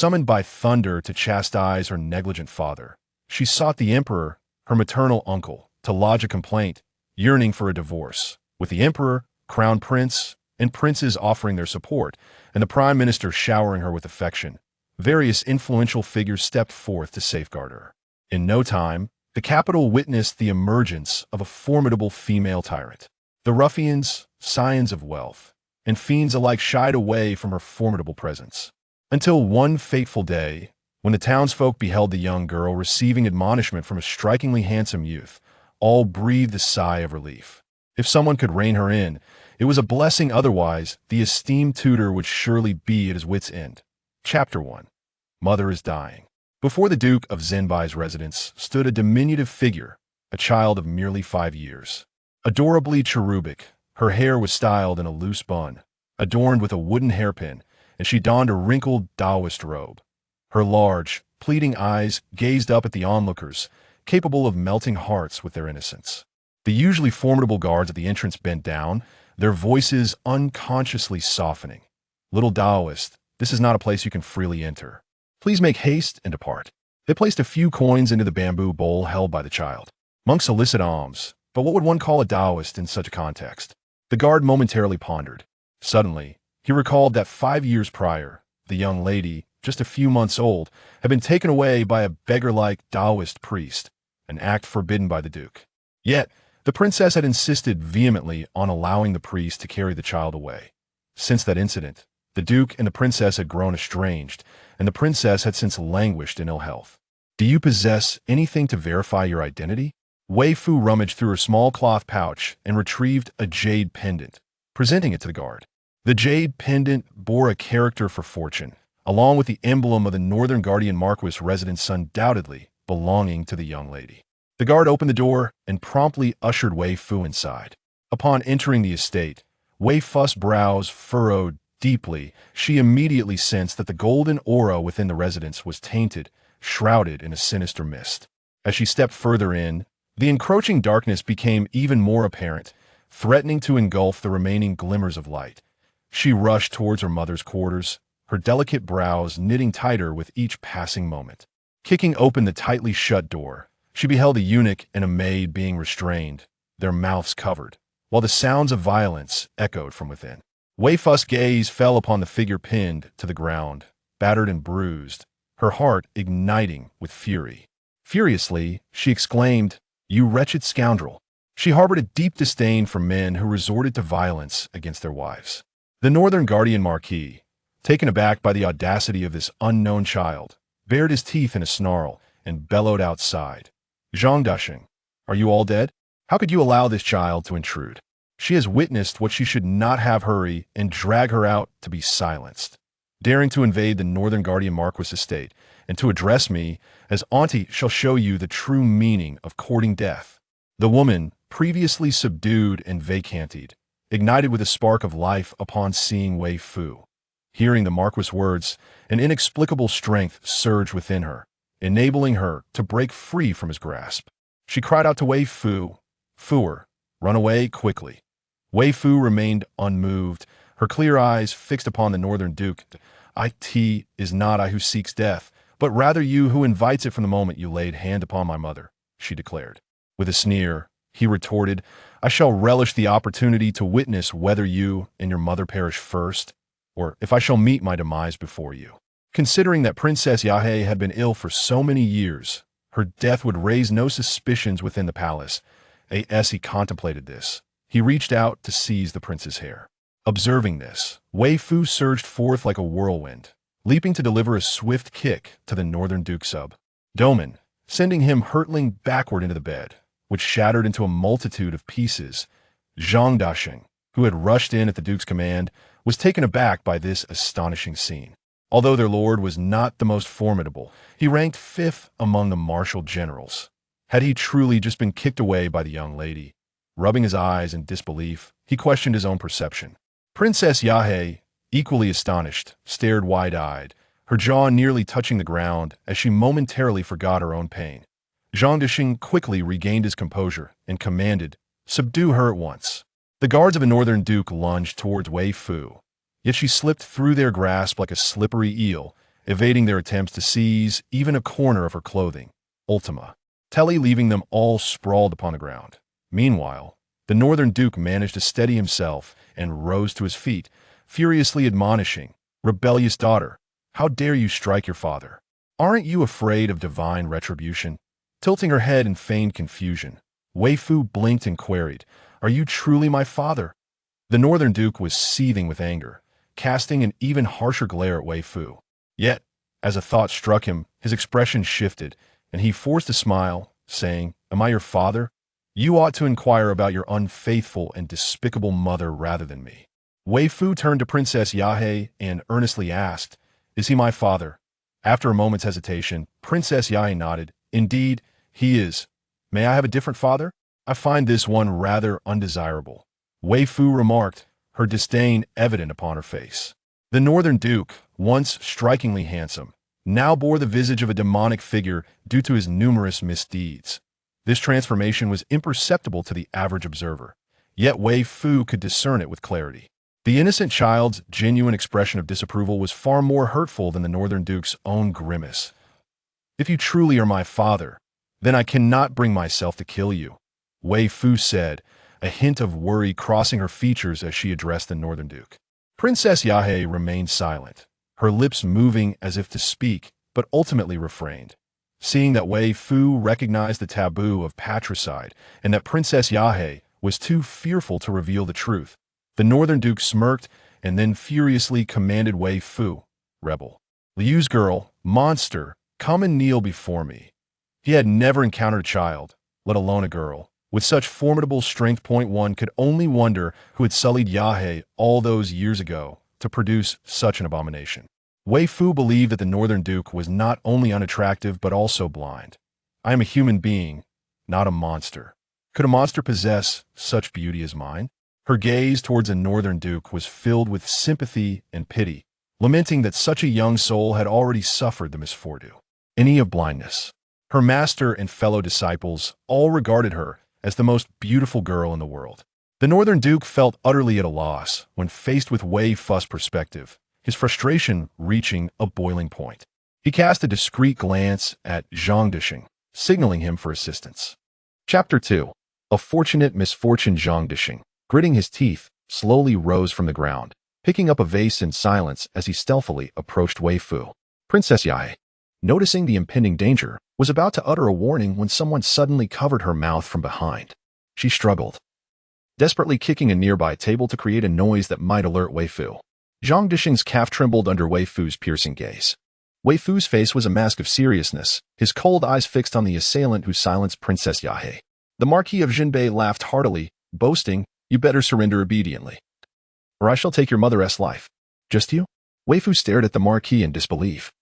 Summoned by thunder to chastise her negligent father, she sought the emperor, her maternal uncle, to lodge a complaint, yearning for a divorce, with the emperor, crown prince, and princes offering their support, and the prime minister showering her with affection. Various influential figures stepped forth to safeguard her. In no time, the capital witnessed the emergence of a formidable female tyrant. The ruffians, scions of wealth, and fiends alike shied away from her formidable presence. Until one fateful day, when the townsfolk beheld the young girl receiving admonishment from a strikingly handsome youth, all breathed a sigh of relief. If someone could rein her in, it was a blessing. Otherwise, the esteemed tutor would surely be at his wit's end. Chapter 1. Mother is dying. Before the Duke of Zenbai's residence stood a diminutive figure, a child of merely 5 years. Adorably cherubic, her hair was styled in a loose bun, adorned with a wooden hairpin, and she donned a wrinkled Taoist robe. Her large, pleading eyes gazed up at the onlookers, capable of melting hearts with their innocence. The usually formidable guards at the entrance bent down, their voices unconsciously softening. "Little Taoist, this is not a place you can freely enter. Please make haste and depart." They placed a few coins into the bamboo bowl held by the child. Monks solicit alms, but what would one call a Taoist in such a context? The guard momentarily pondered. Suddenly, he recalled that 5 years prior, the young lady, just a few months old, had been taken away by a beggar-like Taoist priest, an act forbidden by the Duke. Yet, the princess had insisted vehemently on allowing the priest to carry the child away. Since that incident, the Duke and the princess had grown estranged, and the princess had since languished in ill health. "Do you possess anything to verify your identity?" Weifoo rummaged through her small cloth pouch and retrieved a jade pendant, presenting it to the guard. The jade pendant bore a character for fortune, along with the emblem of the Northern Guardian Marquis' residence, undoubtedly belonging to the young lady. The guard opened the door and promptly ushered Weifoo inside. Upon entering the estate, Weifoo's brows furrowed deeply. She immediately sensed that the golden aura within the residence was tainted, shrouded in a sinister mist. As she stepped further in, the encroaching darkness became even more apparent, threatening to engulf the remaining glimmers of light. She rushed towards her mother's quarters, her delicate brows knitting tighter with each passing moment. Kicking open the tightly shut door, she beheld a eunuch and a maid being restrained, their mouths covered, while the sounds of violence echoed from within. Weifoo's gaze fell upon the figure pinned to the ground, battered and bruised, her heart igniting with fury. Furiously, she exclaimed, "You wretched scoundrel!" She harbored a deep disdain for men who resorted to violence against their wives. The Northern Guardian Marquis, taken aback by the audacity of this unknown child, bared his teeth in a snarl and bellowed outside, "Zhang Dusheng, are you all dead? How could you allow this child to intrude? She has witnessed what she should not have. Hurry and drag her out to be silenced. Daring to invade the Northern Guardian Marquis estate and to address me as Auntie shall show you the true meaning of courting death." The woman, previously subdued and vacanted, ignited with a spark of life upon seeing Weifoo. Hearing the Marquis' words, an inexplicable strength surged within her, enabling her to break free from his grasp. She cried out to Weifoo, "Fooer, run away quickly." Weifoo remained unmoved, her clear eyes fixed upon the Northern Duke. "It is not I who seeks death, but rather you who invites it from the moment you laid hand upon my mother," she declared. With a sneer, he retorted, "I shall relish the opportunity to witness whether you and your mother perish first, or if I shall meet my demise before you." Considering that Princess Yahe had been ill for so many years, her death would raise no suspicions within the palace. As he contemplated this, he reached out to seize the prince's hair. Observing this, Weifoo surged forth like a whirlwind, leaping to deliver a swift kick to the Northern Duke's abdomen, sending him hurtling backward into the bed, which shattered into a multitude of pieces. Zhang Dusheng, who had rushed in at the Duke's command, was taken aback by this astonishing scene. Although their lord was not the most formidable, he ranked 5th among the martial generals. Had he truly just been kicked away by the young lady? Rubbing his eyes in disbelief, he questioned his own perception. Princess Yahe, equally astonished, stared wide-eyed, her jaw nearly touching the ground as she momentarily forgot her own pain. Zhang Dusheng quickly regained his composure and commanded, "Subdue her at once." The guards of a Northern Duke lunged towards Weifoo, yet she slipped through their grasp like a slippery eel evading their attempts to seize even a corner of her clothing. Ultima Telly leaving them all sprawled upon the ground. Meanwhile, the Northern Duke managed to steady himself and rose to his feet, furiously admonishing, "Rebellious daughter, how dare you strike your father? Aren't you afraid of divine retribution?" Tilting her head in feigned confusion, Weifoo blinked and queried, "Are you truly my father?" The Northern Duke was seething with anger, casting an even harsher glare at Weifoo. Yet, as a thought struck him, his expression shifted, and he forced a smile, saying, "Am I your father? You ought to inquire about your unfaithful and despicable mother rather than me." Weifoo turned to Princess Yahe and earnestly asked, "Is he my father?" After a moment's hesitation, Princess Yahe nodded. "Indeed, he is. May I have a different father? I find this one rather undesirable," Weifoo remarked, her disdain evident upon her face. The Northern Duke, once strikingly handsome, now bore the visage of a demonic figure due to his numerous misdeeds. This transformation was imperceptible to the average observer, yet Weifoo could discern it with clarity. The innocent child's genuine expression of disapproval was far more hurtful than the Northern Duke's own grimace. "If you truly are my father, then I cannot bring myself to kill you," Weifoo said, a hint of worry crossing her features as she addressed the Northern Duke. Princess Yahe remained silent, her lips moving as if to speak, but ultimately refrained. Seeing that Weifoo recognized the taboo of patricide and that Princess Yahe was too fearful to reveal the truth, the Northern Duke smirked and then furiously commanded Weifoo, "Rebel, Liu's girl, monster, come and kneel before me." He had never encountered a child, let alone a girl, with such formidable strength. One could only wonder who had sullied Yahe all those years ago to produce such an abomination. Weifoo believed that the Northern Duke was not only unattractive but also blind. "I am a human being, not a monster. Could a monster possess such beauty as mine?" Her gaze towards the Northern Duke was filled with sympathy and pity, lamenting that such a young soul had already suffered the misfortune of blindness. Her master and fellow disciples all regarded her as the most beautiful girl in the world. The Northern Duke felt utterly at a loss when faced with Weifoo's perspective, his frustration reaching a boiling point. He cast a discreet glance at Zhang Dishing, signaling him for assistance. Chapter 2. A Fortunate Misfortune. Zhang Dishing, gritting his teeth, slowly rose from the ground, picking up a vase in silence as he stealthily approached Weifoo. Princess Yahe, noticing the impending danger, was about to utter a warning when someone suddenly covered her mouth from behind. She struggled, desperately kicking a nearby table to create a noise that might alert Weifoo. Zhang Dishing's calf trembled under Weifoo's piercing gaze. Weifoo's face was a mask of seriousness, his cold eyes fixed on the assailant who silenced Princess Yahe. The Marquis of Jinbei laughed heartily, boasting, "You better surrender obediently, or I shall take your mother's life." "Just you?" Weifoo stared at the Marquis in disbelief,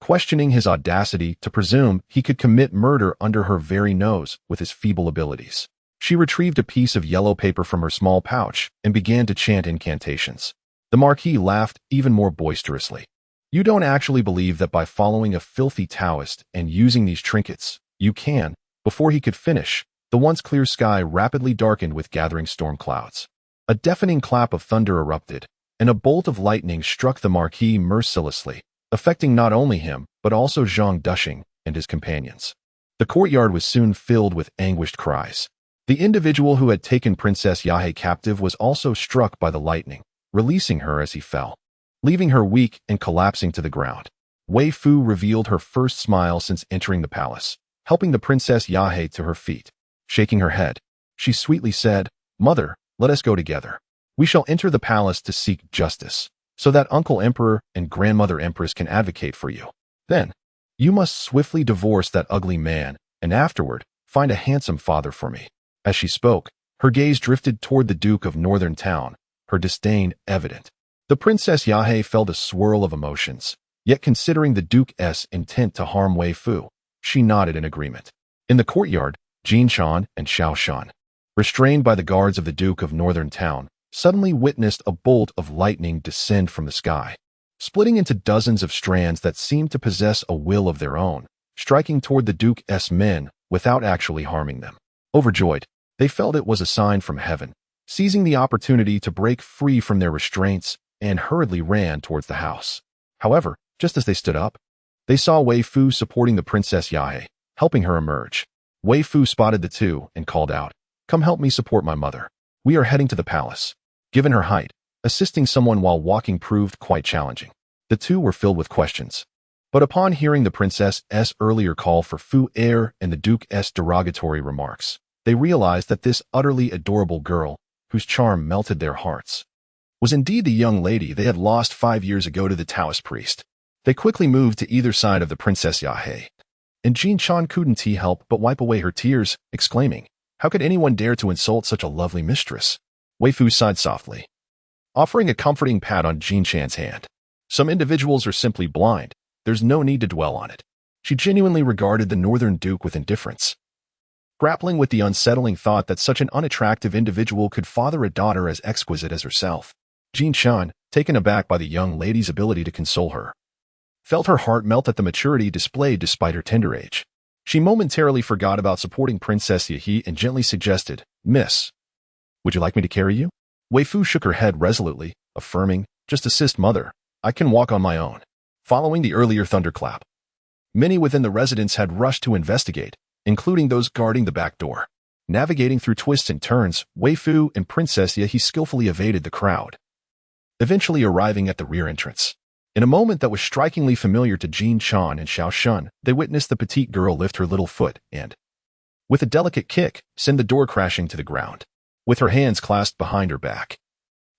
questioning his audacity to presume he could commit murder under her very nose with his feeble abilities. She retrieved a piece of yellow paper from her small pouch and began to chant incantations. The Marquis laughed even more boisterously. "You don't actually believe that by following a filthy Taoist and using these trinkets, you can?" Before he could finish, the once clear sky rapidly darkened with gathering storm clouds. A deafening clap of thunder erupted, and a bolt of lightning struck the Marquis mercilessly, affecting not only him, but also Zhang Dishing and his companions. The courtyard was soon filled with anguished cries. The individual who had taken Princess Yahe captive was also struck by the lightning, releasing her as he fell, leaving her weak and collapsing to the ground. Weifoo revealed her first smile since entering the palace, helping the Princess Yahe to her feet. Shaking her head, she sweetly said, "Mother, let us go together. We shall enter the palace to seek justice, so that Uncle Emperor and Grandmother Empress can advocate for you. Then, you must swiftly divorce that ugly man, and afterward, find a handsome father for me." As she spoke, her gaze drifted toward the Duke of Northern Town, her disdain evident. The Princess Yahe felt a swirl of emotions, yet considering the Duke's intent to harm Weifoo, she nodded in agreement. In the courtyard, Jin Shan and Xiao Shan, restrained by the guards of the Duke of Northern Town, suddenly witnessed a bolt of lightning descend from the sky, splitting into dozens of strands that seemed to possess a will of their own, striking toward the Duke's men without actually harming them. Overjoyed, they felt it was a sign from heaven, seizing the opportunity to break free from their restraints and hurriedly ran towards the house. However, Just as they stood up, they saw Weifoo supporting the Princess Yahe, helping her emerge. Weifoo spotted the two and called out, "Come help me support my mother. We are heading to the palace." Given her height, assisting someone while walking proved quite challenging. The two were filled with questions. But upon hearing the princess's earlier call for Fu heir and the duke's derogatory remarks, they realized that this utterly adorable girl, whose charm melted their hearts, was indeed the young lady they had lost 5 years ago to the Taoist priest. They quickly moved to either side of the Princess Yahe, and Jin Chan couldn't help but wipe away her tears, exclaiming, "How could anyone dare to insult such a lovely mistress?" Weifoo sighed softly, offering a comforting pat on Jin Chan's hand. Some individuals are simply blind. There's no need to dwell on it. She genuinely regarded the Northern Duke with indifference, grappling with the unsettling thought that such an unattractive individual could father a daughter as exquisite as herself. Jin Chan, taken aback by the young lady's ability to console her, felt her heart melt at the maturity displayed despite her tender age. She momentarily forgot about supporting Princess Yahe and gently suggested, "Miss, would you like me to carry you?" Weifoo shook her head resolutely, affirming, "Just assist mother. I can walk on my own." Following the earlier thunderclap, many within the residence had rushed to investigate, including those guarding the back door. Navigating through twists and turns, Weifoo and Princess Yahe skillfully evaded the crowd, eventually arriving at the rear entrance. In a moment that was strikingly familiar to Jin Chan and Xiao Shun, they witnessed the petite girl lift her little foot and, with a delicate kick, send the door crashing to the ground. With her hands clasped behind her back,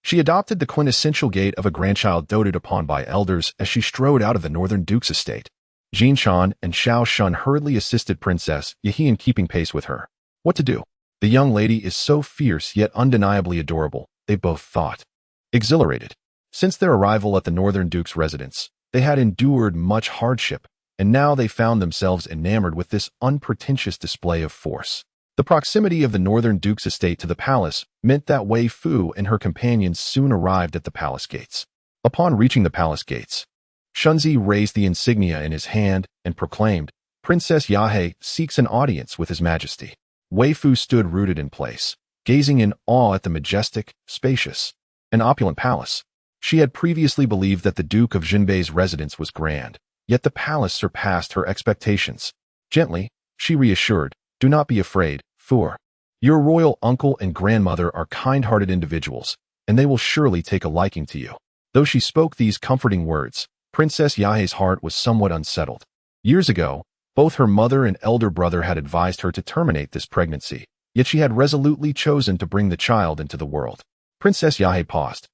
she adopted the quintessential gait of a grandchild doted upon by elders as she strode out of the Northern Duke's estate. Jin Chan and Xiao Shun hurriedly assisted Princess Yahe in keeping pace with her. What to do? The young lady is so fierce yet undeniably adorable, they both thought. Exhilarated. Since their arrival at the Northern Duke's residence, they had endured much hardship, and now they found themselves enamored with this unpretentious display of force. The proximity of the Northern Duke's estate to the palace meant that Weifoo and her companions soon arrived at the palace gates. Upon reaching the palace gates, Shunzi raised the insignia in his hand and proclaimed, "Princess Yahe seeks an audience with His Majesty." Weifoo stood rooted in place, gazing in awe at the majestic, spacious, and opulent palace. She had previously believed that the Duke of Jinbei's residence was grand, yet the palace surpassed her expectations. Gently, she reassured, "Do not be afraid, for your royal uncle and grandmother are kind-hearted individuals, and they will surely take a liking to you." Though she spoke these comforting words, Princess Yahe's heart was somewhat unsettled. Years ago, both her mother and elder brother had advised her to terminate this pregnancy, yet she had resolutely chosen to bring the child into the world. Princess Yahe paused,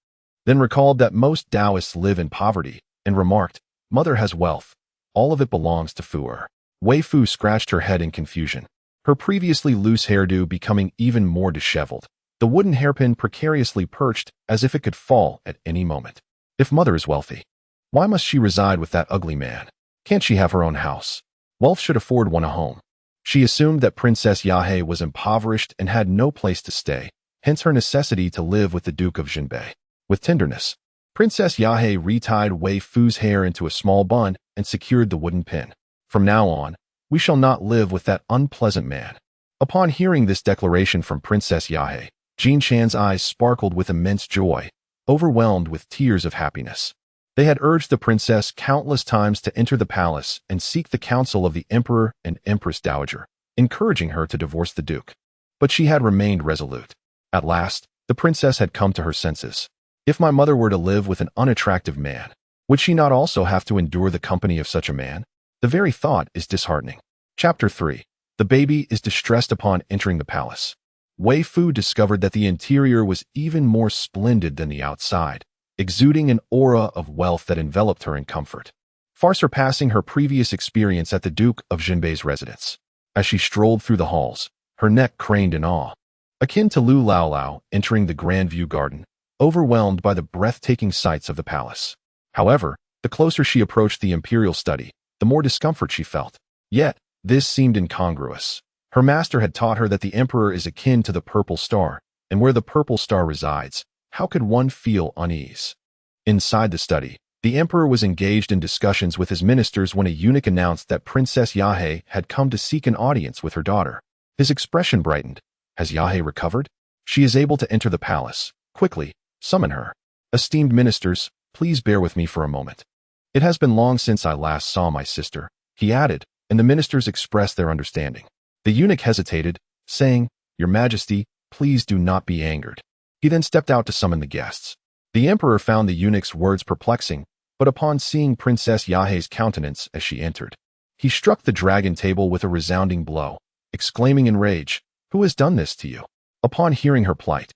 then recalled that most Taoists live in poverty, and remarked, "Mother has wealth. All of it belongs to Fu'er." Weifoo scratched her head in confusion, her previously loose hairdo becoming even more disheveled, the wooden hairpin precariously perched as if it could fall at any moment. If mother is wealthy, why must she reside with that ugly man? Can't she have her own house? Wealth should afford one a home. She assumed that Princess Yahe was impoverished and had no place to stay, hence her necessity to live with the Duke of Jinbei. With tenderness, Princess Yahe retied Weifoo's hair into a small bun and secured the wooden pin. "From now on, we shall not live with that unpleasant man." Upon hearing this declaration from Princess Yahe, Jin Chan's eyes sparkled with immense joy, overwhelmed with tears of happiness. They had urged the princess countless times to enter the palace and seek the counsel of the emperor and empress dowager, encouraging her to divorce the duke. But she had remained resolute. At last, the princess had come to her senses. If my mother were to live with an unattractive man, would she not also have to endure the company of such a man? The very thought is disheartening. Chapter 3. The baby is distressed upon entering the palace. Weifoo discovered that the interior was even more splendid than the outside, exuding an aura of wealth that enveloped her in comfort, far surpassing her previous experience at the Duke of Jinbei's residence. As she strolled through the halls, her neck craned in awe, akin to Lu Lao Lao entering the Grand View Garden, overwhelmed by the breathtaking sights of the palace. However, the closer she approached the Imperial study, the more discomfort she felt. Yet, this seemed incongruous. Her master had taught her that the emperor is akin to the purple star, and where the purple star resides, how could one feel unease? Inside the study, the emperor was engaged in discussions with his ministers when a eunuch announced that Princess Yahe had come to seek an audience with her daughter. His expression brightened. "Has Yahe recovered? She is able to enter the palace. Quickly, summon her. Esteemed ministers, please bear with me for a moment." It has been long since I last saw my sister, he added, and the ministers expressed their understanding. The eunuch hesitated, saying, Your Majesty, please do not be angered. He then stepped out to summon the guests. The emperor found the eunuch's words perplexing, but upon seeing Princess Yahe's countenance as she entered, he struck the dragon table with a resounding blow, exclaiming in rage, Who has done this to you? Upon hearing her plight,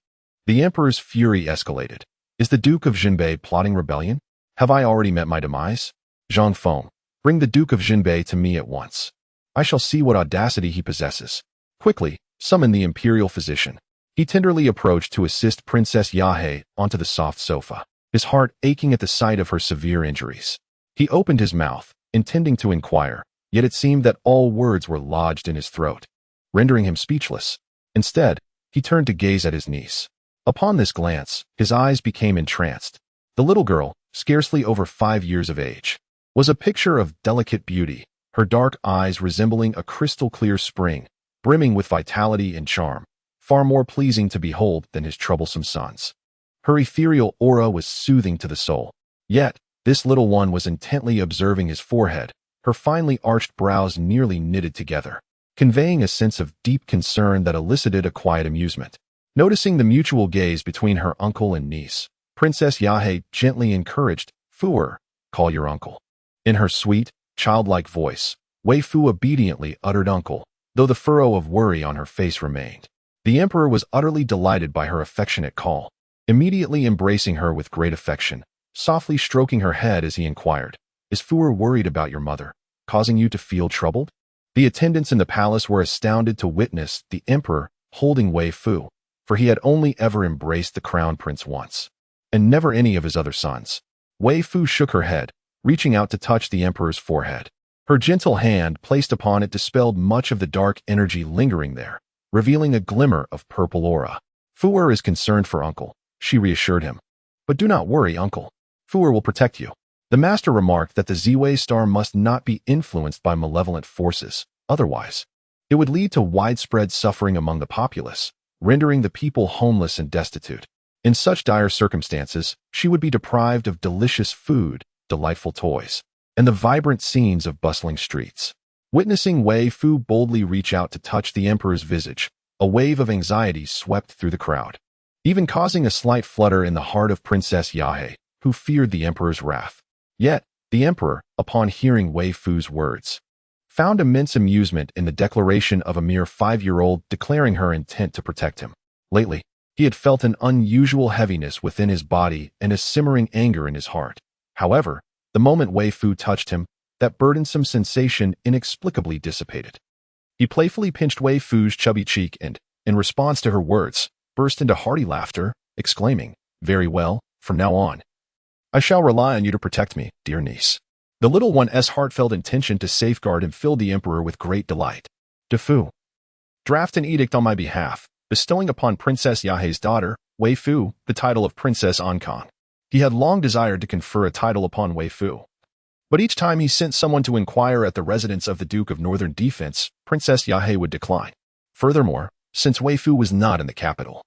the emperor's fury escalated. Is the Duke of Jinbei plotting rebellion? Have I already met my demise? Zhang Feng, bring the Duke of Jinbei to me at once. I shall see what audacity he possesses. Quickly, summon the imperial physician. He tenderly approached to assist Princess Yahe onto the soft sofa, his heart aching at the sight of her severe injuries. He opened his mouth, intending to inquire, yet it seemed that all words were lodged in his throat, rendering him speechless. Instead, he turned to gaze at his niece. Upon this glance, his eyes became entranced. The little girl, scarcely over 5 years of age, was a picture of delicate beauty, her dark eyes resembling a crystal-clear spring, brimming with vitality and charm, far more pleasing to behold than his troublesome sons. Her ethereal aura was soothing to the soul. Yet, this little one was intently observing his forehead, her finely arched brows nearly knitted together, conveying a sense of deep concern that elicited a quiet amusement. Noticing the mutual gaze between her uncle and niece, Princess Yahe gently encouraged, Fuer, call your uncle. In her sweet, childlike voice, Weifoo obediently uttered uncle, though the furrow of worry on her face remained. The emperor was utterly delighted by her affectionate call, immediately embracing her with great affection, softly stroking her head as he inquired, Is Fuer worried about your mother, causing you to feel troubled? The attendants in the palace were astounded to witness the emperor holding Weifoo, for he had only ever embraced the crown prince once, and never any of his other sons. Weifoo shook her head, reaching out to touch the emperor's forehead. Her gentle hand placed upon it dispelled much of the dark energy lingering there, revealing a glimmer of purple aura. Fuer is concerned for uncle, she reassured him. But do not worry, uncle. Fuer will protect you. The master remarked that the Ziwei star must not be influenced by malevolent forces, otherwise, it would lead to widespread suffering among the populace, rendering the people homeless and destitute. In such dire circumstances, she would be deprived of delicious food, delightful toys, and the vibrant scenes of bustling streets. Witnessing Weifoo boldly reach out to touch the emperor's visage, a wave of anxiety swept through the crowd, even causing a slight flutter in the heart of Princess Yahe, who feared the emperor's wrath. Yet, the emperor, upon hearing Weifoo's words, found immense amusement in the declaration of a mere 5-year-old declaring her intent to protect him. Lately, he had felt an unusual heaviness within his body and a simmering anger in his heart. However, the moment Weifoo touched him, that burdensome sensation inexplicably dissipated. He playfully pinched Weifoo's chubby cheek and, in response to her words, burst into hearty laughter, exclaiming, Very well, from now on, I shall rely on you to protect me, dear niece. The little one's heartfelt intention to safeguard him filled the emperor with great delight. Defu, draft an edict on my behalf, bestowing upon Princess Yahe's daughter, Weifoo, the title of Princess Ankang. He had long desired to confer a title upon Weifoo, but each time he sent someone to inquire at the residence of the Duke of Northern Defense, Princess Yahe would decline. Furthermore, since Weifoo was not in the capital,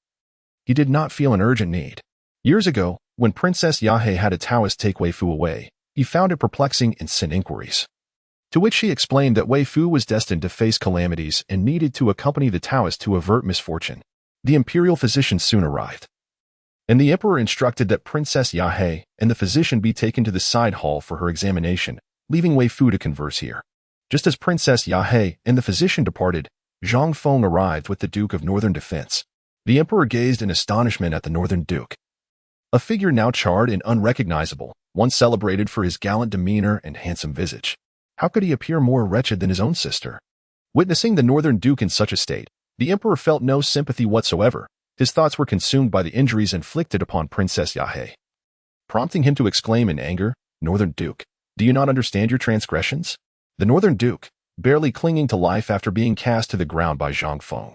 he did not feel an urgent need. Years ago, when Princess Yahe had a Taoist take Weifoo away, he found it perplexing and sent inquiries, to which she explained that Weifoo was destined to face calamities and needed to accompany the Taoist to avert misfortune. The imperial physician soon arrived, and the emperor instructed that Princess Yahe and the physician be taken to the side hall for her examination, leaving Weifoo to converse here. Just as Princess Yahe and the physician departed, Zhang Feng arrived with the Duke of Northern Defense. The emperor gazed in astonishment at the Northern Duke, a figure now charred and unrecognizable, once celebrated for his gallant demeanor and handsome visage. How could he appear more wretched than his own sister? Witnessing the Northern Duke in such a state, the emperor felt no sympathy whatsoever. His thoughts were consumed by the injuries inflicted upon Princess Yahe, prompting him to exclaim in anger, Northern Duke, do you not understand your transgressions? The Northern Duke, barely clinging to life after being cast to the ground by Zhang Feng,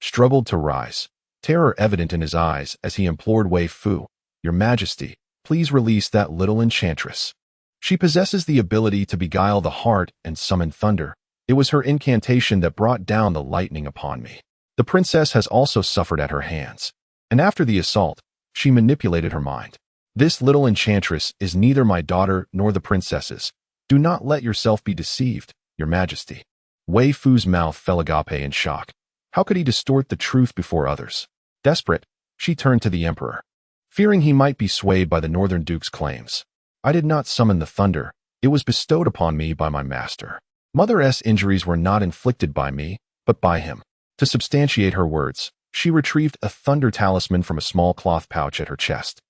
struggled to rise, terror evident in his eyes as he implored Weifoo, Your Majesty, please release that little enchantress. She possesses the ability to beguile the heart and summon thunder. It was her incantation that brought down the lightning upon me. The princess has also suffered at her hands, and after the assault, she manipulated her mind. This little enchantress is neither my daughter nor the princess's. Do not let yourself be deceived, your majesty. Weifoo's mouth fell agape in shock. How could he distort the truth before others? Desperate, she turned to the emperor, fearing he might be swayed by the Northern Duke's claims. I did not summon the thunder. It was bestowed upon me by my master. Mother's injuries were not inflicted by me, but by him. To substantiate her words, she retrieved a thunder talisman from a small cloth pouch at her chest,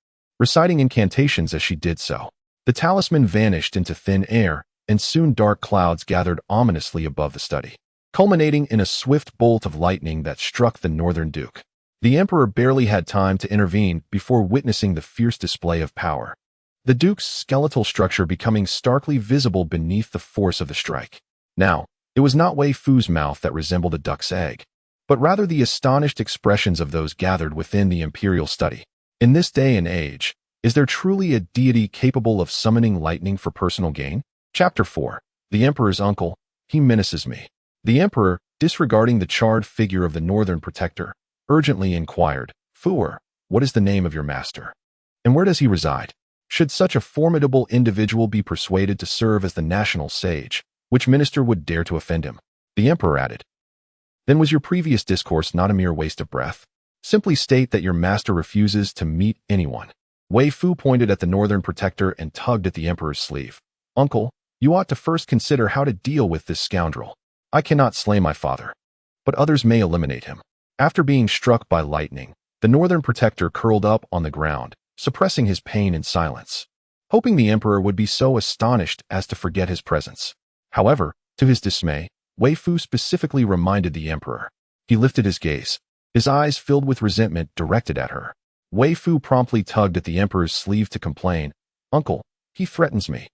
reciting incantations as she did so. The talisman vanished into thin air, and soon dark clouds gathered ominously above the study, culminating in a swift bolt of lightning that struck the Northern Duke. The emperor barely had time to intervene before witnessing the fierce display of power, the Duke's skeletal structure becoming starkly visible beneath the force of the strike. Now, it was not Weifoo's mouth that resembled a duck's egg, but rather the astonished expressions of those gathered within the Imperial study. In this day and age, is there truly a deity capable of summoning lightning for personal gain? Chapter 4. The Emperor's Uncle. He menaces me. The Emperor, disregarding the charred figure of the Northern Protector, urgently inquired, Fuer, what is the name of your master? And where does he reside? Should such a formidable individual be persuaded to serve as the national sage, which minister would dare to offend him? The emperor added, Then was your previous discourse not a mere waste of breath? Simply state that your master refuses to meet anyone. Weifoo pointed at the Northern Protector and tugged at the emperor's sleeve. Uncle, you ought to first consider how to deal with this scoundrel. I cannot slay my father, but others may eliminate him. After being struck by lightning, the Northern Protector curled up on the ground, suppressing his pain in silence, hoping the emperor would be so astonished as to forget his presence. However, to his dismay, Weifoo specifically reminded the emperor. He lifted his gaze, his eyes filled with resentment directed at her. Weifoo promptly tugged at the emperor's sleeve to complain, Uncle, he threatens me.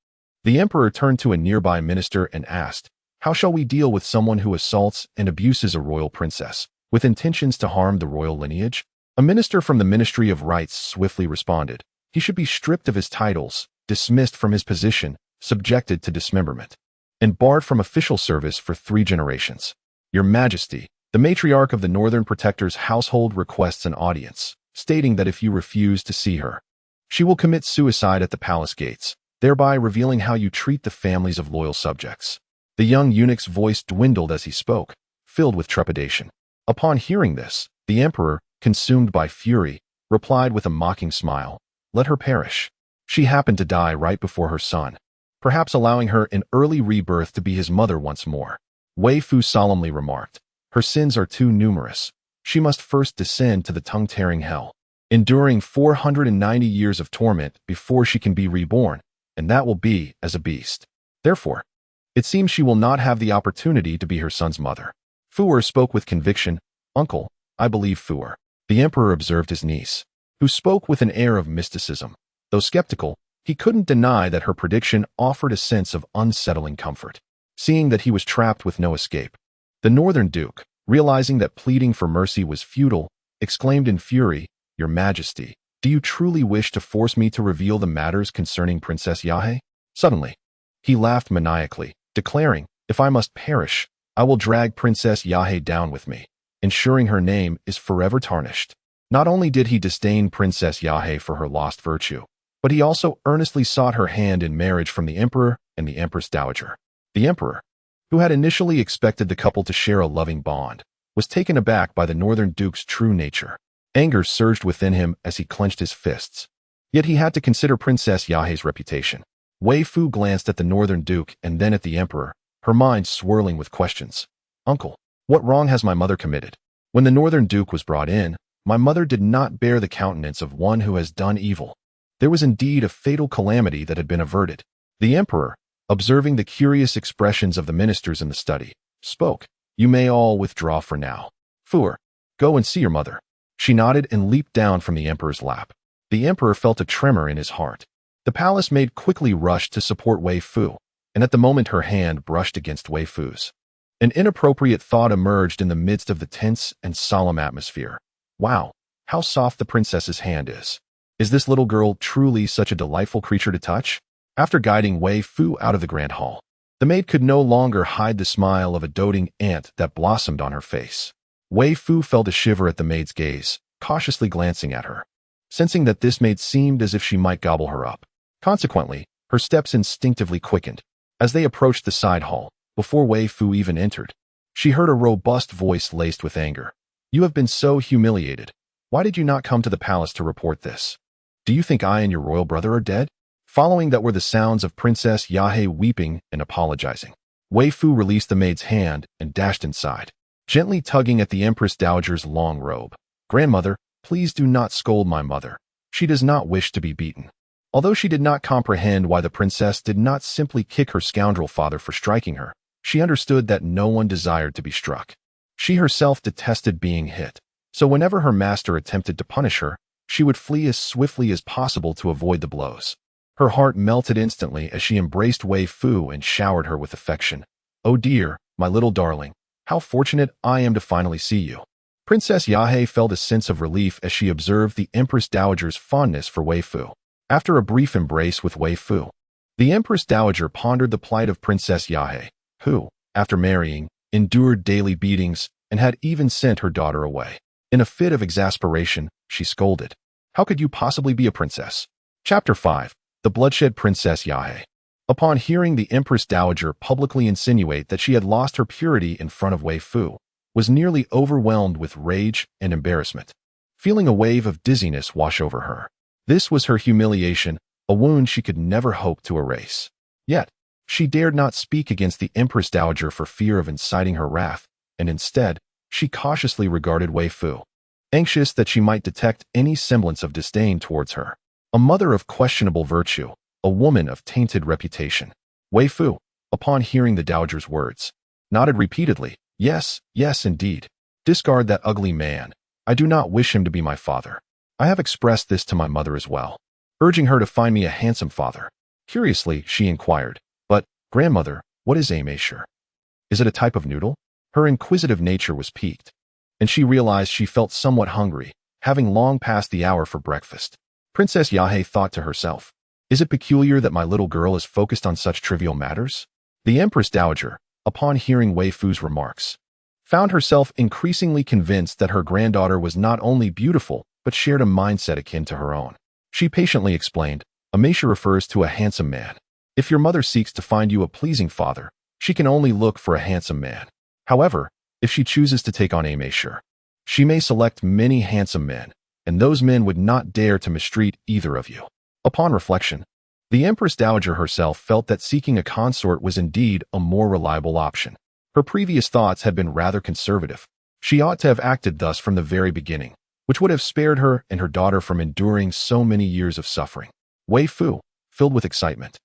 The emperor turned to a nearby minister and asked, How shall we deal with someone who assaults and abuses a royal princess, with intentions to harm the royal lineage? A minister from the Ministry of Rights swiftly responded, He should be stripped of his titles, dismissed from his position, subjected to dismemberment, and barred from official service for 3 generations. Your Majesty, the matriarch of the Northern Protector's household requests an audience, stating that if you refuse to see her, she will commit suicide at the palace gates, thereby revealing how you treat the families of loyal subjects. The young eunuch's voice dwindled as he spoke, filled with trepidation. Upon hearing this, the emperor, consumed by fury, replied with a mocking smile, Let her perish. She happened to die right before her son, perhaps allowing her an early rebirth to be his mother once more. Weifoo solemnly remarked, Her sins are too numerous. She must first descend to the tongue-tearing hell, enduring 490 years of torment before she can be reborn, and that will be as a beast. Therefore, it seems she will not have the opportunity to be her son's mother. Fuer spoke with conviction, Uncle, I believe Fuer. The emperor observed his niece, who spoke with an air of mysticism. Though skeptical, he couldn't deny that her prediction offered a sense of unsettling comfort, seeing that he was trapped with no escape. The Northern Duke, realizing that pleading for mercy was futile, exclaimed in fury, Your Majesty, do you truly wish to force me to reveal the matters concerning Princess Yahe? Suddenly, he laughed maniacally, declaring, If I must perish, I will drag Princess Yahe down with me, ensuring her name is forever tarnished. Not only did he disdain Princess Yahe for her lost virtue, but he also earnestly sought her hand in marriage from the emperor and the empress dowager. The emperor, who had initially expected the couple to share a loving bond, was taken aback by the Northern Duke's true nature. Anger surged within him as he clenched his fists. Yet he had to consider Princess Yahe's reputation. Weifoo glanced at the Northern Duke and then at the emperor, her mind swirling with questions. Uncle, what wrong has my mother committed? When the Northern Duke was brought in, my mother did not bear the countenance of one who has done evil. There was indeed a fatal calamity that had been averted. The emperor, observing the curious expressions of the ministers in the study, spoke, You may all withdraw for now. Fuer, go and see your mother. She nodded and leaped down from the emperor's lap. The emperor felt a tremor in his heart. The palace maid quickly rushed to support Weifoo, and at the moment her hand brushed against Weifoo's. An inappropriate thought emerged in the midst of the tense and solemn atmosphere. Wow, how soft the princess's hand is. Is this little girl truly such a delightful creature to touch? After guiding Weifoo out of the grand hall, the maid could no longer hide the smile of a doting aunt that blossomed on her face. Weifoo felt a shiver at the maid's gaze, cautiously glancing at her. sensing that this maid seemed as if she might gobble her up. Consequently, her steps instinctively quickened. As they approached the side hall, before Weifoo even entered, she heard a robust voice laced with anger. "You have been so humiliated. Why did you not come to the palace to report this? Do you think I and your royal brother are dead?" Following that were the sounds of Princess Yahe weeping and apologizing. Weifoo released the maid's hand and dashed inside, gently tugging at the Empress Dowager's long robe. "Grandmother, please do not scold my mother. She does not wish to be beaten." Although she did not comprehend why the princess did not simply kick her scoundrel father for striking her, she understood that no one desired to be struck. She herself detested being hit, so whenever her master attempted to punish her, she would flee as swiftly as possible to avoid the blows. Her heart melted instantly as she embraced Weifoo and showered her with affection. "Oh dear, my little darling, how fortunate I am to finally see you." Princess Yahe felt a sense of relief as she observed the Empress Dowager's fondness for Weifoo. After a brief embrace with Weifoo, the Empress Dowager pondered the plight of Princess Yahe, who, after marrying, endured daily beatings and had even sent her daughter away. In a fit of exasperation, she scolded, "How could you possibly be a princess?" Chapter 5. The Bloodshed Princess Yahe. Upon hearing the Empress Dowager publicly insinuate that she had lost her purity in front of Weifoo, was nearly overwhelmed with rage and embarrassment, feeling a wave of dizziness wash over her. This was her humiliation, a wound she could never hope to erase. Yet, she dared not speak against the Empress Dowager for fear of inciting her wrath, and instead, she cautiously regarded Weifoo, anxious that she might detect any semblance of disdain towards her. A mother of questionable virtue, a woman of tainted reputation. Weifoo, upon hearing the dowager's words, nodded repeatedly. "Yes, yes, indeed. Discard that ugly man. I do not wish him to be my father. I have expressed this to my mother as well, urging her to find me a handsome father." Curiously, she inquired, "But, grandmother, what is aimachre? Is it a type of noodle?" Her inquisitive nature was piqued, and she realized she felt somewhat hungry, having long passed the hour for breakfast. Princess Yahe thought to herself, "Is it peculiar that my little girl is focused on such trivial matters?" The Empress Dowager, upon hearing Weifoo's remarks, found herself increasingly convinced that her granddaughter was not only beautiful, but shared a mindset akin to her own. She patiently explained, "Aimachre refers to a handsome man. If your mother seeks to find you a pleasing father, she can only look for a handsome man. However, if she chooses to take on aimachre, she may select many handsome men, and those men would not dare to mistreat either of you." Upon reflection, the Empress Dowager herself felt that seeking a consort was indeed a more reliable option. Her previous thoughts had been rather conservative. She ought to have acted thus from the very beginning, which would have spared her and her daughter from enduring so many years of suffering. Weifoo, filled with excitement,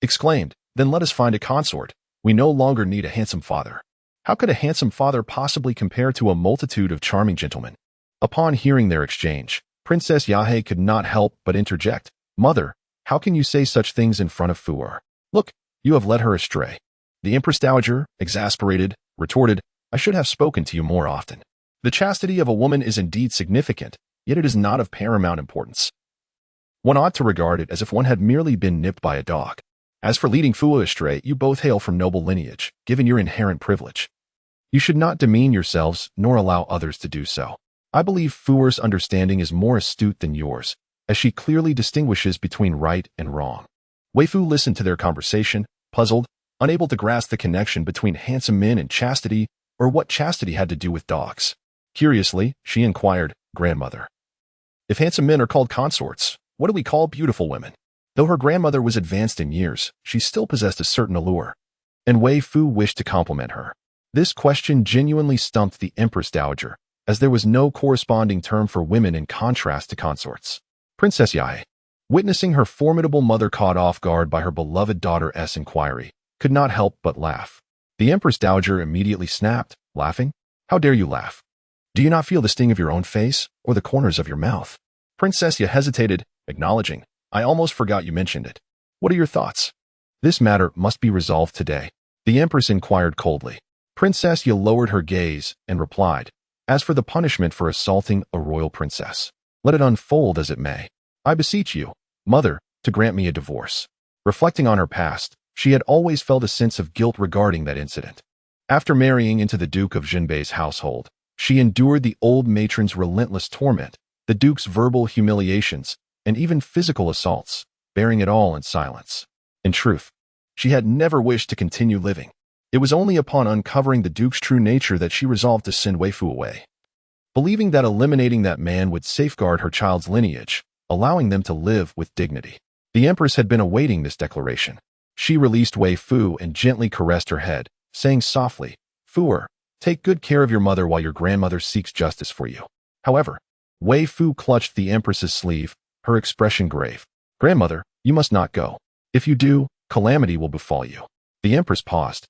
exclaimed, "Then let us find a consort. We no longer need a handsome father." How could a handsome father possibly compare to a multitude of charming gentlemen? Upon hearing their exchange, Princess Yahe could not help but interject, "Mother, how can you say such things in front of Fuer? Look, you have led her astray." The Empress Dowager, exasperated, retorted, "I should have spoken to you more often. The chastity of a woman is indeed significant, yet it is not of paramount importance. One ought to regard it as if one had merely been nipped by a dog. As for leading Fuer astray, you both hail from noble lineage, given your inherent privilege. You should not demean yourselves nor allow others to do so. I believe Fuer's understanding is more astute than yours, as she clearly distinguishes between right and wrong." Weifoo listened to their conversation, puzzled, unable to grasp the connection between handsome men and chastity, or what chastity had to do with dogs. Curiously, she inquired, "Grandmother, if handsome men are called consorts, what do we call beautiful women?" Though her grandmother was advanced in years, she still possessed a certain allure, and Weifoo wished to compliment her. This question genuinely stumped the Empress Dowager, as there was no corresponding term for women in contrast to consorts. Princess Yahe, witnessing her formidable mother caught off guard by her beloved daughter's inquiry, could not help but laugh. The Empress Dowager immediately snapped, laughing, "How dare you laugh? Do you not feel the sting of your own face, or the corners of your mouth?" Princess Yahe hesitated, acknowledging, "I almost forgot you mentioned it. What are your thoughts?" "This matter must be resolved today," the Empress inquired coldly. Princess Yahe lowered her gaze and replied, "As for the punishment for assaulting a royal princess, let it unfold as it may. I beseech you, mother, to grant me a divorce." Reflecting on her past, she had always felt a sense of guilt regarding that incident. After marrying into the Duke of Jinbei's household, she endured the old matron's relentless torment, the duke's verbal humiliations, and even physical assaults, bearing it all in silence. In truth, she had never wished to continue living. It was only upon uncovering the duke's true nature that she resolved to send Weifoo away. Believing that eliminating that man would safeguard her child's lineage, allowing them to live with dignity. The empress had been awaiting this declaration. She released Weifoo and gently caressed her head, saying softly, "Fooer, take good care of your mother while your grandmother seeks justice for you." However, Weifoo clutched the empress's sleeve, her expression grave. "Grandmother, you must not go. If you do, calamity will befall you." The empress paused,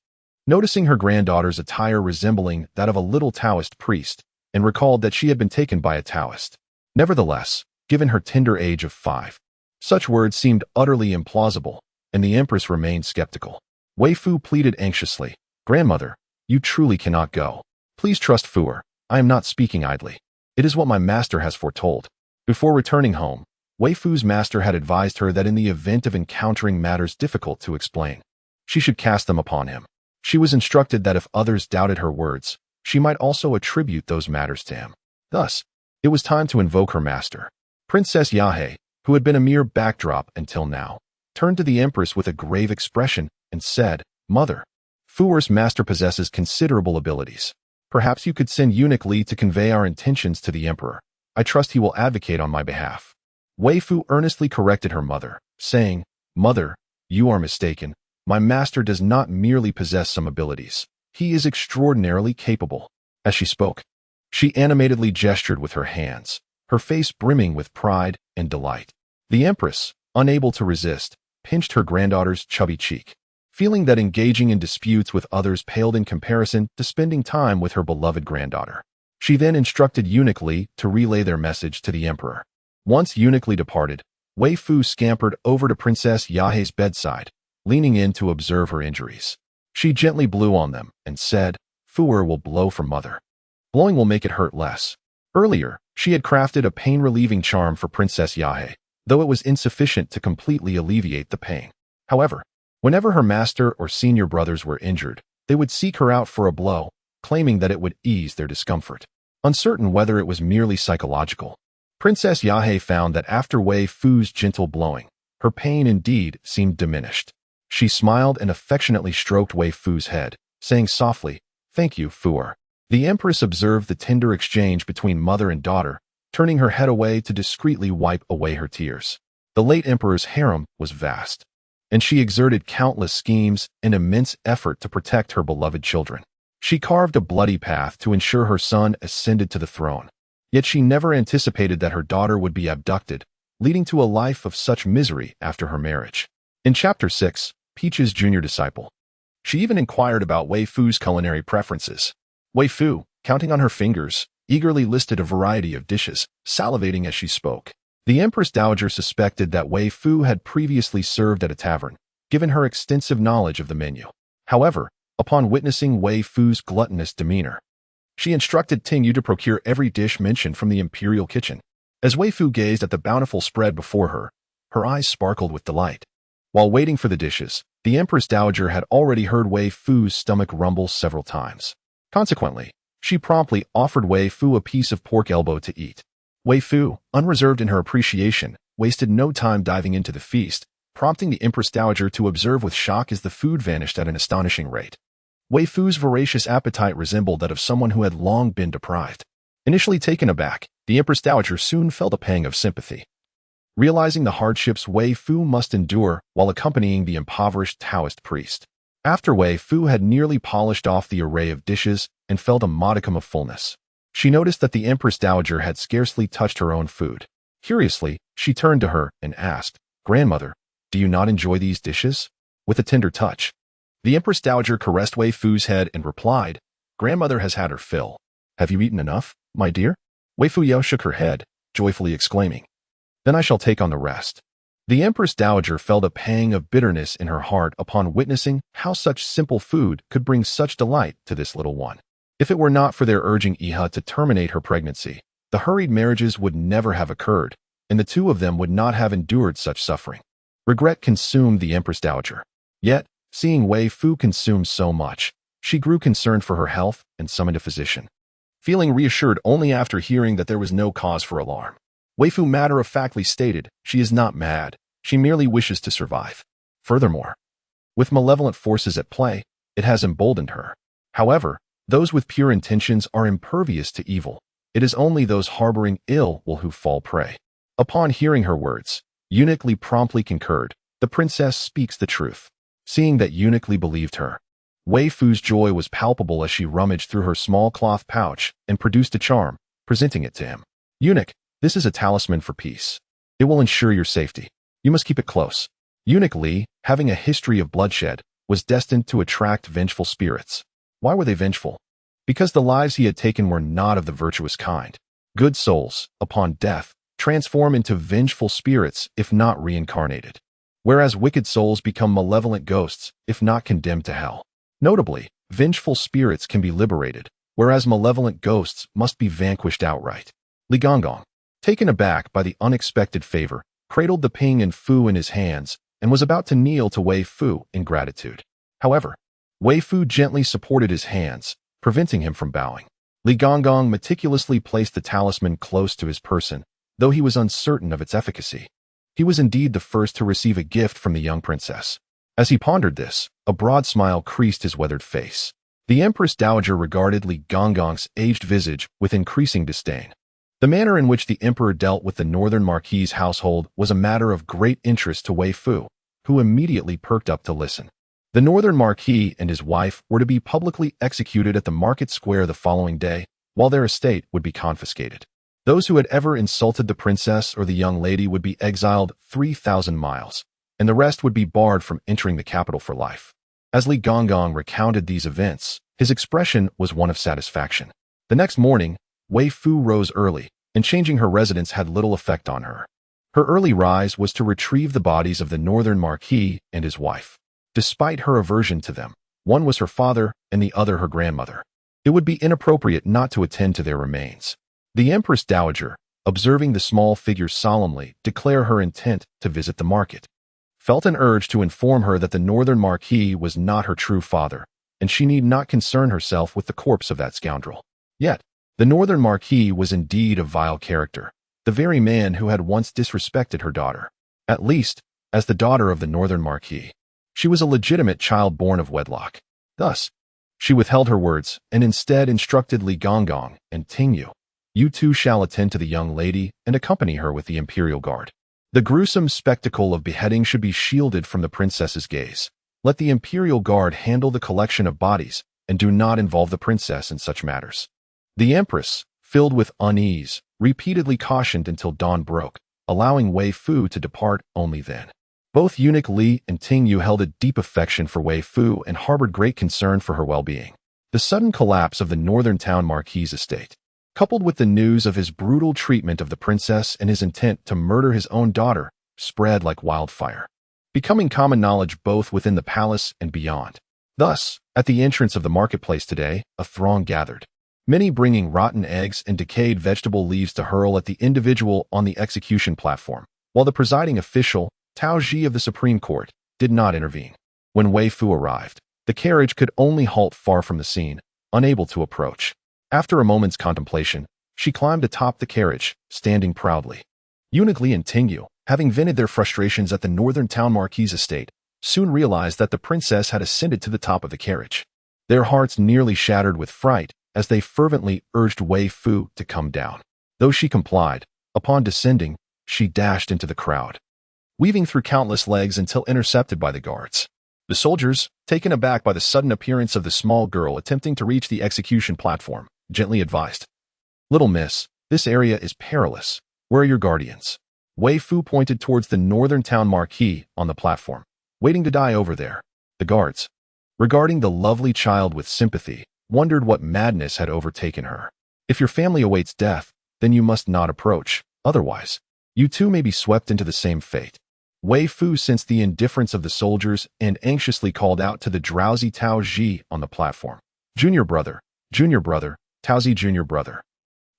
noticing her granddaughter's attire resembling that of a little Taoist priest, and recalled that she had been taken by a Taoist. Nevertheless, given her tender age of 5, such words seemed utterly implausible, and the empress remained skeptical. Weifoo pleaded anxiously, "Grandmother, you truly cannot go. Please trust Fooer. I am not speaking idly. It is what my master has foretold." Before returning home, Weifoo's master had advised her that in the event of encountering matters difficult to explain, she should cast them upon him. She was instructed that if others doubted her words, she might also attribute those matters to him. Thus, it was time to invoke her master. Princess Yahe, who had been a mere backdrop until now, turned to the empress with a grave expression and said, "Mother, Fooer's master possesses considerable abilities. Perhaps you could send Eunuch Li to convey our intentions to the emperor. I trust he will advocate on my behalf." Weifoo earnestly corrected her mother, saying, "Mother, you are mistaken. My master does not merely possess some abilities. He is extraordinarily capable." As she spoke, she animatedly gestured with her hands, her face brimming with pride and delight. The empress, unable to resist, pinched her granddaughter's chubby cheek, feeling that engaging in disputes with others paled in comparison to spending time with her beloved granddaughter. She then instructed Eunuch Li to relay their message to the emperor. Once Eunuch Li departed, Weifoo scampered over to Princess Yahe's bedside, leaning in to observe her injuries. She gently blew on them and said, "Fooer will blow for mother. Blowing will make it hurt less." Earlier, she had crafted a pain-relieving charm for Princess Yahe, though it was insufficient to completely alleviate the pain. However, whenever her master or senior brothers were injured, they would seek her out for a blow, claiming that it would ease their discomfort. Uncertain whether it was merely psychological, Princess Yahe found that after Weifoo's gentle blowing, her pain indeed seemed diminished. She smiled and affectionately stroked Weifoo's head, saying softly, "Thank you, Fooer." The empress observed the tender exchange between mother and daughter, turning her head away to discreetly wipe away her tears. The late emperor's harem was vast, and she exerted countless schemes and immense effort to protect her beloved children. She carved a bloody path to ensure her son ascended to the throne. Yet she never anticipated that her daughter would be abducted, leading to a life of such misery after her marriage. In Chapter 6, Peach's junior disciple, she even inquired about Weifoo's culinary preferences. Weifoo, counting on her fingers, eagerly listed a variety of dishes, salivating as she spoke. The Empress Dowager suspected that Weifoo had previously served at a tavern, given her extensive knowledge of the menu. However, upon witnessing Weifoo's gluttonous demeanor, she instructed Ting Yu to procure every dish mentioned from the Imperial kitchen. As Weifoo gazed at the bountiful spread before her, her eyes sparkled with delight. While waiting for the dishes, the Empress Dowager had already heard Weifoo's stomach rumble several times. Consequently, she promptly offered Weifoo a piece of pork elbow to eat. Weifoo, unreserved in her appreciation, wasted no time diving into the feast, prompting the Empress Dowager to observe with shock as the food vanished at an astonishing rate. Weifoo's voracious appetite resembled that of someone who had long been deprived. Initially taken aback, the Empress Dowager soon felt a pang of sympathy. Realizing the hardships Weifoo must endure while accompanying the impoverished Taoist priest. After Weifoo had nearly polished off the array of dishes and felt a modicum of fullness, she noticed that the Empress Dowager had scarcely touched her own food. Curiously, she turned to her and asked, "Grandmother, do you not enjoy these dishes?" With a tender touch, the Empress Dowager caressed Weifoo's head and replied, "Grandmother has had her fill. Have you eaten enough, my dear?" Weifoo Yao shook her head, joyfully exclaiming, "Then I shall take on the rest." The Empress Dowager felt a pang of bitterness in her heart upon witnessing how such simple food could bring such delight to this little one. If it were not for their urging Iha to terminate her pregnancy, the hurried marriages would never have occurred, and the two of them would not have endured such suffering. Regret consumed the Empress Dowager. Yet, seeing Weifoo consume so much, she grew concerned for her health and summoned a physician. Feeling reassured only after hearing that there was no cause for alarm, Weifoo matter-of-factly stated, "She is not mad. She merely wishes to survive." Furthermore, with malevolent forces at play, it has emboldened her. However, those with pure intentions are impervious to evil. It is only those harboring ill will who fall prey. Upon hearing her words, Eunuch Li promptly concurred. The princess speaks the truth. Seeing that Eunuch Li believed her, Weifoo's joy was palpable as she rummaged through her small cloth pouch and produced a charm, presenting it to him. "Eunuch, this is a talisman for peace. It will ensure your safety. You must keep it close." Eunuch Li, having a history of bloodshed, was destined to attract vengeful spirits. Why were they vengeful? Because the lives he had taken were not of the virtuous kind. Good souls, upon death, transform into vengeful spirits if not reincarnated, whereas wicked souls become malevolent ghosts if not condemned to hell. Notably, vengeful spirits can be liberated, whereas malevolent ghosts must be vanquished outright. Li Gongong, taken aback by the unexpected favor, cradled the Ping and Fu in his hands and was about to kneel to Weifoo in gratitude. However, Weifoo gently supported his hands, preventing him from bowing. Li Gongong meticulously placed the talisman close to his person, though he was uncertain of its efficacy. He was indeed the first to receive a gift from the young princess. As he pondered this, a broad smile creased his weathered face. The Empress Dowager regarded Li Gongong's aged visage with increasing disdain. The manner in which the emperor dealt with the Northern Marquis's household was a matter of great interest to Weifoo, who immediately perked up to listen. The Northern Marquis and his wife were to be publicly executed at the market square the following day, while their estate would be confiscated. Those who had ever insulted the princess or the young lady would be exiled 3,000 miles, and the rest would be barred from entering the capital for life. As Li Gongong recounted these events, his expression was one of satisfaction. The next morning, Weifoo rose early, and changing her residence had little effect on her. Her early rise was to retrieve the bodies of the Northern Marquis and his wife. Despite her aversion to them, one was her father and the other her grandmother. It would be inappropriate not to attend to their remains. The Empress Dowager, observing the small figure solemnly declare her intent to visit the market, felt an urge to inform her that the Northern Marquis was not her true father, and she need not concern herself with the corpse of that scoundrel. Yet, the Northern Marquis was indeed a vile character, the very man who had once disrespected her daughter. At least, as the daughter of the Northern Marquis, she was a legitimate child born of wedlock. Thus, she withheld her words and instead instructed Li Gongong and Tingyu, "You two shall attend to the young lady and accompany her with the Imperial Guard. The gruesome spectacle of beheading should be shielded from the princess's gaze. Let the Imperial Guard handle the collection of bodies and do not involve the princess in such matters." The Empress, filled with unease, repeatedly cautioned until dawn broke, allowing Weifoo to depart only then. Both Eunuch Li and Tingyu held a deep affection for Weifoo and harbored great concern for her well-being. The sudden collapse of the Northern Town Marquis's estate, coupled with the news of his brutal treatment of the princess and his intent to murder his own daughter, spread like wildfire, becoming common knowledge both within the palace and beyond. Thus, at the entrance of the marketplace today, a throng gathered, many bringing rotten eggs and decayed vegetable leaves to hurl at the individual on the execution platform, while the presiding official, Tao Ji of the Supreme Court, did not intervene. When Weifoo arrived, the carriage could only halt far from the scene, unable to approach. After a moment's contemplation, she climbed atop the carriage, standing proudly. Eunuch Li and Tingyu, having vented their frustrations at the Northern Town Marquis's estate, soon realized that the princess had ascended to the top of the carriage. Their hearts nearly shattered with fright as they fervently urged Weifoo to come down. Though she complied, upon descending, she dashed into the crowd, weaving through countless legs until intercepted by the guards. The soldiers, taken aback by the sudden appearance of the small girl attempting to reach the execution platform, gently advised, "Little miss, this area is perilous. Where are your guardians?" Weifoo pointed towards the Northern Town Marquis on the platform, waiting to die over there. The guards, regarding the lovely child with sympathy, wondered what madness had overtaken her. "If your family awaits death, then you must not approach. Otherwise, you too may be swept into the same fate." Weifoo sensed the indifference of the soldiers and anxiously called out to the drowsy Tao Ji on the platform, Junior brother, Tao Ji junior brother."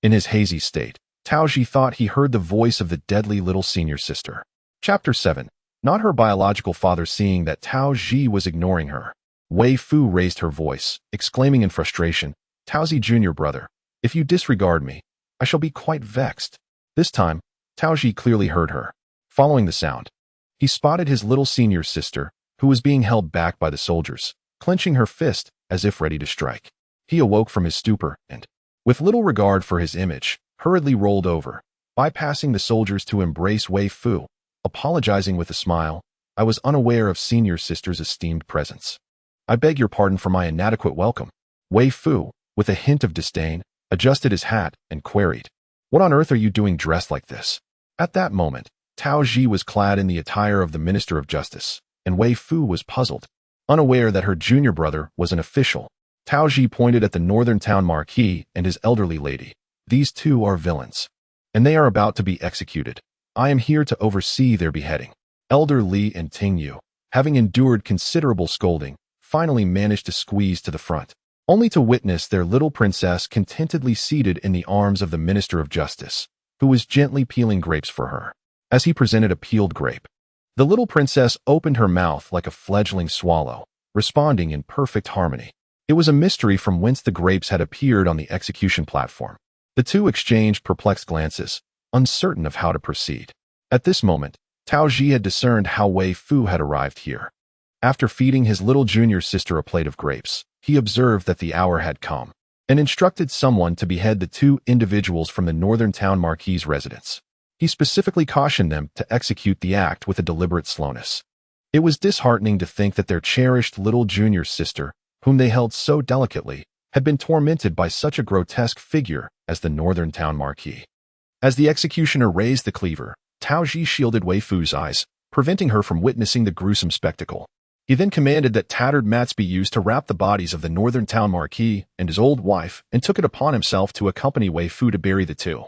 In his hazy state, Tao Ji thought he heard the voice of the deadly little senior sister. Chapter 7. Not her biological father. Seeing that Tao Ji was ignoring her, Weifoo raised her voice, exclaiming in frustration, "Tao Ji junior brother, if you disregard me, I shall be quite vexed." This time, Taoji clearly heard her. Following the sound, he spotted his little senior sister, who was being held back by the soldiers, clenching her fist as if ready to strike. He awoke from his stupor and, with little regard for his image, hurriedly rolled over, bypassing the soldiers to embrace Weifoo, apologizing with a smile. I was unaware of senior sister's esteemed presence. I beg your pardon for my inadequate welcome. Weifoo, with a hint of disdain, adjusted his hat and queried, "What on earth are you doing dressed like this?" At that moment, Taoji was clad in the attire of the Minister of Justice, and Weifoo was puzzled. Unaware that her junior brother was an official, Taoji pointed at the northern town marquis and his elderly lady. "These two are villains, and they are about to be executed. I am here to oversee their beheading." Elder Li and Tingyu, having endured considerable scolding, finally managed to squeeze to the front, only to witness their little princess contentedly seated in the arms of the Minister of Justice, who was gently peeling grapes for her. As he presented a peeled grape, the little princess opened her mouth like a fledgling swallow, responding in perfect harmony. It was a mystery from whence the grapes had appeared on the execution platform. The two exchanged perplexed glances, uncertain of how to proceed. At this moment, Taoji had discerned how Weifoo had arrived here. After feeding his little junior sister a plate of grapes, he observed that the hour had come, and instructed someone to behead the two individuals from the northern town marquis' residence. He specifically cautioned them to execute the act with a deliberate slowness. It was disheartening to think that their cherished little junior sister, whom they held so delicately, had been tormented by such a grotesque figure as the northern town marquis. As the executioner raised the cleaver, Taoji shielded Weifoo's eyes, preventing her from witnessing the gruesome spectacle. He then commanded that tattered mats be used to wrap the bodies of the northern town marquis and his old wife, and took it upon himself to accompany Weifoo to bury the two.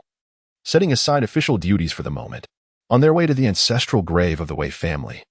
Setting aside official duties for the moment, on their way to the ancestral grave of the Wei family,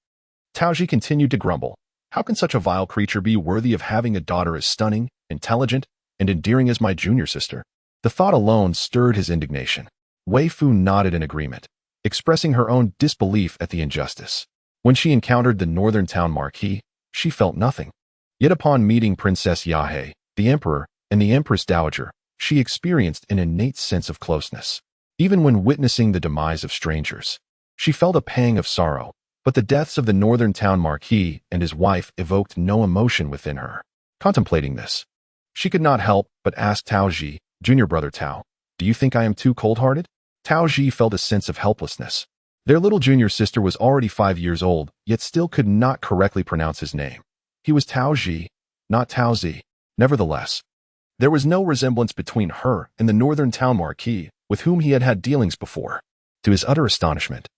Taoji continued to grumble. How can such a vile creature be worthy of having a daughter as stunning, intelligent, and endearing as my junior sister? The thought alone stirred his indignation. Weifoo nodded in agreement, expressing her own disbelief at the injustice. When she encountered the northern town marquis, she felt nothing. Yet upon meeting Princess Yahe, the emperor, and the empress dowager, she experienced an innate sense of closeness. Even when witnessing the demise of strangers, she felt a pang of sorrow, but the deaths of the northern town marquis and his wife evoked no emotion within her. Contemplating this, she could not help but ask Taoji, "Junior brother Tao, do you think I am too cold-hearted?" Taoji felt a sense of helplessness. Their little junior sister was already 5 years old, yet still could not correctly pronounce his name. He was Taoji, not Taozi. Nevertheless, there was no resemblance between her and the northern town marquis, with whom he had had dealings before. To his utter astonishment,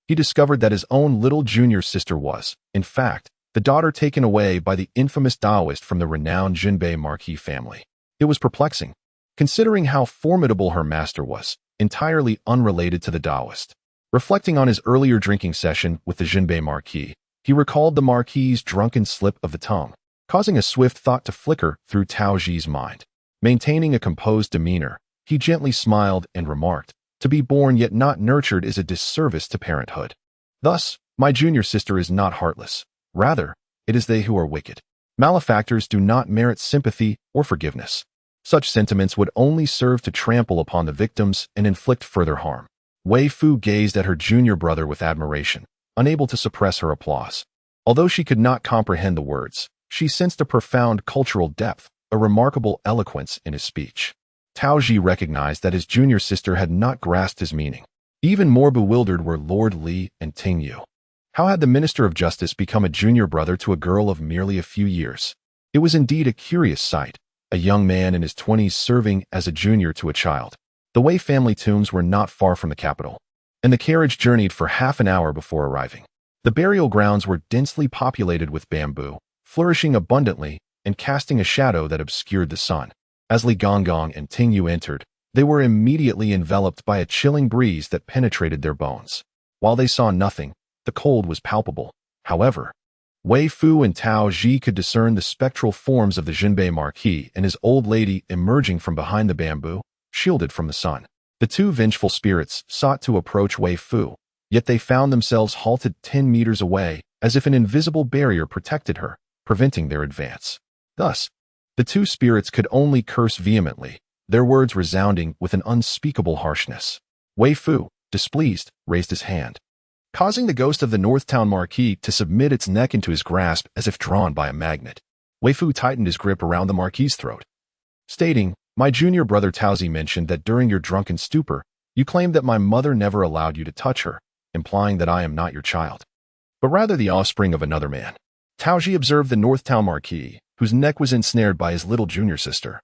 he discovered that his own little junior sister was, in fact, the daughter taken away by the infamous Taoist from the renowned Jinbei marquis family. It was perplexing, considering how formidable her master was, entirely unrelated to the Taoist. Reflecting on his earlier drinking session with the Jinbei marquis, he recalled the marquis's drunken slip of the tongue, causing a swift thought to flicker through Taoji's mind. Maintaining a composed demeanor, he gently smiled and remarked, "To be born yet not nurtured is a disservice to parenthood. Thus, my junior sister is not heartless. Rather, it is they who are wicked. Malefactors do not merit sympathy or forgiveness. Such sentiments would only serve to trample upon the victims and inflict further harm." Weifoo gazed at her junior brother with admiration, unable to suppress her applause. Although she could not comprehend the words, she sensed a profound cultural depth, a remarkable eloquence in his speech. Taoji recognized that his junior sister had not grasped his meaning. Even more bewildered were Lord Li and Tingyu. How had the Minister of Justice become a junior brother to a girl of merely a few years? It was indeed a curious sight, a young man in his 20s serving as a junior to a child. The Wei family tombs were not far from the capital, and the carriage journeyed for half an hour before arriving. The burial grounds were densely populated with bamboo, flourishing abundantly and casting a shadow that obscured the sun. As Li Gonggong and Tingyu entered, they were immediately enveloped by a chilling breeze that penetrated their bones. While they saw nothing, the cold was palpable. However, Weifoo and Taoji could discern the spectral forms of the Jinbei marquis and his old lady emerging from behind the bamboo, shielded from the sun. The two vengeful spirits sought to approach Weifoo, yet they found themselves halted 10 meters away, as if an invisible barrier protected her, preventing their advance. Thus, the two spirits could only curse vehemently, their words resounding with an unspeakable harshness. "Weifoo, displeased, raised his hand, causing the ghost of the Northtown Marquis to submit its neck into his grasp as if drawn by a magnet. Weifoo tightened his grip around the Marquis's throat, stating, "My junior brother Taozi mentioned that during your drunken stupor, you claimed that my mother never allowed you to touch her, implying that I am not your child, but rather the offspring of another man." Taozi observed the Northtown Marquis, whose neck was ensnared by his little junior sister,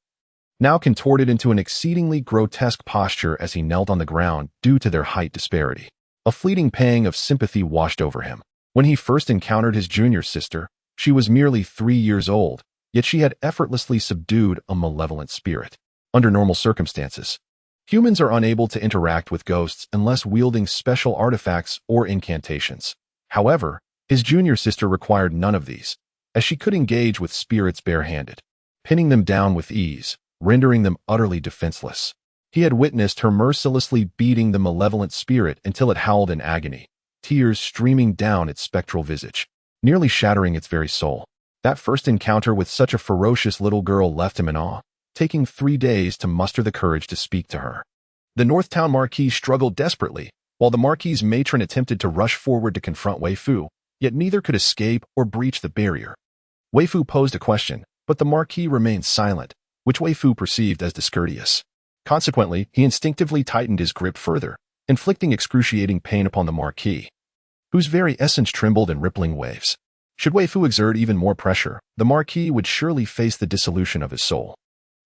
now contorted into an exceedingly grotesque posture as he knelt on the ground due to their height disparity. A fleeting pang of sympathy washed over him. When he first encountered his junior sister, she was merely 3 years old, yet she had effortlessly subdued a malevolent spirit. Under normal circumstances, humans are unable to interact with ghosts unless wielding special artifacts or incantations. However, his junior sister required none of these, as she could engage with spirits barehanded, pinning them down with ease, rendering them utterly defenseless. He had witnessed her mercilessly beating the malevolent spirit until it howled in agony, tears streaming down its spectral visage, nearly shattering its very soul. That first encounter with such a ferocious little girl left him in awe, taking 3 days to muster the courage to speak to her. The Northtown Marquis struggled desperately, while the Marquis's matron attempted to rush forward to confront Weifoo, yet neither could escape or breach the barrier. Weifoo posed a question, but the Marquis remained silent, which Weifoo perceived as discourteous. Consequently, he instinctively tightened his grip further, inflicting excruciating pain upon the Marquis, whose very essence trembled in rippling waves. Should Weifoo exert even more pressure, the Marquis would surely face the dissolution of his soul.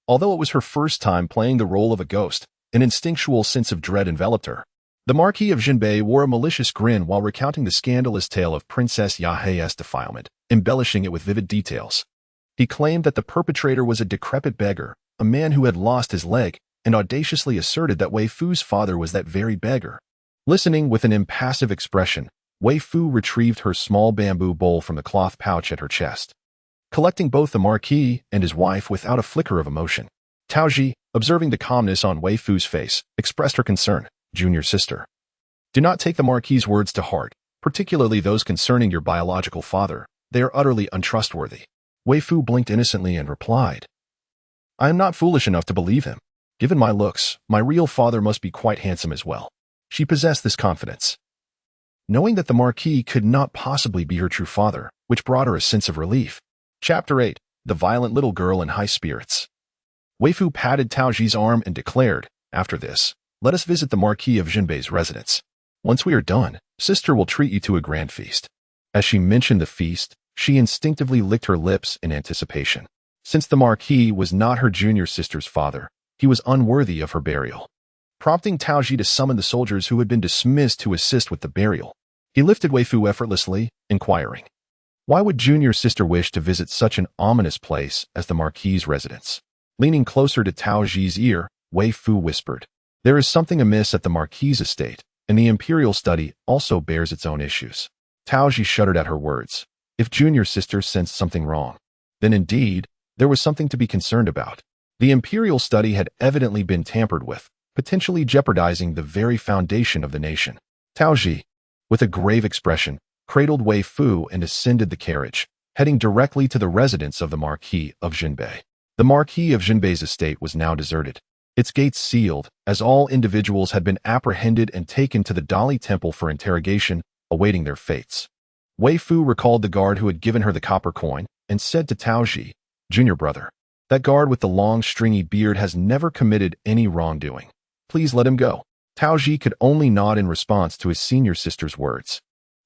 Although it was her first time playing the role of a ghost, an instinctual sense of dread enveloped her. The Marquis of Jinbei wore a malicious grin while recounting the scandalous tale of Princess Yahe's defilement, embellishing it with vivid details. He claimed that the perpetrator was a decrepit beggar, a man who had lost his leg, and audaciously asserted that Weifoo's father was that very beggar. Listening with an impassive expression, Weifoo retrieved her small bamboo bowl from the cloth pouch at her chest, collecting both the Marquis and his wife without a flicker of emotion. Taozi, observing the calmness on Weifoo's face, expressed her concern. "Junior sister, do not take the Marquis's words to heart, particularly those concerning your biological father. They are utterly untrustworthy." Weifoo blinked innocently and replied, "I am not foolish enough to believe him. Given my looks, my real father must be quite handsome as well." She possessed this confidence, knowing that the Marquis could not possibly be her true father, which brought her a sense of relief. Chapter 8. The Violent Little Girl in High Spirits. Weifoo patted Taozi's arm and declared, "After this, let us visit the Marquis of Jinbei's residence. Once we are done, sister will treat you to a grand feast." As she mentioned the feast, she instinctively licked her lips in anticipation. Since the Marquis was not her junior sister's father, he was unworthy of her burial, prompting Taozi to summon the soldiers who had been dismissed to assist with the burial. He lifted Weifoo effortlessly, inquiring, "Why would junior sister wish to visit such an ominous place as the Marquis's residence?" Leaning closer to Taozi's ear, Weifoo whispered, "There is something amiss at the Marquis's estate, and the Imperial study also bears its own issues." Taozi shuddered at her words. If junior sister sensed something wrong, then indeed, there was something to be concerned about. The Imperial study had evidently been tampered with, potentially jeopardizing the very foundation of the nation. Taozi, with a grave expression, cradled Weifoo and ascended the carriage, heading directly to the residence of the Marquis of Jinbei. The Marquis of Jinbei's estate was now deserted, its gates sealed, as all individuals had been apprehended and taken to the Dali Temple for interrogation, awaiting their fates. Weifoo recalled the guard who had given her the copper coin, and said to Taozi, "Junior brother, that guard with the long stringy beard has never committed any wrongdoing. Please let him go." Taozi could only nod in response to his senior sister's words.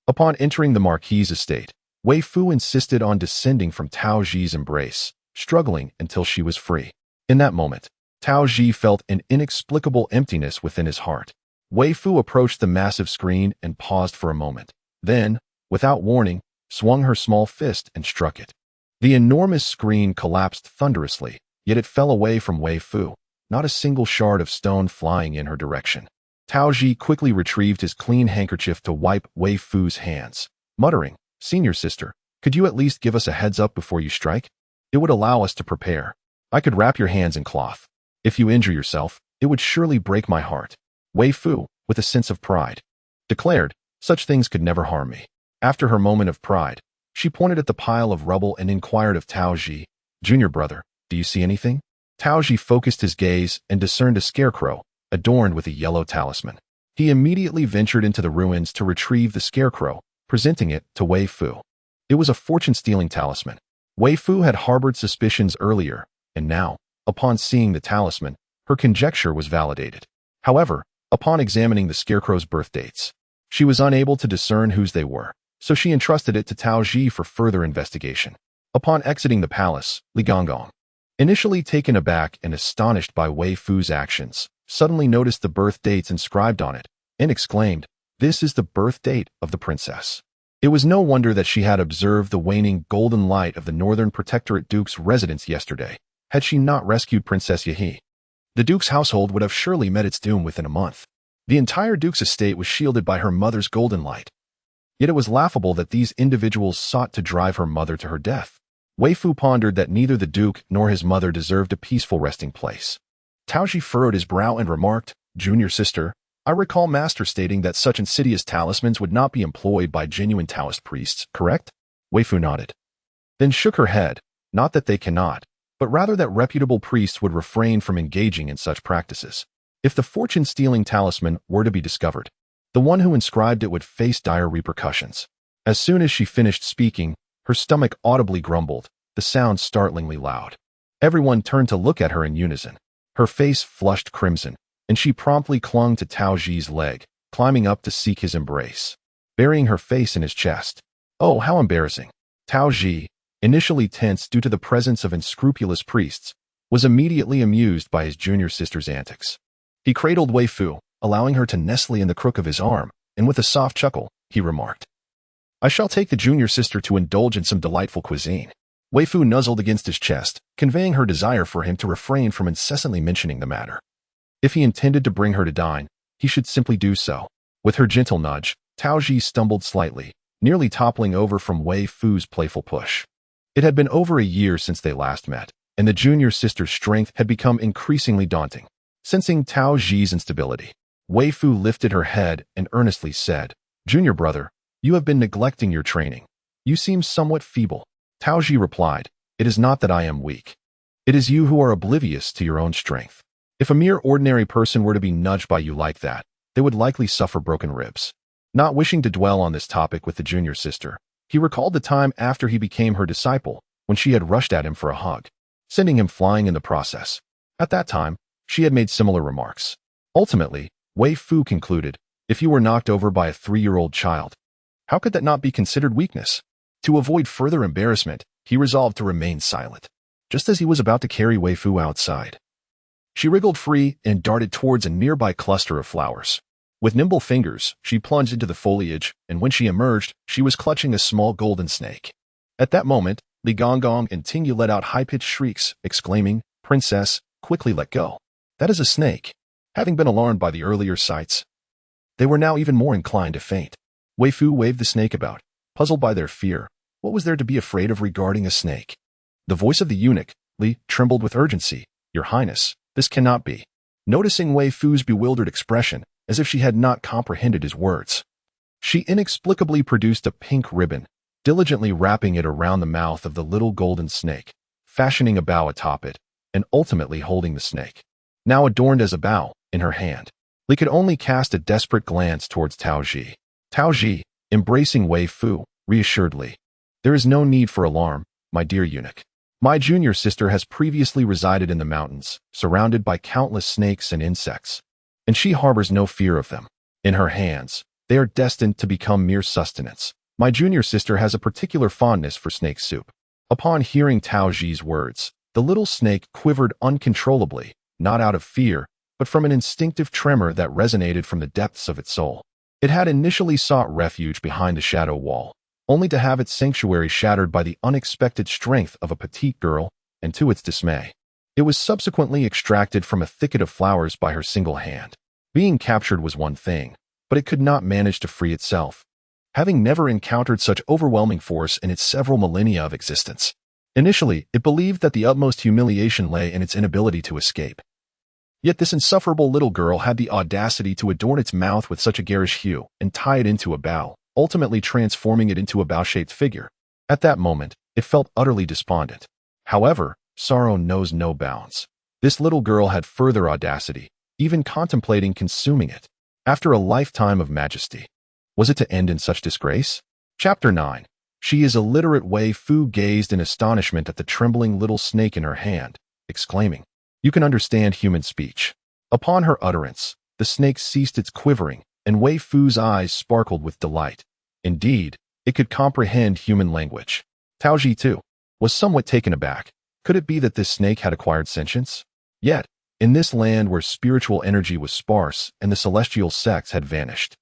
Upon entering the Marquis's estate, Weifoo insisted on descending from Taozi's embrace, struggling until she was free. In that moment, Taozi felt an inexplicable emptiness within his heart. Weifoo approached the massive screen and paused for a moment. Then, without warning, swung her small fist and struck it. The enormous screen collapsed thunderously, yet it fell away from Weifoo, not a single shard of stone flying in her direction. Taozi quickly retrieved his clean handkerchief to wipe Weifoo's hands, muttering, "Senior sister, could you at least give us a heads up before you strike? It would allow us to prepare. I could wrap your hands in cloth. If you injure yourself, it would surely break my heart." Weifoo, with a sense of pride, declared, "Such things could never harm me." After her moment of pride, she pointed at the pile of rubble and inquired of Taozi, "Junior brother, do you see anything?" Taozi focused his gaze and discerned a scarecrow, adorned with a yellow talisman. He immediately ventured into the ruins to retrieve the scarecrow, presenting it to Weifoo. It was a fortune-stealing talisman. Weifoo had harbored suspicions earlier, and now, upon seeing the talisman, her conjecture was validated. However, upon examining the scarecrow's birth dates, she was unable to discern whose they were, so she entrusted it to Tao Ji for further investigation. Upon exiting the palace, Li Gonggong, initially taken aback and astonished by Weifoo's actions, suddenly noticed the birth dates inscribed on it, and exclaimed, "This is the birth date of the princess." It was no wonder that she had observed the waning golden light of the Northern Protectorate Duke's residence yesterday. Had she not rescued Princess Yahi, the Duke's household would have surely met its doom within a month. The entire Duke's estate was shielded by her mother's golden light. Yet it was laughable that these individuals sought to drive her mother to her death. Weifoo pondered that neither the Duke nor his mother deserved a peaceful resting place. Taoji furrowed his brow and remarked, "Junior sister, I recall Master stating that such insidious talismans would not be employed by genuine Taoist priests, correct?" Weifoo nodded, then shook her head, not that they cannot, but rather that reputable priests would refrain from engaging in such practices. If the fortune-stealing talisman were to be discovered, the one who inscribed it would face dire repercussions. As soon as she finished speaking, her stomach audibly grumbled, the sound startlingly loud. Everyone turned to look at her in unison. Her face flushed crimson, and she promptly clung to Tao Ji's leg, climbing up to seek his embrace, burying her face in his chest. Oh, how embarrassing. Tao Ji, initially tense due to the presence of unscrupulous priests, was immediately amused by his junior sister's antics. He cradled Weifoo, allowing her to nestle in the crook of his arm, and with a soft chuckle, he remarked, "I shall take the junior sister to indulge in some delightful cuisine." Weifoo nuzzled against his chest, conveying her desire for him to refrain from incessantly mentioning the matter. If he intended to bring her to dine, he should simply do so. With her gentle nudge, Tao Ji stumbled slightly, nearly toppling over from Weifoo's playful push. It had been over a year since they last met, and the junior sister's strength had become increasingly daunting. Sensing Tao Ji's instability, Weifoo lifted her head and earnestly said, "Junior brother, you have been neglecting your training. You seem somewhat feeble." Tao Ji replied, "It is not that I am weak. It is you who are oblivious to your own strength. If a mere ordinary person were to be nudged by you like that, they would likely suffer broken ribs." Not wishing to dwell on this topic with the junior sister, he recalled the time after he became her disciple, when she had rushed at him for a hug, sending him flying in the process. At that time, she had made similar remarks. Ultimately, Weifoo concluded, if you were knocked over by a 3-year-old child, how could that not be considered weakness? To avoid further embarrassment, he resolved to remain silent. Just as he was about to carry Weifoo outside, she wriggled free and darted towards a nearby cluster of flowers. With nimble fingers, she plunged into the foliage, and when she emerged, she was clutching a small golden snake. At that moment, Li Gonggong and Tingyu let out high-pitched shrieks, exclaiming, "Princess, quickly let go. That is a snake." Having been alarmed by the earlier sights, they were now even more inclined to faint. Weifoo waved the snake about, puzzled by their fear. What was there to be afraid of regarding a snake? The voice of the eunuch, Li, trembled with urgency. "Your Highness, this cannot be." Noticing Weifoo's bewildered expression, as if she had not comprehended his words, she inexplicably produced a pink ribbon, diligently wrapping it around the mouth of the little golden snake, fashioning a bow atop it, and ultimately holding the snake, now adorned as a bow, in her hand. Li could only cast a desperate glance towards Tao Ji. Tao Ji, embracing Weifoo, reassured Li, "There is no need for alarm, my dear eunuch. My junior sister has previously resided in the mountains, surrounded by countless snakes and insects, and she harbors no fear of them. In her hands, they are destined to become mere sustenance. My junior sister has a particular fondness for snake soup." Upon hearing Tao Ji's words, the little snake quivered uncontrollably, not out of fear, but from an instinctive tremor that resonated from the depths of its soul. It had initially sought refuge behind the shadow wall, only to have its sanctuary shattered by the unexpected strength of a petite girl, and to its dismay, it was subsequently extracted from a thicket of flowers by her single hand. Being captured was one thing, but it could not manage to free itself, having never encountered such overwhelming force in its several millennia of existence. Initially, it believed that the utmost humiliation lay in its inability to escape. Yet this insufferable little girl had the audacity to adorn its mouth with such a garish hue and tie it into a bow, ultimately transforming it into a bow-shaped figure. At that moment, it felt utterly despondent. However, sorrow knows no bounds. This little girl had further audacity, even contemplating consuming it. after a lifetime of majesty. Was it to end in such disgrace? Chapter 9. She is illiterate. Weifoo gazed in astonishment at the trembling little snake in her hand, exclaiming, "You can understand human speech." Upon her utterance, the snake ceased its quivering, and Weifoo's eyes sparkled with delight. Indeed, it could comprehend human language. Taoji, too, was somewhat taken aback. Could it be that this snake had acquired sentience? Yet, in this land where spiritual energy was sparse and the celestial sects had vanished,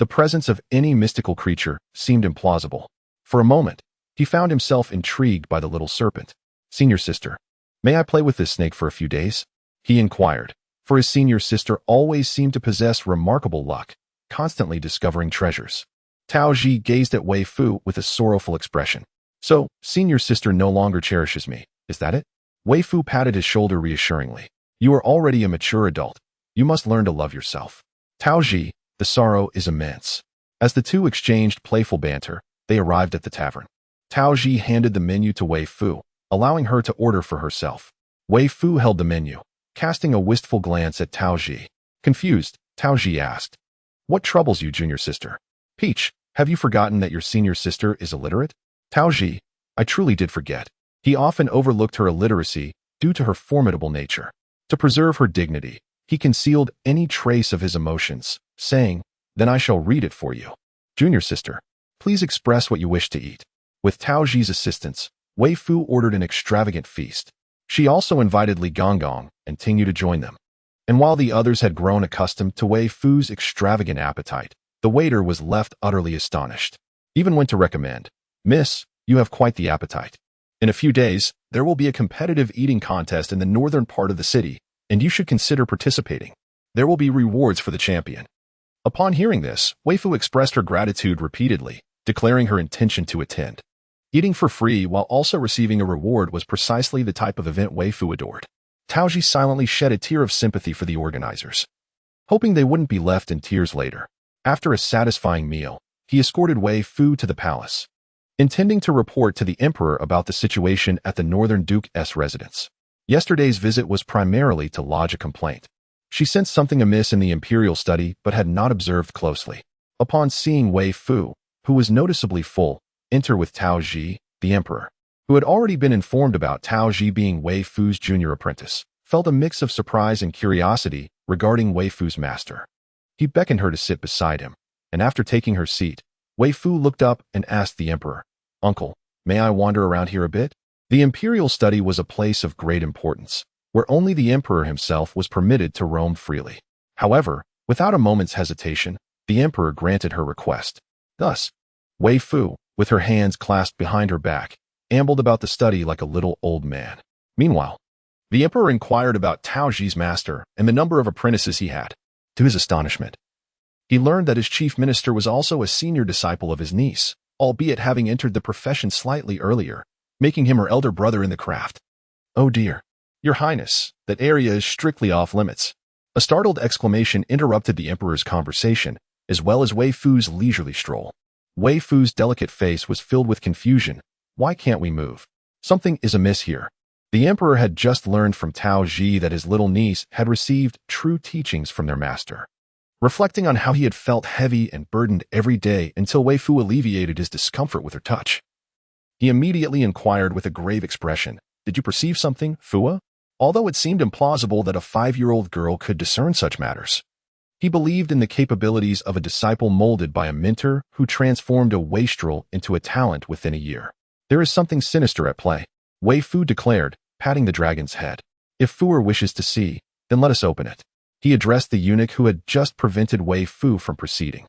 the presence of any mystical creature seemed implausible. For a moment, he found himself intrigued by the little serpent. "Senior sister, may I play with this snake for a few days?" he inquired, for his senior sister always seemed to possess remarkable luck, constantly discovering treasures. Taoji gazed at Weifoo with a sorrowful expression. "So, senior sister no longer cherishes me, is that it?" Weifoo patted his shoulder reassuringly. "You are already a mature adult. You must learn to love yourself." Taoji, the sorrow is immense. As the two exchanged playful banter, they arrived at the tavern. Taoji handed the menu to Weifoo, allowing her to order for herself. Weifoo held the menu, casting a wistful glance at Taoji. Confused, Taoji asked, "What troubles you, junior sister?" "Peach, have you forgotten that your senior sister is illiterate?" Taoji, I truly did forget. He often overlooked her illiteracy due to her formidable nature. To preserve her dignity, he concealed any trace of his emotions, saying, "Then I shall read it for you. Junior sister, please express what you wish to eat." With Taoji's assistance, Weifoo ordered an extravagant feast. She also invited Li Gonggong and Tingyu to join them. And while the others had grown accustomed to Weifoo's extravagant appetite, the waiter was left utterly astonished. Even went to recommend, "Miss, you have quite the appetite. In a few days, there will be a competitive eating contest in the northern part of the city, and you should consider participating. There will be rewards for the champion." Upon hearing this, Weifoo expressed her gratitude repeatedly, declaring her intention to attend. Eating for free while also receiving a reward was precisely the type of event Weifoo adored. Taoji silently shed a tear of sympathy for the organizers, hoping they wouldn't be left in tears later. After a satisfying meal, he escorted Weifoo to the palace, intending to report to the emperor about the situation at the Northern Duke's residence. Yesterday's visit was primarily to lodge a complaint. She sensed something amiss in the Imperial study but had not observed closely. Upon seeing Weifoo, who was noticeably full, enter with Taoji, the emperor, who had already been informed about Taoji being Weifoo's junior apprentice, felt a mix of surprise and curiosity regarding Weifoo's master. He beckoned her to sit beside him, and after taking her seat, Weifoo looked up and asked the emperor, "Uncle, may I wander around here a bit?" The Imperial study was a place of great importance, where only the emperor himself was permitted to roam freely. However, without a moment's hesitation, the emperor granted her request. Thus, Weifoo, with her hands clasped behind her back, ambled about the study like a little old man. Meanwhile, the emperor inquired about Taoji's master and the number of apprentices he had. To his astonishment, he learned that his chief minister was also a senior disciple of his niece, albeit having entered the profession slightly earlier, making him her elder brother in the craft. "Oh dear, your highness, that area is strictly off limits." A startled exclamation interrupted the emperor's conversation, as well as Weifoo's leisurely stroll. Weifoo's delicate face was filled with confusion. "Why can't we move? Something is amiss here." The emperor had just learned from Taoji that his little niece had received true teachings from their master. Reflecting on how he had felt heavy and burdened every day until Weifoo alleviated his discomfort with her touch, he immediately inquired with a grave expression, "Did you perceive something, Fua?" Although it seemed implausible that a 5-year-old girl could discern such matters, he believed in the capabilities of a disciple molded by a mentor who transformed a wastrel into a talent within a year. "There is something sinister at play," Weifoo declared, patting the dragon's head. "If Fua wishes to see, then let us open it." He addressed the eunuch who had just prevented Weifoo from proceeding.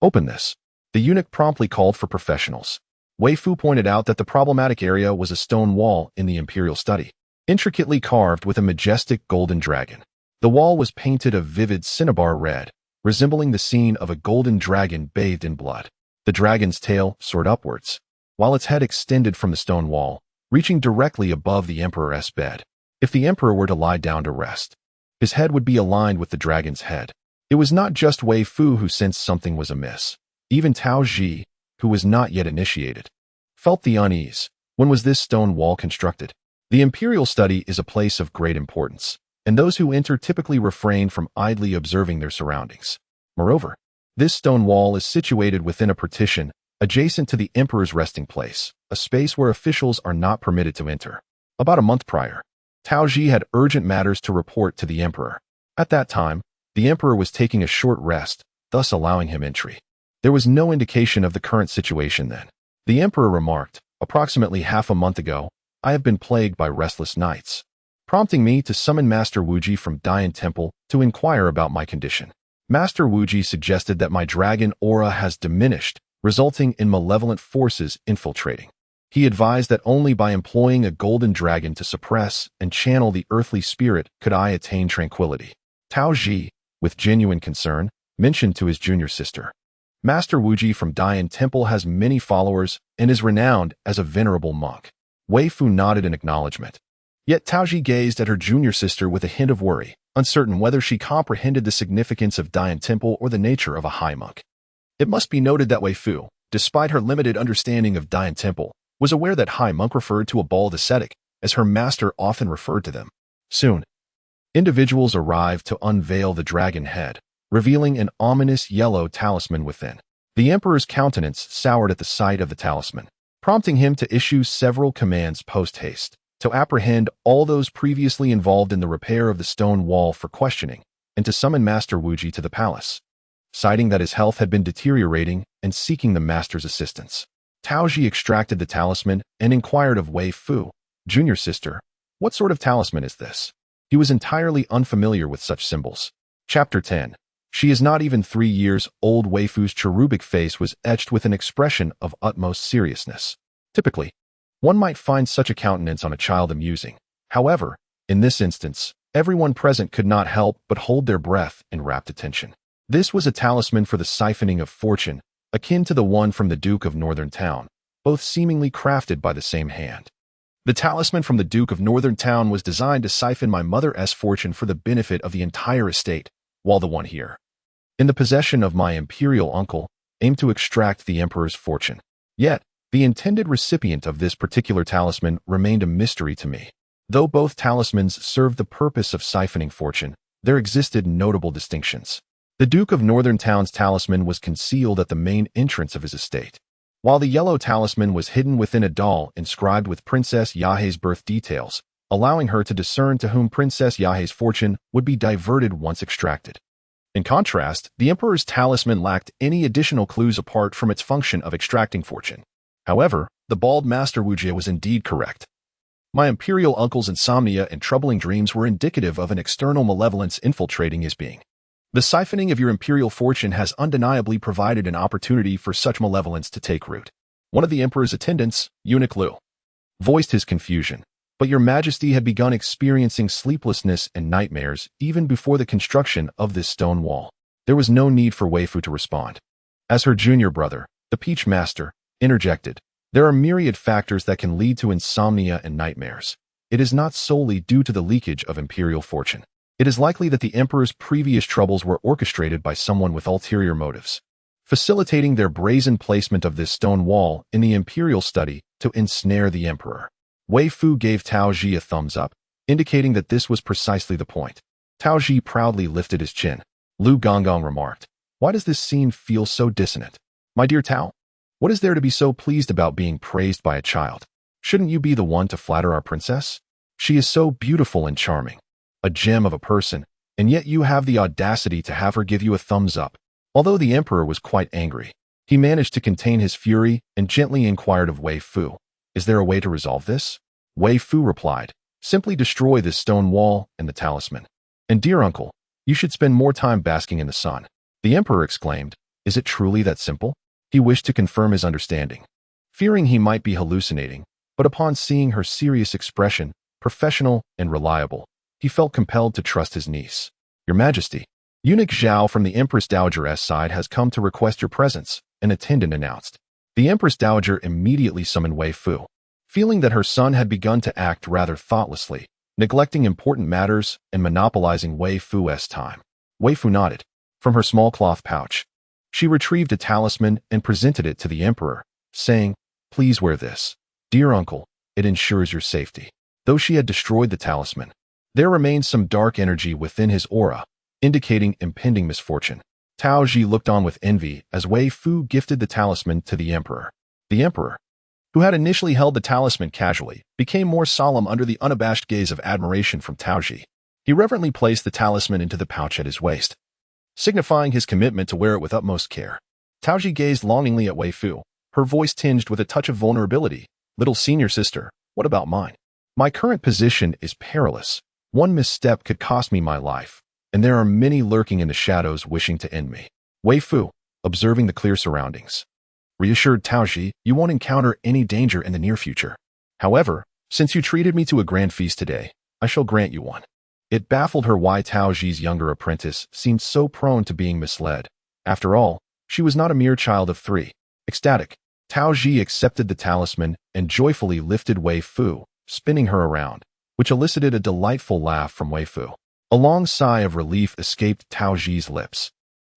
"Open this." The eunuch promptly called for professionals. Weifoo pointed out that the problematic area was a stone wall in the Imperial study, intricately carved with a majestic golden dragon. The wall was painted a vivid cinnabar red, resembling the scene of a golden dragon bathed in blood. The dragon's tail soared upwards, while its head extended from the stone wall, reaching directly above the emperor's bed. If the emperor were to lie down to rest, his head would be aligned with the dragon's head. It was not just Weifoo who sensed something was amiss. Even Taoji, who was not yet initiated, felt the unease. When was this stone wall constructed? The Imperial study is a place of great importance, and those who enter typically refrain from idly observing their surroundings. Moreover, this stone wall is situated within a partition adjacent to the emperor's resting place, a space where officials are not permitted to enter. About a month prior, Taoji had urgent matters to report to the emperor. At that time, the emperor was taking a short rest, thus allowing him entry. There was no indication of the current situation then. The emperor remarked, approximately half a month ago, I have been plagued by restless nights, prompting me to summon Master Wuji from Dian Temple to inquire about my condition. Master Wuji suggested that my dragon aura has diminished, resulting in malevolent forces infiltrating. He advised that only by employing a golden dragon to suppress and channel the earthly spirit could I attain tranquility. Tao Ji, with genuine concern, mentioned to his junior sister. Master Wuji from Dian Temple has many followers and is renowned as a venerable monk. Weifoo nodded in acknowledgement. Yet Taoji gazed at her junior sister with a hint of worry, uncertain whether she comprehended the significance of Dian Temple or the nature of a high monk. It must be noted that Weifoo, despite her limited understanding of Dian Temple, was aware that high monk referred to a bald ascetic, as her master often referred to them. Soon, individuals arrived to unveil the dragon head, revealing an ominous yellow talisman within. The emperor's countenance soured at the sight of the talisman, prompting him to issue several commands post-haste, to apprehend all those previously involved in the repair of the stone wall for questioning, and to summon Master Wuji to the palace. Citing that his health had been deteriorating and seeking the master's assistance, Taoji extracted the talisman and inquired of Weifoo, junior sister, what sort of talisman is this? He was entirely unfamiliar with such symbols. Chapter 10. She is not even 3 years old. Weifoo's cherubic face was etched with an expression of utmost seriousness. Typically, one might find such a countenance on a child amusing. However, in this instance, everyone present could not help but hold their breath in rapt attention. This was a talisman for the siphoning of fortune, akin to the one from the Duke of Northern Town, both seemingly crafted by the same hand. The talisman from the Duke of Northern Town was designed to siphon my mother's fortune for the benefit of the entire estate, while the one here, in the possession of my imperial uncle, aimed to extract the emperor's fortune. Yet, the intended recipient of this particular talisman remained a mystery to me. Though both talismans served the purpose of siphoning fortune, there existed notable distinctions. The Duke of Northern Town's talisman was concealed at the main entrance of his estate, while the yellow talisman was hidden within a doll inscribed with Princess Yahe's birth details, allowing her to discern to whom Princess Yahe's fortune would be diverted once extracted. In contrast, the Emperor's talisman lacked any additional clues apart from its function of extracting fortune. However, the bald Master Wuji was indeed correct. My imperial uncle's insomnia and troubling dreams were indicative of an external malevolence infiltrating his being. The siphoning of your imperial fortune has undeniably provided an opportunity for such malevolence to take root. One of the emperor's attendants, Eunuch Lu, voiced his confusion. But your majesty had begun experiencing sleeplessness and nightmares even before the construction of this stone wall. There was no need for Weifoo to respond. As her junior brother, the Peach Master, interjected, there are myriad factors that can lead to insomnia and nightmares. It is not solely due to the leakage of imperial fortune. It is likely that the emperor's previous troubles were orchestrated by someone with ulterior motives, facilitating their brazen placement of this stone wall in the imperial study to ensnare the emperor. Weifoo gave Taoji a thumbs up, indicating that this was precisely the point. Taoji proudly lifted his chin. Lu Gonggong remarked, why does this scene feel so dissonant? My dear Tao, what is there to be so pleased about being praised by a child? Shouldn't you be the one to flatter our princess? She is so beautiful and charming, a gem of a person, and yet you have the audacity to have her give you a thumbs up. Although the emperor was quite angry, he managed to contain his fury and gently inquired of Weifoo, is there a way to resolve this? Weifoo replied, simply destroy this stone wall and the talisman. And dear uncle, you should spend more time basking in the sun. The emperor exclaimed, is it truly that simple? He wished to confirm his understanding, fearing he might be hallucinating, but upon seeing her serious expression, professional and reliable, he felt compelled to trust his niece. Your Majesty, Eunuch Zhao from the Empress Dowager's side has come to request your presence, an attendant announced. The Empress Dowager immediately summoned Weifoo, feeling that her son had begun to act rather thoughtlessly, neglecting important matters and monopolizing Weifoo's time. Weifoo nodded. From her small cloth pouch, she retrieved a talisman and presented it to the emperor, saying, please wear this. Dear uncle, it ensures your safety. Though she had destroyed the talisman, there remained some dark energy within his aura, indicating impending misfortune. Tao Ji looked on with envy as Weifoo gifted the talisman to the emperor. The emperor, who had initially held the talisman casually, became more solemn under the unabashed gaze of admiration from Tao Ji. He reverently placed the talisman into the pouch at his waist, signifying his commitment to wear it with utmost care. Tao Ji gazed longingly at Weifoo, her voice tinged with a touch of vulnerability. Little senior sister, what about mine? My current position is perilous. One misstep could cost me my life, and there are many lurking in the shadows wishing to end me. Weifoo, observing the clear surroundings, reassured Tao Ji, you won't encounter any danger in the near future. However, since you treated me to a grand feast today, I shall grant you one. It baffled her why Tao Ji's younger apprentice seemed so prone to being misled. After all, she was not a mere child of 3. Ecstatic, Tao Ji accepted the talisman and joyfully lifted Weifoo, spinning her around, which elicited a delightful laugh from Weifoo. A long sigh of relief escaped Tao Ji's lips.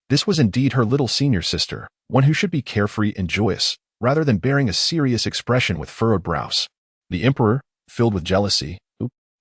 This was indeed her little senior sister, one who should be carefree and joyous, rather than bearing a serious expression with furrowed brows. The emperor, filled with jealousy,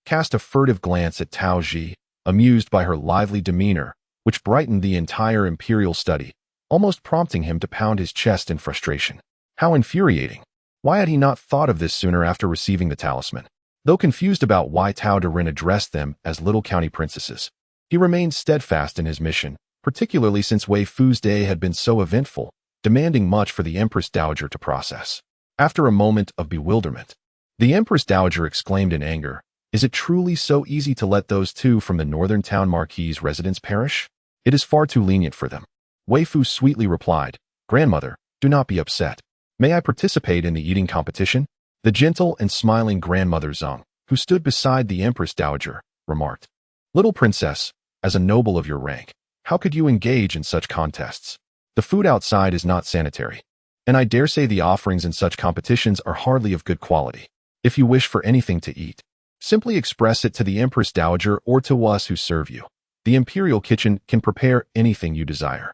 cast a furtive glance at Tao Ji, amused by her lively demeanor, which brightened the entire Imperial study, almost prompting him to pound his chest in frustration. How infuriating! Why had he not thought of this sooner after receiving the talisman? Though confused about why Tao Durin addressed them as little county princesses, he remained steadfast in his mission, particularly since Weifoo's day had been so eventful, demanding much for the Empress Dowager to process. After a moment of bewilderment, the Empress Dowager exclaimed in anger, is it truly so easy to let those two from the northern town marquis' residence perish? It is far too lenient for them. Weifoo sweetly replied, Grandmother, do not be upset. May I participate in the eating competition? The gentle and smiling grandmother Zeng, who stood beside the Empress Dowager, remarked, Little princess, as a noble of your rank, how could you engage in such contests? The food outside is not sanitary, and I dare say the offerings in such competitions are hardly of good quality. If you wish for anything to eat, simply express it to the Empress Dowager or to us who serve you. The Imperial kitchen can prepare anything you desire.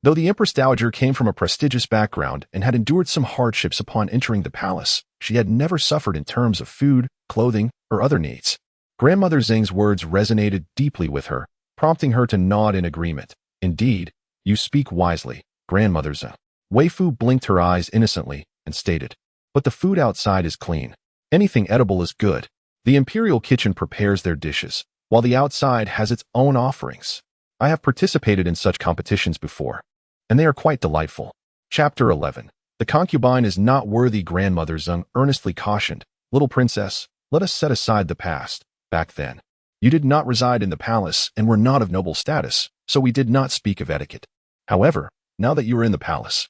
Though the Empress Dowager came from a prestigious background and had endured some hardships upon entering the palace, she had never suffered in terms of food, clothing, or other needs. Grandmother Zeng's words resonated deeply with her, prompting her to nod in agreement. Indeed, you speak wisely, Grandmother Zeng. Weifoo blinked her eyes innocently and stated, but the food outside is clean. Anything edible is good. The Imperial kitchen prepares their dishes, while the outside has its own offerings. I have participated in such competitions before, and they are quite delightful. Chapter 11. The concubine is not worthy, Grandmother Zeng earnestly cautioned. Little princess, let us set aside the past. Back then, you did not reside in the palace and were not of noble status, so we did not speak of etiquette. However, now that you are in the palace,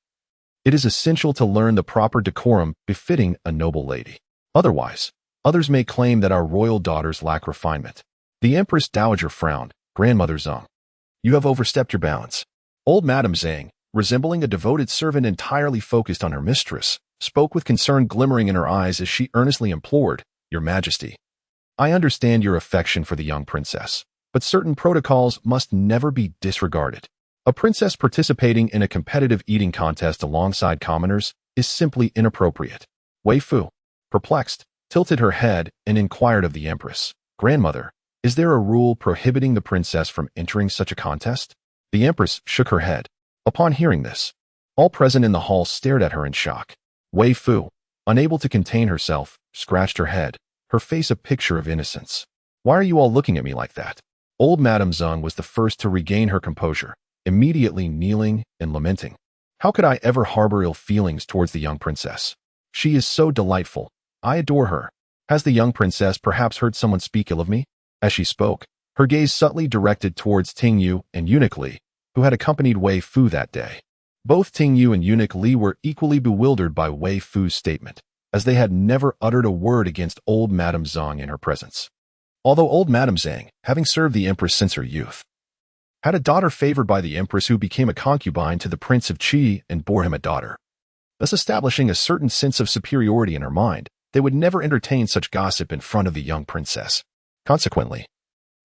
it is essential to learn the proper decorum befitting a noble lady. Otherwise, others may claim that our royal daughters lack refinement. The Empress Dowager frowned. Grandmother Zeng, you have overstepped your bounds. Old Madame Zeng, resembling a devoted servant entirely focused on her mistress, spoke with concern glimmering in her eyes as she earnestly implored, Your Majesty, I understand your affection for the young princess, but certain protocols must never be disregarded. A princess participating in a competitive eating contest alongside commoners is simply inappropriate. Weifoo, perplexed, tilted her head and inquired of the Empress, Grandmother, is there a rule prohibiting the princess from entering such a contest? The Empress shook her head. Upon hearing this, all present in the hall stared at her in shock. Weifoo, unable to contain herself, scratched her head, her face a picture of innocence. Why are you all looking at me like that? Old Madame Zeng was the first to regain her composure, immediately kneeling and lamenting. How could I ever harbor ill feelings towards the young princess? She is so delightful. I adore her. Has the young princess perhaps heard someone speak ill of me? As she spoke, her gaze subtly directed towards Ting Yu and Eunuch Li, who had accompanied Weifoo that day. Both Ting Yu and Eunuch Li were equally bewildered by Weifoo's statement, as they had never uttered a word against old Madame Zeng in her presence. Although old Madame Zeng, having served the Empress since her youth, had a daughter favored by the Empress who became a concubine to the Prince of Qi and bore him a daughter, thus establishing a certain sense of superiority in her mind, they would never entertain such gossip in front of the young princess. Consequently,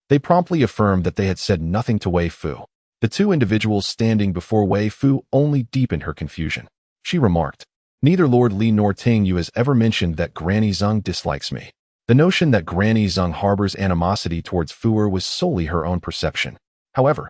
they promptly affirmed that they had said nothing to Weifoo. The two individuals standing before Weifoo only deepened her confusion. She remarked, Neither Lord Li nor Ting Yu has ever mentioned that Granny Zeng dislikes me. The notion that Granny Zeng harbors animosity towards Fuer was solely her own perception. However,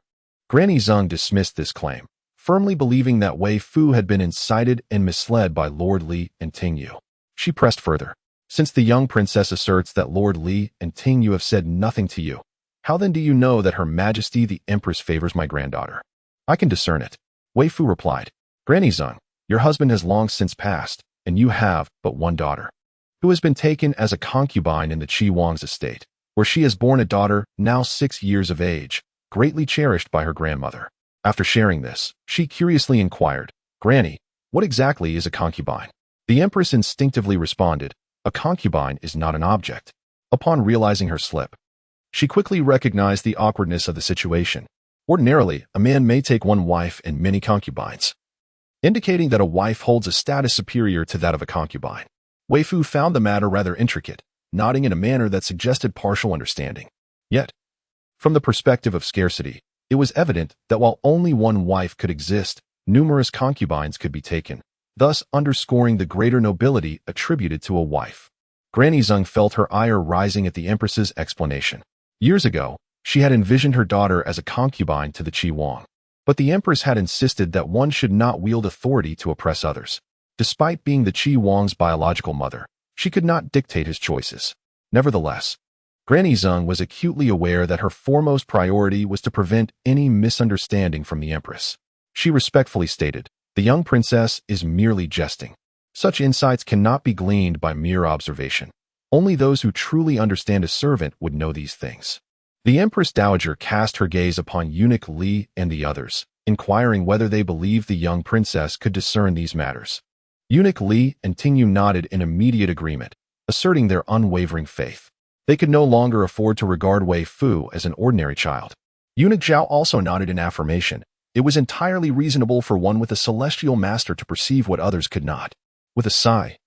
Granny Zeng dismissed this claim, firmly believing that Weifoo had been incited and misled by Lord Li and Ting Yu. She pressed further. Since the young princess asserts that Lord Li and Ting Yu have said nothing to you, how then do you know that Her Majesty the Empress favors my granddaughter? I can discern it. Weifoo replied. Granny Zeng, your husband has long since passed, and you have but one daughter, who has been taken as a concubine in the Qi Wang's estate, where she has borne a daughter now 6 years of age, greatly cherished by her grandmother. After sharing this, she curiously inquired, Granny, what exactly is a concubine? The Empress instinctively responded, a concubine is not an object. Upon realizing her slip, she quickly recognized the awkwardness of the situation. Ordinarily, a man may take one wife and many concubines, indicating that a wife holds a status superior to that of a concubine. Weifoo found the matter rather intricate, nodding in a manner that suggested partial understanding. Yet, from the perspective of scarcity, it was evident that while only one wife could exist, numerous concubines could be taken, thus underscoring the greater nobility attributed to a wife. Granny Zeng felt her ire rising at the Empress's explanation. Years ago, she had envisioned her daughter as a concubine to the Qi Wang, but the Empress had insisted that one should not wield authority to oppress others. Despite being the Qi Wang's biological mother, she could not dictate his choices. Nevertheless, Granny Zeng was acutely aware that her foremost priority was to prevent any misunderstanding from the Empress. She respectfully stated, the young princess is merely jesting. Such insights cannot be gleaned by mere observation. Only those who truly understand a servant would know these things. The Empress Dowager cast her gaze upon Eunuch Li and the others, inquiring whether they believed the young princess could discern these matters. Eunuch Li and Ting Yu nodded in immediate agreement, asserting their unwavering faith. They could no longer afford to regard Weifoo as an ordinary child. Eunuch Zhao also nodded in affirmation. It was entirely reasonable for one with a celestial master to perceive what others could not. With a sigh,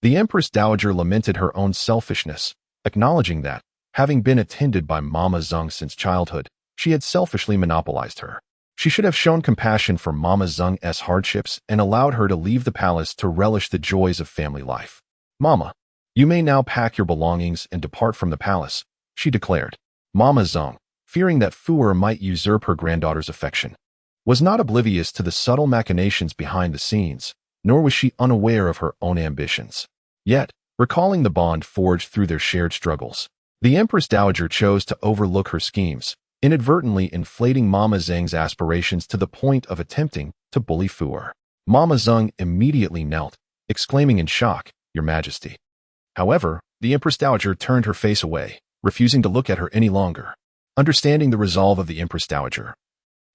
the Empress Dowager lamented her own selfishness, acknowledging that, having been attended by Mama Zeng since childhood, she had selfishly monopolized her. She should have shown compassion for Mama Zeng's hardships and allowed her to leave the palace to relish the joys of family life. Mama, you may now pack your belongings and depart from the palace, she declared. Mama Zeng, fearing that Fu'er might usurp her granddaughter's affection, was not oblivious to the subtle machinations behind the scenes, nor was she unaware of her own ambitions. Yet, recalling the bond forged through their shared struggles, the Empress Dowager chose to overlook her schemes, inadvertently inflating Mama Zeng's aspirations to the point of attempting to bully Fu'er. Mama Zeng immediately knelt, exclaiming in shock, Your Majesty. However, the Empress Dowager turned her face away, refusing to look at her any longer. Understanding the resolve of the Empress Dowager,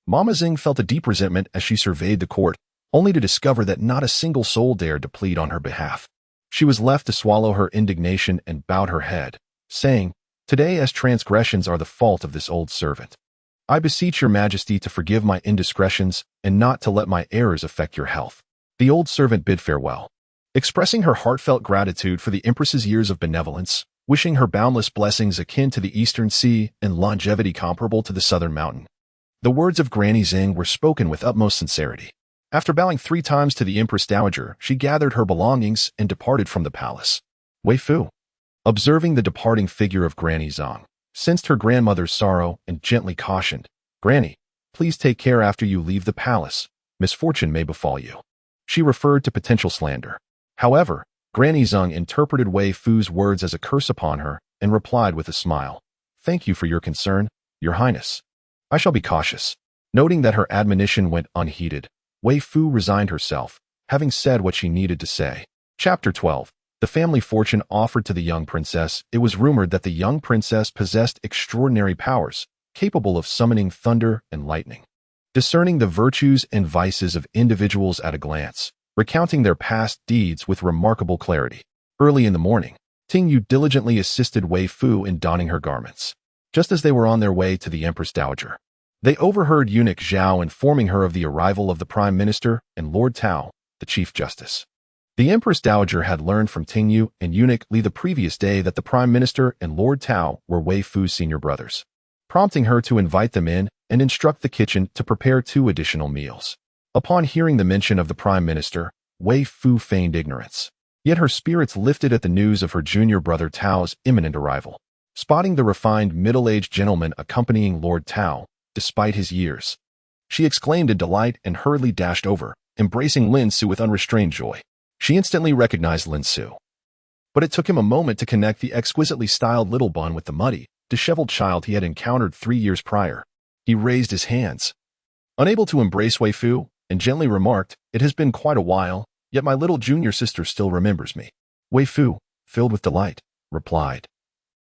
Mama Zeng felt a deep resentment as she surveyed the court, only to discover that not a single soul dared to plead on her behalf. She was left to swallow her indignation and bowed her head, saying, Today as transgressions are the fault of this old servant. I beseech your majesty to forgive my indiscretions and not to let my errors affect your health. The old servant bid farewell, expressing her heartfelt gratitude for the Empress's years of benevolence, wishing her boundless blessings akin to the Eastern Sea and longevity comparable to the Southern Mountain. The words of Granny Zeng were spoken with utmost sincerity. After bowing 3 times to the Empress Dowager, she gathered her belongings and departed from the palace. Weifoo, observing the departing figure of Granny Zeng, sensed her grandmother's sorrow and gently cautioned, Granny, please take care after you leave the palace. Misfortune may befall you. She referred to potential slander. However, Granny Zeng interpreted Weifoo's words as a curse upon her and replied with a smile, Thank you for your concern, Your Highness. I shall be cautious. Noting that her admonition went unheeded, Weifoo resigned herself, having said what she needed to say. Chapter 12. The family fortune offered to the young princess. It was rumored that the young princess possessed extraordinary powers, capable of summoning thunder and lightning, discerning the virtues and vices of individuals at a glance, recounting their past deeds with remarkable clarity. Early in the morning, Ting Yu diligently assisted Weifoo in donning her garments. Just as they were on their way to the Empress Dowager, they overheard Eunuch Zhao informing her of the arrival of the Prime Minister and Lord Tao, the Chief Justice. The Empress Dowager had learned from Ting Yu and Eunuch Li the previous day that the Prime Minister and Lord Tao were Weifoo's senior brothers, prompting her to invite them in and instruct the kitchen to prepare 2 additional meals. Upon hearing the mention of the Prime Minister, Weifoo feigned ignorance. Yet her spirits lifted at the news of her junior brother Tao's imminent arrival. Spotting the refined middle-aged gentleman accompanying Lord Tao, despite his years, She exclaimed in delight and hurriedly dashed over, embracing Lin Su with unrestrained joy. She instantly recognized Lin Su. But it took him a moment to connect the exquisitely styled little bun with the muddy, disheveled child he had encountered 3 years prior. He raised his hands, unable to embrace Weifoo, and gently remarked, "It has been quite a while, yet my little junior sister still remembers me." Weifoo, filled with delight, replied,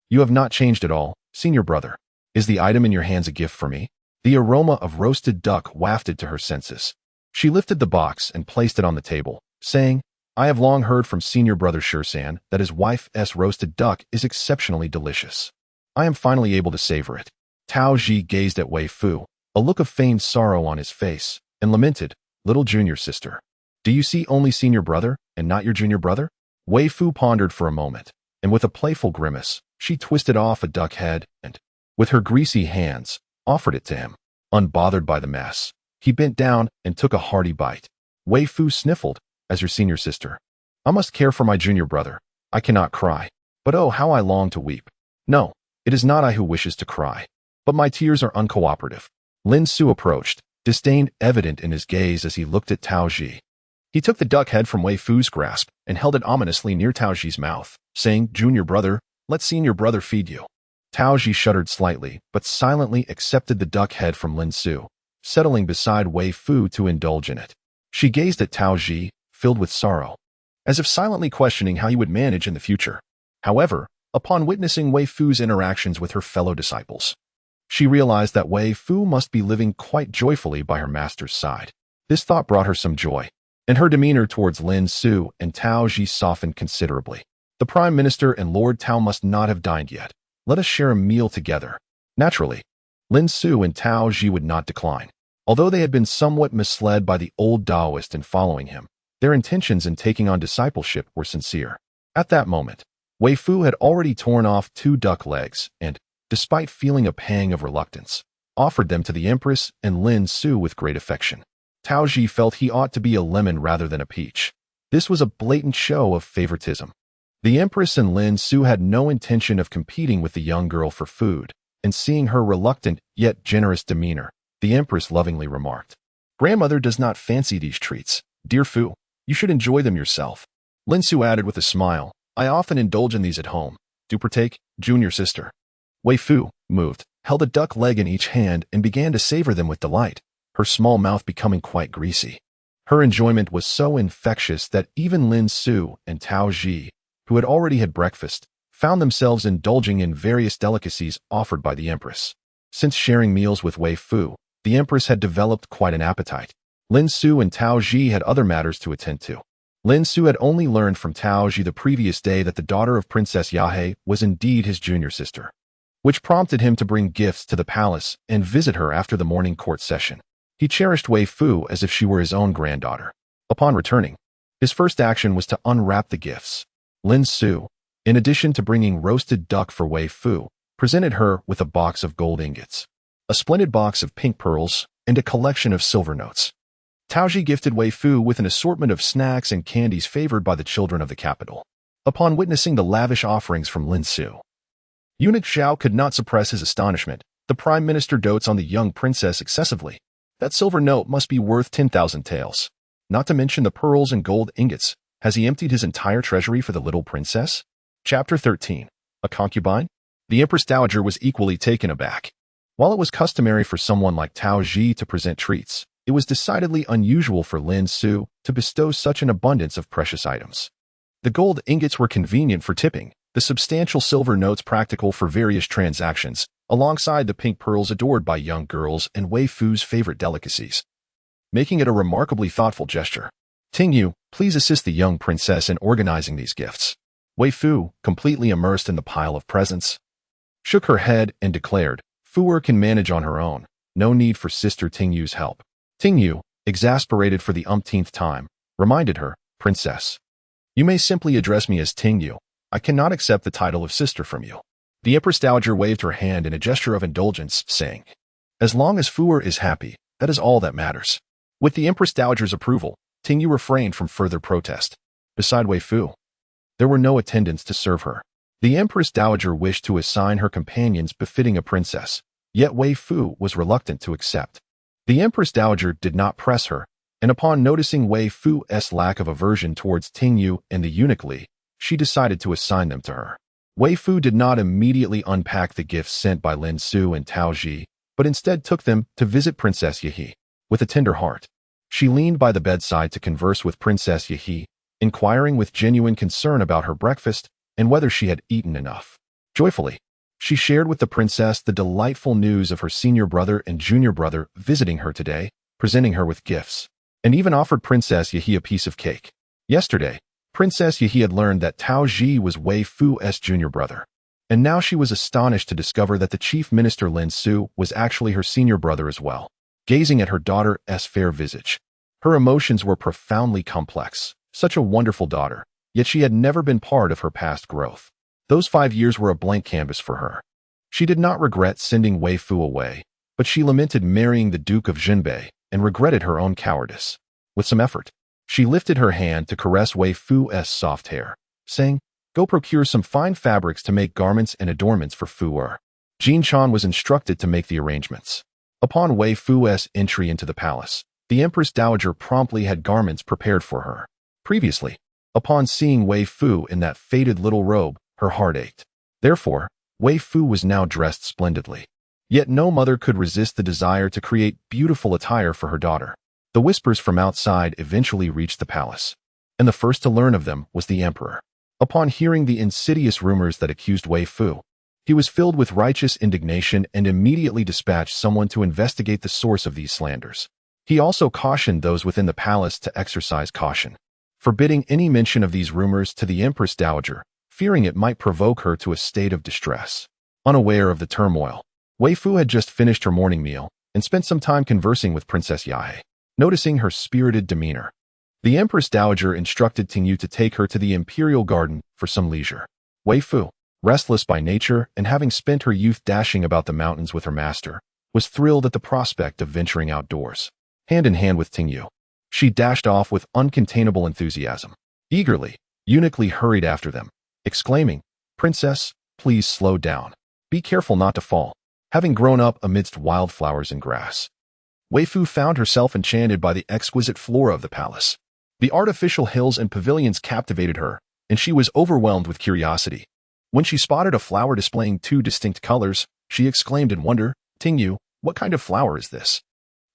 "You have not changed at all, senior brother. Is the item in your hands a gift for me?" The aroma of roasted duck wafted to her senses. She lifted the box and placed it on the table, saying, "I have long heard from senior brother Shursan that his wife's roasted duck is exceptionally delicious. I am finally able to savor it." Tao Ji gazed at Weifoo, a look of feigned sorrow on his face, and lamented, "Little junior sister. Do you see only senior brother, and not your junior brother?" Weifoo pondered for a moment, and with a playful grimace, she twisted off a duck head and, with her greasy hands, offered it to him. Unbothered by the mess, he bent down and took a hearty bite. Weifoo sniffled, "As your senior sister, I must care for my junior brother. I cannot cry, but oh, how I long to weep. No, it is not I who wishes to cry, but my tears are uncooperative." Lin Su approached, disdain evident in his gaze as he looked at Tao Ji. He took the duck head from Weifoo's grasp and held it ominously near Tao Ji's mouth, saying, "Junior brother, let senior brother feed you." Tao Ji shuddered slightly, but silently accepted the duck head from Lin Su, settling beside Weifoo to indulge in it. She gazed at Tao Ji, filled with sorrow, as if silently questioning how he would manage in the future. However, upon witnessing Weifoo's interactions with her fellow disciples, she realized that Weifoo must be living quite joyfully by her master's side. This thought brought her some joy, and her demeanor towards Lin Su and Tao Ji softened considerably. The Prime Minister and Lord Tao must not have dined yet. Let us share a meal together. Naturally, Lin Su and Tao Ji would not decline. Although they had been somewhat misled by the old Taoist in following him, their intentions in taking on discipleship were sincere. At that moment, Weifoo had already torn off 2 duck legs and, despite feeling a pang of reluctance, offered them to the Empress and Lin Su with great affection. Tao Ji felt he ought to be a lemon rather than a peach. This was a blatant show of favoritism. The Empress and Lin Su had no intention of competing with the young girl for food, and seeing her reluctant yet generous demeanor, the Empress lovingly remarked, "Grandmother does not fancy these treats. Dear Fu, you should enjoy them yourself." Lin Su added with a smile, "I often indulge in these at home. Do partake, junior sister." Weifoo, moved, held a duck leg in each hand and began to savor them with delight, her small mouth becoming quite greasy. Her enjoyment was so infectious that even Lin Su and Tao Ji, who had already had breakfast, found themselves indulging in various delicacies offered by the Empress. Since sharing meals with Weifoo, the Empress had developed quite an appetite. Lin Su and Tao Ji had other matters to attend to. Lin Su had only learned from Tao Ji the previous day that the daughter of Princess Yahe was indeed his junior sister, which prompted him to bring gifts to the palace and visit her after the morning court session. He cherished Weifoo as if she were his own granddaughter. Upon returning, his first action was to unwrap the gifts. Lin Su, in addition to bringing roasted duck for Weifoo, presented her with a box of gold ingots, a splendid box of pink pearls, and a collection of silver notes. Tao Ji gifted Weifoo with an assortment of snacks and candies favored by the children of the capital. Upon witnessing the lavish offerings from Lin Su, Eunuch Xiao could not suppress his astonishment. The Prime Minister dotes on the young princess excessively. That silver note must be worth 10,000 taels. Not to mention the pearls and gold ingots. Has he emptied his entire treasury for the little princess? Chapter 13. A concubine? The Empress Dowager was equally taken aback. While it was customary for someone like Tao Ji to present treats, it was decidedly unusual for Lin Su to bestow such an abundance of precious items. The gold ingots were convenient for tipping, the substantial silver notes practical for various transactions, alongside the pink pearls adored by young girls and Weifoo's favorite delicacies, making it a remarkably thoughtful gesture. Tingyu, please assist the young princess in organizing these gifts. Weifoo, completely immersed in the pile of presents, shook her head and declared, "Fuer can manage on her own. No need for Sister Tingyu's help." Tingyu, exasperated for the umpteenth time, reminded her, "Princess, you may simply address me as Tingyu. I cannot accept the title of sister from you." The Empress Dowager waved her hand in a gesture of indulgence, saying, "As long as Fuer is happy, that is all that matters." With the Empress Dowager's approval, Tingyu refrained from further protest. Beside Weifoo, there were no attendants to serve her. The Empress Dowager wished to assign her companions befitting a princess, yet Weifoo was reluctant to accept. The Empress Dowager did not press her, and upon noticing Weifoo's lack of aversion towards Tingyu and the eunuch Li, she decided to assign them to her. Weifoo did not immediately unpack the gifts sent by Lin Su and Tao Ji, but instead took them to visit Princess Yahi. With a tender heart, she leaned by the bedside to converse with Princess Yahi, inquiring with genuine concern about her breakfast and whether she had eaten enough. Joyfully, she shared with the princess the delightful news of her senior brother and junior brother visiting her today, presenting her with gifts, and even offered Princess Yahi a piece of cake. Yesterday, Princess Yahi had learned that Tao Ji was Weifoo's junior brother, and now she was astonished to discover that the chief minister Lin Su was actually her senior brother as well. Gazing at her daughter's fair visage, her emotions were profoundly complex. Such a wonderful daughter, yet she had never been part of her past growth. Those 5 years were a blank canvas for her. She did not regret sending Weifoo away, but she lamented marrying the Duke of Jinbei and regretted her own cowardice. With some effort, she lifted her hand to caress Weifoo's soft hair, saying, "Go procure some fine fabrics to make garments and adornments for Fu-er." Jin Chan was instructed to make the arrangements. Upon Weifoo's entry into the palace, the Empress Dowager promptly had garments prepared for her. Previously, upon seeing Weifoo in that faded little robe, her heart ached. Therefore, Weifoo was now dressed splendidly. Yet no mother could resist the desire to create beautiful attire for her daughter. The whispers from outside eventually reached the palace, and the first to learn of them was the emperor. Upon hearing the insidious rumors that accused Weifoo, he was filled with righteous indignation and immediately dispatched someone to investigate the source of these slanders. He also cautioned those within the palace to exercise caution, forbidding any mention of these rumors to the Empress Dowager, fearing it might provoke her to a state of distress. Unaware of the turmoil, Weifoo had just finished her morning meal and spent some time conversing with Princess Yahe. Noticing her spirited demeanor, the Empress Dowager instructed Tingyu to take her to the Imperial garden for some leisure. Weifoo, restless by nature and having spent her youth dashing about the mountains with her master, was thrilled at the prospect of venturing outdoors. Hand in hand with Tingyu, she dashed off with uncontainable enthusiasm. Eagerly, Eunuch Li hurried after them, exclaiming, "Princess, please slow down. Be careful not to fall." Having grown up amidst wildflowers and grass, Weifoo found herself enchanted by the exquisite flora of the palace. The artificial hills and pavilions captivated her, and she was overwhelmed with curiosity. When she spotted a flower displaying 2 distinct colors, she exclaimed in wonder, "Tingyu, what kind of flower is this?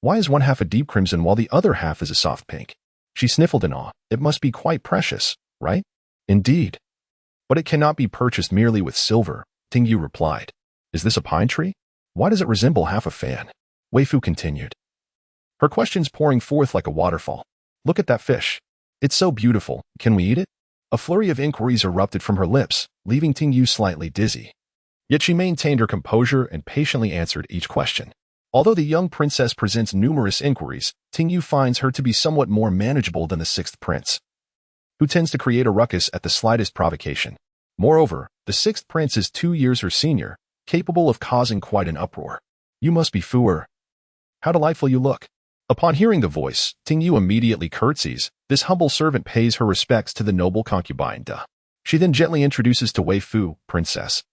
Why is one half a deep crimson while the other half is a soft pink?" She sniffled in awe. "It must be quite precious, right?" "Indeed. But it cannot be purchased merely with silver," Tingyu replied. "Is this a pine tree? Why does it resemble half a fan?" Weifoo continued, her questions pouring forth like a waterfall. "Look at that fish. It's so beautiful. Can we eat it?" A flurry of inquiries erupted from her lips, leaving Tingyu slightly dizzy. Yet she maintained her composure and patiently answered each question. Although the young princess presents numerous inquiries, Tingyu finds her to be somewhat more manageable than the 6th prince, who tends to create a ruckus at the slightest provocation. Moreover, the 6th prince is 2 years her senior, capable of causing quite an uproar. "You must be Fu-er. How delightful you look." Upon hearing the voice, Tingyu immediately curtsies. This humble servant pays her respects to the noble concubine Da. She then gently introduces to Weifoo, "Princess,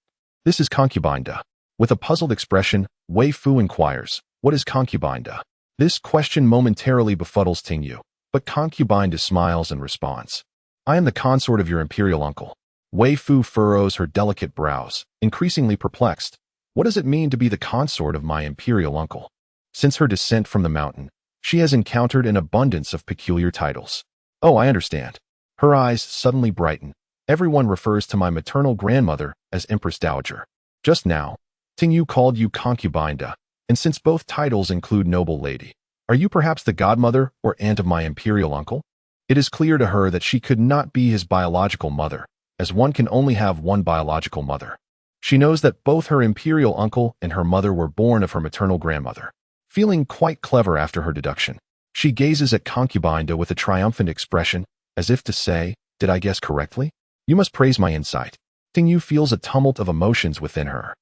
this is concubine Da." With a puzzled expression, Weifoo inquires, "What is concubine Da?" This question momentarily befuddles Tingyu, but concubine Da smiles and responds, "I am the consort of your imperial uncle." Weifoo furrows her delicate brows, increasingly perplexed. What does it mean to be the consort of my imperial uncle? Since her descent from the mountain, she has encountered an abundance of peculiar titles. "Oh, I understand." Her eyes suddenly brighten. "Everyone refers to my maternal grandmother as Empress Dowager. Just now, Tingyu called you concubine Da, and since both titles include noble lady, are you perhaps the godmother or aunt of my imperial uncle?" It is clear to her that she could not be his biological mother, as one can only have one biological mother. She knows that both her imperial uncle and her mother were born of her maternal grandmother. Feeling quite clever after her deduction, she gazes at concubine Da with a triumphant expression, as if to say, "Did I guess correctly? You must praise my insight." Tingyu feels a tumult of emotions within her.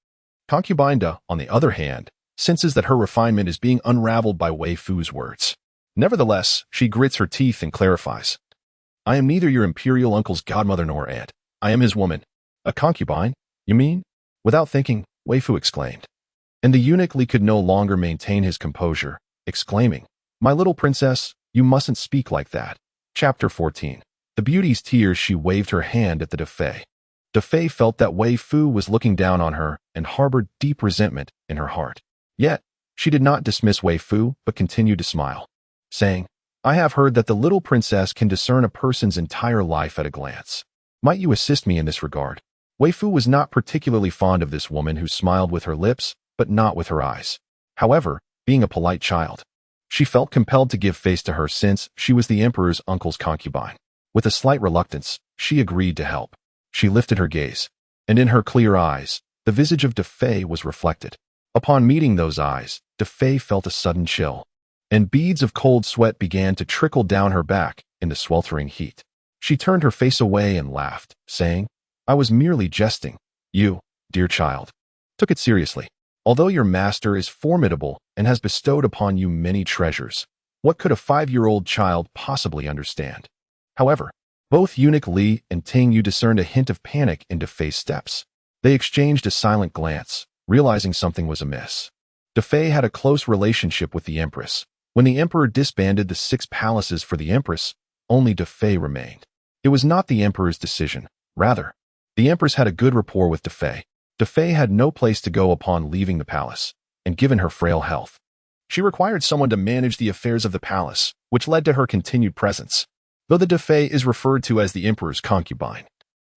Concubine Da, on the other hand, senses that her refinement is being unraveled by Weifoo's words. Nevertheless, she grits her teeth and clarifies, "I am neither your imperial uncle's godmother nor aunt. I am his woman." "A concubine, you mean?" Without thinking, Weifoo exclaimed. And the eunuch Li could no longer maintain his composure. exclaiming, "My little princess, you mustn't speak like that." Chapter 14. The beauty's tears. She waved her hand at the Defei. Defei felt that Weifoo was looking down on her and harbored deep resentment in her heart. Yet, she did not dismiss Weifoo but continued to smile, saying, "I have heard that the little princess can discern a person's entire life at a glance. Might you assist me in this regard?" Weifoo was not particularly fond of this woman who smiled with her lips but not with her eyes. However, being a polite child, she felt compelled to give face to her since she was the emperor's uncle's concubine. With a slight reluctance, she agreed to help. She lifted her gaze, and in her clear eyes, the visage of Defei was reflected. Upon meeting those eyes, Defei felt a sudden chill, and beads of cold sweat began to trickle down her back in the sweltering heat. She turned her face away and laughed, saying, "I was merely jesting. You, dear child, took it seriously. Although your master is formidable and has bestowed upon you many treasures, what could a 5-year-old child possibly understand?" However, both Eunuch Li and Ting Yu discerned a hint of panic in Defei's steps. They exchanged a silent glance, realizing something was amiss. Defei had a close relationship with the empress. When the emperor disbanded the 6 palaces for the empress, only Defei remained. It was not the emperor's decision. Rather, the empress had a good rapport with Defei. Defei had no place to go upon leaving the palace, and given her frail health, she required someone to manage the affairs of the palace, which led to her continued presence. Though the Defei is referred to as the emperor's concubine,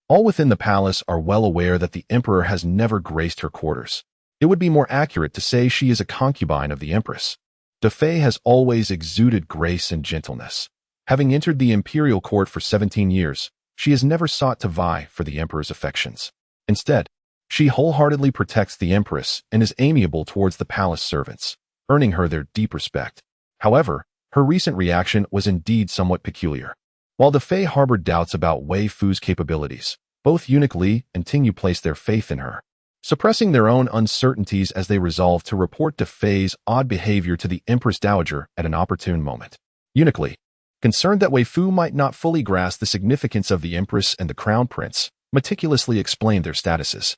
all within the palace are well aware that the emperor has never graced her quarters. It would be more accurate to say she is a concubine of the empress. Defei has always exuded grace and gentleness. Having entered the imperial court for 17 years, she has never sought to vie for the emperor's affections. Instead, she wholeheartedly protects the empress and is amiable towards the palace servants, earning her their deep respect. However, her recent reaction was indeed somewhat peculiar. While Defei harbored doubts about Weifoo's capabilities, both Eunuch Li and Ting Yu placed their faith in her, suppressing their own uncertainties as they resolved to report Defei's odd behavior to the Empress Dowager at an opportune moment. Eunuch Li, concerned that Weifoo might not fully grasp the significance of the Empress and the Crown Prince, meticulously explained their statuses.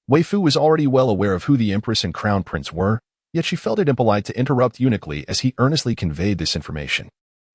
Weifoo was already well aware of who the Empress and Crown Prince were, yet she felt it impolite to interrupt Eunuch Li as he earnestly conveyed this information.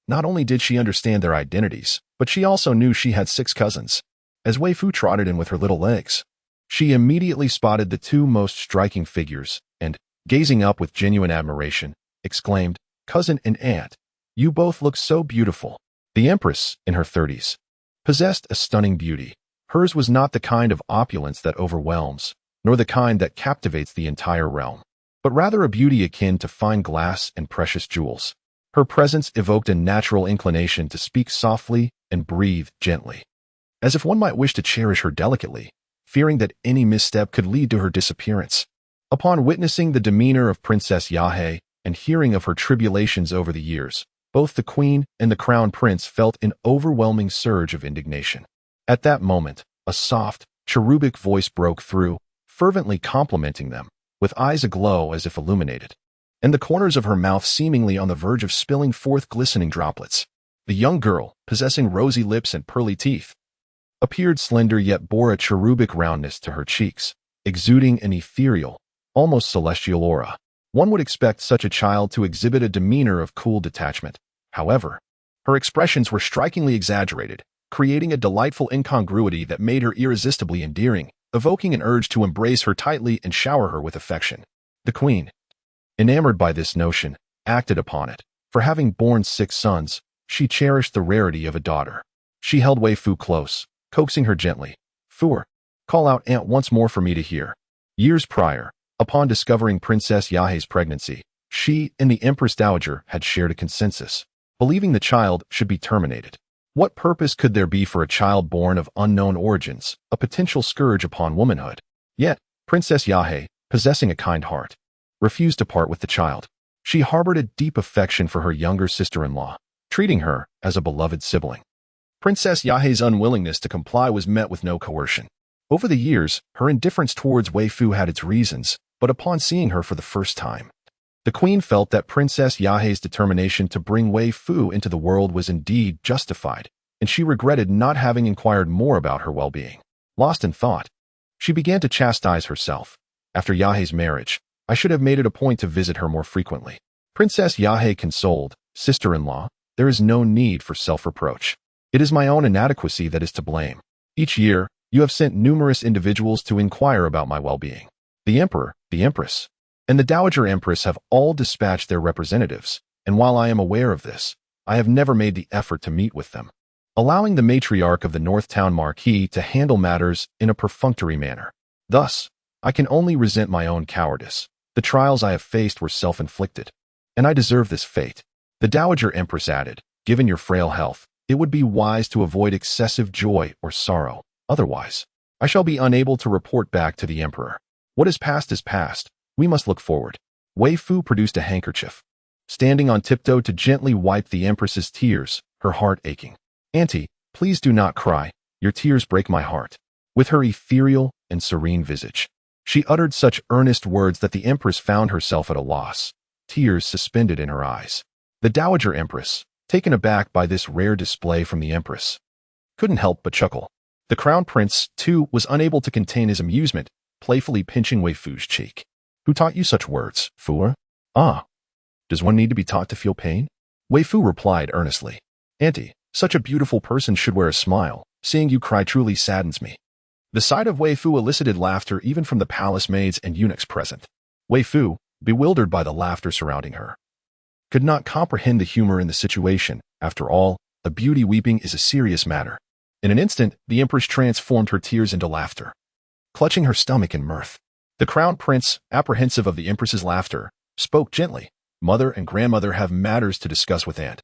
Not only did she understand their identities, but she also knew she had 6 cousins. As Weifoo trotted in with her little legs, she immediately spotted the 2 most striking figures and, gazing up with genuine admiration, exclaimed, "Cousin and aunt, you both look so beautiful." The Empress, in her 30s, possessed a stunning beauty. Hers was not the kind of opulence that overwhelms, nor the kind that captivates the entire realm, but rather a beauty akin to fine glass and precious jewels. Her presence evoked a natural inclination to speak softly and breathe gently, as if one might wish to cherish her delicately, fearing that any misstep could lead to her disappearance. Upon witnessing the demeanor of Princess Yahe and hearing of her tribulations over the years, both the Queen and the Crown Prince felt an overwhelming surge of indignation. At that moment, a soft, cherubic voice broke through, fervently complimenting them, with eyes aglow as if illuminated, and the corners of her mouth seemingly on the verge of spilling forth glistening droplets. The young girl, possessing rosy lips and pearly teeth, appeared slender yet bore a cherubic roundness to her cheeks, exuding an ethereal, almost celestial aura. One would expect such a child to exhibit a demeanor of cool detachment. However, her expressions were strikingly exaggerated, creating a delightful incongruity that made her irresistibly endearing, evoking an urge to embrace her tightly and shower her with affection. The Queen, enamored by this notion, acted upon it. For having borne 6 sons, she cherished the rarity of a daughter. She held Weifoo close, coaxing her gently. "Four, call out aunt once more for me to hear." Years prior, upon discovering Princess Yahe's pregnancy, she and the Empress Dowager had shared a consensus, believing the child should be terminated. What purpose could there be for a child born of unknown origins, a potential scourge upon womanhood? Yet, Princess Yahe, possessing a kind heart, refused to part with the child. She harbored a deep affection for her younger sister-in-law, treating her as a beloved sibling. Princess Yahe's unwillingness to comply was met with no coercion. Over the years, her indifference towards Weifoo had its reasons, but upon seeing her for the first time, the Queen felt that Princess Yahe's determination to bring Weifoo into the world was indeed justified, and she regretted not having inquired more about her well-being. Lost in thought, she began to chastise herself. After Yahe's marriage, I should have made it a point to visit her more frequently. Princess Yahe consoled, "Sister-in-law, there is no need for self-reproach. It is my own inadequacy that is to blame. Each year, you have sent numerous individuals to inquire about my well-being. The Emperor, the Empress, and the Dowager Empress have all dispatched their representatives, and while I am aware of this, I have never made the effort to meet with them, allowing the matriarch of the North Town Marquis to handle matters in a perfunctory manner. Thus, I can only resent my own cowardice. The trials I have faced were self-inflicted, and I deserve this fate." The Dowager Empress added, "Given your frail health, it would be wise to avoid excessive joy or sorrow. Otherwise, I shall be unable to report back to the Emperor. What is past, we must look forward." Weifoo produced a handkerchief, standing on tiptoe to gently wipe the Empress's tears, her heart aching. "Auntie, please do not cry, your tears break my heart." With her ethereal and serene visage, she uttered such earnest words that the Empress found herself at a loss, tears suspended in her eyes. The Dowager Empress, taken aback by this rare display from the Empress, couldn't help but chuckle. The Crown Prince, too, was unable to contain his amusement, playfully pinching Weifoo's cheek. "Who taught you such words, Fuer?" "Ah, does one need to be taught to feel pain?" Weifoo replied earnestly. "Auntie, such a beautiful person should wear a smile. Seeing you cry truly saddens me." The sight of Weifoo elicited laughter even from the palace maids and eunuchs present. Weifoo, bewildered by the laughter surrounding her, could not comprehend the humor in the situation. After all, a beauty weeping is a serious matter. In an instant, the Empress transformed her tears into laughter, clutching her stomach in mirth. The Crown Prince, apprehensive of the Empress's laughter, spoke gently. "Mother and grandmother have matters to discuss with Aunt,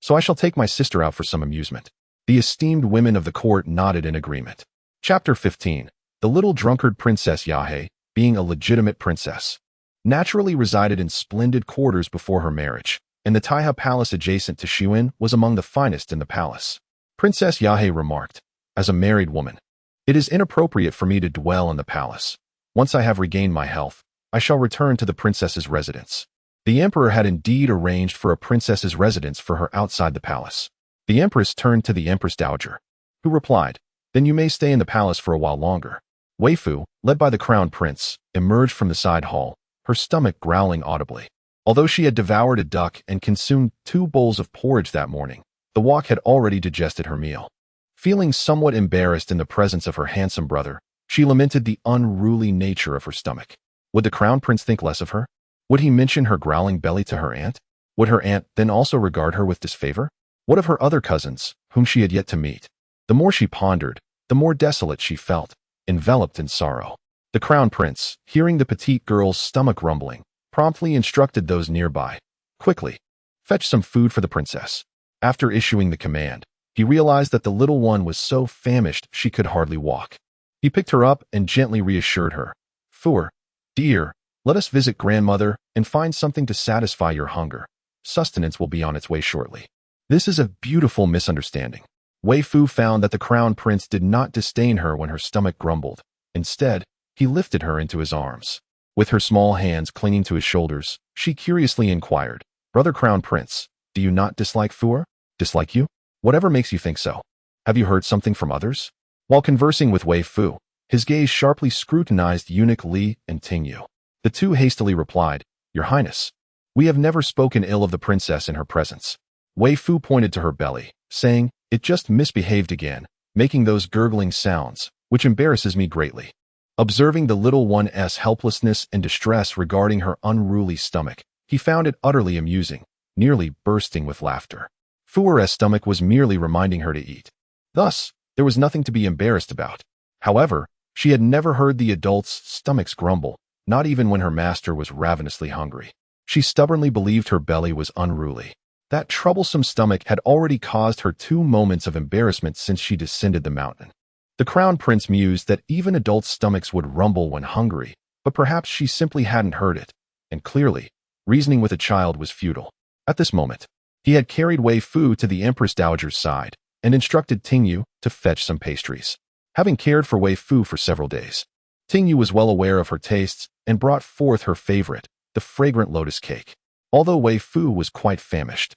so I shall take my sister out for some amusement." The esteemed women of the court nodded in agreement. Chapter 15. The little drunkard Princess Yahe, being a legitimate princess, naturally resided in splendid quarters before her marriage, and the Taiha Palace adjacent to Xuan was among the finest in the palace. Princess Yahe remarked, "As a married woman, it is inappropriate for me to dwell in the palace. Once I have regained my health, I shall return to the princess's residence." The Emperor had indeed arranged for a princess's residence for her outside the palace. The Empress turned to the Empress Dowager, who replied, "Then you may stay in the palace for a while longer." Weifoo, led by the Crown Prince, emerged from the side hall, her stomach growling audibly. Although she had devoured a duck and consumed 2 bowls of porridge that morning, the walk had already digested her meal. Feeling somewhat embarrassed in the presence of her handsome brother, she lamented the unruly nature of her stomach. Would the Crown Prince think less of her? Would he mention her growling belly to her aunt? Would her aunt then also regard her with disfavor? What of her other cousins, whom she had yet to meet? The more she pondered, the more desolate she felt, enveloped in sorrow. The Crown Prince, hearing the petite girl's stomach rumbling, promptly instructed those nearby, "Quickly, fetch some food for the princess." After issuing the command, he realized that the little one was so famished she could hardly walk. He picked her up and gently reassured her. "Fuer, dear, let us visit grandmother and find something to satisfy your hunger. Sustenance will be on its way shortly." This is a beautiful misunderstanding. Weifoo found that the Crown Prince did not disdain her when her stomach grumbled. Instead, he lifted her into his arms. With her small hands clinging to his shoulders, she curiously inquired, "Brother Crown Prince, do you not dislike Fuer?" "Dislike you? Whatever makes you think so? Have you heard something from others?" While conversing with Weifoo, his gaze sharply scrutinized eunuch Li and Tingyu. The two hastily replied, "Your Highness, we have never spoken ill of the princess in her presence." Weifoo pointed to her belly, saying, "It just misbehaved again, making those gurgling sounds, which embarrasses me greatly." Observing the little one's helplessness and distress regarding her unruly stomach, he found it utterly amusing, nearly bursting with laughter. Fuer's stomach was merely reminding her to eat. Thus, there was nothing to be embarrassed about. However, she had never heard the adults' stomachs grumble, not even when her master was ravenously hungry. She stubbornly believed her belly was unruly. That troublesome stomach had already caused her 2 moments of embarrassment since she descended the mountain. The Crown Prince mused that even adults' stomachs would rumble when hungry, but perhaps she simply hadn't heard it, and clearly, reasoning with a child was futile. At this moment, he had carried Weifoo to the Empress Dowager's side and instructed Tingyu to fetch some pastries. Having cared for Weifoo for several days, Tingyu was well aware of her tastes and brought forth her favorite, the fragrant lotus cake. Although Weifoo was quite famished,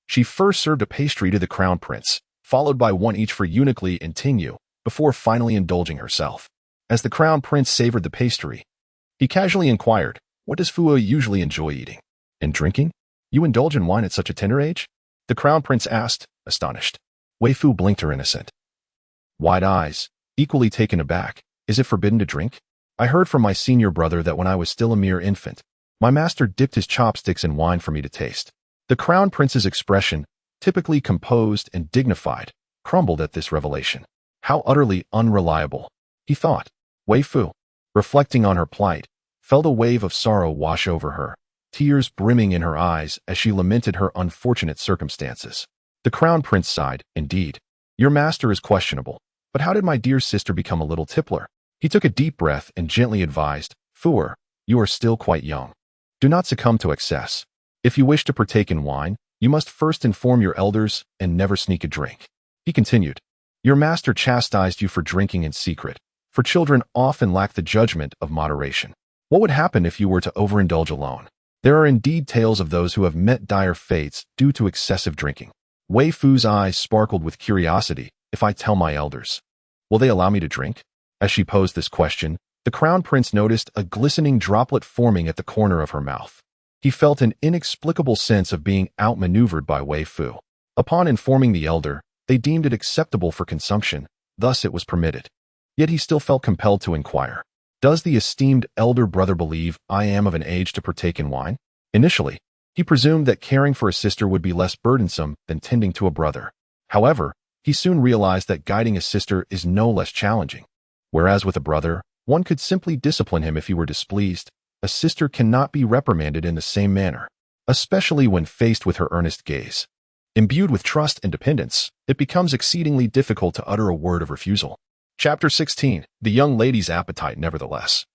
she first served a pastry to the Crown Prince, followed by one each for eunuch Li and Tingyu, before finally indulging herself. As the Crown Prince savored the pastry, he casually inquired, "What does Fuer usually enjoy eating and drinking?" You indulge in wine at such a tender age? The crown prince asked, astonished. Weifoo blinked her innocent wide eyes, equally taken aback. Is it forbidden to drink? I heard from my senior brother that when I was still a mere infant, my master dipped his chopsticks in wine for me to taste. The crown prince's expression, typically composed and dignified, crumbled at this revelation. How utterly unreliable, he thought. Weifoo, reflecting on her plight, felt a wave of sorrow wash over her, tears brimming in her eyes as she lamented her unfortunate circumstances. The crown prince sighed, indeed. Your master is questionable, but how did my dear sister become a little tippler? He took a deep breath and gently advised, Fooer, you are still quite young. Do not succumb to excess. If you wish to partake in wine, you must first inform your elders and never sneak a drink. He continued, your master chastised you for drinking in secret, for children often lack the judgment of moderation. What would happen if you were to overindulge alone? There are indeed tales of those who have met dire fates due to excessive drinking. Weifoo's eyes sparkled with curiosity. If I tell my elders, will they allow me to drink? As she posed this question, the crown prince noticed a glistening droplet forming at the corner of her mouth. He felt an inexplicable sense of being outmaneuvered by Weifoo. Upon informing the elder, they deemed it acceptable for consumption, thus it was permitted. Yet he still felt compelled to inquire, does the esteemed elder brother believe I am of an age to partake in wine? Initially, he presumed that caring for a sister would be less burdensome than tending to a brother. However, he soon realized that guiding a sister is no less challenging. Whereas with a brother, one could simply discipline him if he were displeased, a sister cannot be reprimanded in the same manner, especially when faced with her earnest gaze. Imbued with trust and dependence, it becomes exceedingly difficult to utter a word of refusal. Chapter 16. The young lady's appetite nevertheless.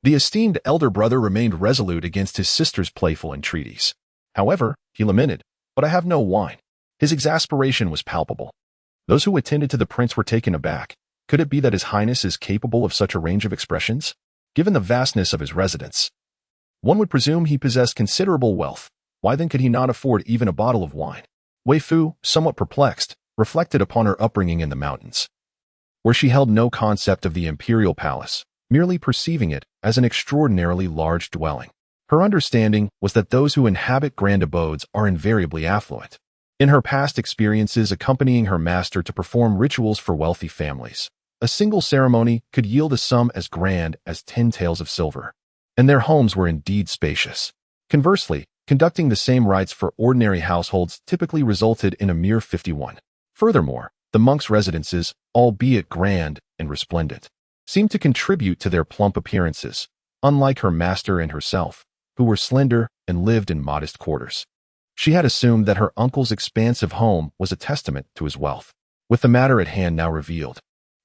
The esteemed elder brother remained resolute against his sister's playful entreaties. However, he lamented, but I have no wine. His exasperation was palpable. Those who attended to the prince were taken aback. Could it be that His Highness is capable of such a range of expressions? Given the vastness of his residence, one would presume he possessed considerable wealth. Why then could he not afford even a bottle of wine? Weifoo, somewhat perplexed, reflected upon her upbringing in the mountains, where she held no concept of the imperial palace, merely perceiving it as an extraordinarily large dwelling. Her understanding was that those who inhabit grand abodes are invariably affluent. In her past experiences accompanying her master to perform rituals for wealthy families, a single ceremony could yield a sum as grand as 10 taels of silver, and their homes were indeed spacious. Conversely, conducting the same rites for ordinary households typically resulted in a mere 51. Furthermore, the monks' residences, albeit grand and resplendent, seemed to contribute to their plump appearances, unlike her master and herself, who were slender and lived in modest quarters. She had assumed that her uncle's expansive home was a testament to his wealth. With the matter at hand now revealed,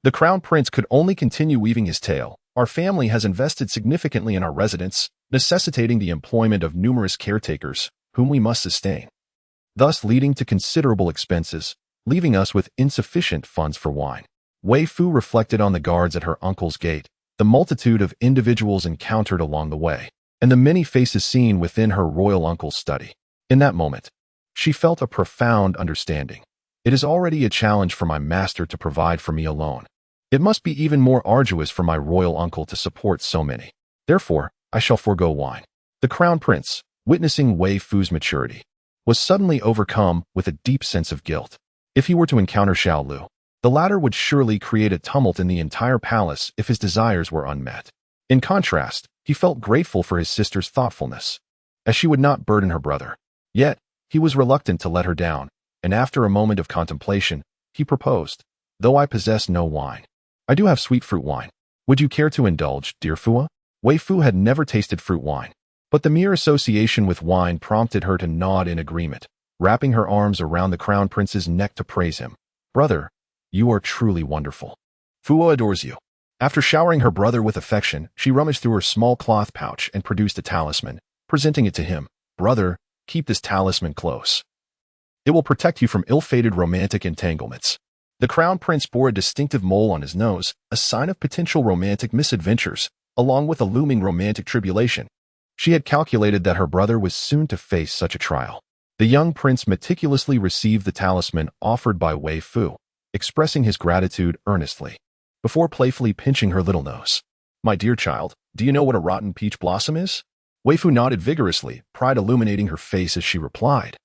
the crown prince could only continue weaving his tale. Our family has invested significantly in our residence, necessitating the employment of numerous caretakers, whom we must sustain, thus leading to considerable expenses, leaving us with insufficient funds for wine. Weifoo reflected on the guards at her uncle's gate, the multitude of individuals encountered along the way, and the many faces seen within her royal uncle's study. In that moment, she felt a profound understanding. It is already a challenge for my master to provide for me alone. It must be even more arduous for my royal uncle to support so many. Therefore, I shall forego wine. The crown prince, witnessing Weifoo's maturity, was suddenly overcome with a deep sense of guilt. If he were to encounter Xiaolu, the latter would surely create a tumult in the entire palace if his desires were unmet. In contrast, he felt grateful for his sister's thoughtfulness, as she would not burden her brother. Yet, he was reluctant to let her down, and after a moment of contemplation, he proposed, though I possess no wine, I do have sweet fruit wine. Would you care to indulge, dear Fua? Weifoo had never tasted fruit wine, but the mere association with wine prompted her to nod in agreement, wrapping her arms around the crown prince's neck to praise him. Brother, you are truly wonderful. Fua adores you. After showering her brother with affection, she rummaged through her small cloth pouch and produced a talisman, presenting it to him. Brother, keep this talisman close. It will protect you from ill-fated romantic entanglements. The crown prince bore a distinctive mole on his nose, a sign of potential romantic misadventures, along with a looming romantic tribulation. She had calculated that her brother was soon to face such a trial. The young prince meticulously received the talisman offered by Weifoo, expressing his gratitude earnestly, before playfully pinching her little nose. My dear child, do you know what a rotten peach blossom is? Weifoo nodded vigorously, pride illuminating her face as she replied.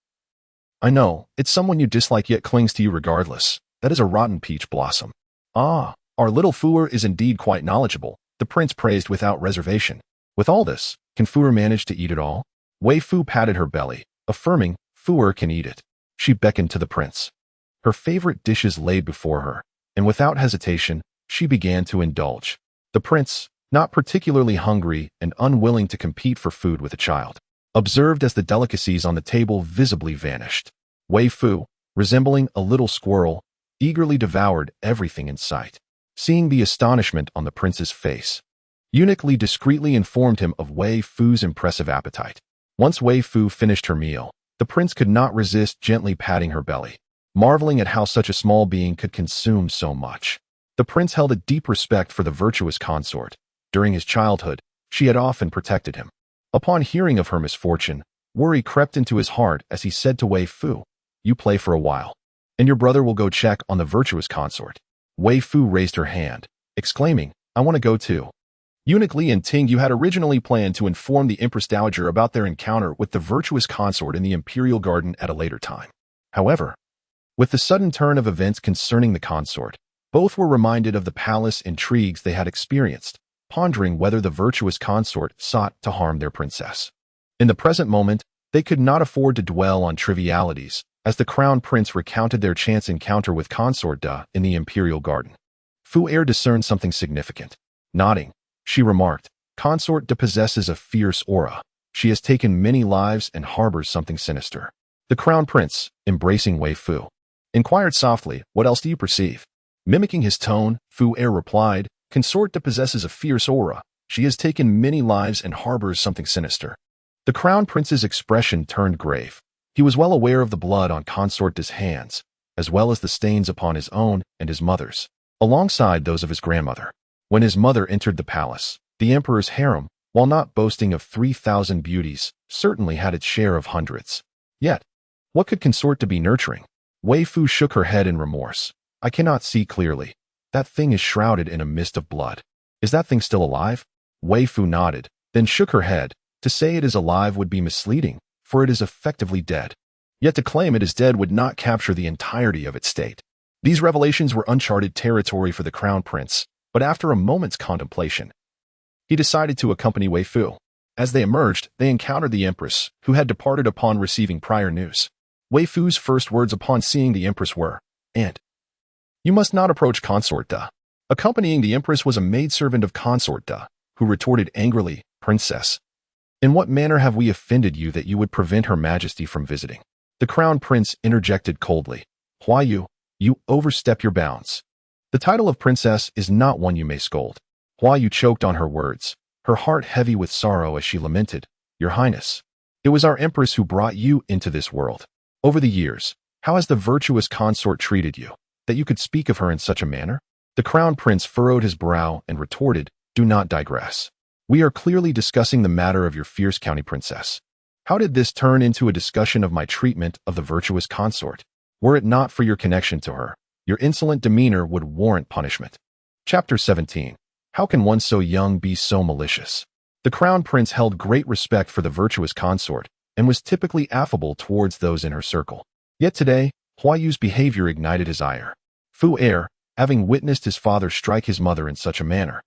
I know, it's someone you dislike yet clings to you regardless. That is a rotten peach blossom. Ah, our little Fooer is indeed quite knowledgeable, the prince praised without reservation. With all this, can Fooer manage to eat it all? Weifoo patted her belly, affirming, Fooer can eat it. She beckoned to the prince. Her favorite dishes laid before her, and without hesitation, she began to indulge. The prince, not particularly hungry and unwilling to compete for food with a child, observed as the delicacies on the table visibly vanished. Weifoo, resembling a little squirrel, eagerly devoured everything in sight. Seeing the astonishment on the prince's face, Eunuch Li discreetly informed him of Weifoo's impressive appetite. Once Weifoo finished her meal, the prince could not resist gently patting her belly, marveling at how such a small being could consume so much. The prince held a deep respect for the virtuous consort. During his childhood, she had often protected him. Upon hearing of her misfortune, worry crept into his heart as he said to Weifoo, You play for a while, and your brother will go check on the virtuous consort. Weifoo raised her hand, exclaiming, I want to go too. Eunuch Li and Ting Yu had originally planned to inform the Empress Dowager about their encounter with the virtuous consort in the Imperial Garden at a later time. However, with the sudden turn of events concerning the consort, both were reminded of the palace intrigues they had experienced, pondering whether the virtuous consort sought to harm their princess. In the present moment, they could not afford to dwell on trivialities, as the crown prince recounted their chance encounter with Consort Da in the Imperial Garden. Fooer discerned something significant. Nodding, she remarked, Consort Da possesses a fierce aura. She has taken many lives and harbors something sinister. The crown prince, embracing Weifoo, inquired softly, What else do you perceive? Mimicking his tone, Fooer replied, Consort Da possesses a fierce aura. She has taken many lives and harbors something sinister. The crown prince's expression turned grave. He was well aware of the blood on Consort Da's hands, as well as the stains upon his own and his mother's, alongside those of his grandmother. When his mother entered the palace, the emperor's harem, while not boasting of 3,000 beauties, certainly had its share of hundreds. Yet, what could Consort Da be nurturing? Weifoo shook her head in remorse. I cannot see clearly. That thing is shrouded in a mist of blood. Is that thing still alive? Weifoo nodded, then shook her head. To say it is alive would be misleading, for it is effectively dead. Yet to claim it is dead would not capture the entirety of its state. These revelations were uncharted territory for the crown prince, but after a moment's contemplation, he decided to accompany Weifoo. As they emerged, they encountered the empress, who had departed upon receiving prior news. Weifoo's first words upon seeing the empress were, "And you must not approach Consort Da." Accompanying the empress was a maidservant of Consort Da, who retorted angrily, "Princess, in what manner have we offended you that you would prevent Her Majesty from visiting?" The crown prince interjected coldly, "Huayu, you overstep your bounds. The title of princess is not one you may scold." Huayu choked on her words, her heart heavy with sorrow as she lamented, "Your Highness, it was our empress who brought you into this world. Over the years, how has the virtuous consort treated you, that you could speak of her in such a manner?" The crown prince furrowed his brow and retorted, "Do not digress. We are clearly discussing the matter of your fierce county princess. How did this turn into a discussion of my treatment of the virtuous consort? Were it not for your connection to her, your insolent demeanor would warrant punishment." Chapter 17. How can one so young be so malicious? The crown prince held great respect for the virtuous consort and was typically affable towards those in her circle. Yet today, Huayu's behavior ignited his ire. Fooer, having witnessed his father strike his mother in such a manner,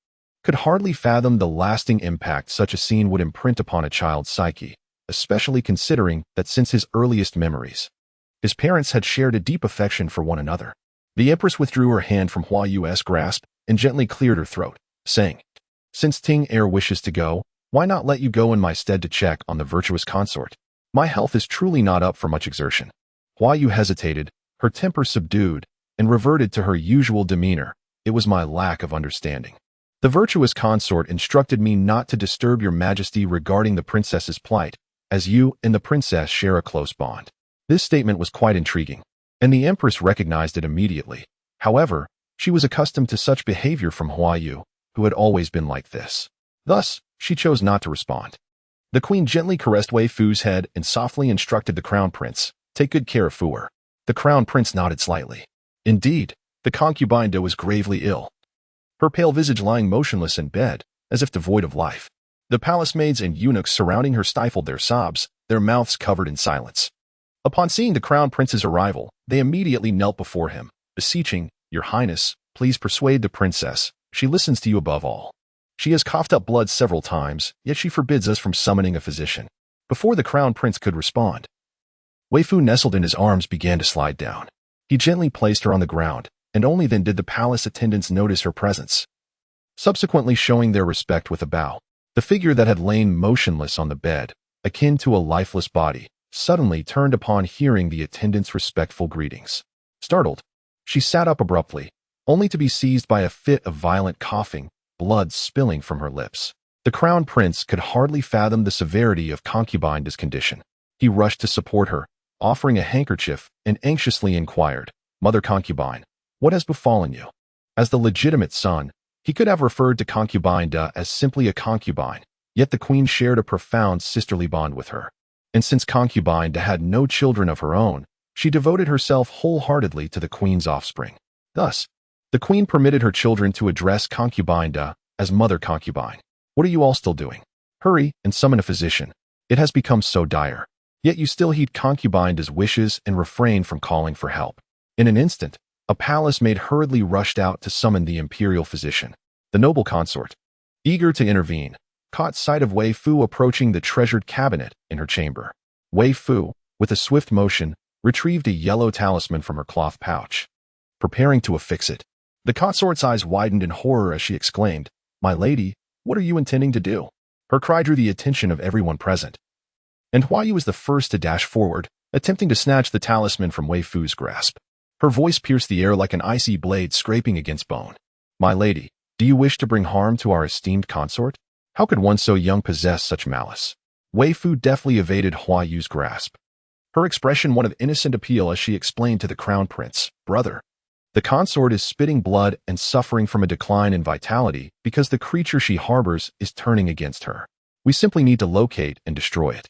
could hardly fathom the lasting impact such a scene would imprint upon a child's psyche, especially considering that since his earliest memories, his parents had shared a deep affection for one another. The empress withdrew her hand from Huayu's grasp and gently cleared her throat, saying, "Since Ting Er wishes to go, why not let you go in my stead to check on the virtuous consort? My health is truly not up for much exertion." Huayu hesitated, her temper subdued, and reverted to her usual demeanor. "It was my lack of understanding. The virtuous consort instructed me not to disturb your majesty regarding the princess's plight, as you and the princess share a close bond." This statement was quite intriguing, and the empress recognized it immediately. However, she was accustomed to such behavior from Huayu, who had always been like this. Thus, she chose not to respond. The queen gently caressed Weifoo's head and softly instructed the crown prince, "Take good care of Fooer." The crown prince nodded slightly. Indeed, the concubine was gravely ill, her pale visage lying motionless in bed, as if devoid of life. The palace maids and eunuchs surrounding her stifled their sobs, their mouths covered in silence. Upon seeing the crown prince's arrival, they immediately knelt before him, beseeching, "Your Highness, please persuade the princess. She listens to you above all. She has coughed up blood several times, yet she forbids us from summoning a physician." Before the crown prince could respond, Weifoo nestled in his arms began to slide down. He gently placed her on the ground, and only then did the palace attendants notice her presence, subsequently showing their respect with a bow. The figure that had lain motionless on the bed, akin to a lifeless body, suddenly turned upon hearing the attendants' respectful greetings. Startled, she sat up abruptly, only to be seized by a fit of violent coughing, blood spilling from her lips. The crown prince could hardly fathom the severity of concubine's condition. He rushed to support her, offering a handkerchief, and anxiously inquired, "Mother concubine, what has befallen you?" As the legitimate son, he could have referred to concubine as simply a concubine, yet the queen shared a profound sisterly bond with her. And since concubine had no children of her own, she devoted herself wholeheartedly to the queen's offspring. Thus, the queen permitted her children to address concubine as mother concubine. "What are you all still doing? Hurry and summon a physician. It has become so dire." Yet you still heed concubine's wishes and refrain from calling for help. In an instant, a palace maid hurriedly rushed out to summon the imperial physician. The noble consort, eager to intervene, caught sight of Weifoo approaching the treasured cabinet in her chamber. Weifoo, with a swift motion, retrieved a yellow talisman from her cloth pouch. Preparing to affix it, the consort's eyes widened in horror as she exclaimed, "My lady, what are you intending to do?" Her cry drew the attention of everyone present, and Huayu was the first to dash forward, attempting to snatch the talisman from Weifoo's grasp. Her voice pierced the air like an icy blade scraping against bone. "My lady, do you wish to bring harm to our esteemed consort? How could one so young possess such malice?" Weifoo deftly evaded Huayu's grasp, her expression one of innocent appeal as she explained to the crown prince, "Brother, the consort is spitting blood and suffering from a decline in vitality because the creature she harbors is turning against her. We simply need to locate and destroy it."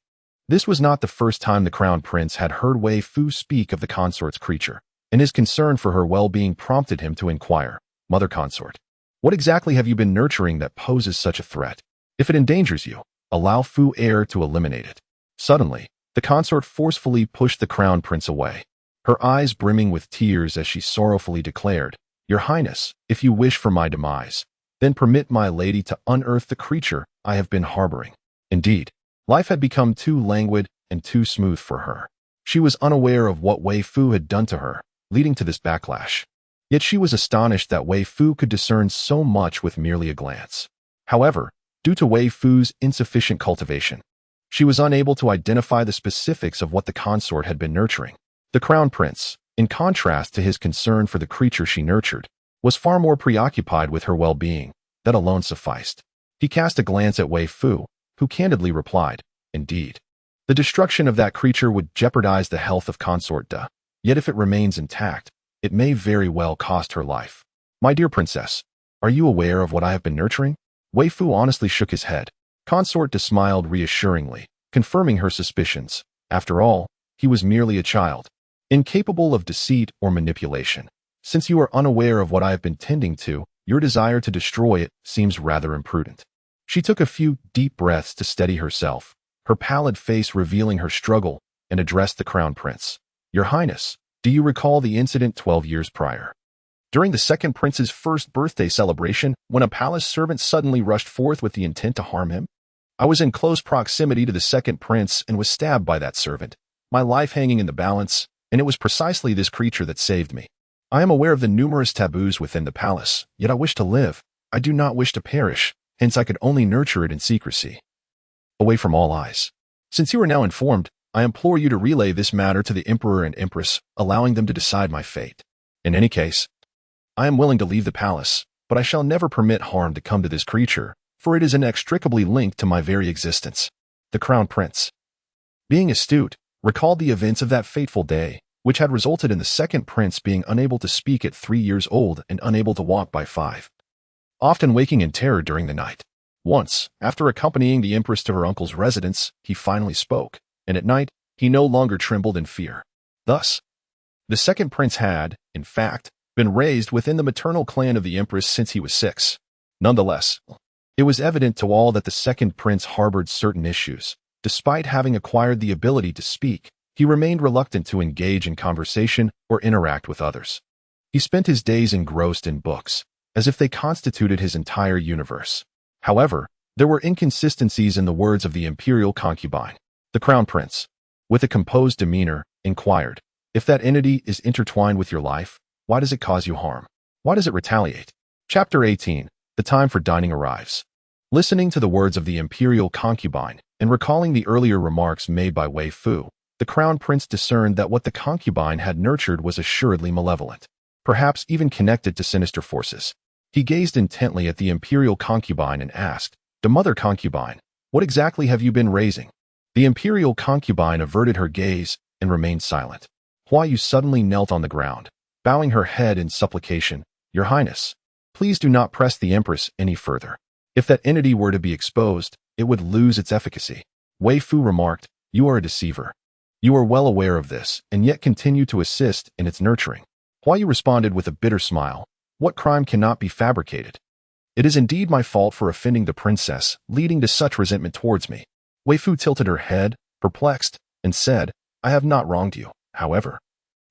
This was not the first time the crown prince had heard Weifoo speak of the consort's creature, and his concern for her well-being prompted him to inquire, "Mother consort, what exactly have you been nurturing that poses such a threat? If it endangers you, allow Fu heir to eliminate it." Suddenly, the consort forcefully pushed the crown prince away, her eyes brimming with tears as she sorrowfully declared, "Your Highness, if you wish for my demise, then permit my lady to unearth the creature I have been harboring." Indeed, life had become too languid and too smooth for her. She was unaware of what Weifoo had done to her, leading to this backlash. Yet she was astonished that Weifoo could discern so much with merely a glance. However, due to Weifoo's insufficient cultivation, she was unable to identify the specifics of what the consort had been nurturing. The crown prince, in contrast to his concern for the creature she nurtured, was far more preoccupied with her well-being. That alone sufficed. He cast a glance at Weifoo, who candidly replied, "Indeed, the destruction of that creature would jeopardize the health of consort Da. Yet if it remains intact, it may very well cost her life. My dear princess, are you aware of what I have been nurturing?" Weifoo honestly shook his head. Consort Da smiled reassuringly, confirming her suspicions. After all, he was merely a child, incapable of deceit or manipulation. Since you are unaware of what I have been tending to, your desire to destroy it seems rather imprudent. She took a few deep breaths to steady herself, her pallid face revealing her struggle, and addressed the crown prince. "Your Highness, do you recall the incident 12 years prior? During the second prince's first birthday celebration, when a palace servant suddenly rushed forth with the intent to harm him? I was in close proximity to the second prince and was stabbed by that servant, my life hanging in the balance, and it was precisely this creature that saved me. I am aware of the numerous taboos within the palace, yet I wish to live. I do not wish to perish. Hence I could only nurture it in secrecy, away from all eyes. Since you are now informed, I implore you to relay this matter to the Emperor and Empress, allowing them to decide my fate. In any case, I am willing to leave the palace, but I shall never permit harm to come to this creature, for it is inextricably linked to my very existence." The crown prince, being astute, recalled the events of that fateful day, which had resulted in the second prince being unable to speak at 3 years old and unable to walk by 5. Often waking in terror during the night. Once, after accompanying the empress to her uncle's residence, he finally spoke, and at night, he no longer trembled in fear. Thus, the second prince had, in fact, been raised within the maternal clan of the empress since he was 6. Nonetheless, It was evident to all that the second prince harbored certain issues. Despite having acquired the ability to speak, he remained reluctant to engage in conversation or interact with others. He spent his days engrossed in books, as if they constituted his entire universe. However, there were inconsistencies in the words of the imperial concubine. The crown prince, with a composed demeanor, inquired, "If that entity is intertwined with your life, why does it cause you harm? Why does it retaliate?" Chapter 18. The time for dining arrives. Listening to the words of the imperial concubine and recalling the earlier remarks made by Weifoo, the crown prince discerned that what the concubine had nurtured was assuredly malevolent, perhaps even connected to sinister forces. He gazed intently at the imperial concubine and asked, "The mother concubine, what exactly have you been raising?" The imperial concubine averted her gaze and remained silent. Weifoo suddenly knelt on the ground, bowing her head in supplication. "Your Highness, please do not press the Empress any further. If that entity were to be exposed, it would lose its efficacy." Weifoo remarked, "You are a deceiver. You are well aware of this, and yet continue to assist in its nurturing." Weifoo responded with a bitter smile, "What crime cannot be fabricated? It is indeed my fault for offending the princess, leading to such resentment towards me." Weifoo tilted her head, perplexed, and said, "I have not wronged you. However,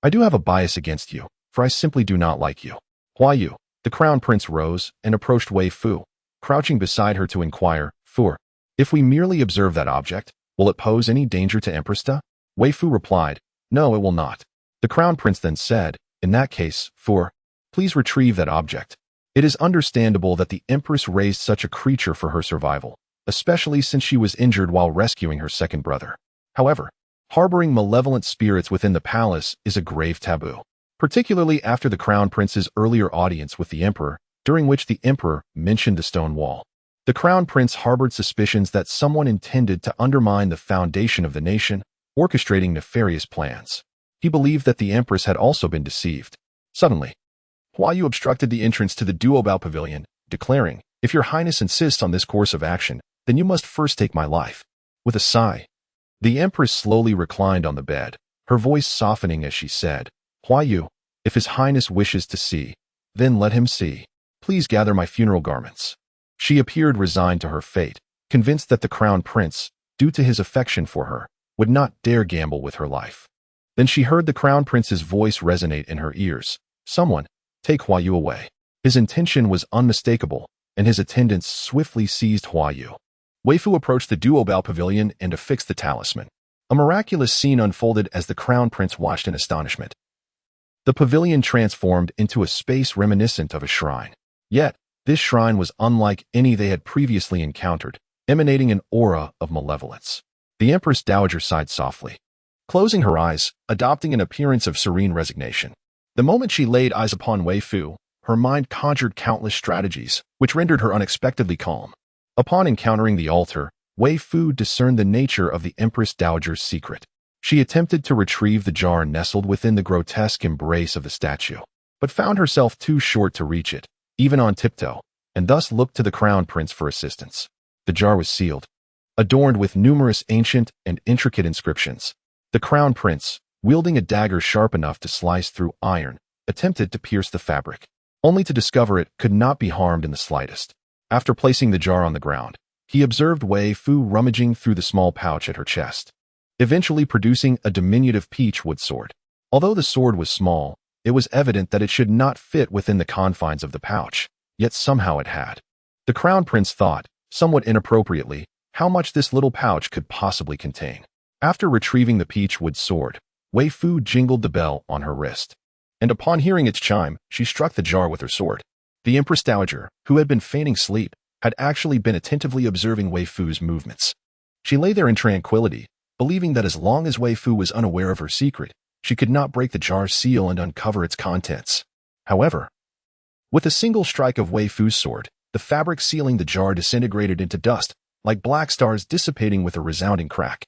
I do have a bias against you, for I simply do not like you." Weifoo, the crown prince rose and approached Weifoo, crouching beside her to inquire, "Fur, if we merely observe that object, will it pose any danger to Empress Da?" Weifoo replied, "No, it will not." The crown prince then said, "In that case, Fur, please retrieve that object. It is understandable that the Empress raised such a creature for her survival, especially since she was injured while rescuing her second brother. However, harboring malevolent spirits within the palace is a grave taboo, particularly after the crown prince's earlier audience with the emperor, during which the emperor mentioned the stone wall. The crown prince harbored suspicions that someone intended to undermine the foundation of the nation, orchestrating nefarious plans. He believed that the empress had also been deceived. Suddenly, Weifoo obstructed the entrance to the duobao pavilion, declaring, "If your highness insists on this course of action, then you must first take my life." With a sigh, the empress slowly reclined on the bed, her voice softening as she said, "Weifoo, if his highness wishes to see, then let him see. Please gather my funeral garments." She appeared resigned to her fate, convinced that the crown prince, due to his affection for her, would not dare gamble with her life. Then she heard the crown prince's voice resonate in her ears. "Someone, take Weifoo away." His intention was unmistakable, and his attendants swiftly seized Weifoo. Weifoo approached the duobao pavilion and affixed the talisman. A miraculous scene unfolded as the crown prince watched in astonishment. The pavilion transformed into a space reminiscent of a shrine. Yet, this shrine was unlike any they had previously encountered, emanating an aura of malevolence. The Empress Dowager sighed softly, closing her eyes, adopting an appearance of serene resignation. The moment she laid eyes upon Weifoo, her mind conjured countless strategies, which rendered her unexpectedly calm. Upon encountering the altar, Weifoo discerned the nature of the Empress Dowager's secret. She attempted to retrieve the jar nestled within the grotesque embrace of the statue, but found herself too short to reach it, even on tiptoe, and thus looked to the crown prince for assistance. The jar was sealed, adorned with numerous ancient and intricate inscriptions. The crown prince, wielding a dagger sharp enough to slice through iron, attempted to pierce the fabric, only to discover it could not be harmed in the slightest. After placing the jar on the ground, he observed Weifoo rummaging through the small pouch at her chest, eventually producing a diminutive peach wood sword. Although the sword was small, it was evident that it should not fit within the confines of the pouch, yet somehow it had. The crown prince thought, somewhat inappropriately, how much this little pouch could possibly contain. After retrieving the peach wood sword, Weifoo jingled the bell on her wrist, and upon hearing its chime, she struck the jar with her sword. The Empress Dowager, who had been feigning sleep, had actually been attentively observing Weifoo's movements. She lay there in tranquility, believing that as long as Weifoo was unaware of her secret, she could not break the jar's seal and uncover its contents. However, with a single strike of Weifoo's sword, the fabric sealing the jar disintegrated into dust, like black stars dissipating with a resounding crack.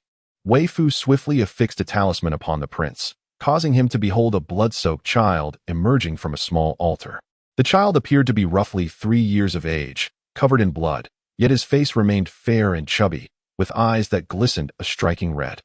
Weifoo swiftly affixed a talisman upon the prince, causing him to behold a blood-soaked child emerging from a small altar. The child appeared to be roughly 3 years of age, covered in blood, yet his face remained fair and chubby, with eyes that glistened a striking red.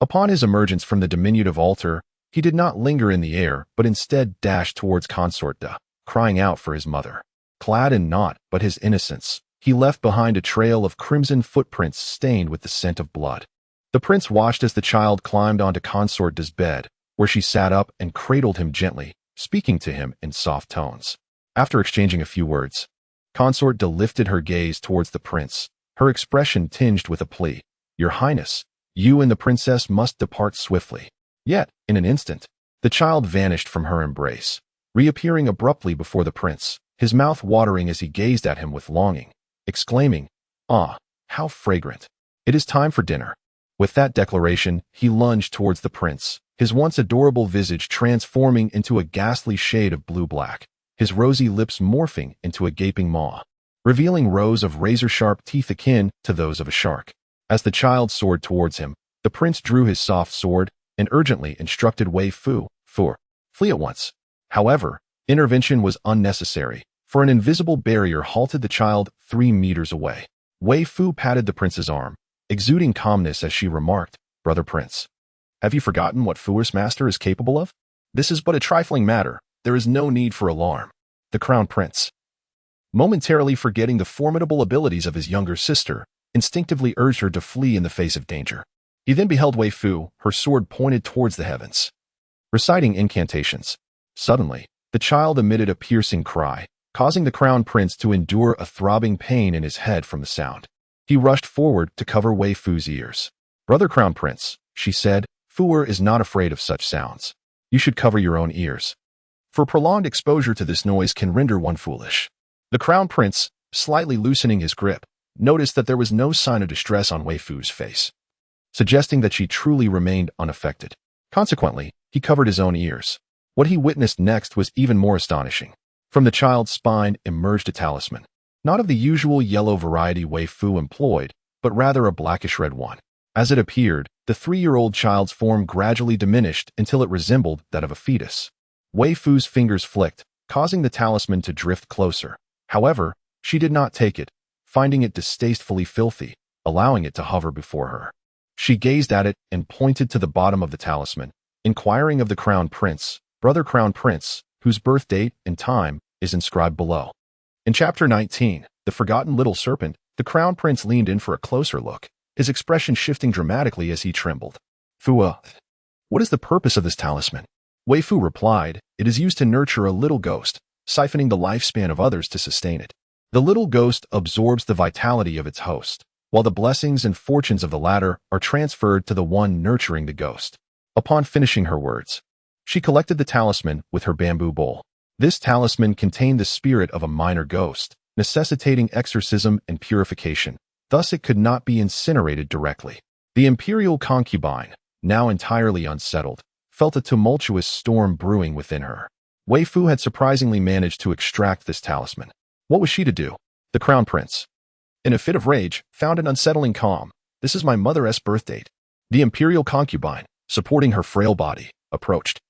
Upon his emergence from the diminutive altar, he did not linger in the air, but instead dashed towards Consort Da, crying out for his mother. Clad in naught but his innocence, he left behind a trail of crimson footprints stained with the scent of blood. The prince watched as the child climbed onto Consort's bed, where she sat up and cradled him gently, speaking to him in soft tones. After exchanging a few words, Consort lifted her gaze towards the prince, her expression tinged with a plea. Your Highness, you and the princess must depart swiftly. Yet, in an instant, the child vanished from her embrace, reappearing abruptly before the prince, his mouth watering as he gazed at him with longing, exclaiming, "Ah, how fragrant! It is time for dinner." With that declaration, he lunged towards the prince, his once adorable visage transforming into a ghastly shade of blue-black, his rosy lips morphing into a gaping maw, revealing rows of razor-sharp teeth akin to those of a shark. As the child soared towards him, the prince drew his soft sword and urgently instructed Weifoo, flee at once. However, intervention was unnecessary, for an invisible barrier halted the child 3 meters away. Weifoo patted the prince's arm, exuding calmness as she remarked, "Brother Prince, have you forgotten what Fuer's master is capable of? This is but a trifling matter. There is no need for alarm." The crown prince, momentarily forgetting the formidable abilities of his younger sister, instinctively urged her to flee in the face of danger. He then beheld Weifoo, her sword pointed towards the heavens, reciting incantations. Suddenly, the child emitted a piercing cry, causing the crown prince to endure a throbbing pain in his head from the sound. He rushed forward to cover Weifoo's ears. "Brother Crown Prince," she said, "Fuer is not afraid of such sounds. You should cover your own ears, for prolonged exposure to this noise can render one foolish." The crown prince, slightly loosening his grip, noticed that there was no sign of distress on Weifoo's face, suggesting that she truly remained unaffected. Consequently, he covered his own ears. What he witnessed next was even more astonishing. From the child's spine emerged a talisman, not of the usual yellow variety Weifoo employed, but rather a blackish-red one. As it appeared, the 3-year-old child's form gradually diminished until it resembled that of a fetus. Weifoo's fingers flicked, causing the talisman to drift closer. However, she did not take it, finding it distastefully filthy, allowing it to hover before her. She gazed at it and pointed to the bottom of the talisman, inquiring of the crown prince, "Brother Crown Prince, whose birth date and time is inscribed below." In Chapter 19, The Forgotten Little Serpent, the crown prince leaned in for a closer look, his expression shifting dramatically as he trembled. "Fuer, what is the purpose of this talisman?" Weifoo replied, "It is used to nurture a little ghost, siphoning the lifespan of others to sustain it. The little ghost absorbs the vitality of its host, while the blessings and fortunes of the latter are transferred to the one nurturing the ghost." Upon finishing her words, she collected the talisman with her bamboo bowl. This talisman contained the spirit of a minor ghost, necessitating exorcism and purification. Thus it could not be incinerated directly. The imperial concubine, now entirely unsettled, felt a tumultuous storm brewing within her. Weifoo had surprisingly managed to extract this talisman. What was she to do? The crown prince, in a fit of rage, found an unsettling calm. "This is my mother's birth date." The imperial concubine, supporting her frail body, approached,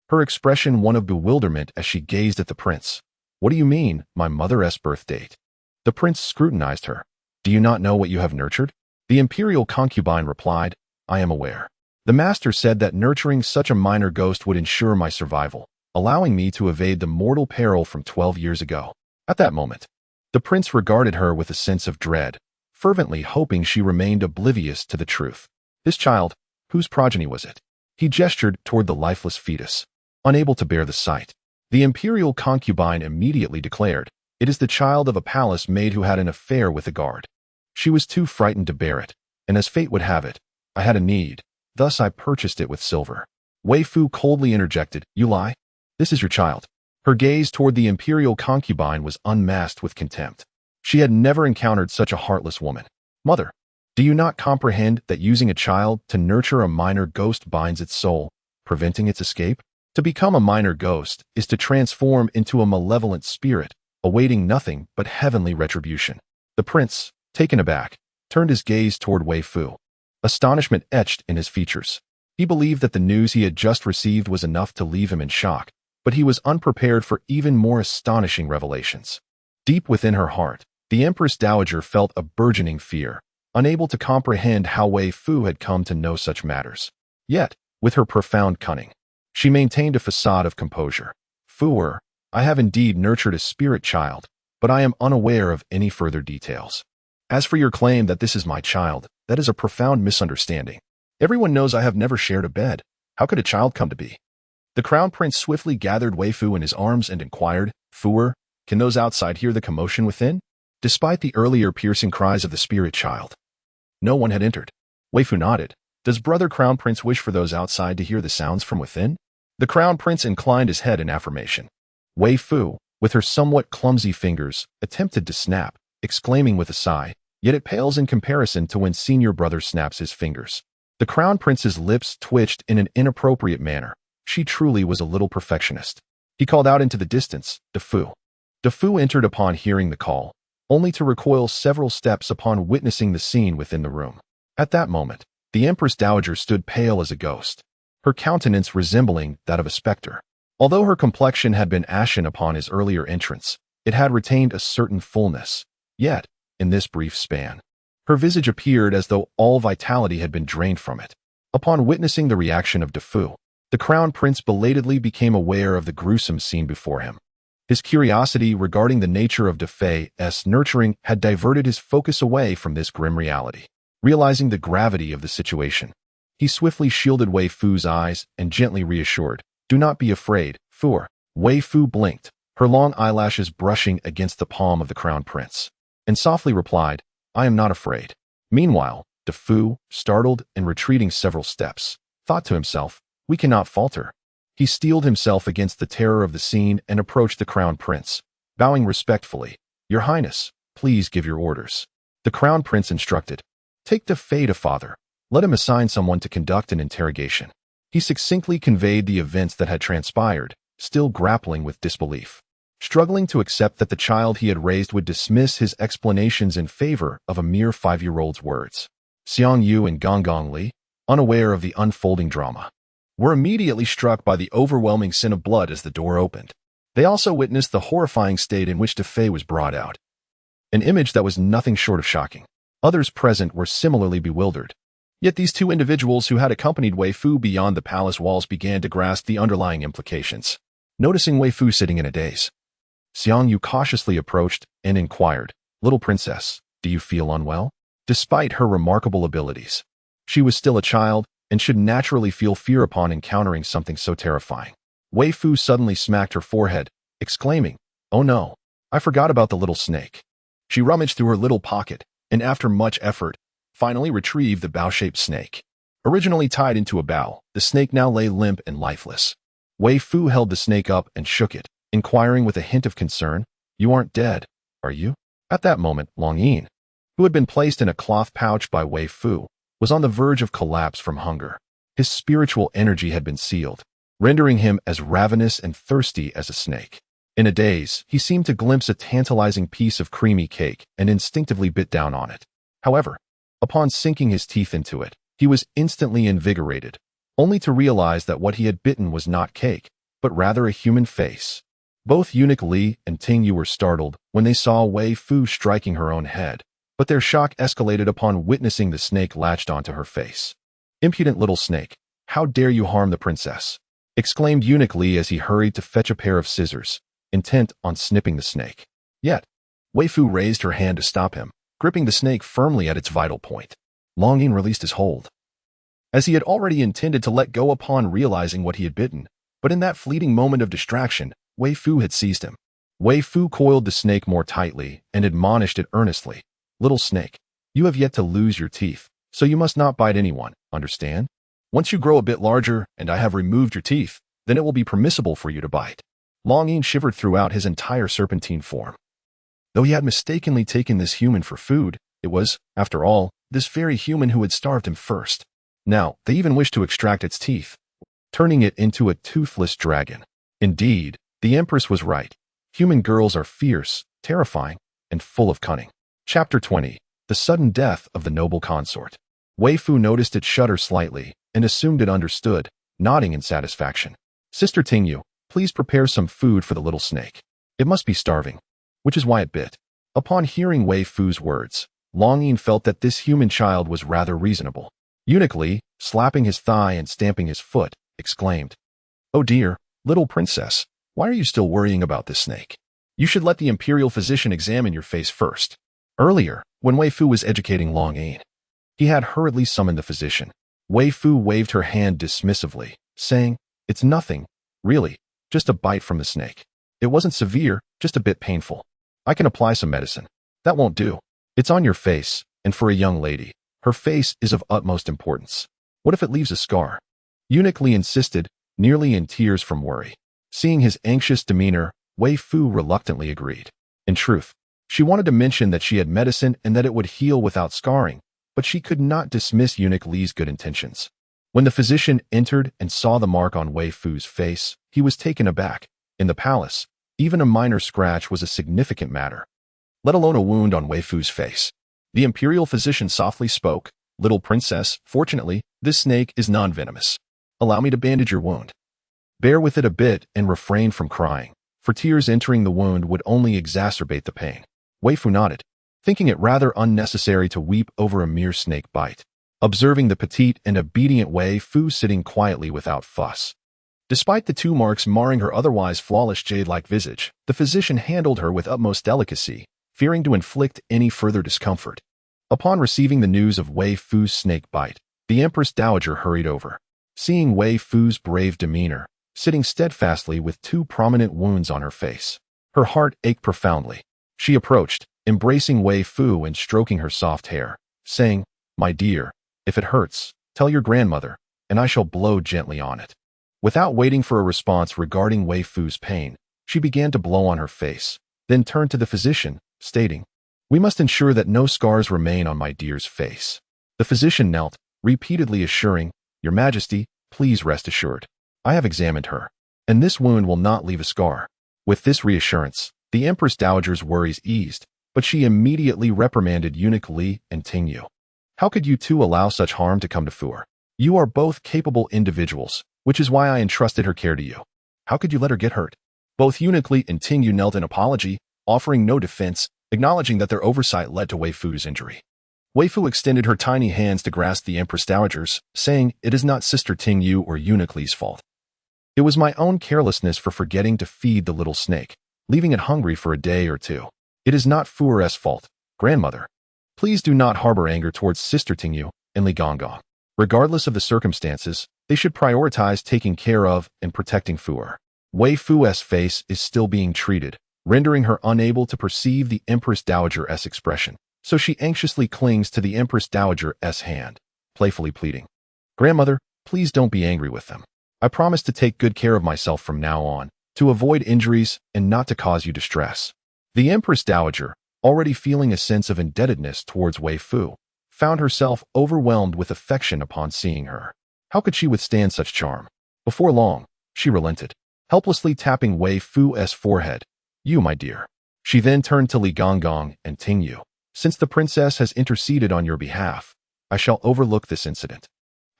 her expression one of bewilderment as she gazed at the prince. "What do you mean, my mother's birth date?" The prince scrutinized her. "Do you not know what you have nurtured?" The imperial concubine replied, "I am aware. The master said that nurturing such a minor ghost would ensure my survival, allowing me to evade the mortal peril from 12 years ago." At that moment, the prince regarded her with a sense of dread, fervently hoping she remained oblivious to the truth. This child, whose progeny was it? He gestured toward the lifeless fetus, unable to bear the sight. The imperial concubine immediately declared, "It is the child of a palace maid who had an affair with a guard. She was too frightened to bear it, and as fate would have it, I had a need. Thus I purchased it with silver." Weifoo coldly interjected, "You lie? This is your child." Her gaze toward the imperial concubine was unmasked with contempt. She had never encountered such a heartless woman. "Mother, do you not comprehend that using a child to nurture a minor ghost binds its soul, preventing its escape? To become a minor ghost is to transform into a malevolent spirit, awaiting nothing but heavenly retribution." The prince, taken aback, turned his gaze toward Weifoo. Astonishment etched in his features. He believed that the news he had just received was enough to leave him in shock, but he was unprepared for even more astonishing revelations. Deep within her heart, the Empress Dowager felt a burgeoning fear, unable to comprehend how Weifoo had come to know such matters. Yet, with her profound cunning, she maintained a facade of composure. "Fuer, I have indeed nurtured a spirit child, but I am unaware of any further details. As for your claim that this is my child, that is a profound misunderstanding. Everyone knows I have never shared a bed. How could a child come to be? The Crown Prince swiftly gathered Weifoo in his arms and inquired, Fooer, can those outside hear the commotion within? Despite the earlier piercing cries of the spirit child, no one had entered. Weifoo nodded. Does Brother Crown Prince wish for those outside to hear the sounds from within? The Crown Prince inclined his head in affirmation. Weifoo, with her somewhat clumsy fingers, attempted to snap, exclaiming with a sigh, yet it pales in comparison to when senior brother snaps his fingers. The Crown Prince's lips twitched in an inappropriate manner. She truly was a little perfectionist. He called out into the distance, Defoo. Defoo entered upon hearing the call, only to recoil several steps upon witnessing the scene within the room. At that moment, the Empress Dowager stood pale as a ghost, her countenance resembling that of a specter. Although her complexion had been ashen upon his earlier entrance, it had retained a certain fullness. Yet, in this brief span, her visage appeared as though all vitality had been drained from it. Upon witnessing the reaction of Defoo, the Crown Prince belatedly became aware of the gruesome scene before him. His curiosity regarding the nature of Defay's nurturing had diverted his focus away from this grim reality. Realizing the gravity of the situation, he swiftly shielded Weifoo's eyes and gently reassured, Do not be afraid, Fooer. Weifoo blinked, her long eyelashes brushing against the palm of the Crown Prince, and softly replied, I am not afraid. Meanwhile, Defoo, startled and retreating several steps, thought to himself, We cannot falter. He steeled himself against the terror of the scene and approached the Crown Prince, bowing respectfully. Your Highness, please give your orders. The Crown Prince instructed. Take Defay to father. Let him assign someone to conduct an interrogation. He succinctly conveyed the events that had transpired, still grappling with disbelief. Struggling to accept that the child he had raised would dismiss his explanations in favor of a mere 5-year-old's words. Xiang Yu and Gong Gong Li, unaware of the unfolding drama, were immediately struck by the overwhelming sin of blood as the door opened. They also witnessed the horrifying state in which Defay was brought out, an image that was nothing short of shocking. Others present were similarly bewildered. Yet these two individuals who had accompanied Weifoo beyond the palace walls began to grasp the underlying implications. Noticing Weifoo sitting in a daze, Xiang Yu cautiously approached and inquired, Little princess, do you feel unwell? Despite her remarkable abilities, she was still a child and should naturally feel fear upon encountering something so terrifying. Weifoo suddenly smacked her forehead, exclaiming, Oh no, I forgot about the little snake. She rummaged through her little pocket, and after much effort, finally retrieved the bow-shaped snake. Originally tied into a bough, the snake now lay limp and lifeless. Weifoo held the snake up and shook it, inquiring with a hint of concern, You aren't dead, are you? At that moment, Long Yin, who had been placed in a cloth pouch by Weifoo, was on the verge of collapse from hunger. His spiritual energy had been sealed, rendering him as ravenous and thirsty as a snake. In a daze, he seemed to glimpse a tantalizing piece of creamy cake and instinctively bit down on it. However, upon sinking his teeth into it, he was instantly invigorated, only to realize that what he had bitten was not cake, but rather a human face. Both Eunuch Li and Ting Yu were startled when they saw Weifoo striking her own head, but their shock escalated upon witnessing the snake latched onto her face. Impudent little snake, how dare you harm the princess? Exclaimed Eunuch Li as he hurried to fetch a pair of scissors, intent on snipping the snake. Yet, Weifoo raised her hand to stop him, gripping the snake firmly at its vital point. Long Yin released his hold, as he had already intended to let go upon realizing what he had bitten, but in that fleeting moment of distraction, Weifoo had seized him. Weifoo coiled the snake more tightly and admonished it earnestly. Little snake, you have yet to lose your teeth, so you must not bite anyone, understand? Once you grow a bit larger and I have removed your teeth, then it will be permissible for you to bite. Long Yin shivered throughout his entire serpentine form. Though he had mistakenly taken this human for food, it was, after all, this very human who had starved him first. Now, they even wished to extract its teeth, turning it into a toothless dragon. Indeed, the Empress was right. Human girls are fierce, terrifying, and full of cunning. Chapter 20. The Sudden Death of the Noble Consort. Weifoo noticed it shudder slightly and assumed it understood, nodding in satisfaction. Sister Tingyu, please prepare some food for the little snake. It must be starving, which is why it bit. Upon hearing Weifoo's words, Long Yin felt that this human child was rather reasonable. Eunuch Li, slapping his thigh and stamping his foot, exclaimed, Oh dear, little princess, why are you still worrying about this snake? You should let the Imperial physician examine your face first. Earlier, when Weifoo was educating Long Ain, he had hurriedly summoned the physician. Weifoo waved her hand dismissively, saying, "It's nothing, really, just a bite from the snake. It wasn't severe, just a bit painful. I can apply some medicine." "That won't do. It's on your face, and for a young lady, her face is of utmost importance. What if it leaves a scar?" Eunuch Li insisted, nearly in tears from worry. Seeing his anxious demeanor, Weifoo reluctantly agreed. In truth, she wanted to mention that she had medicine and that it would heal without scarring, but she could not dismiss Eunuch Li's good intentions. When the physician entered and saw the mark on Weifoo's face, he was taken aback. In the palace, even a minor scratch was a significant matter, let alone a wound on Weifoo's face. The Imperial physician softly spoke, "Little princess, fortunately, this snake is non-venomous. Allow me to bandage your wound. Bear with it a bit and refrain from crying, for tears entering the wound would only exacerbate the pain." Weifoo nodded, thinking it rather unnecessary to weep over a mere snake bite, observing the petite and obedient Weifoo sitting quietly without fuss. Despite the 2 marks marring her otherwise flawless jade-like visage, the physician handled her with utmost delicacy, fearing to inflict any further discomfort. Upon receiving the news of Weifoo's snake bite, the Empress Dowager hurried over. Seeing Weifoo's brave demeanor, sitting steadfastly with 2 prominent wounds on her face, her heart ached profoundly. She approached, embracing Weifoo and stroking her soft hair, saying, "My dear, if it hurts, tell your grandmother, and I shall blow gently on it." Without waiting for a response regarding Weifoo's pain, she began to blow on her face, then turned to the physician, stating, "We must ensure that no scars remain on my dear's face." The physician knelt, repeatedly assuring, "Your Majesty, please rest assured. I have examined her, and this wound will not leave a scar." With this reassurance, the Empress Dowager's worries eased, but she immediately reprimanded Eunuch Li and Tingyu. "How could you 2 allow such harm to come to Fuer? You are both capable individuals, which is why I entrusted her care to you. How could you let her get hurt?" Both Eunuch Li and Tingyu knelt in apology, offering no defense, acknowledging that their oversight led to Weifoo's injury. Weifoo extended her tiny hands to grasp the Empress Dowager's, saying, "It is not Sister Tingyu or Eunuch Li's fault. It was my own carelessness for forgetting to feed the little snake, leaving it hungry for a day or 2. It is not Fuer's fault, grandmother. Please do not harbor anger towards Sister Tingyu and Li Gonggong. Regardless of the circumstances, they should prioritize taking care of and protecting Fuer." Weifoo's face is still being treated, rendering her unable to perceive the Empress Dowager's expression, so she anxiously clings to the Empress Dowager's hand, playfully pleading, "Grandmother, please don't be angry with them. I promise to take good care of myself from now on, to avoid injuries and not to cause you distress." The Empress Dowager, already feeling a sense of indebtedness towards Weifoo, found herself overwhelmed with affection upon seeing her. How could she withstand such charm? Before long, she relented, helplessly tapping Weifoo's forehead. "You, my dear." She then turned to Li Gonggong and Tingyu. "Since the princess has interceded on your behalf, I shall overlook this incident.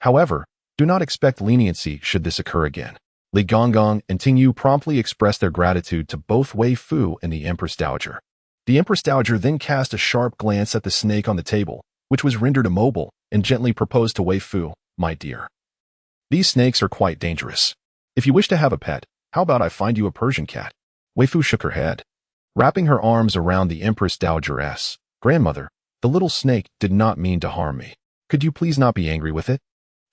However, do not expect leniency should this occur again." Li Gonggong and Tingyu promptly expressed their gratitude to both Weifoo and the Empress Dowager. The Empress Dowager then cast a sharp glance at the snake on the table, which was rendered immobile, and gently proposed to Weifoo, "My dear, these snakes are quite dangerous. If you wish to have a pet, how about I find you a Persian cat?" Weifoo shook her head, wrapping her arms around the Empress Dowager's. "Grandmother, the little snake did not mean to harm me. Could you please not be angry with it?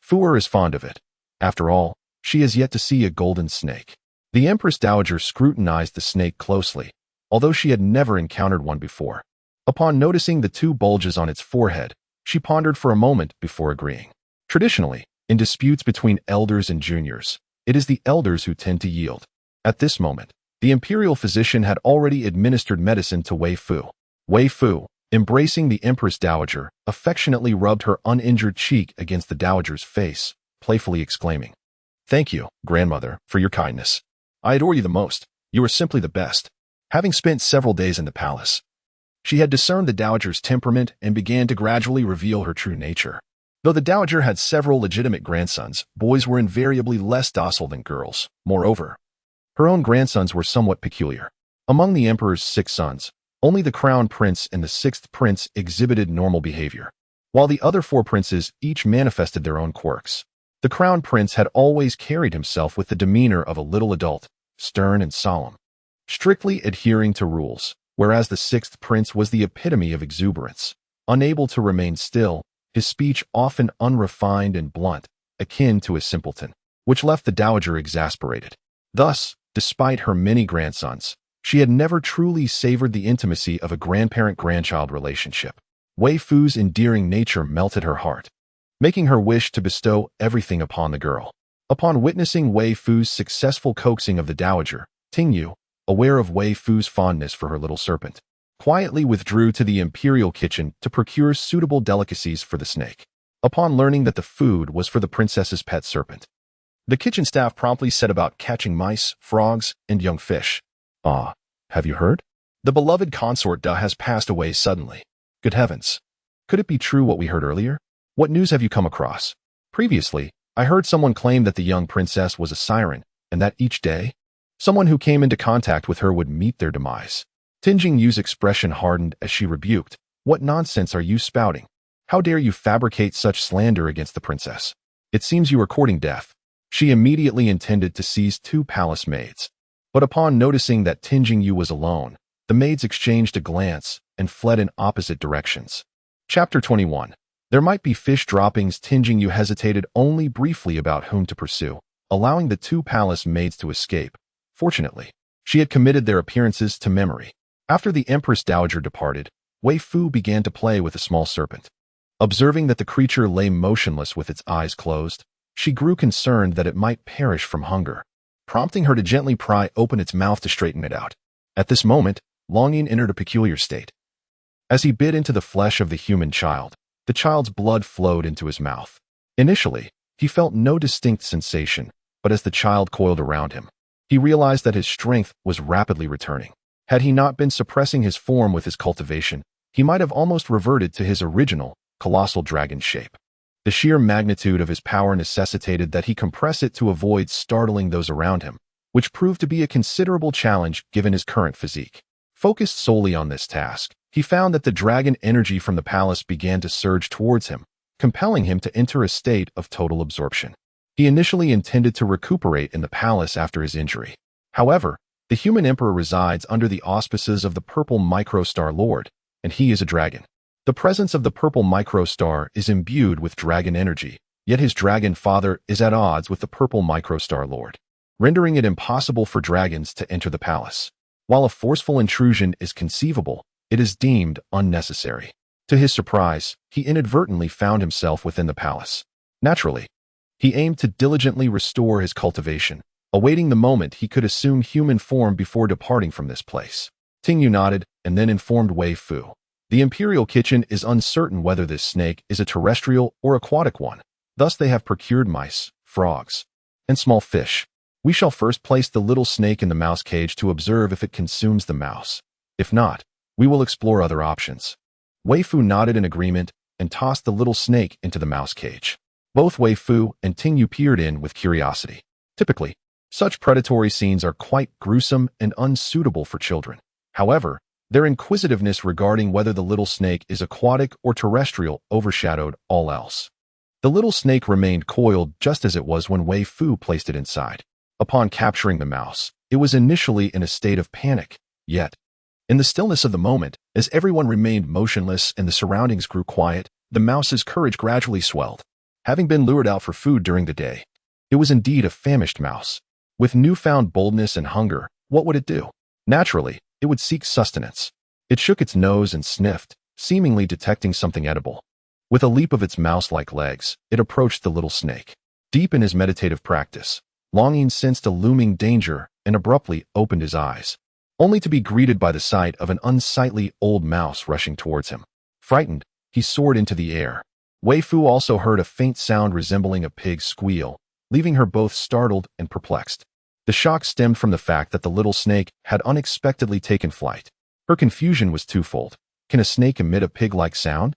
Fuer is fond of it. After all, she has yet to see a golden snake." The Empress Dowager scrutinized the snake closely, although she had never encountered one before. Upon noticing the 2 bulges on its forehead, she pondered for a moment before agreeing. Traditionally, in disputes between elders and juniors, it is the elders who tend to yield. At this moment, the Imperial physician had already administered medicine to Weifoo. Weifoo, embracing the Empress Dowager, affectionately rubbed her uninjured cheek against the Dowager's face, playfully exclaiming, "Thank you, grandmother, for your kindness. I adore you the most. You are simply the best." Having spent several days in the palace, she had discerned the Dowager's temperament and began to gradually reveal her true nature. Though the Dowager had several legitimate grandsons, boys were invariably less docile than girls. Moreover, her own grandsons were somewhat peculiar. Among the Emperor's 6 sons, only the Crown Prince and the 6th Prince exhibited normal behavior, while the other 4 princes each manifested their own quirks. The Crown Prince had always carried himself with the demeanor of a little adult, stern and solemn. strictly adhering to rules, whereas the sixth prince was the epitome of exuberance. Unable to remain still, his speech often unrefined and blunt, akin to a simpleton, which left the dowager exasperated. Thus, despite her many grandsons, she had never truly savored the intimacy of a grandparent-grandchild relationship. Weifoo's endearing nature melted her heart, making her wish to bestow everything upon the girl. Upon witnessing Weifoo's successful coaxing of the dowager, Tingyu, aware of Weifoo's fondness for her little serpent, quietly withdrew to the Imperial kitchen to procure suitable delicacies for the snake. Upon learning that the food was for the princess's pet serpent, the kitchen staff promptly set about catching mice, frogs, and young fish. Ah, have you heard? The beloved consort Da has passed away suddenly. Good heavens! Could it be true what we heard earlier? What news have you come across? Previously, I heard someone claim that the young princess was a siren, and that each day, someone who came into contact with her would meet their demise. Tingyu's expression hardened as she rebuked. What nonsense are you spouting? How dare you fabricate such slander against the princess? It seems you are courting death. She immediately intended to seize 2 palace maids. But upon noticing that Tingyu was alone, the maids exchanged a glance and fled in opposite directions. Chapter 21. There might be fish droppings. Tingyu hesitated only briefly about whom to pursue, allowing the 2 palace maids to escape. Fortunately, she had committed their appearances to memory. After the Empress Dowager departed, Weifoo began to play with a small serpent. Observing that the creature lay motionless with its eyes closed, she grew concerned that it might perish from hunger, prompting her to gently pry open its mouth to straighten it out. At this moment, longing entered a peculiar state. As he bit into the flesh of the human child, the child's blood flowed into his mouth. Initially, he felt no distinct sensation, but as the child coiled around him, he realized that his strength was rapidly returning. Had he not been suppressing his form with his cultivation, he might have almost reverted to his original, colossal dragon shape. The sheer magnitude of his power necessitated that he compress it to avoid startling those around him, which proved to be a considerable challenge given his current physique. Focused solely on this task, he found that the dragon energy from the palace began to surge towards him, compelling him to enter a state of total absorption. He initially intended to recuperate in the palace after his injury. However, the human emperor resides under the auspices of the purple microstar lord, and he is a dragon. The presence of the purple microstar is imbued with dragon energy, yet his dragon father is at odds with the purple microstar lord, rendering it impossible for dragons to enter the palace. While a forceful intrusion is conceivable, it is deemed unnecessary. To his surprise, he inadvertently found himself within the palace. Naturally, he aimed to diligently restore his cultivation, awaiting the moment he could assume human form before departing from this place. Tingyu nodded and then informed Weifoo. The Imperial kitchen is uncertain whether this snake is a terrestrial or aquatic one. Thus they have procured mice, frogs, and small fish. We shall first place the little snake in the mouse cage to observe if it consumes the mouse. If not, we will explore other options. Weifoo nodded in agreement and tossed the little snake into the mouse cage. Both Weifoo and Tingyu peered in with curiosity. Typically, such predatory scenes are quite gruesome and unsuitable for children. However, their inquisitiveness regarding whether the little snake is aquatic or terrestrial overshadowed all else. The little snake remained coiled just as it was when Weifoo placed it inside. Upon capturing the mouse, it was initially in a state of panic, yet, in the stillness of the moment, as everyone remained motionless and the surroundings grew quiet, the mouse's courage gradually swelled. Having been lured out for food during the day, it was indeed a famished mouse. With newfound boldness and hunger, what would it do? Naturally, it would seek sustenance. It shook its nose and sniffed, seemingly detecting something edible. With a leap of its mouse-like legs, it approached the little snake. Deep in his meditative practice, Longing sensed a looming danger and abruptly opened his eyes, only to be greeted by the sight of an unsightly old mouse rushing towards him. Frightened, he soared into the air. Weifoo also heard a faint sound resembling a pig's squeal, leaving her both startled and perplexed. The shock stemmed from the fact that the little snake had unexpectedly taken flight. Her confusion was twofold. Can a snake emit a pig-like sound?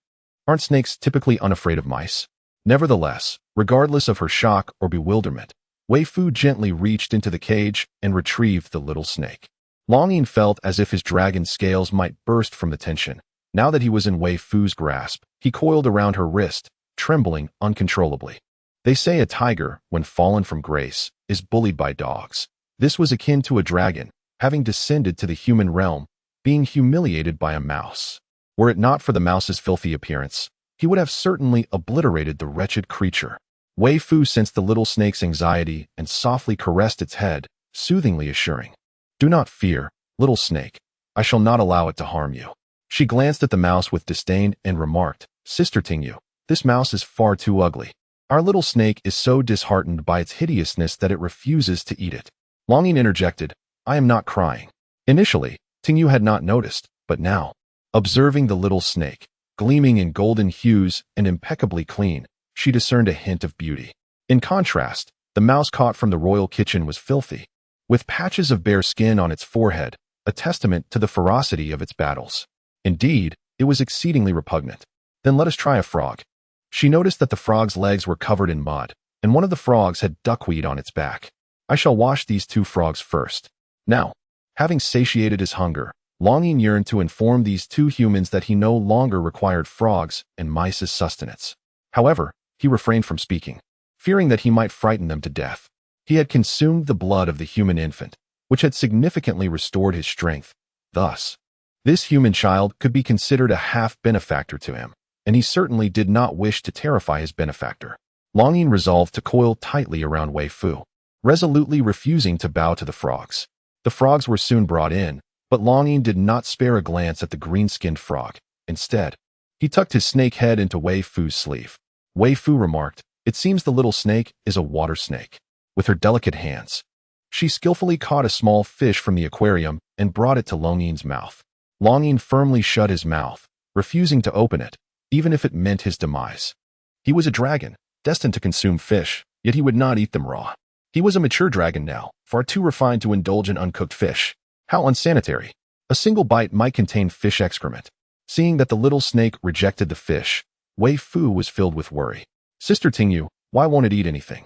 Aren't snakes typically unafraid of mice? Nevertheless, regardless of her shock or bewilderment, Weifoo gently reached into the cage and retrieved the little snake. Longing felt as if his dragon scales might burst from the tension. Now that he was in Weifoo's grasp, he coiled around her wrist, trembling uncontrollably. They say a tiger, when fallen from grace, is bullied by dogs. This was akin to a dragon, having descended to the human realm, being humiliated by a mouse. Were it not for the mouse's filthy appearance, he would have certainly obliterated the wretched creature. Weifoo sensed the little snake's anxiety and softly caressed its head, soothingly assuring, "Do not fear, little snake. I shall not allow it to harm you." She glanced at the mouse with disdain and remarked, "Sister Tingyu, this mouse is far too ugly. Our little snake is so disheartened by its hideousness that it refuses to eat it." Longing interjected, "I am not crying." Initially, Tingyu had not noticed, but now, observing the little snake, gleaming in golden hues and impeccably clean, she discerned a hint of beauty. In contrast, the mouse caught from the royal kitchen was filthy, with patches of bare skin on its forehead, a testament to the ferocity of its battles. Indeed, it was exceedingly repugnant. "Then let us try a frog." She noticed that the frog's legs were covered in mud, and one of the frogs had duckweed on its back. "I shall wash these two frogs first." Now, having satiated his hunger, Longing yearned to inform these two humans that he no longer required frogs and mice as sustenance. However, he refrained from speaking, fearing that he might frighten them to death. He had consumed the blood of the human infant, which had significantly restored his strength. Thus, this human child could be considered a half-benefactor to him, and he certainly did not wish to terrify his benefactor. Longing resolved to coil tightly around Weifoo, resolutely refusing to bow to the frogs. The frogs were soon brought in, but Longing did not spare a glance at the green-skinned frog. Instead, he tucked his snake head into Weifoo's sleeve. Weifoo remarked, "It seems the little snake is a water snake." With her delicate hands, she skillfully caught a small fish from the aquarium and brought it to Longing's mouth. Longing firmly shut his mouth, refusing to open it, even if it meant his demise. He was a dragon, destined to consume fish, yet he would not eat them raw. He was a mature dragon now, far too refined to indulge in uncooked fish. How unsanitary. A single bite might contain fish excrement. Seeing that the little snake rejected the fish, Weifoo was filled with worry. "Sister Tingyu, why won't it eat anything?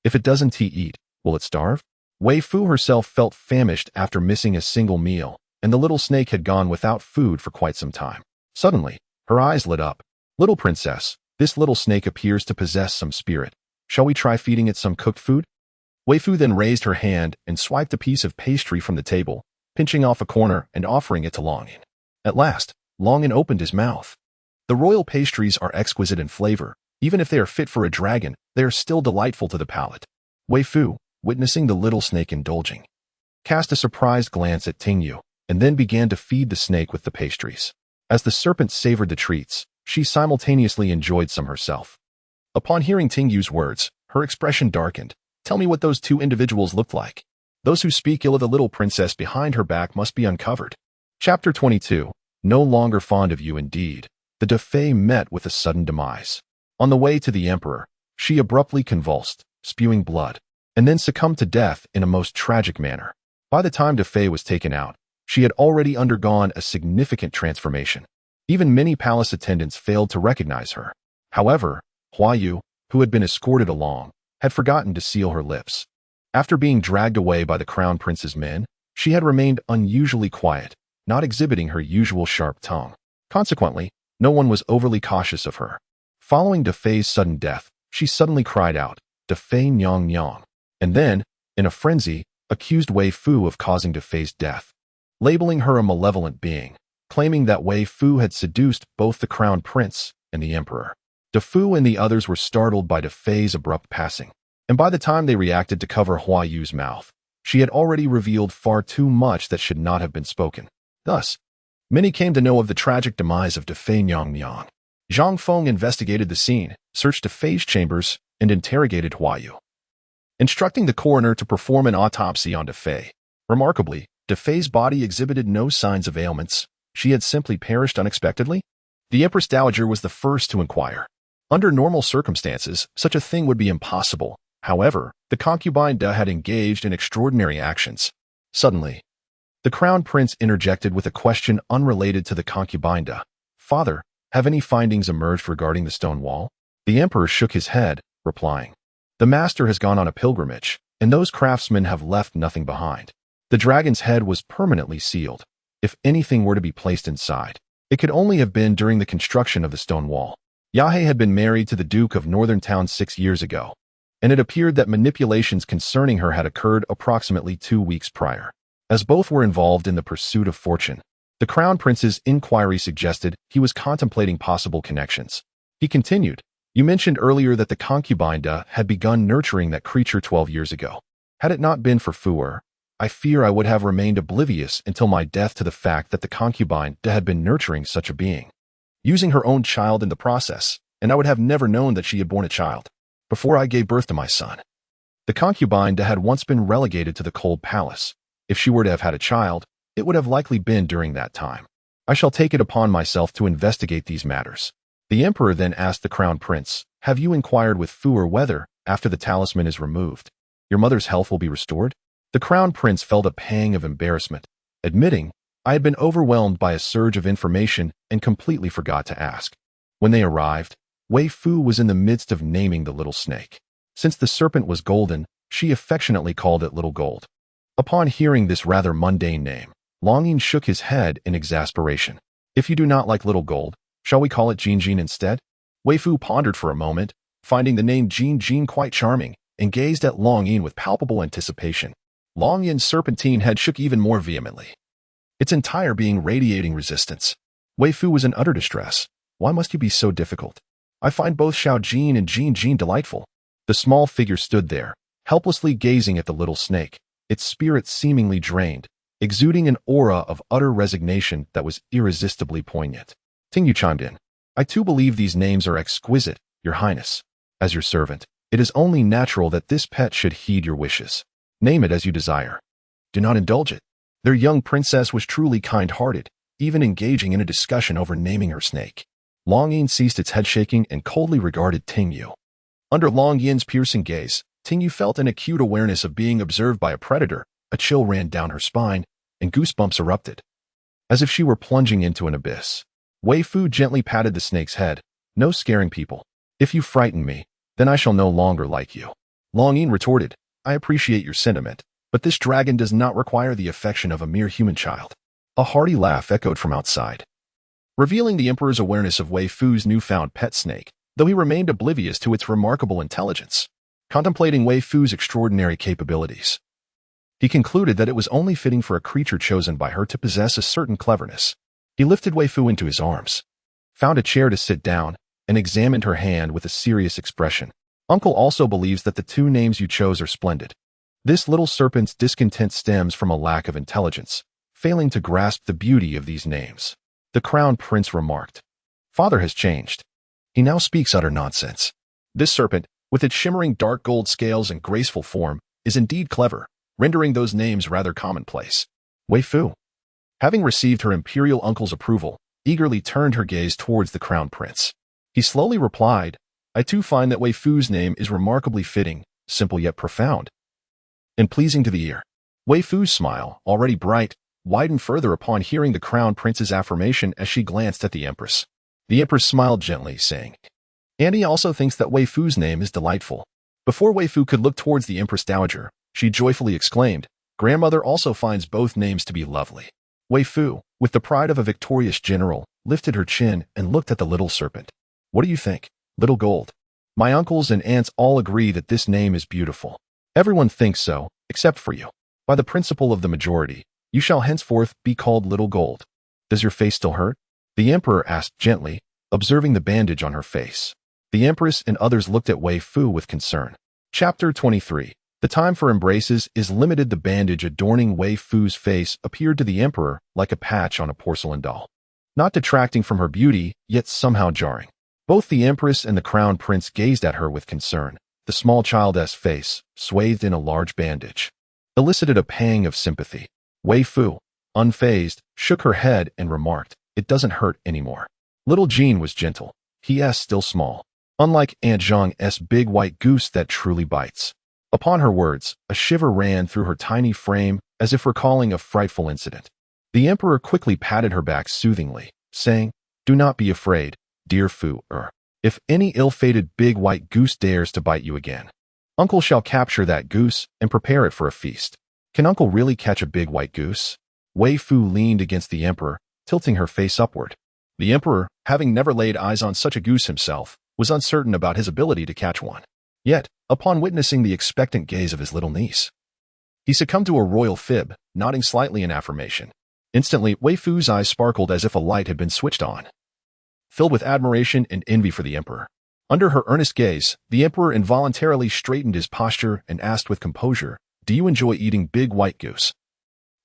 If it doesn't eat, will it starve?" Weifoo herself felt famished after missing a single meal, and the little snake had gone without food for quite some time. Suddenly, her eyes lit up. "Little princess, this little snake appears to possess some spirit. Shall we try feeding it some cooked food?" Weifoo then raised her hand and swiped a piece of pastry from the table, pinching off a corner and offering it to Longin. At last, Longin opened his mouth. The royal pastries are exquisite in flavor. Even if they are fit for a dragon, they are still delightful to the palate. Weifoo, witnessing the little snake indulging, cast a surprised glance at Tingyu, and then began to feed the snake with the pastries. As the serpent savored the treats, she simultaneously enjoyed some herself. Upon hearing Tingyu's words, her expression darkened. "Tell me what those two individuals looked like. Those who speak ill of the little princess behind her back must be uncovered." Chapter 22. No longer fond of you indeed. The Defei met with a sudden demise. On the way to the emperor, she abruptly convulsed, spewing blood, and then succumbed to death in a most tragic manner. By the time Defei was taken out, she had already undergone a significant transformation. Even many palace attendants failed to recognize her. However, Huayu, who had been escorted along, had forgotten to seal her lips. After being dragged away by the crown prince's men, she had remained unusually quiet, not exhibiting her usual sharp tongue. Consequently, no one was overly cautious of her. Following Defei's sudden death, she suddenly cried out, "Defei Nyang Nyang," and then, in a frenzy, accused Weifoo of causing Defei's death, labeling her a malevolent being, claiming that Weifoo had seduced both the crown prince and the emperor. Defei and the others were startled by Defei's abrupt passing, and by the time they reacted to cover Huayu's mouth, she had already revealed far too much that should not have been spoken. Thus, many came to know of the tragic demise of Defei Nyang Nyang. Zhang Feng investigated the scene, searched Defei's chambers, and interrogated Huayu, instructing the coroner to perform an autopsy on Defei. Remarkably, Defei's body exhibited no signs of ailments. She had simply perished unexpectedly. The Empress Dowager was the first to inquire. Under normal circumstances, such a thing would be impossible. However, the concubine Da had engaged in extraordinary actions. Suddenly, the crown prince interjected with a question unrelated to the concubine Da. "Father, have any findings emerged regarding the stone wall?" The emperor shook his head, replying, "The master has gone on a pilgrimage, and those craftsmen have left nothing behind. The dragon's head was permanently sealed. If anything were to be placed inside, it could only have been during the construction of the stone wall." Yahe had been married to the Duke of Northern Town 6 years ago, and it appeared that manipulations concerning her had occurred approximately 2 weeks prior. as both were involved in the pursuit of fortune. The Crown Prince's inquiry suggested he was contemplating possible connections. He continued, "You mentioned earlier that the concubine had begun nurturing that creature 12 years ago. Had it not been for Fu, I fear I would have remained oblivious until my death to the fact that the concubine had been nurturing such a being, using her own child in the process, and I would have never known that she had borne a child before I gave birth to my son. The concubine had once been relegated to the cold palace. If she were to have had a child, it would have likely been during that time. I shall take it upon myself to investigate these matters." The emperor then asked the Crown Prince, "Have you inquired with Fu whether, after the talisman is removed, your mother's health will be restored?" The Crown Prince felt a pang of embarrassment, admitting, "I had been overwhelmed by a surge of information and completely forgot to ask." When they arrived, Weifoo was in the midst of naming the little snake. Since the serpent was golden, she affectionately called it Little Gold. Upon hearing this rather mundane name, Longing shook his head in exasperation. "If you do not like Little Gold, shall we call it Jean Jean instead?" Weifoo pondered for a moment, finding the name Jean Jean quite charming, and gazed at Longyin with palpable anticipation. Longyin's serpentine head shook even more vehemently, its entire being radiating resistance. Weifoo was in utter distress. "Why must you be so difficult? I find both Xiao Jean and Jean Jean delightful." The small figure stood there, helplessly gazing at the little snake, its spirit seemingly drained, exuding an aura of utter resignation that was irresistibly poignant. Tingyu chimed in, "I too believe these names are exquisite, Your Highness. As your servant, it is only natural that this pet should heed your wishes. Name it as you desire. Do not indulge it." Their young princess was truly kind-hearted, even engaging in a discussion over naming her snake. Longyin ceased its head shaking and coldly regarded Tingyu. Under Longyin's piercing gaze, Tingyu felt an acute awareness of being observed by a predator. A chill ran down her spine, and goosebumps erupted, as if she were plunging into an abyss. Weifoo gently patted the snake's head. "No scaring people. If you frighten me, then I shall no longer like you." Longyin retorted, "I appreciate your sentiment, but this dragon does not require the affection of a mere human child." A hearty laugh echoed from outside, revealing the emperor's awareness of Weifoo's newfound pet snake, though he remained oblivious to its remarkable intelligence. Contemplating Weifoo's extraordinary capabilities, he concluded that it was only fitting for a creature chosen by her to possess a certain cleverness. He lifted Weifoo into his arms, found a chair to sit down, and examined her hand with a serious expression. "Uncle also believes that the two names you chose are splendid. This little serpent's discontent stems from a lack of intelligence, failing to grasp the beauty of these names." The Crown Prince remarked, "Father has changed. He now speaks utter nonsense. This serpent, with its shimmering dark gold scales and graceful form, is indeed clever, rendering those names rather commonplace." Weifoo, having received her imperial uncle's approval, eagerly turned her gaze towards the Crown Prince. He slowly replied, "I too find that Weifoo's name is remarkably fitting, simple yet profound, and pleasing to the ear." Weifoo's smile, already bright, widened further upon hearing the Crown Prince's affirmation as she glanced at the Empress. The Empress smiled gently, saying, "Andy also thinks that Weifoo's name is delightful." Before Weifoo could look towards the Empress Dowager, she joyfully exclaimed, "Grandmother also finds both names to be lovely." Weifoo, with the pride of a victorious general, lifted her chin and looked at the little serpent. "What do you think, Little Gold? My uncles and aunts all agree that this name is beautiful. Everyone thinks so, except for you. By the principle of the majority, you shall henceforth be called Little Gold. Does your face still hurt?" The emperor asked gently, observing the bandage on her face. The empress and others looked at Weifoo with concern. Chapter 23. The time for embraces is limited. The bandage adorning Weifoo's face appeared to the emperor like a patch on a porcelain doll, not detracting from her beauty, yet somehow jarring. Both the empress and the Crown Prince gazed at her with concern. The small child's face, swathed in a large bandage, elicited a pang of sympathy. Weifoo, unfazed, shook her head and remarked, "It doesn't hurt anymore." Little Jean was gentle. He still small, unlike Aunt Zhang's big white goose that truly bites. Upon her words, a shiver ran through her tiny frame, as if recalling a frightful incident. The emperor quickly patted her back soothingly, saying, "Do not be afraid, dear Fu. If any ill-fated big white goose dares to bite you again, Uncle shall capture that goose and prepare it for a feast." "Can Uncle really catch a big white goose?" Weifoo leaned against the emperor, tilting her face upward. The emperor, having never laid eyes on such a goose himself, was uncertain about his ability to catch one. Yet, upon witnessing the expectant gaze of his little niece, He succumbed to a royal fib, nodding slightly in affirmation. Instantly, Weifoo's eyes sparkled as if a light had been switched on, filled with admiration and envy for the emperor. Under her earnest gaze, the emperor involuntarily straightened his posture and asked with composure, "Do you enjoy eating big white goose,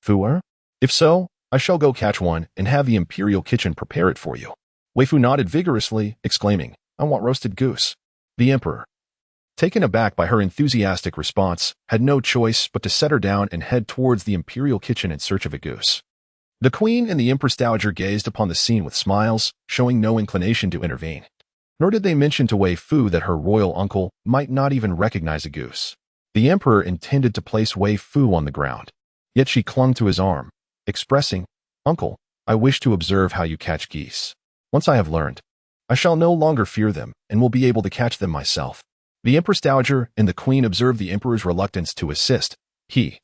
Fuer? If so, I shall go catch one and have the Imperial kitchen prepare it for you." Weifoo nodded vigorously, exclaiming, "I want roasted goose." The emperor, taken aback by her enthusiastic response, had no choice but to set her down and head towards the Imperial kitchen in search of a goose. The queen and the Empress Dowager gazed upon the scene with smiles, showing no inclination to intervene. Nor did they mention to Weifoo that her royal uncle might not even recognize a goose. The emperor intended to place Weifoo on the ground, yet she clung to his arm, expressing, "Uncle, I wish to observe how you catch geese. Once I have learned, I shall no longer fear them and will be able to catch them myself." The Empress Dowager and the queen observed the emperor's reluctance to assist. He,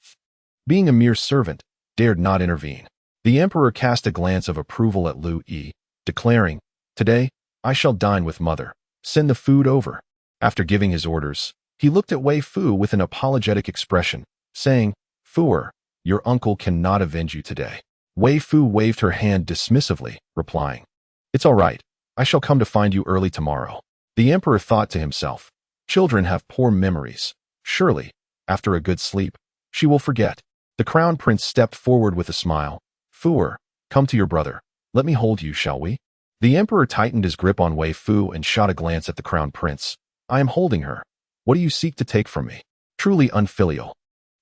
being a mere servant, dared not intervene. The emperor cast a glance of approval at Lu Yi, declaring, "Today, I shall dine with mother. Send the food over." After giving his orders, he looked at Weifoo with an apologetic expression, saying, "Fuer, your uncle cannot avenge you today." Weifoo waved her hand dismissively, replying, "It's all right. I shall come to find you early tomorrow." The emperor thought to himself, "Children have poor memories. Surely, after a good sleep, she will forget." The crown prince stepped forward with a smile. "Fuer, come to your brother. Let me hold you, shall we?" The emperor tightened his grip on Weifoo and shot a glance at the crown prince. "I am holding her. What do you seek to take from me? Truly unfilial."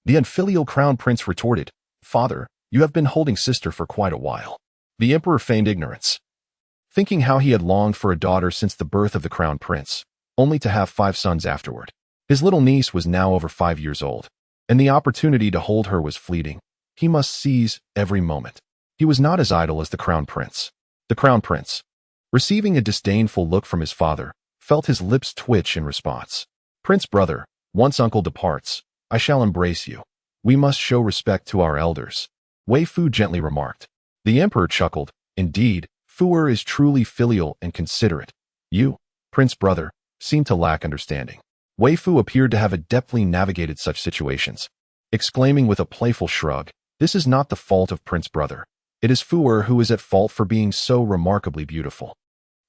The unfilial crown prince retorted, "Father, you have been holding sister for quite a while." The emperor feigned ignorance, thinking how he had longed for a daughter since the birth of the crown prince, only to have 5 sons afterward. His little niece was now over 5 years old, and the opportunity to hold her was fleeting. He must seize every moment. He was not as idle as the crown prince. The crown prince, receiving a disdainful look from his father, felt his lips twitch in response. "Prince brother, once uncle departs, I shall embrace you. We must show respect to our elders," Weifoo gently remarked. The emperor chuckled. "Indeed, Fuer is truly filial and considerate. You, prince brother, seem to lack understanding." Weifoo appeared to have adeptly navigated such situations, exclaiming with a playful shrug, "This is not the fault of prince brother. It is Fuer who is at fault for being so remarkably beautiful."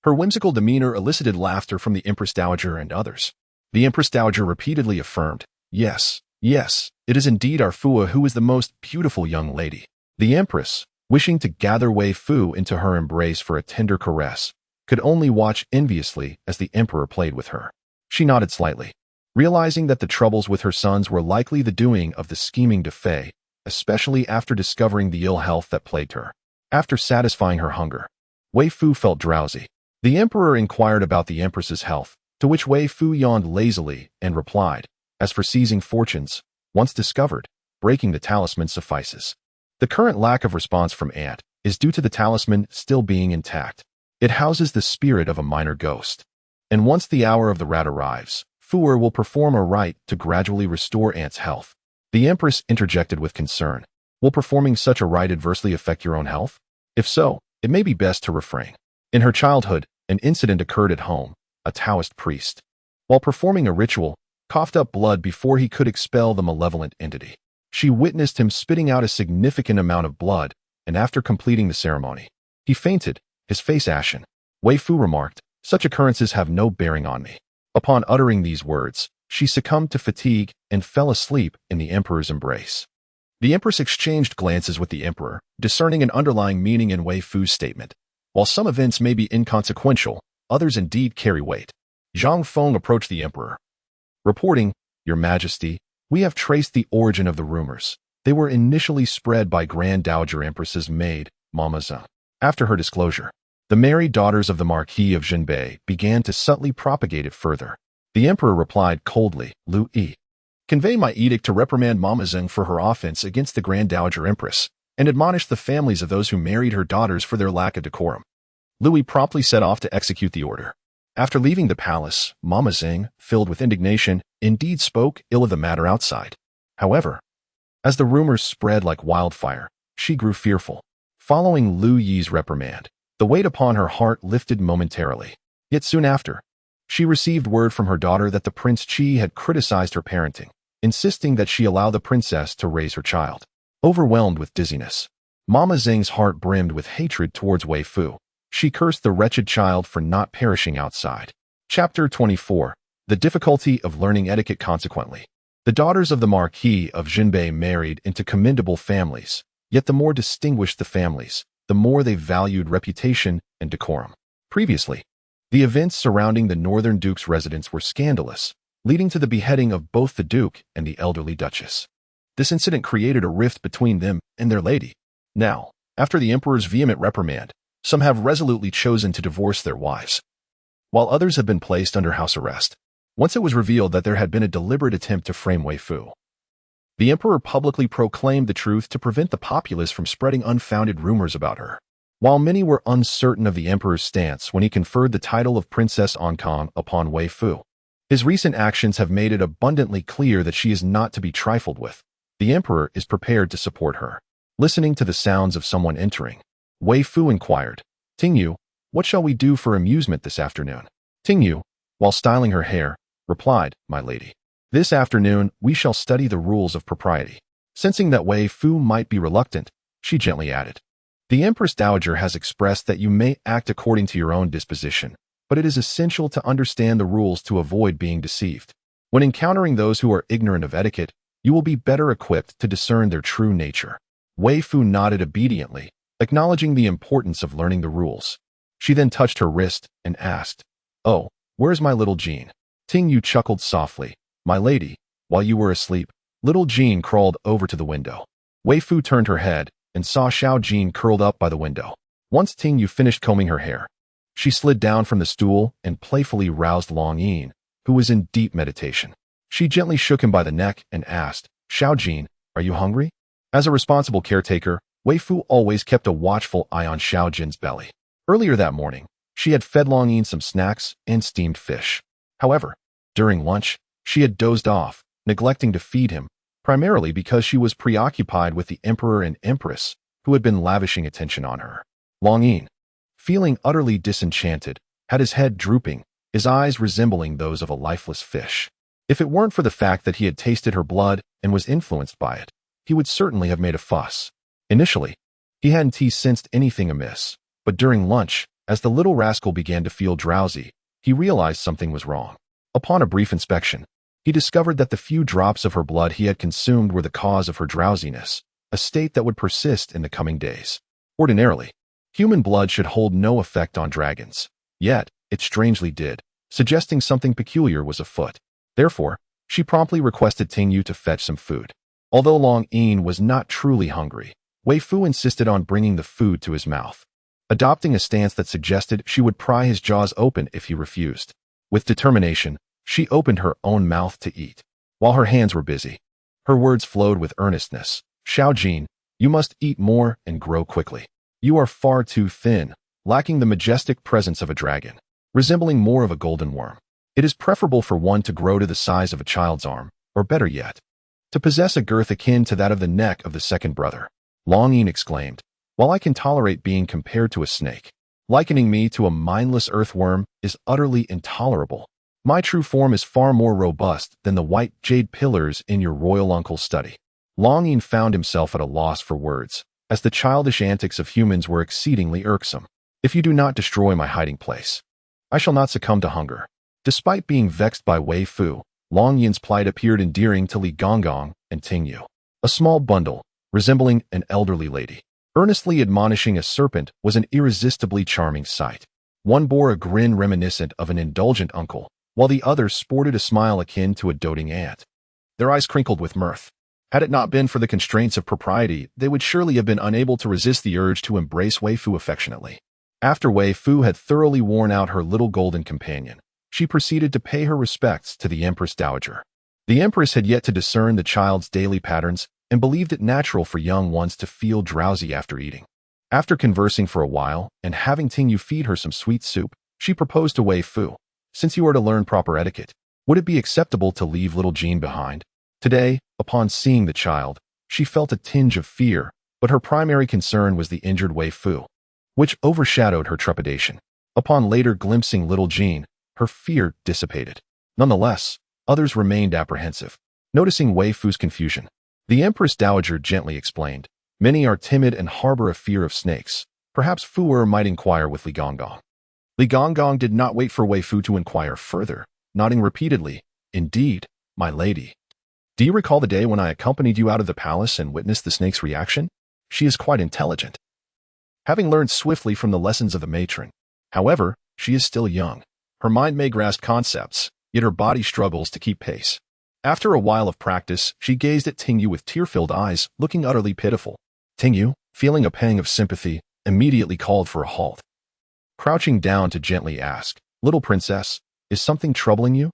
Her whimsical demeanor elicited laughter from the Empress Dowager and others. The Empress Dowager repeatedly affirmed, "Yes, yes, it is indeed our Fuer who is the most beautiful young lady." The Empress, wishing to gather Weifoo into her embrace for a tender caress, could only watch enviously as the emperor played with her. She nodded slightly, realizing that the troubles with her sons were likely the doing of the scheming Defei, especially after discovering the ill health that plagued her. After satisfying her hunger, Weifoo felt drowsy. The emperor inquired about the empress's health, to which Weifoo yawned lazily and replied, "As for seizing fortunes, once discovered, breaking the talisman suffices." The current lack of response from Aunt is due to the talisman still being intact. It houses the spirit of a minor ghost. And once the hour of the rat arrives, Fuer will perform a rite to gradually restore Aunt's health. The empress interjected with concern, "Will performing such a rite adversely affect your own health? If so, it may be best to refrain." In her childhood, an incident occurred at home. A Taoist priest, while performing a ritual, coughed up blood before he could expel the malevolent entity. She witnessed him spitting out a significant amount of blood, and after completing the ceremony, he fainted, his face ashen. Weifoo remarked, "Such occurrences have no bearing on me." Upon uttering these words, she succumbed to fatigue and fell asleep in the emperor's embrace. The empress exchanged glances with the emperor, discerning an underlying meaning in Weifoo's statement. While some events may be inconsequential, others indeed carry weight. Zhang Feng approached the emperor, reporting, "Your Majesty, we have traced the origin of the rumors. They were initially spread by Grand Dowager Empress's maid, Mama Zheng. After her disclosure, the married daughters of the Marquis of Jinbei began to subtly propagate it further." The emperor replied coldly, "Lu Yi, convey my edict to reprimand Mama Zheng for her offense against the Grand Dowager Empress, and admonish the families of those who married her daughters for their lack of decorum." Louis promptly set off to execute the order. After leaving the palace, Mama Zheng, filled with indignation, indeed spoke ill of the matter outside. However, as the rumors spread like wildfire, she grew fearful. Following Lu Yi's reprimand, the weight upon her heart lifted momentarily. Yet soon after, she received word from her daughter that the Prince Qi had criticized her parenting, insisting that she allow the princess to raise her child. Overwhelmed with dizziness, Mama Zheng's heart brimmed with hatred towards Weifoo. She cursed the wretched child for not perishing outside. Chapter 24. The difficulty of learning etiquette consequently. The daughters of the Marquis of Jinbei married into commendable families, yet the more distinguished the families, the more they valued reputation and decorum. Previously, the events surrounding the Northern Duke's residence were scandalous, leading to the beheading of both the Duke and the elderly Duchess. This incident created a rift between them and their lady. Now, after the Emperor's vehement reprimand, some have resolutely chosen to divorce their wives, while others have been placed under house arrest. Once it was revealed that there had been a deliberate attempt to frame Weifoo, the Emperor publicly proclaimed the truth to prevent the populace from spreading unfounded rumors about her. While many were uncertain of the Emperor's stance when he conferred the title of Princess Ankang upon Weifoo, his recent actions have made it abundantly clear that she is not to be trifled with. The Emperor is prepared to support her. Listening to the sounds of someone entering, Weifoo inquired, "Tingyu, what shall we do for amusement this afternoon?" Tingyu, while styling her hair, replied, "My lady, this afternoon we shall study the rules of propriety." Sensing that Weifoo might be reluctant, she gently added, "The Empress Dowager has expressed that you may act according to your own disposition, but it is essential to understand the rules to avoid being deceived. When encountering those who are ignorant of etiquette, you will be better equipped to discern their true nature." Weifoo nodded obediently, acknowledging the importance of learning the rules. She then touched her wrist and asked, "Oh, where's my little Jean?" Tingyu chuckled softly, "My lady, while you were asleep, little Jean crawled over to the window." Weifoo turned her head and saw Xiao Jean curled up by the window. Once Tingyu finished combing her hair, she slid down from the stool and playfully roused Long Yin, who was in deep meditation. She gently shook him by the neck and asked, "Xiao Jean, are you hungry?" As a responsible caretaker, Weifoo always kept a watchful eye on Xiao Jin's belly. Earlier that morning, she had fed Long Yin some snacks and steamed fish. However, during lunch, she had dozed off, neglecting to feed him, primarily because she was preoccupied with the Emperor and Empress, who had been lavishing attention on her. Long Yin, feeling utterly disenchanted, had his head drooping, his eyes resembling those of a lifeless fish. If it weren't for the fact that he had tasted her blood and was influenced by it, he would certainly have made a fuss. Initially, he hadn't sensed anything amiss, but during lunch, as the little rascal began to feel drowsy, he realized something was wrong. Upon a brief inspection, he discovered that the few drops of her blood he had consumed were the cause of her drowsiness, a state that would persist in the coming days. Ordinarily, human blood should hold no effect on dragons, yet it strangely did, suggesting something peculiar was afoot. Therefore, she promptly requested Tingyu to fetch some food. Although Long Yin was not truly hungry, Weifoo insisted on bringing the food to his mouth, adopting a stance that suggested she would pry his jaws open if he refused. With determination, she opened her own mouth to eat. While her hands were busy, her words flowed with earnestness. "Xiao Jin, you must eat more and grow quickly. You are far too thin, lacking the majestic presence of a dragon, resembling more of a golden worm. It is preferable for one to grow to the size of a child's arm, or better yet, to possess a girth akin to that of the neck of the second brother." Long Yin exclaimed, "While I can tolerate being compared to a snake, likening me to a mindless earthworm is utterly intolerable. My true form is far more robust than the white jade pillars in your royal uncle's study." Long Yin found himself at a loss for words, as the childish antics of humans were exceedingly irksome. "If you do not destroy my hiding place, I shall not succumb to hunger." Despite being vexed by Weifoo, Long Yin's plight appeared endearing to Li Gonggong and Tingyu. A small bundle, resembling an elderly lady, earnestly admonishing a serpent was an irresistibly charming sight. One bore a grin reminiscent of an indulgent uncle, while the other sported a smile akin to a doting aunt. Their eyes crinkled with mirth. Had it not been for the constraints of propriety, they would surely have been unable to resist the urge to embrace Weifoo affectionately. After Weifoo had thoroughly worn out her little golden companion, she proceeded to pay her respects to the Empress Dowager. The Empress had yet to discern the child's daily patterns and believed it natural for young ones to feel drowsy after eating. After conversing for a while and having Tingyu feed her some sweet soup, she proposed to Weifoo, "Since you are to learn proper etiquette, would it be acceptable to leave little Jean behind?" Today, upon seeing the child, she felt a tinge of fear, but her primary concern was the injured Weifoo, which overshadowed her trepidation. Upon later glimpsing little Jean, her fear dissipated. Nonetheless, others remained apprehensive. Noticing Weifoo's confusion, the Empress Dowager gently explained, "Many are timid and harbor a fear of snakes. Perhaps Fu'er might inquire with Li Gonggong." Li Gonggong did not wait for Weifoo to inquire further, nodding repeatedly, "Indeed, my lady. Do you recall the day when I accompanied you out of the palace and witnessed the snake's reaction? She is quite intelligent, having learned swiftly from the lessons of the matron. However, she is still young. Her mind may grasp concepts, yet her body struggles to keep pace." After a while of practice, she gazed at Tingyu with tear-filled eyes, looking utterly pitiful. Tingyu, feeling a pang of sympathy, immediately called for a halt. Crouching down to gently ask, "Little princess, is something troubling you?"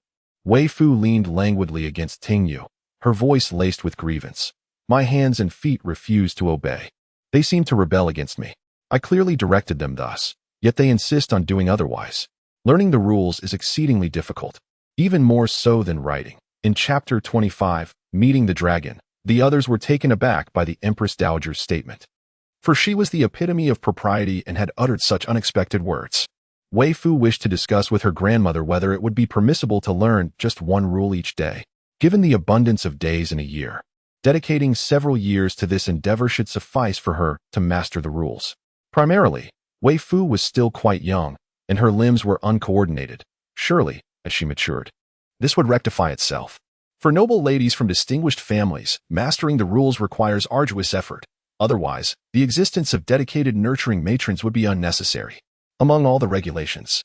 Weifoo leaned languidly against Tingyu, her voice laced with grievance. "My hands and feet refuse to obey. They seem to rebel against me. I clearly directed them thus, yet they insist on doing otherwise. Learning the rules is exceedingly difficult, even more so than writing." In Chapter 25, Meeting the Dragon, the others were taken aback by the Empress Dowager's statement. For she was the epitome of propriety and had uttered such unexpected words. Weifoo wished to discuss with her grandmother whether it would be permissible to learn just one rule each day. Given the abundance of days in a year, dedicating several years to this endeavor should suffice for her to master the rules. Primarily, Weifoo was still quite young, and her limbs were uncoordinated. Surely, as she matured, this would rectify itself. For noble ladies from distinguished families, mastering the rules requires arduous effort. Otherwise, the existence of dedicated nurturing matrons would be unnecessary. Among all the regulations,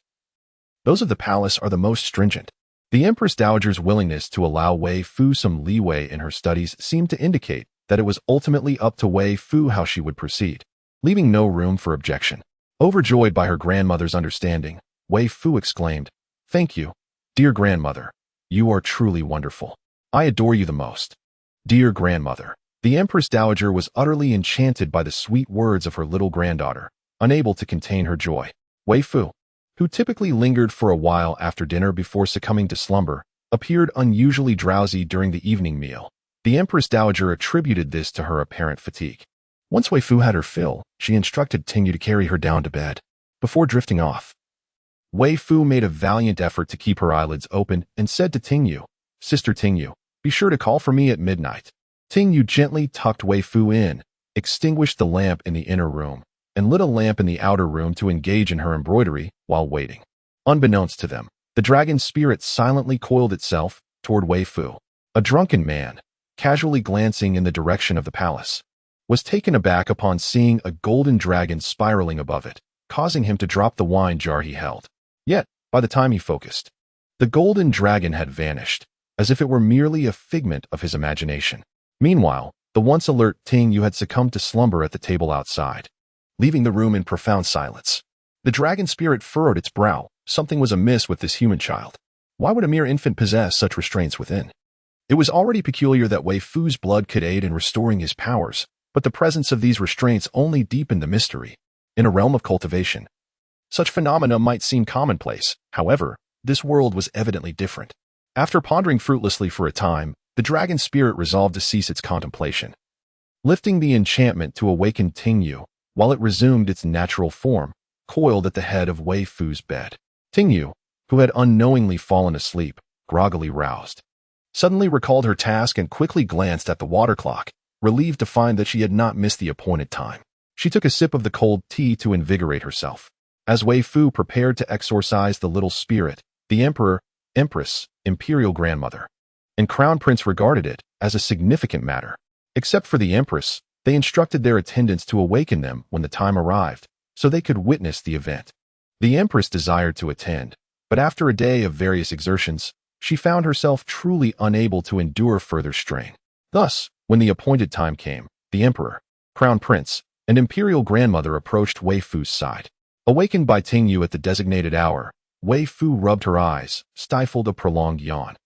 those of the palace are the most stringent. The Empress Dowager's willingness to allow Weifoo some leeway in her studies seemed to indicate that it was ultimately up to Weifoo how she would proceed, leaving no room for objection. Overjoyed by her grandmother's understanding, Weifoo exclaimed, "Thank you, dear grandmother. You are truly wonderful. I adore you the most." Dear grandmother. The Empress Dowager was utterly enchanted by the sweet words of her little granddaughter, unable to contain her joy. Weifoo, who typically lingered for a while after dinner before succumbing to slumber, appeared unusually drowsy during the evening meal. The Empress Dowager attributed this to her apparent fatigue. Once Weifoo had her fill, she instructed Tingyu to carry her down to bed. Before drifting off, Weifoo made a valiant effort to keep her eyelids open and said to Tingyu, "Sister Tingyu, be sure to call for me at midnight." Tingyu gently tucked Weifoo in, extinguished the lamp in the inner room, and lit a lamp in the outer room to engage in her embroidery while waiting. Unbeknownst to them, the dragon spirit silently coiled itself toward Weifoo. A drunken man, casually glancing in the direction of the palace, was taken aback upon seeing a golden dragon spiraling above it, causing him to drop the wine jar he held. Yet, by the time he focused, the golden dragon had vanished, as if it were merely a figment of his imagination. Meanwhile, the once alert Tingyu had succumbed to slumber at the table outside, leaving the room in profound silence. The dragon spirit furrowed its brow. Something was amiss with this human child. Why would a mere infant possess such restraints within? It was already peculiar that Weifoo's blood could aid in restoring his powers, but the presence of these restraints only deepened the mystery. In a realm of cultivation, such phenomena might seem commonplace. However, this world was evidently different. After pondering fruitlessly for a time, the dragon spirit resolved to cease its contemplation, lifting the enchantment to awaken Tingyu, while it resumed its natural form, coiled at the head of Weifoo's bed. Tingyu, who had unknowingly fallen asleep, groggily roused, suddenly recalled her task and quickly glanced at the water clock, relieved to find that she had not missed the appointed time. She took a sip of the cold tea to invigorate herself. As Weifoo prepared to exorcise the little spirit, the Emperor, Empress, Imperial grandmother, and Crown Prince regarded it as a significant matter. Except for the Empress, they instructed their attendants to awaken them when the time arrived, so they could witness the event. The Empress desired to attend, but after a day of various exertions, she found herself truly unable to endure further strain. Thus, when the appointed time came, the Emperor, Crown Prince, and Imperial grandmother approached Weifoo's side. Awakened by Tingyu at the designated hour, Weifoo rubbed her eyes, stifled a prolonged yawn,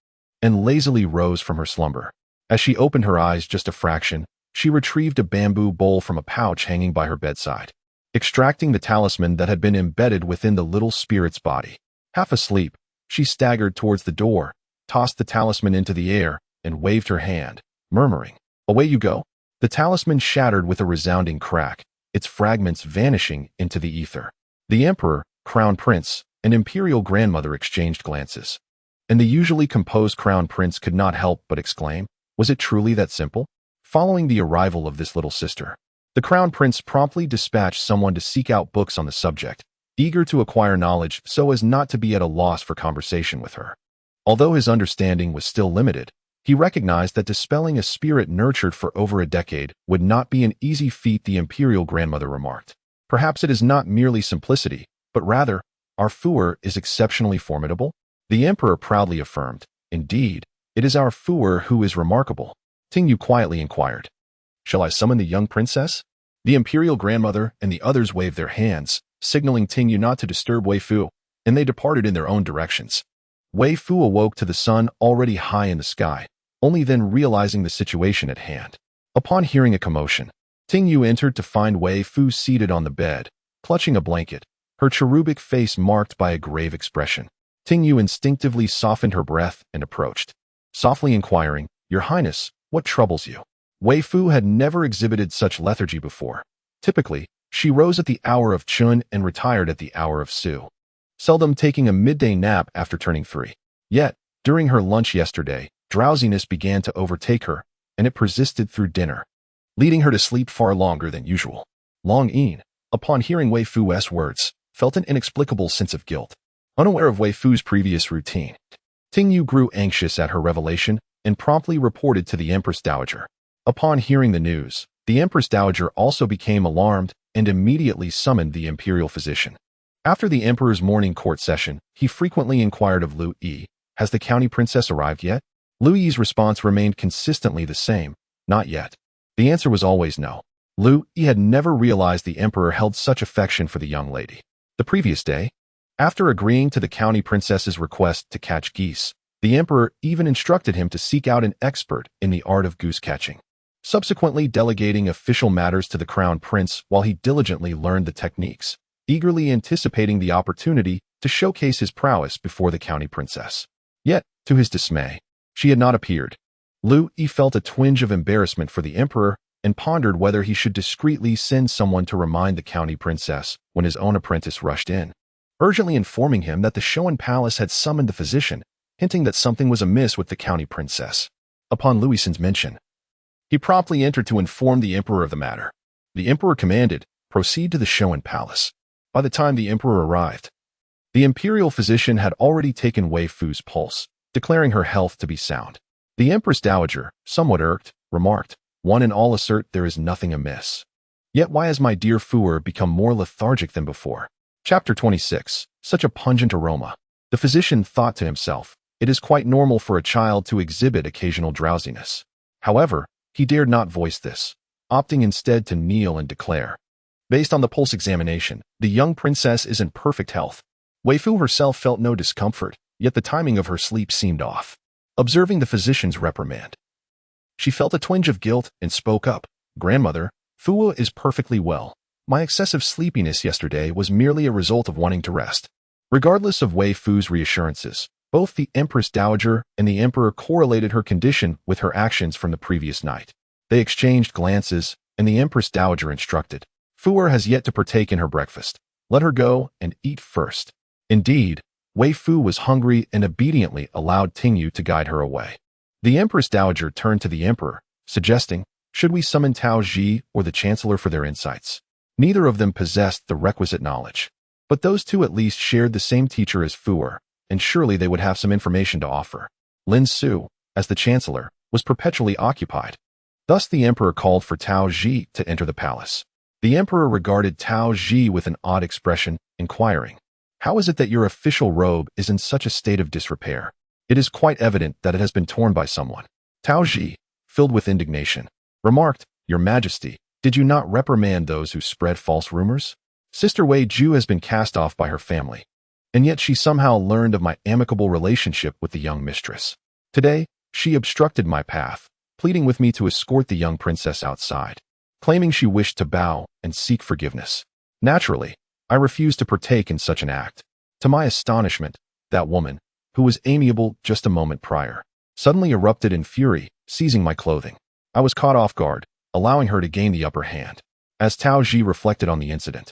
and lazily rose from her slumber. As she opened her eyes just a fraction, she retrieved a bamboo bowl from a pouch hanging by her bedside, extracting the talisman that had been embedded within the little spirit's body. Half asleep, she staggered towards the door, tossed the talisman into the air, and waved her hand, murmuring, "Away you go." The talisman shattered with a resounding crack, its fragments vanishing into the ether. The Emperor, Crown Prince, and Imperial grandmother exchanged glances, and the usually composed Crown Prince could not help but exclaim, Was it truly that simple? Following the arrival of this little sister, the Crown Prince promptly dispatched someone to seek out books on the subject, eager to acquire knowledge so as not to be at a loss for conversation with her. Although his understanding was still limited, he recognized that dispelling a spirit nurtured for over a decade would not be an easy feat. The Imperial grandmother remarked. Perhaps it is not merely simplicity, but rather, our Fuer is exceptionally formidable? The Emperor proudly affirmed. Indeed, it is our Fuer who is remarkable. Tingyu quietly inquired. Shall I summon the young princess? The Imperial grandmother and the others waved their hands, signaling Tingyu not to disturb Weifoo, and they departed in their own directions. Weifoo awoke to the sun already high in the sky, only then realizing the situation at hand. Upon hearing a commotion, Tingyu entered to find Weifoo seated on the bed, clutching a blanket, her cherubic face marked by a grave expression. Tingyu instinctively softened her breath and approached, softly inquiring, Your Highness, what troubles you? Weifoo had never exhibited such lethargy before. Typically, she rose at the hour of Chun and retired at the hour of Su, seldom taking a midday nap after turning 3. Yet, during her lunch yesterday, drowsiness began to overtake her, and it persisted through dinner, leading her to sleep far longer than usual. Long Yin, upon hearing Weifoo's words, felt an inexplicable sense of guilt. Unaware of Weifoo's previous routine, Tingyu grew anxious at her revelation and promptly reported to the Empress Dowager. Upon hearing the news, the Empress Dowager also became alarmed and immediately summoned the Imperial physician. After the Emperor's morning court session, he frequently inquired of Lu Yi, Has the county princess arrived yet? Lu Yi's response remained consistently the same, Not yet. The answer was always no. Lu Yi had never realized the Emperor held such affection for the young lady. The previous day, after agreeing to the county princess's request to catch geese, the Emperor even instructed him to seek out an expert in the art of goose catching, subsequently delegating official matters to the Crown Prince while he diligently learned the techniques, eagerly anticipating the opportunity to showcase his prowess before the county princess. Yet, to his dismay, she had not appeared. Lu Yi felt a twinge of embarrassment for the Emperor and pondered whether he should discreetly send someone to remind the county princess when his own apprentice rushed in, urgently informing him that the Shoan Palace had summoned the physician, hinting that something was amiss with the county princess. Upon Luisen's mention, he promptly entered to inform the Emperor of the matter. The Emperor commanded, Proceed to the Shoan Palace. By the time the Emperor arrived, the Imperial physician had already taken Weifoo's pulse, declaring her health to be sound. The Empress Dowager, somewhat irked, remarked, One and all assert there is nothing amiss. Yet why has my dear Fuer become more lethargic than before? Chapter 26. Such a pungent aroma. The physician thought to himself, It is quite normal for a child to exhibit occasional drowsiness. However, he dared not voice this, opting instead to kneel and declare. Based on the pulse examination, the young princess is in perfect health. Weifoo herself felt no discomfort, yet the timing of her sleep seemed off. Observing the physician's reprimand, she felt a twinge of guilt and spoke up, Grandmother, Fuer is perfectly well. My excessive sleepiness yesterday was merely a result of wanting to rest. Regardless of Weifoo's reassurances, both the Empress Dowager and the Emperor correlated her condition with her actions from the previous night. They exchanged glances, and the Empress Dowager instructed, Fuer has yet to partake in her breakfast. Let her go and eat first. Indeed, Weifoo was hungry and obediently allowed Tingyu to guide her away. The Empress Dowager turned to the Emperor, suggesting, Should we summon Tao Ji or the Chancellor for their insights? Neither of them possessed the requisite knowledge, but those two at least shared the same teacher as Fuer, and surely they would have some information to offer. Lin Su, as the Chancellor, was perpetually occupied. Thus the Emperor called for Tao Ji to enter the palace. The Emperor regarded Tao Ji with an odd expression, inquiring, How is it that your official robe is in such a state of disrepair? It is quite evident that it has been torn by someone. Tao Ji, filled with indignation, remarked, Your Majesty, did you not reprimand those who spread false rumors? Sister Wei Ju has been cast off by her family, and yet she somehow learned of my amicable relationship with the young mistress. Today, she obstructed my path, pleading with me to escort the young princess outside, claiming she wished to bow and seek forgiveness. Naturally, I refused to partake in such an act. To my astonishment, that woman, who was amiable just a moment prior, suddenly erupted in fury, seizing my clothing. I was caught off guard, allowing her to gain the upper hand. As Tao Ji reflected on the incident,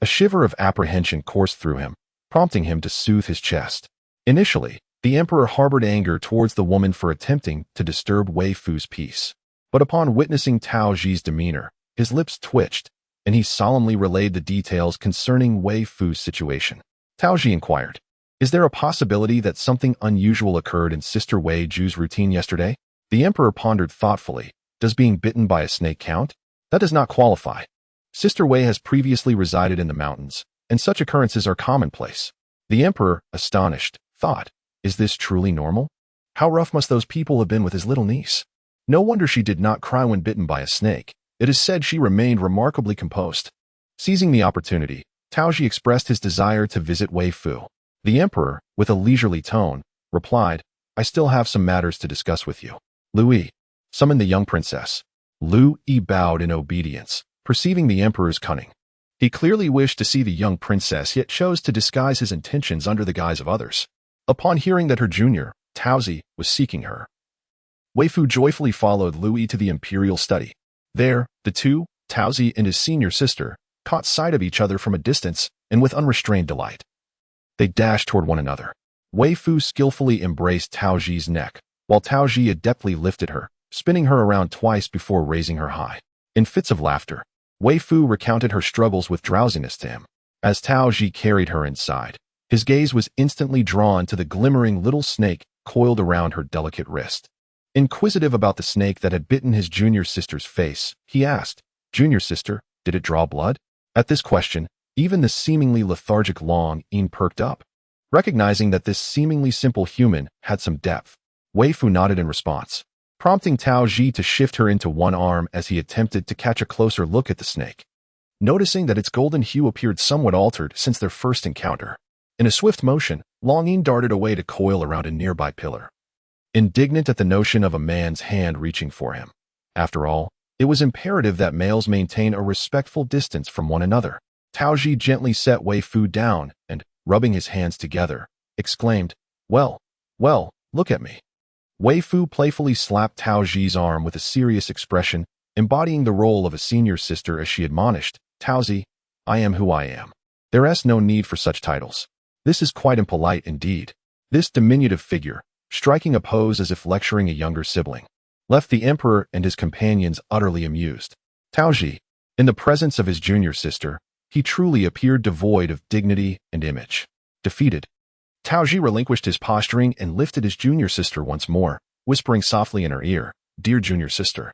a shiver of apprehension coursed through him, prompting him to soothe his chest. Initially, The emperor harbored anger towards the woman for attempting to disturb Weifoo's peace. But upon witnessing Tao Ji's demeanor, his lips twitched, and he solemnly relayed the details concerning Weifoo's situation. Tao Ji inquired, "Is there a possibility that something unusual occurred in Sister Wei Ju's routine yesterday?" The emperor pondered thoughtfully. "Does being bitten by a snake count? That does not qualify. Sister Wei has previously resided in the mountains, and such occurrences are commonplace." The emperor, astonished, thought, "Is this truly normal? How rough must those people have been with his little niece? No wonder she did not cry when bitten by a snake. It is said she remained remarkably composed." Seizing the opportunity, Tao Ji expressed his desire to visit Weifoo. The emperor, with a leisurely tone, replied, "I still have some matters to discuss with you. Louis, summon the young princess." Lu Yi bowed in obedience, perceiving the emperor's cunning. He clearly wished to see the young princess, yet chose to disguise his intentions under the guise of others. Upon hearing that her junior, Taozi, was seeking her, Weifoo joyfully followed Louis to the Imperial study. There, the two, Taozi and his senior sister, caught sight of each other from a distance, and with unrestrained delight, they dashed toward one another. Weifoo skillfully embraced Tao Ji's neck, while Tao Ji adeptly lifted her, spinning her around twice before raising her high. In fits of laughter, Weifoo recounted her struggles with drowsiness to him. As Tao Ji carried her inside, his gaze was instantly drawn to the glimmering little snake coiled around her delicate wrist. Inquisitive about the snake that had bitten his junior sister's face, he asked, "Junior sister, did it draw blood?" At this question, even the seemingly lethargic Long Yin perked up. Recognizing that this seemingly simple human had some depth, Weifoo nodded in response, prompting Tao Ji to shift her into one arm as he attempted to catch a closer look at the snake. Noticing that its golden hue appeared somewhat altered since their first encounter, in a swift motion, Long Yin darted away to coil around a nearby pillar. Indignant at the notion of a man's hand reaching for him. After all, it was imperative that males maintain a respectful distance from one another. Tao Ji gently set Weifoo down and, rubbing his hands together, exclaimed, well, look at me." Weifoo playfully slapped Tao Ji's arm with a serious expression, embodying the role of a senior sister as she admonished, "Taozi, I am who I am. There's no need for such titles. This is quite impolite indeed." This diminutive figure, striking a pose as if lecturing a younger sibling, left the emperor and his companions utterly amused. Tao Ji, in the presence of his junior sister, he truly appeared devoid of dignity and image. Defeated, Tao Ji relinquished his posturing and lifted his junior sister once more, whispering softly in her ear, "Dear junior sister,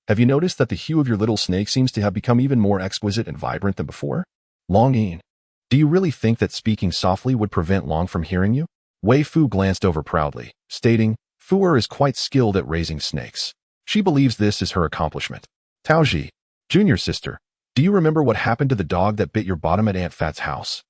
have you noticed that the hue of your little snake seems to have become even more exquisite and vibrant than before?" Long Yin, do you really think that speaking softly would prevent Long from hearing you? Weifoo glanced over proudly, stating, "Fuer is quite skilled at raising snakes. She believes this is her accomplishment." Tao Ji, junior sister, do you remember what happened to the dog that bit your bottom at Aunt Fat's house?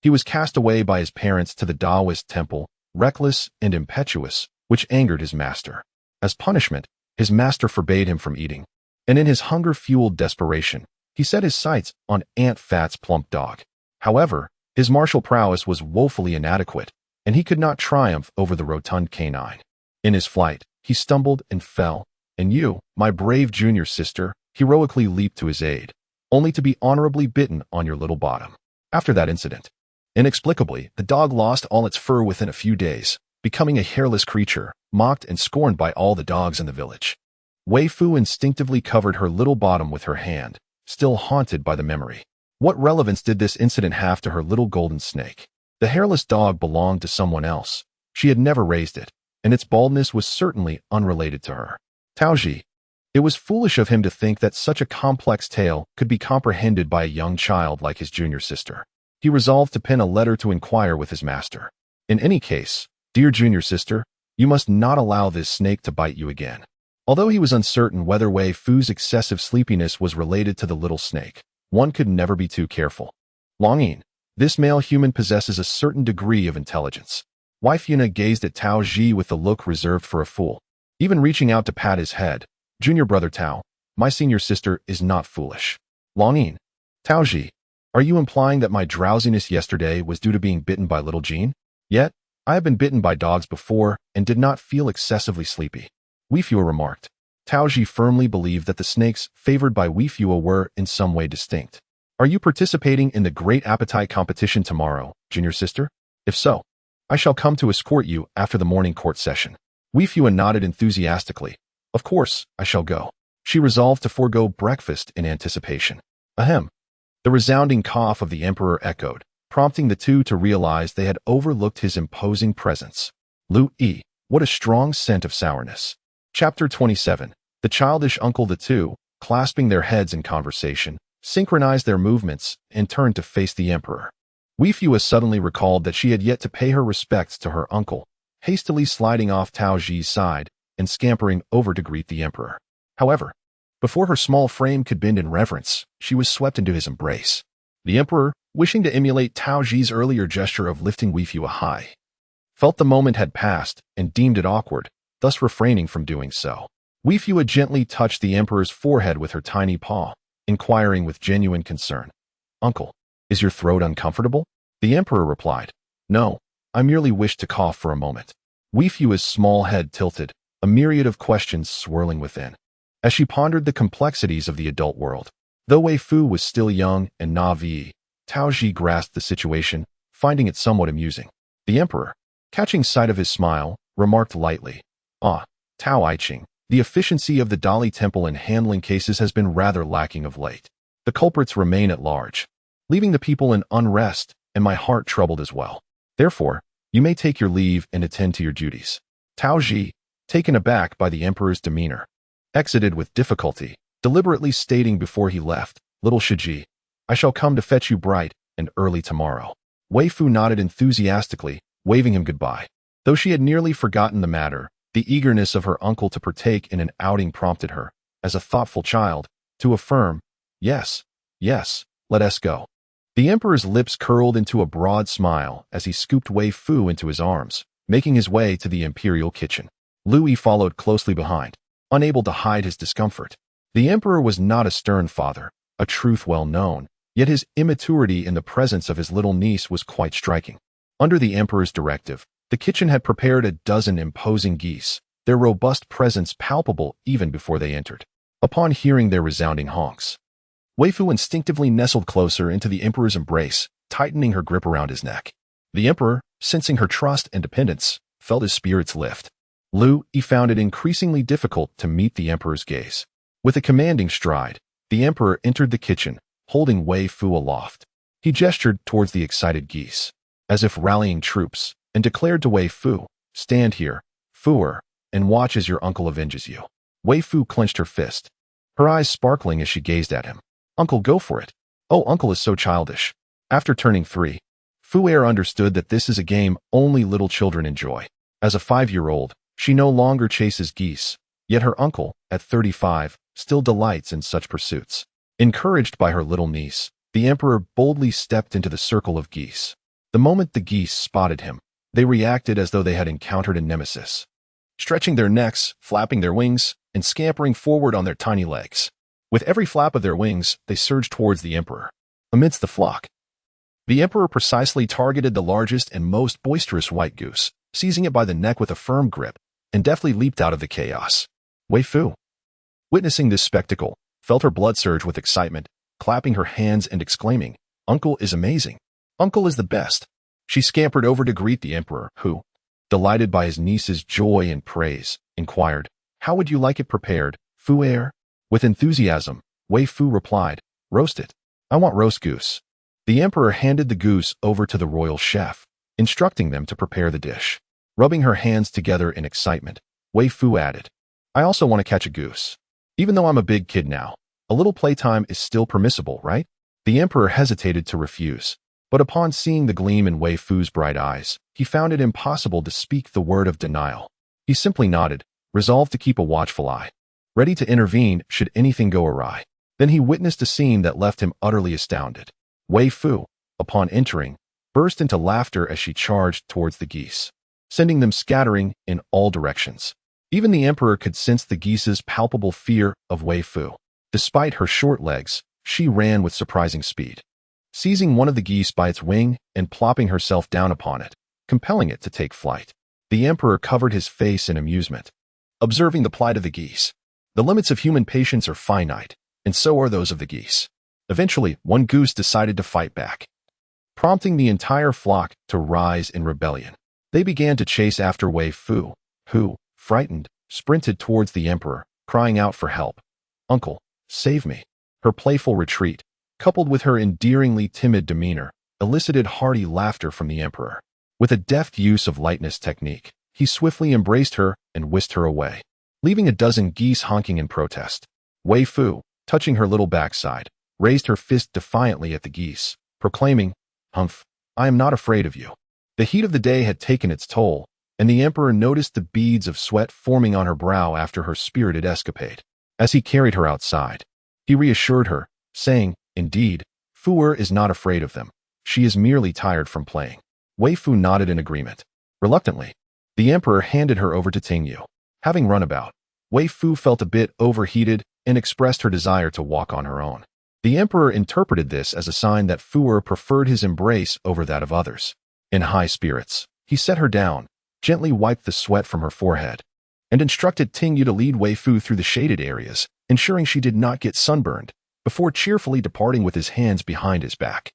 He was cast away by his parents to the Taoist temple, reckless and impetuous, which angered his master. As punishment, his master forbade him from eating, and in his hunger-fueled desperation, he set his sights on Aunt Fat's plump dog. However, his martial prowess was woefully inadequate, and he could not triumph over the rotund canine. In his flight, he stumbled and fell, and you, my brave junior sister, heroically leaped to his aid, only to be honorably bitten on your little bottom. After that incident, inexplicably, the dog lost all its fur within a few days, becoming a hairless creature, mocked and scorned by all the dogs in the village. Weifoo instinctively covered her little bottom with her hand, still haunted by the memory. What relevance did this incident have to her little golden snake? The hairless dog belonged to someone else. She had never raised it, and its baldness was certainly unrelated to her. Tao Ji, it was foolish of him to think that such a complex tale could be comprehended by a young child like his junior sister. He resolved to pen a letter to inquire with his master. In any case, dear junior sister, you must not allow this snake to bite you again. Although he was uncertain whether Weifoo's excessive sleepiness was related to the little snake, one could never be too careful. Long Yin, this male human possesses a certain degree of intelligence. Weifoo gazed at Tao Ji with the look reserved for a fool. Even reaching out to pat his head, "Junior brother Tao, my senior sister is not foolish." Long Yin, Tao Ji, are you implying that my drowsiness yesterday was due to being bitten by little Jean? Yet, I have been bitten by dogs before and did not feel excessively sleepy. Weifoo remarked. Tao Ji firmly believed that the snakes favored by Weifoo were in some way distinct. Are you participating in the Great Appetite competition tomorrow, junior sister? If so, I shall come to escort you after the morning court session. Weifoo nodded enthusiastically. Of course, I shall go. She resolved to forego breakfast in anticipation. Ahem. The resounding cough of the emperor echoed, prompting the two to realize they had overlooked his imposing presence. Lu-yi, what a strong scent of sourness. Chapter 27. The childish uncle. The two, clasping their heads in conversation, synchronized their movements and turned to face the emperor. Weifoo suddenly recalled that she had yet to pay her respects to her uncle, hastily sliding off Tao Ji's side and scampering over to greet the emperor. However, before her small frame could bend in reverence, she was swept into his embrace. The emperor, wishing to emulate Tao Ji's earlier gesture of lifting Weifoo high, felt the moment had passed and deemed it awkward, thus refraining from doing so. Weifoo gently touched the emperor's forehead with her tiny paw, inquiring with genuine concern, "Uncle, is your throat uncomfortable?" The emperor replied, "No, I merely wished to cough for a moment." Weifoo's small head tilted, a myriad of questions swirling within, as she pondered the complexities of the adult world. Though Weifoo was still young and naive, Tao Ji grasped the situation, finding it somewhat amusing. The emperor, catching sight of his smile, remarked lightly, "Ah, Tao Iching, the efficiency of the Dali Temple in handling cases has been rather lacking of late. The culprits remain at large, leaving the people in unrest and my heart troubled as well. Therefore, you may take your leave and attend to your duties." Tao Ji, taken aback by the emperor's demeanor, exited with difficulty, deliberately stating before he left, "Little Shiji, I shall come to fetch you bright and early tomorrow." Weifoo nodded enthusiastically, waving him goodbye. Though she had nearly forgotten the matter, the eagerness of her uncle to partake in an outing prompted her, as a thoughtful child, to affirm, "Yes, yes, let us go." The emperor's lips curled into a broad smile as he scooped Weifoo into his arms, making his way to the Imperial kitchen. Louis followed closely behind, unable to hide his discomfort. The emperor was not a stern father, a truth well known, yet his immaturity in the presence of his little niece was quite striking. Under the emperor's directive, the kitchen had prepared a dozen imposing geese, their robust presence palpable even before they entered. Upon hearing their resounding honks, Weifoo instinctively nestled closer into the emperor's embrace, tightening her grip around his neck. The emperor, sensing her trust and dependence, felt his spirits lift. Lu-yi found it increasingly difficult to meet the emperor's gaze. With a commanding stride, the emperor entered the kitchen, holding Weifoo aloft. He gestured towards the excited geese, as if rallying troops, and declared to Weifoo, "Stand here, Fooer, and watch as your uncle avenges you." Weifoo clenched her fist, her eyes sparkling as she gazed at him. "Uncle, go for it." "Oh, uncle is so childish." After turning 3, Fooer understood that this is a game only little children enjoy. As a 5-year-old, she no longer chases geese, yet her uncle, at 35, still delights in such pursuits. Encouraged by her little niece, the emperor boldly stepped into the circle of geese. The moment the geese spotted him, they reacted as though they had encountered a nemesis, stretching their necks, flapping their wings, and scampering forward on their tiny legs. With every flap of their wings, they surged towards the emperor. Amidst the flock, the emperor precisely targeted the largest and most boisterous white goose, seizing it by the neck with a firm grip, and deftly leaped out of the chaos. Weifoo, witnessing this spectacle, felt her blood surge with excitement, clapping her hands and exclaiming, "Uncle is amazing. Uncle is the best." She scampered over to greet the emperor, who, delighted by his niece's joy and praise, inquired, "How would you like it prepared, Fooer?" With enthusiasm, Weifoo replied, "Roast it. I want roast goose." The emperor handed the goose over to the royal chef, instructing them to prepare the dish. Rubbing her hands together in excitement, Weifoo added, "I also want to catch a goose. Even though I'm a big kid now, a little playtime is still permissible, right?" The emperor hesitated to refuse, but upon seeing the gleam in Weifoo's bright eyes, he found it impossible to speak the word of denial. He simply nodded, resolved to keep a watchful eye, ready to intervene should anything go awry. Then he witnessed a scene that left him utterly astounded. Weifoo, upon entering, burst into laughter as she charged towards the geese, sending them scattering in all directions. Even the emperor could sense the geese's palpable fear of Weifoo. Despite her short legs, she ran with surprising speed, seizing one of the geese by its wing and plopping herself down upon it, compelling it to take flight. The emperor covered his face in amusement, observing the plight of the geese. The limits of human patience are finite, and so are those of the geese. Eventually, one goose decided to fight back, prompting the entire flock to rise in rebellion. They began to chase after Weifoo, who, frightened, sprinted towards the emperor, crying out for help. "Uncle, save me." Her playful retreat, coupled with her endearingly timid demeanor, elicited hearty laughter from the emperor. With a deft use of lightness technique, he swiftly embraced her and whisked her away, leaving a dozen geese honking in protest. Weifoo, touching her little backside, raised her fist defiantly at the geese, proclaiming, "Humph, I am not afraid of you." The heat of the day had taken its toll, and the emperor noticed the beads of sweat forming on her brow after her spirited escapade. As he carried her outside, he reassured her, saying, "Indeed, Fuer is not afraid of them. She is merely tired from playing." Weifoo nodded in agreement. Reluctantly, the emperor handed her over to Tingyu. Having run about, Weifoo felt a bit overheated and expressed her desire to walk on her own. The emperor interpreted this as a sign that Fuer preferred his embrace over that of others. In high spirits, he set her down, gently wiped the sweat from her forehead, and instructed Tingyu to lead Weifoo through the shaded areas, ensuring she did not get sunburned, before cheerfully departing with his hands behind his back.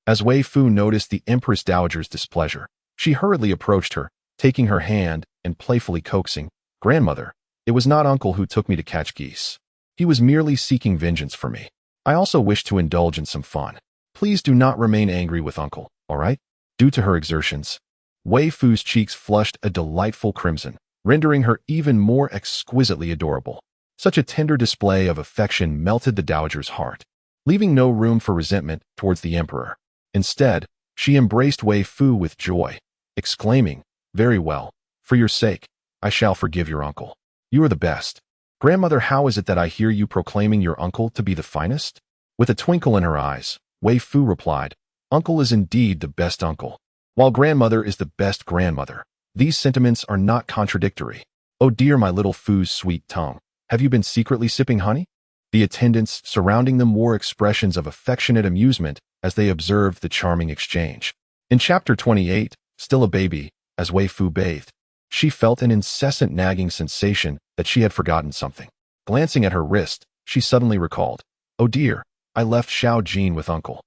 As Weifoo noticed the Empress Dowager's displeasure, she hurriedly approached her, taking her hand and playfully coaxing, "Grandmother, it was not Uncle who took me to catch geese. He was merely seeking vengeance for me. I also wish to indulge in some fun. Please do not remain angry with Uncle, all right?" Due to her exertions, Weifoo's cheeks flushed a delightful crimson, rendering her even more exquisitely adorable. Such a tender display of affection melted the dowager's heart, leaving no room for resentment towards the emperor. Instead, she embraced Weifoo with joy, exclaiming, "Very well, for your sake, I shall forgive your uncle. You are the best. Grandmother, how is it that I hear you proclaiming your uncle to be the finest?" With a twinkle in her eyes, Weifoo replied, "Uncle is indeed the best uncle, while grandmother is the best grandmother. These sentiments are not contradictory. Oh dear, my little Foo's sweet tongue, have you been secretly sipping honey?" The attendants surrounding them wore expressions of affectionate amusement as they observed the charming exchange. In Chapter 28, still a baby, as Weifoo bathed, she felt an incessant nagging sensation that she had forgotten something. Glancing at her wrist, she suddenly recalled, "Oh dear, I left Xiao Jin with Uncle."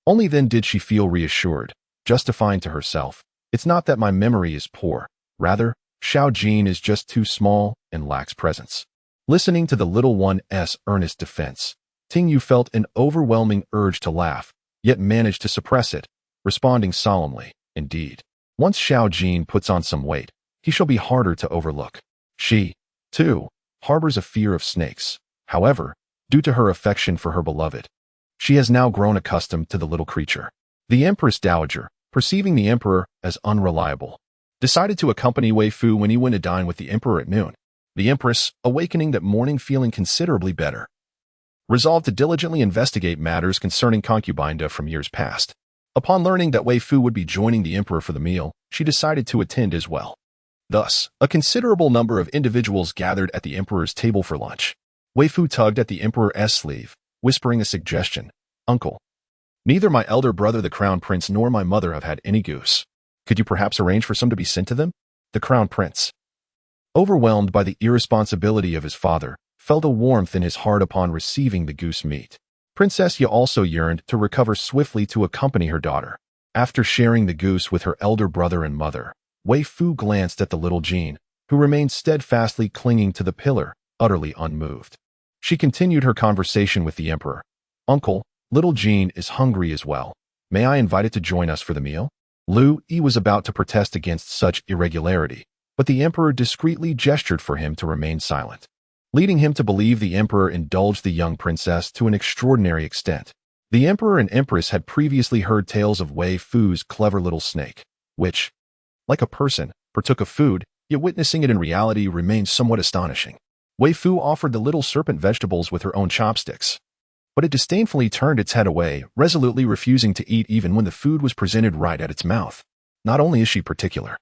Only then did she feel reassured, justifying to herself, "It's not that my memory is poor. Rather, Xiao Jin is just too small and lacks presence." Listening to the little one's earnest defense, Tingyu felt an overwhelming urge to laugh, yet managed to suppress it, responding solemnly, "Indeed, once Xiao Jin puts on some weight, he shall be harder to overlook." She, too, harbors a fear of snakes. However, due to her affection for her beloved, she has now grown accustomed to the little creature. The Empress Dowager, perceiving the emperor as unreliable, decided to accompany Weifoo when he went to dine with the emperor at noon. The empress, awakening that morning feeling considerably better, resolved to diligently investigate matters concerning concubinage from years past. Upon learning that Weifoo would be joining the emperor for the meal, she decided to attend as well. Thus, a considerable number of individuals gathered at the emperor's table for lunch. Weifoo tugged at the emperor's sleeve, whispering a suggestion, "Uncle, neither my elder brother the crown prince nor my mother have had any goose. Could you perhaps arrange for some to be sent to them?" The crown prince, overwhelmed by the irresponsibility of his father, felt a warmth in his heart upon receiving the goose meat. Princess Ye also yearned to recover swiftly to accompany her daughter. After sharing the goose with her elder brother and mother, Weifoo glanced at the little Jean, who remained steadfastly clinging to the pillar, utterly unmoved. She continued her conversation with the emperor. "Uncle, little Jean is hungry as well. May I invite it to join us for the meal?" Lu Yi was about to protest against such irregularity, but the emperor discreetly gestured for him to remain silent, leading him to believe the emperor indulged the young princess to an extraordinary extent. The emperor and empress had previously heard tales of Weifoo's clever little snake, which, like a person, partook of food, yet witnessing it in reality remained somewhat astonishing. Weifoo offered the little serpent vegetables with her own chopsticks, but it disdainfully turned its head away, resolutely refusing to eat even when the food was presented right at its mouth. Not only is she particular,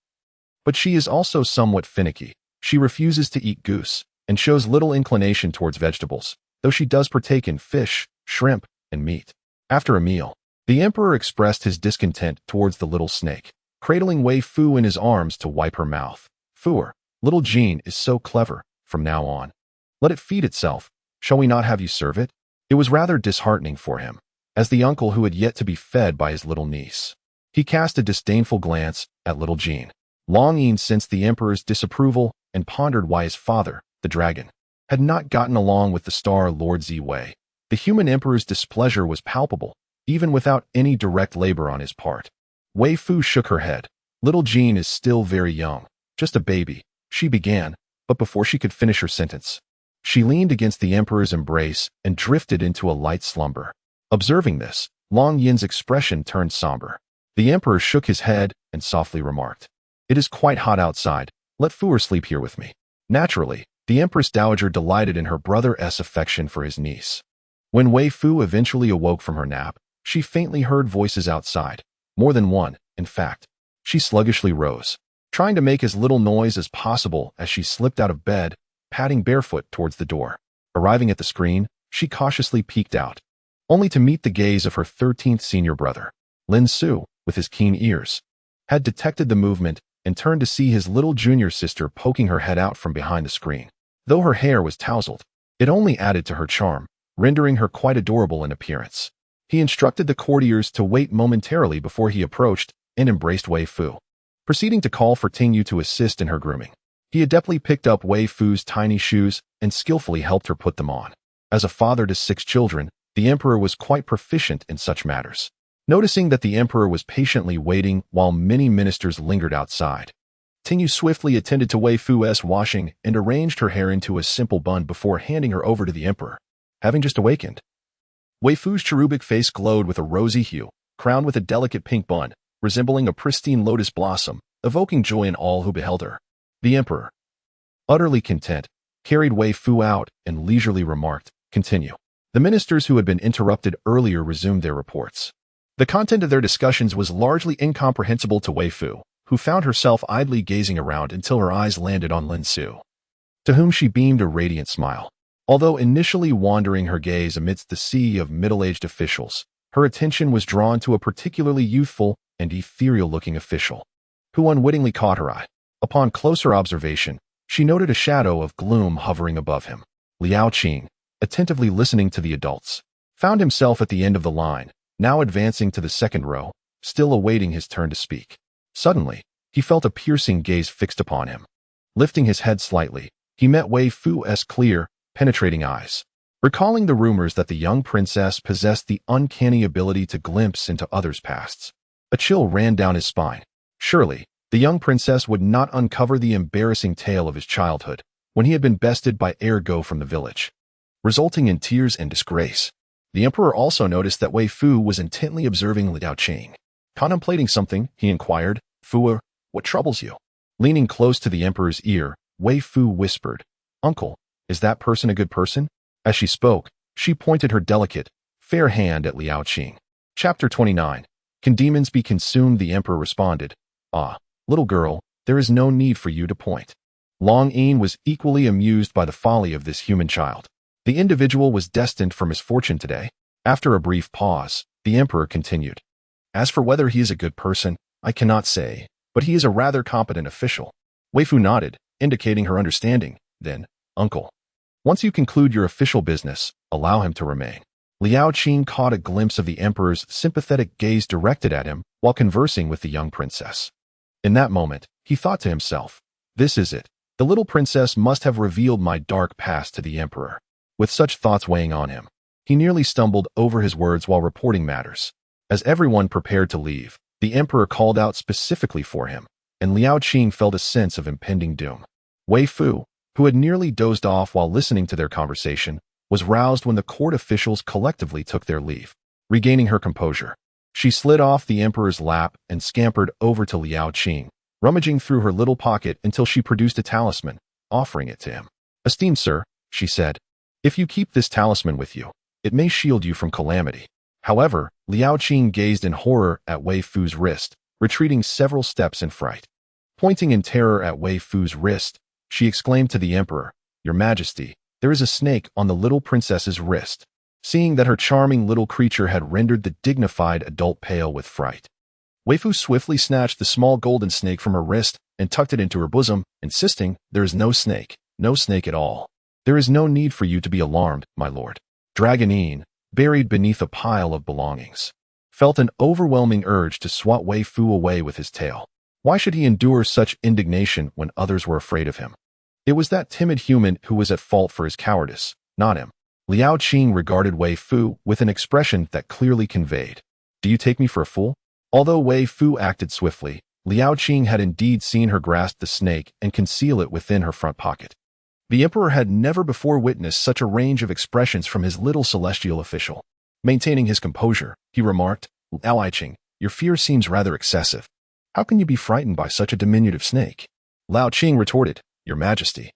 but she is also somewhat finicky. She refuses to eat goose, and shows little inclination towards vegetables, though she does partake in fish, shrimp, and meat. After a meal, the emperor expressed his discontent towards the little snake, cradling Weifoo in his arms to wipe her mouth. "Fuer, little Jean is so clever, from now on. Let it feed itself. Shall we not have you serve it?" It was rather disheartening for him, as the uncle who had yet to be fed by his little niece. He cast a disdainful glance at little Jean, Long sensed the emperor's disapproval and pondered why his father, the dragon, had not gotten along with the Star Lord Ziwei. The human emperor's displeasure was palpable, even without any direct labor on his part. Weifoo shook her head. Little Jean is still very young, just a baby, she began, but before she could finish her sentence, she leaned against the emperor's embrace and drifted into a light slumber. Observing this, Long Yin's expression turned somber. The emperor shook his head and softly remarked, "It is quite hot outside. Let Fu sleep here with me." Naturally, the Empress Dowager delighted in her brother's affection for his niece. When Weifoo eventually awoke from her nap, she faintly heard voices outside. More than one, in fact. She sluggishly rose, trying to make as little noise as possible as she slipped out of bed, padding barefoot towards the door. Arriving at the screen, she cautiously peeked out, only to meet the gaze of her 13th senior brother. Lin Su, with his keen ears, had detected the movement and turned to see his little junior sister poking her head out from behind the screen. Though her hair was tousled, it only added to her charm, rendering her quite adorable in appearance. He instructed the courtiers to wait momentarily before he approached and embraced Weifoo, proceeding to call for Ting Yu to assist in her grooming. He adeptly picked up Weifoo's tiny shoes and skillfully helped her put them on. As a father to 6 children, the emperor was quite proficient in such matters. Noticing that the emperor was patiently waiting while many ministers lingered outside, Ting Yu swiftly attended to Weifoo's washing and arranged her hair into a simple bun before handing her over to the emperor. Having just awakened, Weifoo's cherubic face glowed with a rosy hue, crowned with a delicate pink bun, resembling a pristine lotus blossom, evoking joy in all who beheld her. The emperor, utterly content, carried Weifoo out and leisurely remarked, "Continue." The ministers who had been interrupted earlier resumed their reports. The content of their discussions was largely incomprehensible to Weifoo, who found herself idly gazing around until her eyes landed on Lin Su, to whom she beamed a radiant smile. Although initially wandering her gaze amidst the sea of middle-aged officials, her attention was drawn to a particularly youthful and ethereal-looking official, who unwittingly caught her eye. Upon closer observation, she noted a shadow of gloom hovering above him. Liao Qing, attentively listening to the adults, found himself at the end of the line, now advancing to the second row, still awaiting his turn to speak. Suddenly, he felt a piercing gaze fixed upon him. Lifting his head slightly, he met Weifoo's clear, penetrating eyes. Recalling the rumors that the young princess possessed the uncanny ability to glimpse into others' pasts, a chill ran down his spine. Surely, the young princess would not uncover the embarrassing tale of his childhood, when he had been bested by Ergo from the village, resulting in tears and disgrace. The emperor also noticed that Weifoo was intently observing Liao Qing. Contemplating something, he inquired, "Fu, what troubles you?" Leaning close to the emperor's ear, Weifoo whispered, "Uncle, is that person a good person?" As she spoke, she pointed her delicate, fair hand at Liao Qing. Chapter 29. Can demons be consumed? The emperor responded, "Ah, little girl, there is no need for you to point." Long Yin was equally amused by the folly of this human child. The individual was destined for misfortune today. After a brief pause, the emperor continued, "As for whether he is a good person, I cannot say, but he is a rather competent official." Weifoo nodded, indicating her understanding. Then, "Uncle, once you conclude your official business, allow him to remain." Liao Qing caught a glimpse of the emperor's sympathetic gaze directed at him while conversing with the young princess. In that moment, he thought to himself, "This is it. The little princess must have revealed my dark past to the emperor." With such thoughts weighing on him, he nearly stumbled over his words while reporting matters. As everyone prepared to leave, the emperor called out specifically for him, and Liao Qing felt a sense of impending doom. Weifoo, who had nearly dozed off while listening to their conversation, was roused when the court officials collectively took their leave. Regaining her composure, she slid off the emperor's lap and scampered over to Liao Qing, rummaging through her little pocket until she produced a talisman, offering it to him. "Esteemed sir," she said, "if you keep this talisman with you, it may shield you from calamity." However, Liao Qing gazed in horror at Weifoo's wrist, retreating several steps in fright. Pointing in terror at Weifoo's wrist, she exclaimed to the emperor, "Your Majesty, there is a snake on the little princess's wrist." Seeing that her charming little creature had rendered the dignified adult pale with fright, Weifoo swiftly snatched the small golden snake from her wrist and tucked it into her bosom, insisting, "There is no snake at all. There is no need for you to be alarmed, my lord." Dragonine, buried beneath a pile of belongings, felt an overwhelming urge to swat Weifoo away with his tail. Why should he endure such indignation when others were afraid of him? It was that timid human who was at fault for his cowardice, not him. Liao Qing regarded Weifoo with an expression that clearly conveyed, "Do you take me for a fool?" Although Weifoo acted swiftly, Liao Qing had indeed seen her grasp the snake and conceal it within her front pocket. The emperor had never before witnessed such a range of expressions from his little celestial official. Maintaining his composure, he remarked, "Liao Qing, your fear seems rather excessive. How can you be frightened by such a diminutive snake?" Liao Qing retorted, "Your Majesty,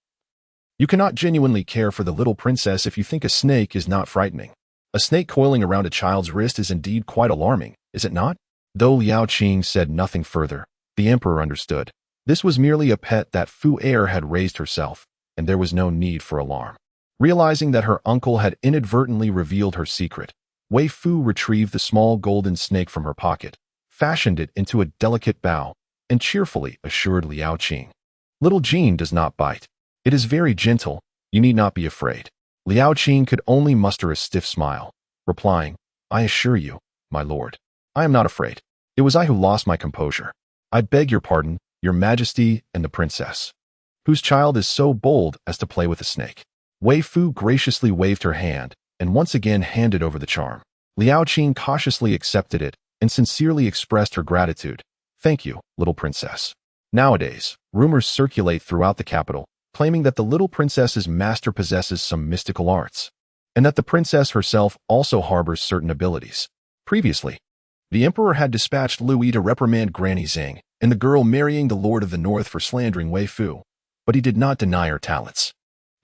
you cannot genuinely care for the little princess if you think a snake is not frightening. A snake coiling around a child's wrist is indeed quite alarming, is it not?" Though Liao Qing said nothing further, the emperor understood. This was merely a pet that Fu Heir had raised herself, and there was no need for alarm. Realizing that her uncle had inadvertently revealed her secret, Weifoo retrieved the small golden snake from her pocket, fashioned it into a delicate bow, and cheerfully assured Liao Qing, "Little Jean does not bite. It is very gentle, you need not be afraid." Liao Qing could only muster a stiff smile, replying, "I assure you, my lord, I am not afraid. It was I who lost my composure. I beg your pardon, your Majesty and the princess. Whose child is so bold as to play with a snake?" Weifoo graciously waved her hand and once again handed over the charm. Liao Qing cautiously accepted it and sincerely expressed her gratitude. "Thank you, little princess." Nowadays, rumors circulate throughout the capital, claiming that the little princess's master possesses some mystical arts, and that the princess herself also harbors certain abilities. Previously, the emperor had dispatched Louis to reprimand Granny Zhang and the girl marrying the Lord of the North for slandering Weifoo, but he did not deny her talents.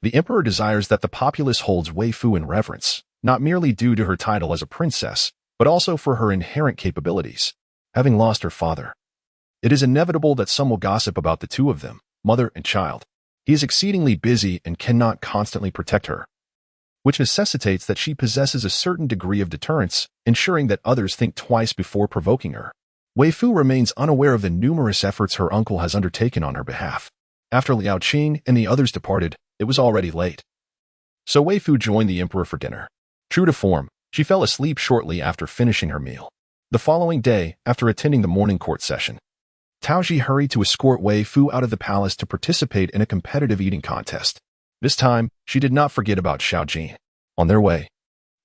The emperor desires that the populace holds Weifoo in reverence, not merely due to her title as a princess, but also for her inherent capabilities. Having lost her father, it is inevitable that some will gossip about the two of them, mother and child. He is exceedingly busy and cannot constantly protect her, which necessitates that she possesses a certain degree of deterrence, ensuring that others think twice before provoking her. Weifoo remains unaware of the numerous efforts her uncle has undertaken on her behalf. After Liao Qing and the others departed, it was already late. So Weifoo joined the emperor for dinner. True to form, she fell asleep shortly after finishing her meal. The following day, after attending the morning court session, Taoji hurried to escort Weifoo out of the palace to participate in a competitive eating contest. This time, she did not forget about Xiao Jin. On their way,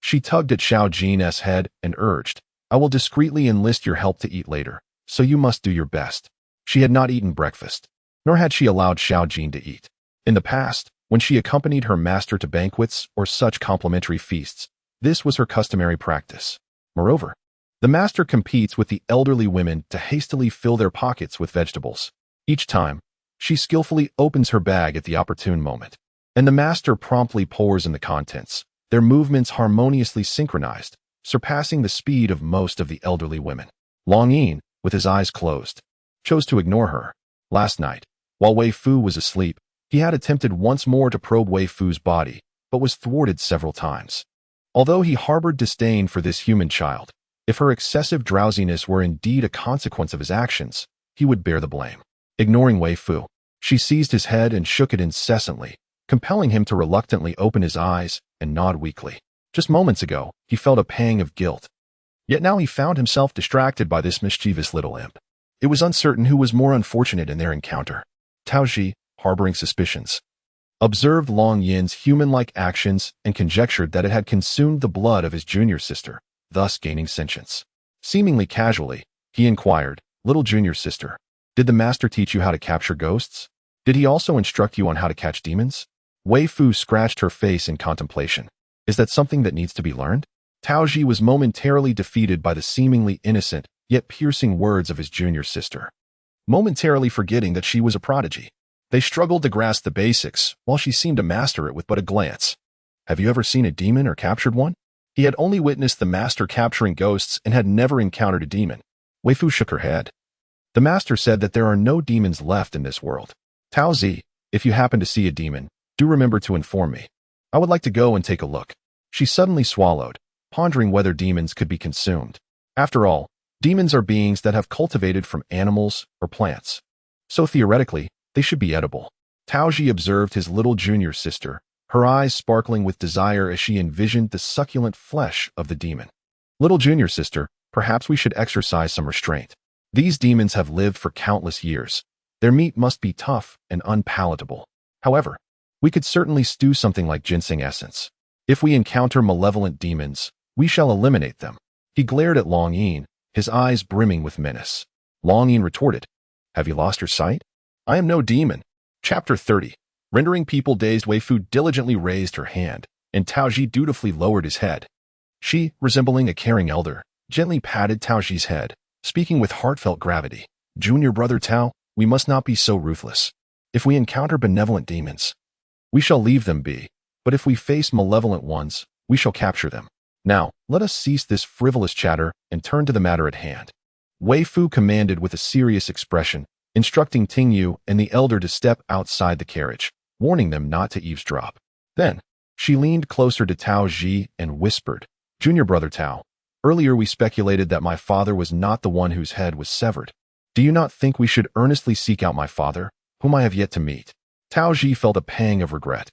she tugged at Xiao Jin's head and urged, "I will discreetly enlist your help to eat later, so you must do your best." She had not eaten breakfast, nor had she allowed Xiao Jin to eat. In the past, when she accompanied her master to banquets or such complimentary feasts, this was her customary practice. Moreover, the master competes with the elderly women to hastily fill their pockets with vegetables. Each time, she skillfully opens her bag at the opportune moment, and the master promptly pours in the contents, their movements harmoniously synchronized, surpassing the speed of most of the elderly women. Long Yin, with his eyes closed, chose to ignore her. Last night, while Weifoo was asleep, he had attempted once more to probe Weifoo's body, but was thwarted several times. Although he harbored disdain for this human child, if her excessive drowsiness were indeed a consequence of his actions, he would bear the blame. Ignoring Weifoo, she seized his head and shook it incessantly, compelling him to reluctantly open his eyes and nod weakly. Just moments ago, he felt a pang of guilt. Yet now he found himself distracted by this mischievous little imp. It was uncertain who was more unfortunate in their encounter. Taoji, harboring suspicions, observed Long Yin's human-like actions and conjectured that it had consumed the blood of his junior sister, thus gaining sentience. Seemingly casually, he inquired, "Little junior sister, did the master teach you how to capture ghosts? Did he also instruct you on how to catch demons?" Weifoo scratched her face in contemplation. "Is that something that needs to be learned?" Taoji was momentarily defeated by the seemingly innocent yet piercing words of his junior sister, momentarily forgetting that she was a prodigy. They struggled to grasp the basics, while she seemed to master it with but a glance. "Have you ever seen a demon or captured one?" He had only witnessed the master capturing ghosts and had never encountered a demon. Weifoo shook her head. "The master said that there are no demons left in this world. Taozi, if you happen to see a demon, do remember to inform me. I would like to go and take a look." She suddenly swallowed, pondering whether demons could be consumed. After all, demons are beings that have cultivated from animals or plants. So theoretically, they should be edible. Taoji observed his little junior sister, her eyes sparkling with desire as she envisioned the succulent flesh of the demon. "Little junior sister, perhaps we should exercise some restraint. These demons have lived for countless years. Their meat must be tough and unpalatable. However, we could certainly stew something like ginseng essence. If we encounter malevolent demons, we shall eliminate them. He glared at Long Yin, his eyes brimming with menace. Long Yin retorted, "Have you lost your sight? I am no demon." Chapter 30. Rendering people dazed, Weifoo diligently raised her hand, and Taoji dutifully lowered his head. She, resembling a caring elder, gently patted Taoji's head, speaking with heartfelt gravity. "Junior brother Tao, we must not be so ruthless. If we encounter benevolent demons, we shall leave them be, but if we face malevolent ones, we shall capture them. Now, let us cease this frivolous chatter and turn to the matter at hand." Weifoo commanded with a serious expression, instructing Tingyu and the elder to step outside the carriage, warning them not to eavesdrop. Then, she leaned closer to Tao Ji and whispered, "Junior brother Tao, earlier we speculated that my father was not the one whose head was severed. Do you not think we should earnestly seek out my father, whom I have yet to meet?" Tao Ji felt a pang of regret.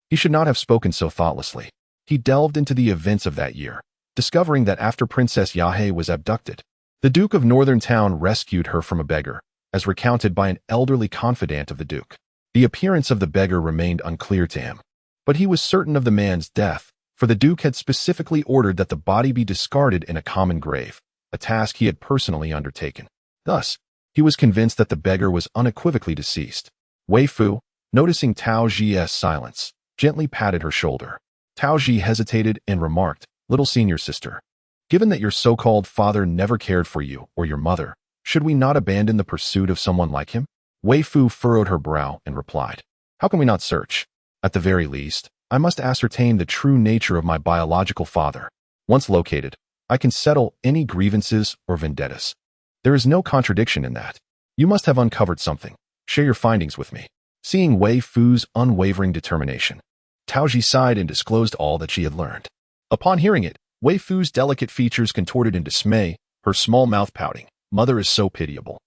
He should not have spoken so thoughtlessly. He delved into the events of that year, discovering that after Princess Yahe was abducted, the Duke of Northern Town rescued her from a beggar, as recounted by an elderly confidant of the Duke. The appearance of the beggar remained unclear to him, but he was certain of the man's death, for the Duke had specifically ordered that the body be discarded in a common grave, a task he had personally undertaken. Thus, he was convinced that the beggar was unequivocally deceased. Weifoo, noticing Tao Ji's silence, gently patted her shoulder. Tao Ji hesitated and remarked, "Little senior sister, given that your so-called father never cared for you or your mother, should we not abandon the pursuit of someone like him?" Weifoo furrowed her brow and replied, "How can we not search? At the very least, I must ascertain the true nature of my biological father. Once located, I can settle any grievances or vendettas. There is no contradiction in that. You must have uncovered something. Share your findings with me." Seeing Weifoo's unwavering determination, Taoji sighed and disclosed all that she had learned. Upon hearing it, Weifoo's delicate features contorted in dismay, her small mouth pouting. "Mother is so pitiable."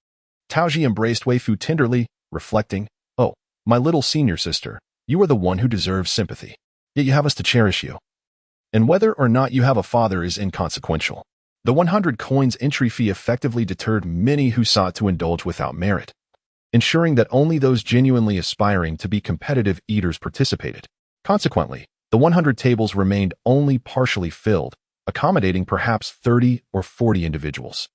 Taoji embraced Weifoo tenderly, reflecting, "Oh, my little senior sister, you are the one who deserves sympathy. Yet you have us to cherish you. And whether or not you have a father is inconsequential." The 100 coins entry fee effectively deterred many who sought to indulge without merit, ensuring that only those genuinely aspiring to be competitive eaters participated. Consequently, the 100 tables remained only partially filled, accommodating perhaps 30 or 40 individuals.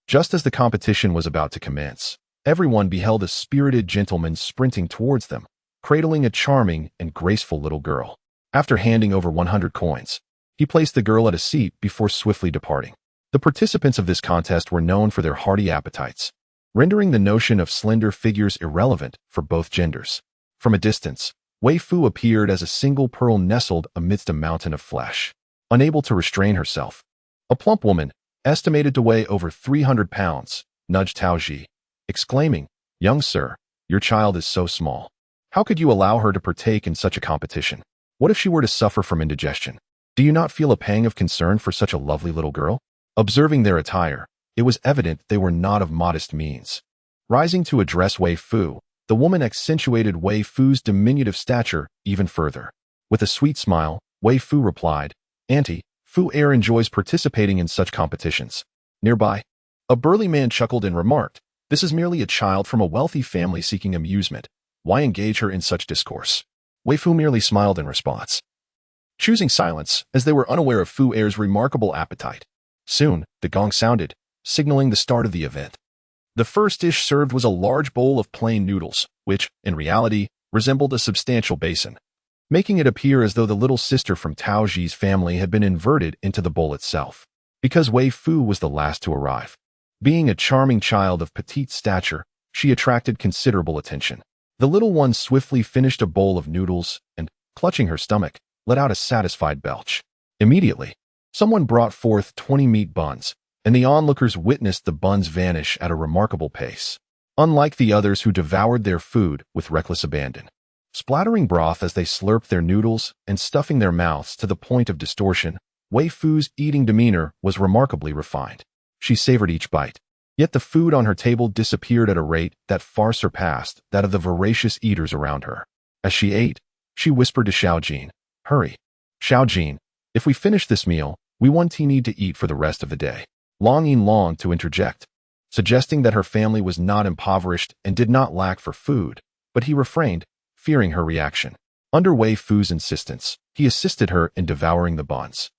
Just as the competition was about to commence, everyone beheld a spirited gentleman sprinting towards them, cradling a charming and graceful little girl. After handing over 100 coins, he placed the girl at a seat before swiftly departing. The participants of this contest were known for their hearty appetites, rendering the notion of slender figures irrelevant for both genders. From a distance, Weifoo appeared as a single pearl nestled amidst a mountain of flesh. Unable to restrain herself, a plump woman, estimated to weigh over 300 pounds, nudged Taoji, exclaiming, "Young sir, your child is so small. How could you allow her to partake in such a competition? What if she were to suffer from indigestion? Do you not feel a pang of concern for such a lovely little girl?" Observing their attire, it was evident they were not of modest means. Rising to address Weifoo, the woman accentuated Weifoo's diminutive stature even further. With a sweet smile, Weifoo replied, "Auntie, Fu Air enjoys participating in such competitions." Nearby, a burly man chuckled and remarked, "This is merely a child from a wealthy family seeking amusement. Why engage her in such discourse?" Weifoo merely smiled in response, choosing silence as they were unaware of Fu Air's remarkable appetite. Soon, the gong sounded, signaling the start of the event. The first dish served was a large bowl of plain noodles, which, in reality, resembled a substantial basin, making it appear as though the little sister from Taoji's family had been inverted into the bowl itself. Because Weifoo was the last to arrive, being a charming child of petite stature, she attracted considerable attention. The little one swiftly finished a bowl of noodles and, clutching her stomach, let out a satisfied belch. Immediately, someone brought forth 20 meat buns, and the onlookers witnessed the buns vanish at a remarkable pace, unlike the others who devoured their food with reckless abandon, splattering broth as they slurped their noodles and stuffing their mouths to the point of distortion. Weifoo's eating demeanor was remarkably refined. She savored each bite, yet the food on her table disappeared at a rate that far surpassed that of the voracious eaters around her. As she ate, she whispered to Xiaojin, "Hurry. Xiaojin, if we finish this meal, we need to eat for the rest of the day." Long Yin longed to interject, suggesting that her family was not impoverished and did not lack for food, but he refrained, fearing her reaction. Under Weifoo's insistence, he assisted her in devouring the buns.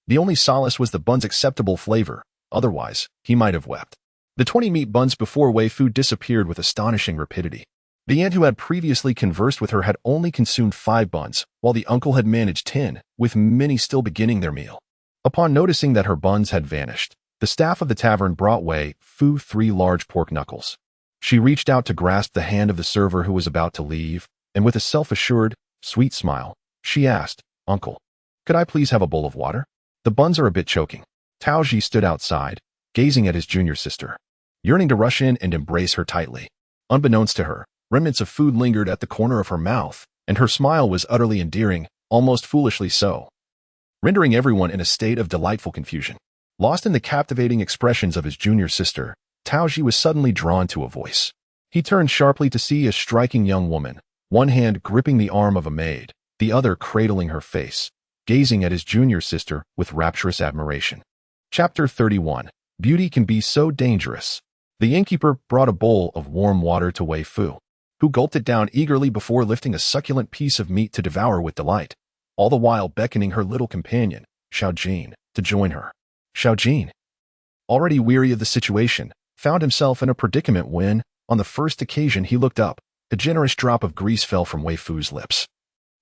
The only solace was the bun's acceptable flavor, otherwise, he might have wept. The 20 meat buns before Weifoo disappeared with astonishing rapidity. The aunt who had previously conversed with her had only consumed 5 buns, while the uncle had managed 10, with many still beginning their meal. Upon noticing that her buns had vanished, the staff of the tavern brought Weifoo 3 large pork knuckles. She reached out to grasp the hand of the server who was about to leave, and with a self-assured, sweet smile, she asked, "Uncle, could I please have a bowl of water? The buns are a bit choking." Taoji stood outside, gazing at his junior sister, yearning to rush in and embrace her tightly. Unbeknownst to her, remnants of food lingered at the corner of her mouth, and her smile was utterly endearing, almost foolishly so, rendering everyone in a state of delightful confusion. Lost in the captivating expressions of his junior sister, Taoji was suddenly drawn to a voice. He turned sharply to see a striking young woman, one hand gripping the arm of a maid, the other cradling her face, gazing at his junior sister with rapturous admiration. Chapter 31. Beauty can be so dangerous. The innkeeper brought a bowl of warm water to Weifoo, who gulped it down eagerly before lifting a succulent piece of meat to devour with delight, all the while beckoning her little companion, Xiaojin, to join her. Xiaojin, already weary of the situation, found himself in a predicament when, on the first occasion he looked up, a generous drop of grease fell from Weifoo's lips,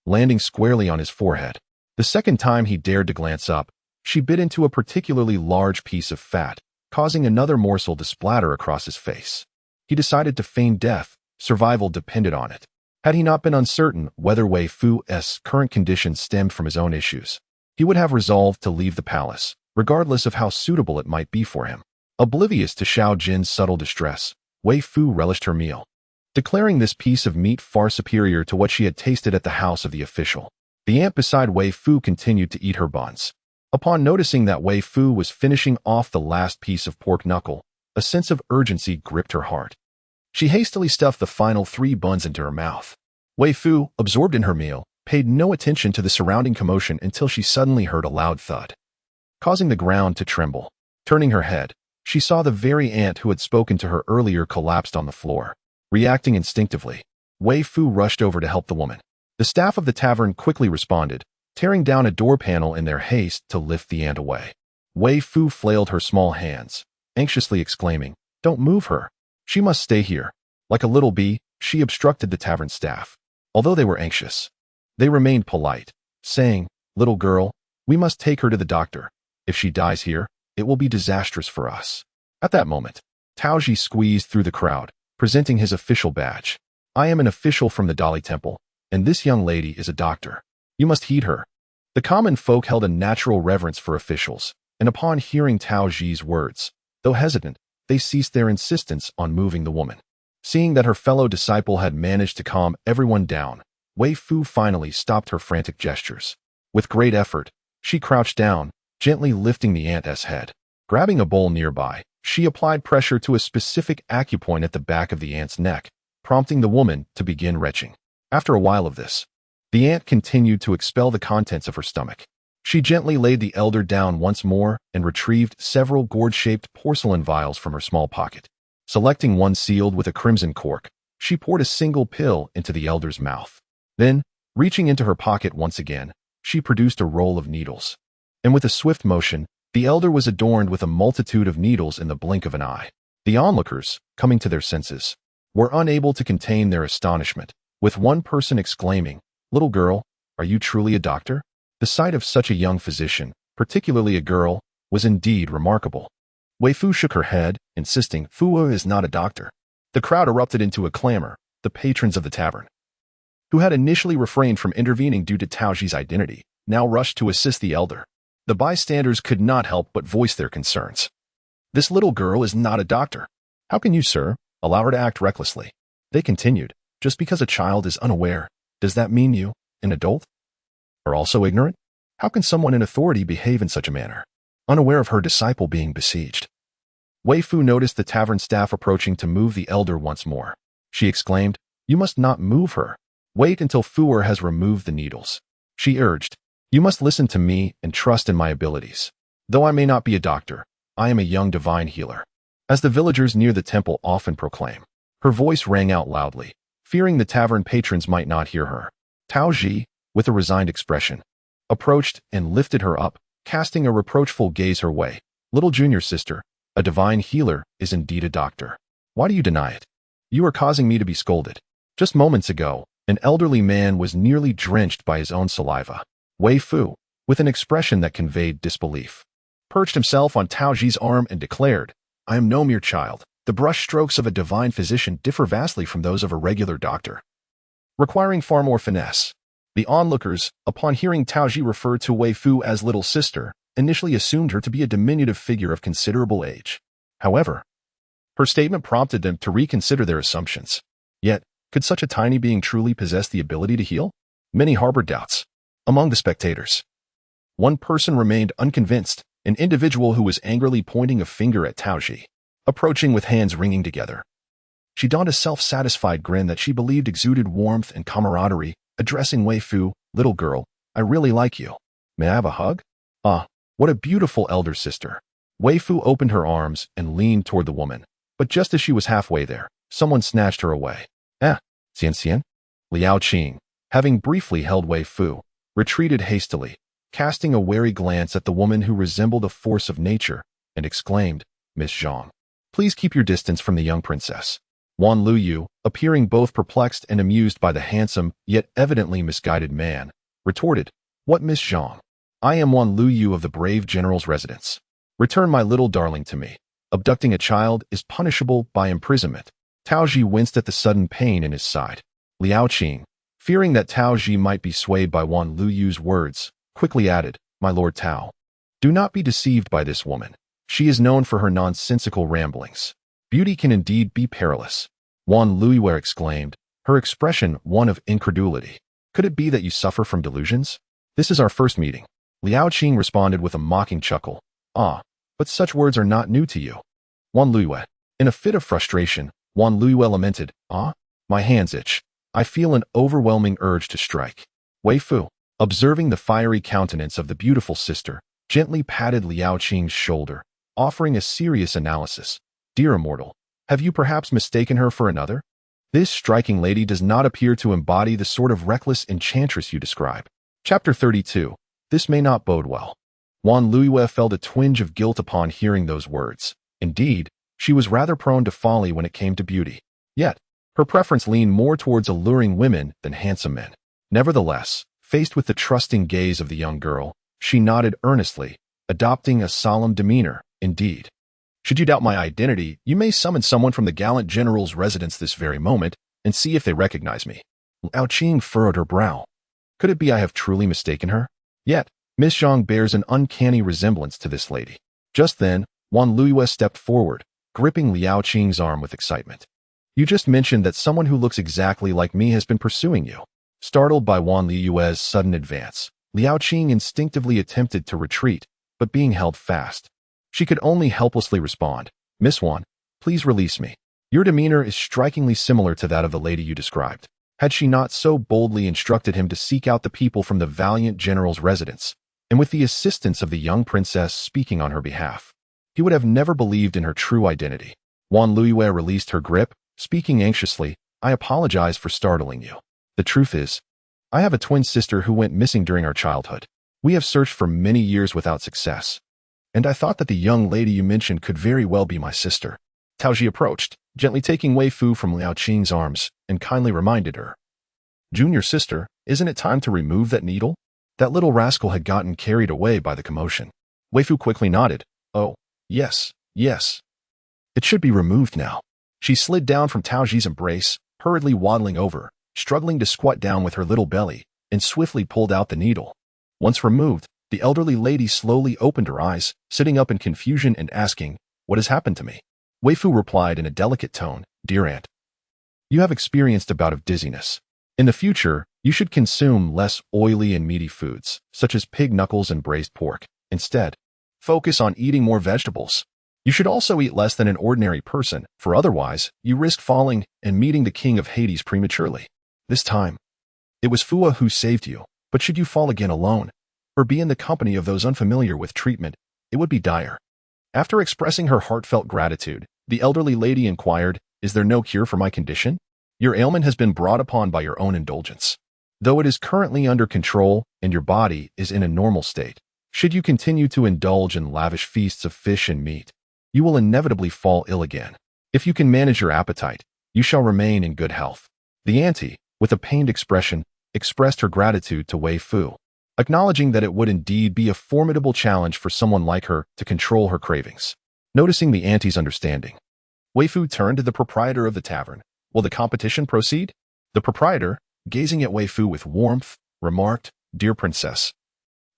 landing squarely on his forehead. The second time he dared to glance up, she bit into a particularly large piece of fat, causing another morsel to splatter across his face. He decided to feign death. Survival depended on it. Had he not been uncertain whether Weifoo's current condition stemmed from his own issues, he would have resolved to leave the palace, regardless of how suitable it might be for him. Oblivious to Xiaojin's subtle distress, Weifoo relished her meal, declaring this piece of meat far superior to what she had tasted at the house of the official. The aunt beside Weifoo continued to eat her buns. Upon noticing that Weifoo was finishing off the last piece of pork knuckle, a sense of urgency gripped her heart. She hastily stuffed the final 3 buns into her mouth. Weifoo, absorbed in her meal, paid no attention to the surrounding commotion until she suddenly heard a loud thud, causing the ground to tremble. Turning her head, she saw the very ant who had spoken to her earlier collapsed on the floor. Reacting instinctively, Weifoo rushed over to help the woman. The staff of the tavern quickly responded, tearing down a door panel in their haste to lift the ant away. Weifoo flailed her small hands, anxiously exclaiming, "Don't move her. She must stay here." Like a little bee, she obstructed the tavern staff. Although they were anxious, they remained polite, saying, "Little girl, we must take her to the doctor. If she dies here, it will be disastrous for us." At that moment, Taoji squeezed through the crowd, presenting his official badge. "I am an official from the Dali Temple, and this young lady is a doctor. You must heed her." The common folk held a natural reverence for officials, and upon hearing Taoji's words, though hesitant, they ceased their insistence on moving the woman. Seeing that her fellow disciple had managed to calm everyone down, Weifoo finally stopped her frantic gestures. With great effort, she crouched down, gently lifting the ant's head. Grabbing a bowl nearby, she applied pressure to a specific acupoint at the back of the ant's neck, prompting the woman to begin retching. After a while of this, the ant continued to expel the contents of her stomach. She gently laid the elder down once more and retrieved several gourd-shaped porcelain vials from her small pocket. Selecting one sealed with a crimson cork, she poured a single pill into the elder's mouth. Then, reaching into her pocket once again, she produced a roll of needles. And with a swift motion, the elder was adorned with a multitude of needles in the blink of an eye. The onlookers, coming to their senses, were unable to contain their astonishment, with one person exclaiming, "Little girl, are you truly a doctor?" The sight of such a young physician, particularly a girl, was indeed remarkable. Weifoo shook her head, insisting, "Fu is not a doctor." The crowd erupted into a clamor. The patrons of the tavern, who had initially refrained from intervening due to Taoji's identity, now rushed to assist the elder. The bystanders could not help but voice their concerns. "This little girl is not a doctor. How can you, sir, allow her to act recklessly?" They continued, "Just because a child is unaware, does that mean you, an adult, are also ignorant? How can someone in authority behave in such a manner, unaware of her disciple being besieged?" Weifoo noticed the tavern staff approaching to move the elder once more. She exclaimed, "You must not move her. Wait until Fuer has removed the needles." She urged, "You must listen to me and trust in my abilities. Though I may not be a doctor, I am a young divine healer." as the villagers near the temple often proclaim. Her voice rang out loudly, fearing the tavern patrons might not hear her. Tao Ji, with a resigned expression, approached and lifted her up, casting a reproachful gaze her way. Little junior sister, a divine healer is indeed a doctor. Why do you deny it? You are causing me to be scolded. Just moments ago, an elderly man was nearly drenched by his own saliva. Weifoo, with an expression that conveyed disbelief, perched himself on Tao Ji's arm and declared, I am no mere child. The brush strokes of a divine physician differ vastly from those of a regular doctor, requiring far more finesse. The onlookers, upon hearing Tao Ji refer to Weifoo as little sister, initially assumed her to be a diminutive figure of considerable age. However, her statement prompted them to reconsider their assumptions. Yet, could such a tiny being truly possess the ability to heal? Many harbored doubts. Among the spectators, one person remained unconvinced, an individual who was angrily pointing a finger at Tao Ji, approaching with hands wringing together. She donned a self-satisfied grin that she believed exuded warmth and camaraderie, addressing Weifoo, little girl, I really like you. May I have a hug? Ah, what a beautiful elder sister. Weifoo opened her arms and leaned toward the woman, but just as she was halfway there, someone snatched her away. Xian? Liao Qing, having briefly held Weifoo, retreated hastily, casting a wary glance at the woman who resembled a force of nature, and exclaimed, Miss Zhang, please keep your distance from the young princess. Wan Luyu, appearing both perplexed and amused by the handsome, yet evidently misguided man, retorted, What Miss Zhang? I am Wan Luyu of the brave general's residence. Return my little darling to me. Abducting a child is punishable by imprisonment. Tao Ji winced at the sudden pain in his side. Liao Qing, fearing that Tao Ji might be swayed by Wan Luyu's words, quickly added, My lord Tao, do not be deceived by this woman. She is known for her nonsensical ramblings. Beauty can indeed be perilous. Wan Luyu exclaimed, her expression one of incredulity. Could it be that you suffer from delusions? This is our first meeting. Liao Qing responded with a mocking chuckle. Ah, but such words are not new to you. Wan Luyu, in a fit of frustration, Wan Luyu lamented, Ah, my hands itch. I feel an overwhelming urge to strike. Weifoo, observing the fiery countenance of the beautiful sister, gently patted Liao Qing's shoulder, offering a serious analysis. Dear immortal, have you perhaps mistaken her for another? This striking lady does not appear to embody the sort of reckless enchantress you describe. Chapter 32. This may not bode well. Wan Luyu felt a twinge of guilt upon hearing those words. Indeed, she was rather prone to folly when it came to beauty. Yet, her preference leaned more towards alluring women than handsome men. Nevertheless, faced with the trusting gaze of the young girl, she nodded earnestly, adopting a solemn demeanor. Indeed, should you doubt my identity, you may summon someone from the gallant general's residence this very moment and see if they recognize me. Liao Qing furrowed her brow. Could it be I have truly mistaken her? Yet, Miss Zhang bears an uncanny resemblance to this lady. Just then, Wan Luyu stepped forward, gripping Liao Qing's arm with excitement. You just mentioned that someone who looks exactly like me has been pursuing you. Startled by Wan Liyue's sudden advance, Liao Qing instinctively attempted to retreat, but being held fast, she could only helplessly respond, Miss Wan, please release me. Your demeanor is strikingly similar to that of the lady you described. Had she not so boldly instructed him to seek out the people from the valiant general's residence, and with the assistance of the young princess speaking on her behalf, he would have never believed in her true identity. Wan Luyu released her grip, speaking anxiously, I apologize for startling you. The truth is, I have a twin sister who went missing during our childhood. We have searched for many years without success, and I thought that the young lady you mentioned could very well be my sister. Tao Ji approached, gently taking Weifoo from Liao Qing's arms, and kindly reminded her, Junior sister, isn't it time to remove that needle? That little rascal had gotten carried away by the commotion. Weifoo quickly nodded. Oh, yes. It should be removed now. She slid down from Tao Ji's embrace, hurriedly waddling over, struggling to squat down with her little belly, and swiftly pulled out the needle. Once removed, the elderly lady slowly opened her eyes, sitting up in confusion and asking, What has happened to me? Weifoo replied in a delicate tone, Dear aunt, you have experienced a bout of dizziness. In the future, you should consume less oily and meaty foods, such as pig knuckles and braised pork. Instead, focus on eating more vegetables. You should also eat less than an ordinary person, for otherwise, you risk falling and meeting the king of Hades prematurely. This time, it was Fua who saved you, but should you fall again alone, or be in the company of those unfamiliar with treatment, it would be dire. After expressing her heartfelt gratitude, The elderly lady inquired, "Is there no cure for my condition? Your ailment has been brought upon by your own indulgence. Though it is currently under control and your body is in a normal state, should you continue to indulge in lavish feasts of fish and meat, you will inevitably fall ill again. If you can manage your appetite, you shall remain in good health." The auntie, with a pained expression, expressed her gratitude to Weifoo, acknowledging that it would indeed be a formidable challenge for someone like her to control her cravings. Noticing the auntie's understanding, Weifoo turned to the proprietor of the tavern. "Will the competition proceed?" The proprietor, gazing at Weifoo with warmth, remarked, "Dear princess,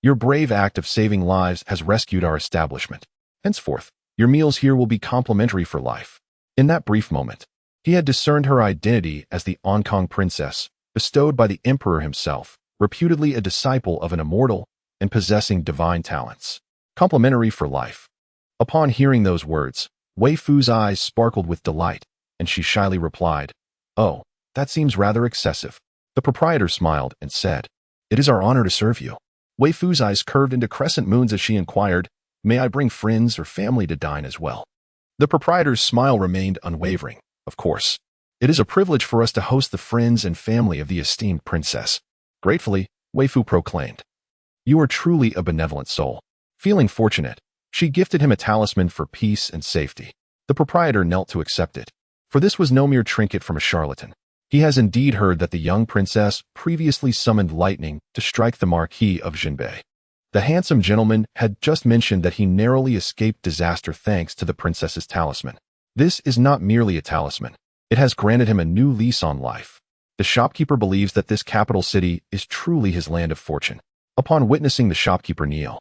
your brave act of saving lives has rescued our establishment. Henceforth, your meals here will be complimentary for life." In that brief moment, he had discerned her identity as the Onkong princess, bestowed by the emperor himself, reputedly a disciple of an immortal and possessing divine talents. Complimentary for life. Upon hearing those words, Weifoo's eyes sparkled with delight, and she shyly replied, "Oh, that seems rather excessive." The proprietor smiled and said, "It is our honor to serve you." Weifoo's eyes curved into crescent moons as she inquired, "May I bring friends or family to dine as well?" The proprietor's smile remained unwavering. "Of course. It is a privilege for us to host the friends and family of the esteemed princess." Gratefully, Weifoo proclaimed, "You are truly a benevolent soul." Feeling fortunate, she gifted him a talisman for peace and safety. The proprietor knelt to accept it, for this was no mere trinket from a charlatan. He has indeed heard that the young princess previously summoned lightning to strike the Marquis of Jinbei. The handsome gentleman had just mentioned that he narrowly escaped disaster thanks to the princess's talisman. This is not merely a talisman. It has granted him a new lease on life. The shopkeeper believes that this capital city is truly his land of fortune. Upon witnessing the shopkeeper kneel,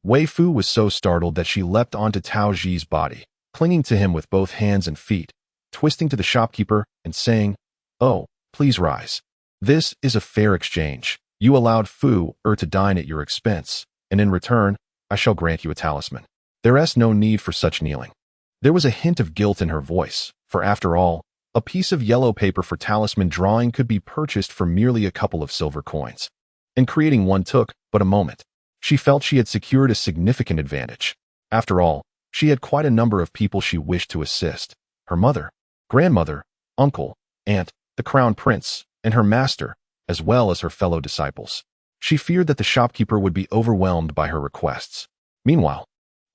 Weifoo was so startled that she leapt onto Tao Ji's body, clinging to him with both hands and feet, twisting to the shopkeeper and saying, "Oh, please rise. This is a fair exchange. You allowed Fu to dine at your expense, and in return, I shall grant you a talisman. There is no need for such kneeling." There was a hint of guilt in her voice, for after all, a piece of yellow paper for talisman drawing could be purchased for merely a couple of silver coins, and creating one took but a moment. She felt she had secured a significant advantage. After all, she had quite a number of people she wished to assist: her mother, grandmother, uncle, aunt, the crown prince, and her master, as well as her fellow disciples. She feared that the shopkeeper would be overwhelmed by her requests. Meanwhile,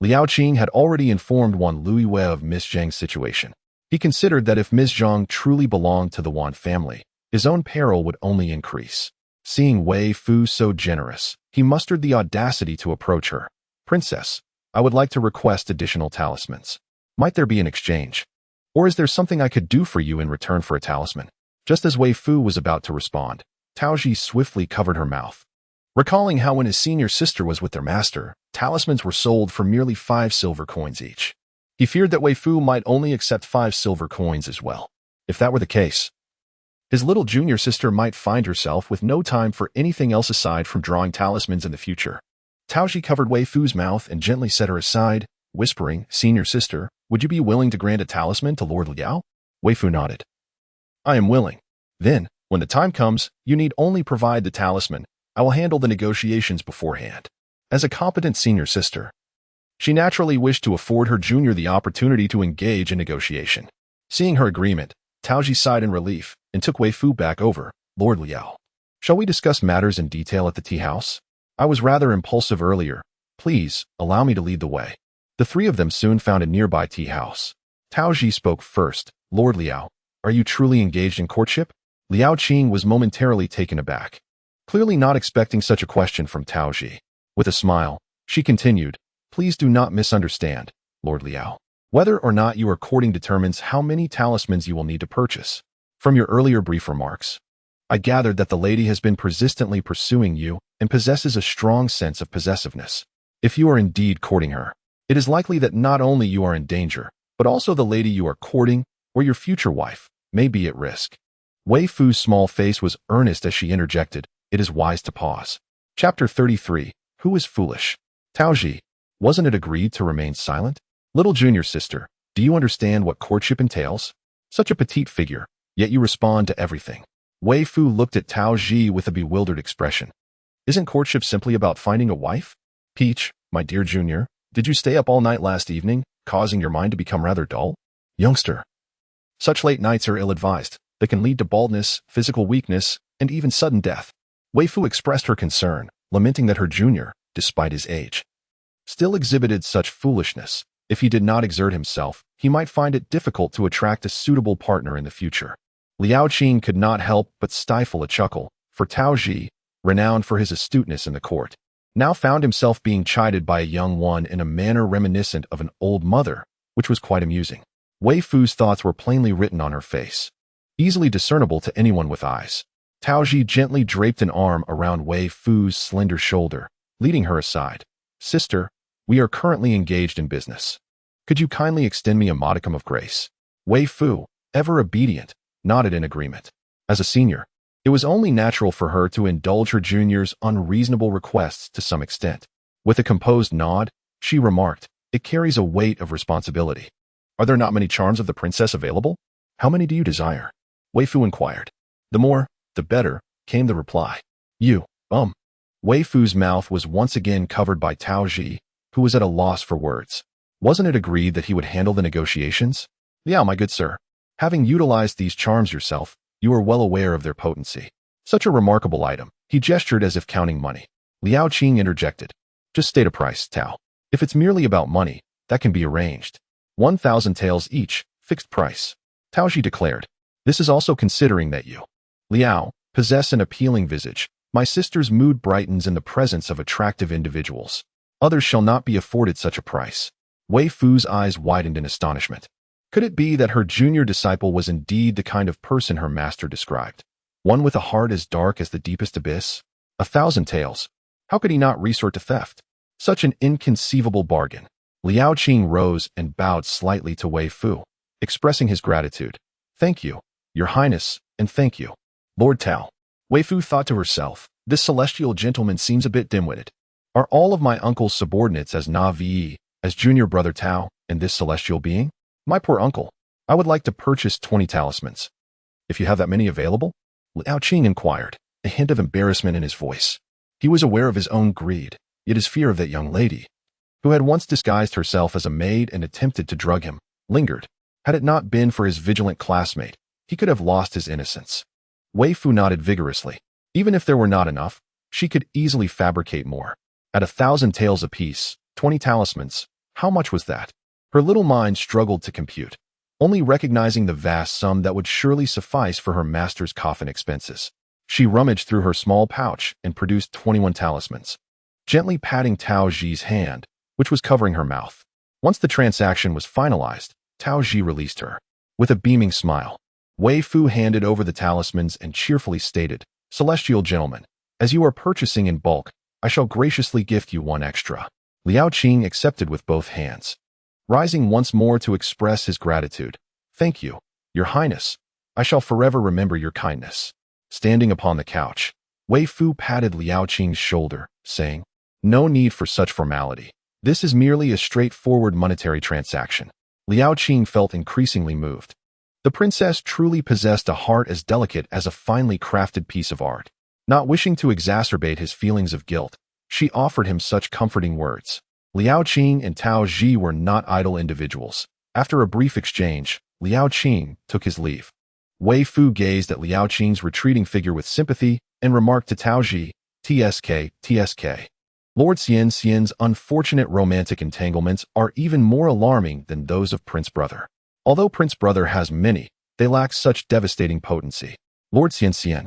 Liao Qing had already informed Wan Luiyue of Miss Zhang's situation. He considered that if Miss Zhang truly belonged to the Wan family, his own peril would only increase. Seeing Weifoo so generous, he mustered the audacity to approach her. "Princess, I would like to request additional talismans. Might there be an exchange? Or is there something I could do for you in return for a talisman?" Just as Weifoo was about to respond, Tao Ji swiftly covered her mouth. Recalling how when his senior sister was with their master, talismans were sold for merely 5 silver coins each. He feared that Weifoo might only accept 5 silver coins as well. If that were the case, his little junior sister might find herself with no time for anything else aside from drawing talismans in the future. Taoji covered Weifoo's mouth and gently set her aside, whispering, "Senior sister, would you be willing to grant a talisman to Lord Liao?" Weifoo nodded. "I am willing. Then, when the time comes, you need only provide the talisman. I will handle the negotiations beforehand." As a competent senior sister, she naturally wished to afford her junior the opportunity to engage in negotiation. Seeing her agreement, Taoji sighed in relief and took Weifoo back over. "Lord Liao, shall we discuss matters in detail at the tea house? I was rather impulsive earlier. Please, allow me to lead the way." The three of them soon found a nearby tea house. Taoji spoke first. "Lord Liao, are you truly engaged in courtship?" Liao Qing was momentarily taken aback, clearly not expecting such a question from Taoji. With a smile, she continued, "Please do not misunderstand, Lord Liao. Whether or not you are courting determines how many talismans you will need to purchase. From your earlier brief remarks, I gathered that the lady has been persistently pursuing you and possesses a strong sense of possessiveness. If you are indeed courting her, it is likely that not only you are in danger, but also the lady you are courting, or your future wife, may be at risk." Weifoo's small face was earnest as she interjected, "It is wise to pause." Chapter 33. Who is foolish? Taoji, wasn't it agreed to remain silent? Little junior sister, do you understand what courtship entails? Such a petite figure, yet you respond to everything. Weifoo looked at Taoji with a bewildered expression. Isn't courtship simply about finding a wife? Peach, my dear junior, did you stay up all night last evening, causing your mind to become rather dull? Youngster. Such late nights are ill-advised. They can lead to baldness, physical weakness, and even sudden death. Weifoo expressed her concern, lamenting that her junior, despite his age, still exhibited such foolishness. If he did not exert himself, he might find it difficult to attract a suitable partner in the future. Liao Qing could not help but stifle a chuckle, for Tao Ji, renowned for his astuteness in the court, now found himself being chided by a young one in a manner reminiscent of an old mother, which was quite amusing. Weifoo's thoughts were plainly written on her face, easily discernible to anyone with eyes. Tao Ji gently draped an arm around Weifoo's slender shoulder, leading her aside. Sister, we are currently engaged in business. Could you kindly extend me a modicum of grace? Weifoo, ever obedient, nodded in agreement. As a senior, it was only natural for her to indulge her junior's unreasonable requests to some extent. With a composed nod, she remarked, "It carries a weight of responsibility. Are there not many charms of the princess available? How many do you desire?" Weifoo inquired. "The more, the better," came the reply. "You, Weifoo's mouth was once again covered by Tao Ji, who was at a loss for words. Wasn't it agreed that he would handle the negotiations? "Yeah, my good sir. Having utilized these charms yourself, you are well aware of their potency. Such a remarkable item." He gestured as if counting money. Liao Qing interjected. "Just state a price, Tao. If it's merely about money, that can be arranged. 1,000 taels each, fixed price." Tao Ji declared. "This is also considering that you, Liao, possess an appealing visage. My sister's mood brightens in the presence of attractive individuals. Others shall not be afforded such a price." Weifoo's eyes widened in astonishment. Could it be that her junior disciple was indeed the kind of person her master described? One with a heart as dark as the deepest abyss? 1,000 taels. How could he not resort to theft? Such an inconceivable bargain. Liao Qing rose and bowed slightly to Weifoo, expressing his gratitude. "Thank you, Your Highness, and thank you, Lord Tao." Weifoo thought to herself, "This celestial gentleman seems a bit dim-witted. Are all of my uncle's subordinates as navii, as junior brother Tao, and this celestial being? My poor uncle. I would like to purchase 20 talismans. If you have that many available?" Liao Qing inquired, a hint of embarrassment in his voice. He was aware of his own greed, yet his fear of that young lady, who had once disguised herself as a maid and attempted to drug him, lingered. Had it not been for his vigilant classmate, he could have lost his innocence. Weifoo nodded vigorously. Even if there were not enough, she could easily fabricate more. At 1,000 taels apiece, 20 talismans, how much was that? Her little mind struggled to compute, only recognizing the vast sum that would surely suffice for her master's coffin expenses. She rummaged through her small pouch and produced 21 talismans, gently patting Tao Ji's hand, which was covering her mouth. Once the transaction was finalized, Tao Ji released her. With a beaming smile, Weifoo handed over the talismans and cheerfully stated, "Celestial gentleman, as you are purchasing in bulk, I shall graciously gift you one extra." Liao Qing accepted with both hands, rising once more to express his gratitude. "Thank you, Your Highness. I shall forever remember your kindness." Standing upon the couch, Weifoo patted Liao Qing's shoulder, saying, "No need for such formality. This is merely a straightforward monetary transaction." Liao Qing felt increasingly moved. The princess truly possessed a heart as delicate as a finely crafted piece of art. Not wishing to exacerbate his feelings of guilt, she offered him such comforting words. Liao Qing and Tao Ji were not idle individuals. After a brief exchange, Liao Qing took his leave. Weifoo gazed at Liao Qing's retreating figure with sympathy and remarked to Tao Ji, "TSK. Lord Xian's unfortunate romantic entanglements are even more alarming than those of Prince Brother. Although Prince Brother has many, they lack such devastating potency. Lord Xian,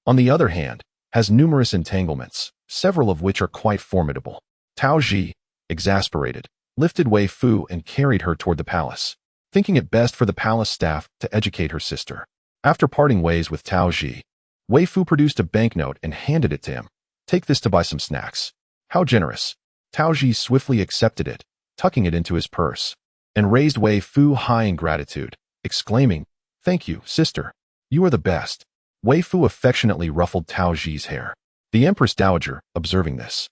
on the other hand, has numerous entanglements, several of which are quite formidable." Tao Ji, exasperated, lifted Weifoo and carried her toward the palace, thinking it best for the palace staff to educate her sister. After parting ways with Tao Ji, Weifoo produced a banknote and handed it to him. "Take this to buy some snacks." "How generous." Tao Ji swiftly accepted it, tucking it into his purse, and raised Weifoo high in gratitude, exclaiming, "Thank you, sister. You are the best." Weifoo affectionately ruffled Tao Ji's hair. The Empress Dowager, observing this,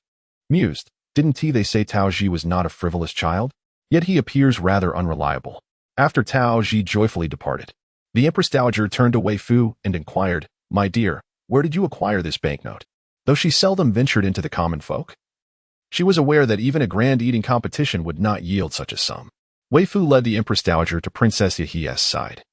mused, "Didn't they say Tao Ji was not a frivolous child? Yet he appears rather unreliable." After Tao Ji joyfully departed, the Empress Dowager turned to Weifoo and inquired, "My dear, where did you acquire this banknote?" Though she seldom ventured into the common folk, she was aware that even a grand eating competition would not yield such a sum. Weifoo led the Empress Dowager to Princess Yahe's side,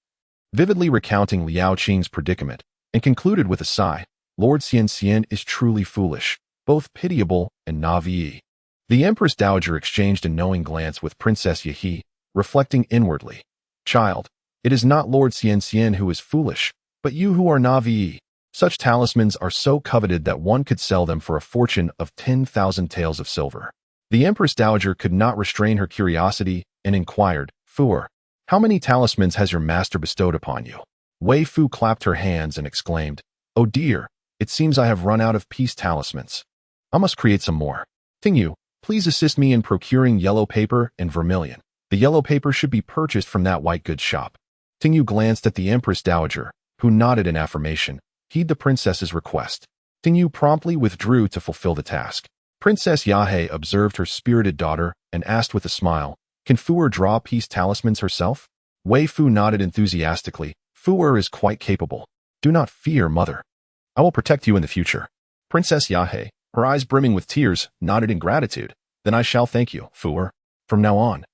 vividly recounting Liao Qing's predicament, and concluded with a sigh, Lord Xian is truly foolish, both pitiable and naive. The Empress Dowager exchanged a knowing glance with Princess Yahe, reflecting inwardly, Child, it is not Lord Xian who is foolish, but you who are naive. Such talismans are so coveted that one could sell them for a fortune of 10,000 taels of silver. The Empress Dowager could not restrain her curiosity and inquired, Fuer, how many talismans has your master bestowed upon you? Weifoo clapped her hands and exclaimed, Oh dear, it seems I have run out of peace talismans. I must create some more. Tingyu, please assist me in procuring yellow paper and vermilion. The yellow paper should be purchased from that white goods shop. Tingyu glanced at the Empress Dowager, who nodded in affirmation, heed the princess's request. Tingyu promptly withdrew to fulfill the task. Princess Yahe observed her spirited daughter and asked with a smile, Can Fuer draw peace talismans herself? Weifoo nodded enthusiastically, Fuer is quite capable. Do not fear, mother. I will protect you in the future. Princess Yahe, her eyes brimming with tears, nodded in gratitude. Then I shall thank you, Fuer. From now on,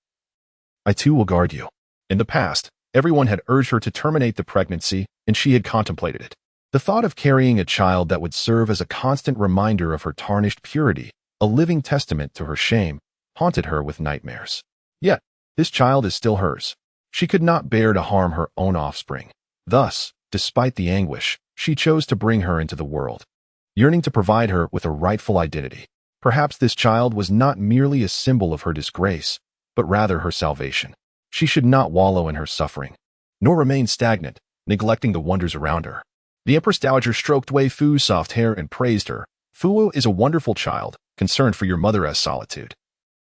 I too will guard you. In the past, everyone had urged her to terminate the pregnancy, and she had contemplated it. The thought of carrying a child that would serve as a constant reminder of her tarnished purity, a living testament to her shame, haunted her with nightmares. Yet, this child is still hers. She could not bear to harm her own offspring. Thus, despite the anguish, she chose to bring her into the world, yearning to provide her with a rightful identity. Perhaps this child was not merely a symbol of her disgrace, but rather her salvation. She should not wallow in her suffering, nor remain stagnant, neglecting the wonders around her. The Empress Dowager stroked Weifoo's soft hair and praised her. Fuo is a wonderful child, concerned for your mother as solitude,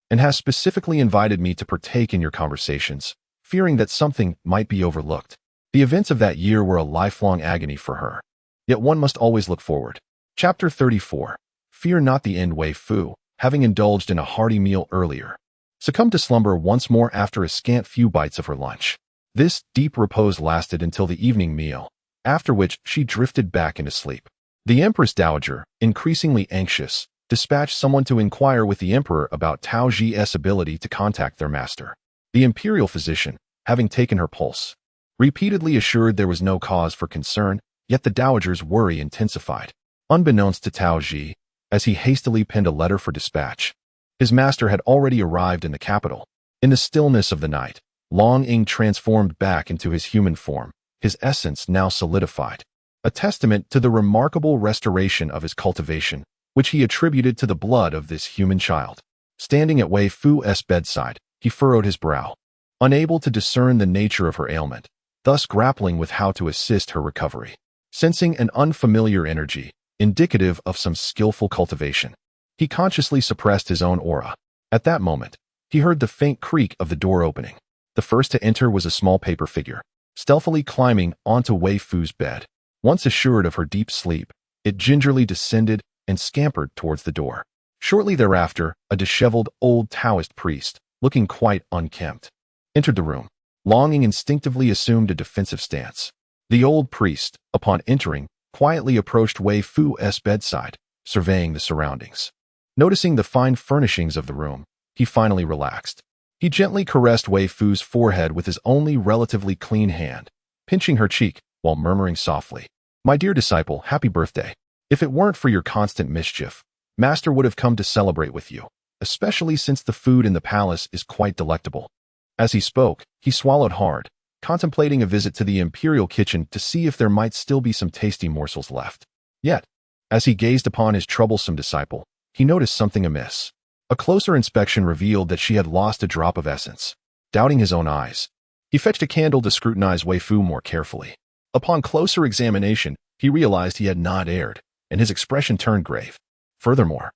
and has specifically invited me to partake in your conversations, fearing that something might be overlooked. The events of that year were a lifelong agony for her. Yet one must always look forward. Chapter 34. Fear not the end. Weifoo, having indulged in a hearty meal earlier, succumbed to slumber once more after a scant few bites of her lunch. This deep repose lasted until the evening meal, after which she drifted back into sleep. The Empress Dowager, increasingly anxious, dispatched someone to inquire with the Emperor about Tao Ji's ability to contact their master. The Imperial physician, having taken her pulse, repeatedly assured there was no cause for concern, yet the Dowager's worry intensified. Unbeknownst to Tao Ji, as he hastily penned a letter for dispatch, his master had already arrived in the capital. In the stillness of the night, Long Ying transformed back into his human form, his essence now solidified, a testament to the remarkable restoration of his cultivation, which he attributed to the blood of this human child. Standing at Weifoo's bedside, he furrowed his brow, unable to discern the nature of her ailment, thus grappling with how to assist her recovery. Sensing an unfamiliar energy, indicative of some skillful cultivation, he consciously suppressed his own aura. At that moment, he heard the faint creak of the door opening. The first to enter was a small paper figure, stealthily climbing onto Weifoo's bed. Once assured of her deep sleep, it gingerly descended and scampered towards the door. Shortly thereafter, a disheveled old Taoist priest, looking quite unkempt, entered the room. Long Ying instinctively assumed a defensive stance. The old priest, upon entering, quietly approached Weifoo's bedside, surveying the surroundings. Noticing the fine furnishings of the room, he finally relaxed. He gently caressed Weifoo's forehead with his only relatively clean hand, pinching her cheek while murmuring softly, My dear disciple, happy birthday. If it weren't for your constant mischief, Master would have come to celebrate with you, especially since the food in the palace is quite delectable. As he spoke, he swallowed hard, contemplating a visit to the Imperial kitchen to see if there might still be some tasty morsels left. Yet, as he gazed upon his troublesome disciple, he noticed something amiss. A closer inspection revealed that she had lost a drop of essence. Doubting his own eyes, he fetched a candle to scrutinize Weifoo more carefully. Upon closer examination, he realized he had not erred, and his expression turned grave. Furthermore,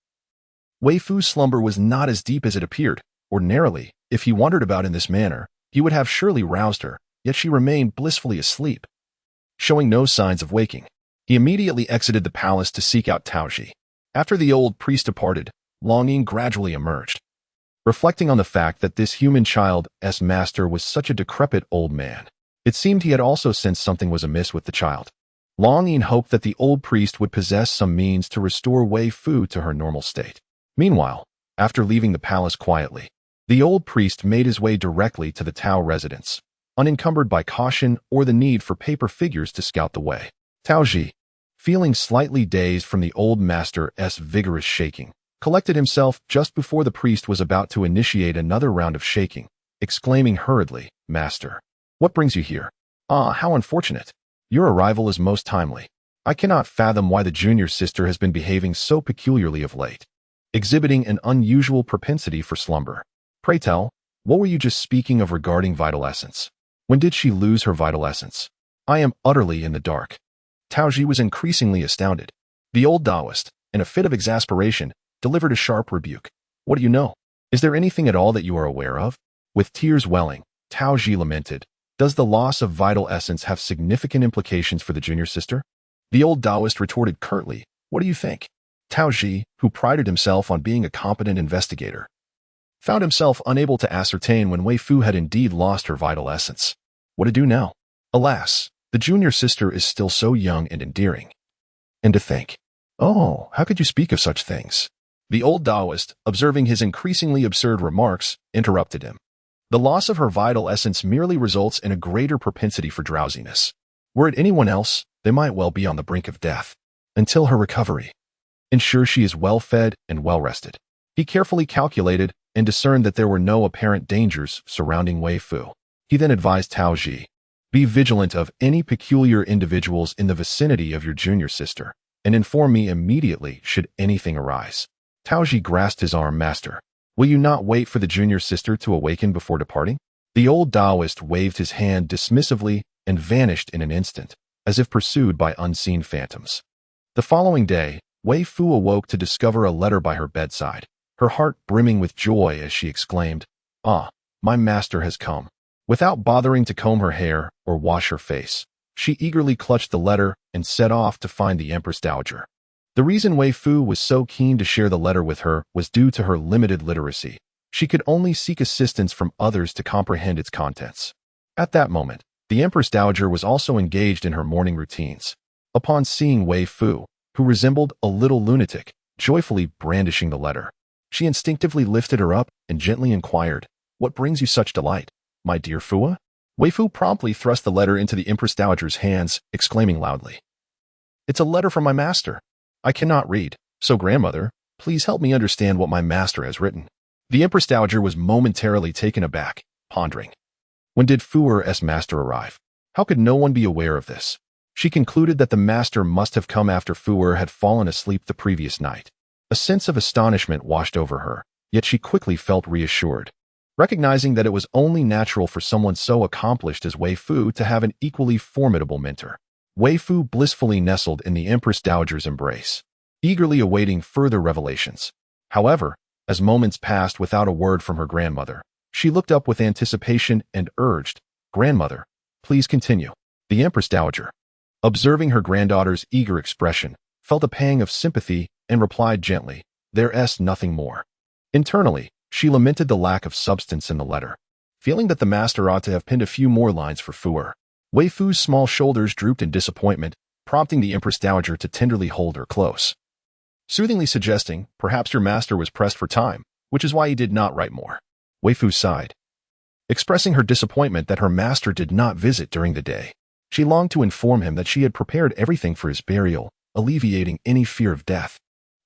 Weifoo's slumber was not as deep as it appeared. Ordinarily, if he wandered about in this manner, he would have surely roused her, yet she remained blissfully asleep, showing no signs of waking. He immediately exited the palace to seek out Tao Ji. After the old priest departed, Long Ying gradually emerged, reflecting on the fact that this human child's master was such a decrepit old man. It seemed he had also sensed something was amiss with the child. Long Ying hoped that the old priest would possess some means to restore Weifoo to her normal state. Meanwhile, after leaving the palace quietly, The old priest made his way directly to the Tao residence, unencumbered by caution or the need for paper figures to scout the way. Tao Ji, feeling slightly dazed from the old master's vigorous shaking, collected himself just before the priest was about to initiate another round of shaking, exclaiming hurriedly, "Master, what brings you here? Ah, how unfortunate. Your arrival is most timely. I cannot fathom why the junior sister has been behaving so peculiarly of late, exhibiting an unusual propensity for slumber. Pray tell, what were you just speaking of regarding vital essence? When did she lose her vital essence? I am utterly in the dark." Tao Ji was increasingly astounded. The old Taoist, in a fit of exasperation, delivered a sharp rebuke. "What do you know? Is there anything at all that you are aware of?" With tears welling, Tao Ji lamented, "Does the loss of vital essence have significant implications for the junior sister?" The old Taoist retorted curtly, "What do you think?" Tao Ji, who prided himself on being a competent investigator, found himself unable to ascertain when Weifoo had indeed lost her vital essence. What to do now? Alas, the junior sister is still so young and endearing. And to think, "Oh, how could you speak of such things?" The old Taoist, observing his increasingly absurd remarks, interrupted him. "The loss of her vital essence merely results in a greater propensity for drowsiness. Were it anyone else, they might well be on the brink of death. Until her recovery, ensure she is well fed and well rested." He carefully calculated and discerned that there were no apparent dangers surrounding Weifoo. He then advised Tao Ji, "Be vigilant of any peculiar individuals in the vicinity of your junior sister, and inform me immediately should anything arise." Tao Ji grasped his arm. "Master, will you not wait for the junior sister to awaken before departing?" The old Taoist waved his hand dismissively and vanished in an instant, as if pursued by unseen phantoms. The following day, Weifoo awoke to discover a letter by her bedside, her heart brimming with joy as she exclaimed, "Ah, my master has come." Without bothering to comb her hair or wash her face, she eagerly clutched the letter and set off to find the Empress Dowager. The reason Weifoo was so keen to share the letter with her was due to her limited literacy. She could only seek assistance from others to comprehend its contents. At that moment, the Empress Dowager was also engaged in her morning routines. Upon seeing Weifoo, who resembled a little lunatic, joyfully brandishing the letter, she instinctively lifted her up and gently inquired, "What brings you such delight, my dear Fua?" Weifoo promptly thrust the letter into the Empress Dowager's hands, exclaiming loudly, "It's a letter from my master. I cannot read, so grandmother, please help me understand what my master has written." The Empress Dowager was momentarily taken aback, pondering. When did Fuer's master arrive? How could no one be aware of this? She concluded that the master must have come after Fuer had fallen asleep the previous night. A sense of astonishment washed over her, yet she quickly felt reassured, recognizing that it was only natural for someone so accomplished as Weifoo to have an equally formidable mentor. Weifoo blissfully nestled in the Empress Dowager's embrace, eagerly awaiting further revelations. However, as moments passed without a word from her grandmother, she looked up with anticipation and urged, "Grandmother, please continue." The Empress Dowager, observing her granddaughter's eager expression, felt a pang of sympathy and replied gently, "There's nothing more." Internally, she lamented the lack of substance in the letter, feeling that the master ought to have penned a few more lines for Fuer. Weifoo's small shoulders drooped in disappointment, prompting the Empress Dowager to tenderly hold her close, soothingly suggesting, "Perhaps your master was pressed for time, which is why he did not write more." Weifoo sighed, expressing her disappointment that her master did not visit during the day. She longed to inform him that she had prepared everything for his burial, alleviating any fear of death.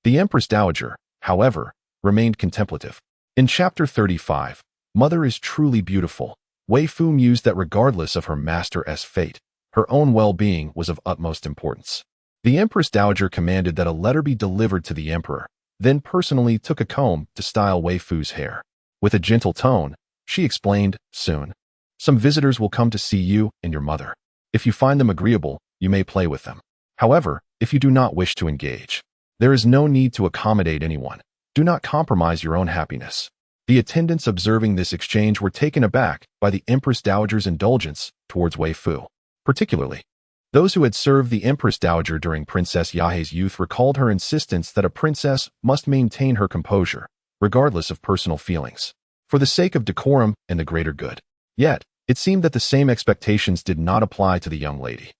The Empress Dowager, however, remained contemplative. In Chapter 35, Mother is Truly Beautiful, Weifoo mused that regardless of her master's fate, her own well-being was of utmost importance. The Empress Dowager commanded that a letter be delivered to the emperor, then personally took a comb to style Weifoo's hair. With a gentle tone, she explained, "Soon, some visitors will come to see you and your mother. If you find them agreeable, you may play with them. However, if you do not wish to engage, there is no need to accommodate anyone. Do not compromise your own happiness." The attendants observing this exchange were taken aback by the Empress Dowager's indulgence towards Weifoo. Particularly, those who had served the Empress Dowager during Princess Yahe's youth recalled her insistence that a princess must maintain her composure, regardless of personal feelings, for the sake of decorum and the greater good. Yet, it seemed that the same expectations did not apply to the young lady.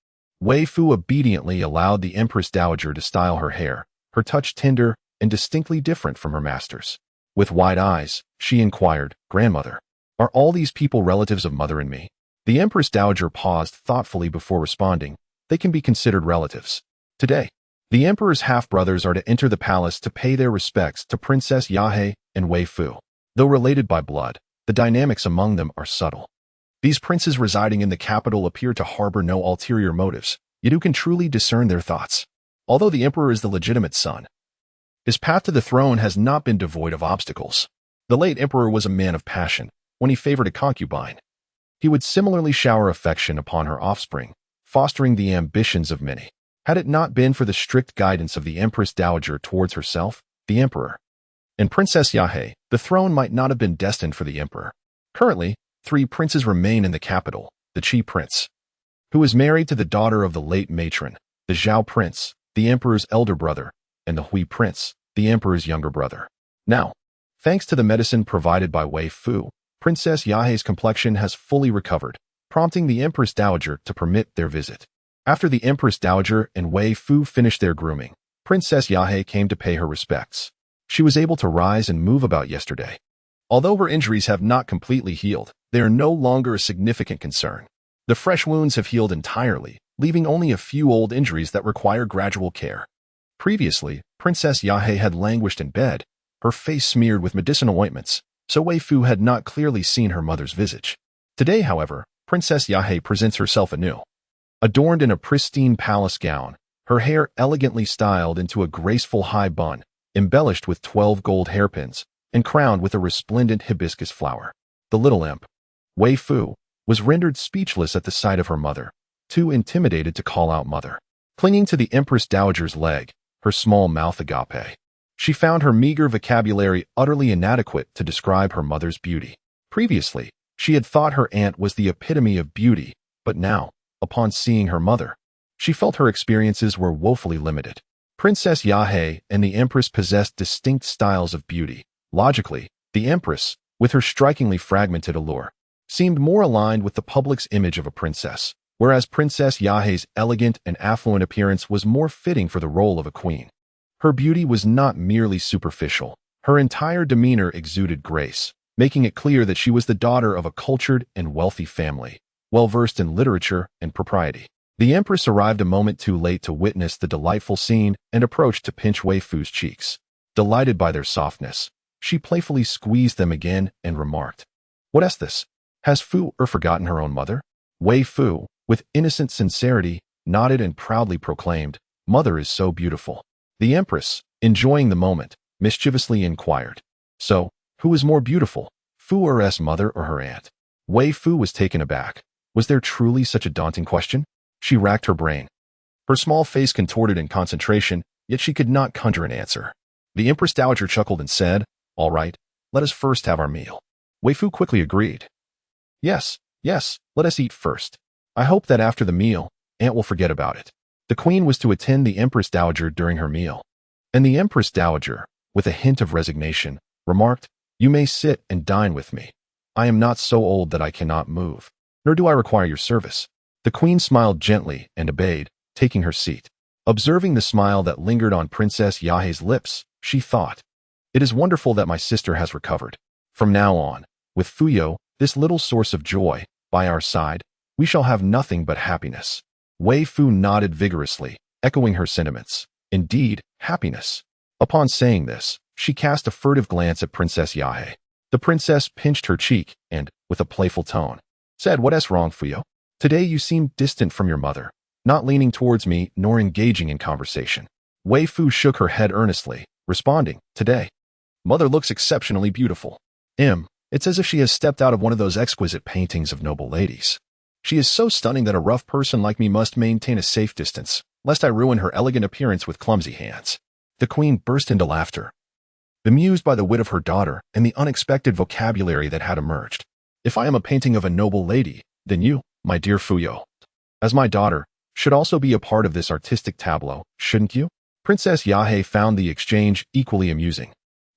Weifoo obediently allowed the Empress Dowager to style her hair, her touch tender and distinctly different from her master's. With wide eyes, she inquired, "Grandmother, are all these people relatives of mother and me?" The Empress Dowager paused thoughtfully before responding. "They can be considered relatives. Today, the Emperor's half-brothers are to enter the palace to pay their respects to Princess Yahe and Weifoo. Though related by blood, the dynamics among them are subtle. These princes residing in the capital appear to harbor no ulterior motives, yet who can truly discern their thoughts? Although the Emperor is the legitimate son, his path to the throne has not been devoid of obstacles. The late Emperor was a man of passion. When he favored a concubine, he would similarly shower affection upon her offspring, fostering the ambitions of many. Had it not been for the strict guidance of the Empress Dowager towards herself, the Emperor, and Princess Yahe, the throne might not have been destined for the Emperor. Currently, 3 princes remain in the capital: the Qi Prince, who is married to the daughter of the late matron, the Zhao Prince, the Emperor's elder brother, and the Hui Prince, the Emperor's younger brother. Now, thanks to the medicine provided by Weifoo, Princess Yahe's complexion has fully recovered, prompting the Empress Dowager to permit their visit. After the Empress Dowager and Weifoo finished their grooming, Princess Yahe came to pay her respects. She was able to rise and move about yesterday. Although her injuries have not completely healed, they are no longer a significant concern. The fresh wounds have healed entirely, leaving only a few old injuries that require gradual care. Previously, Princess Yahe had languished in bed, her face smeared with medicinal ointments, so Weifoo had not clearly seen her mother's visage. Today, however, Princess Yahe presents herself anew. Adorned in a pristine palace gown, her hair elegantly styled into a graceful high bun, embellished with 12 gold hairpins, and crowned with a resplendent hibiscus flower. The little imp, Weifoo, was rendered speechless at the sight of her mother, too intimidated to call out mother. Clinging to the Empress Dowager's leg, her small mouth agape, she found her meager vocabulary utterly inadequate to describe her mother's beauty. Previously, she had thought her aunt was the epitome of beauty, but now, upon seeing her mother, she felt her experiences were woefully limited. Princess Yahe and the Empress possessed distinct styles of beauty. Logically, the Empress, with her strikingly fragmented allure, seemed more aligned with the public's image of a princess, whereas Princess Yahe's elegant and affluent appearance was more fitting for the role of a queen. Her beauty was not merely superficial. Her entire demeanor exuded grace, making it clear that she was the daughter of a cultured and wealthy family, well-versed in literature and propriety. The Empress arrived a moment too late to witness the delightful scene and approached to pinch Weifoo's cheeks. Delighted by their softness, she playfully squeezed them again and remarked, "What is this? Has Fu forgotten her own mother?" Weifoo, with innocent sincerity, nodded and proudly proclaimed, "Mother is so beautiful." The Empress, enjoying the moment, mischievously inquired, "So, who is more beautiful, Fu's mother or her aunt?" Weifoo was taken aback. Was there truly such a daunting question? She racked her brain. Her small face contorted in concentration, yet she could not conjure an answer. The Empress Dowager chuckled and said, "All right, let us first have our meal." Weifoo quickly agreed. Yes, let us eat first. I hope that after the meal, Aunt will forget about it." The Queen was to attend the Empress Dowager during her meal, and the Empress Dowager, with a hint of resignation, remarked, "You may sit and dine with me. I am not so old that I cannot move, nor do I require your service." The Queen smiled gently and obeyed, taking her seat. Observing the smile that lingered on Princess Yahe's lips, she thought, "It is wonderful that my sister has recovered. From now on, with Fuyo, this little source of joy, by our side, we shall have nothing but happiness." Weifoo nodded vigorously, echoing her sentiments. Indeed, happiness. Upon saying this, she cast a furtive glance at Princess Yahe. The princess pinched her cheek and, with a playful tone, said, "What is wrong, Fuyo? Today you seem distant from your mother, not leaning towards me nor engaging in conversation." Weifoo shook her head earnestly, responding, "Today, mother looks exceptionally beautiful. It's as if she has stepped out of one of those exquisite paintings of noble ladies. She is so stunning that a rough person like me must maintain a safe distance, lest I ruin her elegant appearance with clumsy hands." The Queen burst into laughter, bemused by the wit of her daughter and the unexpected vocabulary that had emerged. "If I am a painting of a noble lady, then you, my dear Fuyo, as my daughter, should also be a part of this artistic tableau, shouldn't you?" Princess Yahe found the exchange equally amusing,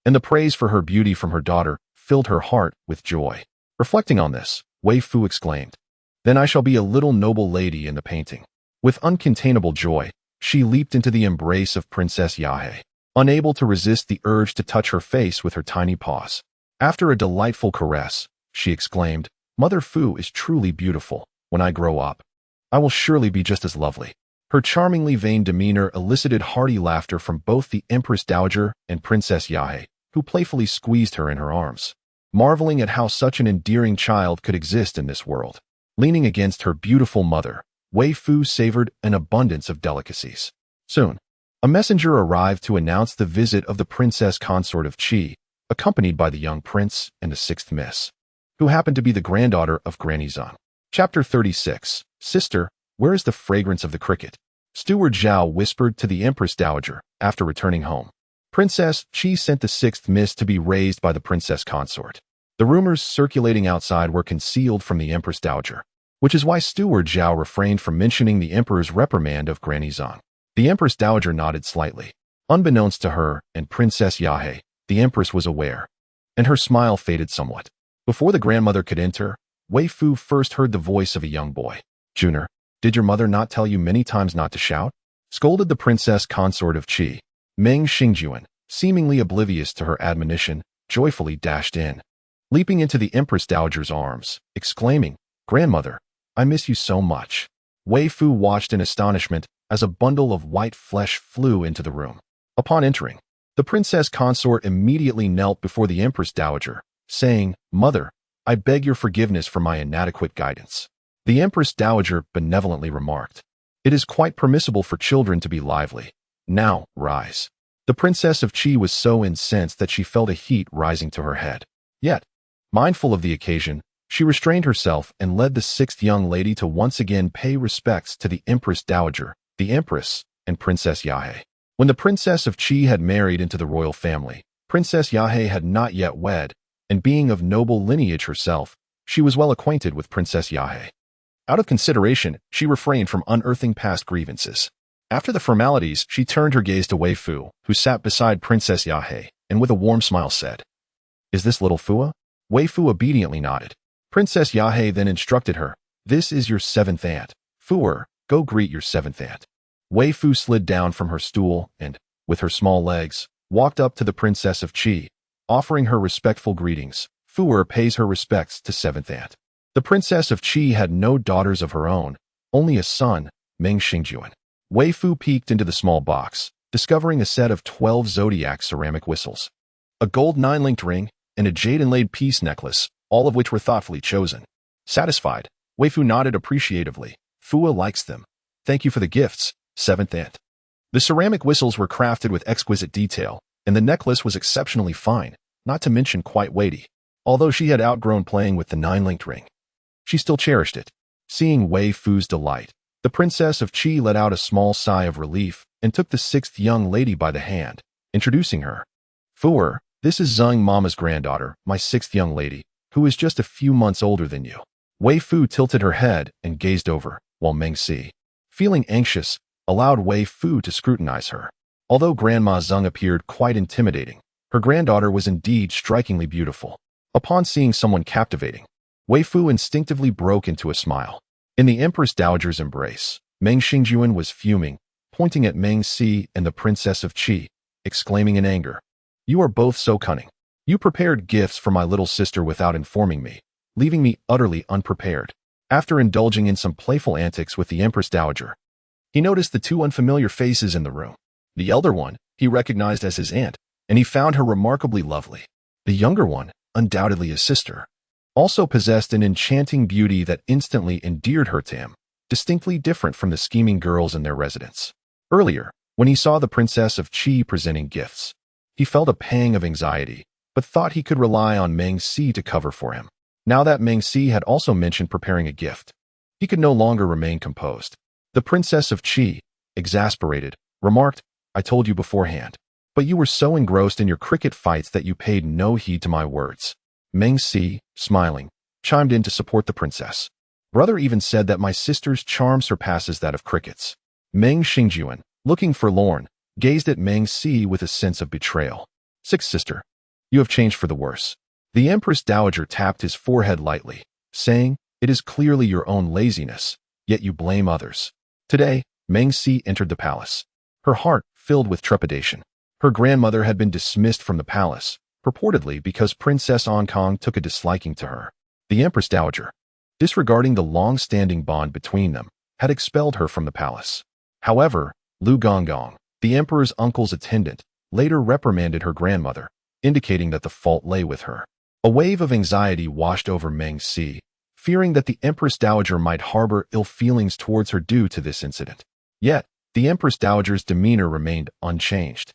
and the praise for her beauty from her daughter filled her heart with joy. Reflecting on this, Weifoo exclaimed, "Then I shall be a little noble lady in the painting." With uncontainable joy, she leaped into the embrace of Princess Yahe. unable to resist the urge to touch her face with her tiny paws. After a delightful caress, she exclaimed, "Mother Fu is truly beautiful. When I grow up, I will surely be just as lovely." Her charmingly vain demeanor elicited hearty laughter from both the Empress Dowager and Princess Yahe, who playfully squeezed her in her arms, marveling at how such an endearing child could exist in this world. Leaning against her beautiful mother, Weifoo savored an abundance of delicacies. Soon, a messenger arrived to announce the visit of the princess consort of Qi, accompanied by the young prince and the sixth miss, who happened to be the granddaughter of Granny Zhang. Chapter 36. Sister, where is the fragrance of the cricket? Steward Zhao whispered to the Empress Dowager after returning home. Princess Qi sent the sixth miss to be raised by the princess consort. The rumors circulating outside were concealed from the Empress Dowager, which is why Steward Zhao refrained from mentioning the emperor's reprimand of Granny Zhang. The Empress Dowager nodded slightly. Unbeknownst to her and Princess Yahe, the Empress was aware, and her smile faded somewhat. Before the grandmother could enter, Weifoo first heard the voice of a young boy. "Junior, did your mother not tell you many times not to shout?" scolded the princess consort of Qi. Meng Xingjuan, seemingly oblivious to her admonition, joyfully dashed in, leaping into the Empress Dowager's arms, exclaiming, "Grandmother, I miss you so much." Weifoo watched in astonishment as a bundle of white flesh flew into the room. Upon entering, the princess consort immediately knelt before the Empress Dowager, saying, "Mother, I beg your forgiveness for my inadequate guidance." The Empress Dowager benevolently remarked, "It is quite permissible for children to be lively. Now, rise." The Princess of Qi was so incensed that she felt a heat rising to her head. Yet, mindful of the occasion, she restrained herself and led the sixth young lady to once again pay respects to the Empress Dowager, the Empress, and Princess Yahe. When the Princess of Qi had married into the royal family, Princess Yahe had not yet wed, and being of noble lineage herself, she was well acquainted with Princess Yahe. Out of consideration, she refrained from unearthing past grievances. After the formalities, she turned her gaze to Weifoo, who sat beside Princess Yahe, and with a warm smile said, "Is this little Fua?" Weifoo obediently nodded. Princess Yahe then instructed her, "This is your seventh aunt. Fuer, go greet your seventh aunt." Weifoo slid down from her stool and, with her small legs, walked up to the Princess of Qi, offering her respectful greetings. Fuer pays her respects to seventh aunt. The Princess of Qi had no daughters of her own, only a son, Meng Xingjuan. Weifoo peeked into the small box, discovering a set of 12 zodiac ceramic whistles, a gold 9-linked ring, and a jade-inlaid peace necklace, all of which were thoughtfully chosen. Satisfied, Weifoo nodded appreciatively. "Fua likes them. Thank you for the gifts, seventh aunt." The ceramic whistles were crafted with exquisite detail, and the necklace was exceptionally fine, not to mention quite weighty. Although she had outgrown playing with the 9-linked ring, she still cherished it. Seeing Weifoo's delight, the Princess of Qi let out a small sigh of relief and took the sixth young lady by the hand, introducing her. "Fuer, this is Zhang Mama's granddaughter, my sixth young lady, who is just a few months older than you." Weifoo tilted her head and gazed over, while Meng Si, feeling anxious, allowed Weifoo to scrutinize her. Although Grandma Zhang appeared quite intimidating, her granddaughter was indeed strikingly beautiful. Upon seeing someone captivating, Weifoo instinctively broke into a smile. In the Empress Dowager's embrace, Meng Xingjuan was fuming, pointing at Meng Si and the Princess of Qi, exclaiming in anger, "You are both so cunning. You prepared gifts for my little sister without informing me, leaving me utterly unprepared." After indulging in some playful antics with the Empress Dowager, he noticed the two unfamiliar faces in the room. The elder one he recognized as his aunt, and he found her remarkably lovely. The younger one, undoubtedly his sister, also possessed an enchanting beauty that instantly endeared her to him, distinctly different from the scheming girls in their residence. Earlier, when he saw the Princess of Qi presenting gifts, he felt a pang of anxiety, but thought he could rely on Meng Si to cover for him. Now that Meng Si had also mentioned preparing a gift, he could no longer remain composed. The Princess of Qi, exasperated, remarked, "I told you beforehand, but you were so engrossed in your cricket fights that you paid no heed to my words." Meng Si, smiling, chimed in to support the princess. "Brother even said that my sister's charm surpasses that of crickets." Meng Xingjuan, looking forlorn, gazed at Meng Si with a sense of betrayal. "Sixth sister, you have changed for the worse." The Empress Dowager tapped his forehead lightly, saying, "It is clearly your own laziness, yet you blame others." Today, Meng Si entered the palace, her heart filled with trepidation. Her grandmother had been dismissed from the palace, purportedly because Princess Kong took a disliking to her. The Empress Dowager, disregarding the long-standing bond between them, had expelled her from the palace. However, Lu Gonggong, the emperor's uncle's attendant, later reprimanded her grandmother, indicating that the fault lay with her. A wave of anxiety washed over Meng Si, fearing that the Empress Dowager might harbor ill feelings towards her due to this incident. Yet, the Empress Dowager's demeanor remained unchanged,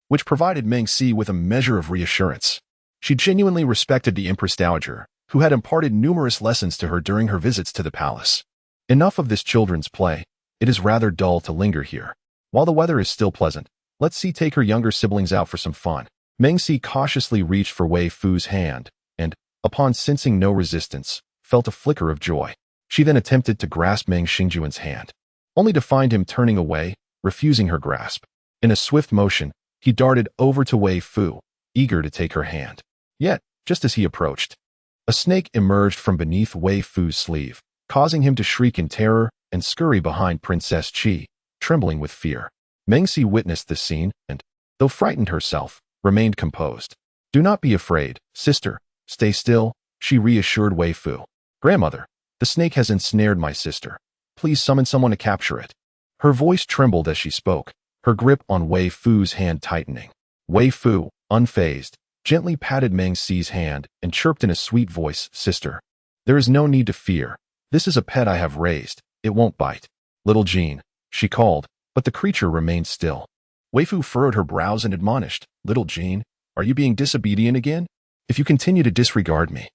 which provided Meng Si with a measure of reassurance. She genuinely respected the Empress Dowager, who had imparted numerous lessons to her during her visits to the palace. Enough of this children's play. It is rather dull to linger here. While the weather is still pleasant, let's see take her younger siblings out for some fun. Meng Si cautiously reached for Weifoo's hand, and, upon sensing no resistance, felt a flicker of joy. She then attempted to grasp Meng Xingjuan's hand, only to find him turning away, refusing her grasp. In a swift motion, he darted over to Weifoo, eager to take her hand. Yet, just as he approached, a snake emerged from beneath Weifoo's sleeve, causing him to shriek in terror and scurry behind Princess Qi, trembling with fear. Meng Si witnessed this scene and, though frightened herself, remained composed. "Do not be afraid, sister. Stay still," she reassured Weifoo. "Grandmother, the snake has ensnared my sister. Please summon someone to capture it." Her voice trembled as she spoke, her grip on Weifoo's hand tightening. Weifoo, unfazed, gently patted Meng Si's hand and chirped in a sweet voice, "Sister, there is no need to fear. This is a pet I have raised. It won't bite." "Little Jean," she called, but the creature remained still. Weifoo furrowed her brows and admonished, "Little Jean, are you being disobedient again? If you continue to disregard me,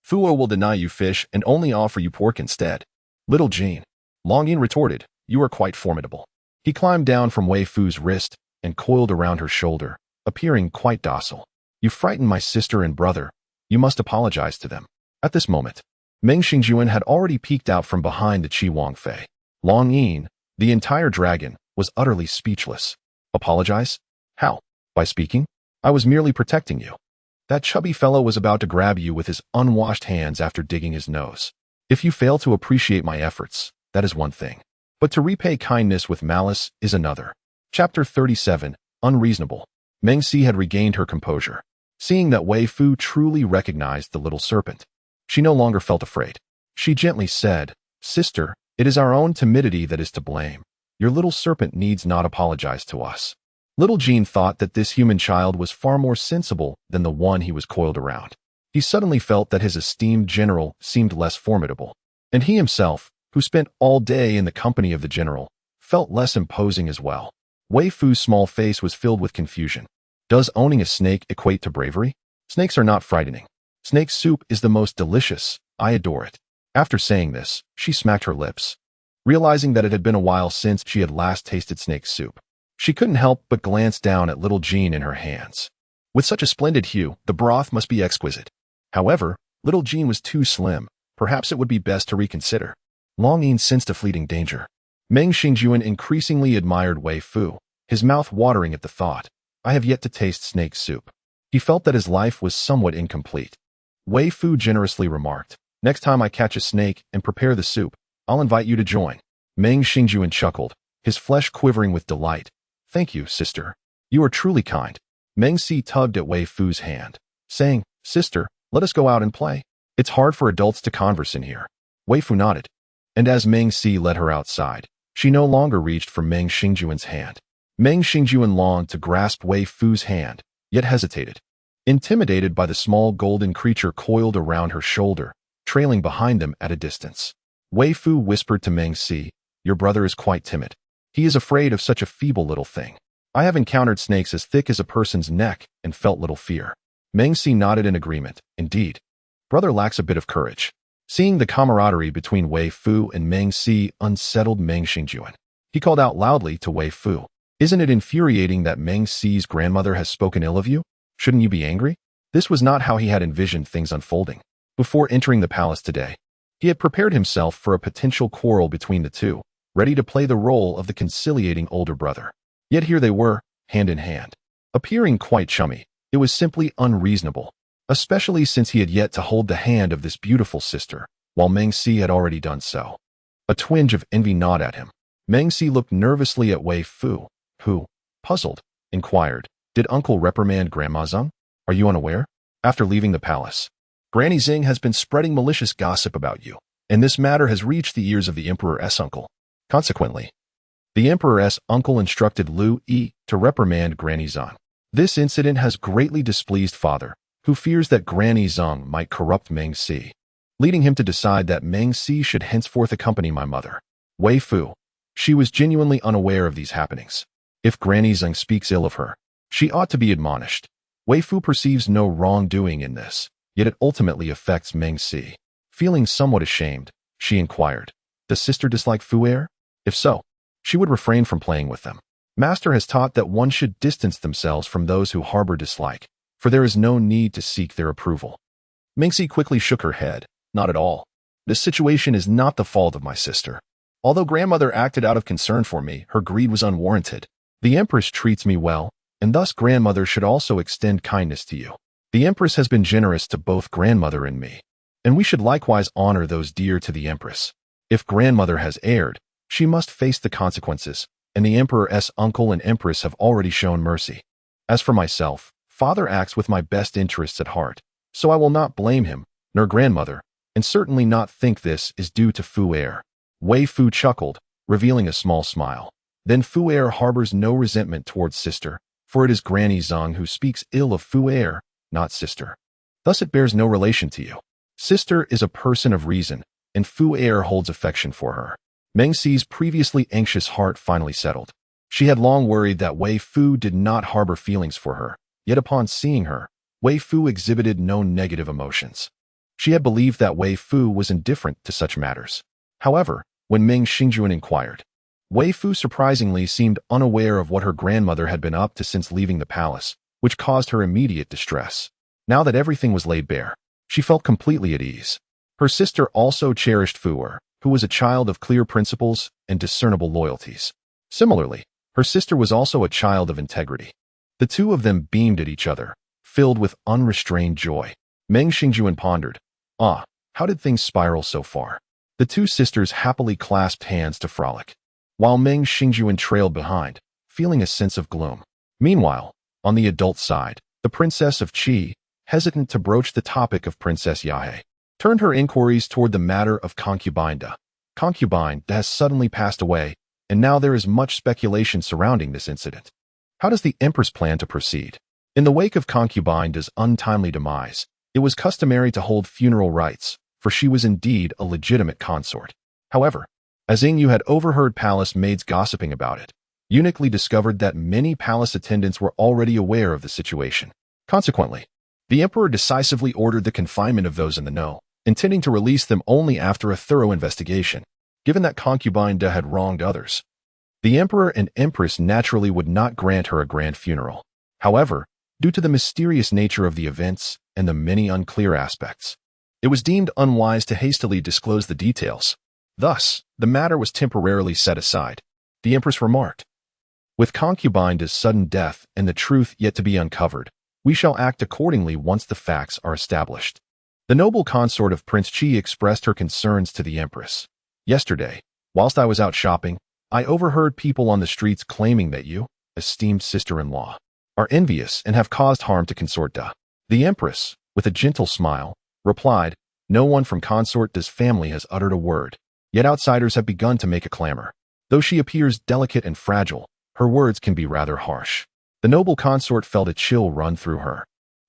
Fuo will deny you fish and only offer you pork instead." "Little Jean," Longyin retorted, "you are quite formidable." He climbed down from Weifoo's wrist and coiled around her shoulder, appearing quite docile. "You frightened my sister and brother. You must apologize to them." At this moment, Meng Xingjuan had already peeked out from behind the Qi Wangfei. Longyin, the entire dragon, was utterly speechless. "Apologize? How? By speaking? I was merely protecting you. That chubby fellow was about to grab you with his unwashed hands after digging his nose. If you fail to appreciate my efforts, that is one thing. But to repay kindness with malice is another." Chapter 37, Unreasonable. Meng Si had regained her composure. Seeing that Weifoo truly recognized the little serpent, she no longer felt afraid. She gently said, "Sister, it is our own timidity that is to blame. Your little serpent needs not apologize to us." Little Jean thought that this human child was far more sensible than the one he was coiled around. He suddenly felt that his esteemed general seemed less formidable, and he himself, who spent all day in the company of the general, felt less imposing as well. Weifoo's small face was filled with confusion. Does owning a snake equate to bravery? Snakes are not frightening. Snake soup is the most delicious. I adore it. After saying this, she smacked her lips, realizing that it had been a while since she had last tasted snake soup. She couldn't help but glance down at little Jean in her hands. With such a splendid hue, the broth must be exquisite. However, little Jean was too slim. Perhaps it would be best to reconsider. Longyin sensed a fleeting danger. Meng Xingjuan increasingly admired Weifoo, his mouth watering at the thought. "I have yet to taste snake soup." He felt that his life was somewhat incomplete. Weifoo generously remarked, "Next time I catch a snake and prepare the soup, I'll invite you to join." Meng Xingjuan chuckled, his flesh quivering with delight. "Thank you, sister. You are truly kind." Meng Si tugged at Weifoo's hand, saying, "Sister, let us go out and play. It's hard for adults to converse in here." Weifoo nodded, and as Meng Si led her outside, she no longer reached for Meng Xingjuan's hand. Meng Xingjuan longed to grasp Weifoo's hand, yet hesitated, intimidated by the small golden creature coiled around her shoulder, trailing behind them at a distance. Weifoo whispered to Meng Si, "Your brother is quite timid. He is afraid of such a feeble little thing. I have encountered snakes as thick as a person's neck and felt little fear." Meng Si nodded in agreement. Indeed, brother lacks a bit of courage. Seeing the camaraderie between Weifoo and Meng Si unsettled Meng Xingjuan. He called out loudly to Weifoo, "Isn't it infuriating that Meng Si's grandmother has spoken ill of you? Shouldn't you be angry?" This was not how he had envisioned things unfolding. Before entering the palace today, he had prepared himself for a potential quarrel between the two, ready to play the role of the conciliating older brother. Yet here they were, hand in hand, appearing quite chummy. It was simply unreasonable, especially since he had yet to hold the hand of this beautiful sister, while Meng Si had already done so. A twinge of envy gnawed at him. Meng Si looked nervously at Weifoo, who, puzzled, inquired, Did Uncle reprimand Grandma Zeng? Are you unaware? After leaving the palace, Granny Zeng has been spreading malicious gossip about you, and this matter has reached the ears of the Emperor's uncle. Consequently, the Emperor's uncle instructed Liu Yi to reprimand Granny Zeng. This incident has greatly displeased Father, who fears that Granny Zeng might corrupt Meng Si, leading him to decide that Meng Si should henceforth accompany my mother, Weifoo. She was genuinely unaware of these happenings. If Granny Zeng speaks ill of her, she ought to be admonished. Weifoo perceives no wrongdoing in this, yet it ultimately affects Meng Si. Feeling somewhat ashamed, she inquired, "Does sister dislike Fu'er? If so, she would refrain from playing with them. Master has taught that one should distance themselves from those who harbor dislike, for there is no need to seek their approval." Meng Si quickly shook her head. "Not at all. This situation is not the fault of my sister. Although grandmother acted out of concern for me, her greed was unwarranted. The Empress treats me well, and thus grandmother should also extend kindness to you. The Empress has been generous to both grandmother and me, and we should likewise honor those dear to the Empress. If grandmother has erred, she must face the consequences, and the Emperor's uncle and Empress have already shown mercy. As for myself, Father acts with my best interests at heart, so I will not blame him, nor grandmother, and certainly not think this is due to Fu'er." Weifoo chuckled, revealing a small smile. "Then Fu'er harbors no resentment towards sister, for it is Granny Zeng who speaks ill of Fu'er, not sister. Thus it bears no relation to you. Sister is a person of reason, and Fu'er holds affection for her." Meng Si's previously anxious heart finally settled. She had long worried that Weifoo did not harbor feelings for her, yet upon seeing her, Weifoo exhibited no negative emotions. She had believed that Weifoo was indifferent to such matters. However, when Meng Xingjuan inquired, Weifoo surprisingly seemed unaware of what her grandmother had been up to since leaving the palace, which caused her immediate distress. Now that everything was laid bare, she felt completely at ease. Her sister also cherished Fu'er, who was a child of clear principles and discernible loyalties. Similarly, her sister was also a child of integrity. The two of them beamed at each other, filled with unrestrained joy. Meng Xingjuan pondered, how did things spiral so far? The two sisters happily clasped hands to frolic, while Meng Xingjuan trailed behind, feeling a sense of gloom. Meanwhile, on the adult side, the Princess of Qi, hesitant to broach the topic of Princess Yahe, turned her inquiries toward the matter of concubine Da. Concubine Da has suddenly passed away, and now there is much speculation surrounding this incident. How does the Empress plan to proceed? In the wake of concubine Da's untimely demise, it was customary to hold funeral rites, for she was indeed a legitimate consort. However, as Yingyu had overheard palace maids gossiping about it, uniquely discovered that many palace attendants were already aware of the situation. Consequently, the Emperor decisively ordered the confinement of those in the know, intending to release them only after a thorough investigation, given that concubine Da had wronged others. The Emperor and Empress naturally would not grant her a grand funeral. However, due to the mysterious nature of the events and the many unclear aspects, it was deemed unwise to hastily disclose the details. Thus, the matter was temporarily set aside. The Empress remarked, "With concubine Da's sudden death and the truth yet to be uncovered, we shall act accordingly once the facts are established." The noble consort of Prince Qi expressed her concerns to the Empress. "Yesterday, whilst I was out shopping, I overheard people on the streets claiming that you, esteemed sister-in-law, are envious and have caused harm to consort Da." The Empress, with a gentle smile, replied, "No one from consort Da's family has uttered a word, yet outsiders have begun to make a clamor. Though she appears delicate and fragile, her words can be rather harsh." The noble consort felt a chill run through her.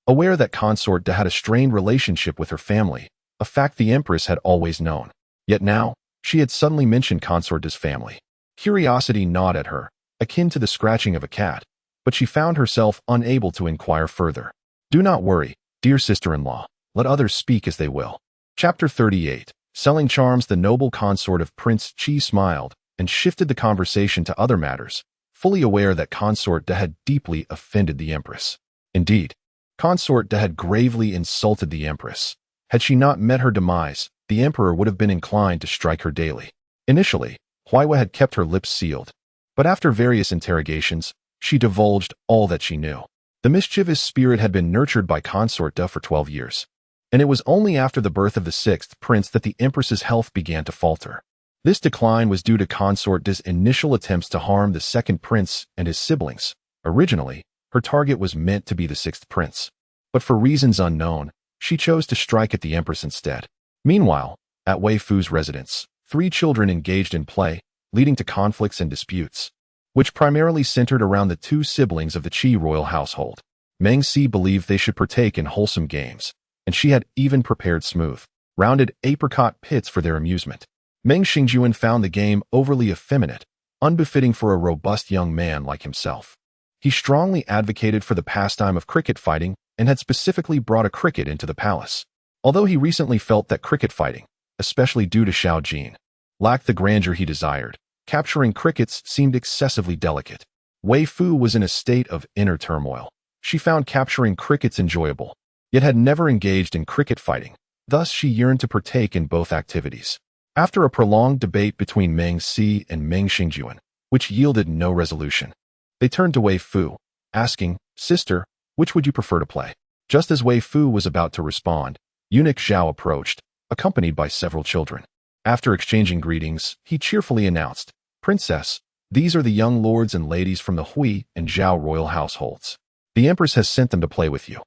Aware that consort Da had a strained relationship with her family, a fact the Empress had always known. Yet now, she had suddenly mentioned consort Da's family. Curiosity gnawed at her, akin to the scratching of a cat, but she found herself unable to inquire further. "Do not worry, dear sister-in-law. Let others speak as they will." Chapter 38. Selling charms. The noble consort of Prince Qi smiled and shifted the conversation to other matters, fully aware that consort Da had deeply offended the Empress. Indeed, consort Da had gravely insulted the Empress. Had she not met her demise, the Emperor would have been inclined to strike her daily. Initially, Weifoo had kept her lips sealed, but after various interrogations, she divulged all that she knew. The mischievous spirit had been nurtured by consort Da for 12 years, and it was only after the birth of the sixth prince that the Empress's health began to falter. This decline was due to consort Da's initial attempts to harm the second prince and his siblings. Originally, Her target was meant to be the sixth prince. But for reasons unknown, she chose to strike at the empress instead. Meanwhile, at Weifoo's residence, 3 children engaged in play, leading to conflicts and disputes, which primarily centered around the 2 siblings of the Qi royal household. Meng Si believed they should partake in wholesome games, and she had even prepared smooth, rounded apricot pits for their amusement. Meng Xingjuan found the game overly effeminate, unbefitting for a robust young man like himself. He strongly advocated for the pastime of cricket fighting and had specifically brought a cricket into the palace. Although he recently felt that cricket fighting, especially due to Xiao Jin, lacked the grandeur he desired, capturing crickets seemed excessively delicate. Weifoo was in a state of inner turmoil. She found capturing crickets enjoyable, yet had never engaged in cricket fighting. Thus, she yearned to partake in both activities. After a prolonged debate between Meng Si and Meng Xingjuan, which yielded no resolution, they turned to Weifoo, asking, "Sister, which would you prefer to play?" Just as Weifoo was about to respond, eunuch Zhao approached, accompanied by several children. After exchanging greetings, he cheerfully announced, "Princess, these are the young lords and ladies from the Hui and Zhao royal households. The empress has sent them to play with you."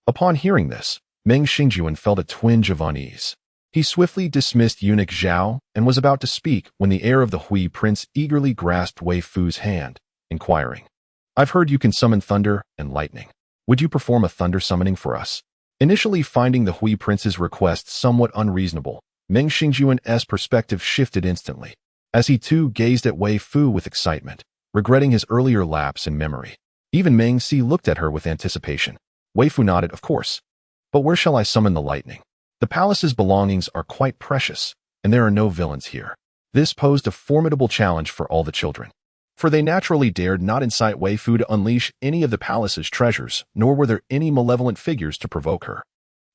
Upon hearing this, Meng Xingjuan felt a twinge of unease. He swiftly dismissed eunuch Zhao and was about to speak when the heir of the Hui prince eagerly grasped Weifoo's hand, inquiring, "I've heard you can summon thunder and lightning. Would you perform a thunder summoning for us?" Initially finding the Hui prince's request somewhat unreasonable, Meng Xingjuan's perspective shifted instantly, as he too gazed at Weifoo with excitement, regretting his earlier lapse in memory. Even Meng Si looked at her with anticipation. Weifoo nodded, "Of course. But where shall I summon the lightning? The palace's belongings are quite precious, and there are no villains here." This posed a formidable challenge for all the children, for they naturally dared not incite Weifoo to unleash any of the palace's treasures, nor were there any malevolent figures to provoke her.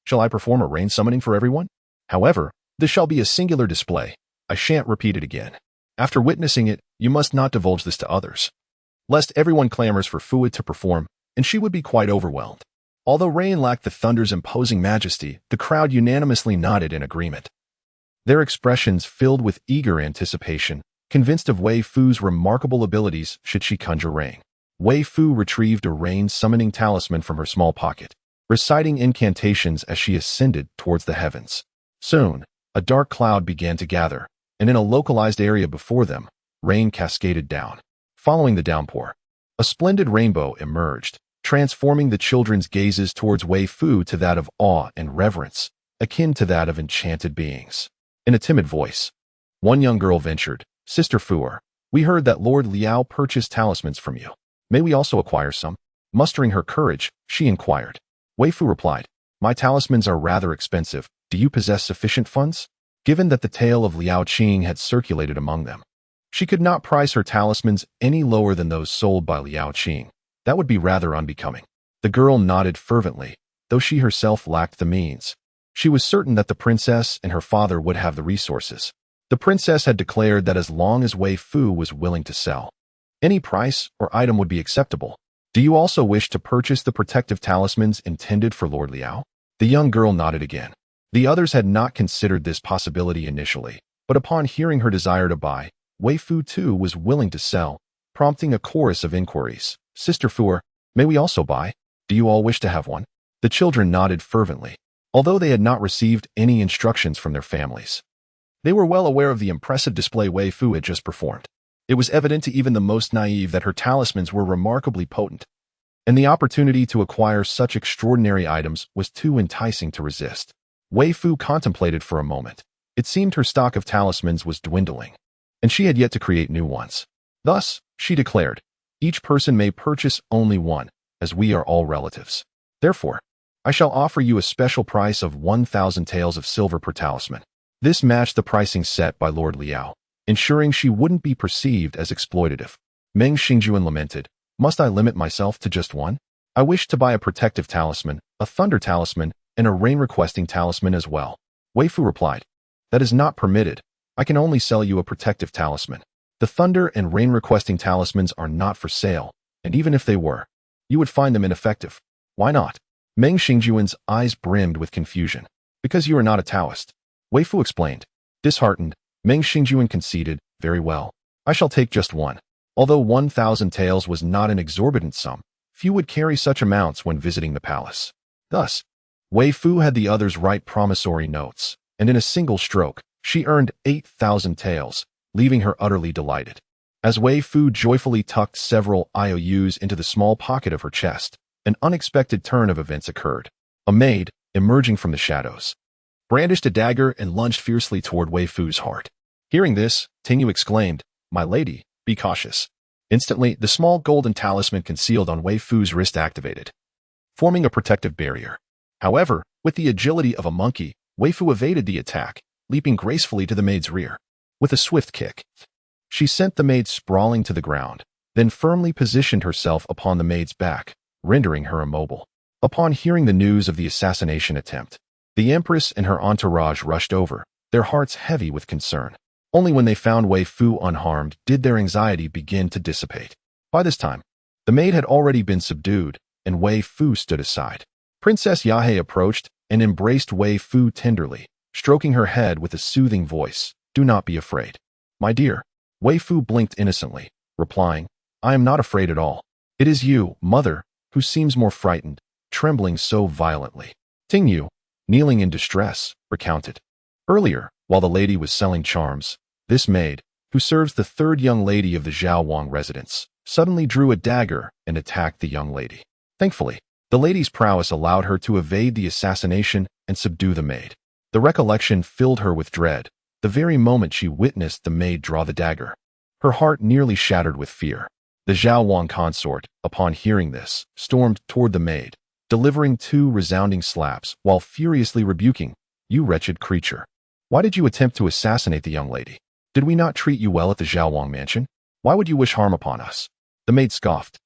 "Shall I perform a rain summoning for everyone? However, this shall be a singular display. I shan't repeat it again. After witnessing it, you must not divulge this to others, lest everyone clamors for Fuad to perform, and she would be quite overwhelmed." Although rain lacked the thunder's imposing majesty, the crowd unanimously nodded in agreement, their expressions filled with eager anticipation, convinced of Weifoo's remarkable abilities should she conjure rain. Weifoo retrieved a rain-summoning talisman from her small pocket, reciting incantations as she ascended towards the heavens. Soon, a dark cloud began to gather, and in a localized area before them, rain cascaded down. Following the downpour, a splendid rainbow emerged, transforming the children's gazes towards Weifoo to that of awe and reverence, akin to that of enchanted beings. In a timid voice, one young girl ventured, "Sister Fuer, we heard that Lord Liao purchased talismans from you. May we also acquire some?" Mustering her courage, she inquired. Weifoo replied, "My talismans are rather expensive. Do you possess sufficient funds?" Given that the tale of Liao Qing had circulated among them, she could not price her talismans any lower than those sold by Liao Qing. That would be rather unbecoming. The girl nodded fervently, though she herself lacked the means. She was certain that the princess and her father would have the resources. The princess had declared that as long as Weifoo was willing to sell, any price or item would be acceptable. "Do you also wish to purchase the protective talismans intended for Lord Liao?" The young girl nodded again. The others had not considered this possibility initially, but upon hearing her desire to buy, Weifoo too was willing to sell, prompting a chorus of inquiries. "Sister Fuer, may we also buy? Do you all wish to have one?" The children nodded fervently, although they had not received any instructions from their families. They were well aware of the impressive display Weifoo had just performed. It was evident to even the most naive that her talismans were remarkably potent, and the opportunity to acquire such extraordinary items was too enticing to resist. Weifoo contemplated for a moment. It seemed her stock of talismans was dwindling, and she had yet to create new ones. Thus, she declared, "Each person may purchase only one, as we are all relatives. Therefore, I shall offer you a special price of 1,000 taels of silver per talisman." This matched the pricing set by Lord Liao, ensuring she wouldn't be perceived as exploitative. Meng Xingjuan lamented, "Must I limit myself to just one? I wish to buy a protective talisman, a thunder talisman, and a rain-requesting talisman as well." Weifoo replied, "That is not permitted. I can only sell you a protective talisman. The thunder and rain-requesting talismans are not for sale, and even if they were, you would find them ineffective." "Why not?" Meng Xingjuan's eyes brimmed with confusion. "Because you are not a Taoist," Weifoo explained. Disheartened, Meng Xingjuan conceded, "Very well. I shall take just one." Although 1,000 taels was not an exorbitant sum, few would carry such amounts when visiting the palace. Thus, Weifoo had the others write promissory notes, and in a single stroke, she earned 8,000 taels, leaving her utterly delighted. As Weifoo joyfully tucked several IOUs into the small pocket of her chest, an unexpected turn of events occurred. A maid, emerging from the shadows, brandished a dagger and lunged fiercely toward Weifoo's heart. Hearing this, Tingyu exclaimed, "My lady, be cautious." Instantly, the small golden talisman concealed on Weifoo's wrist activated, forming a protective barrier. However, with the agility of a monkey, Weifoo evaded the attack, leaping gracefully to the maid's rear. With a swift kick, she sent the maid sprawling to the ground, then firmly positioned herself upon the maid's back, rendering her immobile. Upon hearing the news of the assassination attempt, the Empress and her entourage rushed over, their hearts heavy with concern. Only when they found Weifoo unharmed did their anxiety begin to dissipate. By this time, the maid had already been subdued, and Weifoo stood aside. Princess Yahe approached and embraced Weifoo tenderly, stroking her head with a soothing voice. "Do not be afraid, my dear." Weifoo blinked innocently, replying, "I am not afraid at all. It is you, mother, who seems more frightened, trembling so violently." Tingyu, kneeling in distress, recounted. Earlier, while the lady was selling charms, this maid, who serves the third young lady of the Zhaowang residence, suddenly drew a dagger and attacked the young lady. Thankfully, the lady's prowess allowed her to evade the assassination and subdue the maid. The recollection filled her with dread, the very moment she witnessed the maid draw the dagger. Her heart nearly shattered with fear. The Zhaowang consort, upon hearing this, stormed toward the maid, delivering 2 resounding slaps while furiously rebuking, "You wretched creature. Why did you attempt to assassinate the young lady? Did we not treat you well at the Zhaowang mansion? Why would you wish harm upon us?" The maid scoffed.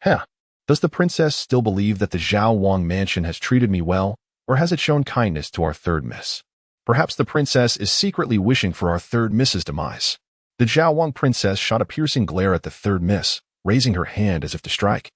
"Heh, does the princess still believe that the Zhaowang mansion has treated me well, or has it shown kindness to our third miss? Perhaps the princess is secretly wishing for our third miss's demise." The Zhaowang princess shot a piercing glare at the third miss, raising her hand as if to strike.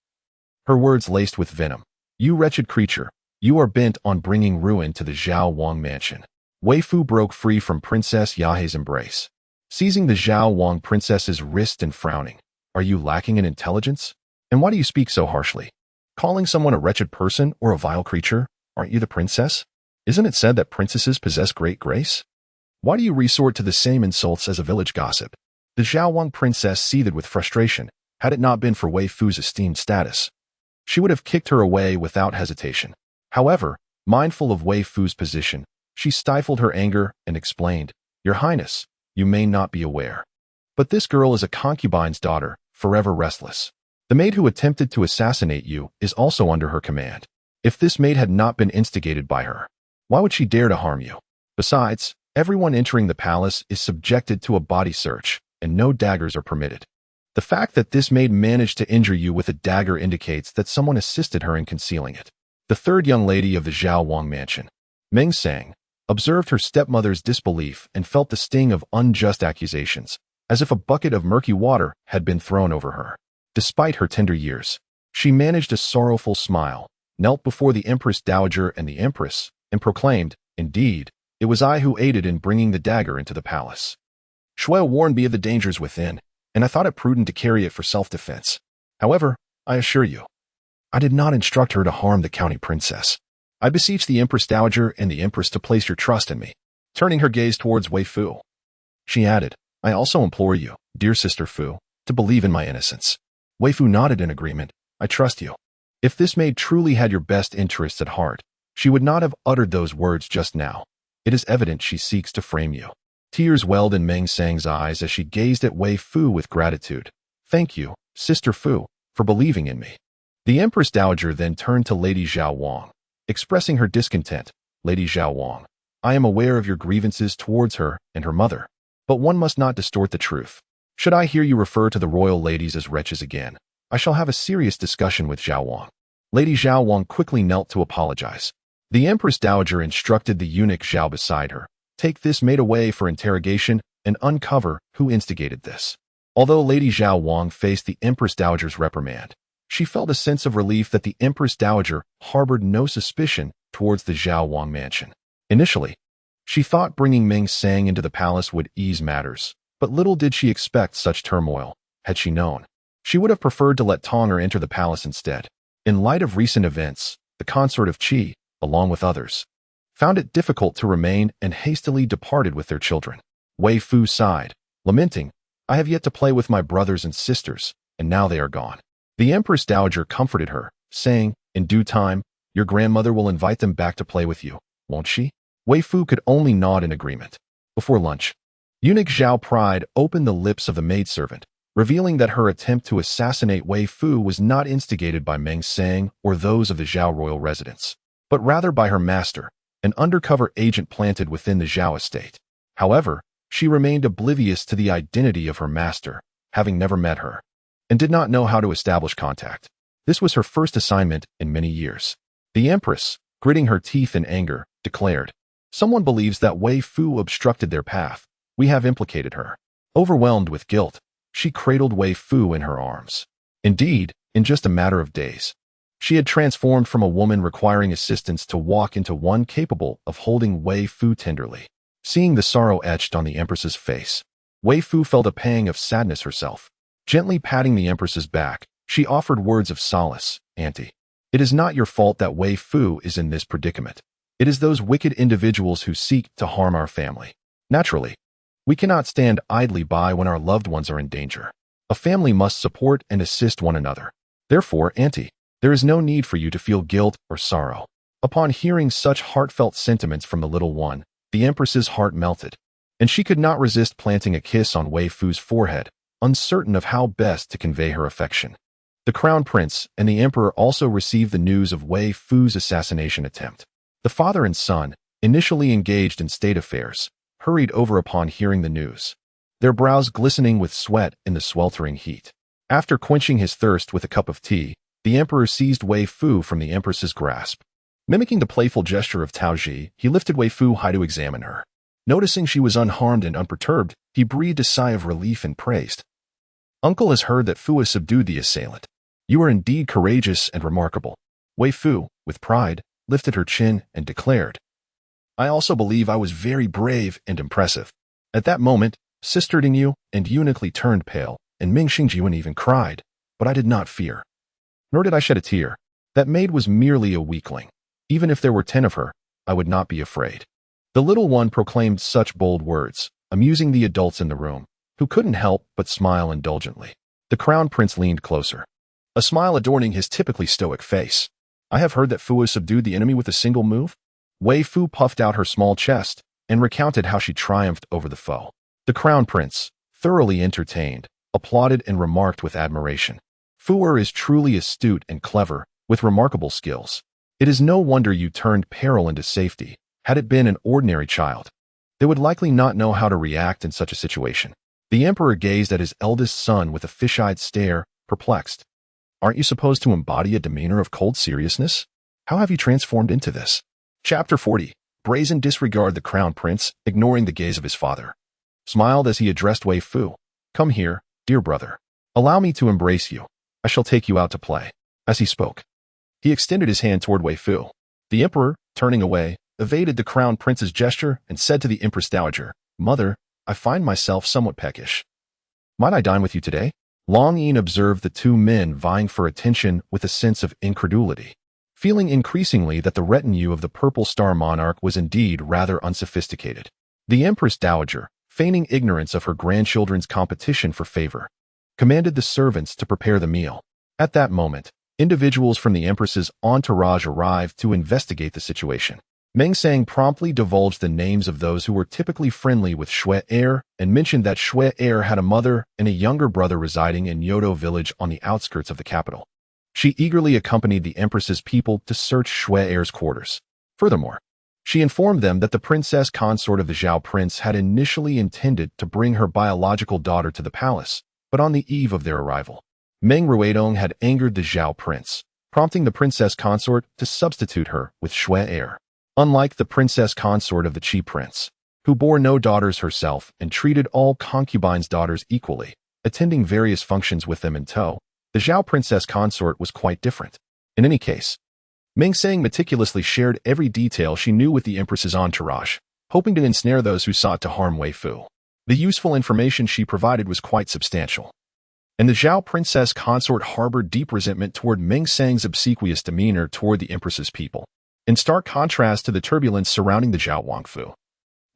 Her words laced with venom. "You wretched creature, you are bent on bringing ruin to the Zhaowang mansion." Weifoo broke free from Princess Yahe's embrace, seizing the Zhaowang princess's wrist and frowning. "Are you lacking in intelligence? And why do you speak so harshly? Calling someone a wretched person or a vile creature? Aren't you the princess? Isn't it said that princesses possess great grace? Why do you resort to the same insults as a village gossip?" The Zhaowang princess seethed with frustration. Had it not been for Weifoo's esteemed status, she would have kicked her away without hesitation. However, mindful of Weifoo's position, she stifled her anger and explained, "Your Highness, you may not be aware, but this girl is a concubine's daughter, forever restless. The maid who attempted to assassinate you is also under her command. If this maid had not been instigated by her, why would she dare to harm you? Besides, everyone entering the palace is subjected to a body search, and no daggers are permitted. The fact that this maid managed to injure you with a dagger indicates that someone assisted her in concealing it." The third young lady of the Zhaowang mansion, Meng Sang, observed her stepmother's disbelief and felt the sting of unjust accusations, as if a bucket of murky water had been thrown over her. Despite her tender years, she managed a sorrowful smile, knelt before the Empress Dowager and the Empress, and proclaimed, "Indeed, it was I who aided in bringing the dagger into the palace. Shuai warned me of the dangers within, and I thought it prudent to carry it for self-defense. However, I assure you, I did not instruct her to harm the county princess. I beseech the Empress Dowager and the Empress to place your trust in me." Turning her gaze towards Weifoo, she added, "I also implore you, dear sister Fu, to believe in my innocence." Weifoo nodded in agreement. "I trust you. If this maid truly had your best interests at heart, she would not have uttered those words just now. It is evident she seeks to frame you." Tears welled in Meng Sang's eyes as she gazed at Weifoo with gratitude. "Thank you, Sister Fu, for believing in me." The Empress Dowager then turned to Lady Zhaowang, expressing her discontent. "Lady Zhaowang, I am aware of your grievances towards her and her mother, but one must not distort the truth. Should I hear you refer to the royal ladies as wretches again, I shall have a serious discussion with Zhaowang." Lady Zhaowang quickly knelt to apologize. The Empress Dowager instructed the eunuch Zhao beside her, "Take this maid away for interrogation and uncover who instigated this." Although Lady Zhaowang faced the Empress Dowager's reprimand, she felt a sense of relief that the Empress Dowager harbored no suspicion towards the Zhaowang mansion. Initially, she thought bringing Meng Sang into the palace would ease matters, but little did she expect such turmoil. Had she known, she would have preferred to let Tonger enter the palace instead. In light of recent events, the consort of Qi, along with others, found it difficult to remain and hastily departed with their children. Weifoo sighed, lamenting, "I have yet to play with my brothers and sisters, and now they are gone." The Empress Dowager comforted her, saying, "In due time, your grandmother will invite them back to play with you, won't she?" Weifoo could only nod in agreement. Before lunch, eunuch Zhao Pride opened the lips of the maidservant, revealing that her attempt to assassinate Weifoo was not instigated by Meng Sang or those of the Zhao royal residence, but rather by her master, an undercover agent planted within the Zhao estate. However, she remained oblivious to the identity of her master, having never met her, and did not know how to establish contact. This was her first assignment in many years. The Empress, gritting her teeth in anger, declared, "Someone believes that Weifoo obstructed their path. We have implicated her." Overwhelmed with guilt, she cradled Weifoo in her arms. Indeed, in just a matter of days, she had transformed from a woman requiring assistance to walk into one capable of holding Weifoo tenderly. Seeing the sorrow etched on the Empress's face, Weifoo felt a pang of sadness herself. Gently patting the Empress's back, she offered words of solace, "Auntie, it is not your fault that Weifoo is in this predicament. It is those wicked individuals who seek to harm our family. Naturally, we cannot stand idly by when our loved ones are in danger. A family must support and assist one another. Therefore, Auntie, there is no need for you to feel guilt or sorrow." Upon hearing such heartfelt sentiments from the little one, the Empress's heart melted, and she could not resist planting a kiss on Weifoo's forehead, uncertain of how best to convey her affection. The Crown Prince and the Emperor also received the news of Weifoo's assassination attempt. The father and son, initially engaged in state affairs, hurried over upon hearing the news, their brows glistening with sweat in the sweltering heat. After quenching his thirst with a cup of tea, the Emperor seized Weifoo from the Empress's grasp. Mimicking the playful gesture of Taoji, he lifted Weifoo high to examine her. Noticing she was unharmed and unperturbed, he breathed a sigh of relief and praised, "Uncle has heard that Fu has subdued the assailant. You are indeed courageous and remarkable." Weifoo, with pride, lifted her chin and declared, "I also believe I was very brave and impressive." At that moment, Sister Dingyu and Eunuch Li turned pale, and Ming Xingjiwen even cried, but I did not fear. Nor did I shed a tear. That maid was merely a weakling. Even if there were 10 of her, I would not be afraid. The little one proclaimed such bold words, amusing the adults in the room, who couldn't help but smile indulgently. The Crown Prince leaned closer, a smile adorning his typically stoic face. "I have heard that Fu has subdued the enemy with a single move." Weifoo puffed out her small chest and recounted how she triumphed over the foe. The Crown Prince, thoroughly entertained, applauded and remarked with admiration, "Fu is truly astute and clever, with remarkable skills. It is no wonder you turned peril into safety. Had it been an ordinary child, they would likely not know how to react in such a situation." The Emperor gazed at his eldest son with a fish-eyed stare, perplexed. "Aren't you supposed to embody a demeanor of cold seriousness? How have you transformed into this?" Chapter 40. Brazen disregard. The Crown Prince, ignoring the gaze of his father, smiled as he addressed Weifoo. "Come here, dear brother. Allow me to embrace you. I shall take you out to play." As he spoke, he extended his hand toward Weifoo. The Emperor, turning away, evaded the Crown Prince's gesture and said to the Empress Dowager, "Mother, I find myself somewhat peckish. Might I dine with you today?" Long Yin observed the two men vying for attention with a sense of incredulity, feeling increasingly that the retinue of the Purple Star Monarch was indeed rather unsophisticated. The Empress Dowager, feigning ignorance of her grandchildren's competition for favor, commanded the servants to prepare the meal. At that moment, individuals from the Empress's entourage arrived to investigate the situation. Meng Sang promptly divulged the names of those who were typically friendly with Xue Er and mentioned that Xue Er had a mother and a younger brother residing in Yodo village on the outskirts of the capital. She eagerly accompanied the Empress's people to search Xue Er's quarters. Furthermore, she informed them that the princess consort of the Zhao prince had initially intended to bring her biological daughter to the palace, but on the eve of their arrival, Meng Ruidong had angered the Zhao prince, prompting the princess consort to substitute her with Xue Er. Unlike the princess consort of the Qi prince, who bore no daughters herself and treated all concubines' daughters equally, attending various functions with them in tow, the Zhao princess consort was quite different. In any case, Meng Sang meticulously shared every detail she knew with the Empress's entourage, hoping to ensnare those who sought to harm Weifoo. The useful information she provided was quite substantial, and the Zhao princess consort harbored deep resentment toward Meng Sang's obsequious demeanor toward the empress's people, in stark contrast to the turbulence surrounding the Zhao Wangfu.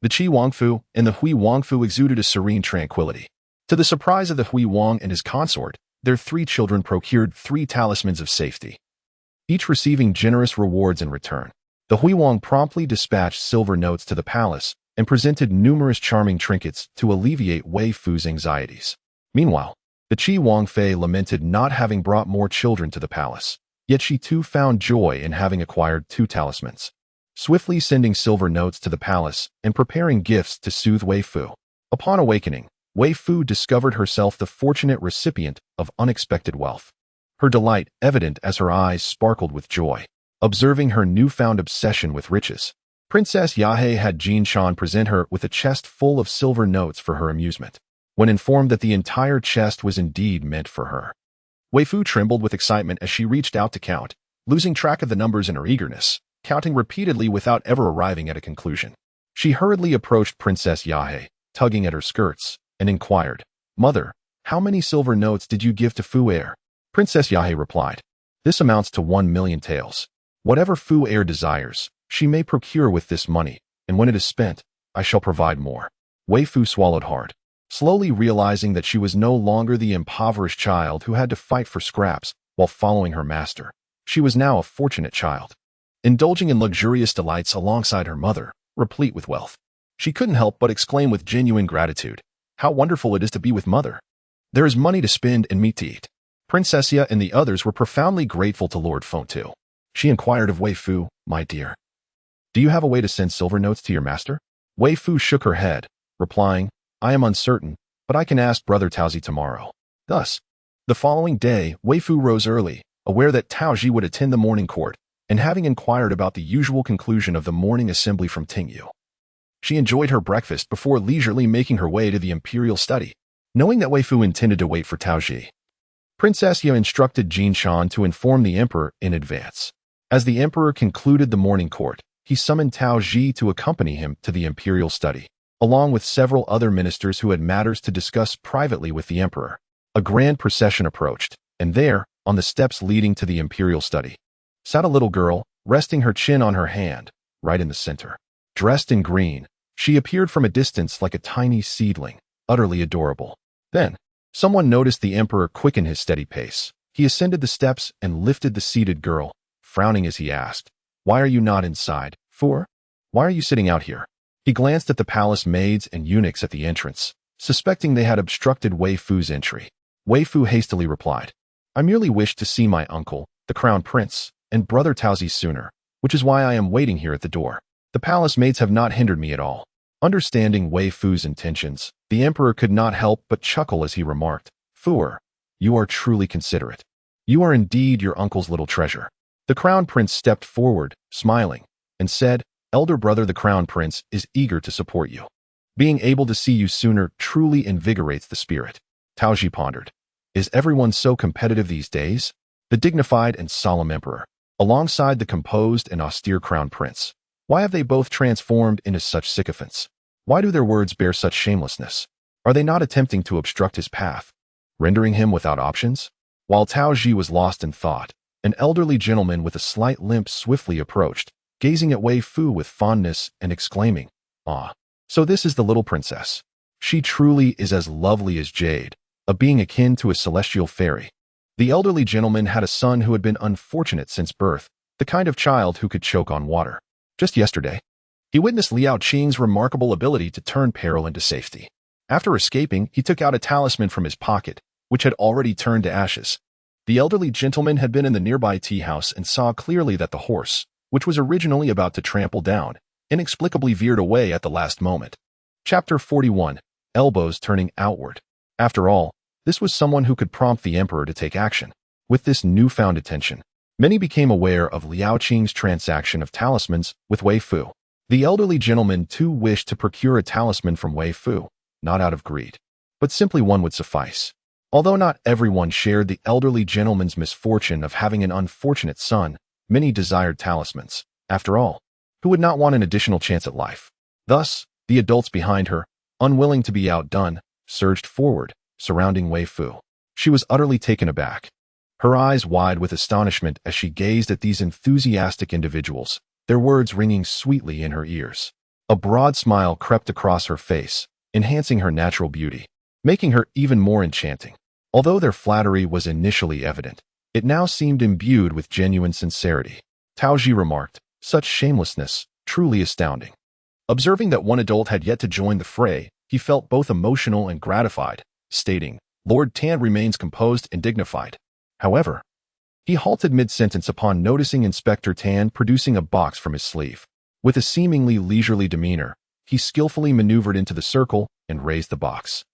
The Qi Wangfu and the Hui Wangfu exuded a serene tranquility. To the surprise of the Hui Wang and his consort, their 3 children procured 3 talismans of safety, each receiving generous rewards in return. The Hui Wang promptly dispatched silver notes to the palace and presented numerous charming trinkets to alleviate Weifoo's anxieties. Meanwhile, the Qi Wangfei lamented not having brought more children to the palace, yet she too found joy in having acquired 2 talismans. Swiftly sending silver notes to the palace and preparing gifts to soothe Weifoo. Upon awakening, Weifoo discovered herself the fortunate recipient of unexpected wealth. Her delight evident as her eyes sparkled with joy, observing her newfound obsession with riches. Princess Yahe had Jin Shan present her with a chest full of silver notes for her amusement. When informed that the entire chest was indeed meant for her, Weifoo trembled with excitement as she reached out to count, losing track of the numbers in her eagerness, counting repeatedly without ever arriving at a conclusion. She hurriedly approached Princess Yahe, tugging at her skirts, and inquired, "Mother, how many silver notes did you give to Fu Heir?" Princess Yahe replied, "This amounts to 1,000,000 taels. Whatever Fu Heir desires, she may procure with this money, and when it is spent, I shall provide more." Weifoo swallowed hard, slowly realizing that she was no longer the impoverished child who had to fight for scraps while following her master. She was now a fortunate child, indulging in luxurious delights alongside her mother, replete with wealth. She couldn't help but exclaim with genuine gratitude, "How wonderful it is to be with mother. There is money to spend and meat to eat." Princessia and the others were profoundly grateful to Lord Fengtu. She inquired of Weifoo, "My dear, do you have a way to send silver notes to your master?" Weifoo shook her head, replying, "I am uncertain, but I can ask Brother Taozi tomorrow." Thus, the following day, Weifoo rose early, aware that Taozi would attend the morning court, and having inquired about the usual conclusion of the morning assembly from Tingyu, she enjoyed her breakfast before leisurely making her way to the Imperial study. Knowing that Weifoo intended to wait for Taozi, Princess Ye instructed Jin Shan to inform the emperor in advance. As the emperor concluded the morning court, he summoned Taozi to accompany him to the Imperial study, along with several other ministers who had matters to discuss privately with the emperor. A grand procession approached, and there, on the steps leading to the Imperial study, sat a little girl, resting her chin on her hand, right in the center. Dressed in green, she appeared from a distance like a tiny seedling, utterly adorable. Then, someone noticed the emperor quicken his steady pace. He ascended the steps and lifted the seated girl, frowning as he asked, "Why are you not inside, Fu? Why are you sitting out here?" He glanced at the palace maids and eunuchs at the entrance, suspecting they had obstructed Weifoo's entry. Weifoo hastily replied, "I merely wished to see my uncle, the crown prince, and brother Taozi sooner, which is why I am waiting here at the door. The palace maids have not hindered me at all." Understanding Weifoo's intentions, the emperor could not help but chuckle as he remarked, "Fu, you are truly considerate. You are indeed your uncle's little treasure." The crown prince stepped forward, smiling, and said, "Elder brother the crown prince is eager to support you. Being able to see you sooner truly invigorates the spirit." Taozi pondered, "Is everyone so competitive these days?" The dignified and solemn emperor, alongside the composed and austere crown prince. Why have they both transformed into such sycophants? Why do their words bear such shamelessness? Are they not attempting to obstruct his path, rendering him without options? While Taozi was lost in thought, an elderly gentleman with a slight limp swiftly approached, gazing at Weifoo with fondness and exclaiming, "Ah, so this is the little princess. She truly is as lovely as jade, a being akin to a celestial fairy." The elderly gentleman had a son who had been unfortunate since birth, the kind of child who could choke on water. Just yesterday, he witnessed Liao Qing's remarkable ability to turn peril into safety. After escaping, he took out a talisman from his pocket, which had already turned to ashes. The elderly gentleman had been in the nearby tea house and saw clearly that the horse, which was originally about to trample down, inexplicably veered away at the last moment. Chapter 41. Elbows Turning Outward. After all, this was someone who could prompt the emperor to take action. With this newfound attention, many became aware of Liao Qing's transaction of talismans with Weifoo. The elderly gentleman too wished to procure a talisman from Weifoo, not out of greed, but simply one would suffice. Although not everyone shared the elderly gentleman's misfortune of having an unfortunate son, many desired talismans. After all, who would not want an additional chance at life? Thus, the adults behind her, unwilling to be outdone, surged forward, surrounding Weifoo. She was utterly taken aback, her eyes wide with astonishment as she gazed at these enthusiastic individuals, their words ringing sweetly in her ears. A broad smile crept across her face, enhancing her natural beauty, making her even more enchanting. Although their flattery was initially evident, it now seemed imbued with genuine sincerity. Taoji remarked, "Such shamelessness, truly astounding." Observing that one adult had yet to join the fray, he felt both emotional and gratified, stating, "Lord Tan remains composed and dignified." However, he halted mid-sentence upon noticing Inspector Tan producing a box from his sleeve. With a seemingly leisurely demeanor, he skillfully maneuvered into the circle and raised the box,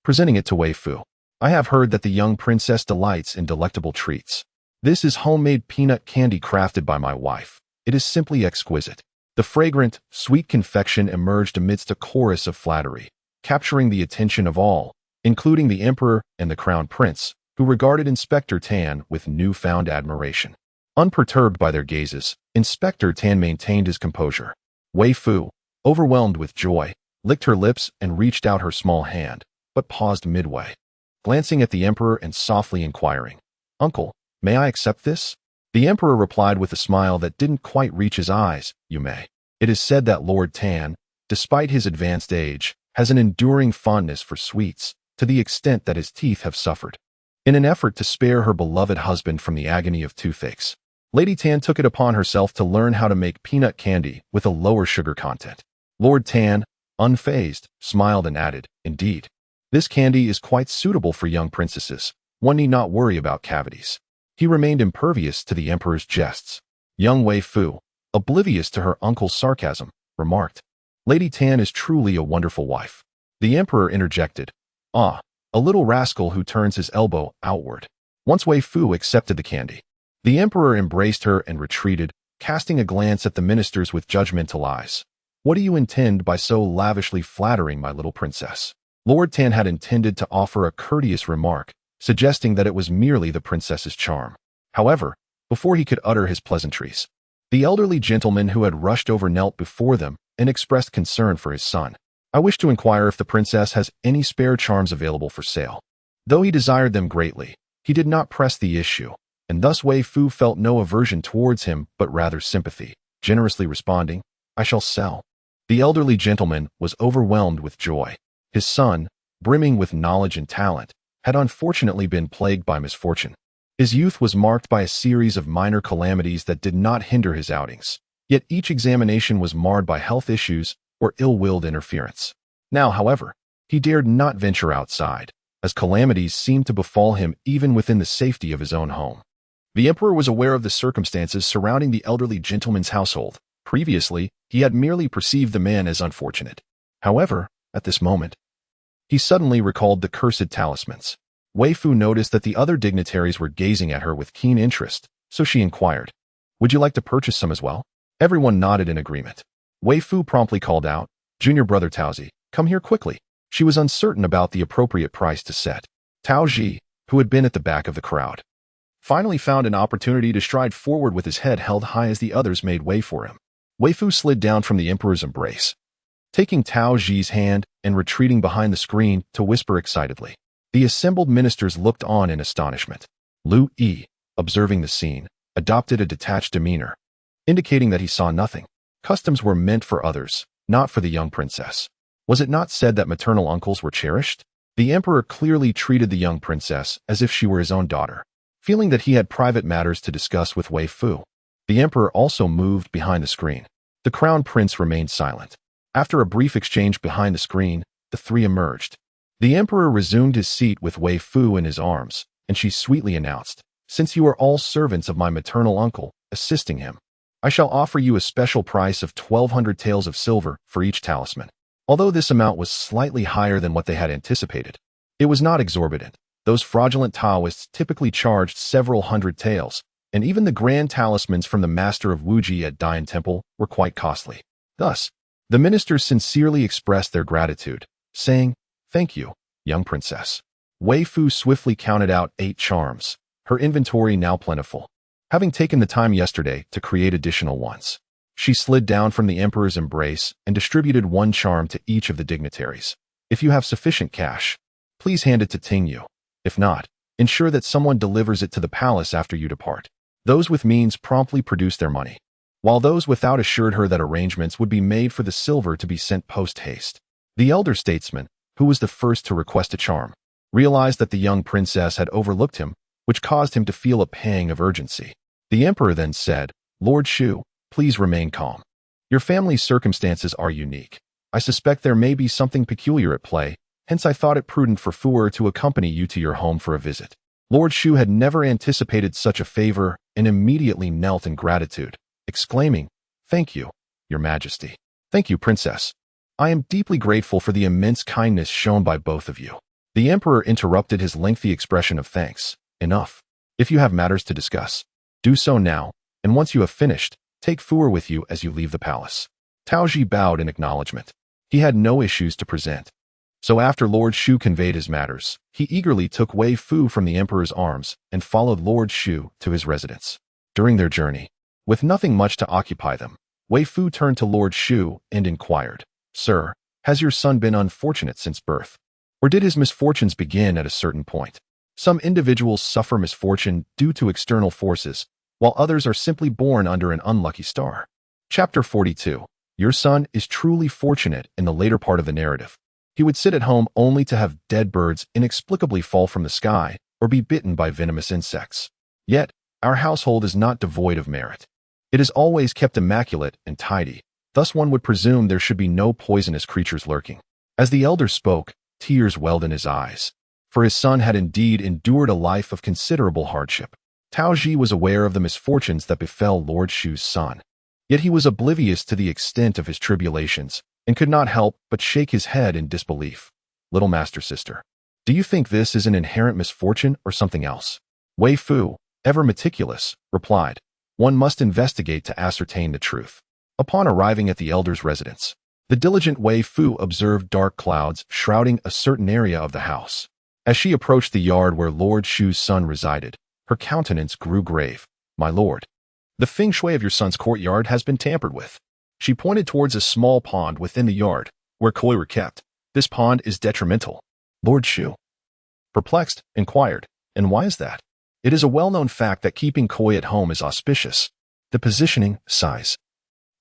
presenting it to Weifoo. "I have heard that the young princess delights in delectable treats. This is homemade peanut candy crafted by my wife. It is simply exquisite." The fragrant, sweet confection emerged amidst a chorus of flattery, capturing the attention of all, including the emperor and the crown prince, who regarded Inspector Tan with newfound admiration. Unperturbed by their gazes, Inspector Tan maintained his composure. Weifoo, overwhelmed with joy, licked her lips and reached out her small hand, but paused midway, glancing at the emperor and softly inquiring, "Uncle, may I accept this?" The emperor replied with a smile that didn't quite reach his eyes, "You may." It is said that Lord Tan, despite his advanced age, has an enduring fondness for sweets, to the extent that his teeth have suffered. In an effort to spare her beloved husband from the agony of toothaches, Lady Tan took it upon herself to learn how to make peanut candy with a lower sugar content. Lord Tan, unfazed, smiled and added, "Indeed, this candy is quite suitable for young princesses. One need not worry about cavities." He remained impervious to the emperor's jests. Young Weifoo, oblivious to her uncle's sarcasm, remarked, "Lady Tan is truly a wonderful wife." The emperor interjected, "Ah, a little rascal who turns his elbow outward." Once Weifoo accepted the candy, the emperor embraced her and retreated, casting a glance at the ministers with judgmental eyes. "What do you intend by so lavishly flattering my little princess?" Lord Tan had intended to offer a courteous remark, suggesting that it was merely the princess's charm. However, before he could utter his pleasantries, the elderly gentleman who had rushed over knelt before them and expressed concern for his son. "I wish to inquire if the princess has any spare charms available for sale." Though he desired them greatly, he did not press the issue, and thus Weifoo felt no aversion towards him but rather sympathy, generously responding, "I shall sell." The elderly gentleman was overwhelmed with joy. His son, brimming with knowledge and talent, had unfortunately been plagued by misfortune. His youth was marked by a series of minor calamities that did not hinder his outings, yet each examination was marred by health issues or ill-willed interference. Now, however, he dared not venture outside, as calamities seemed to befall him even within the safety of his own home. The emperor was aware of the circumstances surrounding the elderly gentleman's household. Previously, he had merely perceived the man as unfortunate. However, at this moment, he suddenly recalled the cursed talismans. Weifoo noticed that the other dignitaries were gazing at her with keen interest, so she inquired, "Would you like to purchase some as well?" Everyone nodded in agreement. Weifoo promptly called out, "Junior brother Taoji, come here quickly." She was uncertain about the appropriate price to set. Taoji, who had been at the back of the crowd, finally found an opportunity to stride forward with his head held high as the others made way for him. Weifoo slid down from the emperor's embrace, taking Taoji's hand and retreating behind the screen to whisper excitedly. The assembled ministers looked on in astonishment. Lu Yi, observing the scene, adopted a detached demeanor, indicating that he saw nothing. Customs were meant for others, not for the young princess. Was it not said that maternal uncles were cherished? The emperor clearly treated the young princess as if she were his own daughter. Feeling that he had private matters to discuss with Weifoo, the emperor also moved behind the screen. The crown prince remained silent. After a brief exchange behind the screen, the three emerged. The emperor resumed his seat with Weifoo in his arms, and she sweetly announced, "Since you are all servants of my maternal uncle, assisting him, I shall offer you a special price of 1,200 taels of silver for each talisman." Although this amount was slightly higher than what they had anticipated, it was not exorbitant. Those fraudulent Taoists typically charged several hundred taels, and even the grand talismans from the master of Wuji at Dian Temple were quite costly. Thus, the ministers sincerely expressed their gratitude, saying, "Thank you, young princess." Weifoo swiftly counted out 8 charms, her inventory now plentiful, having taken the time yesterday to create additional ones. She slid down from the emperor's embrace and distributed 1 charm to each of the dignitaries. "If you have sufficient cash, please hand it to Tingyu. If not, Ensure that someone delivers it to the palace after you depart. Those with means promptly produced their money, while those without assured her that arrangements would be made for the silver to be sent post-haste. The elder statesman, who was the first to request a charm, realized that the young princess had overlooked him, which caused him to feel a pang of urgency. The emperor then said, "Lord Shu, please remain calm. Your family's circumstances are unique. I suspect there may be something peculiar at play, hence I thought it prudent for Fuer to accompany you to your home for a visit." Lord Shu had never anticipated such a favor and immediately knelt in gratitude, exclaiming, "Thank you, Your Majesty. Thank you, Princess. I am deeply grateful for the immense kindness shown by both of you." The emperor interrupted his lengthy expression of thanks. "Enough. If you have matters to discuss, do so now, and once you have finished, take Fuer with you as you leave the palace." Taoji bowed in acknowledgement. He had no issues to present. So after Lord Shu conveyed his matters, he eagerly took Weifoo from the emperor's arms and followed Lord Shu to his residence. During their journey, with nothing much to occupy them, Weifoo turned to Lord Shu and inquired, "Sir, has your son been unfortunate since birth? Or did his misfortunes begin at a certain point? Some individuals suffer misfortune due to external forces, while others are simply born under an unlucky star." Chapter 42. Your son is truly fortunate. In the later part of the narrative, he would sit at home only to have dead birds inexplicably fall from the sky or be bitten by venomous insects. Yet, our household is not devoid of merit. It is always kept immaculate and tidy, thus one would presume there should be no poisonous creatures lurking. As the elder spoke, tears welled in his eyes, for his son had indeed endured a life of considerable hardship. Taoji was aware of the misfortunes that befell Lord Shu's son, yet he was oblivious to the extent of his tribulations, and could not help but shake his head in disbelief. "Little master sister, do you think this is an inherent misfortune or something else?" Weifoo, ever meticulous, replied, "One must investigate to ascertain the truth." Upon arriving at the elder's residence, the diligent Weifoo observed dark clouds shrouding a certain area of the house. As she approached the yard where Lord Shu's son resided, her countenance grew grave. "My lord, the feng shui of your son's courtyard has been tampered with." She pointed towards a small pond within the yard, where koi were kept. "This pond is detrimental." Lord Shu, perplexed, inquired, "And why is that?" "It is a well-known fact that keeping koi at home is auspicious. The positioning, size,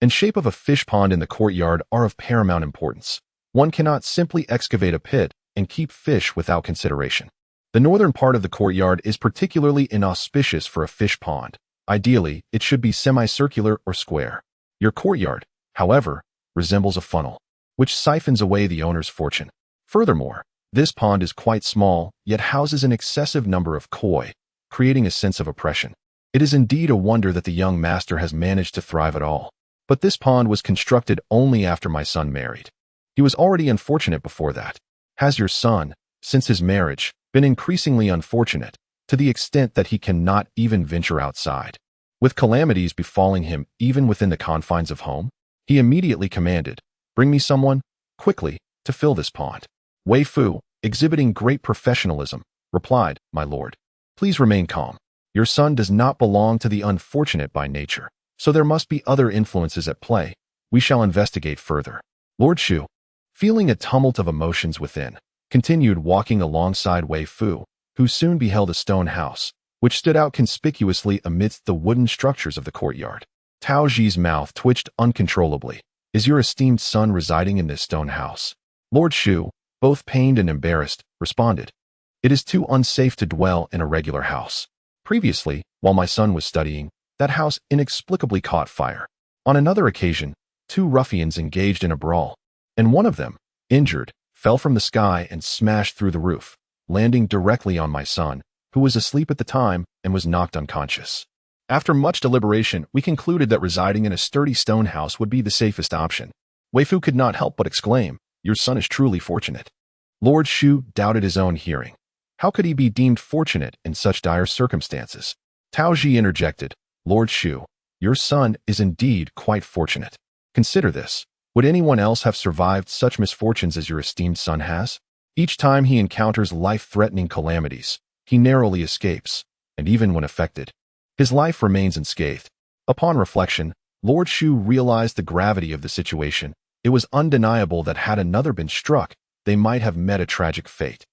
and shape of a fish pond in the courtyard are of paramount importance. One cannot simply excavate a pit and keep fish without consideration. The northern part of the courtyard is particularly inauspicious for a fish pond. Ideally, it should be semicircular or square. Your courtyard, however, resembles a funnel, which siphons away the owner's fortune. Furthermore, this pond is quite small, yet houses an excessive number of koi, creating a sense of oppression. It is indeed a wonder that the young master has managed to thrive at all. But this pond was constructed only after my son married. He was already unfortunate before that. Has your son, since his marriage, been increasingly unfortunate, to the extent that he cannot even venture outside, with calamities befalling him even within the confines of home?" He immediately commanded, "Bring me someone, quickly, to fill this pond." Weifoo, exhibiting great professionalism, replied, "My lord, please remain calm. Your son does not belong to the unfortunate by nature, so there must be other influences at play. We shall investigate further." Lord Shu, feeling a tumult of emotions within, continued walking alongside Weifoo, who soon beheld a stone house, which stood out conspicuously amidst the wooden structures of the courtyard. Taoji's mouth twitched uncontrollably. "Is your esteemed son residing in this stone house?" Lord Shu, both pained and embarrassed, responded, "It is too unsafe to dwell in a regular house. Previously, while my son was studying, that house inexplicably caught fire. On another occasion, 2 ruffians engaged in a brawl, and one of them, injured, fell from the sky and smashed through the roof, landing directly on my son, who was asleep at the time and was knocked unconscious. After much deliberation, we concluded that residing in a sturdy stone house would be the safest option." Weifoo could not help but exclaim, "Your son is truly fortunate." Lord Shu doubted his own hearing. How could he be deemed fortunate in such dire circumstances? Taoji interjected, "Lord Shu, your son is indeed quite fortunate. Consider this. Would anyone else have survived such misfortunes as your esteemed son has? Each time he encounters life-threatening calamities, he narrowly escapes, and even when affected, his life remains unscathed." Upon reflection, Lord Shu realized the gravity of the situation. It was undeniable that had another been struck, they might have met a tragic fate.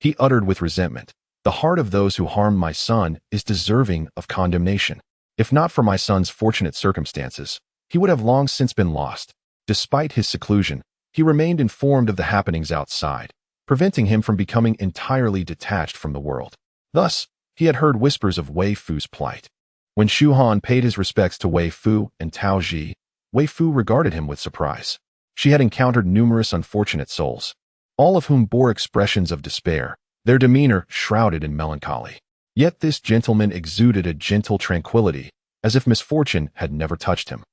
He uttered with resentment, The heart of those who harmed my son is deserving of condemnation. If not for my son's fortunate circumstances, he would have long since been lost. Despite his seclusion, he remained informed of the happenings outside, preventing him from becoming entirely detached from the world. Thus, he had heard whispers of Weifoo's plight. When Shu Han paid his respects to Weifoo and Tao Ji, Weifoo regarded him with surprise. She had encountered numerous unfortunate souls, all of whom bore expressions of despair, their demeanor shrouded in melancholy. Yet this gentleman exuded a gentle tranquility, as if misfortune had never touched him,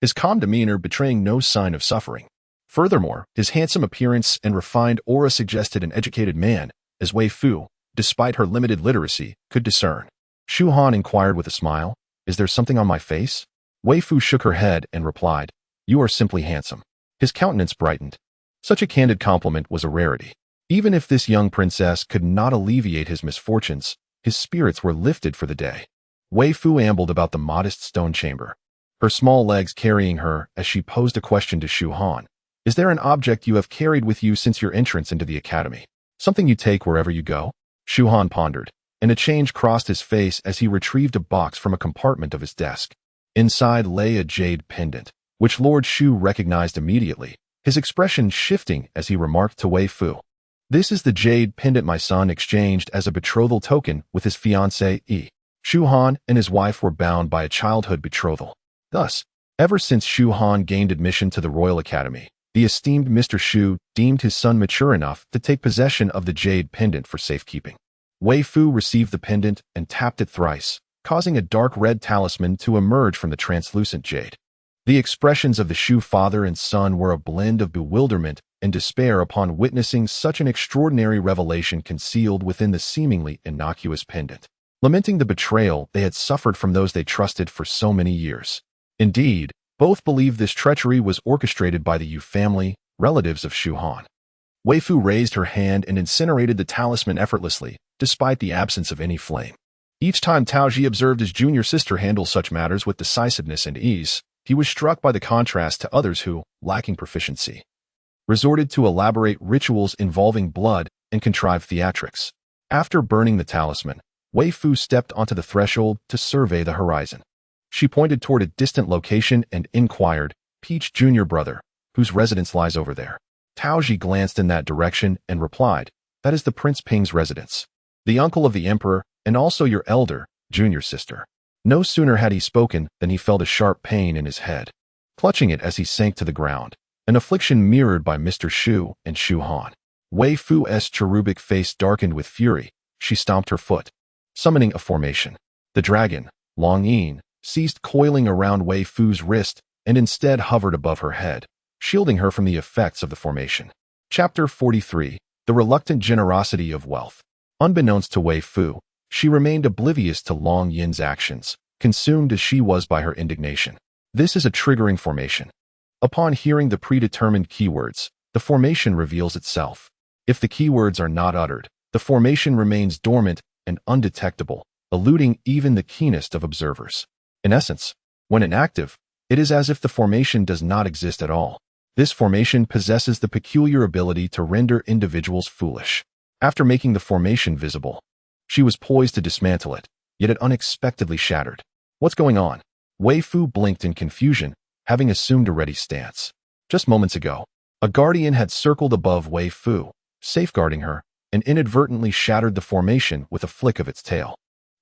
his calm demeanor betraying no sign of suffering. Furthermore, his handsome appearance and refined aura suggested an educated man, as Weifoo, despite her limited literacy, could discern. Shu Han inquired with a smile, "Is there something on my face?" Weifoo shook her head and replied, "You are simply handsome." His countenance brightened. Such a candid compliment was a rarity. Even if this young princess could not alleviate his misfortunes, his spirits were lifted for the day. Weifoo ambled about the modest stone chamber, her small legs carrying her as she posed a question to Shu Han. "Is there an object you have carried with you since your entrance into the academy? Something you take wherever you go?" Shu Han pondered, and a change crossed his face as he retrieved a box from a compartment of his desk. Inside lay a jade pendant, which Lord Shu recognized immediately, his expression shifting as he remarked to Weifoo, "This is the jade pendant my son exchanged as a betrothal token with his fiancée. Shu Han and his wife were bound by a childhood betrothal. Thus, ever since Shu Han gained admission to the Royal Academy, the esteemed Mr. Shu deemed his son mature enough to take possession of the jade pendant for safekeeping." Weifoo received the pendant and tapped it thrice, causing a dark red talisman to emerge from the translucent jade. The expressions of the Shu father and son were a blend of bewilderment and despair upon witnessing such an extraordinary revelation concealed within the seemingly innocuous pendant, lamenting the betrayal they had suffered from those they trusted for so many years. Indeed, both believed this treachery was orchestrated by the Yu family, relatives of Shu Han. Weifoo raised her hand and incinerated the talisman effortlessly, despite the absence of any flame. Each time Tao Ji observed his junior sister handle such matters with decisiveness and ease, he was struck by the contrast to others who, lacking proficiency, resorted to elaborate rituals involving blood and contrived theatrics. After burning the talisman, Weifoo stepped onto the threshold to survey the horizon. She pointed toward a distant location and inquired, "Peach junior brother, whose residence lies over there?" Tao Ji glanced in that direction and replied, "That is the Prince Ping's residence, the uncle of the emperor and also your elder, junior sister." No sooner had he spoken than he felt a sharp pain in his head, clutching it as he sank to the ground, an affliction mirrored by Mr. Shu and Shu Han. Weifoo's cherubic face darkened with fury. She stomped her foot, summoning a formation. The dragon, Long Yin, ceased coiling around Weifoo's wrist and instead hovered above her head, shielding her from the effects of the formation. Chapter 43. The Reluctant Generosity of Wealth. Unbeknownst to Weifoo, she remained oblivious to Long Yin's actions, consumed as she was by her indignation. This is a triggering formation. Upon hearing the predetermined keywords, the formation reveals itself. If the keywords are not uttered, the formation remains dormant and undetectable, eluding even the keenest of observers. In essence, when inactive, it is as if the formation does not exist at all. This formation possesses the peculiar ability to render individuals foolish. After making the formation visible, she was poised to dismantle it, yet it unexpectedly shattered. "What's going on?" Weifoo blinked in confusion, having assumed a ready stance. Just moments ago, a guardian had circled above Weifoo, safeguarding her, and inadvertently shattered the formation with a flick of its tail.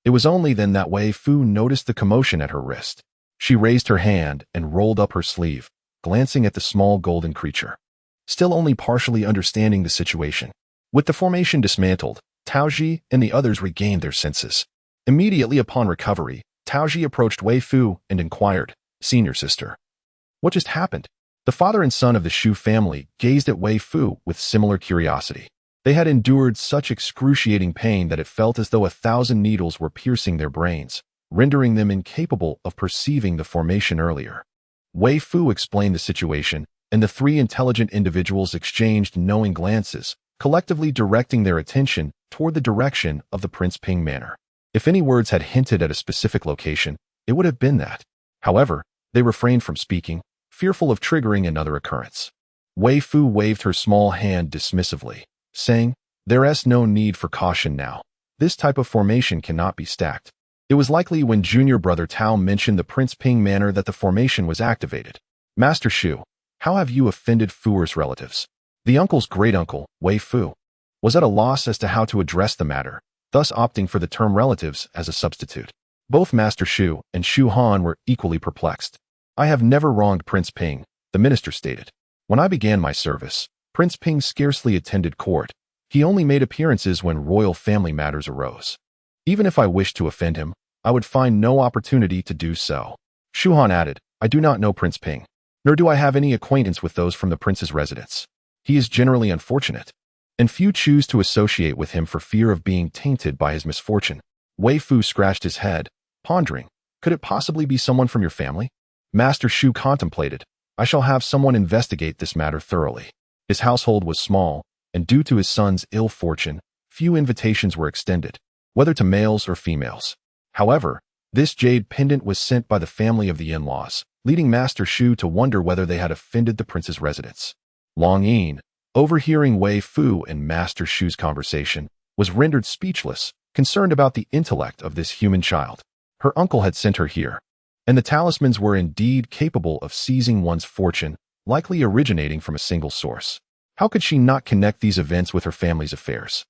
It was only then that Weifoo noticed the commotion at her wrist. She raised her hand and rolled up her sleeve, glancing at the small golden creature, still only partially understanding the situation. With the formation dismantled, Tao Ji and the others regained their senses. Immediately upon recovery, Tao Ji approached Weifoo and inquired, "Senior sister, what just happened?" The father and son of the Shu family gazed at Weifoo with similar curiosity. They had endured such excruciating pain that it felt as though 1,000 needles were piercing their brains, rendering them incapable of perceiving the formation earlier. Weifoo explained the situation, and the three intelligent individuals exchanged knowing glances, collectively directing their attention toward the direction of the Prince Ping Manor. If any words had hinted at a specific location, it would have been that. However, they refrained from speaking, fearful of triggering another occurrence. Weifoo waved her small hand dismissively, saying, "There is no need for caution now. This type of formation cannot be stacked. It was likely when junior brother Tao mentioned the Prince Ping manner that the formation was activated. Master Shu, how have you offended Fuer's relatives? The uncle's great-uncle, Weifoo, was at a loss as to how to address the matter, thus opting for the term relatives as a substitute. Both Master Shu and Shu Han were equally perplexed. I have never wronged Prince Ping, the minister stated. When I began my service, Prince Ping scarcely attended court. He only made appearances when royal family matters arose. Even if I wished to offend him, I would find no opportunity to do so. Shu Han added, I do not know Prince Ping, nor do I have any acquaintance with those from the prince's residence. He is generally unfortunate, and few choose to associate with him for fear of being tainted by his misfortune. Weifoo scratched his head, pondering, could it possibly be someone from your family? Master Shu contemplated, I shall have someone investigate this matter thoroughly. His household was small, and due to his son's ill fortune, few invitations were extended, whether to males or females. However, this jade pendant was sent by the family of the in-laws, leading Master Shu to wonder whether they had offended the prince's residence. Long Yin, overhearing Weifoo and Master Shu's conversation, was rendered speechless, concerned about the intellect of this human child. Her uncle had sent her here, and the talismans were indeed capable of seizing one's fortune, likely originating from a single source. How could she not connect these events with her family's affairs?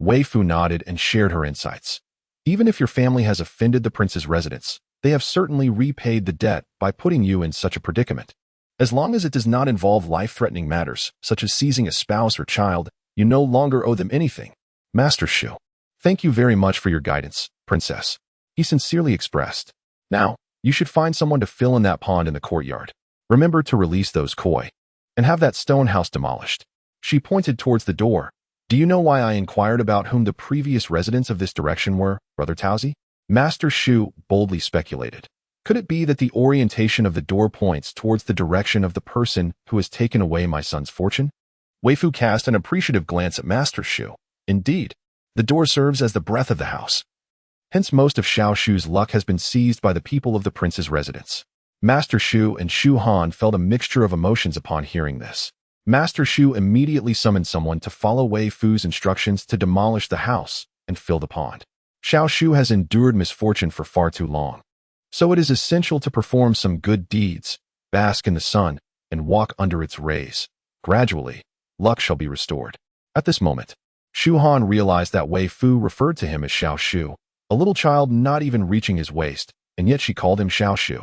Weifoo nodded and shared her insights. Even if your family has offended the prince's residence, they have certainly repaid the debt by putting you in such a predicament. As long as it does not involve life-threatening matters, such as seizing a spouse or child, you no longer owe them anything. Master Shu, thank you very much for your guidance, princess, he sincerely expressed. Now, you should find someone to fill in that pond in the courtyard. Remember to release those koi, and have that stone house demolished. She pointed towards the door. Do you know why I inquired about whom the previous residents of this direction were, Brother Taozi? Master Shu boldly speculated. Could it be that the orientation of the door points towards the direction of the person who has taken away my son's fortune? Weifoo cast an appreciative glance at Master Shu. Indeed, the door serves as the breath of the house. Hence most of Xiao Shu's luck has been seized by the people of the prince's residence. Master Shu and Shu Han felt a mixture of emotions upon hearing this. Master Shu immediately summoned someone to follow Weifoo's instructions to demolish the house and fill the pond. Xiao Shu has endured misfortune for far too long, so it is essential to perform some good deeds, bask in the sun, and walk under its rays. Gradually, luck shall be restored. At this moment, Shu Han realized that Weifoo referred to him as Xiao Shu, a little child not even reaching his waist, and yet she called him Xiao Shu.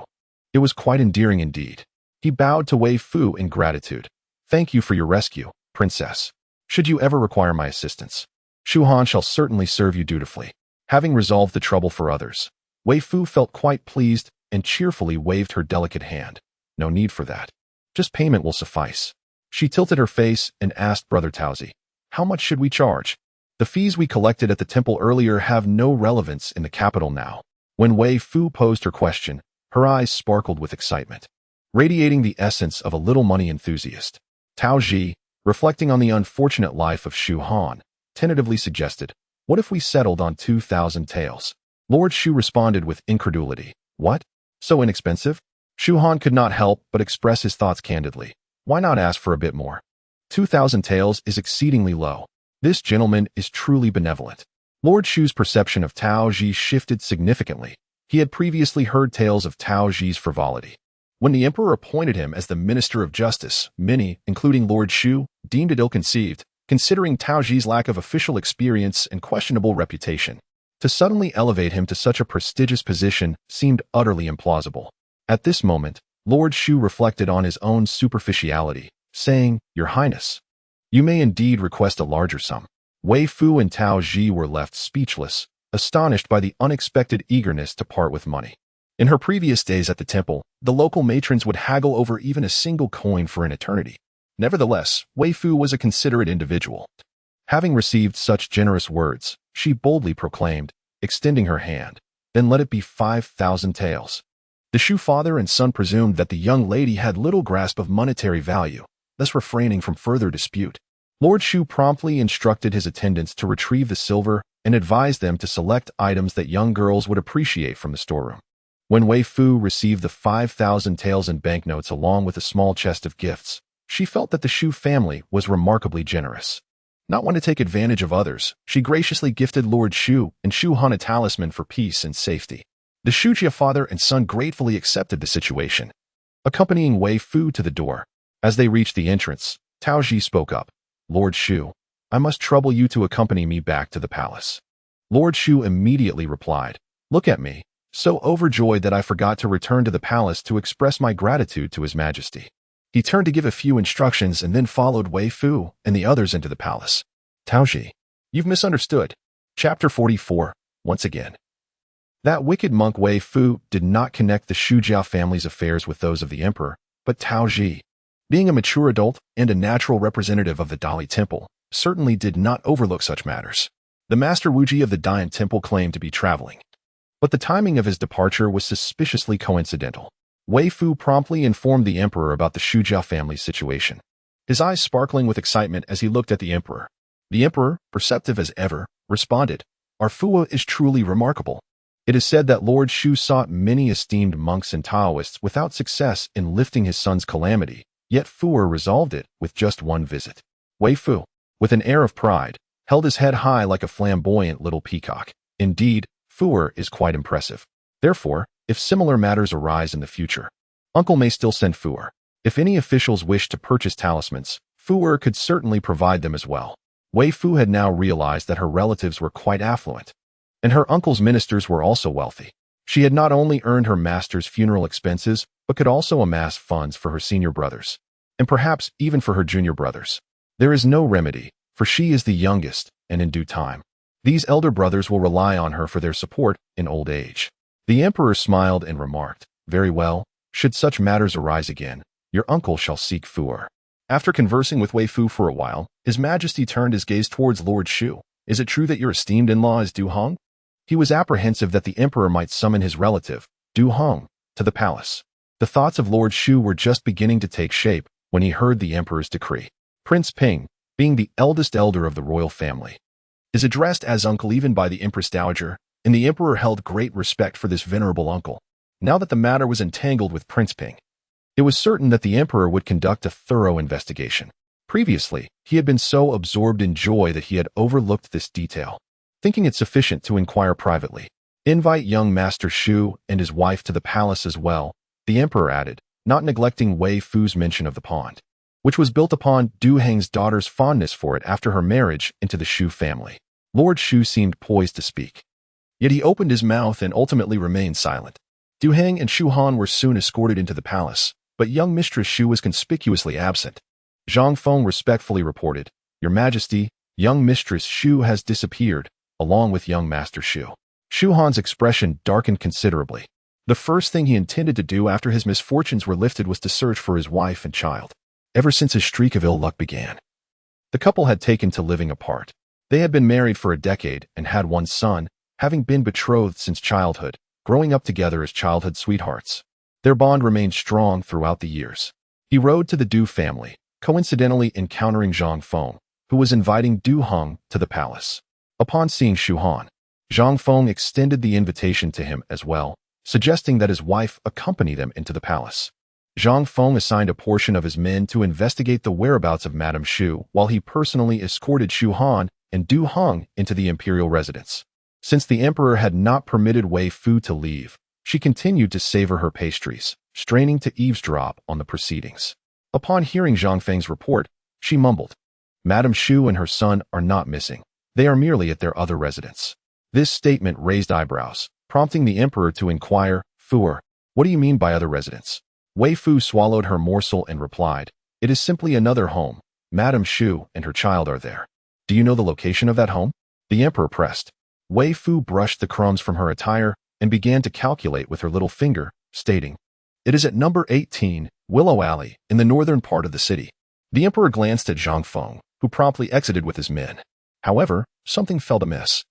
It was quite endearing indeed. He bowed to Weifoo in gratitude. Thank you for your rescue, princess. Should you ever require my assistance, Shu Han shall certainly serve you dutifully. Having resolved the trouble for others, Weifoo felt quite pleased and cheerfully waved her delicate hand. No need for that. Just payment will suffice. She tilted her face and asked Brother Taozi, how much should we charge? The fees we collected at the temple earlier have no relevance in the capital now. When Weifoo posed her question, her eyes sparkled with excitement, radiating the essence of a little money enthusiast. Tao Ji, reflecting on the unfortunate life of Shu Han, tentatively suggested, what if we settled on 2,000 taels? Lord Shu responded with incredulity. What? So inexpensive? Shu Han could not help but express his thoughts candidly. Why not ask for a bit more? 2,000 taels is exceedingly low. This gentleman is truly benevolent. Lord Shu's perception of Tao Ji shifted significantly. He had previously heard tales of Tao Ji's frivolity. When the emperor appointed him as the Minister of Justice, many, including Lord Shu, deemed it ill-conceived, considering Tao Ji's lack of official experience and questionable reputation. To suddenly elevate him to such a prestigious position seemed utterly implausible. At this moment, Lord Shu reflected on his own superficiality, saying, Your Highness, you may indeed request a larger sum. Weifoo and Tao Ji were left speechless, astonished by the unexpected eagerness to part with money. In her previous days at the temple, the local matrons would haggle over even a single coin for an eternity. Nevertheless, Weifoo was a considerate individual. Having received such generous words, she boldly proclaimed, extending her hand, Then let it be 5,000 taels. The Shu father and son presumed that the young lady had little grasp of monetary value, thus refraining from further dispute. Lord Shu promptly instructed his attendants to retrieve the silver and advised them to select items that young girls would appreciate from the storeroom. When Weifoo received the 5,000 taels in banknotes along with a small chest of gifts, she felt that the Shu family was remarkably generous. Not one to take advantage of others, she graciously gifted Lord Shu and Shu Han a talisman for peace and safety. The Shujia father and son gratefully accepted the situation, accompanying Weifoo to the door. As they reached the entrance, Taoji spoke up. Lord Shu, I must trouble you to accompany me back to the palace. Lord Shu immediately replied, Look at me, so overjoyed that I forgot to return to the palace to express my gratitude to His Majesty. He turned to give a few instructions and then followed Weifoo and the others into the palace. Taoji, you've misunderstood. Chapter 44, once again. That wicked monk Weifoo did not connect the Shujia family's affairs with those of the emperor, but Taoji, being a mature adult and a natural representative of the Dali Temple, certainly did not overlook such matters. The Master Wuji of the Dian Temple claimed to be traveling, but the timing of his departure was suspiciously coincidental. Weifoo promptly informed the emperor about the Shujia family's situation, his eyes sparkling with excitement as he looked at the emperor. The emperor, perceptive as ever, responded, Our Fuwa is truly remarkable. It is said that Lord Shu sought many esteemed monks and Taoists without success in lifting his son's calamity, yet Fuwa resolved it with just one visit. Weifoo, with an air of pride, held his head high like a flamboyant little peacock. Indeed, Fuwa is quite impressive. Therefore, if similar matters arise in the future, Uncle may still send Fuwa. If any officials wish to purchase talismans, Fuwa could certainly provide them as well. Weifoo had now realized that her relatives were quite affluent, and her uncle's ministers were also wealthy. She had not only earned her master's funeral expenses, but could also amass funds for her senior brothers, and perhaps even for her junior brothers. There is no remedy, for she is the youngest, and in due time, these elder brothers will rely on her for their support in old age. The emperor smiled and remarked, Very well, should such matters arise again, your uncle shall seek Fuwa. After conversing with Weifoo for a while, His Majesty turned his gaze towards Lord Shu. Is it true that your esteemed in-law is Du Hong? He was apprehensive that the emperor might summon his relative, Du Hong, to the palace. The thoughts of Lord Shu were just beginning to take shape when he heard the emperor's decree. Prince Ping, being the eldest elder of the royal family, is addressed as uncle even by the Empress Dowager, and the emperor held great respect for this venerable uncle. Now that the matter was entangled with Prince Ping, it was certain that the emperor would conduct a thorough investigation. Previously, he had been so absorbed in joy that he had overlooked this detail, thinking it sufficient to inquire privately. Invite young Master Shu and his wife to the palace as well, the emperor added, not neglecting Weifoo's mention of the pond, which was built upon Du Heng's daughter's fondness for it after her marriage into the Shu family. Lord Shu seemed poised to speak, yet he opened his mouth and ultimately remained silent. Du Heng and Shu Han were soon escorted into the palace, but young Mistress Shu was conspicuously absent. Zhang Feng respectfully reported, Your Majesty, young Mistress Shu has disappeared, along with young Master Shu. Shu Han's expression darkened considerably. The first thing he intended to do after his misfortunes were lifted was to search for his wife and child. Ever since his streak of ill luck began, the couple had taken to living apart. They had been married for a decade and had one son, having been betrothed since childhood, growing up together as childhood sweethearts. Their bond remained strong throughout the years. He rode to the Du family, coincidentally encountering Zhang Feng, who was inviting Du Heng to the palace. Upon seeing Shu Han, Zhang Feng extended the invitation to him as well, suggesting that his wife accompany them into the palace. Zhang Feng assigned a portion of his men to investigate the whereabouts of Madame Shu, while he personally escorted Shu Han and Du Heng into the imperial residence. Since the emperor had not permitted Weifoo to leave, she continued to savor her pastries, straining to eavesdrop on the proceedings. Upon hearing Zhang Feng's report, she mumbled, Madame Shu and her son are not missing. They are merely at their other residence. This statement raised eyebrows, prompting the emperor to inquire, Fuwa, what do you mean by other residence? Weifoo swallowed her morsel and replied, It is simply another home. Madame Shu and her child are there. Do you know the location of that home? The emperor pressed. Weifoo brushed the crumbs from her attire and began to calculate with her little finger, stating, It is at number 18, Willow Alley, in the northern part of the city. The emperor glanced at Zhang Feng, who promptly exited with his men. However, something felt amiss.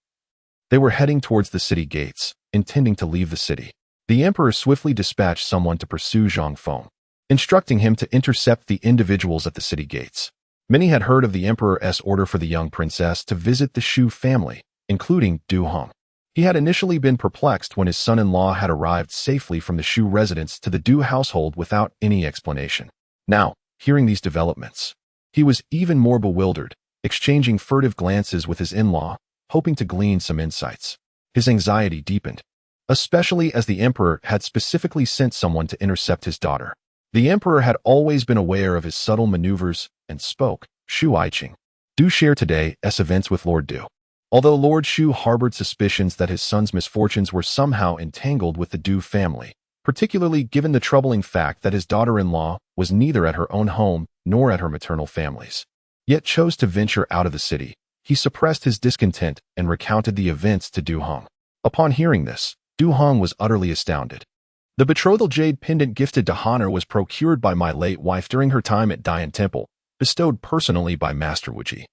They were heading towards the city gates, intending to leave the city. The emperor swiftly dispatched someone to pursue Zhang Feng, instructing him to intercept the individuals at the city gates. Many had heard of the emperor's order for the young princess to visit the Shu family, including Du Heng. He had initially been perplexed when his son-in-law had arrived safely from the Shu residence to the Du household without any explanation. Now, hearing these developments, he was even more bewildered, exchanging furtive glances with his in-law, hoping to glean some insights. His anxiety deepened, especially as the emperor had specifically sent someone to intercept his daughter. The emperor had always been aware of his subtle maneuvers and spoke, Shu Aiqing. Do share today's events with Lord Du. Although Lord Shu harbored suspicions that his son's misfortunes were somehow entangled with the Du family, particularly given the troubling fact that his daughter-in-law was neither at her own home nor at her maternal family's, yet chose to venture out of the city, he suppressed his discontent and recounted the events to Du Hong. Upon hearing this, Du Hong was utterly astounded. The betrothal jade pendant gifted to Honor was procured by my late wife during her time at Dian Temple, bestowed personally by Master Wuji,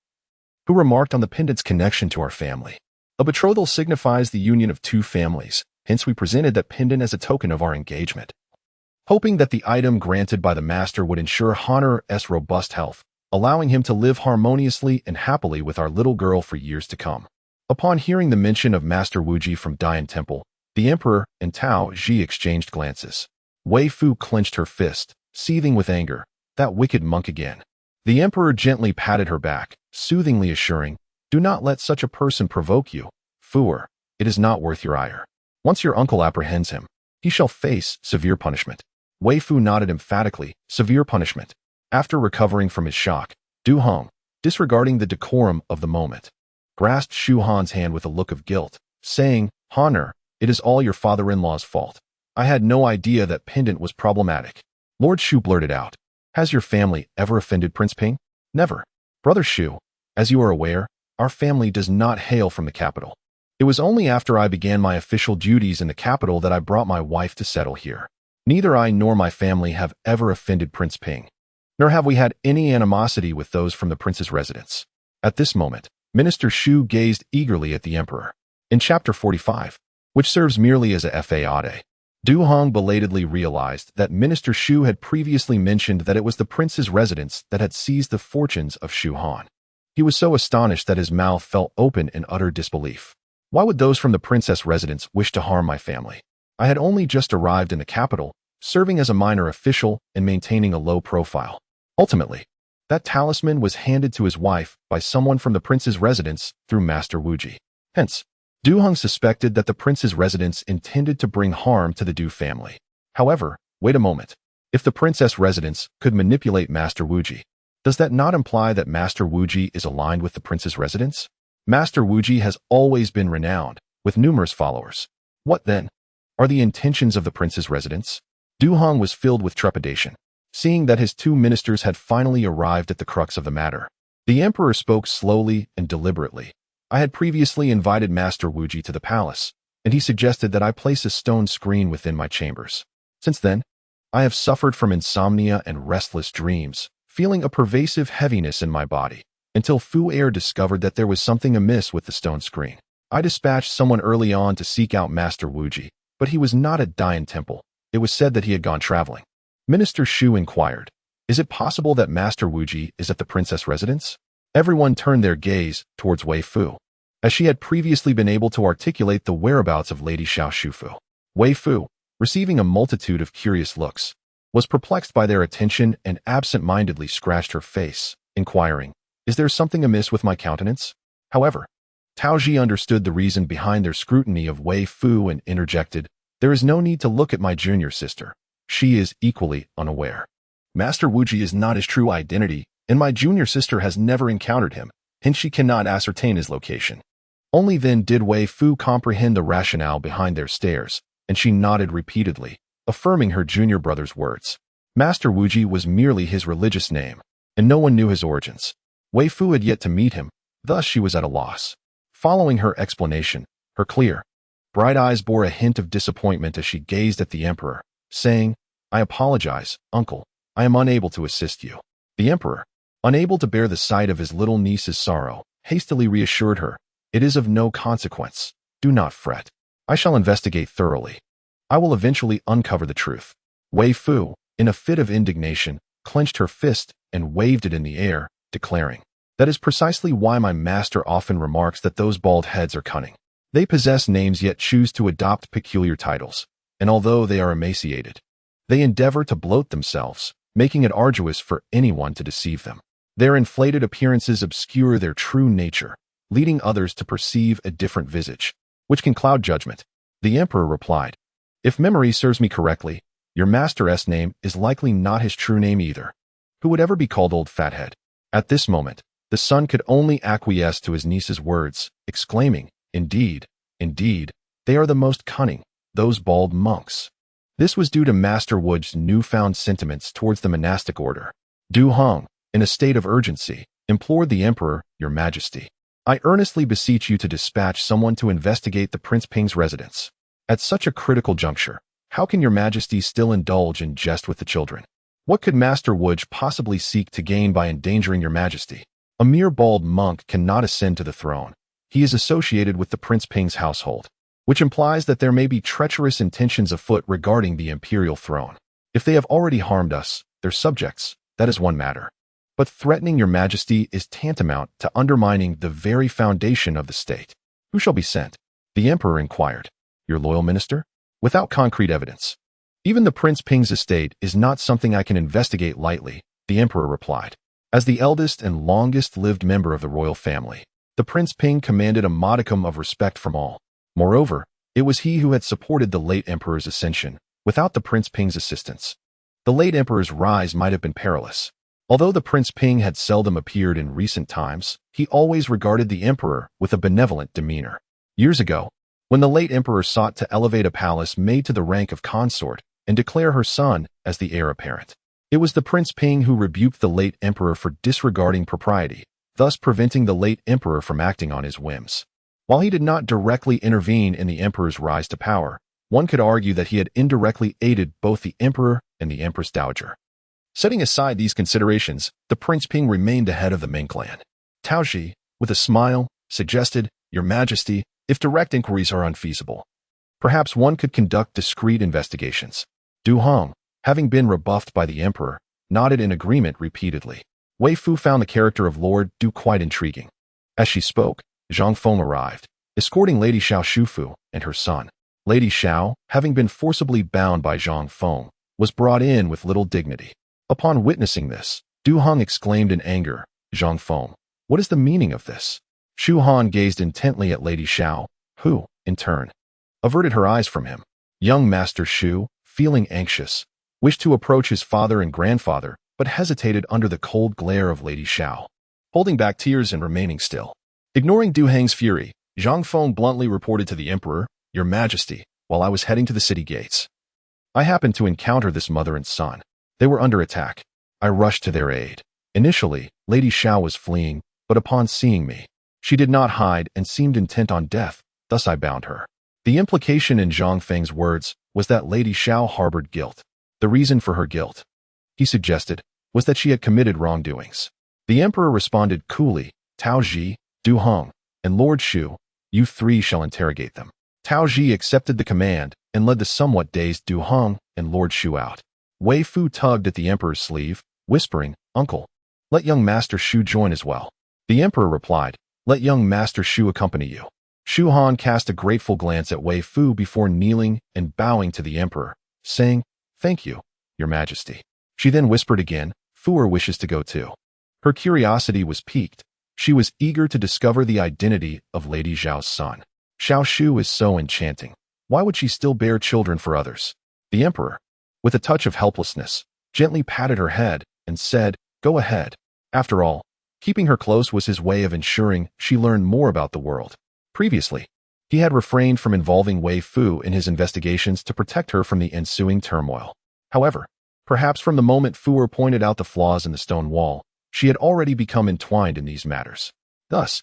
who remarked on the pendant's connection to our family. A betrothal signifies the union of two families, hence we presented that pendant as a token of our engagement, hoping that the item granted by the master would ensure Honor's robust health, allowing him to live harmoniously and happily with our little girl for years to come. Upon hearing the mention of Master Wuji from Dian Temple, the emperor and Tao Ji exchanged glances. Weifoo clenched her fist, seething with anger. That wicked monk again. The emperor gently patted her back, soothingly assuring, do not let such a person provoke you, Fooer. It is not worth your ire. Once your uncle apprehends him, he shall face severe punishment. Weifoo nodded emphatically, severe punishment. After recovering from his shock, Du Hong, disregarding the decorum of the moment, grasped Shu Han's hand with a look of guilt, saying, Honor, it is all your father-in-law's fault. I had no idea that pendant was problematic. Lord Shu blurted out, has your family ever offended Prince Ping? Never. Brother Shu, as you are aware, our family does not hail from the capital. It was only after I began my official duties in the capital that I brought my wife to settle here. Neither I nor my family have ever offended Prince Ping, nor have we had any animosity with those from the prince's residence. At this moment, Minister Shu gazed eagerly at the emperor. In chapter 45, which serves merely as a fade, Du Hong belatedly realized that Minister Shu had previously mentioned that it was the prince's residence that had seized the fortunes of Shu Han. He was so astonished that his mouth fell open in utter disbelief. Why would those from the princess residence wish to harm my family? I had only just arrived in the capital, serving as a minor official and maintaining a low profile. Ultimately, that talisman was handed to his wife by someone from the prince's residence through Master Wuji. Hence, Du Hong suspected that the prince's residence intended to bring harm to the Du family. However, wait a moment. If the princess residence could manipulate Master Wuji, does that not imply that Master Wuji is aligned with the prince's residence? Master Wuji has always been renowned, with numerous followers. What then are the intentions of the prince's residence? Du Hong was filled with trepidation, seeing that his two ministers had finally arrived at the crux of the matter. The emperor spoke slowly and deliberately. I had previously invited Master Wuji to the palace, and he suggested that I place a stone screen within my chambers. Since then, I have suffered from insomnia and restless dreams, feeling a pervasive heaviness in my body, until Fu Er discovered that there was something amiss with the stone screen. I dispatched someone early on to seek out Master Wuji, but he was not at Dian Temple. It was said that he had gone traveling. Minister Shu inquired, is it possible that Master Wuji is at the princess residence? Everyone turned their gaze towards Weifoo, as she had previously been able to articulate the whereabouts of Lady Xiao Shufu. Weifoo, receiving a multitude of curious looks, was perplexed by their attention and absent-mindedly scratched her face, inquiring, is there something amiss with my countenance? However, Tao Ji understood the reason behind their scrutiny of Weifoo and interjected, there is no need to look at my junior sister. She is equally unaware. Master Wuji is not his true identity, and my junior sister has never encountered him, hence she cannot ascertain his location. Only then did Weifoo comprehend the rationale behind their stares, and she nodded repeatedly, affirming her junior brother's words. Master Wuji was merely his religious name, and no one knew his origins. Weifoo had yet to meet him, thus she was at a loss. Following her explanation, her clear, bright eyes bore a hint of disappointment as she gazed at the emperor, saying, I apologize, uncle, I am unable to assist you. The emperor, unable to bear the sight of his little niece's sorrow, hastily reassured her, it is of no consequence, do not fret. I shall investigate thoroughly. I will eventually uncover the truth. Weifoo, in a fit of indignation, clenched her fist and waved it in the air, declaring, that is precisely why my master often remarks that those bald heads are cunning. They possess names yet choose to adopt peculiar titles, and although they are emaciated, they endeavor to bloat themselves, making it arduous for anyone to deceive them. Their inflated appearances obscure their true nature, leading others to perceive a different visage, which can cloud judgment. The emperor replied, "If memory serves me correctly, your master's name is likely not his true name either. Who would ever be called Old Fathead?" At this moment, the son could only acquiesce to his niece's words, exclaiming, "Indeed, indeed, they are the most cunning, those bald monks." This was due to Master Wood's newfound sentiments towards the monastic order. Du Hong, in a state of urgency, implored the emperor, "Your Majesty, I earnestly beseech you to dispatch someone to investigate the Prince Ping's residence. At such a critical juncture, how can your Majesty still indulge in jest with the children? What could Master Wood possibly seek to gain by endangering your Majesty? A mere bald monk cannot ascend to the throne. He is associated with the Prince Ping's household, which implies that there may be treacherous intentions afoot regarding the imperial throne. If they have already harmed us, their subjects, that is one matter. But threatening your Majesty is tantamount to undermining the very foundation of the state. Who shall be sent?" The emperor inquired. "Your loyal minister?" "Without concrete evidence. Even the Prince Ping's estate is not something I can investigate lightly," the emperor replied. As the eldest and longest-lived member of the royal family, the Prince Ping commanded a modicum of respect from all. Moreover, it was he who had supported the late emperor's ascension, without the Prince Ping's assistance. The late emperor's rise might have been perilous. Although the Prince Ping had seldom appeared in recent times, he always regarded the emperor with a benevolent demeanor. Years ago, when the late emperor sought to elevate a palace maid to the rank of consort and declare her son as the heir apparent, it was the Prince Ping who rebuked the late emperor for disregarding propriety, thus preventing the late emperor from acting on his whims. While he did not directly intervene in the emperor's rise to power, one could argue that he had indirectly aided both the emperor and the empress dowager. Setting aside these considerations, the Prince Ping remained the head of the Ming clan. Taoji, with a smile, suggested, "Your Majesty, if direct inquiries are unfeasible, perhaps one could conduct discreet investigations." Du Hong, having been rebuffed by the emperor, nodded in agreement repeatedly. Weifoo found the character of Lord Du quite intriguing. As she spoke, Zhang Feng arrived, escorting Lady Xiao Shufu and her son. Lady Xiao, having been forcibly bound by Zhang Feng, was brought in with little dignity. Upon witnessing this, Du Hong exclaimed in anger, "Zhang Feng, what is the meaning of this?" Shu Han gazed intently at Lady Xiao, who, in turn, averted her eyes from him. Young Master Shu, feeling anxious, wished to approach his father and grandfather, but hesitated under the cold glare of Lady Xiao, holding back tears and remaining still. Ignoring Du Hang's fury, Zhang Feng bluntly reported to the emperor, "Your Majesty, while I was heading to the city gates, I happened to encounter this mother and son. They were under attack. I rushed to their aid. Initially, Lady Xiao was fleeing, but upon seeing me, she did not hide and seemed intent on death, thus I bound her." The implication in Zhang Feng's words was that Lady Xiao harbored guilt. The reason for her guilt, he suggested, was that she had committed wrongdoings. The emperor responded coolly, "Tao Ji, Du Hong, and Lord Shu, you three shall interrogate them." Tao Ji accepted the command and led the somewhat dazed Du Hong and Lord Shu out. Weifoo tugged at the emperor's sleeve, whispering, "Uncle, let young Master Shu join as well." The emperor replied, "Let young Master Shu accompany you." Shu Han cast a grateful glance at Weifoo before kneeling and bowing to the emperor, saying, "Thank you, Your Majesty." She then whispered again, "Fuer wishes to go too." Her curiosity was piqued. She was eager to discover the identity of Lady Zhao's son. Xiao Shu is so enchanting. Why would she still bear children for others? The emperor, with a touch of helplessness, gently patted her head and said, "Go ahead." After all, keeping her close was his way of ensuring she learned more about the world. Previously, he had refrained from involving Weifoo in his investigations to protect her from the ensuing turmoil. However, perhaps from the moment Fuer pointed out the flaws in the stone wall, she had already become entwined in these matters. Thus,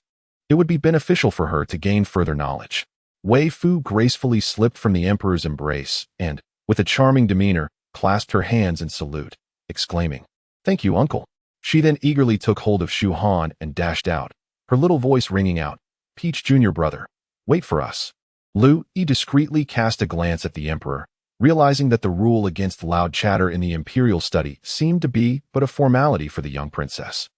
it would be beneficial for her to gain further knowledge. Weifoo gracefully slipped from the emperor's embrace and, with a charming demeanor, clasped her hands in salute, exclaiming, "Thank you, uncle." She then eagerly took hold of Shu Han and dashed out, her little voice ringing out, "Peach Junior brother, wait for us." Lu Yi discreetly cast a glance at the emperor, realizing that the rule against loud chatter in the Imperial study seemed to be but a formality for the young princess.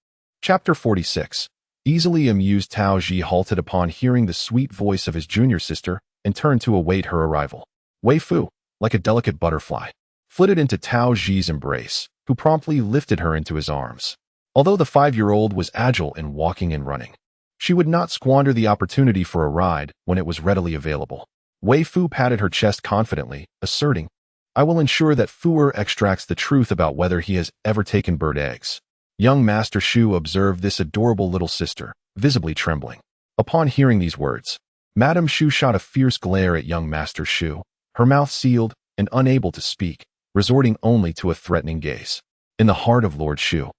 Chapter 46. Easily amused Tao Ji halted upon hearing the sweet voice of his junior sister and turned to await her arrival. Weifoo, like a delicate butterfly, flitted into Tao Ji's embrace, who promptly lifted her into his arms. Although the 5-year-old was agile in walking and running, she would not squander the opportunity for a ride when it was readily available. Weifoo patted her chest confidently, asserting, "I will ensure that Fuer extracts the truth about whether he has ever taken bird eggs." Young Master Shu observed this adorable little sister, visibly trembling. Upon hearing these words, Madame Shu shot a fierce glare at young Master Shu, her mouth sealed and unable to speak, resorting only to a threatening gaze. In the heart of Lord Shu,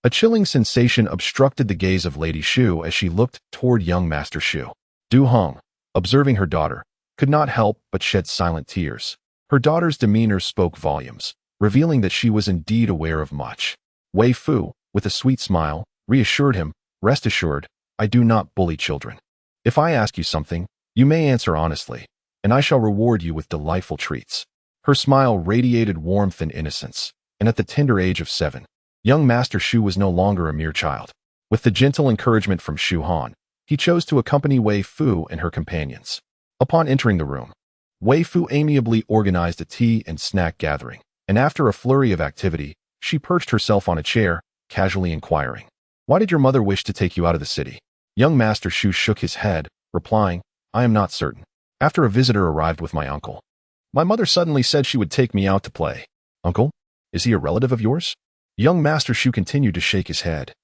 a chilling sensation obstructed the gaze of Lady Shu as she looked toward young Master Shu. Du Hong, observing her daughter, could not help but shed silent tears. Her daughter's demeanor spoke volumes, revealing that she was indeed aware of much. Weifoo, with a sweet smile, reassured him, "Rest assured, I do not bully children. If I ask you something, you may answer honestly, and I shall reward you with delightful treats." Her smile radiated warmth and innocence, and at the tender age of 7, young Master Shu was no longer a mere child. With the gentle encouragement from Shu Han, he chose to accompany Weifoo and her companions. Upon entering the room, Weifoo amiably organized a tea and snack gathering, and after a flurry of activity, she perched herself on a chair, casually inquiring, "Why did your mother wish to take you out of the city?" Young Master Shu shook his head, replying, "I am not certain. After a visitor arrived with my uncle, my mother suddenly said she would take me out to play." "Uncle? Is he a relative of yours?" Young Master Shu continued to shake his head.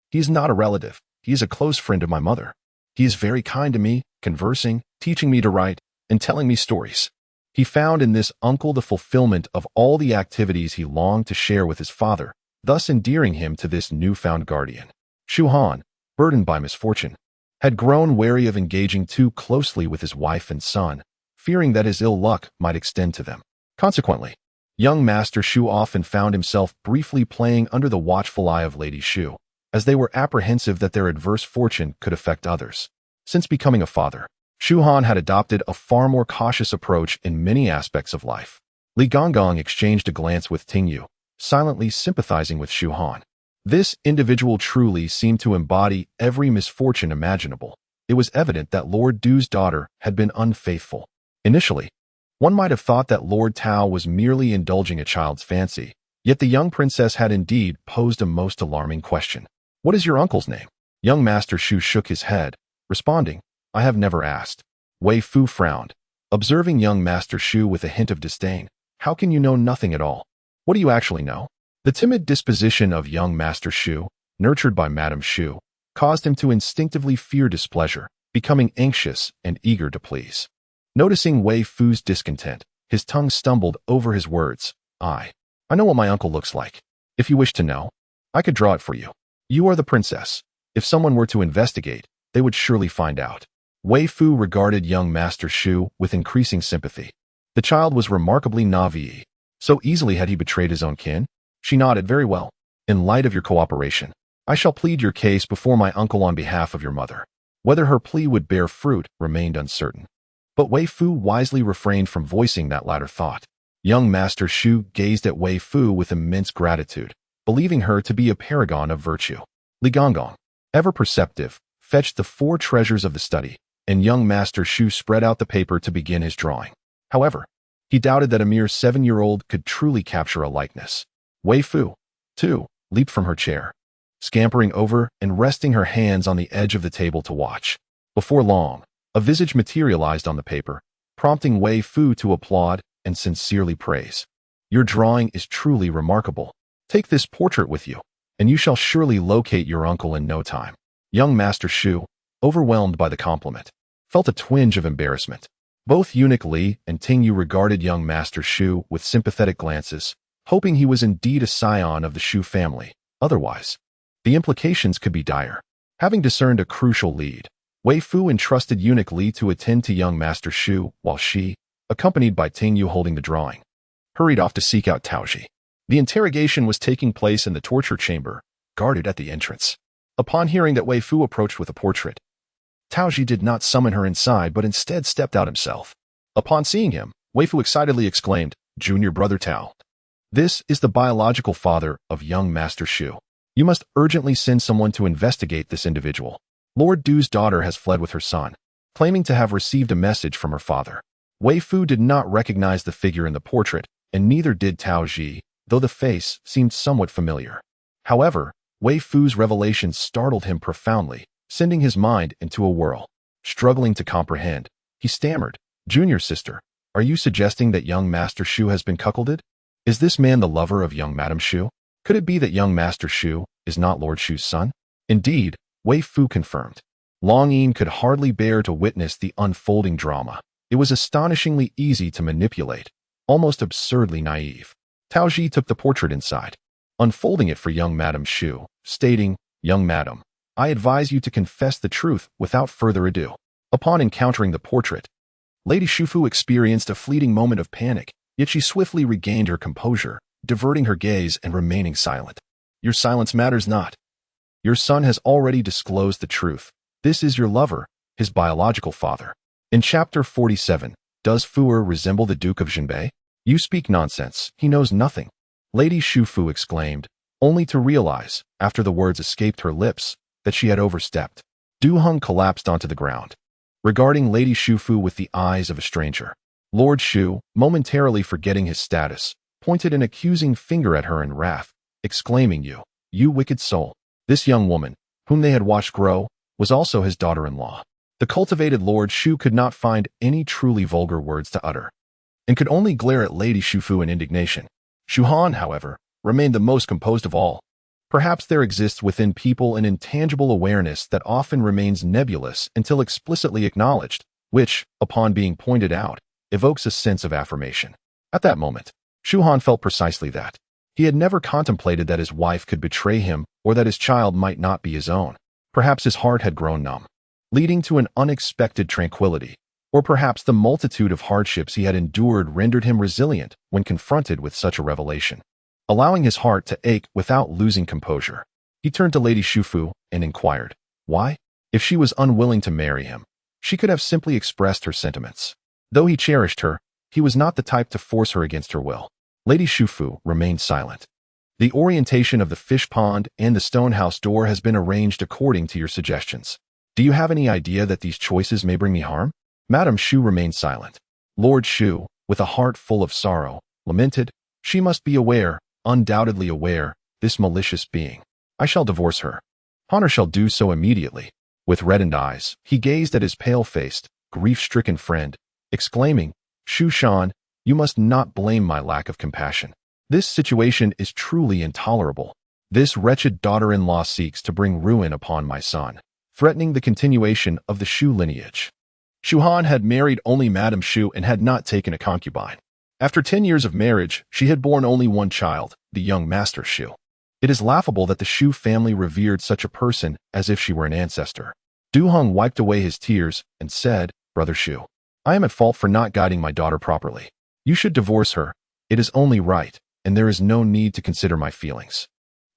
"He is not a relative. He is a close friend of my mother. He is very kind to me, conversing, teaching me to write, and telling me stories." He found in this uncle the fulfillment of all the activities he longed to share with his father, thus endearing him to this newfound guardian. Shu Han, burdened by misfortune, had grown wary of engaging too closely with his wife and son, fearing that his ill luck might extend to them. Consequently, young Master Shu often found himself briefly playing under the watchful eye of Lady Shu, as they were apprehensive that their adverse fortune could affect others. Since becoming a father, Shu Han had adopted a far more cautious approach in many aspects of life. Li Gonggong exchanged a glance with Ting Yu, silently sympathizing with Shu Han. This individual truly seemed to embody every misfortune imaginable. It was evident that Lord Du's daughter had been unfaithful. Initially, one might have thought that Lord Tao was merely indulging a child's fancy, yet the young princess had indeed posed a most alarming question. "What is your uncle's name?" Young Master Shu shook his head, responding, "I have never asked." Weifoo frowned, observing young Master Shu with a hint of disdain. "How can you know nothing at all? What do you actually know?" The timid disposition of young Master Shu, nurtured by Madame Shu, caused him to instinctively fear displeasure, becoming anxious and eager to please. Noticing Weifoo's discontent, his tongue stumbled over his words. I know what my uncle looks like. If you wish to know, I could draw it for you. You are the princess. If someone were to investigate, they would surely find out." Weifoo regarded young Master Shu with increasing sympathy. The child was remarkably naive. So easily had he betrayed his own kin? She nodded. "Very well. In light of your cooperation, I shall plead your case before my uncle on behalf of your mother." Whether her plea would bear fruit remained uncertain, but Weifoo wisely refrained from voicing that latter thought. Young Master Shu gazed at Weifoo with immense gratitude, believing her to be a paragon of virtue. Li Gonggong, ever perceptive, fetched the 4 treasures of the study, and young Master Shu spread out the paper to begin his drawing. However, he doubted that a mere 7-year-old could truly capture a likeness. Weifoo, too, leaped from her chair, scampering over and resting her hands on the edge of the table to watch. Before long, a visage materialized on the paper, prompting Weifoo to applaud and sincerely praise. "Your drawing is truly remarkable. Take this portrait with you, and you shall surely locate your uncle in no time." Young Master Shu, overwhelmed by the compliment, felt a twinge of embarrassment. Both Eunuch Li and Ting Yu regarded young Master Shu with sympathetic glances, hoping he was indeed a scion of the Shu family. Otherwise, the implications could be dire. Having discerned a crucial lead, Weifoo entrusted Eunuch Li to attend to young Master Shu, while she, accompanied by Ting Yu holding the drawing, hurried off to seek out Taoji. The interrogation was taking place in the torture chamber, guarded at the entrance. Upon hearing that Weifoo approached with a portrait, Taoji did not summon her inside but instead stepped out himself. Upon seeing him, Weifoo excitedly exclaimed, "Junior brother Tao. This is the biological father of young Master Shu. You must urgently send someone to investigate this individual. Lord Du's daughter has fled with her son, claiming to have received a message from her father." Weifoo did not recognize the figure in the portrait, and neither did Taoji, though the face seemed somewhat familiar. However, Weifoo's revelation startled him profoundly, sending his mind into a whirl. Struggling to comprehend, he stammered, "Junior sister, are you suggesting that young Master Shu has been cuckolded? Is this man the lover of young Madam Shu? Could it be that young Master Shu is not Lord Shu's son?" Indeed, Weifoo confirmed. Long Yin could hardly bear to witness the unfolding drama. It was astonishingly easy to manipulate, almost absurdly naive. Taoji took the portrait inside, unfolding it for young Madam Shu, stating, "Young Madam, I advise you to confess the truth without further ado." Upon encountering the portrait, Lady Shufu experienced a fleeting moment of panic, yet she swiftly regained her composure, diverting her gaze and remaining silent. "Your silence matters not. Your son has already disclosed the truth. This is your lover, his biological father." In Chapter 47, does Fuer resemble the Duke of Jinbei? "You speak nonsense, he knows nothing," Lady Shufu exclaimed, only to realize, after the words escaped her lips, that she had overstepped. Du Heng collapsed onto the ground, regarding Lady Shufu with the eyes of a stranger. Lord Shu, momentarily forgetting his status, pointed an accusing finger at her in wrath, exclaiming, You wicked soul." This young woman, whom they had watched grow, was also his daughter-in-law. The cultivated Lord Shu could not find any truly vulgar words to utter, and could only glare at Lady Shufu in indignation. Shu Han, however, remained the most composed of all. Perhaps there exists within people an intangible awareness that often remains nebulous until explicitly acknowledged, which, upon being pointed out, evokes a sense of affirmation. At that moment, Shu Han felt precisely that. He had never contemplated that his wife could betray him or that his child might not be his own. Perhaps his heart had grown numb, leading to an unexpected tranquility, or perhaps the multitude of hardships he had endured rendered him resilient when confronted with such a revelation. Allowing his heart to ache without losing composure, he turned to Lady Shufu and inquired, why? If she was unwilling to marry him, she could have simply expressed her sentiments. Though he cherished her, he was not the type to force her against her will. Lady Shufu remained silent. "The orientation of the fish pond and the stone house door has been arranged according to your suggestions. Do you have any idea that these choices may bring me harm?" Madam Shu remained silent. Lord Shu, with a heart full of sorrow, lamented, "She must be aware, undoubtedly aware, this malicious being. I shall divorce her. Honor shall do so immediately." With reddened eyes, he gazed at his pale-faced, grief-stricken friend, exclaiming, "Shu Shan, you must not blame my lack of compassion. This situation is truly intolerable. This wretched daughter-in-law seeks to bring ruin upon my son, threatening the continuation of the Shu lineage." Shu Han had married only Madam Shu and had not taken a concubine. After 10 years of marriage, she had borne only one child, the young Master Shu. It is laughable that the Shu family revered such a person as if she were an ancestor. Du Heng wiped away his tears and said, "Brother Shu, I am at fault for not guiding my daughter properly. You should divorce her. It is only right, and there is no need to consider my feelings."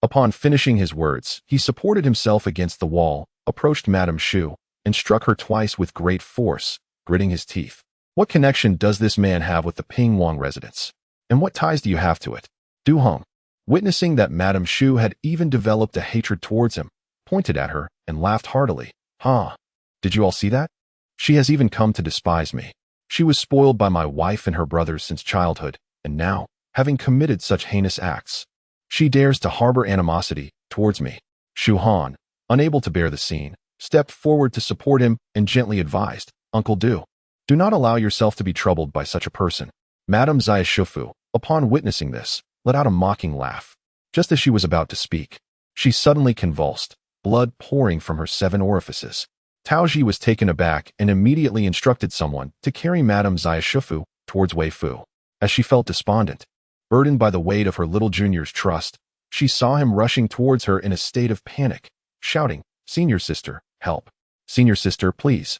Upon finishing his words, he supported himself against the wall, approached Madam Shu, and struck her twice with great force, gritting his teeth. "What connection does this man have with the Pingwang residence? And what ties do you have to it?" Du Heng, witnessing that Madam Shu had even developed a hatred towards him, pointed at her and laughed heartily. "Huh? Did you all see that? She has even come to despise me. She was spoiled by my wife and her brothers since childhood, and now, having committed such heinous acts, she dares to harbor animosity towards me." Shu Han, unable to bear the scene, stepped forward to support him and gently advised, "Uncle Do not allow yourself to be troubled by such a person." Madame Zia Shufu, upon witnessing this, let out a mocking laugh. Just as she was about to speak, she suddenly convulsed, blood pouring from her 7 orifices. Taoji was taken aback and immediately instructed someone to carry Madame Zia Shufu towards Weifoo. As she felt despondent, burdened by the weight of her little junior's trust, she saw him rushing towards her in a state of panic, shouting, "Senior sister, help. Senior sister, please."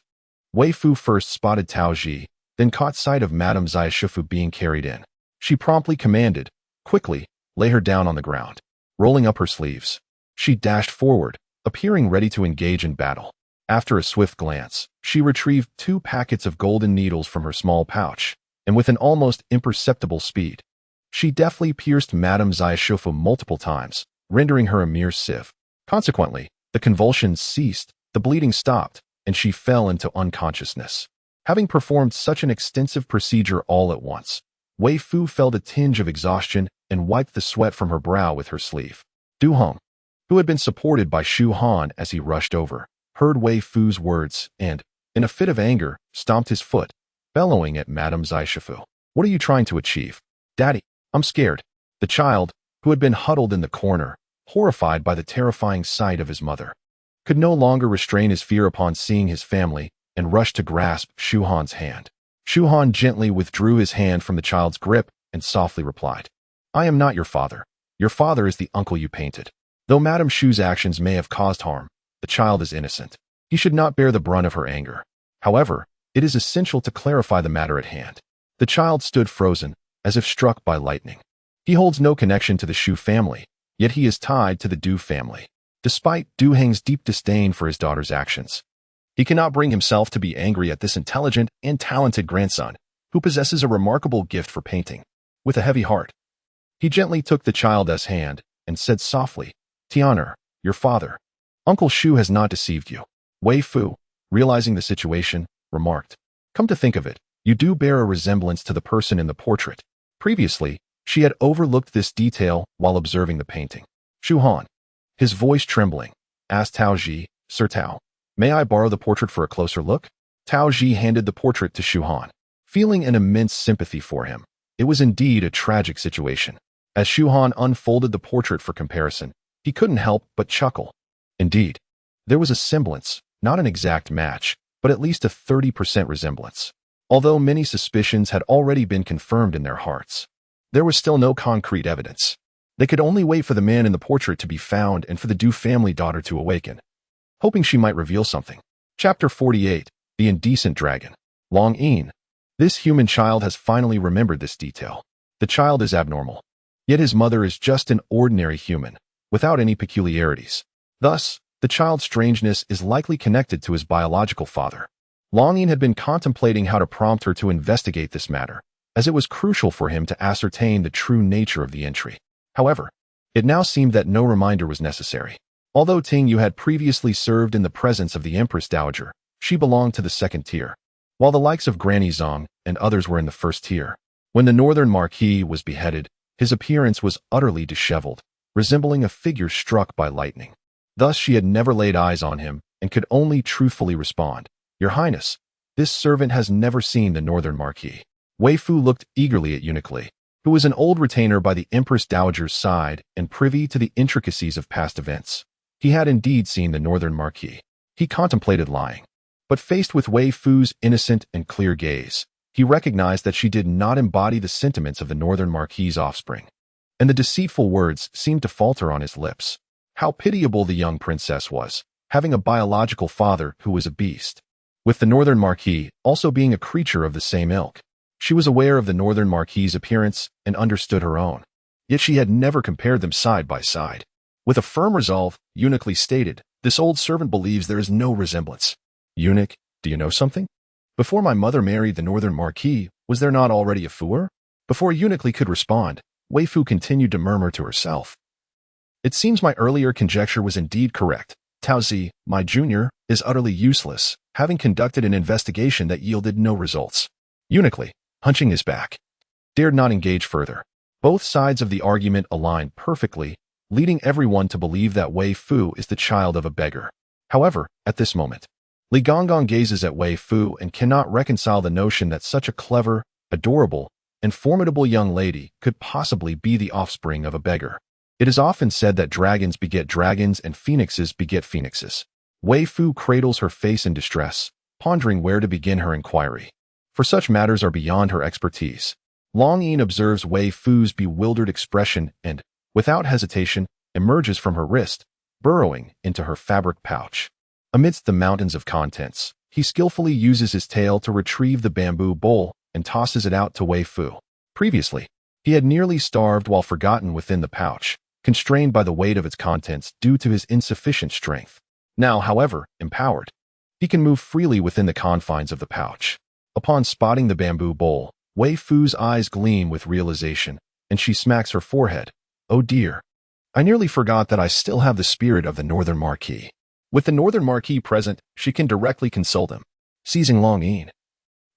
Weifoo first spotted Taoji, then caught sight of Madame Zia Shufu being carried in. She promptly commanded, "Quickly, lay her down on the ground." Rolling up her sleeves, she dashed forward, appearing ready to engage in battle. After a swift glance, she retrieved 2 packets of golden needles from her small pouch, and with an almost imperceptible speed, she deftly pierced Madame Zia Shufu multiple times, rendering her a mere sieve. Consequently, the convulsions ceased, the bleeding stopped, and she fell into unconsciousness. Having performed such an extensive procedure all at once, Weifoo felt a tinge of exhaustion and wiped the sweat from her brow with her sleeve. Du Heng, who had been supported by Shu Han as he rushed over, heard Weifoo's words and, in a fit of anger, stomped his foot, bellowing at Madame Zaishifu. "What are you trying to achieve?" "Daddy, I'm scared." The child, who had been huddled in the corner, horrified by the terrifying sight of his mother, could no longer restrain his fear upon seeing his family and rushed to grasp Shu Han's hand. Shu Han gently withdrew his hand from the child's grip and softly replied, "I am not your father. Your father is the uncle you painted." Though Madame Shu's actions may have caused harm, the child is innocent. He should not bear the brunt of her anger. However, it is essential to clarify the matter at hand. The child stood frozen, as if struck by lightning. He holds no connection to the Shu family, yet he is tied to the Du family. Despite Du Heng's deep disdain for his daughter's actions, he cannot bring himself to be angry at this intelligent and talented grandson, who possesses a remarkable gift for painting. With a heavy heart, he gently took the child's hand and said softly, "Tian'er, your father. Uncle Shu has not deceived you." Weifoo, realizing the situation, remarked, "Come to think of it, you do bear a resemblance to the person in the portrait." Previously, she had overlooked this detail while observing the painting. Shu Han, his voice trembling, asked Tao Ji, "Sir Tao, may I borrow the portrait for a closer look?" Tao Ji handed the portrait to Shu Han, feeling an immense sympathy for him. It was indeed a tragic situation. As Shu Han unfolded the portrait for comparison, he couldn't help but chuckle. Indeed, there was a semblance, not an exact match, but at least a 30% resemblance. Although many suspicions had already been confirmed in their hearts, there was still no concrete evidence. They could only wait for the man in the portrait to be found and for the Du family daughter to awaken, hoping she might reveal something. Chapter 48, The Indecent Dragon. Long Yin. This human child has finally remembered this detail. The child is abnormal, yet his mother is just an ordinary human, without any peculiarities. Thus, the child's strangeness is likely connected to his biological father. Long Yin had been contemplating how to prompt her to investigate this matter, as it was crucial for him to ascertain the true nature of the entry. However, it now seemed that no reminder was necessary. Although Ting Yu had previously served in the presence of the Empress Dowager, she belonged to the second tier, while the likes of Granny Zong and others were in the first tier. When the Northern Marquis was beheaded, his appearance was utterly disheveled, resembling a figure struck by lightning. Thus she had never laid eyes on him and could only truthfully respond, "Your Highness, this servant has never seen the Northern Marquis." Weifoo looked eagerly at Eunuch Li, who was an old retainer by the Empress Dowager's side and privy to the intricacies of past events. He had indeed seen the Northern Marquis. He contemplated lying, but faced with Weifoo's innocent and clear gaze, he recognized that she did not embody the sentiments of the Northern Marquis's offspring, and the deceitful words seemed to falter on his lips. How pitiable the young princess was, having a biological father who was a beast, with the Northern Marquis also being a creature of the same ilk. She was aware of the Northern Marquis's appearance and understood her own, yet she had never compared them side by side. With a firm resolve, Eunuch Li stated, "This old servant believes there is no resemblance." "Eunuch, do you know something? Before my mother married the Northern Marquis, was there not already a fooer?" Before Eunuch Li could respond, Weifoo continued to murmur to herself, "It seems my earlier conjecture was indeed correct. Tao Zi, my junior, is utterly useless, having conducted an investigation that yielded no results." Eunuch Li, hunching his back, dared not engage further. Both sides of the argument aligned perfectly, leading everyone to believe that Weifoo is the child of a beggar. However, at this moment, Li Gonggong gazes at Weifoo and cannot reconcile the notion that such a clever, adorable, and formidable young lady could possibly be the offspring of a beggar. It is often said that dragons beget dragons and phoenixes beget phoenixes. Weifoo cradles her face in distress, pondering where to begin her inquiry, for such matters are beyond her expertise. Long Yin observes Weifoo's bewildered expression and, without hesitation, emerges from her wrist, burrowing into her fabric pouch. Amidst the mountains of contents, he skillfully uses his tail to retrieve the bamboo bowl and tosses it out to Weifoo. Previously, he had nearly starved while forgotten within the pouch, constrained by the weight of its contents due to his insufficient strength. Now, however, empowered, he can move freely within the confines of the pouch. Upon spotting the bamboo bowl, Weifoo's eyes gleam with realization, and she smacks her forehead. "Oh dear, I nearly forgot that I still have the spirit of the Northern Marquis." With the Northern Marquis present, she can directly consult him. Seizing Long Yin,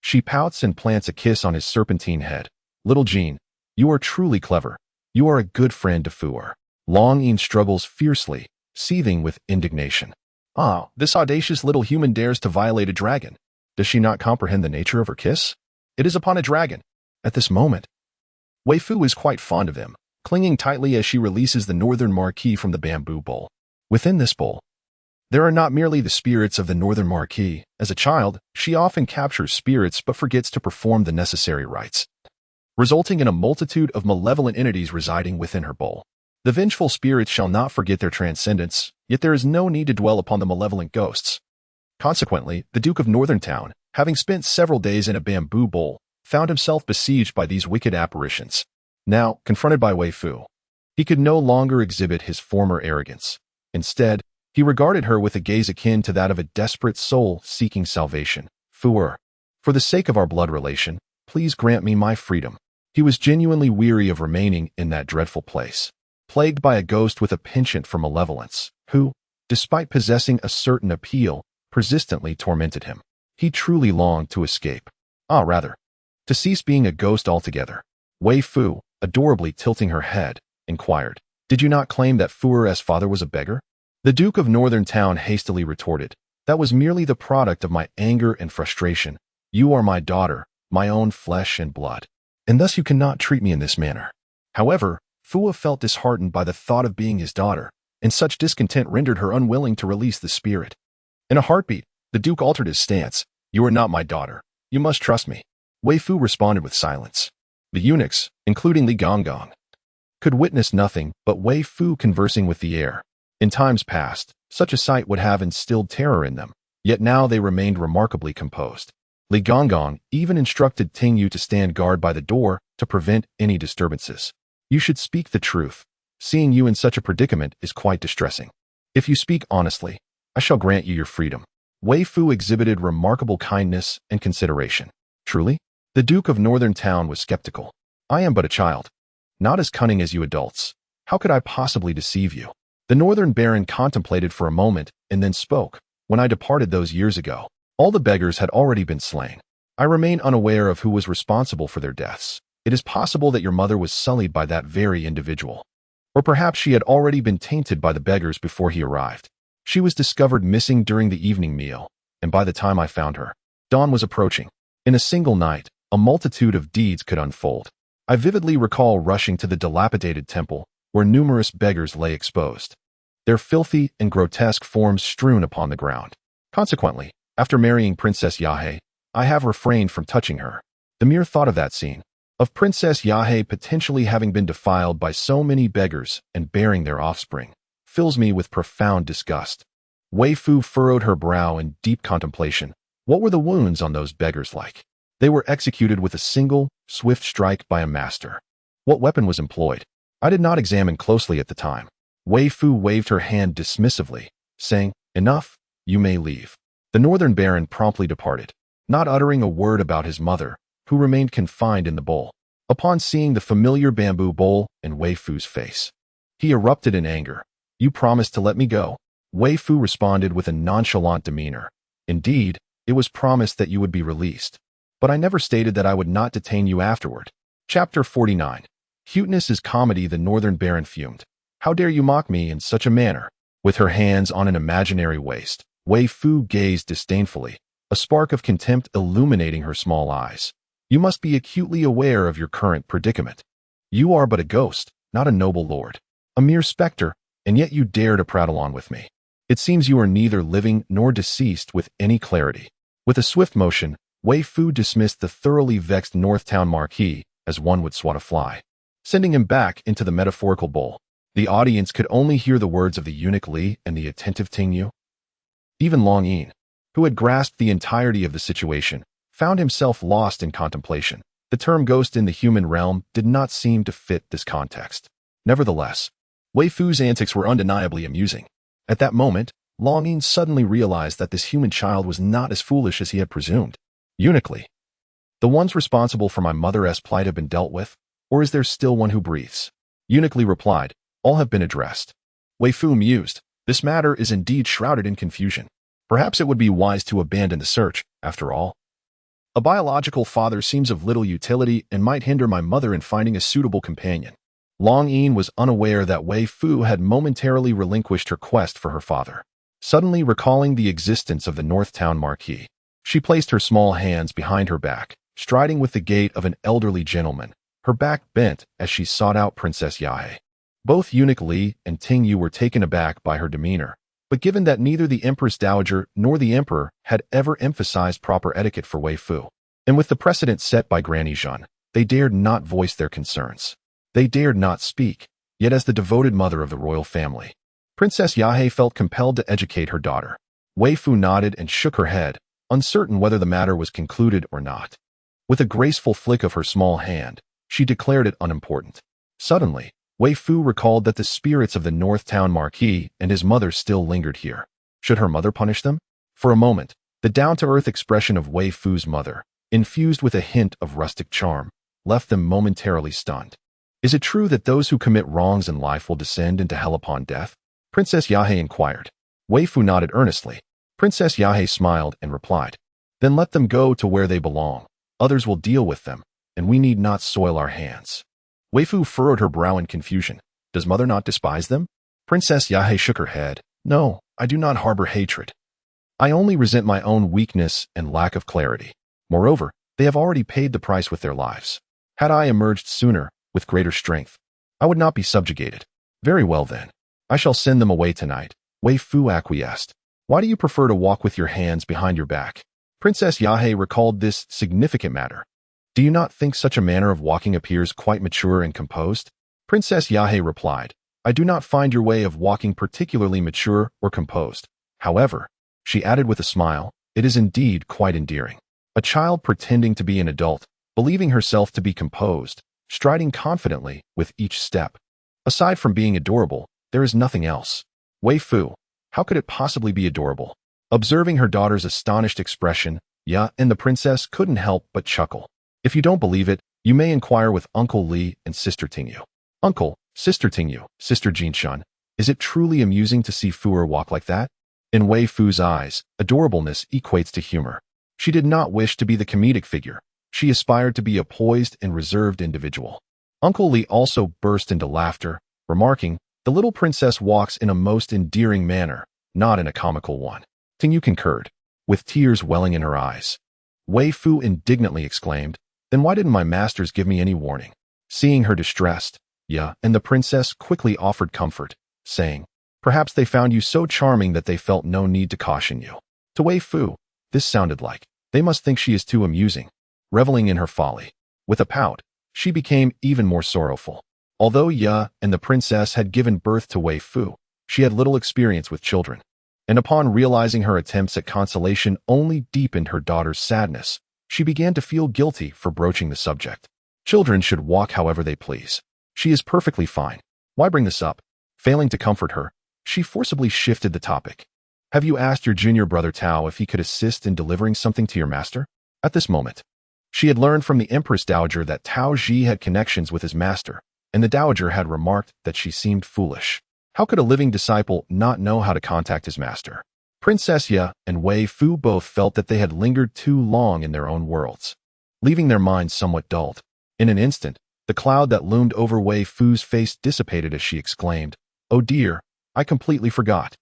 she pouts and plants a kiss on his serpentine head. "Little Jean, you are truly clever. You are a good friend to Fooer." Long Yin struggles fiercely, seething with indignation. Ah, this audacious little human dares to violate a dragon. Does she not comprehend the nature of her kiss? It is upon a dragon. At this moment, Weifoo is quite fond of him, clinging tightly as she releases the northern marquis from the bamboo bowl. Within this bowl, there are not merely the spirits of the northern marquis. As a child, she often captures spirits but forgets to perform the necessary rites, resulting in a multitude of malevolent entities residing within her bowl. The vengeful spirits shall not forget their transcendence, yet there is no need to dwell upon the malevolent ghosts. Consequently, the Duke of Northern Town, having spent several days in a bamboo bowl, found himself besieged by these wicked apparitions. Now, confronted by Weifoo, he could no longer exhibit his former arrogance. Instead, he regarded her with a gaze akin to that of a desperate soul seeking salvation. Fooer, for the sake of our blood relation, please grant me my freedom. He was genuinely weary of remaining in that dreadful place, plagued by a ghost with a penchant for malevolence, who, despite possessing a certain appeal, persistently tormented him. He truly longed to escape. Rather, to cease being a ghost altogether. Weifoo, adorably tilting her head, inquired, "Did you not claim that Fooer's father was a beggar?" The Duke of Northern Town hastily retorted, "That was merely the product of my anger and frustration. You are my daughter, my own flesh and blood, and thus you cannot treat me in this manner." However, Fua felt disheartened by the thought of being his daughter, and such discontent rendered her unwilling to release the spirit. In a heartbeat, the Duke altered his stance. "You are not my daughter. You must trust me." Weifoo responded with silence. The eunuchs, including Li Gonggong, could witness nothing but Weifoo conversing with the air. In times past, such a sight would have instilled terror in them, yet now they remained remarkably composed. Li Gonggong even instructed Ting Yu to stand guard by the door to prevent any disturbances. "You should speak the truth. Seeing you in such a predicament is quite distressing. If you speak honestly, I shall grant you your freedom." Weifoo exhibited remarkable kindness and consideration. "Truly?" The Duke of Northern Town was skeptical. "I am but a child, not as cunning as you adults. How could I possibly deceive you?" The Northern Baron contemplated for a moment and then spoke. "When I departed those years ago, all the beggars had already been slain. I remain unaware of who was responsible for their deaths. It is possible that your mother was sullied by that very individual. Or perhaps she had already been tainted by the beggars before he arrived. She was discovered missing during the evening meal, and by the time I found her, dawn was approaching. In a single night, a multitude of deeds could unfold. I vividly recall rushing to the dilapidated temple, where numerous beggars lay exposed, their filthy and grotesque forms strewn upon the ground. Consequently, after marrying Princess Yahe, I have refrained from touching her. The mere thought of that scene, of Princess Yahe potentially having been defiled by so many beggars and bearing their offspring, fills me with profound disgust." Weifoo furrowed her brow in deep contemplation. What were the wounds on those beggars like? They were executed with a single, swift strike by a master. What weapon was employed? I did not examine closely at the time. Weifoo waved her hand dismissively, saying, "Enough, you may leave." The Northern Baron promptly departed, not uttering a word about his mother, who remained confined in the bowl. Upon seeing the familiar bamboo bowl in Weifoo's face, he erupted in anger. "You promised to let me go." Weifoo responded with a nonchalant demeanor. "Indeed, it was promised that you would be released, but I never stated that I would not detain you afterward." Chapter 49. Cuteness is comedy. The Northern Baron fumed. "How dare you mock me in such a manner?" With her hands on an imaginary waist, Weifoo gazed disdainfully, a spark of contempt illuminating her small eyes. "You must be acutely aware of your current predicament. You are but a ghost, not a noble lord, a mere specter, and yet you dare to prattle on with me. It seems you are neither living nor deceased with any clarity." With a swift motion, Weifoo dismissed the thoroughly vexed Northtown Marquis as one would swat a fly, sending him back into the metaphorical bowl. The audience could only hear the words of the eunuch Li and the attentive Ting Yu. Even Long Yin, who had grasped the entirety of the situation, found himself lost in contemplation. The term ghost in the human realm did not seem to fit this context. Nevertheless, Weifoo's antics were undeniably amusing. At that moment, Long Yin suddenly realized that this human child was not as foolish as he had presumed. "Eunuch Li, the ones responsible for my mother's plight have been dealt with, or is there still one who breathes?" Eunuch Li replied, "All have been addressed." Weifoo mused. This matter is indeed shrouded in confusion. Perhaps it would be wise to abandon the search, after all. A biological father seems of little utility and might hinder my mother in finding a suitable companion. Long Yin was unaware that Weifoo had momentarily relinquished her quest for her father. Suddenly recalling the existence of the North Town Marquis, she placed her small hands behind her back, striding with the gait of an elderly gentleman, her back bent as she sought out Princess Yahe. Both Eunuch Li and Ting Yu were taken aback by her demeanor, but given that neither the Empress Dowager nor the Emperor had ever emphasized proper etiquette for Weifoo, and with the precedent set by Granny Zhen, they dared not voice their concerns. They dared not speak, yet as the devoted mother of the royal family, Princess Yahe felt compelled to educate her daughter. Weifoo nodded and shook her head, uncertain whether the matter was concluded or not. With a graceful flick of her small hand, she declared it unimportant. Suddenly, Weifoo recalled that the spirits of the North Town Marquis and his mother still lingered here. Should her mother punish them? For a moment, the down-to-earth expression of Weifoo's mother, infused with a hint of rustic charm, left them momentarily stunned. Is it true that those who commit wrongs in life will descend into hell upon death? Princess Yahe inquired. Weifoo nodded earnestly. Princess Yahe smiled and replied, "Then let them go to where they belong. Others will deal with them, and we need not soil our hands." Weifoo furrowed her brow in confusion. Does mother not despise them? Princess Yahe shook her head. No, I do not harbor hatred. I only resent my own weakness and lack of clarity. Moreover, they have already paid the price with their lives. Had I emerged sooner, with greater strength, I would not be subjugated. Very well then. I shall send them away tonight. Weifoo acquiesced. Why do you prefer to walk with your hands behind your back? Princess Yahe recalled this significant matter. Do you not think such a manner of walking appears quite mature and composed? Princess Yahe replied, I do not find your way of walking particularly mature or composed. However, she added with a smile, it is indeed quite endearing. A child pretending to be an adult, believing herself to be composed, striding confidently with each step. Aside from being adorable, there is nothing else. Weifoo, how could it possibly be adorable? Observing her daughter's astonished expression, Ya and the princess couldn't help but chuckle. If you don't believe it, you may inquire with Uncle Li and Sister Tingyu. Uncle, Sister Tingyu, Sister Jinshan, is it truly amusing to see Fuer walk like that? In Weifoo's eyes, adorableness equates to humor. She did not wish to be the comedic figure. She aspired to be a poised and reserved individual. Uncle Li also burst into laughter, remarking, the little princess walks in a most endearing manner, not in a comical one. Tingyu concurred, with tears welling in her eyes. Weifoo indignantly exclaimed, then why didn't my masters give me any warning? Seeing her distressed, Ya and the princess quickly offered comfort, saying, perhaps they found you so charming that they felt no need to caution you. To Weifoo, this sounded like, they must think she is too amusing. Reveling in her folly, with a pout, she became even more sorrowful. Although Ya and the princess had given birth to Weifoo, she had little experience with children, and upon realizing her attempts at consolation only deepened her daughter's sadness, she began to feel guilty for broaching the subject. Children should walk however they please. She is perfectly fine. Why bring this up? Failing to comfort her, she forcibly shifted the topic. Have you asked your junior brother Tao if he could assist in delivering something to your master? At this moment, she had learned from the Empress Dowager that Tao Ji had connections with his master, and the Dowager had remarked that she seemed foolish. How could a living disciple not know how to contact his master? Princess Ya and Weifoo both felt that they had lingered too long in their own worlds, leaving their minds somewhat dulled. In an instant, the cloud that loomed over Weifoo's face dissipated as she exclaimed, oh dear, I completely forgot.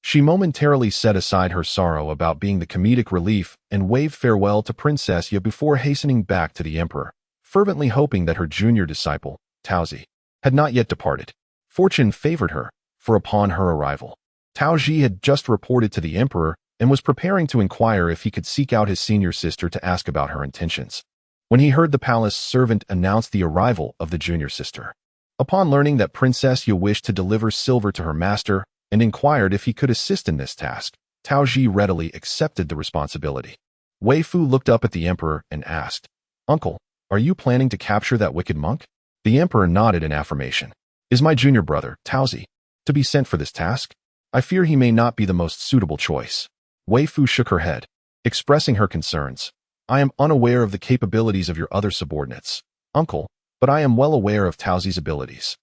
She momentarily set aside her sorrow about being the comedic relief and waved farewell to Princess Ya before hastening back to the Emperor, fervently hoping that her junior disciple, Taozi, had not yet departed. Fortune favored her, for upon her arrival, Tao Ji had just reported to the Emperor and was preparing to inquire if he could seek out his senior sister to ask about her intentions, when he heard the palace servant announce the arrival of the junior sister. Upon learning that Princess Ya wished to deliver silver to her master and inquired if he could assist in this task, Tao Ji readily accepted the responsibility. Weifoo looked up at the Emperor and asked, Uncle, are you planning to capture that wicked monk? The Emperor nodded in affirmation. Is my junior brother, Taozi, to be sent for this task? I fear he may not be the most suitable choice. Weifoo shook her head, expressing her concerns. I am unaware of the capabilities of your other subordinates, Uncle, but I am well aware of Taozi's abilities.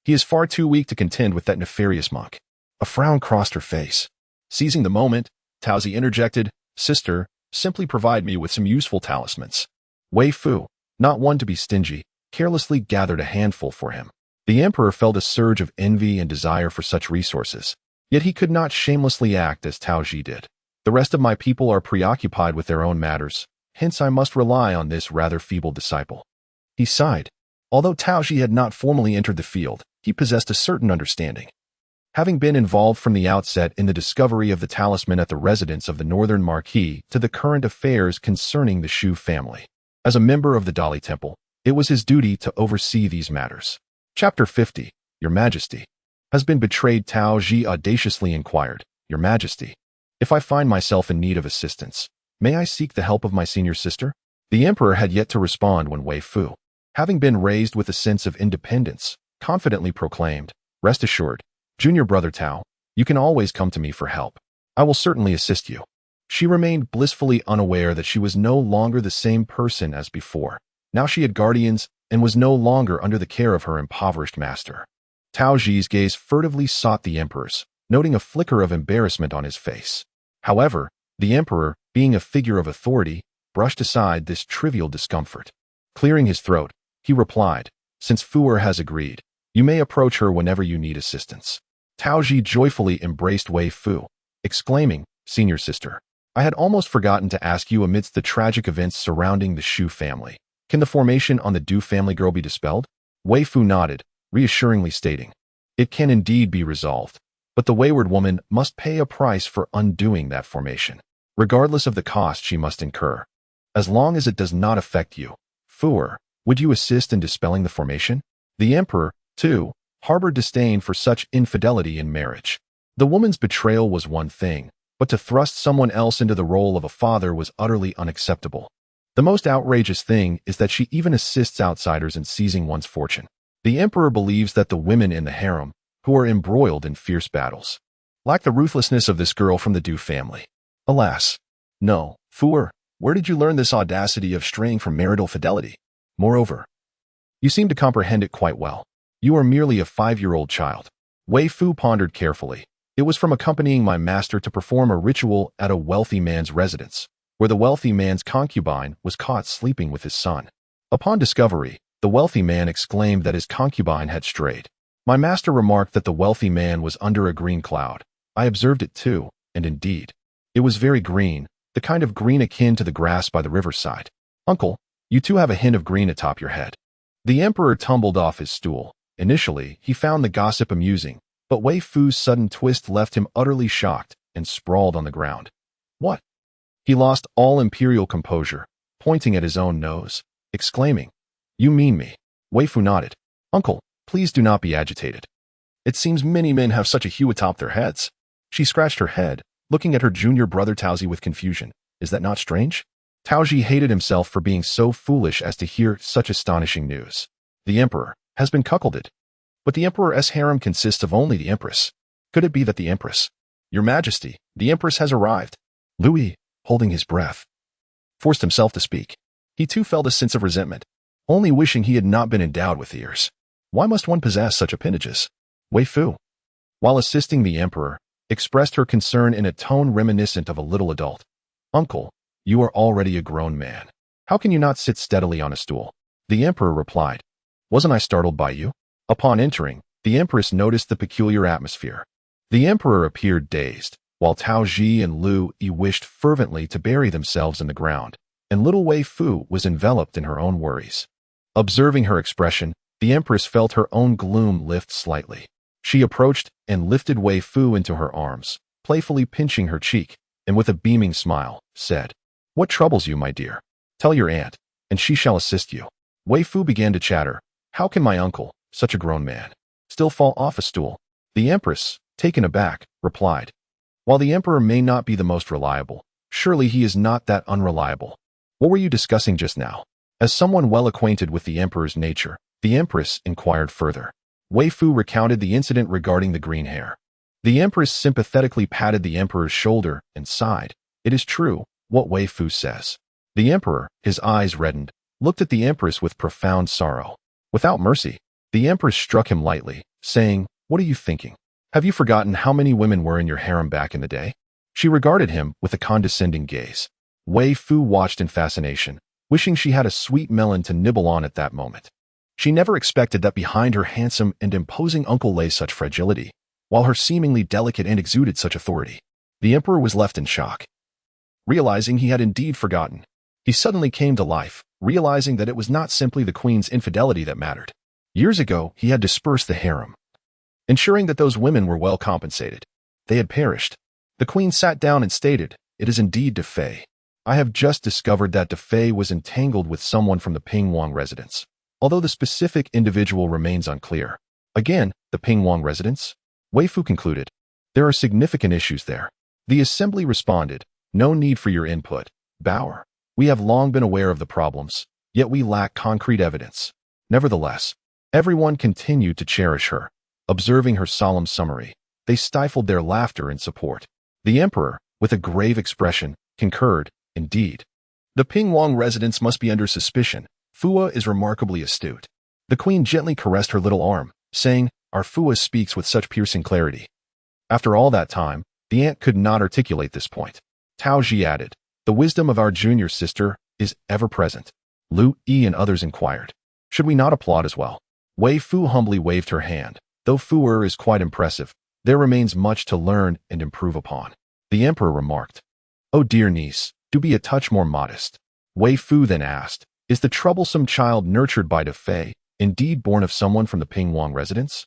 He is far too weak to contend with that nefarious monk. A frown crossed her face. Seizing the moment, Taozi interjected, Sister, simply provide me with some useful talismans. Weifoo, not one to be stingy, carelessly gathered a handful for him. The emperor felt a surge of envy and desire for such resources, yet he could not shamelessly act as Tao Ji did. The rest of my people are preoccupied with their own matters, hence I must rely on this rather feeble disciple. He sighed. Although Tao Ji had not formally entered the field, he possessed a certain understanding. Having been involved from the outset in the discovery of the talisman at the residence of the Northern Marquis to the current affairs concerning the Shu family. As a member of the Dali Temple, it was his duty to oversee these matters. Chapter 50. Your Majesty. Has been betrayed. Tao Ji audaciously inquired. Your Majesty, if I find myself in need of assistance, may I seek the help of my senior sister? The emperor had yet to respond when Weifoo, having been raised with a sense of independence, confidently proclaimed, rest assured, junior brother Tao, you can always come to me for help. I will certainly assist you. She remained blissfully unaware that she was no longer the same person as before. Now she had guardians and was no longer under the care of her impoverished master. Tao Ji's gaze furtively sought the emperor's, noting a flicker of embarrassment on his face. However, the emperor, being a figure of authority, brushed aside this trivial discomfort. Clearing his throat, he replied, since Fuer has agreed, you may approach her whenever you need assistance. Tao Ji joyfully embraced Weifoo, exclaiming, senior sister, I had almost forgotten to ask you amidst the tragic events surrounding the Shu family. Can the formation on the Du family girl be dispelled? Weifoo nodded, reassuringly stating, it can indeed be resolved, but the wayward woman must pay a price for undoing that formation, regardless of the cost she must incur. As long as it does not affect you, Fuer, would you assist in dispelling the formation? The emperor, too, harbored disdain for such infidelity in marriage. The woman's betrayal was one thing, but to thrust someone else into the role of a father was utterly unacceptable. The most outrageous thing is that she even assists outsiders in seizing one's fortune. The emperor believes that the women in the harem, who are embroiled in fierce battles, lack the ruthlessness of this girl from the Du family. Alas, no, Fuer, where did you learn this audacity of straying from marital fidelity? Moreover, you seem to comprehend it quite well. You are merely a 5-year-old child. Weifoo pondered carefully. It was from accompanying my master to perform a ritual at a wealthy man's residence, where the wealthy man's concubine was caught sleeping with his son. Upon discovery, the wealthy man exclaimed that his concubine had strayed. My master remarked that the wealthy man was under a green cloud. I observed it too, and indeed, it was very green, the kind of green akin to the grass by the riverside. Uncle, you too have a hint of green atop your head. The emperor tumbled off his stool. Initially, he found the gossip amusing, but Weifoo's sudden twist left him utterly shocked and sprawled on the ground. What? He lost all imperial composure, pointing at his own nose, exclaiming, you mean me? Weifoo nodded. Uncle, please do not be agitated. It seems many men have such a hue atop their heads. She scratched her head, looking at her junior brother Tao Ji with confusion. Is that not strange? Tao Ji hated himself for being so foolish as to hear such astonishing news. The emperor has been cuckolded. But the emperor's harem consists of only the empress. Could it be that the empress? Your Majesty, the empress has arrived. Louis, holding his breath, forced himself to speak. He too felt a sense of resentment, only wishing he had not been endowed with ears. Why must one possess such appendages? Weifoo, while assisting the emperor, expressed her concern in a tone reminiscent of a little adult. Uncle, you are already a grown man. How can you not sit steadily on a stool? The emperor replied, wasn't I startled by you? Upon entering, the empress noticed the peculiar atmosphere. The emperor appeared dazed, while Tao Ji and Lu Yi wished fervently to bury themselves in the ground, and little Weifoo was enveloped in her own worries. Observing her expression, the empress felt her own gloom lift slightly. She approached and lifted Weifoo into her arms, playfully pinching her cheek, and with a beaming smile, said, what troubles you, my dear? Tell your aunt, and she shall assist you. Weifoo began to chatter. How can my uncle, such a grown man, still fall off a stool? The empress, taken aback, replied, while the emperor may not be the most reliable, surely he is not that unreliable. What were you discussing just now? As someone well acquainted with the emperor's nature, the empress inquired further. Weifoo recounted the incident regarding the green hair. The empress sympathetically patted the emperor's shoulder and sighed. It is true, what Weifoo says. The emperor, his eyes reddened, looked at the empress with profound sorrow. Without mercy, the empress struck him lightly, saying, what are you thinking? Have you forgotten how many women were in your harem back in the day? She regarded him with a condescending gaze. Weifoo watched in fascination, wishing she had a sweet melon to nibble on at that moment. She never expected that behind her handsome and imposing uncle lay such fragility, while her seemingly delicate aunt exuded such authority. The emperor was left in shock. Realizing he had indeed forgotten, he suddenly came to life, realizing that it was not simply the queen's infidelity that mattered. Years ago, he had dispersed the harem, ensuring that those women were well compensated. They had perished. The queen sat down and stated, "It is indeed Defei. I have just discovered that Defei was entangled with someone from the Pingwang residence, although the specific individual remains unclear." Again, the Pingwang residence? Weifoo concluded. "There are significant issues there." The assembly responded, "No need for your input, Bauer. We have long been aware of the problems, yet we lack concrete evidence." Nevertheless, everyone continued to cherish her. Observing her solemn summary, they stifled their laughter in support. The emperor, with a grave expression, concurred, "Indeed. The Pingwang residence must be under suspicion. Fua is remarkably astute." The queen gently caressed her little arm, saying, "Our Fua speaks with such piercing clarity." After all that time, the aunt could not articulate this point. Tao Ji added, "The wisdom of our junior sister is ever present." Lu Yi and others inquired, "Should we not applaud as well?" Weifoo humbly waved her hand. "Though Fuer is quite impressive, there remains much to learn and improve upon." The emperor remarked, "Oh dear niece, do be a touch more modest." Weifoo then asked, "Is the troublesome child nurtured by Defei indeed born of someone from the Pingwang residence?"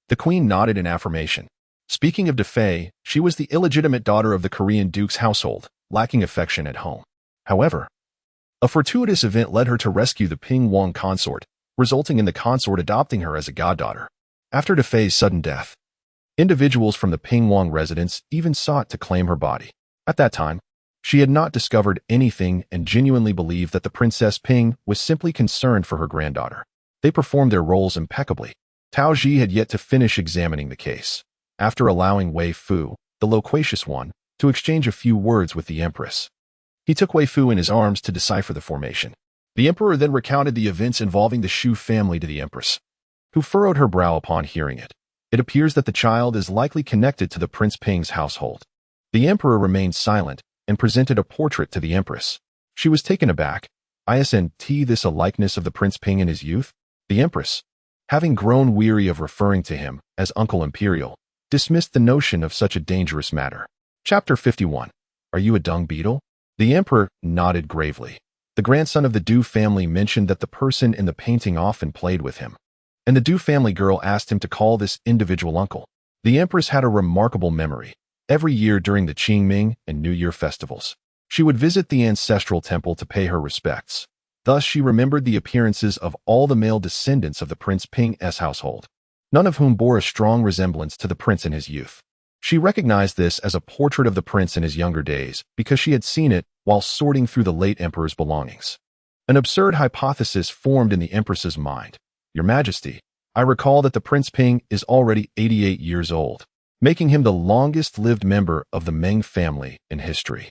The queen nodded in affirmation. Speaking of Defei, she was the illegitimate daughter of the Korean duke's household, lacking affection at home. However, a fortuitous event led her to rescue the Pingwang consort, resulting in the consort adopting her as a goddaughter. After Defei's sudden death, individuals from the Pingwang residence even sought to claim her body. At that time, she had not discovered anything and genuinely believed that the Princess Ping was simply concerned for her granddaughter. They performed their roles impeccably. Tao Ji had yet to finish examining the case. After allowing Weifoo, the loquacious one, to exchange a few words with the empress, he took Weifoo in his arms to decipher the formation. The emperor then recounted the events involving the Shu family to the empress, who furrowed her brow upon hearing it. It appears that the child is likely connected to the Prince Ping's household. The emperor remained silent and presented a portrait to the empress. She was taken aback. "Isn't this a likeness of the Prince Ping in his youth?" The empress, having grown weary of referring to him as Uncle Imperial, dismissed the notion of such a dangerous matter. Chapter 51. Are you a dung beetle? The emperor nodded gravely. The grandson of the Du family mentioned that the person in the painting often played with him, and the Du family girl asked him to call this individual uncle. The empress had a remarkable memory. Every year during the Qingming and New Year festivals, she would visit the ancestral temple to pay her respects. Thus, she remembered the appearances of all the male descendants of the Prince Ping's household, none of whom bore a strong resemblance to the prince in his youth. She recognized this as a portrait of the prince in his younger days because she had seen it while sorting through the late emperor's belongings. An absurd hypothesis formed in the empress's mind. "Your Majesty, I recall that the Prince Ping is already 88 years old, making him the longest-lived member of the Meng family in history.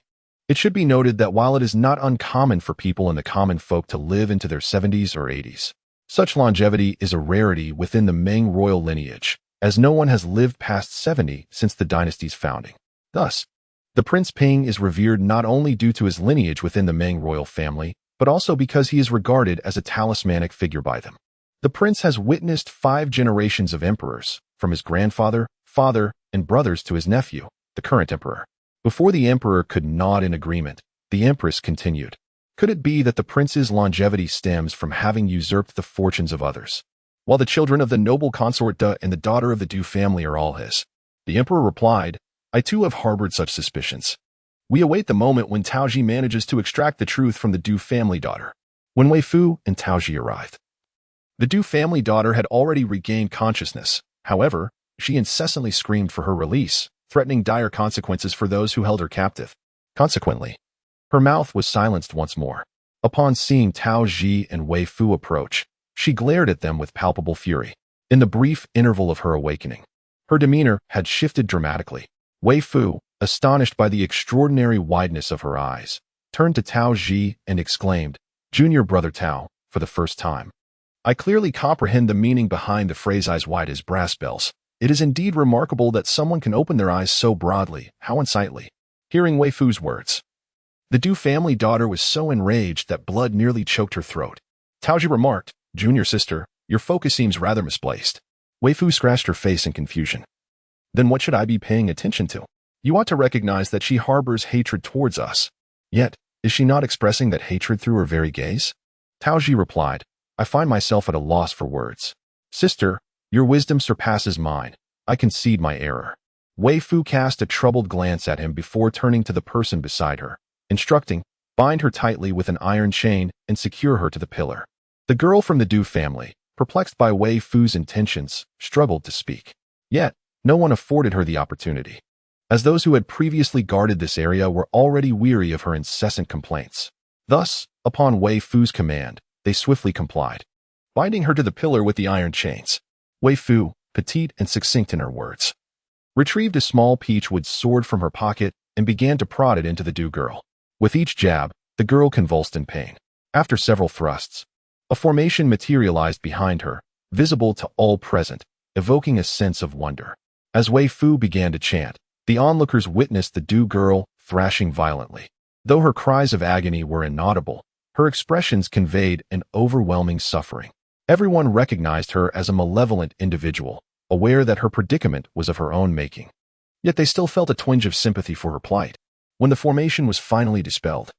It should be noted that while it is not uncommon for people in the common folk to live into their 70s or 80s, such longevity is a rarity within the Meng royal lineage, as no one has lived past 70 since the dynasty's founding. Thus, the Prince Ping is revered not only due to his lineage within the Meng royal family, but also because he is regarded as a talismanic figure by them. The prince has witnessed 5 generations of emperors, from his grandfather, father, and brothers to his nephew, the current emperor." Before the emperor could nod in agreement, the empress continued, "Could it be that the prince's longevity stems from having usurped the fortunes of others, while the children of the noble consort Da and the daughter of the Du family are all his?" The emperor replied, "I too have harbored such suspicions. We await the moment when Taoji manages to extract the truth from the Du family daughter." When Weifoo and Taoji arrived, the Du family daughter had already regained consciousness. However, she incessantly screamed for her release, threatening dire consequences for those who held her captive. Consequently, her mouth was silenced once more. Upon seeing Tao Ji and Weifoo approach, she glared at them with palpable fury. In the brief interval of her awakening, her demeanor had shifted dramatically. Weifoo, astonished by the extraordinary wideness of her eyes, turned to Tao Ji and exclaimed, "Junior brother Tao," for the first time. "I clearly comprehend the meaning behind the phrase eyes wide as brass bells. It is indeed remarkable that someone can open their eyes so broadly. How unsightly." Hearing Weifoo's words, the Du family daughter was so enraged that blood nearly choked her throat. Taoji remarked, "Junior sister, Your focus seems rather misplaced. Weifoo scratched her face in confusion. Then what should I be paying attention to? You ought to recognize that she harbors hatred towards us. Yet, is she not expressing that hatred through her very gaze? Taoji replied, I find myself at a loss for words. Sister, your wisdom surpasses mine. I concede my error. Weifoo cast a troubled glance at him before turning to the person beside her, instructing, bind her tightly with an iron chain and secure her to the pillar. The girl from the Du family, perplexed by Weifoo's intentions, struggled to speak. Yet, no one afforded her the opportunity, as those who had previously guarded this area were already weary of her incessant complaints. Thus, upon Weifoo's command, they swiftly complied, binding her to the pillar with the iron chains. Weifoo, petite and succinct in her words, retrieved a small peachwood sword from her pocket and began to prod it into the Du girl. With each jab, the girl convulsed in pain. After several thrusts, a formation materialized behind her, visible to all present, evoking a sense of wonder. As Weifoo began to chant, the onlookers witnessed the Du girl thrashing violently. Though her cries of agony were inaudible, her expressions conveyed an overwhelming suffering. Everyone recognized her as a malevolent individual, aware that her predicament was of her own making. Yet they still felt a twinge of sympathy for her plight. When the formation was finally dispelled,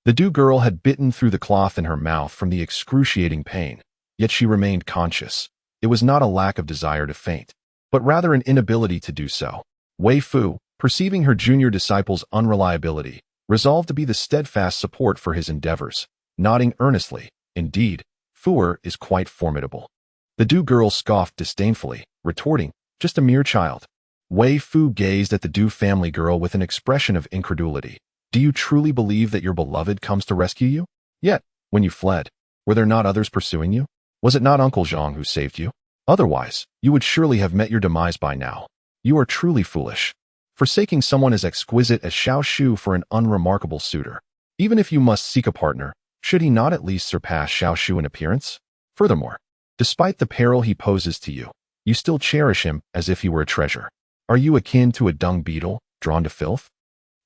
the Du girl had bitten through the cloth in her mouth from the excruciating pain, yet she remained conscious. It was not a lack of desire to faint, but rather an inability to do so. Weifoo, perceiving her junior disciple's unreliability, resolved to be the steadfast support for his endeavors, nodding earnestly, indeed, Fuer is quite formidable. The Du girl scoffed disdainfully, retorting, just a mere child. Weifoo gazed at the Du family girl with an expression of incredulity. Do you truly believe that your beloved comes to rescue you? Yet, when you fled, were there not others pursuing you? Was it not Uncle Zhang who saved you? Otherwise, you would surely have met your demise by now. You are truly foolish, forsaking someone as exquisite as Xiao Shu for an unremarkable suitor. Even if you must seek a partner, should he not at least surpass Xiao Shu in appearance? Furthermore, despite the peril he poses to you, you still cherish him as if he were a treasure. Are you akin to a dung beetle, drawn to filth?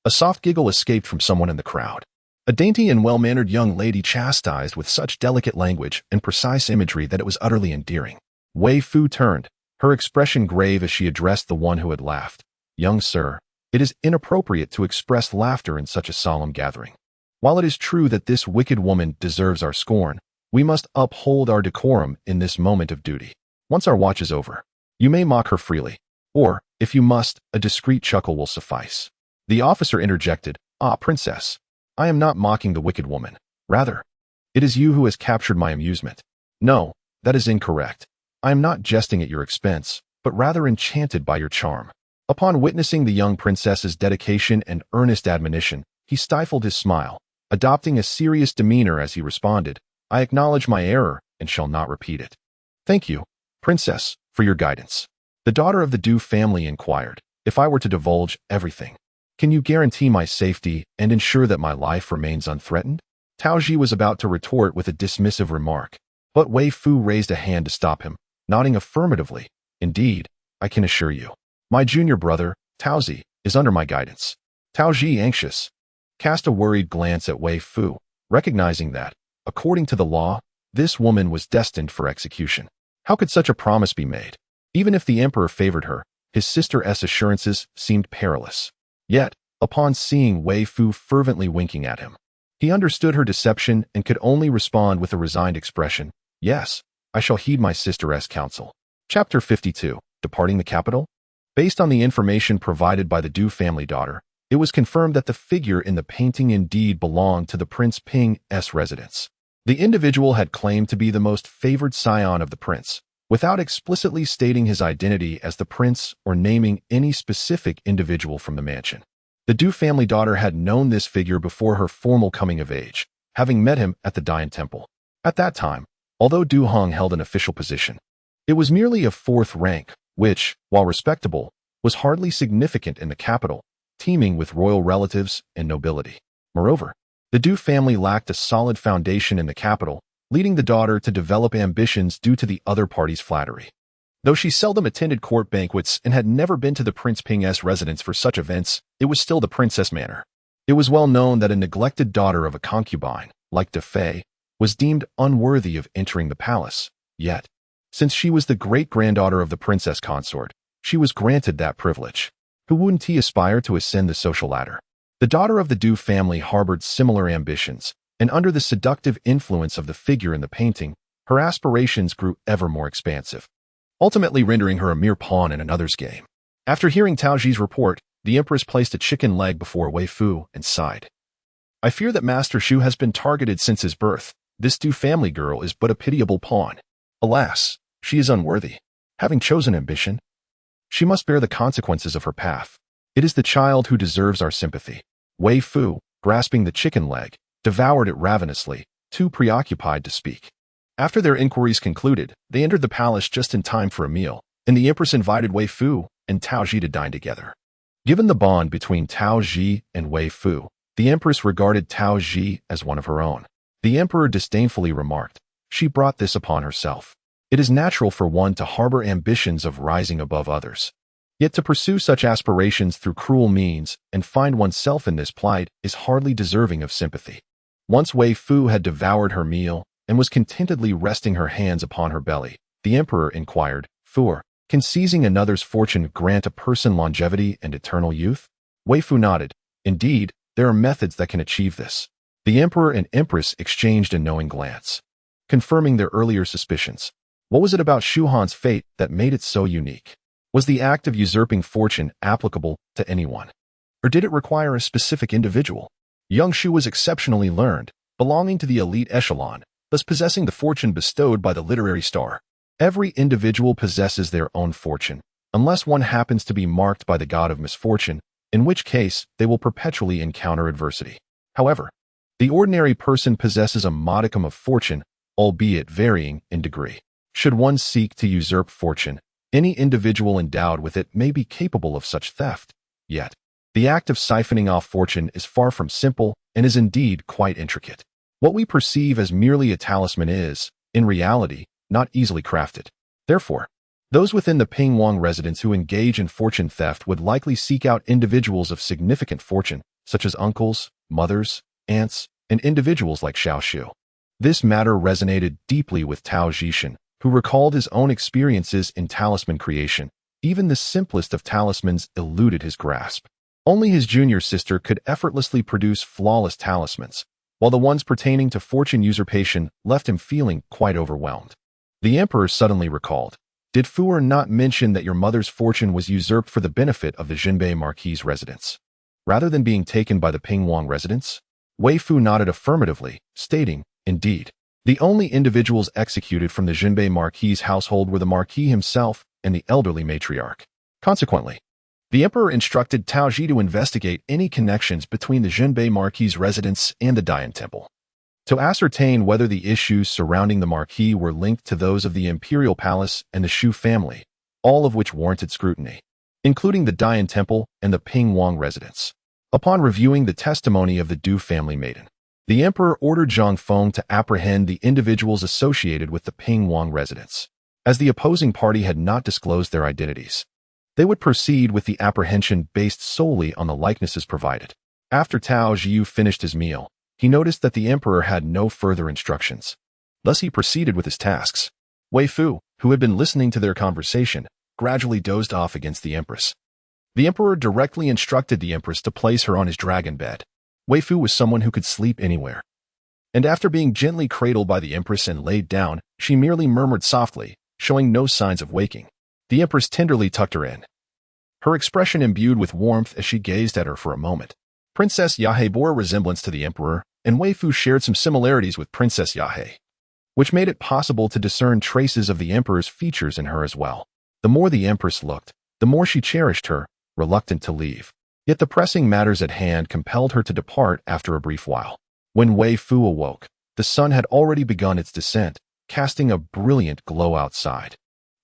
A soft giggle escaped from someone in the crowd. A dainty and well-mannered young lady chastised with such delicate language and precise imagery that it was utterly endearing. Weifoo turned, her expression grave as she addressed the one who had laughed. Young sir, it is inappropriate to express laughter in such a solemn gathering. While it is true that this wicked woman deserves our scorn, we must uphold our decorum in this moment of duty. Once our watch is over, you may mock her freely, or, if you must, a discreet chuckle will suffice. The officer interjected, Ah, princess, I am not mocking the wicked woman. Rather, it is you who has captured my amusement. No, that is incorrect. I am not jesting at your expense, but rather enchanted by your charm. Upon witnessing the young princess's dedication and earnest admonition, he stifled his smile, adopting a serious demeanor as he responded, I acknowledge my error and shall not repeat it. Thank you, princess, for your guidance. The daughter of the Du family inquired, if I were to divulge everything, can you guarantee my safety and ensure that my life remains unthreatened? Taoji was about to retort with a dismissive remark, but Weifoo raised a hand to stop him, nodding affirmatively. Indeed, I can assure you. My junior brother, Taozi, is under my guidance. Taoji, anxious, cast a worried glance at Weifoo, recognizing that, according to the law, this woman was destined for execution. How could such a promise be made? Even if the emperor favored her, his sister's assurances seemed perilous. Yet, upon seeing Weifoo fervently winking at him, he understood her deception and could only respond with a resigned expression. Yes, I shall heed my sister's counsel. Chapter 52, Departing the Capital? Based on the information provided by the Du family daughter, it was confirmed that the figure in the painting indeed belonged to the Prince Ping's residence. The individual had claimed to be the most favored scion of the prince, without explicitly stating his identity as the prince or naming any specific individual from the mansion. The Du family daughter had known this figure before her formal coming of age, having met him at the Dian Temple. At that time, although Du Hong held an official position, it was merely of fourth rank, which, while respectable, was hardly significant in the capital, teeming with royal relatives and nobility. Moreover, the Du family lacked a solid foundation in the capital, leading the daughter to develop ambitions due to the other party's flattery. Though she seldom attended court banquets and had never been to the Prince Ping's residence for such events, it was still the princess manor. It was well known that a neglected daughter of a concubine, like De Fei, was deemed unworthy of entering the palace, yet, Since she was the great-granddaughter of the princess consort, she was granted that privilege. Who wouldn't aspire to ascend the social ladder? The daughter of the Du family harbored similar ambitions, and under the seductive influence of the figure in the painting, her aspirations grew ever more expansive, ultimately rendering her a mere pawn in another's game. After hearing Tao Ji's report, the empress placed a chicken leg before Weifoo and sighed. I fear that Master Shu has been targeted since his birth. This Du family girl is but a pitiable pawn. Alas, she is unworthy. Having chosen ambition, she must bear the consequences of her path. It is the child who deserves our sympathy. Weifoo, grasping the chicken leg, devoured it ravenously, too preoccupied to speak. After their inquiries concluded, they entered the palace just in time for a meal, and the empress invited Weifoo and Tao Ji to dine together. Given the bond between Tao Ji and Weifoo, the empress regarded Tao Ji as one of her own. The emperor disdainfully remarked, "She brought this upon herself. It is natural for one to harbor ambitions of rising above others. Yet to pursue such aspirations through cruel means and find oneself in this plight is hardly deserving of sympathy." Once Weifoo had devoured her meal and was contentedly resting her hands upon her belly, the emperor inquired, "Fu, can seizing another's fortune grant a person longevity and eternal youth?" Weifoo nodded. "Indeed, there are methods that can achieve this." The emperor and empress exchanged a knowing glance, confirming their earlier suspicions. What was it about Shu Han's fate that made it so unique? Was the act of usurping fortune applicable to anyone? Or did it require a specific individual? Young Shu was exceptionally learned, belonging to the elite echelon, thus possessing the fortune bestowed by the literary star. Every individual possesses their own fortune, unless one happens to be marked by the god of misfortune, in which case they will perpetually encounter adversity. However, the ordinary person possesses a modicum of fortune, albeit varying in degree. Should one seek to usurp fortune, any individual endowed with it may be capable of such theft. Yet, the act of siphoning off fortune is far from simple and is indeed quite intricate. What we perceive as merely a talisman is, in reality, not easily crafted. Therefore, those within the Pingwang residence who engage in fortune theft would likely seek out individuals of significant fortune, such as uncles, mothers, aunts, and individuals like Xiao Shu. This matter resonated deeply with Tao Jishan, who recalled his own experiences in talisman creation. Even the simplest of talismans eluded his grasp. Only his junior sister could effortlessly produce flawless talismans, while the ones pertaining to fortune usurpation left him feeling quite overwhelmed. The emperor suddenly recalled, "Did Fu not mention that your mother's fortune was usurped for the benefit of the Jinbei Marquis' residence, rather than being taken by the Pingwang residence?" Weifoo nodded affirmatively, stating, "Indeed. The only individuals executed from the Jinbei Marquis' household were the Marquis himself and the elderly matriarch. Consequently, the emperor instructed Tao Ji to investigate any connections between the Jinbei Marquis' residence and the Dian Temple, to ascertain whether the issues surrounding the Marquis were linked to those of the Imperial Palace and the Shu family, all of which warranted scrutiny, including the Dian Temple and the Pingwang residence. Upon reviewing the testimony of the Du family maiden, the emperor ordered Zhang Feng to apprehend the individuals associated with the Pingwang residence. As the opposing party had not disclosed their identities, they would proceed with the apprehension based solely on the likenesses provided. After Tao Jiu finished his meal, he noticed that the emperor had no further instructions. Thus he proceeded with his tasks. Weifoo, who had been listening to their conversation, gradually dozed off against the empress. The emperor directly instructed the empress to place her on his dragon bed. Weifoo was someone who could sleep anywhere. And after being gently cradled by the empress and laid down, she merely murmured softly, showing no signs of waking. The empress tenderly tucked her in, her expression imbued with warmth as she gazed at her for a moment. Princess Yahe bore a resemblance to the emperor, and Weifoo shared some similarities with Princess Yahe, which made it possible to discern traces of the emperor's features in her as well. The more the empress looked, the more she cherished her, reluctant to leave. Yet the pressing matters at hand compelled her to depart after a brief while. When Weifoo awoke, the sun had already begun its descent, casting a brilliant glow outside,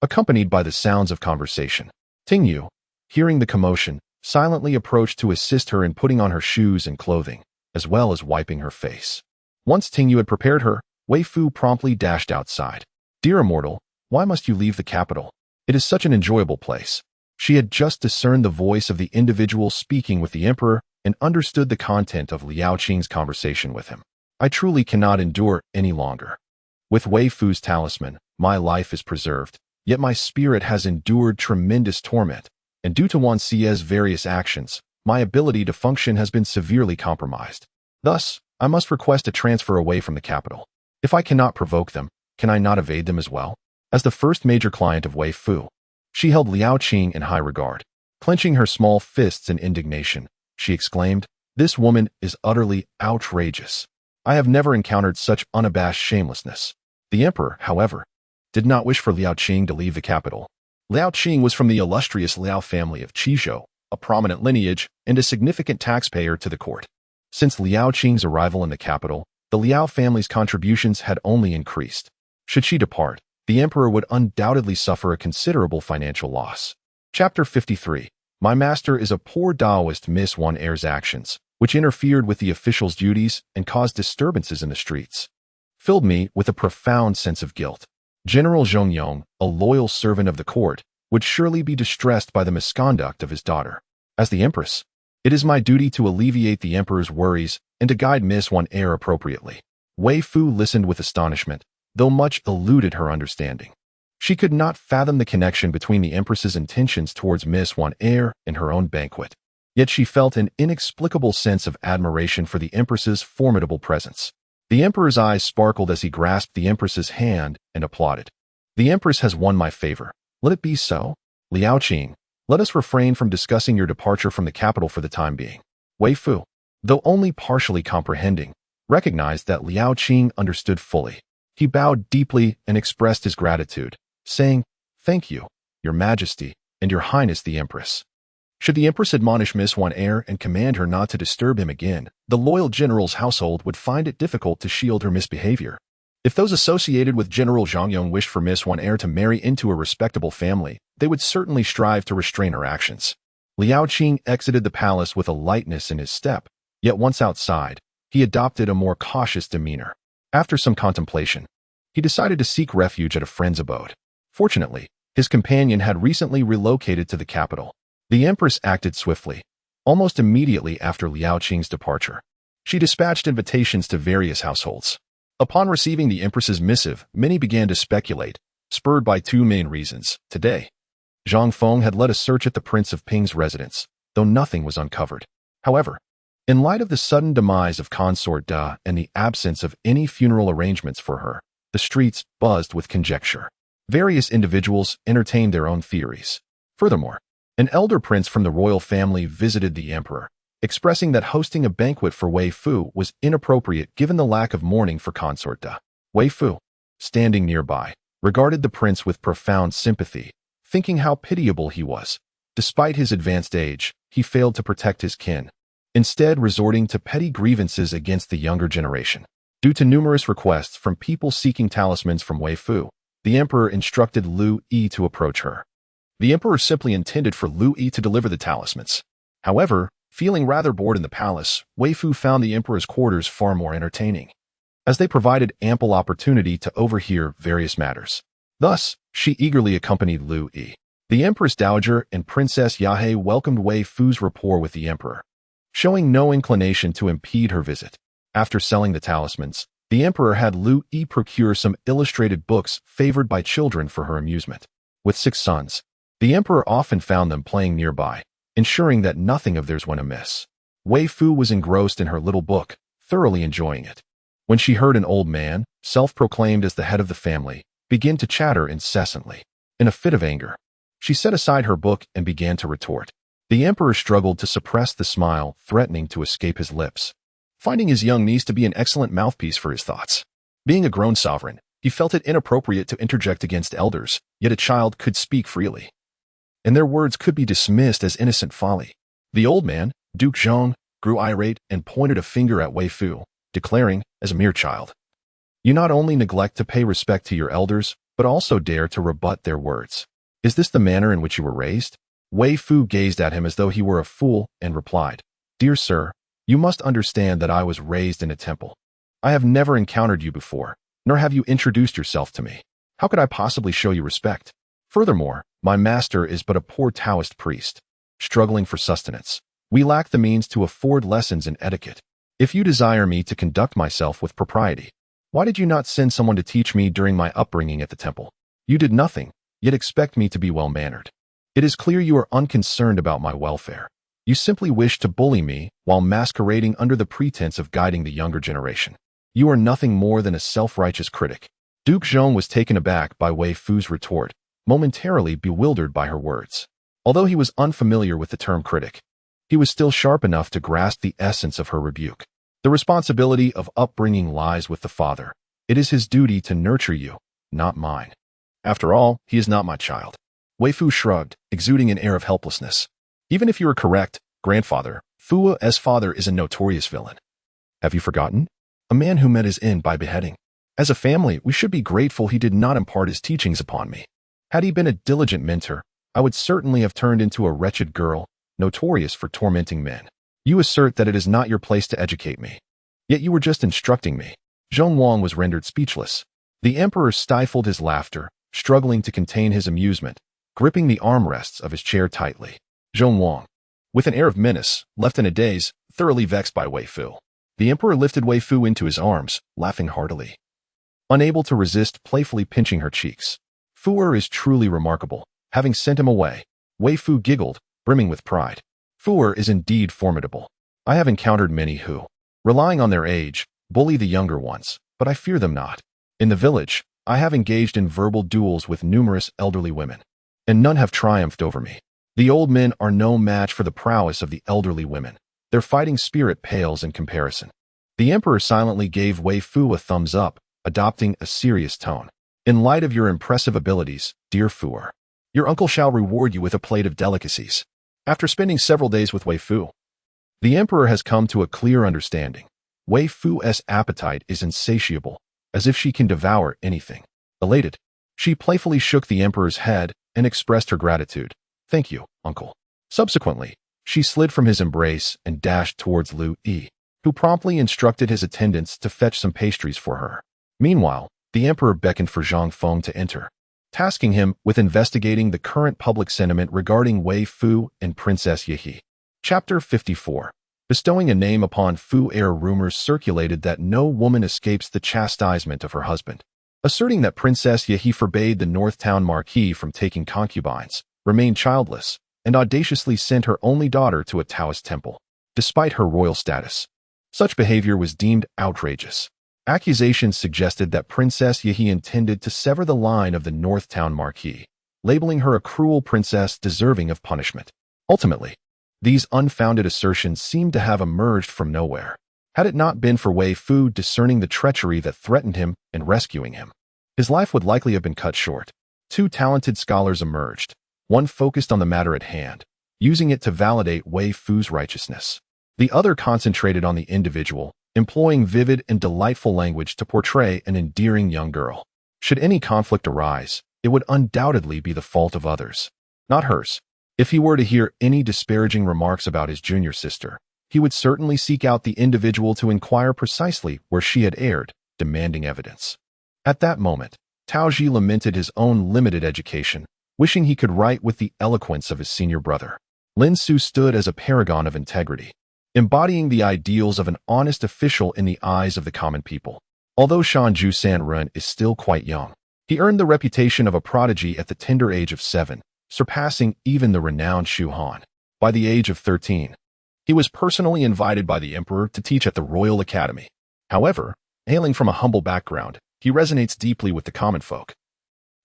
accompanied by the sounds of conversation. Tingyu, hearing the commotion, silently approached to assist her in putting on her shoes and clothing, as well as wiping her face. Once Tingyu had prepared her, Weifoo promptly dashed outside. "Dear immortal, why must you leave the capital? It is such an enjoyable place." She had just discerned the voice of the individual speaking with the emperor and understood the content of Liao Qing's conversation with him. "I truly cannot endure any longer." With Weifoo's talisman, my life is preserved, yet my spirit has endured tremendous torment, and due to Wan Xie's various actions, my ability to function has been severely compromised. Thus, I must request a transfer away from the capital. If I cannot provoke them, can I not evade them as well? As the first major client of Weifoo, she held Liao Qing in high regard. Clenching her small fists in indignation, she exclaimed, "This woman is utterly outrageous. I have never encountered such unabashed shamelessness." The emperor, however, did not wish for Liao Qing to leave the capital. Liao Qing was from the illustrious Liao family of Qizhou, a prominent lineage and a significant taxpayer to the court. Since Liao Qing's arrival in the capital, the Liao family's contributions had only increased. Should she depart, the emperor would undoubtedly suffer a considerable financial loss. Chapter 53. My master is a poor Taoist. Miss Wan Er's actions, which interfered with the official's duties and caused disturbances in the streets, filled me with a profound sense of guilt. General Zhongyong, a loyal servant of the court, would surely be distressed by the misconduct of his daughter. As the empress, it is my duty to alleviate the emperor's worries and to guide Miss Wan Er appropriately. Weifoo listened with astonishment, though much eluded her understanding. She could not fathom the connection between the empress's intentions towards Miss Wan Er and her own banquet. Yet she felt an inexplicable sense of admiration for the empress's formidable presence. The emperor's eyes sparkled as he grasped the empress's hand and applauded. "The empress has won my favor. Let it be so. Liao Qing, let us refrain from discussing your departure from the capital for the time being." Weifoo, though only partially comprehending, recognized that Liao Qing understood fully. He bowed deeply and expressed his gratitude, saying, "Thank you, Your Majesty, and Your Highness the Empress." Should the Empress admonish Miss Wan Er and command her not to disturb him again, the loyal general's household would find it difficult to shield her misbehavior. If those associated with General Zhongyong wished for Miss Wan Er to marry into a respectable family, they would certainly strive to restrain her actions. Liao Qing exited the palace with a lightness in his step, yet once outside, he adopted a more cautious demeanor. After some contemplation, he decided to seek refuge at a friend's abode. Fortunately, his companion had recently relocated to the capital. The Empress acted swiftly. Almost immediately after Liao Qing's departure, she dispatched invitations to various households. Upon receiving the Empress's missive, many began to speculate, spurred by two main reasons. Today, Zhang Feng had led a search at the Prince of Ping's residence, though nothing was uncovered. However, in light of the sudden demise of Consort Da and the absence of any funeral arrangements for her, the streets buzzed with conjecture. Various individuals entertained their own theories. Furthermore, an elder prince from the royal family visited the emperor, expressing that hosting a banquet for Weifoo was inappropriate given the lack of mourning for Consort Da. Weifoo, standing nearby, regarded the prince with profound sympathy, thinking how pitiable he was. Despite his advanced age, he failed to protect his kin, instead resorting to petty grievances against the younger generation. Due to numerous requests from people seeking talismans from Weifoo, the emperor instructed Lu Yi to approach her. The emperor simply intended for Lu Yi to deliver the talismans. However, feeling rather bored in the palace, Weifoo found the emperor's quarters far more entertaining, as they provided ample opportunity to overhear various matters. Thus, she eagerly accompanied Lu Yi. The Empress Dowager and Princess Yahe welcomed Weifoo's rapport with the emperor, showing no inclination to impede her visit. After selling the talismans, the emperor had Lu Yi procure some illustrated books favored by children for her amusement. With 6 sons, the emperor often found them playing nearby, ensuring that nothing of theirs went amiss. Weifoo was engrossed in her little book, thoroughly enjoying it, when she heard an old man, self-proclaimed as the head of the family, begin to chatter incessantly. In a fit of anger, she set aside her book and began to retort. The emperor struggled to suppress the smile threatening to escape his lips, finding his young niece to be an excellent mouthpiece for his thoughts. Being a grown sovereign, he felt it inappropriate to interject against elders, yet a child could speak freely, and their words could be dismissed as innocent folly. The old man, Duke Zhong, grew irate and pointed a finger at Weifoo, declaring, as a mere child, "You not only neglect to pay respect to your elders, but also dare to rebut their words. Is this the manner in which you were raised?" Weifoo gazed at him as though he were a fool and replied, "Dear sir, you must understand that I was raised in a temple. I have never encountered you before, nor have you introduced yourself to me. How could I possibly show you respect? Furthermore, my master is but a poor Taoist priest, struggling for sustenance. We lack the means to afford lessons in etiquette. If you desire me to conduct myself with propriety, Why did you not send someone to teach me during my upbringing at the temple? You did nothing, yet expect me to be well-mannered. It is clear you are unconcerned about my welfare. You simply wish to bully me while masquerading under the pretense of guiding the younger generation. You are nothing more than a self-righteous critic. Duke Zhong was taken aback by Weifoo's retort, momentarily bewildered by her words. Although he was unfamiliar with the term critic, he was still sharp enough to grasp the essence of her rebuke. The responsibility of upbringing lies with the father. It is his duty to nurture you, not mine. After all, he is not my child. Weifoo shrugged, exuding an air of helplessness. Even if you are correct, grandfather, Fua's father is a notorious villain. Have you forgotten? A man who met his end by beheading. As a family, we should be grateful he did not impart his teachings upon me. Had he been a diligent mentor, I would certainly have turned into a wretched girl, notorious for tormenting men. You assert that it is not your place to educate me. Yet you were just instructing me. Zhong Wang was rendered speechless. The emperor stifled his laughter, struggling to contain his amusement, gripping the armrests of his chair tightly. Zhong Wang, with an air of menace, left in a daze, thoroughly vexed by Weifoo. The emperor lifted Weifoo into his arms, laughing heartily. Unable to resist playfully pinching her cheeks. Fuer is truly remarkable. Having sent him away, Weifoo giggled, brimming with pride. Fuer is indeed formidable. I have encountered many who, relying on their age, bully the younger ones, but I fear them not. In the village, I have engaged in verbal duels with numerous elderly women, and none have triumphed over me. The old men are no match for the prowess of the elderly women. Their fighting spirit pales in comparison. The emperor silently gave Weifoo a thumbs up, adopting a serious tone. In light of your impressive abilities, dear Fuer, your uncle shall reward you with a plate of delicacies. After spending several days with Weifoo, the emperor has come to a clear understanding. Weifoo's appetite is insatiable, as if she can devour anything. Elated, she playfully shook the emperor's head and expressed her gratitude. Thank you, uncle. Subsequently, she slid from his embrace and dashed towards Lu Yi, who promptly instructed his attendants to fetch some pastries for her. Meanwhile, the emperor beckoned for Zhang Feng to enter, tasking him with investigating the current public sentiment regarding Weifoo and Princess Yihe. Chapter 54. Bestowing a name upon Fu heir, rumors circulated that no woman escapes the chastisement of her husband, asserting that Princess Yihe forbade the North Town Marquis from taking concubines, remained childless, and audaciously sent her only daughter to a Taoist temple, despite her royal status. Such behavior was deemed outrageous. Accusations suggested that Princess Yihe intended to sever the line of the North Town Marquis, labeling her a cruel princess deserving of punishment. Ultimately, these unfounded assertions seemed to have emerged from nowhere. Had it not been for Weifoo discerning the treachery that threatened him and rescuing him, his life would likely have been cut short. Two talented scholars emerged, one focused on the matter at hand, using it to validate Weifoo's righteousness. The other concentrated on the individual, employing vivid and delightful language to portray an endearing young girl. Should any conflict arise, it would undoubtedly be the fault of others, not hers. If he were to hear any disparaging remarks about his junior sister, he would certainly seek out the individual to inquire precisely where she had erred, demanding evidence. At that moment, Taoji lamented his own limited education, wishing he could write with the eloquence of his senior brother. Lin Su stood as a paragon of integrity, embodying the ideals of an honest official in the eyes of the common people. Although Shanju Sanren is still quite young, he earned the reputation of a prodigy at the tender age of 7, surpassing even the renowned Xu Han. By the age of 13, he was personally invited by the emperor to teach at the Royal Academy. However, hailing from a humble background, he resonates deeply with the common folk,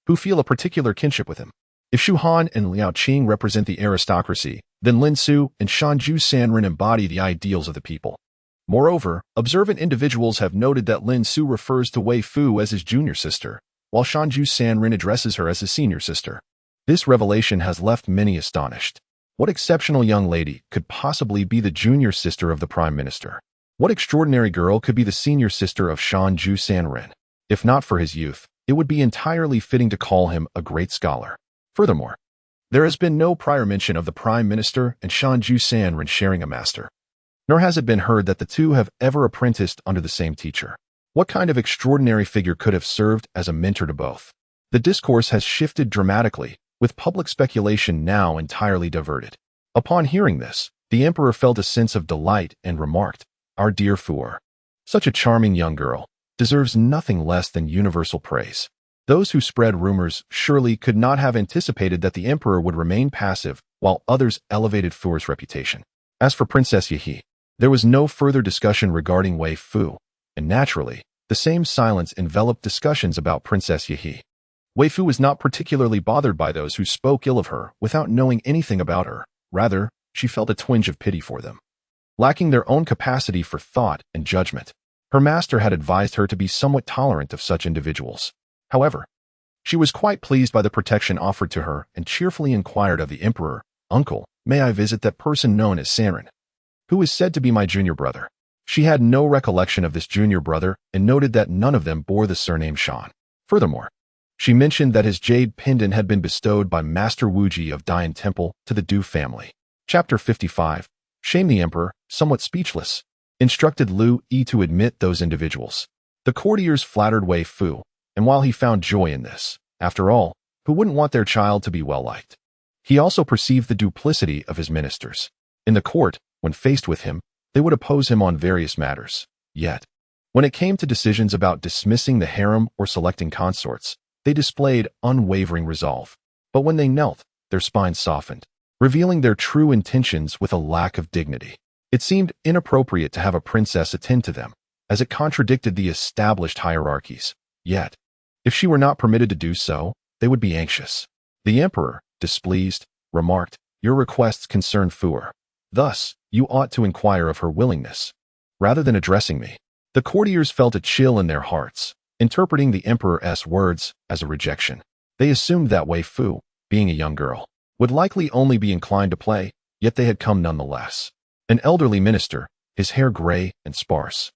who feel a particular kinship with him. If Xu Han and Liao Qing represent the aristocracy, then Lin Su and Shanju Sanren embody the ideals of the people. Moreover, observant individuals have noted that Lin Su refers to Weifoo as his junior sister, while Shanju Sanren addresses her as his senior sister. This revelation has left many astonished. What exceptional young lady could possibly be the junior sister of the Prime Minister? What extraordinary girl could be the senior sister of Shanju Sanren? If not for his youth, it would be entirely fitting to call him a great scholar. Furthermore, there has been no prior mention of the Prime Minister and Shanju Sanren sharing a master, nor has it been heard that the two have ever apprenticed under the same teacher. What kind of extraordinary figure could have served as a mentor to both? The discourse has shifted dramatically, with public speculation now entirely diverted. Upon hearing this, the emperor felt a sense of delight and remarked, "Our dear Fuer, such a charming young girl. deserves nothing less than universal praise. Those who spread rumors surely could not have anticipated that the emperor would remain passive while others elevated Fu's reputation. As for Princess Yahi, there was no further discussion regarding Weifoo, and naturally, the same silence enveloped discussions about Princess Yahi. Weifoo was not particularly bothered by those who spoke ill of her without knowing anything about her. Rather, she felt a twinge of pity for them. Lacking their own capacity for thought and judgment, her master had advised her to be somewhat tolerant of such individuals. However, she was quite pleased by the protection offered to her and cheerfully inquired of the emperor, "Uncle, may I visit that person known as Sanren, who is said to be my junior brother?" She had no recollection of this junior brother and noted that none of them bore the surname Shan. Furthermore, she mentioned that his jade pendant had been bestowed by Master Wuji of Dian Temple to the Du family. Chapter 55. Shame the Emperor, somewhat speechless, instructed Lu Yi to admit those individuals. The courtiers flattered Weifoo, and while he found joy in this, after all, who wouldn't want their child to be well-liked? He also perceived the duplicity of his ministers. In the court, when faced with him, they would oppose him on various matters. Yet, when it came to decisions about dismissing the harem or selecting consorts, they displayed unwavering resolve. But when they knelt, their spines softened, revealing their true intentions with a lack of dignity. It seemed inappropriate to have a princess attend to them, as it contradicted the established hierarchies. Yet, if she were not permitted to do so, they would be anxious. The emperor, displeased, remarked, "Your requests concern Fu. Thus, you ought to inquire of her willingness, rather than addressing me." The courtiers felt a chill in their hearts, interpreting the emperor's words as a rejection. They assumed that Weifoo, being a young girl, would likely only be inclined to play, yet they had come nonetheless. An elderly minister, his hair gray and sparse,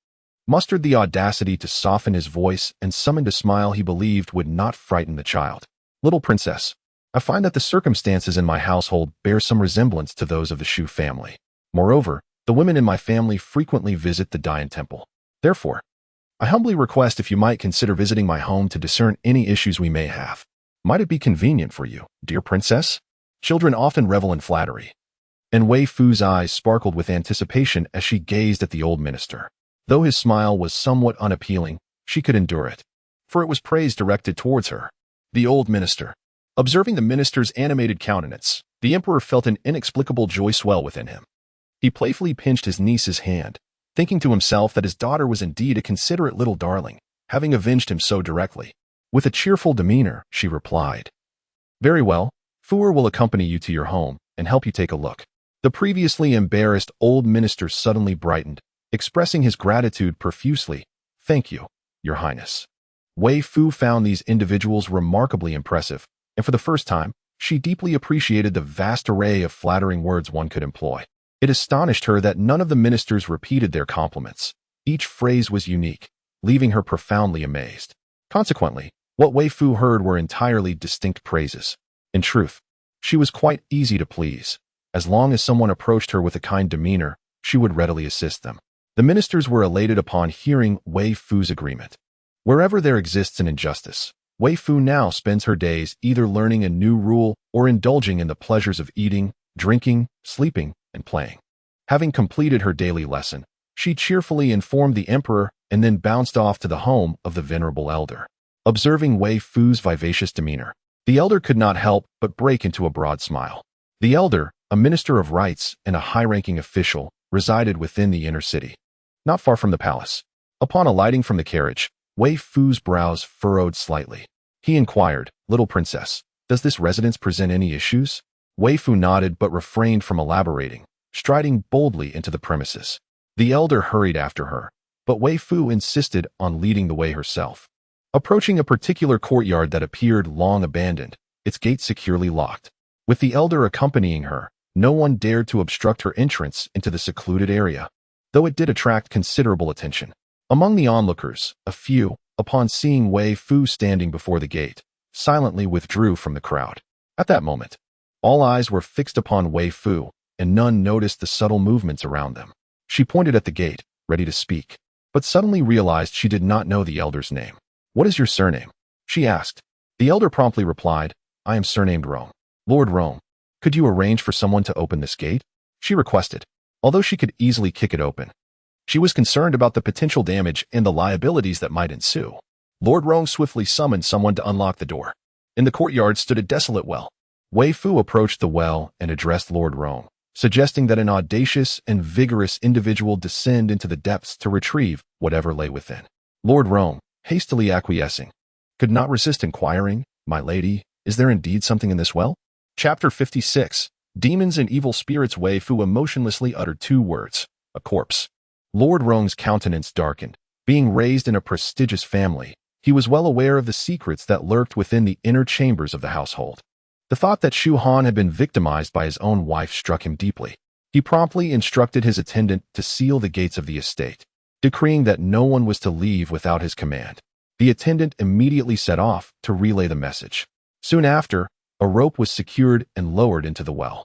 mustered the audacity to soften his voice and summoned a smile he believed would not frighten the child. "Little princess, I find that the circumstances in my household bear some resemblance to those of the Shu family. Moreover, the women in my family frequently visit the Dian Temple. Therefore, I humbly request if you might consider visiting my home to discern any issues we may have. Might it be convenient for you, dear princess?" Children often revel in flattery, and Weifoo's eyes sparkled with anticipation as she gazed at the old minister. Though his smile was somewhat unappealing, she could endure it, for it was praise directed towards her. The old minister. Observing the minister's animated countenance, the emperor felt an inexplicable joy swell within him. He playfully pinched his niece's hand, thinking to himself that his daughter was indeed a considerate little darling, having avenged him so directly. With a cheerful demeanor, she replied, "Very well, Fu will accompany you to your home and help you take a look." The previously embarrassed old minister suddenly brightened, expressing his gratitude profusely. "Thank you, Your Highness." Weifoo found these individuals remarkably impressive, and for the first time, she deeply appreciated the vast array of flattering words one could employ. It astonished her that none of the ministers repeated their compliments. Each phrase was unique, leaving her profoundly amazed. Consequently, what Weifoo heard were entirely distinct praises. In truth, she was quite easy to please. As long as someone approached her with a kind demeanor, she would readily assist them. The ministers were elated upon hearing Weifoo's agreement. Wherever there exists an injustice, Weifoo now spends her days either learning a new rule or indulging in the pleasures of eating, drinking, sleeping, and playing. Having completed her daily lesson, she cheerfully informed the emperor and then bounced off to the home of the venerable elder. Observing Weifoo's vivacious demeanor, the elder could not help but break into a broad smile. The elder, a minister of rights and a high-ranking official, resided within the inner city, not far from the palace. Upon alighting from the carriage, Weifoo's brows furrowed slightly. He inquired, "Little princess, does this residence present any issues?" Weifoo nodded but refrained from elaborating, striding boldly into the premises. The elder hurried after her, but Weifoo insisted on leading the way herself. Approaching a particular courtyard that appeared long abandoned, its gates securely locked. With the elder accompanying her, no one dared to obstruct her entrance into the secluded area, though it did attract considerable attention. Among the onlookers, a few, upon seeing Weifoo standing before the gate, silently withdrew from the crowd. At that moment, all eyes were fixed upon Weifoo, and none noticed the subtle movements around them. She pointed at the gate, ready to speak, but suddenly realized she did not know the elder's name. "What is your surname?" she asked. The elder promptly replied, "I am surnamed Rome. Lord Rome, could you arrange for someone to open this gate?" she requested. Although she could easily kick it open, She was concerned about the potential damage and the liabilities that might ensue. Lord Rong swiftly summoned someone to unlock the door. In the courtyard stood a desolate well. Weifoo approached the well and addressed Lord Rong, suggesting that an audacious and vigorous individual descend into the depths to retrieve whatever lay within. Lord Rong, hastily acquiescing, could not resist inquiring, "My lady, is there indeed something in this well?" Chapter 56. Demons and Evil Spirits. Weifoo emotionlessly uttered 2 words, "A corpse." Lord Rong's countenance darkened. Being raised in a prestigious family, he was well aware of the secrets that lurked within the inner chambers of the household. The thought that Shu Han had been victimized by his own wife struck him deeply. He promptly instructed his attendant to seal the gates of the estate, decreeing that no one was to leave without his command. The attendant immediately set off to relay the message. Soon after, a rope was secured and lowered into the well.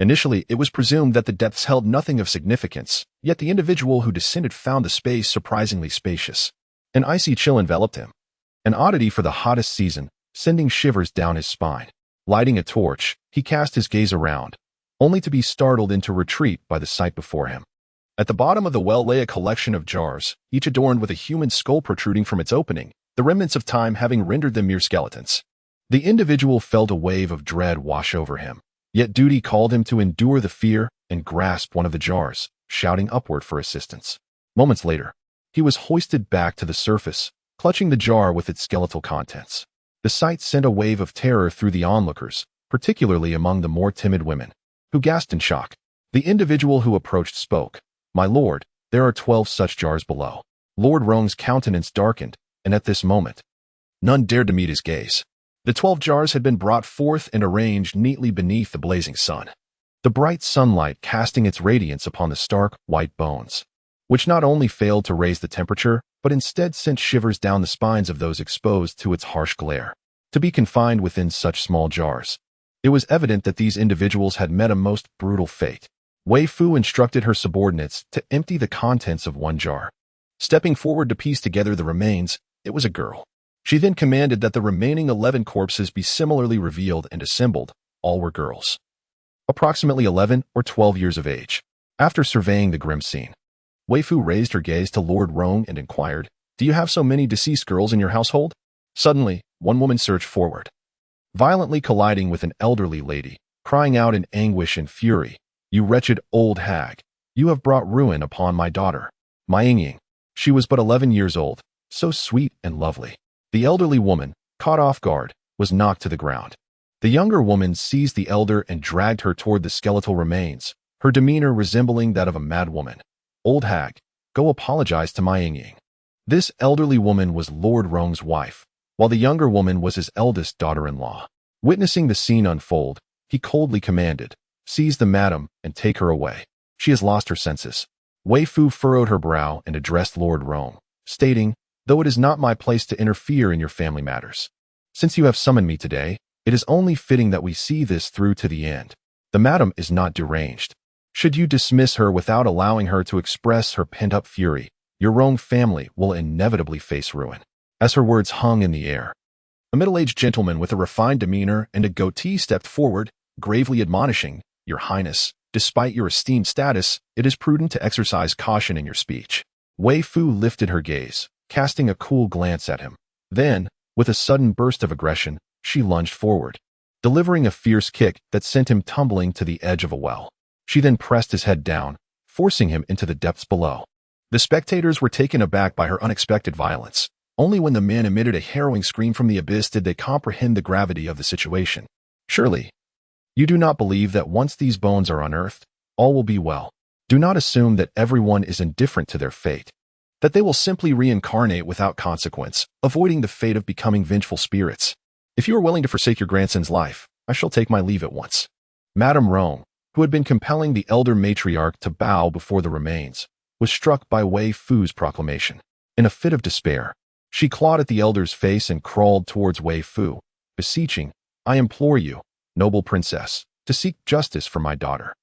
Initially, it was presumed that the depths held nothing of significance, yet the individual who descended found the space surprisingly spacious. An icy chill enveloped him, an oddity for the hottest season, sending shivers down his spine. Lighting a torch, he cast his gaze around, only to be startled into retreat by the sight before him. At the bottom of the well lay a collection of jars, each adorned with a human skull protruding from its opening, the remnants of time having rendered them mere skeletons. The individual felt a wave of dread wash over him, yet duty called him to endure the fear and grasp one of the jars, shouting upward for assistance. Moments later, he was hoisted back to the surface, clutching the jar with its skeletal contents. The sight sent a wave of terror through the onlookers, particularly among the more timid women, who gasped in shock. The individual who approached spoke, "My lord, there are 12 such jars below." Lord Rong's countenance darkened, and at this moment, none dared to meet his gaze. The 12 jars had been brought forth and arranged neatly beneath the blazing sun, the bright sunlight casting its radiance upon the stark, white bones, which not only failed to raise the temperature, but instead sent shivers down the spines of those exposed to its harsh glare. To be confined within such small jars, it was evident that these individuals had met a most brutal fate. Weifoo instructed her subordinates to empty the contents of one jar. Stepping forward to piece together the remains, it was a girl. She then commanded that the remaining 11 corpses be similarly revealed and assembled. All were girls, approximately 11 or 12 years of age. After surveying the grim scene, Weifoo raised her gaze to Lord Rong and inquired, "Do you have so many deceased girls in your household?" Suddenly, one woman surged forward, violently colliding with an elderly lady, crying out in anguish and fury, "You wretched old hag! You have brought ruin upon my daughter, my Ying." She was but 11 years old, so sweet and lovely. The elderly woman, caught off guard, was knocked to the ground. The younger woman seized the elder and dragged her toward the skeletal remains, her demeanor resembling that of a madwoman. "Old hag, go apologize to my Ying." This elderly woman was Lord Rong's wife, while the younger woman was his eldest daughter-in-law. Witnessing the scene unfold, he coldly commanded, "Seize the madam and take her away. She has lost her senses." Weifoo furrowed her brow and addressed Lord Rong, stating, "Though it is not my place to interfere in your family matters, since you have summoned me today, it is only fitting that we see this through to the end. The madam is not deranged. Should you dismiss her without allowing her to express her pent-up fury, your Rong family will inevitably face ruin." As her words hung in the air, a middle-aged gentleman with a refined demeanor and a goatee stepped forward, gravely admonishing, "Your Highness, despite your esteemed status, it is prudent to exercise caution in your speech." Weifoo lifted her gaze, casting a cool glance at him. Then, with a sudden burst of aggression, she lunged forward, delivering a fierce kick that sent him tumbling to the edge of a well. She then pressed his head down, forcing him into the depths below. The spectators were taken aback by her unexpected violence. Only when the man emitted a harrowing scream from the abyss did they comprehend the gravity of the situation. "Surely, you do not believe that once these bones are unearthed, all will be well. Do not assume that everyone is indifferent to their fate, that they will simply reincarnate without consequence, avoiding the fate of becoming vengeful spirits. If you are willing to forsake your grandson's life, I shall take my leave at once." Madame Rong, who had been compelling the elder matriarch to bow before the remains, was struck by Weifoo's proclamation. In a fit of despair, she clawed at the elder's face and crawled towards Weifoo, beseeching, "I implore you, noble princess, to seek justice for my daughter.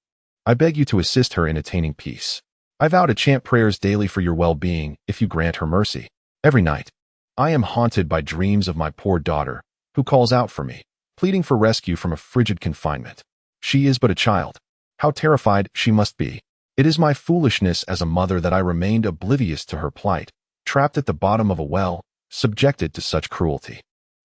I beg you to assist her in attaining peace. I vow to chant prayers daily for your well-being if you grant her mercy. Every night, I am haunted by dreams of my poor daughter, who calls out for me, pleading for rescue from a frigid confinement. She is but a child. How terrified she must be. It is my foolishness as a mother that I remained oblivious to her plight, trapped at the bottom of a well, subjected to such cruelty.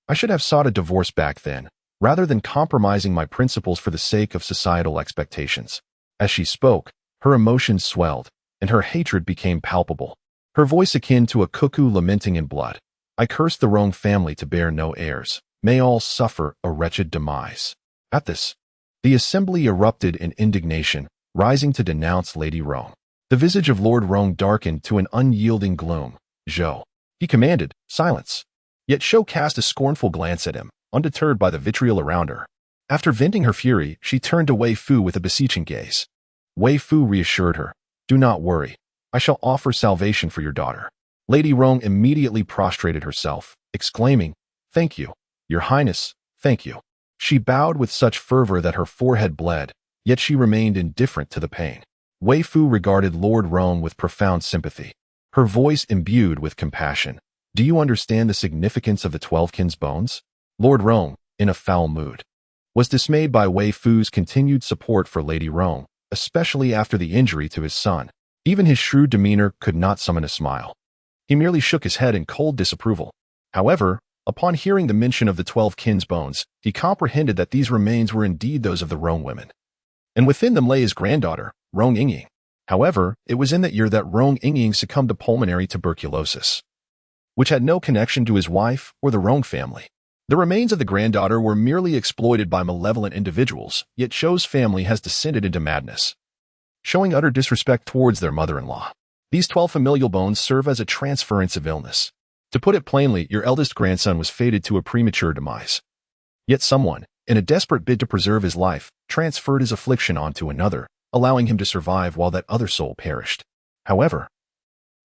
I should have sought a divorce back then, rather than compromising my principles for the sake of societal expectations. As she spoke, her emotions swelled, and her hatred became palpable, her voice akin to a cuckoo lamenting in blood. I cursed the Rong family to bear no heirs. May all suffer a wretched demise. At this, the assembly erupted in indignation, rising to denounce Lady Rong. The visage of Lord Rong darkened to an unyielding gloom. "Zhou," he commanded, "silence." Yet Zhou cast a scornful glance at him, undeterred by the vitriol around her. After venting her fury, she turned to Weifoo with a beseeching gaze. Weifoo reassured her, "Do not worry. I shall offer salvation for your daughter." Lady Rong immediately prostrated herself, exclaiming, "Thank you, Your Highness, thank you." She bowed with such fervor that her forehead bled, yet she remained indifferent to the pain. Weifoo regarded Lord Rong with profound sympathy, her voice imbued with compassion. "Do you understand the significance of the 12 kins' bones?" Lord Rong, in a foul mood, was dismayed by Weifoo's continued support for Lady Rong, especially after the injury to his son. Even his shrewd demeanor could not summon a smile. He merely shook his head in cold disapproval. However, upon hearing the mention of the 12 kins' bones, he comprehended that these remains were indeed those of the Rong women, and within them lay his granddaughter, Rong Ingying. However, it was in that year that Rong Ingying succumbed to pulmonary tuberculosis, which had no connection to his wife or the Rong family. The remains of the granddaughter were merely exploited by malevolent individuals, yet Zhou's family has descended into madness, showing utter disrespect towards their mother-in-law. These 12 familial bones serve as a transference of illness. To put it plainly, your eldest grandson was fated to a premature demise. Yet someone, in a desperate bid to preserve his life, transferred his affliction onto another, allowing him to survive while that other soul perished. However,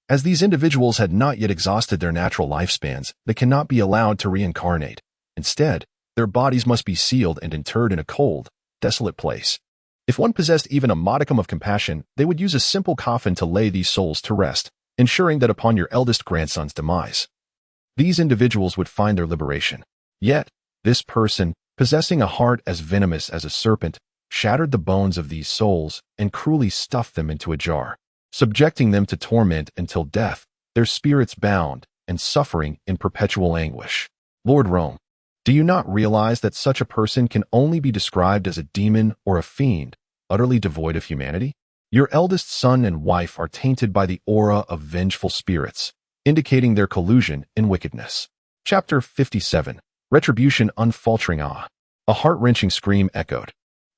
as these individuals had not yet exhausted their natural lifespans, they cannot be allowed to reincarnate. Instead, their bodies must be sealed and interred in a cold, desolate place. If one possessed even a modicum of compassion, they would use a simple coffin to lay these souls to rest, ensuring that upon your eldest grandson's demise, these individuals would find their liberation. Yet, this person, possessing a heart as venomous as a serpent, shattered the bones of these souls and cruelly stuffed them into a jar, subjecting them to torment until death, their spirits bound and suffering in perpetual anguish. Lord Rong, do you not realize that such a person can only be described as a demon or a fiend, utterly devoid of humanity? Your eldest son and wife are tainted by the aura of vengeful spirits, indicating their collusion in wickedness. Chapter 57. Retribution Unfaltering. Ah! A heart-wrenching scream echoed.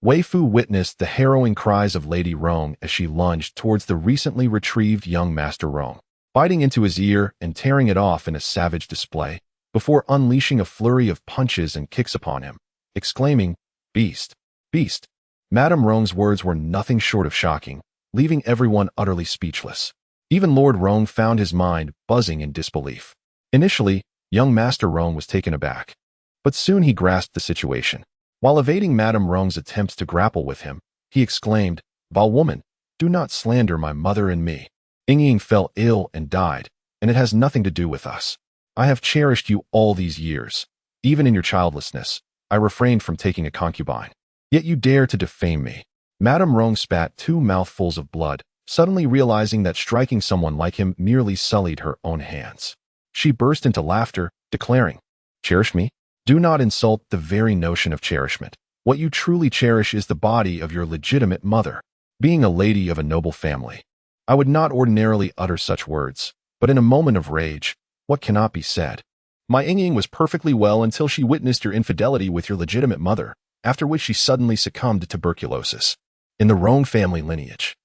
Weifoo witnessed the harrowing cries of Lady Rong as she lunged towards the recently retrieved young Master Rong, biting into his ear and tearing it off in a savage display, before unleashing a flurry of punches and kicks upon him, exclaiming, "Beast! Beast!" Madame Rong's words were nothing short of shocking, leaving everyone utterly speechless. Even Lord Rong found his mind buzzing in disbelief. Initially, young Master Rong was taken aback, but soon he grasped the situation. While evading Madame Rong's attempts to grapple with him, he exclaimed, "Vile woman, do not slander my mother and me. Ingying fell ill and died, and it has nothing to do with us. I have cherished you all these years. Even in your childlessness, I refrained from taking a concubine. Yet you dare to defame me." Madame Rong spat 2 mouthfuls of blood, suddenly realizing that striking someone like him merely sullied her own hands. She burst into laughter, declaring, "Cherish me? Do not insult the very notion of cherishment. What you truly cherish is the body of your legitimate mother. Being a lady of a noble family, I would not ordinarily utter such words, but in a moment of rage, what cannot be said? My Ingying was perfectly well until she witnessed your infidelity with your legitimate mother, after which she suddenly succumbed to tuberculosis. In the Rong family lineage,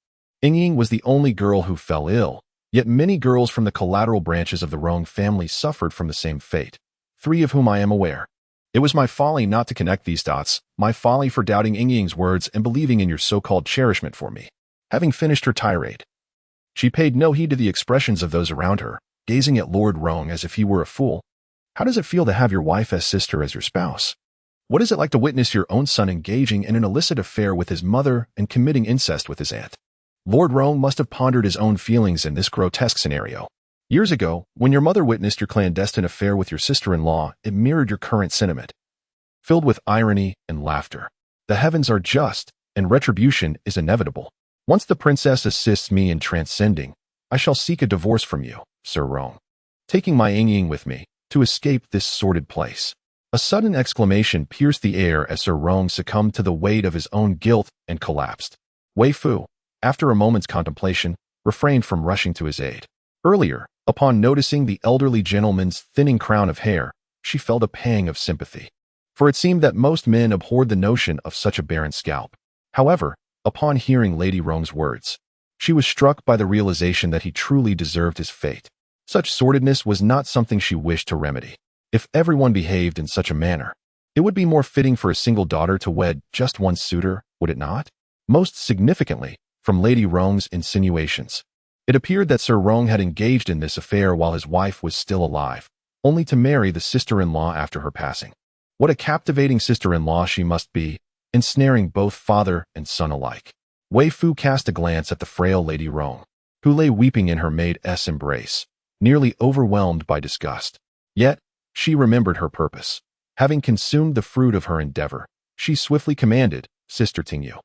Ingying was the only girl who fell ill, yet many girls from the collateral branches of the Rong family suffered from the same fate, 3 of whom I am aware. It was my folly not to connect these dots, my folly for doubting Ingying's words and believing in your so-called cherishment for me." Having finished her tirade, she paid no heed to the expressions of those around her, gazing at Lord Rong as if he were a fool. "How does it feel to have your wife as sister as your spouse? What is it like to witness your own son engaging in an illicit affair with his mother and committing incest with his aunt?" Lord Rong must have pondered his own feelings in this grotesque scenario. Years ago, when your mother witnessed your clandestine affair with your sister-in-law, it mirrored your current sentiment, filled with irony and laughter. The heavens are just, and retribution is inevitable. Once the princess assists me in transcending, I shall seek a divorce from you, Sir Rong, taking my Ying with me to escape this sordid place. A sudden exclamation pierced the air as Sir Rong succumbed to the weight of his own guilt and collapsed. Weifoo, after a moment's contemplation, refrained from rushing to his aid. Earlier, upon noticing the elderly gentleman's thinning crown of hair, she felt a pang of sympathy. For it seemed that most men abhorred the notion of such a barren scalp. However, upon hearing Lady Rong's words, she was struck by the realization that he truly deserved his fate. Such sordidness was not something she wished to remedy. If everyone behaved in such a manner, it would be more fitting for a single daughter to wed just one suitor, would it not? Most significantly, from Lady Rong's insinuations, it appeared that Sir Rong had engaged in this affair while his wife was still alive, only to marry the sister-in-law after her passing. What a captivating sister-in-law she must be, ensnaring both father and son alike. Weifoo cast a glance at the frail Lady Rong, who lay weeping in her maid's embrace, nearly overwhelmed by disgust. Yet, she remembered her purpose. Having consumed the fruit of her endeavor, she swiftly commanded, Sister Tingyu,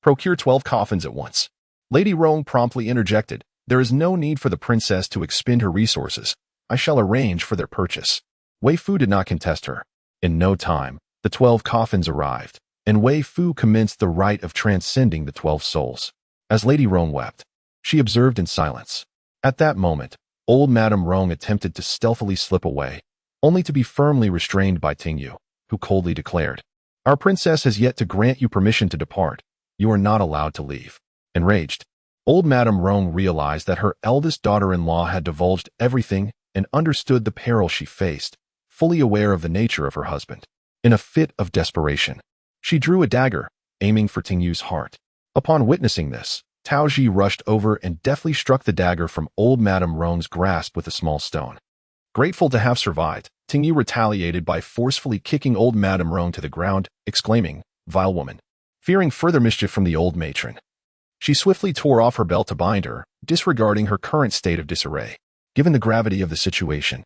procure 12 coffins at once. Lady Rong promptly interjected, there is no need for the princess to expend her resources. I shall arrange for their purchase. Weifoo did not contest her. In no time, the 12 coffins arrived, and Weifoo commenced the rite of transcending the 12 souls. As Lady Rong wept, she observed in silence. At that moment, old Madame Rong attempted to stealthily slip away, only to be firmly restrained by Tingyu, who coldly declared, our princess has yet to grant you permission to depart. You are not allowed to leave. Enraged, old Madame Rong realized that her eldest daughter-in-law had divulged everything and understood the peril she faced, fully aware of the nature of her husband. In a fit of desperation, she drew a dagger, aiming for Tingyu's heart. Upon witnessing this, Taoji rushed over and deftly struck the dagger from old Madame Rong's grasp with a small stone. Grateful to have survived, Tingyu retaliated by forcefully kicking old Madame Rong to the ground, exclaiming, vile woman. Fearing further mischief from the old matron, she swiftly tore off her belt to bind her, disregarding her current state of disarray. Given the gravity of the situation,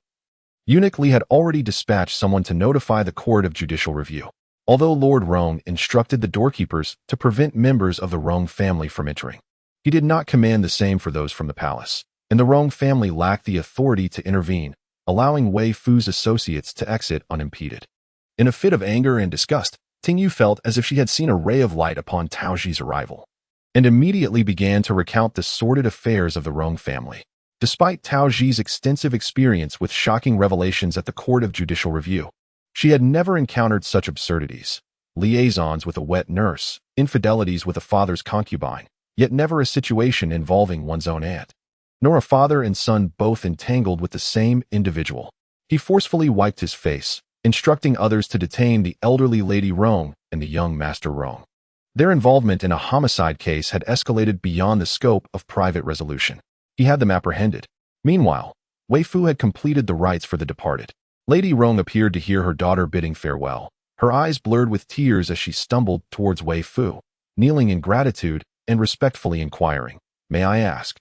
Eunuch Li had already dispatched someone to notify the court of judicial review. Although Lord Rong instructed the doorkeepers to prevent members of the Rong family from entering, he did not command the same for those from the palace, and the Rong family lacked the authority to intervene, allowing Weifoo's associates to exit unimpeded. In a fit of anger and disgust, Tingyu felt as if she had seen a ray of light upon Taoji's arrival, and immediately began to recount the sordid affairs of the Rong family. Despite Taoji's extensive experience with shocking revelations at the Court of Judicial Review, she had never encountered such absurdities, liaisons with a wet nurse, infidelities with a father's concubine, yet never a situation involving one's own aunt, nor a father and son both entangled with the same individual. He forcefully wiped his face, instructing others to detain the elderly Lady Rong and the young Master Rong. Their involvement in a homicide case had escalated beyond the scope of private resolution. He had them apprehended. Meanwhile, Weifoo had completed the rites for the departed. Lady Rong appeared to hear her daughter bidding farewell, her eyes blurred with tears as she stumbled towards Weifoo, kneeling in gratitude and respectfully inquiring, may I ask,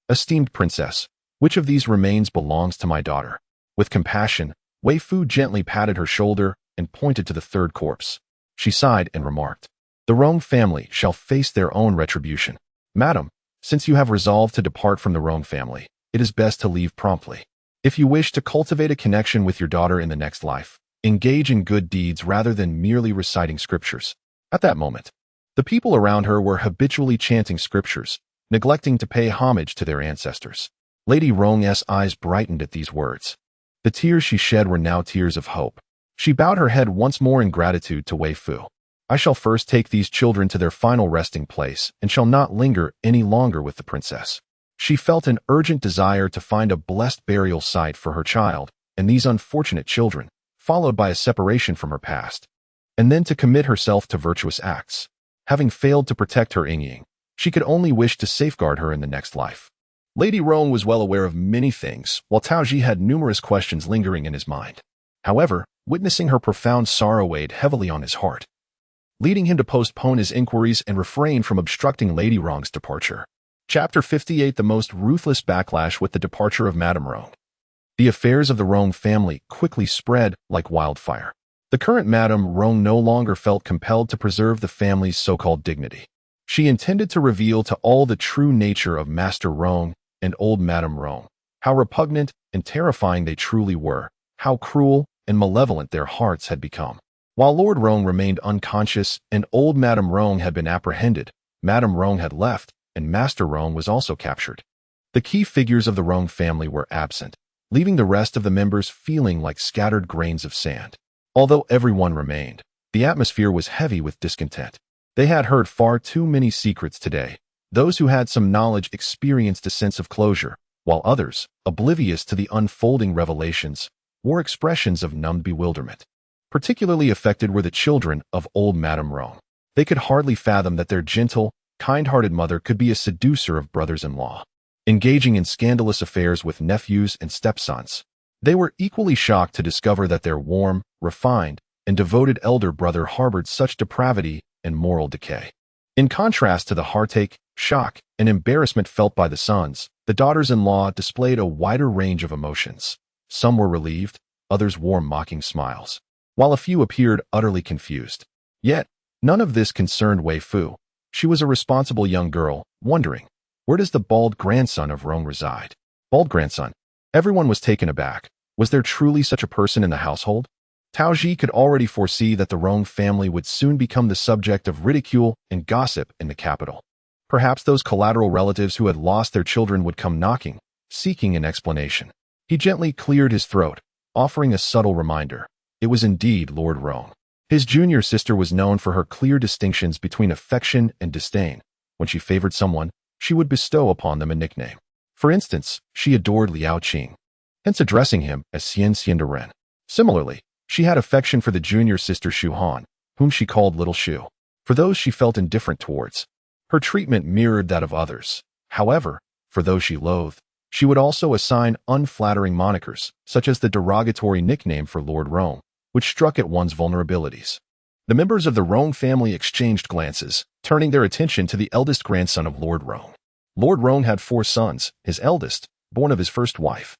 esteemed princess, which of these remains belongs to my daughter? With compassion, Weifoo gently patted her shoulder and pointed to the third corpse. She sighed and remarked, the Rong family shall face their own retribution. Madam, since you have resolved to depart from the Rong family, it is best to leave promptly. If you wish to cultivate a connection with your daughter in the next life, engage in good deeds rather than merely reciting scriptures. At that moment, the people around her were habitually chanting scriptures, neglecting to pay homage to their ancestors. Lady Rong's eyes brightened at these words. The tears she shed were now tears of hope. She bowed her head once more in gratitude to Weifoo. I shall first take these children to their final resting place and shall not linger any longer with the princess. She felt an urgent desire to find a blessed burial site for her child and these unfortunate children, followed by a separation from her past, and then to commit herself to virtuous acts. Having failed to protect her Ying, she could only wish to safeguard her in the next life. Lady Rong was well aware of many things, while Taoji had numerous questions lingering in his mind. However, witnessing her profound sorrow weighed heavily on his heart, leading him to postpone his inquiries and refrain from obstructing Lady Rong's departure. Chapter 58: The most ruthless backlash with the departure of Madame Rong. The affairs of the Rong family quickly spread like wildfire. The current Madame Rong no longer felt compelled to preserve the family's so-called dignity. She intended to reveal to all the true nature of Master Rong and old Madame Rong, how repugnant and terrifying they truly were, how cruel and malevolent their hearts had become. While Lord Rong remained unconscious and old Madame Rong had been apprehended, Madame Rong had left, and Master Rong was also captured. The key figures of the Rong family were absent, leaving the rest of the members feeling like scattered grains of sand. Although everyone remained, the atmosphere was heavy with discontent. They had heard far too many secrets today. Those who had some knowledge experienced a sense of closure, while others, oblivious to the unfolding revelations, wore expressions of numbed bewilderment. Particularly affected were the children of old Madame Rong. They could hardly fathom that their gentle, kind-hearted mother could be a seducer of brothers-in-law, engaging in scandalous affairs with nephews and stepsons. They were equally shocked to discover that their warm, refined, and devoted elder brother harbored such depravity and moral decay. In contrast to the heartache, shock, and embarrassment felt by the sons, the daughters-in-law displayed a wider range of emotions. Some were relieved, others wore mocking smiles, while a few appeared utterly confused. Yet, none of this concerned Weifoo. She was a responsible young girl, wondering, where does the bald grandson of Rong reside? Bald grandson? Everyone was taken aback. Was there truly such a person in the household? Taoji could already foresee that the Rong family would soon become the subject of ridicule and gossip in the capital. Perhaps those collateral relatives who had lost their children would come knocking, seeking an explanation. He gently cleared his throat, offering a subtle reminder. It was indeed Lord Rong. His junior sister was known for her clear distinctions between affection and disdain. When she favored someone, she would bestow upon them a nickname. For instance, she adored Liao Qing, hence addressing him as Xian Xian de Ren. Similarly, she had affection for the junior sister Shu Han, whom she called Little Shu. For those she felt indifferent towards, her treatment mirrored that of others. However, for those she loathed, she would also assign unflattering monikers, such as the derogatory nickname for Lord Rong, which struck at one's vulnerabilities. The members of the Rong family exchanged glances, turning their attention to the eldest grandson of Lord Rong. Lord Rong had 4 sons. His eldest, born of his first wife,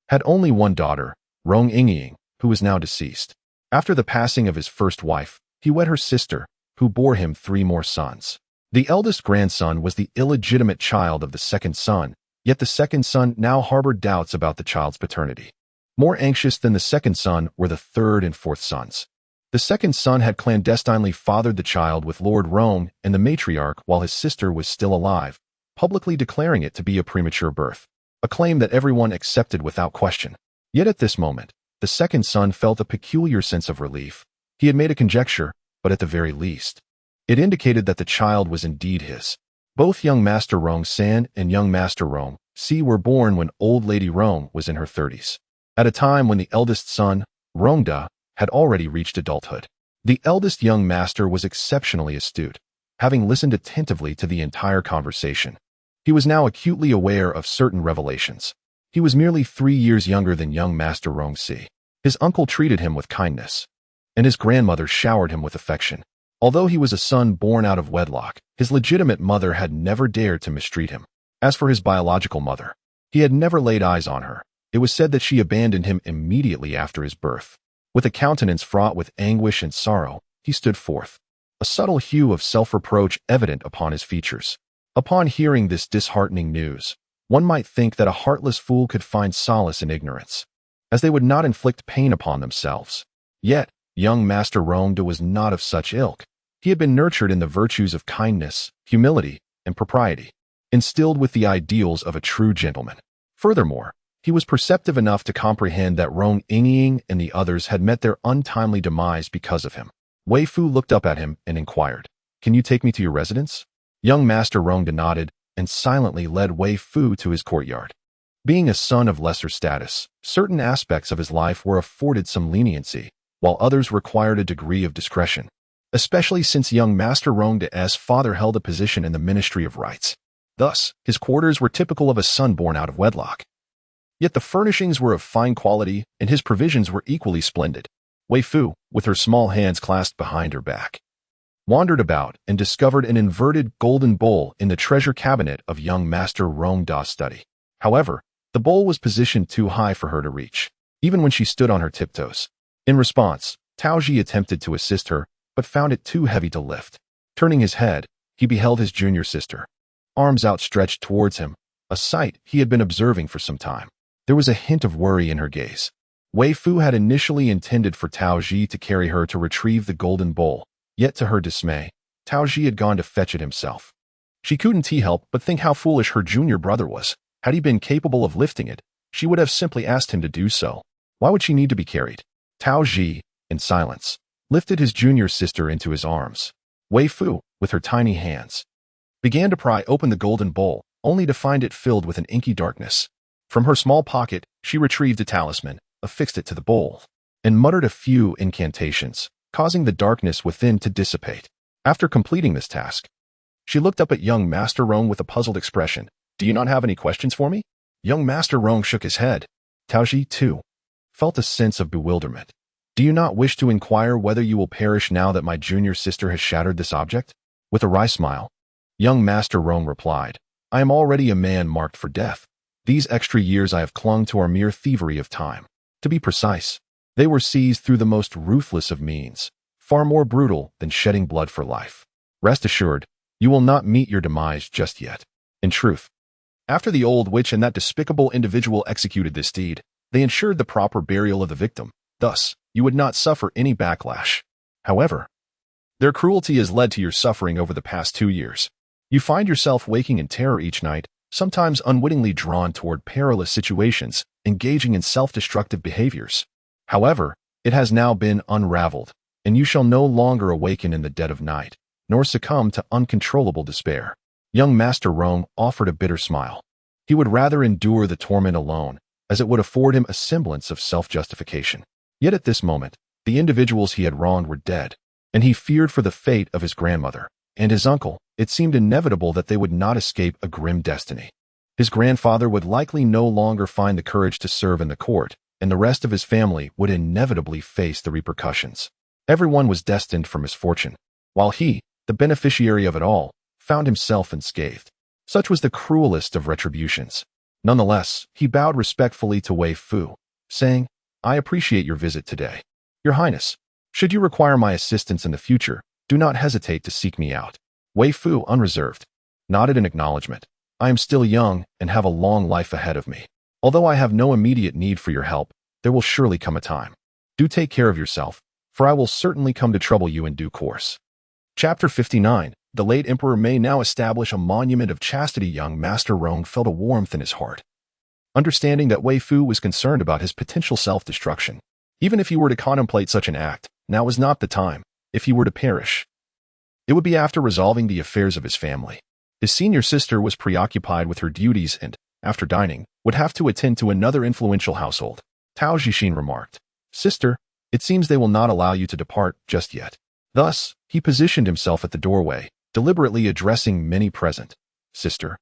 had only one daughter, Rong Ingying, who was now deceased. After the passing of his first wife, he wed her sister, who bore him 3 more sons. The eldest grandson was the illegitimate child of the second son, yet the second son now harbored doubts about the child's paternity. More anxious than the second son were the third and fourth sons. The second son had clandestinely fathered the child with Lord Rong and the matriarch while his sister was still alive, publicly declaring it to be a premature birth, a claim that everyone accepted without question. Yet at this moment, the second son felt a peculiar sense of relief. He had made a conjecture, but at the very least, it indicated that the child was indeed his. Both young Master Rong San and young Master Rong Si were born when old Lady Rong was in her 30s, at a time when the eldest son, Rongda, had already reached adulthood. The eldest young master was exceptionally astute, having listened attentively to the entire conversation. He was now acutely aware of certain revelations. He was merely 3 years younger than young Master Rong Si. His uncle treated him with kindness, and his grandmother showered him with affection. Although he was a son born out of wedlock, his legitimate mother had never dared to mistreat him. As for his biological mother, he had never laid eyes on her. It was said that she abandoned him immediately after his birth. With a countenance fraught with anguish and sorrow, he stood forth, a subtle hue of self-reproach evident upon his features. Upon hearing this disheartening news, one might think that a heartless fool could find solace in ignorance, as they would not inflict pain upon themselves. Yet, young Master Rongda was not of such ilk. He had been nurtured in the virtues of kindness, humility, and propriety, instilled with the ideals of a true gentleman. Furthermore, he was perceptive enough to comprehend that Rong Ingying and the others had met their untimely demise because of him. Weifoo looked up at him and inquired, "Can you take me to your residence?" Young Master Rongda nodded and silently led Weifoo to his courtyard. Being a son of lesser status, certain aspects of his life were afforded some leniency, while others required a degree of discretion, especially since young Master Rongda's father held a position in the Ministry of Rites. Thus, his quarters were typical of a son born out of wedlock. Yet the furnishings were of fine quality, and his provisions were equally splendid. Weifoo, with her small hands clasped behind her back, wandered about and discovered an inverted golden bowl in the treasure cabinet of young Master Rongda's study. However, the bowl was positioned too high for her to reach, even when she stood on her tiptoes. In response, Taoji attempted to assist her, but found it too heavy to lift. Turning his head, he beheld his junior sister, arms outstretched towards him, a sight he had been observing for some time. There was a hint of worry in her gaze. Weifoo had initially intended for Taoji to carry her to retrieve the golden bowl, yet to her dismay, Taoji had gone to fetch it himself. She couldn't help but think how foolish her junior brother was. Had he been capable of lifting it, she would have simply asked him to do so. Why would she need to be carried? Taoji, in silence, lifted his junior sister into his arms. Weifoo, with her tiny hands, began to pry open the golden bowl, only to find it filled with an inky darkness. From her small pocket, she retrieved a talisman, affixed it to the bowl, and muttered a few incantations, causing the darkness within to dissipate. After completing this task, she looked up at young Master Rong with a puzzled expression. Do you not have any questions for me? Young Master Rong shook his head. Taoji, too, felt a sense of bewilderment. Do you not wish to inquire whether you will perish now that my junior sister has shattered this object? With a wry smile, young Master Rong replied, I am already a man marked for death. These extra years I have clung to are mere thievery of time. To be precise, they were seized through the most ruthless of means, far more brutal than shedding blood for life. Rest assured, you will not meet your demise just yet. In truth, after the old witch and that despicable individual executed this deed, they ensured the proper burial of the victim. Thus, you would not suffer any backlash. However, their cruelty has led to your suffering over the past 2 years. You find yourself waking in terror each night, sometimes unwittingly drawn toward perilous situations, engaging in self-destructive behaviors. However, it has now been unraveled, and you shall no longer awaken in the dead of night, nor succumb to uncontrollable despair. Young Master Rong offered a bitter smile. He would rather endure the torment alone, as it would afford him a semblance of self-justification. Yet at this moment, the individuals he had wronged were dead, and he feared for the fate of his grandmother and his uncle. It seemed inevitable that they would not escape a grim destiny. His grandfather would likely no longer find the courage to serve in the court, and the rest of his family would inevitably face the repercussions. Everyone was destined for misfortune, while he, the beneficiary of it all, found himself unscathed. Such was the cruelest of retributions. Nonetheless, he bowed respectfully to Weifoo, saying, I appreciate your visit today. Your Highness, should you require my assistance in the future, do not hesitate to seek me out. Weifoo, unreserved, nodded in acknowledgement. I am still young and have a long life ahead of me. Although I have no immediate need for your help, there will surely come a time. Do take care of yourself, for I will certainly come to trouble you in due course. Chapter 59. The late emperor may now establish a monument of chastity. Young Master Rong felt a warmth in his heart, understanding that Weifoo was concerned about his potential self-destruction. Even if he were to contemplate such an act, now was not the time. If he were to perish, it would be after resolving the affairs of his family. His senior sister was preoccupied with her duties and, after dining, would have to attend to another influential household. Tao Jixin remarked, Sister, it seems they will not allow you to depart just yet. Thus, he positioned himself at the doorway, deliberately addressing many present. Sister,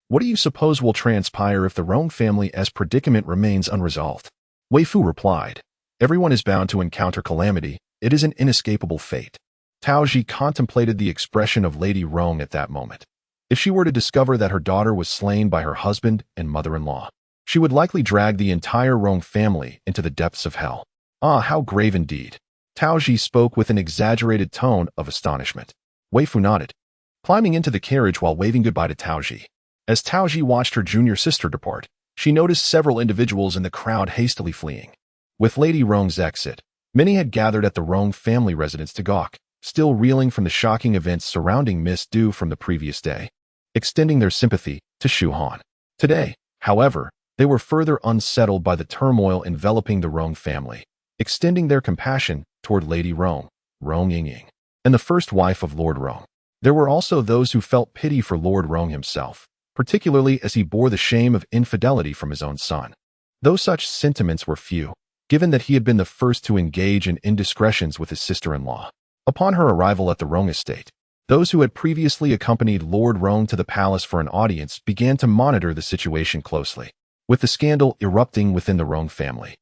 what do you suppose will transpire if the Rong family's predicament remains unresolved? Weifoo replied, Everyone is bound to encounter calamity. It is an inescapable fate. Taoji contemplated the expression of Lady Rong at that moment. If she were to discover that her daughter was slain by her husband and mother-in-law, she would likely drag the entire Rong family into the depths of hell. Ah, how grave indeed. Taoji spoke with an exaggerated tone of astonishment. Weifoo nodded, climbing into the carriage while waving goodbye to Taoji. As Taoji watched her junior sister depart, she noticed several individuals in the crowd hastily fleeing. With Lady Rong's exit, many had gathered at the Rong family residence to gawk, still reeling from the shocking events surrounding Miss Du from the previous day, extending their sympathy to Shu Han. Today, however, they were further unsettled by the turmoil enveloping the Rong family, extending their compassion toward Lady Rong, Rong Yingying, and the first wife of Lord Rong. There were also those who felt pity for Lord Rong himself, particularly as he bore the shame of infidelity from his own son. Though such sentiments were few, given that he had been the first to engage in indiscretions with his sister-in-law. Upon her arrival at the Rong estate, those who had previously accompanied Lord Rong to the palace for an audience began to monitor the situation closely. With the scandal erupting within the Rong family,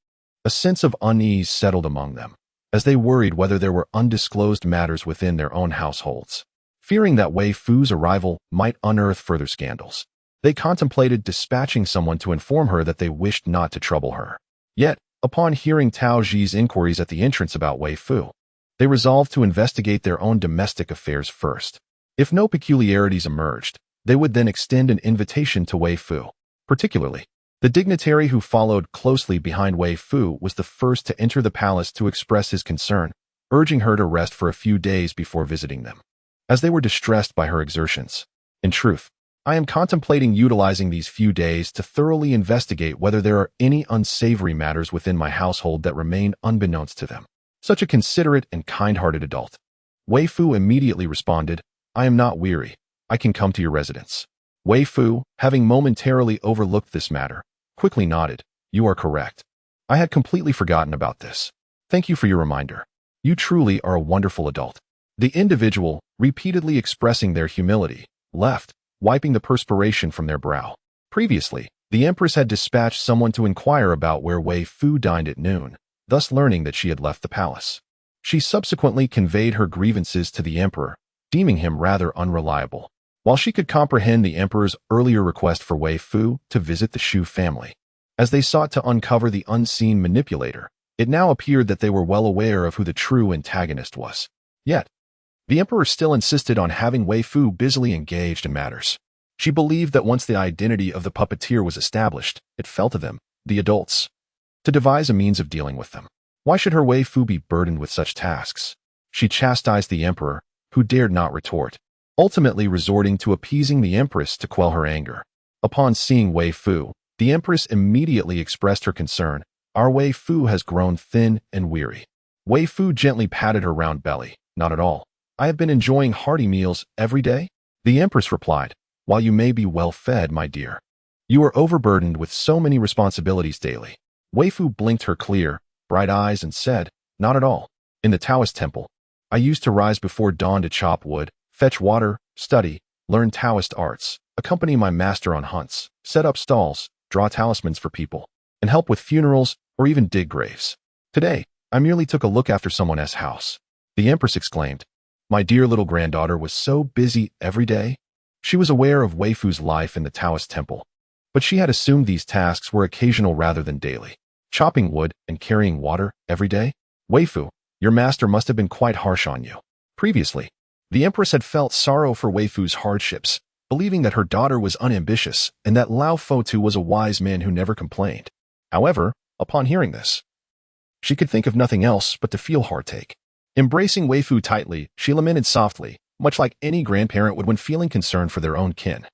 a sense of unease settled among them, as they worried whether there were undisclosed matters within their own households. Fearing that Weifoo's arrival might unearth further scandals, they contemplated dispatching someone to inform her that they wished not to trouble her. Yet, upon hearing Tao Ji's inquiries at the entrance about Weifoo, they resolved to investigate their own domestic affairs first. If no peculiarities emerged, they would then extend an invitation to Weifoo. Particularly, the dignitary who followed closely behind Weifoo was the first to enter the palace to express his concern, urging her to rest for a few days before visiting them, as they were distressed by her exertions. In truth, I am contemplating utilizing these few days to thoroughly investigate whether there are any unsavory matters within my household that remain unbeknownst to them. Such a considerate and kind-hearted adult. Weifoo immediately responded, I am not weary. I can come to your residence. Weifoo, having momentarily overlooked this matter, quickly nodded, you are correct. I had completely forgotten about this. Thank you for your reminder. You truly are a wonderful adult. The individual, repeatedly expressing their humility, left, wiping the perspiration from their brow. Previously, the Empress had dispatched someone to inquire about where Weifoo dined at noon, thus learning that she had left the palace. She subsequently conveyed her grievances to the Emperor, deeming him rather unreliable. While she could comprehend the Emperor's earlier request for Weifoo to visit the Shu family, as they sought to uncover the unseen manipulator, it now appeared that they were well aware of who the true antagonist was. Yet, the Emperor still insisted on having Weifoo busily engaged in matters. She believed that once the identity of the puppeteer was established, it fell to them, the adults, to devise a means of dealing with them. Why should her Weifoo be burdened with such tasks? She chastised the Emperor, who dared not retort, ultimately resorting to appeasing the Empress to quell her anger. Upon seeing Weifoo, the Empress immediately expressed her concern. Our Weifoo has grown thin and weary. Weifoo gently patted her round belly. Not at all. I have been enjoying hearty meals every day. The Empress replied, while you may be well fed, my dear, you are overburdened with so many responsibilities daily. Weifoo blinked her clear, bright eyes and said, not at all. In the Taoist temple, I used to rise before dawn to chop wood, fetch water, study, learn Taoist arts, accompany my master on hunts, set up stalls, draw talismans for people, and help with funerals or even dig graves. Today, I merely took a look after someone's house. The Empress exclaimed, my dear little granddaughter was so busy every day. She was aware of Weifoo's life in the Taoist temple, but she had assumed these tasks were occasional rather than daily. Chopping wood and carrying water every day? Weifoo, your master must have been quite harsh on you. Previously, the Empress had felt sorrow for Weifoo's hardships, believing that her daughter was unambitious and that Lao Fotu was a wise man who never complained. However, upon hearing this, she could think of nothing else but to feel heartache. Embracing Weifoo tightly, she lamented softly, much like any grandparent would when feeling concern for their own kin.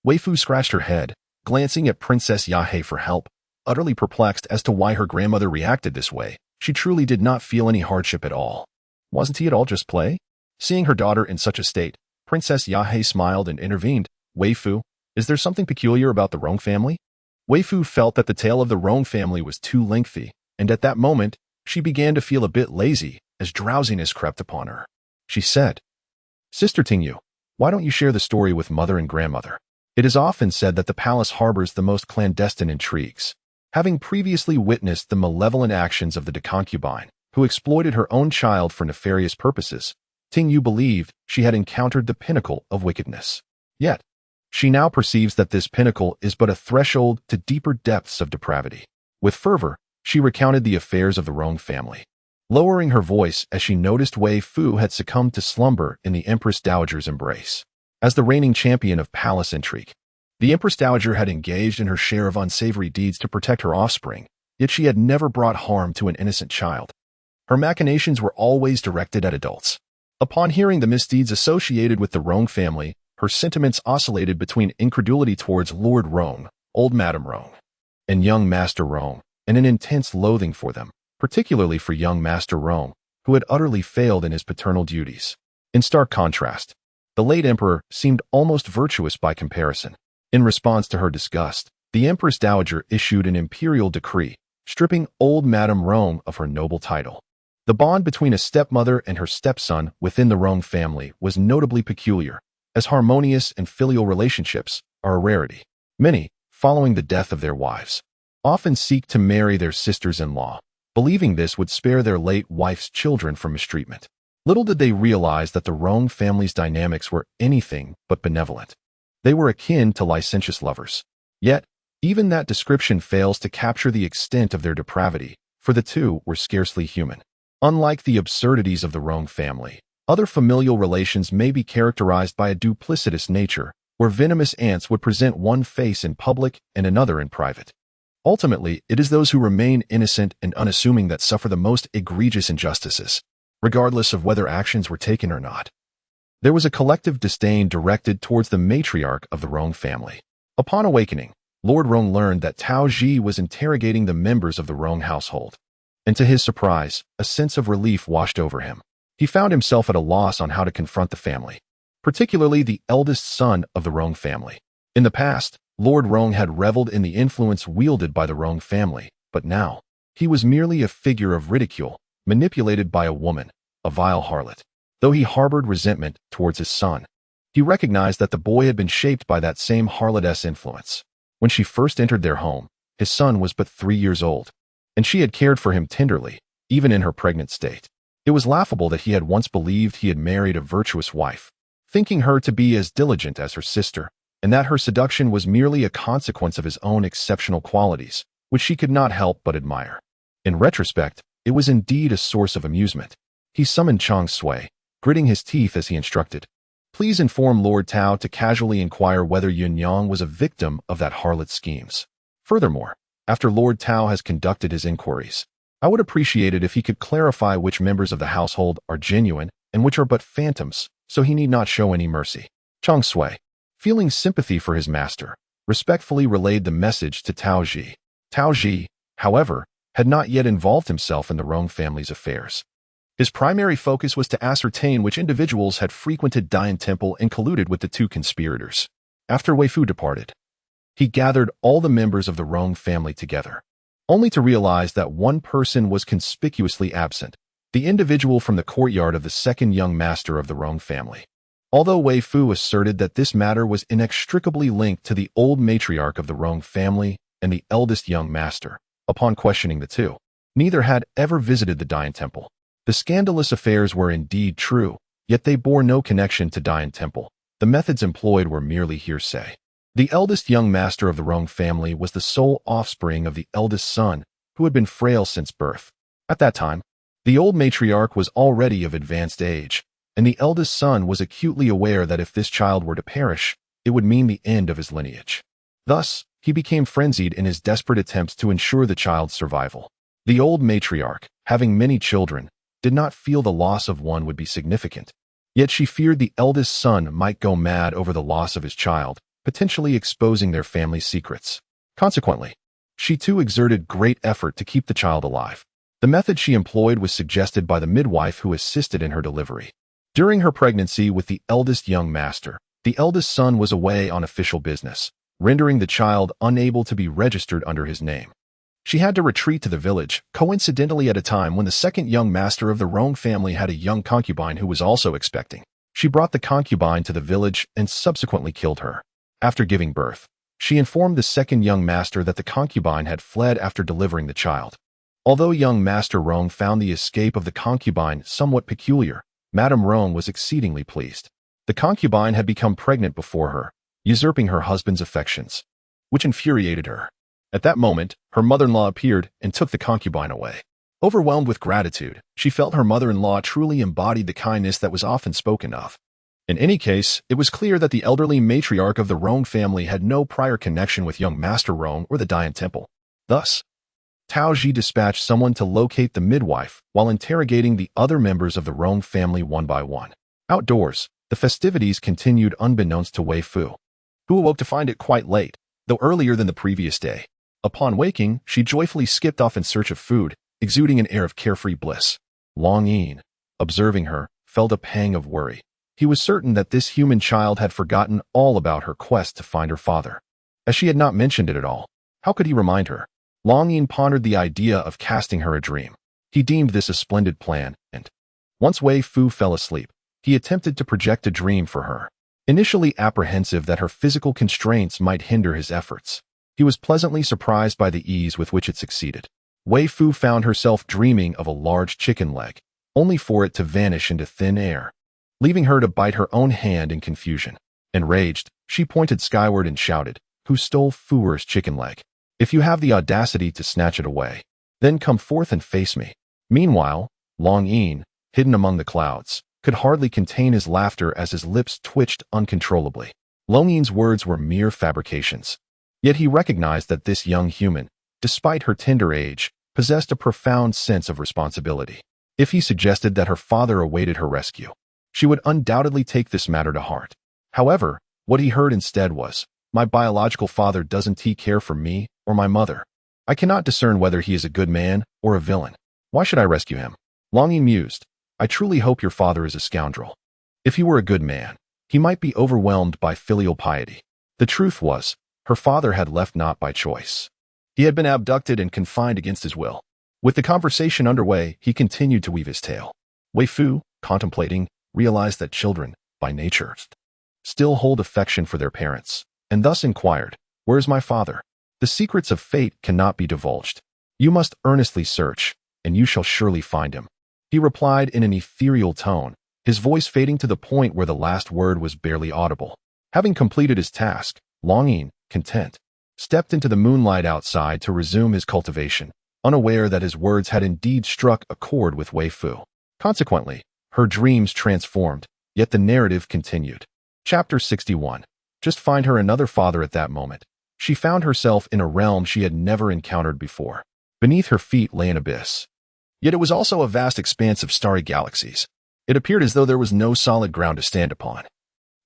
Weifoo scratched her head, glancing at Princess Yahe for help, utterly perplexed as to why her grandmother reacted this way. She truly did not feel any hardship at all. Wasn't he at all just play? Seeing her daughter in such a state, Princess Yahe smiled and intervened. Weifoo, is there something peculiar about the Rong family? Weifoo felt that the tale of the Rong family was too lengthy, and at that moment, she began to feel a bit lazy as drowsiness crept upon her. She said, Sister Tingyu, why don't you share the story with mother and grandmother? It is often said that the palace harbors the most clandestine intrigues. Having previously witnessed the malevolent actions of the concubine, who exploited her own child for nefarious purposes, Tingyu believed she had encountered the pinnacle of wickedness. Yet, she now perceives that this pinnacle is but a threshold to deeper depths of depravity. With fervor, she recounted the affairs of the Rong family, lowering her voice as she noticed Weifoo had succumbed to slumber in the Empress Dowager's embrace. As the reigning champion of palace intrigue, the Empress Dowager had engaged in her share of unsavory deeds to protect her offspring, yet she had never brought harm to an innocent child. Her machinations were always directed at adults. Upon hearing the misdeeds associated with the Rong family, her sentiments oscillated between incredulity towards Lord Rong, old Madame Rong, and young Master Rong, and an intense loathing for them, particularly for young Master Rong, who had utterly failed in his paternal duties. In stark contrast, the late emperor seemed almost virtuous by comparison. In response to her disgust, the Empress Dowager issued an imperial decree, stripping old Madame Rong of her noble title. The bond between a stepmother and her stepson within the Rong family was notably peculiar, as harmonious and filial relationships are a rarity. Many, following the death of their wives, often seek to marry their sisters-in-law, believing this would spare their late wife's children from mistreatment. Little did they realize that the Rong family's dynamics were anything but benevolent. They were akin to licentious lovers. Yet, even that description fails to capture the extent of their depravity, for the two were scarcely human. Unlike the absurdities of the Rong family, Other familial relations may be characterized by a duplicitous nature, where venomous ants would present one face in public and another in private. Ultimately, it is those who remain innocent and unassuming that suffer the most egregious injustices, regardless of whether actions were taken or not. There was a collective disdain directed towards the matriarch of the Rong family. Upon awakening, Lord Rong learned that Tao Ji was interrogating the members of the Rong household, and to his surprise, a sense of relief washed over him. He found himself at a loss on how to confront the family, particularly the eldest son of the Rong family. In the past, Lord Rong had reveled in the influence wielded by the Rong family, but now, he was merely a figure of ridicule, manipulated by a woman, a vile harlot. Though he harbored resentment towards his son, he recognized that the boy had been shaped by that same harlotess influence. When she first entered their home, his son was but 3 years old, and she had cared for him tenderly, even in her pregnant state. It was laughable that he had once believed he had married a virtuous wife, thinking her to be as diligent as her sister, and that her seduction was merely a consequence of his own exceptional qualities, which she could not help but admire. In retrospect, it was indeed a source of amusement. He summoned Chang Sui, gritting his teeth as he instructed. Please inform Lord Tao to casually inquire whether Yun Yang was a victim of that harlot's schemes. Furthermore, after Lord Tao has conducted his inquiries, I would appreciate it if he could clarify which members of the household are genuine and which are but phantoms, so he need not show any mercy. Chang Sui, feeling sympathy for his master, respectfully relayed the message to Tao Ji. Tao Ji, however, had not yet involved himself in the Rong family's affairs. His primary focus was to ascertain which individuals had frequented Dian Temple and colluded with the two conspirators. After Weifoo departed, he gathered all the members of the Rong family together, only to realize that one person was conspicuously absent, the individual from the courtyard of the second young master of the Rong family. Although Weifoo asserted that this matter was inextricably linked to the old matriarch of the Rong family and the eldest young master, upon questioning the two, neither had ever visited the Dian Temple. The scandalous affairs were indeed true, yet they bore no connection to Dian Temple. The methods employed were merely hearsay. The eldest young master of the Rong family was the sole offspring of the eldest son, who had been frail since birth. At that time, the old matriarch was already of advanced age, and the eldest son was acutely aware that if this child were to perish, it would mean the end of his lineage. Thus, he became frenzied in his desperate attempts to ensure the child's survival. The old matriarch, having many children, did not feel the loss of one would be significant. Yet she feared the eldest son might go mad over the loss of his child, potentially exposing their family secrets. Consequently, she too exerted great effort to keep the child alive. The method she employed was suggested by the midwife who assisted in her delivery. During her pregnancy with the eldest young master, the eldest son was away on official business, rendering the child unable to be registered under his name. She had to retreat to the village, coincidentally at a time when the second young master of the Rong family had a young concubine who was also expecting. She brought the concubine to the village and subsequently killed her. After giving birth, she informed the second young master that the concubine had fled after delivering the child. Although young Master Rong found the escape of the concubine somewhat peculiar, Madame Rong was exceedingly pleased. The concubine had become pregnant before her, usurping her husband's affections, which infuriated her. At that moment, her mother-in-law appeared and took the concubine away. Overwhelmed with gratitude, she felt her mother-in-law truly embodied the kindness that was often spoken of. In any case, it was clear that the elderly matriarch of the Rong family had no prior connection with young Master Rong or the Dian Temple. Thus, Tao Ji dispatched someone to locate the midwife while interrogating the other members of the Rong family one by one. Outdoors, the festivities continued unbeknownst to Weifoo, who awoke to find it quite late, though earlier than the previous day. Upon waking, she joyfully skipped off in search of food, exuding an air of carefree bliss. Long Yin, observing her, felt a pang of worry. He was certain that this human child had forgotten all about her quest to find her father. As she had not mentioned it at all, how could he remind her? Long Yin pondered the idea of casting her a dream. He deemed this a splendid plan, and once Weifoo fell asleep, he attempted to project a dream for her. Initially apprehensive that her physical constraints might hinder his efforts, he was pleasantly surprised by the ease with which it succeeded. Weifoo found herself dreaming of a large chicken leg, only for it to vanish into thin air, leaving her to bite her own hand in confusion. Enraged, she pointed skyward and shouted, "Who stole Fuer's chicken leg? If you have the audacity to snatch it away, then come forth and face me." Meanwhile, Long Yin, hidden among the clouds, could hardly contain his laughter as his lips twitched uncontrollably. Longing's words were mere fabrications. Yet he recognized that this young human, despite her tender age, possessed a profound sense of responsibility. If he suggested that her father awaited her rescue, she would undoubtedly take this matter to heart. However, what he heard instead was, "My biological father doesn't care for me or my mother. I cannot discern whether he is a good man or a villain. Why should I rescue him?" Longing mused, "I truly hope your father is a scoundrel. If he were a good man, he might be overwhelmed by filial piety." The truth was, her father had left not by choice. He had been abducted and confined against his will. With the conversation underway, he continued to weave his tale. Weifoo, contemplating, realized that children, by nature, still hold affection for their parents, and thus inquired, "Where is my father?" "The secrets of fate cannot be divulged. You must earnestly search, and you shall surely find him," he replied in an ethereal tone, his voice fading to the point where the last word was barely audible. Having completed his task, Longing, content, stepped into the moonlight outside to resume his cultivation, unaware that his words had indeed struck a chord with Weifoo. Consequently, her dreams transformed, yet the narrative continued. Chapter 61. Just find her another father. At that moment, she found herself in a realm she had never encountered before. Beneath her feet lay an abyss. Yet it was also a vast expanse of starry galaxies. It appeared as though there was no solid ground to stand upon.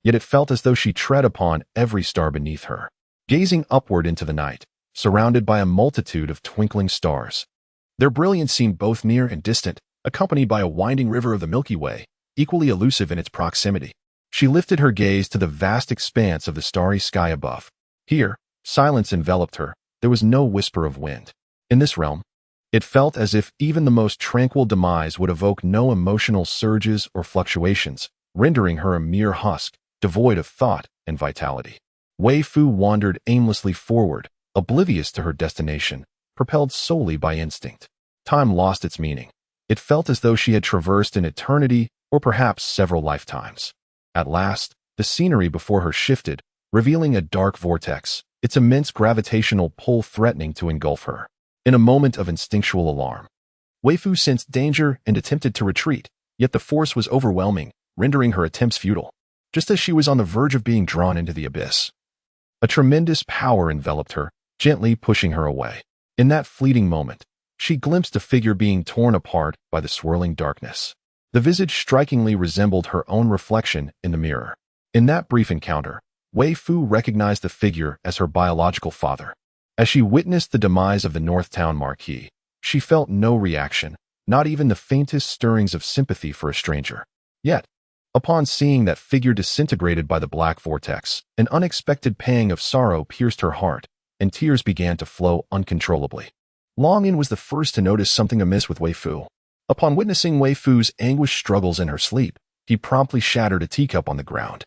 Yet it felt as though she tread upon every star beneath her. Gazing upward into the night, surrounded by a multitude of twinkling stars, their brilliance seemed both near and distant, accompanied by a winding river of the Milky Way, equally elusive in its proximity. She lifted her gaze to the vast expanse of the starry sky above. Here, silence enveloped her. There was no whisper of wind. In this realm, it felt as if even the most tranquil demise would evoke no emotional surges or fluctuations, rendering her a mere husk, devoid of thought and vitality. Weifoo wandered aimlessly forward, oblivious to her destination, propelled solely by instinct. Time lost its meaning. It felt as though she had traversed an eternity or perhaps several lifetimes. At last, the scenery before her shifted, revealing a dark vortex, its immense gravitational pull threatening to engulf her. In a moment of instinctual alarm, Weifoo sensed danger and attempted to retreat, yet the force was overwhelming, rendering her attempts futile. Just as she was on the verge of being drawn into the abyss, a tremendous power enveloped her, gently pushing her away. In that fleeting moment, she glimpsed a figure being torn apart by the swirling darkness. The visage strikingly resembled her own reflection in the mirror. In that brief encounter, Weifoo recognized the figure as her biological father. As she witnessed the demise of the Northtown Marquis, she felt no reaction, not even the faintest stirrings of sympathy for a stranger. Yet, upon seeing that figure disintegrated by the black vortex, an unexpected pang of sorrow pierced her heart, and tears began to flow uncontrollably. Longin was the first to notice something amiss with Weifoo. Upon witnessing Weifoo's anguished struggles in her sleep, he promptly shattered a teacup on the ground,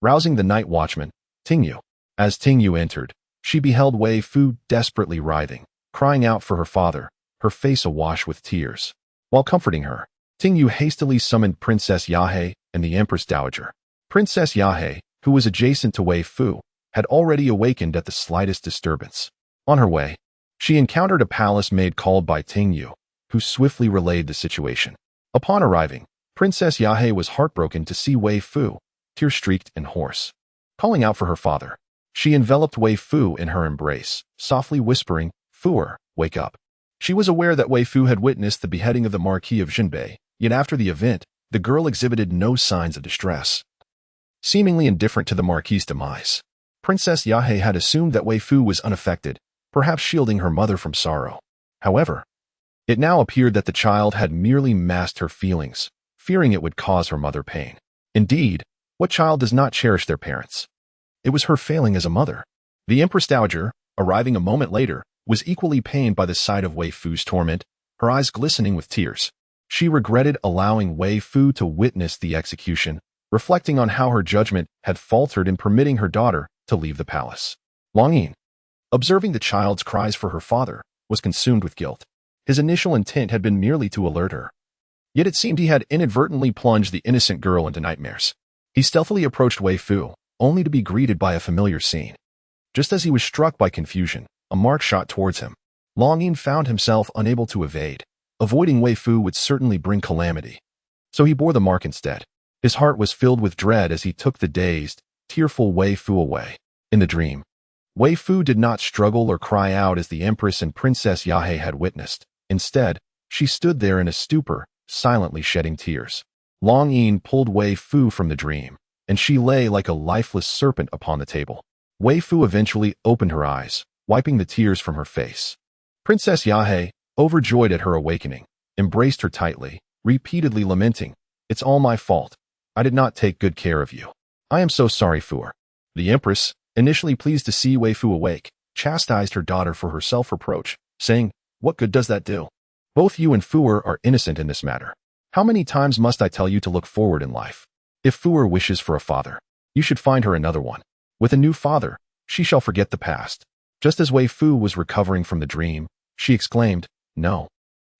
rousing the night watchman, Tingyu. As Tingyu entered, she beheld Weifoo desperately writhing, crying out for her father, her face awash with tears. While comforting her, Tingyu hastily summoned Princess Yahe and the Empress Dowager. Princess Yahe, who was adjacent to Weifoo, had already awakened at the slightest disturbance. On her way, she encountered a palace maid called by Tingyu, who swiftly relayed the situation. Upon arriving, Princess Yahe was heartbroken to see Weifoo, tear-streaked and hoarse. Calling out for her father, she enveloped Weifoo in her embrace, softly whispering, "Fooer, wake up." She was aware that Weifoo had witnessed the beheading of the Marquis of Jinbei, yet after the event, the girl exhibited no signs of distress. Seemingly indifferent to the Marquis' demise, Princess Yahe had assumed that Weifoo was unaffected, perhaps shielding her mother from sorrow. However, it now appeared that the child had merely masked her feelings, fearing it would cause her mother pain. Indeed, what child does not cherish their parents? It was her failing as a mother. The Empress Dowager, arriving a moment later, was equally pained by the sight of Weifoo's torment, her eyes glistening with tears. She regretted allowing Weifoo to witness the execution, reflecting on how her judgment had faltered in permitting her daughter to leave the palace. Longin, observing the child's cries for her father, was consumed with guilt. His initial intent had been merely to alert her. Yet it seemed he had inadvertently plunged the innocent girl into nightmares. He stealthily approached Weifoo, only to be greeted by a familiar scene. Just as he was struck by confusion, a mark shot towards him. Longin found himself unable to evade. Avoiding Weifoo would certainly bring calamity. So he bore the mark instead. His heart was filled with dread as he took the dazed, tearful Weifoo away. In the dream, Weifoo did not struggle or cry out as the Empress and Princess Yahe had witnessed. Instead, she stood there in a stupor, silently shedding tears. Long Yin pulled Weifoo from the dream, and she lay like a lifeless serpent upon the table. Weifoo eventually opened her eyes, wiping the tears from her face. Princess Yahe, overjoyed at her awakening, embraced her tightly, repeatedly lamenting, "It's all my fault. I did not take good care of you. I am so sorry, Fuer." The Empress, initially pleased to see Weifoo awake, chastised her daughter for her self-reproach, saying, "What good does that do? Both you and Fuer are innocent in this matter. How many times must I tell you to look forward in life? If Fuer wishes for a father, you should find her another one. With a new father, she shall forget the past." Just as Weifoo was recovering from the dream, she exclaimed, "No.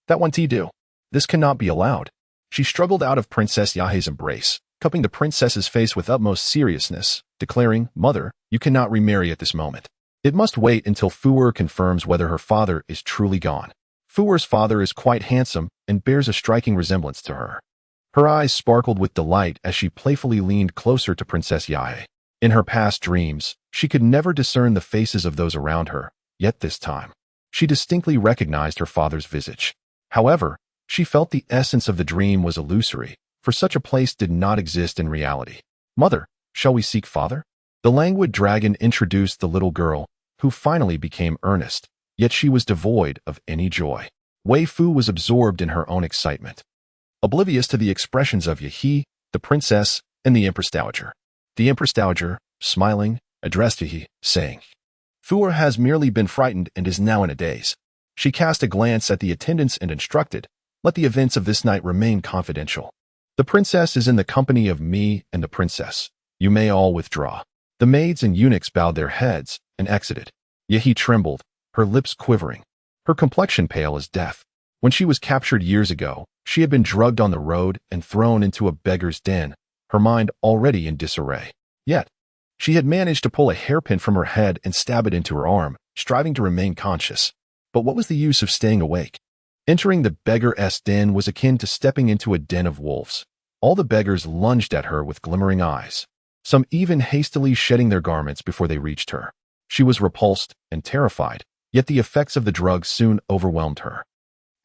That won't do. This cannot be allowed." She struggled out of Princess Yahe's embrace, cupping the princess's face with utmost seriousness, declaring, "Mother, you cannot remarry at this moment. It must wait until Fuer confirms whether her father is truly gone." Fuer's father is quite handsome and bears a striking resemblance to her. Her eyes sparkled with delight as she playfully leaned closer to Princess Yahe. In her past dreams, she could never discern the faces of those around her, yet this time, she distinctly recognized her father's visage. However, she felt the essence of the dream was illusory, for such a place did not exist in reality. "Mother, shall we seek father?" The languid dragon introduced the little girl, who finally became earnest, yet she was devoid of any joy. Weifoo was absorbed in her own excitement, oblivious to the expressions of Yahe, the princess, and the Empress Dowager. The Empress Dowager, smiling, addressed Yahe, saying, "Fuer has merely been frightened and is now in a daze." She cast a glance at the attendants and instructed, "Let the events of this night remain confidential. The princess is in the company of me and the princess. You may all withdraw." The maids and eunuchs bowed their heads and exited. Yahe trembled, her lips quivering, her complexion pale as death. When she was captured years ago, she had been drugged on the road and thrown into a beggar's den, her mind already in disarray. Yet, she had managed to pull a hairpin from her head and stab it into her arm, striving to remain conscious. But what was the use of staying awake? Entering the beggar's den was akin to stepping into a den of wolves. All the beggars lunged at her with glimmering eyes, some even hastily shedding their garments before they reached her. She was repulsed and terrified, yet the effects of the drug soon overwhelmed her.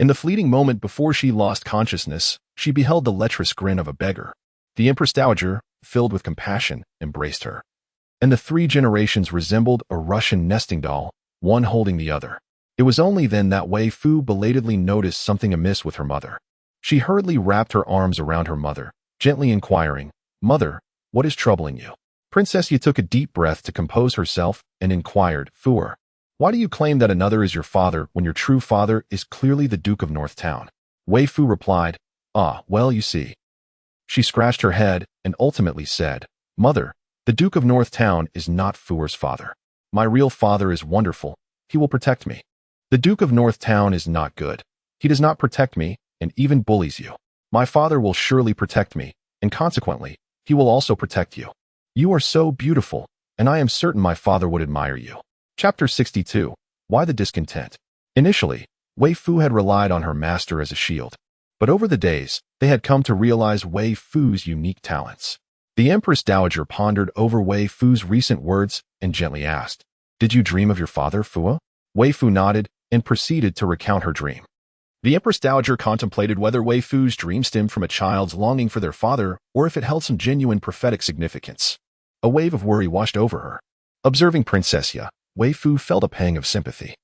In the fleeting moment before she lost consciousness, she beheld the lecherous grin of a beggar. The Empress Dowager, filled with compassion, embraced her. And the three generations resembled a Russian nesting doll, one holding the other. It was only then that Weifoo belatedly noticed something amiss with her mother. She hurriedly wrapped her arms around her mother, gently inquiring, "Mother, what is troubling you?" Princess Yahe took a deep breath to compose herself and inquired, "Fuer, why do you claim that another is your father when your true father is clearly the Duke of North Town?" Weifoo replied, "Ah, well, you see." She scratched her head and ultimately said, "Mother, the Duke of North Town is not Fuer's father. My real father is wonderful. He will protect me. The Duke of North Town is not good. He does not protect me and even bullies you. My father will surely protect me, and consequently, he will also protect you. You are so beautiful, and I am certain my father would admire you." Chapter 62. Why the Discontent? Initially, Weifoo had relied on her master as a shield, but over the days, they had come to realize Weifoo's unique talents. The Empress Dowager pondered over Weifoo's recent words and gently asked, "Did you dream of your father, Fuer?" Weifoo nodded and proceeded to recount her dream. The Empress Dowager contemplated whether Weifoo's dream stemmed from a child's longing for their father or if it held some genuine prophetic significance. A wave of worry washed over her. Observing Princess Yahe, Weifoo felt a pang of sympathy,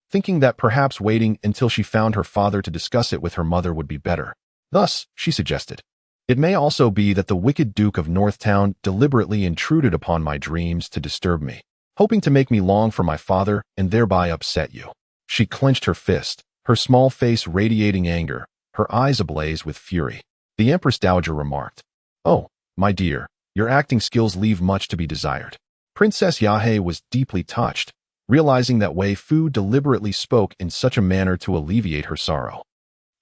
thinking that perhaps waiting until she found her father to discuss it with her mother would be better. Thus, she suggested, "It may also be that the wicked Duke of North Town deliberately intruded upon my dreams to disturb me, hoping to make me long for my father and thereby upset you." She clenched her fist, her small face radiating anger, her eyes ablaze with fury. The Empress Dowager remarked, "Oh, my dear, your acting skills leave much to be desired." Princess Yahe was deeply touched, realizing that Weifoo deliberately spoke in such a manner to alleviate her sorrow.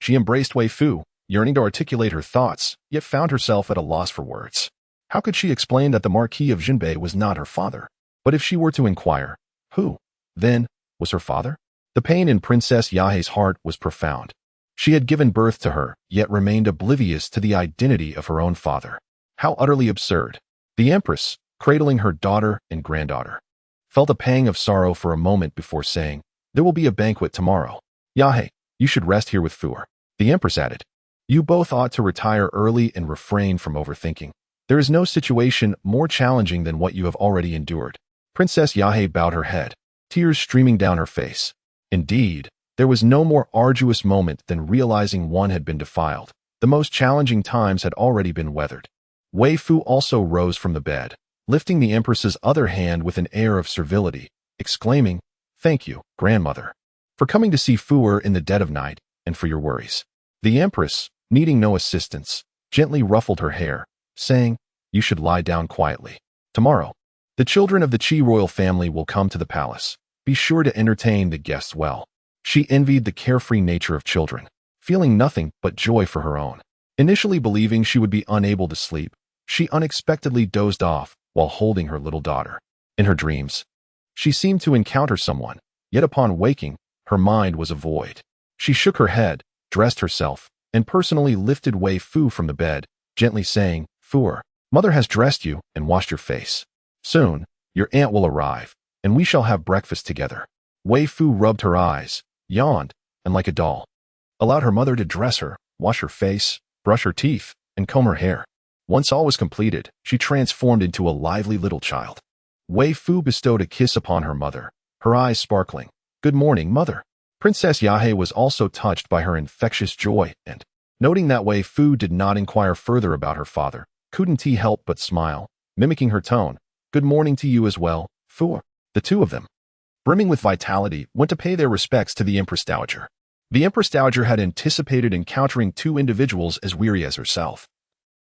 She embraced Weifoo, yearning to articulate her thoughts, yet found herself at a loss for words. How could she explain that the Marquis of Jinbei was not her father? But if she were to inquire, who, then, was her father? The pain in Princess Yahe's heart was profound. She had given birth to her, yet remained oblivious to the identity of her own father. How utterly absurd. The Empress, cradling her daughter and granddaughter, felt a pang of sorrow for a moment before saying, "There will be a banquet tomorrow. Yahe, you should rest here with Fuer." The Empress added, "You both ought to retire early and refrain from overthinking. There is no situation more challenging than what you have already endured." Princess Yahe bowed her head, tears streaming down her face. Indeed, there was no more arduous moment than realizing one had been defiled. The most challenging times had already been weathered. Weifoo also rose from the bed, lifting the Empress's other hand with an air of servility, exclaiming, "Thank you, grandmother, for coming to see Fuer in the dead of night, and for your worries." The Empress, needing no assistance, gently ruffled her hair, saying, "You should lie down quietly. Tomorrow, the children of the Qi royal family will come to the palace. Be sure to entertain the guests well." She envied the carefree nature of children, feeling nothing but joy for her own. Initially believing she would be unable to sleep, she unexpectedly dozed off while holding her little daughter. In her dreams, she seemed to encounter someone, yet upon waking, her mind was a void. She shook her head, dressed herself, and personally lifted Weifoo from the bed, gently saying, "Fuer, mother has dressed you and washed your face. Soon, your aunt will arrive, and we shall have breakfast together." Weifoo rubbed her eyes, yawned, and like a doll, allowed her mother to dress her, wash her face, brush her teeth, and comb her hair. Once all was completed, she transformed into a lively little child. Weifoo bestowed a kiss upon her mother, her eyes sparkling. "Good morning, mother." Princess Yahe was also touched by her infectious joy, and, noting that Weifoo did not inquire further about her father, couldn't he help but smile, mimicking her tone. "Good morning to you as well, Fuer." The two of them, brimming with vitality, went to pay their respects to the Empress Dowager. The Empress Dowager had anticipated encountering two individuals as weary as herself,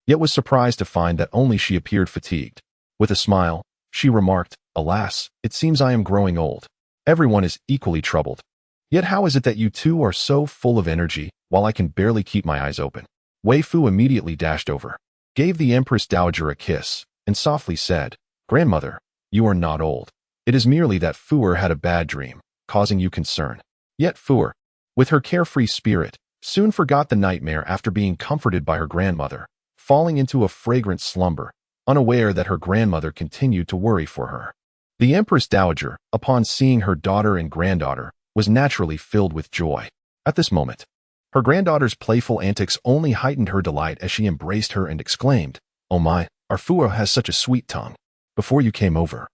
yet was surprised to find that only she appeared fatigued. With a smile, she remarked, "Alas, it seems I am growing old. Everyone is equally troubled. Yet how is it that you two are so full of energy, while I can barely keep my eyes open?" Weifoo immediately dashed over, gave the Empress Dowager a kiss, and softly said, "Grandmother, you are not old. It is merely that Fuer had a bad dream, causing you concern." Yet Fuer, with her carefree spirit, soon forgot the nightmare after being comforted by her grandmother, falling into a fragrant slumber, unaware that her grandmother continued to worry for her. The Empress Dowager, upon seeing her daughter and granddaughter, was naturally filled with joy. At this moment, her granddaughter's playful antics only heightened her delight as she embraced her and exclaimed, "Oh my, our Fuer has such a sweet tongue. Before you came over,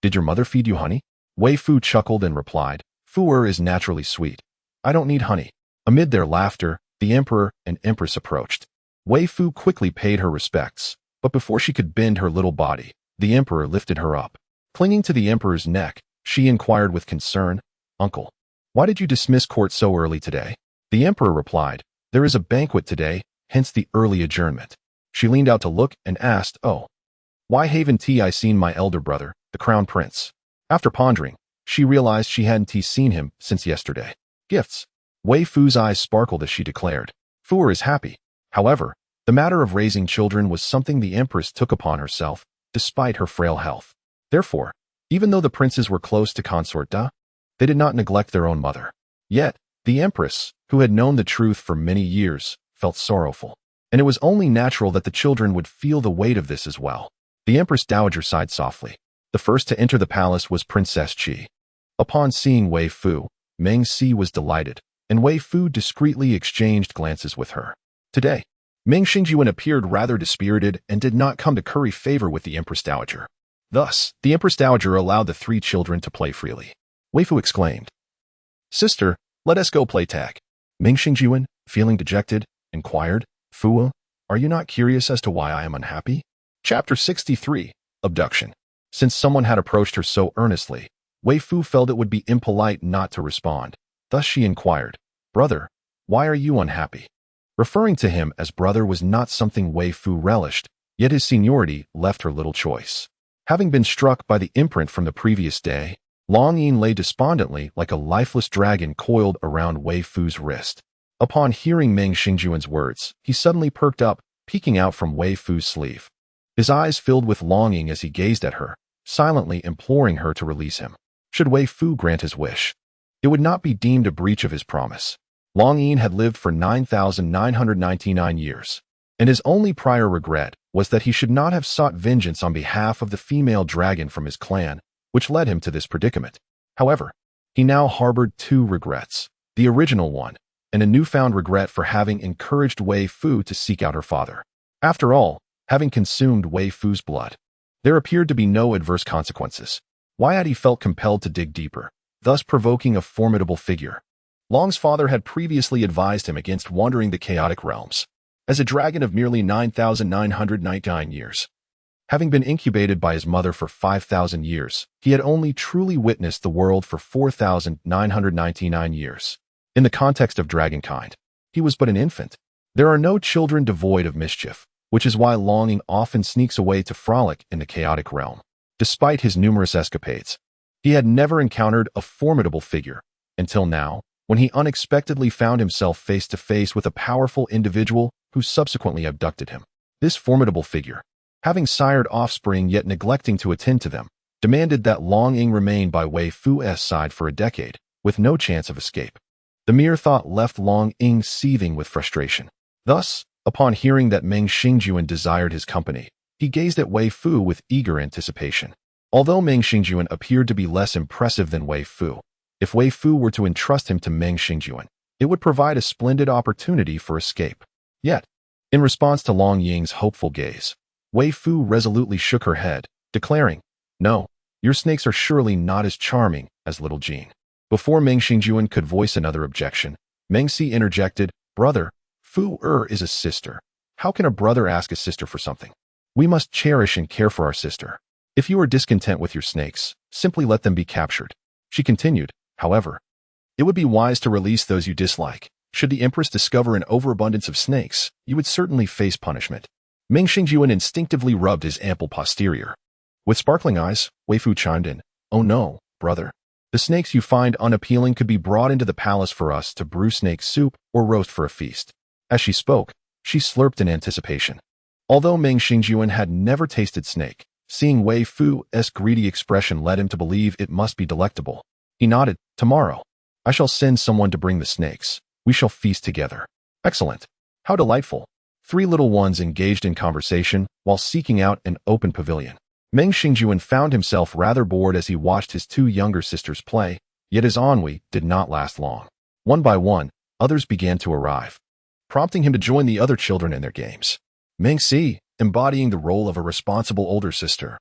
did your mother feed you honey?" Weifoo chuckled and replied, "Fuer is naturally sweet. I don't need honey." Amid their laughter, the Emperor and Empress approached. Weifoo quickly paid her respects, but before she could bend her little body, the Emperor lifted her up. Clinging to the Emperor's neck, she inquired with concern, "Uncle, why did you dismiss court so early today?" The Emperor replied, "There is a banquet today, hence the early adjournment." She leaned out to look and asked, "Oh, why haven't I seen my elder brother, the Crown Prince?" After pondering, she realized she hadn't seen him since yesterday. Gifts. Weifoo's eyes sparkled as she declared, "Fuer is happy." However, the matter of raising children was something the Empress took upon herself, despite her frail health. Therefore, even though the princes were close to Consort Da, they did not neglect their own mother. Yet, the Empress, who had known the truth for many years, felt sorrowful, and it was only natural that the children would feel the weight of this as well. The Empress Dowager sighed softly. The first to enter the palace was Princess Qi. Upon seeing Weifoo, Meng Si was delighted, and Weifoo discreetly exchanged glances with her. Today, Meng Xingyuan appeared rather dispirited and did not come to curry favor with the Empress Dowager. Thus, the Empress Dowager allowed the three children to play freely. Weifoo exclaimed, "Sister, let us go play tag." Meng Xingyuan, feeling dejected, inquired, "Fuer, are you not curious as to why I am unhappy?" Chapter 63, Abduction. Since someone had approached her so earnestly, Weifoo felt it would be impolite not to respond. Thus she inquired, "Brother, why are you unhappy?" Referring to him as brother was not something Weifoo relished, yet his seniority left her little choice. Having been struck by the imprint from the previous day, Long Yin lay despondently like a lifeless dragon coiled around Weifoo's wrist. Upon hearing Meng Xingyuan's words, he suddenly perked up, peeking out from Weifoo's sleeve. His eyes filled with longing as he gazed at her, silently imploring her to release him. Should Weifoo grant his wish, it would not be deemed a breach of his promise. Long Yin had lived for 9,999 years, and his only prior regret was that he should not have sought vengeance on behalf of the female dragon from his clan, which led him to this predicament. However, he now harbored two regrets, the original one, and a newfound regret for having encouraged Weifoo to seek out her father. After all, having consumed Weifoo's blood, there appeared to be no adverse consequences. Why had he felt compelled to dig deeper, thus provoking a formidable figure? Long's father had previously advised him against wandering the chaotic realms. As a dragon of merely 9,999 years, having been incubated by his mother for 5,000 years, he had only truly witnessed the world for 4,999 years. In the context of dragonkind, he was but an infant. There are no children devoid of mischief, which is why Longing often sneaks away to frolic in the chaotic realm. Despite his numerous escapades, he had never encountered a formidable figure, until now, when he unexpectedly found himself face to face with a powerful individual who subsequently abducted him. This formidable figure, having sired offspring yet neglecting to attend to them, demanded that Long Ing remain by Weifoo's side for a decade, with no chance of escape. The mere thought left Long Ing seething with frustration. Thus, upon hearing that Meng Xingjuan desired his company, he gazed at Weifoo with eager anticipation. Although Meng Xingjuan appeared to be less impressive than Weifoo, if Weifoo were to entrust him to Meng Xingjuan, it would provide a splendid opportunity for escape. Yet, in response to Long Ying's hopeful gaze, Weifoo resolutely shook her head, declaring, "No, your snakes are surely not as charming as Little Jean." Before Meng Xingjuan could voice another objection, Meng Si interjected, "Brother, Fu is a sister. How can a brother ask a sister for something? We must cherish and care for our sister. If you are discontent with your snakes, simply let them be captured." She continued, "However, it would be wise to release those you dislike. Should the Empress discover an overabundance of snakes, you would certainly face punishment." Meng Xingjuan instinctively rubbed his ample posterior. With sparkling eyes, Weifoo chimed in, "Oh no, brother. The snakes you find unappealing could be brought into the palace for us to brew snake soup or roast for a feast." As she spoke, she slurped in anticipation. Although Meng Xingjuan had never tasted snake, seeing Weifoo's greedy expression led him to believe it must be delectable. He nodded, "Tomorrow, I shall send someone to bring the snakes. We shall feast together." "Excellent. How delightful." Three little ones engaged in conversation while seeking out an open pavilion. Meng Xingjuan found himself rather bored as he watched his two younger sisters play, yet his ennui did not last long. One by one, others began to arrive, prompting him to join the other children in their games. Meng Si, embodying the role of a responsible older sister,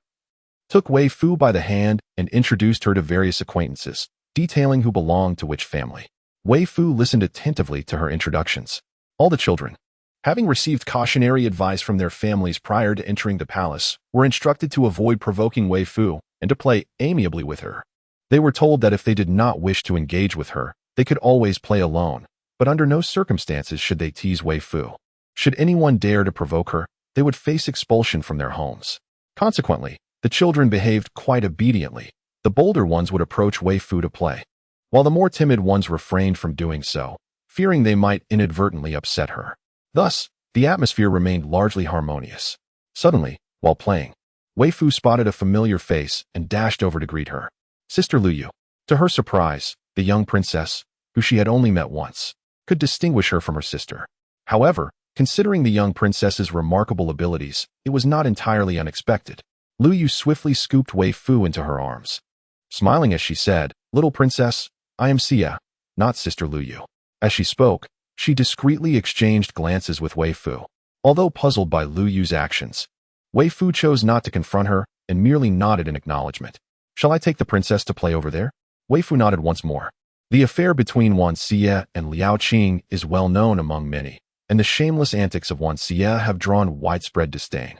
took Weifoo by the hand and introduced her to various acquaintances, detailing who belonged to which family. Weifoo listened attentively to her introductions. All the children, having received cautionary advice from their families prior to entering the palace, were instructed to avoid provoking Weifoo and to play amiably with her. They were told that if they did not wish to engage with her, they could always play alone, but under no circumstances should they tease Weifoo. Should anyone dare to provoke her, they would face expulsion from their homes. Consequently, the children behaved quite obediently. The bolder ones would approach Weifoo to play, while the more timid ones refrained from doing so, fearing they might inadvertently upset her. Thus, the atmosphere remained largely harmonious. Suddenly, while playing, Weifoo spotted a familiar face and dashed over to greet her. Sister Luyu. To her surprise, the young princess, who she had only met once, could distinguish her from her sister. However, considering the young princess's remarkable abilities, it was not entirely unexpected. Luyu swiftly scooped Weifoo into her arms, smiling as she said, "Little princess, I am Xia, not Sister Luyu." As she spoke, she discreetly exchanged glances with Weifoo. Although puzzled by Luyu's actions, Weifoo chose not to confront her and merely nodded in acknowledgement. "Shall I take the princess to play over there?" Weifoo nodded once more. The affair between Wan Xie and Liao Qing is well known among many, and the shameless antics of Wan Xie have drawn widespread disdain,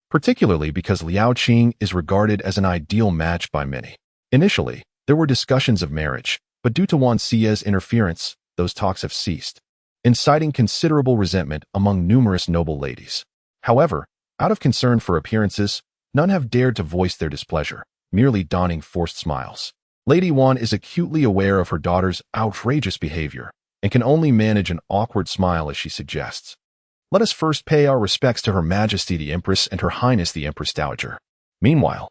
particularly because Liao Qing is regarded as an ideal match by many. Initially, there were discussions of marriage, but due to Wan Xie's interference, those talks have ceased, inciting considerable resentment among numerous noble ladies. However, out of concern for appearances, none have dared to voice their displeasure, merely donning forced smiles. Lady Wan is acutely aware of her daughter's outrageous behavior and can only manage an awkward smile as she suggests, "Let us first pay our respects to Her Majesty the Empress and Her Highness the Empress Dowager." Meanwhile,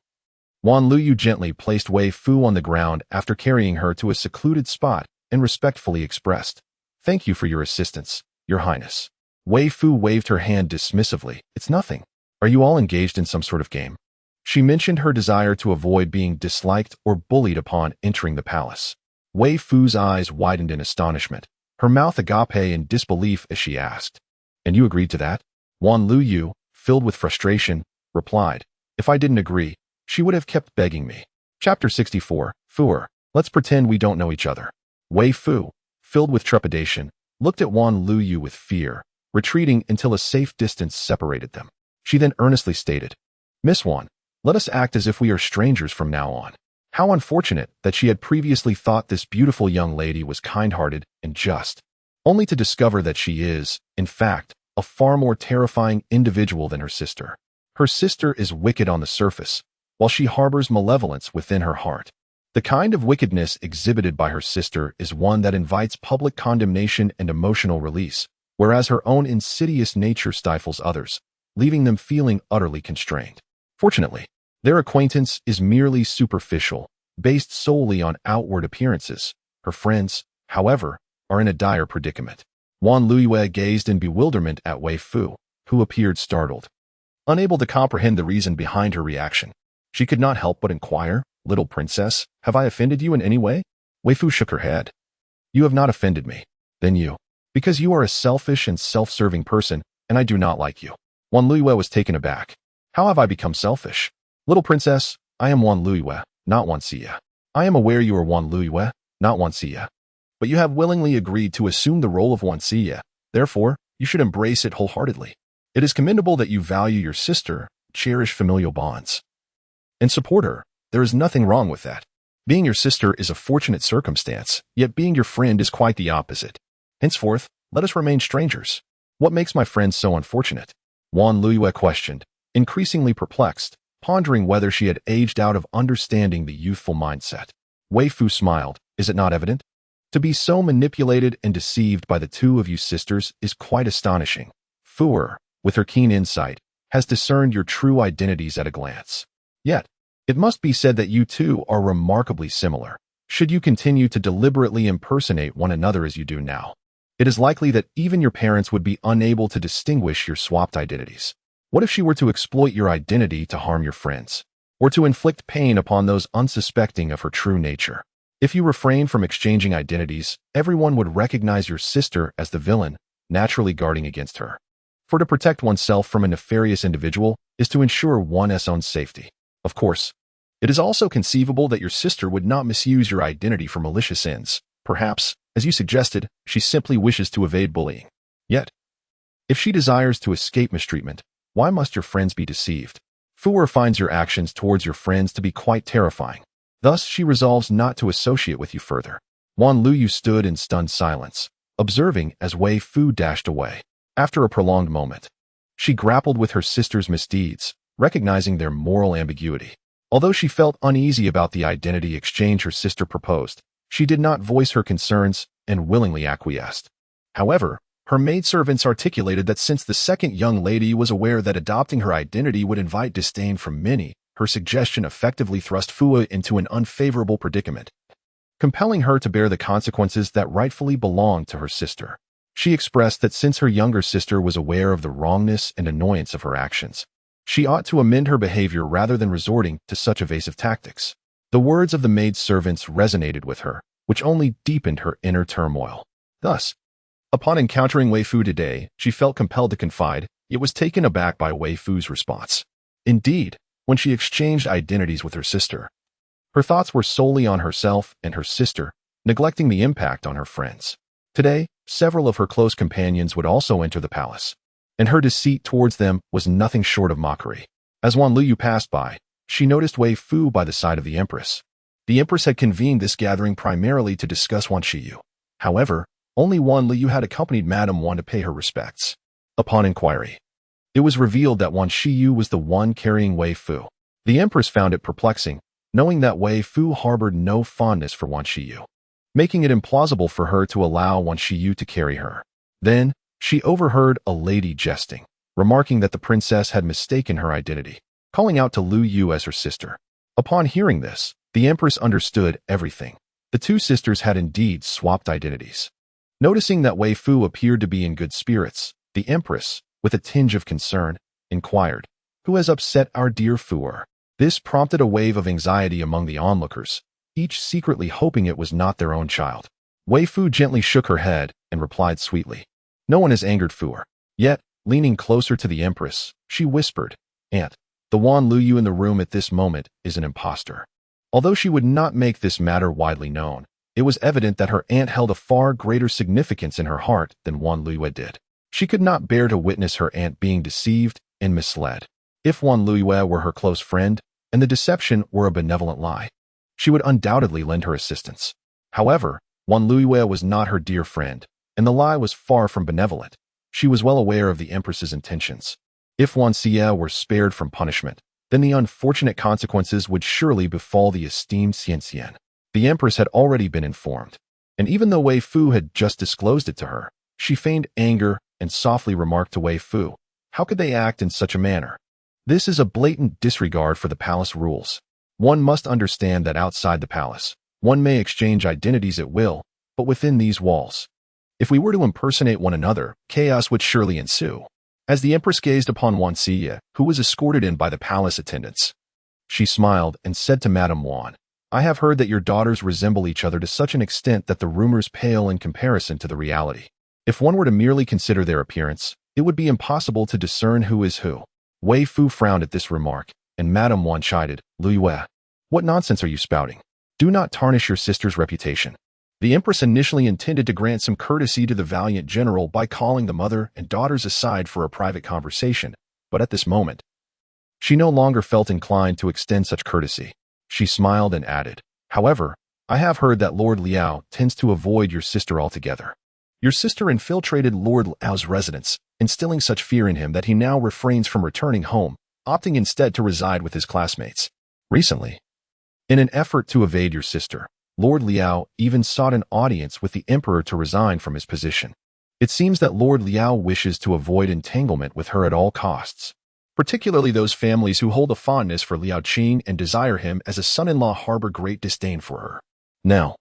Wan Luyu gently placed Weifoo on the ground after carrying her to a secluded spot and respectfully expressed, Thank you for your assistance, Your Highness. Weifoo waved her hand dismissively. It's nothing. Are you all engaged in some sort of game? She mentioned her desire to avoid being disliked or bullied upon entering the palace. Weifoo's eyes widened in astonishment, her mouth agape in disbelief as she asked. And you agreed to that? Wan Luyu, filled with frustration, replied, if I didn't agree, she would have kept begging me. Chapter 64, Fuer, let's pretend we don't know each other. Weifoo, filled with trepidation, looked at Wan Luyu with fear, retreating until a safe distance separated them. She then earnestly stated, Miss Wan, let us act as if we are strangers from now on. How unfortunate that she had previously thought this beautiful young lady was kind-hearted and just, only to discover that she is, in fact, a far more terrifying individual than her sister. Her sister is wicked on the surface, while she harbors malevolence within her heart. The kind of wickedness exhibited by her sister is one that invites public condemnation and emotional release, whereas her own insidious nature stifles others, leaving them feeling utterly constrained. Fortunately, their acquaintance is merely superficial, based solely on outward appearances. Her friends, however, are in a dire predicament. Wan Luiyue gazed in bewilderment at Weifoo, who appeared startled. Unable to comprehend the reason behind her reaction, she could not help but inquire, Little princess, have I offended you in any way? Weifoo shook her head. You have not offended me. Then you. Because you are a selfish and self-serving person, and I do not like you. Wan Luiyue was taken aback. How have I become selfish? Little princess, I am Wan Luiyue, not Wan Xia. I am aware you are Wan Luiyue, not Wan Xia. But you have willingly agreed to assume the role of Wan Xia. Therefore, you should embrace it wholeheartedly. It is commendable that you value your sister, cherish familial bonds, and support her. There is nothing wrong with that. Being your sister is a fortunate circumstance, yet being your friend is quite the opposite. Henceforth, let us remain strangers. What makes my friend so unfortunate? Wan Luiyue questioned, increasingly perplexed, pondering whether she had aged out of understanding the youthful mindset. Weifoo smiled. Is it not evident? To be so manipulated and deceived by the two of you sisters is quite astonishing. Fuer, with her keen insight, has discerned your true identities at a glance. Yet, it must be said that you two are remarkably similar. Should you continue to deliberately impersonate one another as you do now, it is likely that even your parents would be unable to distinguish your swapped identities. What if she were to exploit your identity to harm your friends, or to inflict pain upon those unsuspecting of her true nature? If you refrain from exchanging identities, everyone would recognize your sister as the villain, naturally guarding against her. For to protect oneself from a nefarious individual is to ensure one's own safety. Of course, it is also conceivable that your sister would not misuse your identity for malicious ends. Perhaps, as you suggested, she simply wishes to evade bullying. Yet, if she desires to escape mistreatment, why must your friends be deceived? Fuer finds your actions towards your friends to be quite terrifying. Thus, she resolves not to associate with you further. Wan Luyu stood in stunned silence, observing as Weifoo dashed away. After a prolonged moment, she grappled with her sister's misdeeds, recognizing their moral ambiguity. Although she felt uneasy about the identity exchange her sister proposed, she did not voice her concerns and willingly acquiesced. However, her maidservants articulated that since the second young lady was aware that adopting her identity would invite disdain from many, her suggestion effectively thrust Fuer into an unfavorable predicament, compelling her to bear the consequences that rightfully belonged to her sister. She expressed that since her younger sister was aware of the wrongness and annoyance of her actions, she ought to amend her behavior rather than resorting to such evasive tactics. The words of the maidservants resonated with her, which only deepened her inner turmoil. Thus, upon encountering Weifoo today, she felt compelled to confide, yet was taken aback by Weifoo's response. Indeed, when she exchanged identities with her sister, her thoughts were solely on herself and her sister, neglecting the impact on her friends. Today, several of her close companions would also enter the palace, and her deceit towards them was nothing short of mockery. As Wan Luyu passed by, she noticed Weifoo by the side of the Empress. The Empress had convened this gathering primarily to discuss Wan Xiyu. However, only Wan Luyu had accompanied Madame Wan to pay her respects. Upon inquiry, it was revealed that Wan Xiyu was the one carrying Weifoo. The Empress found it perplexing, knowing that Weifoo harbored no fondness for Wan Xiyu, making it implausible for her to allow Wan Xiyu to carry her. Then, she overheard a lady jesting, remarking that the princess had mistaken her identity, calling out to Lu Yu as her sister. Upon hearing this, the Empress understood everything. The two sisters had indeed swapped identities. Noticing that Weifoo appeared to be in good spirits, the empress, with a tinge of concern, inquired, "Who has upset our dear Fooer?" This prompted a wave of anxiety among the onlookers, each secretly hoping it was not their own child. Weifoo gently shook her head and replied sweetly, "No one has angered Fooer." Yet, leaning closer to the empress, she whispered, "Aunt, the Wan Luyu in the room at this moment is an impostor." Although she would not make this matter widely known, it was evident that her aunt held a far greater significance in her heart than Wan Luyu did. She could not bear to witness her aunt being deceived and misled. If Wan Luyu were her close friend, and the deception were a benevolent lie, she would undoubtedly lend her assistance. However, Wan Luyu was not her dear friend, and the lie was far from benevolent. She was well aware of the empress's intentions. If Wan Xie were spared from punishment, then the unfortunate consequences would surely befall the esteemed Xian. The empress had already been informed, and even though Weifoo had just disclosed it to her, she feigned anger and softly remarked to Weifoo, "How could they act in such a manner? This is a blatant disregard for the palace rules. One must understand that outside the palace, one may exchange identities at will, but within these walls, if we were to impersonate one another, chaos would surely ensue." As the empress gazed upon Wan Xie, who was escorted in by the palace attendants, she smiled and said to Madame Wan, "I have heard that your daughters resemble each other to such an extent that the rumors pale in comparison to the reality. If one were to merely consider their appearance, it would be impossible to discern who is who." Weifoo frowned at this remark, and Madame Wan chided, "Luyu, what nonsense are you spouting? Do not tarnish your sister's reputation." The empress initially intended to grant some courtesy to the valiant general by calling the mother and daughters aside for a private conversation, but at this moment, she no longer felt inclined to extend such courtesy. She smiled and added, "However, I have heard that Lord Liao tends to avoid your sister altogether. Your sister infiltrated Lord Liao's residence, instilling such fear in him that he now refrains from returning home, opting instead to reside with his classmates. Recently, in an effort to evade your sister, Lord Liao even sought an audience with the emperor to resign from his position. It seems that Lord Liao wishes to avoid entanglement with her at all costs. Particularly those families who hold a fondness for Liao Qing and desire him as a son-in-law harbor great disdain for her. Now,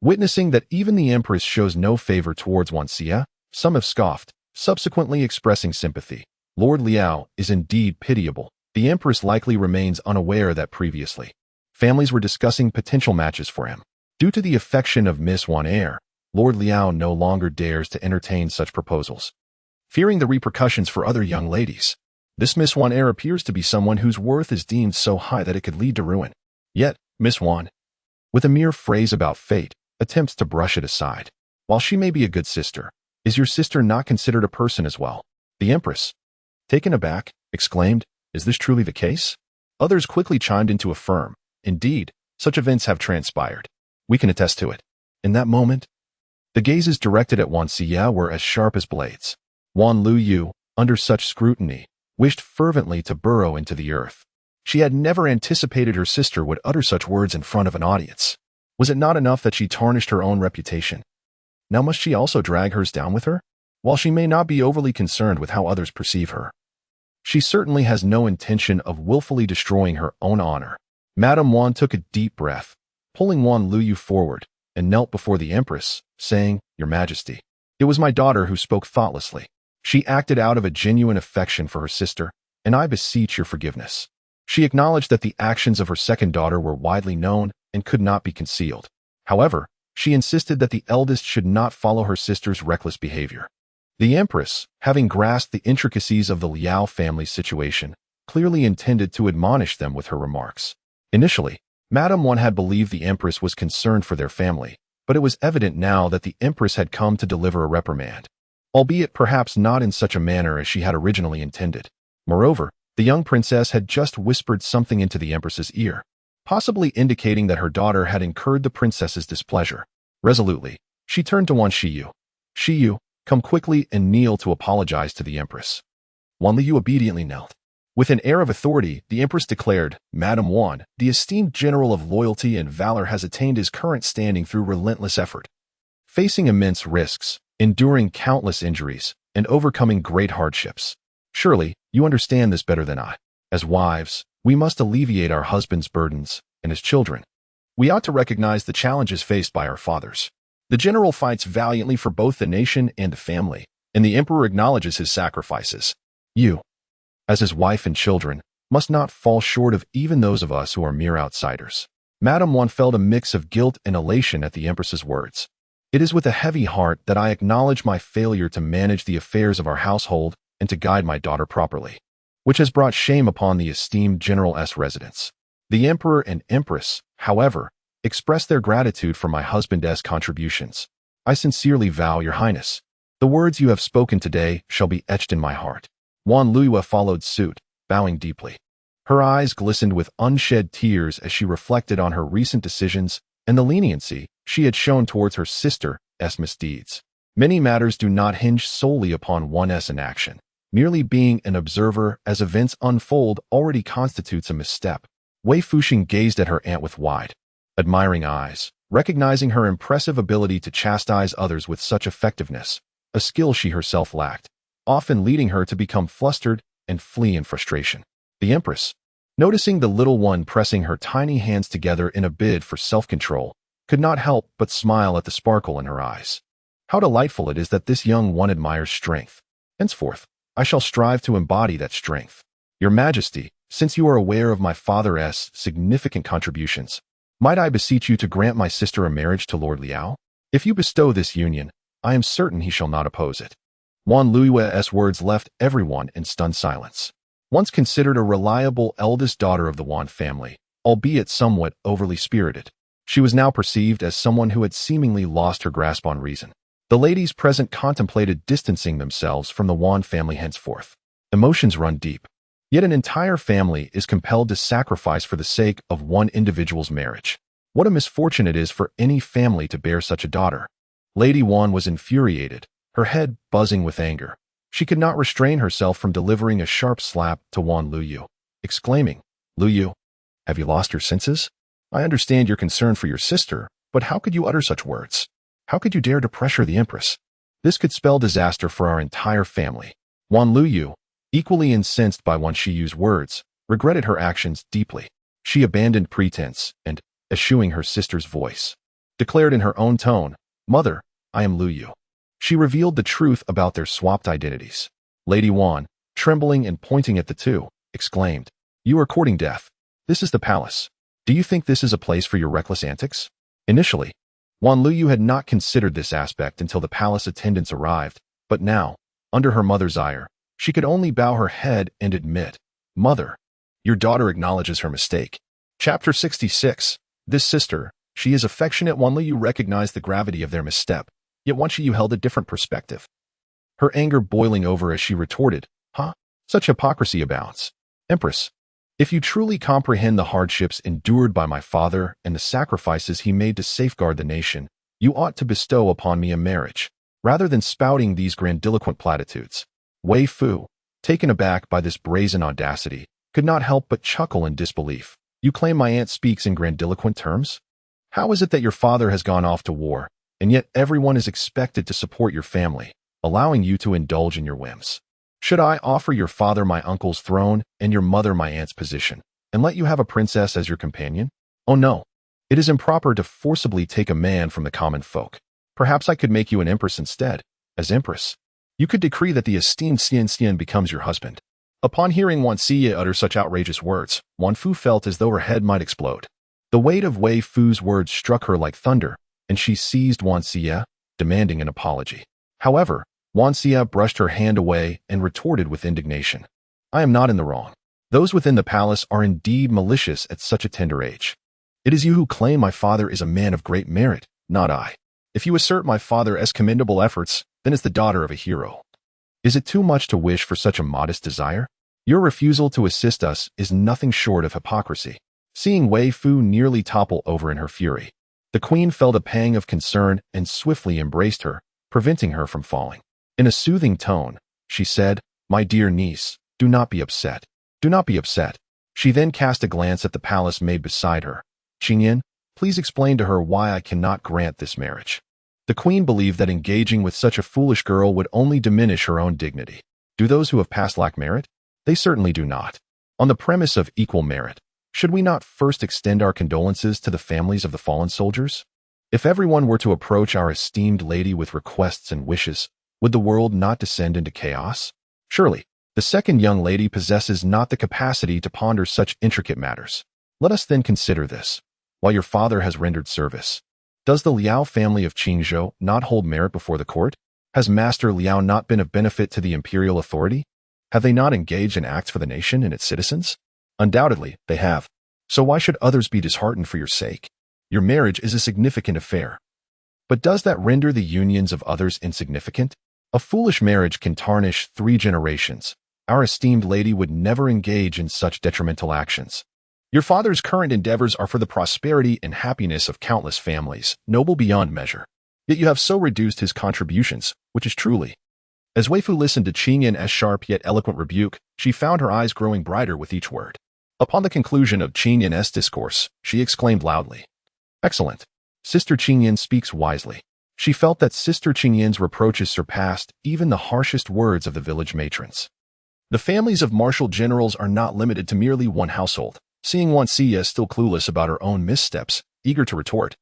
witnessing that even the empress shows no favor towards Wan Xie, some have scoffed, subsequently expressing sympathy. Lord Liao is indeed pitiable. The empress likely remains unaware that previously, families were discussing potential matches for him. Due to the affection of Miss Wan Er, Lord Liao no longer dares to entertain such proposals, fearing the repercussions for other young ladies. This Miss Wan Er appears to be someone whose worth is deemed so high that it could lead to ruin. Yet, Miss Wan, with a mere phrase about fate, attempts to brush it aside. While she may be a good sister, is your sister not considered a person as well? The empress, taken aback, exclaimed, "Is this truly the case?" Others quickly chimed in to affirm, "Indeed, such events have transpired. We can attest to it." In that moment, the gazes directed at Wan Xie were as sharp as blades. Wan Luyu, under such scrutiny, wished fervently to burrow into the earth. She had never anticipated her sister would utter such words in front of an audience. Was it not enough that she tarnished her own reputation? Now must she also drag hers down with her? While she may not be overly concerned with how others perceive her, she certainly has no intention of willfully destroying her own honor. Madame Wan took a deep breath, pulling Wan Luyu forward, and knelt before the empress, saying, "Your Majesty, it was my daughter who spoke thoughtlessly. She acted out of a genuine affection for her sister, and I beseech your forgiveness." She acknowledged that the actions of her second daughter were widely known and could not be concealed. However, she insisted that the eldest should not follow her sister's reckless behavior. The empress, having grasped the intricacies of the Liao family's situation, clearly intended to admonish them with her remarks. Initially, Madame Wan had believed the empress was concerned for their family, but it was evident now that the empress had come to deliver a reprimand, albeit perhaps not in such a manner as she had originally intended. Moreover, the young princess had just whispered something into the empress's ear, possibly indicating that her daughter had incurred the princess's displeasure. Resolutely, she turned to Wan Xiyu. "Xiyu, come quickly and kneel to apologize to the empress." Wan Liu obediently knelt. With an air of authority, the empress declared, "Madame Wan, the esteemed general of loyalty and valor has attained his current standing through relentless effort. Facing immense risks, enduring countless injuries, and overcoming great hardships. Surely, you understand this better than I. As wives, we must alleviate our husbands' burdens, and as children, we ought to recognize the challenges faced by our fathers. The general fights valiantly for both the nation and the family, and the emperor acknowledges his sacrifices. You, as his wife and children, must not fall short of even those of us who are mere outsiders. Madame Wan felt a mix of guilt and elation at the empress's words. It is with a heavy heart that I acknowledge my failure to manage the affairs of our household and to guide my daughter properly, which has brought shame upon the esteemed general's residence. The emperor and empress, however, express their gratitude for my husband's contributions. I sincerely vow, your highness, the words you have spoken today shall be etched in my heart. Wan Luiyue followed suit, bowing deeply. Her eyes glistened with unshed tears as she reflected on her recent decisions and the leniency she had shown towards her sister's misdeeds. Many matters do not hinge solely upon one's inaction. Merely being an observer as events unfold already constitutes a misstep. Weifoo gazed at her aunt with wide, admiring eyes, recognizing her impressive ability to chastise others with such effectiveness, a skill she herself lacked, often leading her to become flustered and flee in frustration. The empress, noticing the little one pressing her tiny hands together in a bid for self-control, could not help but smile at the sparkle in her eyes. How delightful it is that this young one admires strength. Henceforth, I shall strive to embody that strength. Your Majesty, since you are aware of my father's significant contributions, might I beseech you to grant my sister a marriage to Lord Liao? If you bestow this union, I am certain he shall not oppose it. Wan Luiyue's words left everyone in stunned silence. Once considered a reliable eldest daughter of the Wan family, albeit somewhat overly spirited, she was now perceived as someone who had seemingly lost her grasp on reason. The ladies present contemplated distancing themselves from the Wan family henceforth. Emotions run deep. Yet an entire family is compelled to sacrifice for the sake of one individual's marriage. What a misfortune it is for any family to bear such a daughter. Lady Wan was infuriated, her head buzzing with anger. She could not restrain herself from delivering a sharp slap to Wan Luiyue, exclaiming, "Luiyue, have you lost your senses? I understand your concern for your sister, but how could you utter such words? How could you dare to pressure the empress? This could spell disaster for our entire family." Wan Luiyue, equally incensed by Wan Shiyu's words, regretted her actions deeply. She abandoned pretense and, eschewing her sister's voice, declared in her own tone, "Mother, I am Luiyue." She revealed the truth about their swapped identities. Lady Wan, trembling and pointing at the two, exclaimed, "You are courting death. This is the palace. Do you think this is a place for your reckless antics?" Initially, Wan Luiyue had not considered this aspect until the palace attendants arrived, but now, under her mother's ire, she could only bow her head and admit, "Mother, your daughter acknowledges her mistake." Chapter 66. This sister, she is affectionate. Wan Luiyue recognized the gravity of their misstep, yet Wan Shiyu held a different perspective. Her anger boiling over as she retorted, "Huh? Such hypocrisy abounds. Empress, if you truly comprehend the hardships endured by my father and the sacrifices he made to safeguard the nation, you ought to bestow upon me a marriage, rather than spouting these grandiloquent platitudes." Weifoo, taken aback by this brazen audacity, could not help but chuckle in disbelief. "You claim my aunt speaks in grandiloquent terms? How is it that your father has gone off to war, and yet everyone is expected to support your family, allowing you to indulge in your whims? Should I offer your father my uncle's throne and your mother my aunt's position, and let you have a princess as your companion? Oh no, it is improper to forcibly take a man from the common folk. Perhaps I could make you an empress instead. As empress, you could decree that the esteemed Xian becomes your husband." Upon hearing Wan Xie utter such outrageous words, Wan Fu felt as though her head might explode. The weight of Wei Fu's words struck her like thunder, and she seized Wan Xie, demanding an apology. However, Wan Xie brushed her hand away and retorted with indignation, "I am not in the wrong. Those within the palace are indeed malicious at such a tender age. It is you who claim my father is a man of great merit, not I. If you assert my father's commendable efforts, then is the daughter of a hero. Is it too much to wish for such a modest desire? Your refusal to assist us is nothing short of hypocrisy." Seeing Wei Fu nearly topple over in her fury, the queen felt a pang of concern and swiftly embraced her, preventing her from falling. In a soothing tone, she said, "My dear niece, do not be upset. Do not be upset." She then cast a glance at the palace maid beside her. "Qingyan, please explain to her why I cannot grant this marriage." The queen believed that engaging with such a foolish girl would only diminish her own dignity. Do those who have passed lack merit? They certainly do not. On the premise of equal merit, should we not first extend our condolences to the families of the fallen soldiers? If everyone were to approach our esteemed lady with requests and wishes, would the world not descend into chaos? Surely, the second young lady possesses not the capacity to ponder such intricate matters. Let us then consider this. While your father has rendered service, does the Liao family of Qingzhou not hold merit before the court? Has Master Liao not been of benefit to the imperial authority? Have they not engaged in acts for the nation and its citizens? Undoubtedly, they have. So why should others be disheartened for your sake? Your marriage is a significant affair. But does that render the unions of others insignificant? A foolish marriage can tarnish 3 generations. Our esteemed lady would never engage in such detrimental actions. Your father's current endeavors are for the prosperity and happiness of countless families, noble beyond measure. Yet you have so reduced his contributions, which is truly. As Weifoo listened to Qing Yan's sharp yet eloquent rebuke, she found her eyes growing brighter with each word. Upon the conclusion of Qing Yan's discourse, she exclaimed loudly, "Excellent. Sister Qing Yan speaks wisely." She felt that Sister Qing Yan's reproaches surpassed even the harshest words of the village matrons. The families of martial generals are not limited to merely one household. Seeing Wan Xie still clueless about her own missteps, eager to retort,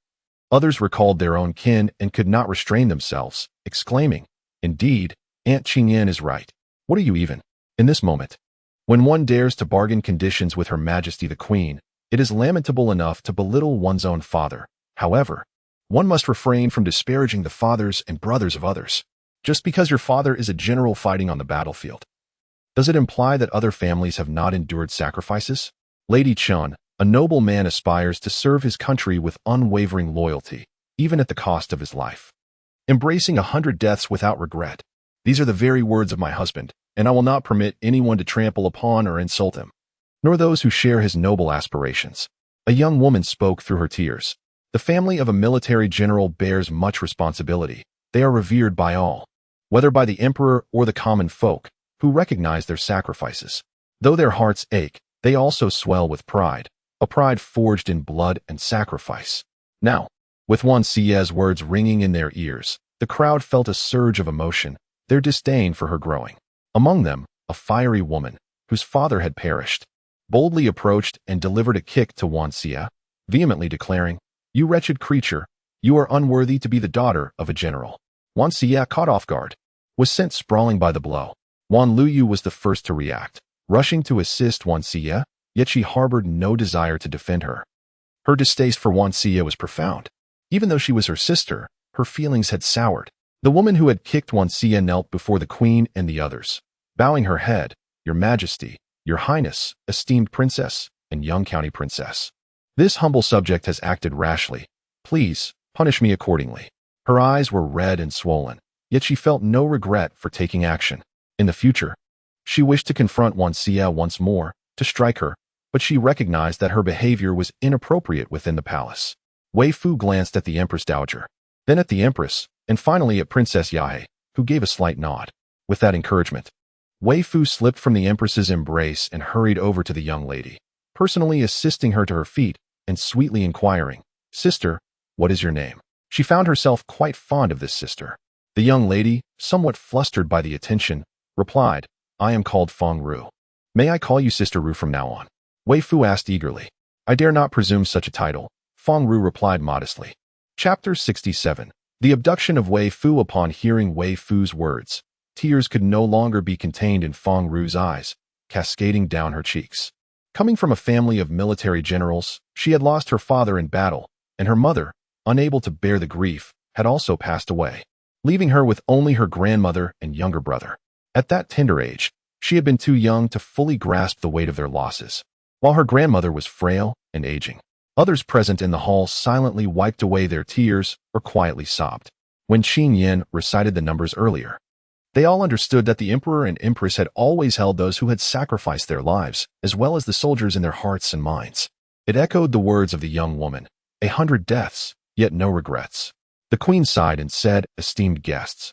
others recalled their own kin and could not restrain themselves, exclaiming, "Indeed, Aunt Qing Yan is right. What are you even?" In this moment, when one dares to bargain conditions with Her Majesty the Queen, it is lamentable enough to belittle one's own father. However, one must refrain from disparaging the fathers and brothers of others. Just because your father is a general fighting on the battlefield, does it imply that other families have not endured sacrifices? Lady Chun, a noble man, aspires to serve his country with unwavering loyalty, even at the cost of his life. Embracing 100 deaths without regret. These are the very words of my husband, and I will not permit anyone to trample upon or insult him, nor those who share his noble aspirations. A young woman spoke through her tears. The family of a military general bears much responsibility. They are revered by all, whether by the emperor or the common folk, who recognize their sacrifices. Though their hearts ache, they also swell with pride, a pride forged in blood and sacrifice. Now, with Wan Xie's words ringing in their ears, the crowd felt a surge of emotion, their disdain for her growing. Among them, a fiery woman, whose father had perished, boldly approached and delivered a kick to Wan Xie, vehemently declaring, "You wretched creature, you are unworthy to be the daughter of a general." Wan Xie, caught off guard, was sent sprawling by the blow. Wan Luyu was the first to react, rushing to assist Wan Xie, yet she harbored no desire to defend her. Her distaste for Wan Xie was profound. Even though she was her sister, her feelings had soured. The woman who had kicked Wan Xie knelt before the queen and the others, bowing her head, "Your Majesty, Your Highness, esteemed princess, and young county princess. This humble subject has acted rashly. Please, punish me accordingly." Her eyes were red and swollen, yet she felt no regret for taking action. In the future, she wished to confront Wan Xie once more, to strike her, but she recognized that her behavior was inappropriate within the palace. Weifoo glanced at the Empress Dowager, then at the Empress, and finally at Princess Yahe, who gave a slight nod. With that encouragement, Weifoo slipped from the Empress's embrace and hurried over to the young lady, personally assisting her to her feet and sweetly inquiring, "Sister, what is your name?" She found herself quite fond of this sister. The young lady, somewhat flustered by the attention, replied, "I am called Feng Ru. May I call you Sister Ru from now on?" Weifoo asked eagerly. "I dare not presume such a title," Feng Ru replied modestly. Chapter 67. The abduction of Weifoo. Upon hearing Weifoo's words, tears could no longer be contained in Feng Ru's eyes, cascading down her cheeks. Coming from a family of military generals, she had lost her father in battle, and her mother, unable to bear the grief, had also passed away, leaving her with only her grandmother and younger brother. At that tender age, she had been too young to fully grasp the weight of their losses. While her grandmother was frail and aging, others present in the hall silently wiped away their tears or quietly sobbed. When Qing Yan recited the numbers earlier, they all understood that the emperor and empress had always held those who had sacrificed their lives, as well as the soldiers, in their hearts and minds. It echoed the words of the young woman, 100 deaths, yet no regrets. The queen sighed and said, "Esteemed guests,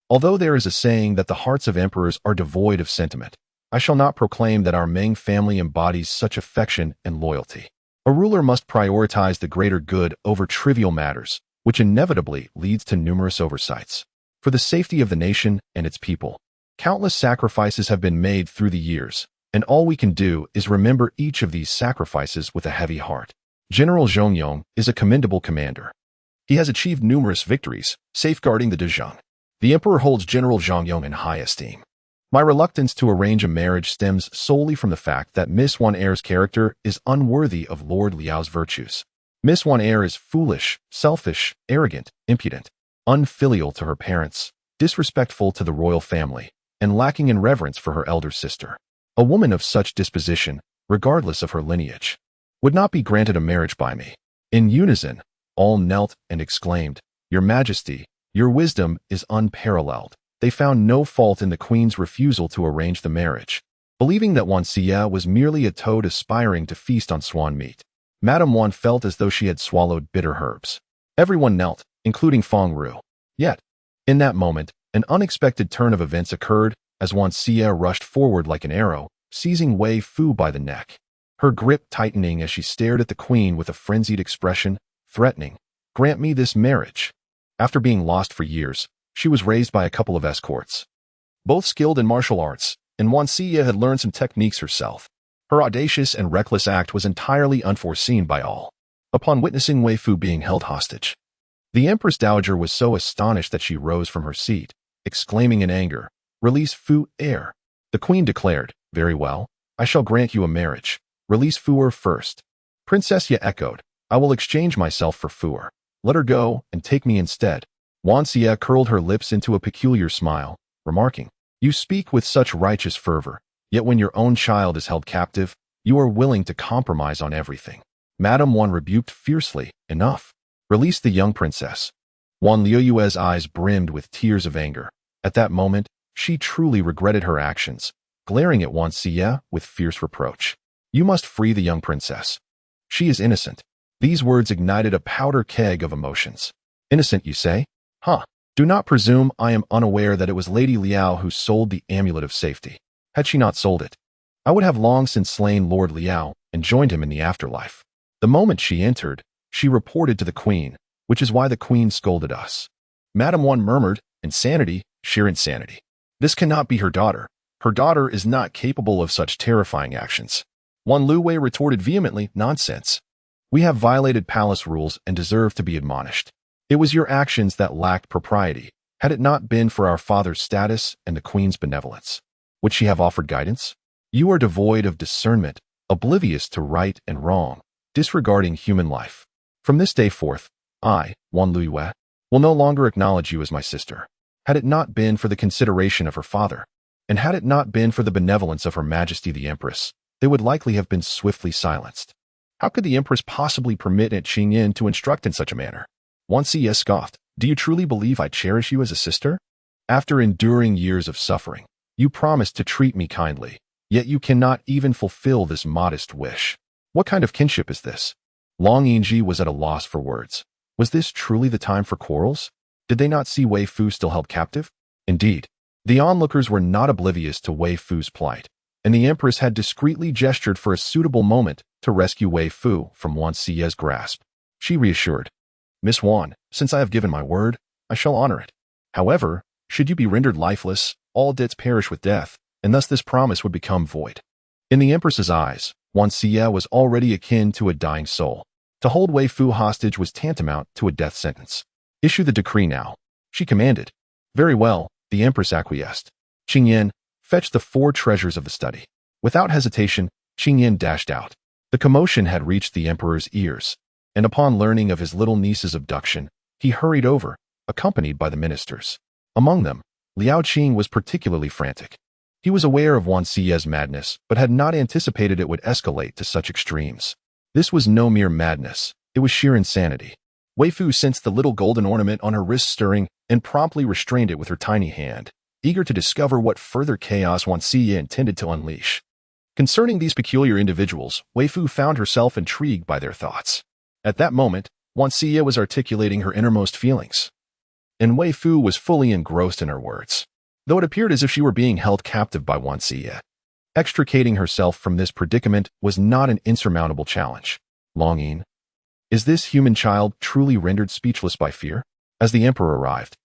although there is a saying that the hearts of emperors are devoid of sentiment, I shall not proclaim that our Ming family embodies such affection and loyalty. A ruler must prioritize the greater good over trivial matters, which inevitably leads to numerous oversights. For the safety of the nation and its people, countless sacrifices have been made through the years, and all we can do is remember each of these sacrifices with a heavy heart. General Zhongyong is a commendable commander. He has achieved numerous victories, safeguarding the Dezhang. The emperor holds General Zhang Yong in high esteem. My reluctance to arrange a marriage stems solely from the fact that Miss Wan Er's character is unworthy of Lord Liao's virtues. Miss Wan Er is foolish, selfish, arrogant, impudent, unfilial to her parents, disrespectful to the royal family, and lacking in reverence for her elder sister. A woman of such disposition, regardless of her lineage, would not be granted a marriage by me. In unison, all knelt and exclaimed, "Your Majesty, your wisdom is unparalleled." They found no fault in the queen's refusal to arrange the marriage, believing that Wan Xie was merely a toad aspiring to feast on swan meat. Madame Wan felt as though she had swallowed bitter herbs. Everyone knelt, including Feng Ru. Yet, in that moment, an unexpected turn of events occurred as Wan Xie rushed forward like an arrow, seizing Weifoo by the neck. Her grip tightening as she stared at the queen with a frenzied expression, threatening, "Grant me this marriage." After being lost for years, she was raised by a couple of escorts, both skilled in martial arts, and Wan Xie had learned some techniques herself. Her audacious and reckless act was entirely unforeseen by all. Upon witnessing Weifoo being held hostage, the Empress Dowager was so astonished that she rose from her seat, exclaiming in anger, "Release Fu Er." The queen declared, "Very well, I shall grant you a marriage. Release Fu Er first." Princess Ye echoed, "I will exchange myself for Fu Er. Let her go and take me instead." Wan Xie curled her lips into a peculiar smile, remarking, "You speak with such righteous fervor, yet when your own child is held captive, you are willing to compromise on everything." Madame Wan rebuked fiercely, "Enough. Release the young princess." Wan Liuyue's eyes brimmed with tears of anger. At that moment, she truly regretted her actions, glaring at Wan Xie with fierce reproach. "You must free the young princess. She is innocent." These words ignited a powder keg of emotions. "Innocent, you say? Huh. Do not presume I am unaware that it was Lady Liao who sold the amulet of safety. Had she not sold it, I would have long since slain Lord Liao and joined him in the afterlife. The moment she entered, she reported to the queen, which is why the queen scolded us." Madame Wan murmured, "Insanity, sheer insanity. This cannot be her daughter. Her daughter is not capable of such terrifying actions." Wan Luwei retorted vehemently, "Nonsense. We have violated palace rules and deserve to be admonished. It was your actions that lacked propriety. Had it not been for our father's status and the queen's benevolence, would she have offered guidance? You are devoid of discernment, oblivious to right and wrong, disregarding human life. From this day forth, I, Wan Luyue, will no longer acknowledge you as my sister. Had it not been for the consideration of her father, and had it not been for the benevolence of Her Majesty the Empress, they would likely have been swiftly silenced." How could the Empress possibly permit Aunt Qingyan to instruct in such a manner? Wan Xie scoffed, "Do you truly believe I cherish you as a sister? After enduring years of suffering, you promised to treat me kindly, yet you cannot even fulfill this modest wish. What kind of kinship is this?" Long Yingji was at a loss for words. Was this truly the time for quarrels? Did they not see Weifoo still held captive? Indeed, the onlookers were not oblivious to Weifoo's plight, and the Empress had discreetly gestured for a suitable moment to rescue Weifoo from Wan Xie's grasp. She reassured, "Miss Wan, since I have given my word, I shall honor it. However, should you be rendered lifeless, all debts perish with death, and thus this promise would become void." In the Empress's eyes, Wan Xie was already akin to a dying soul. To hold Weifoo hostage was tantamount to a death sentence. "Issue the decree now," she commanded. Very well, the Empress acquiesced. "Qingyan, fetch the 4 treasures of the study." Without hesitation, Qingyan dashed out. The commotion had reached the emperor's ears, and upon learning of his little niece's abduction, he hurried over, accompanied by the ministers. Among them, Liao Qing was particularly frantic. He was aware of Wan Xie's madness, but had not anticipated it would escalate to such extremes. This was no mere madness, it was sheer insanity. Weifoo sensed the little golden ornament on her wrist stirring and promptly restrained it with her tiny hand, eager to discover what further chaos Wan Xie intended to unleash. Concerning these peculiar individuals, Weifoo found herself intrigued by their thoughts. At that moment, Wan Xie was articulating her innermost feelings, and Weifoo was fully engrossed in her words, though it appeared as if she were being held captive by Wan Xie. Extricating herself from this predicament was not an insurmountable challenge. Longing. Is this human child truly rendered speechless by fear? As the emperor arrived,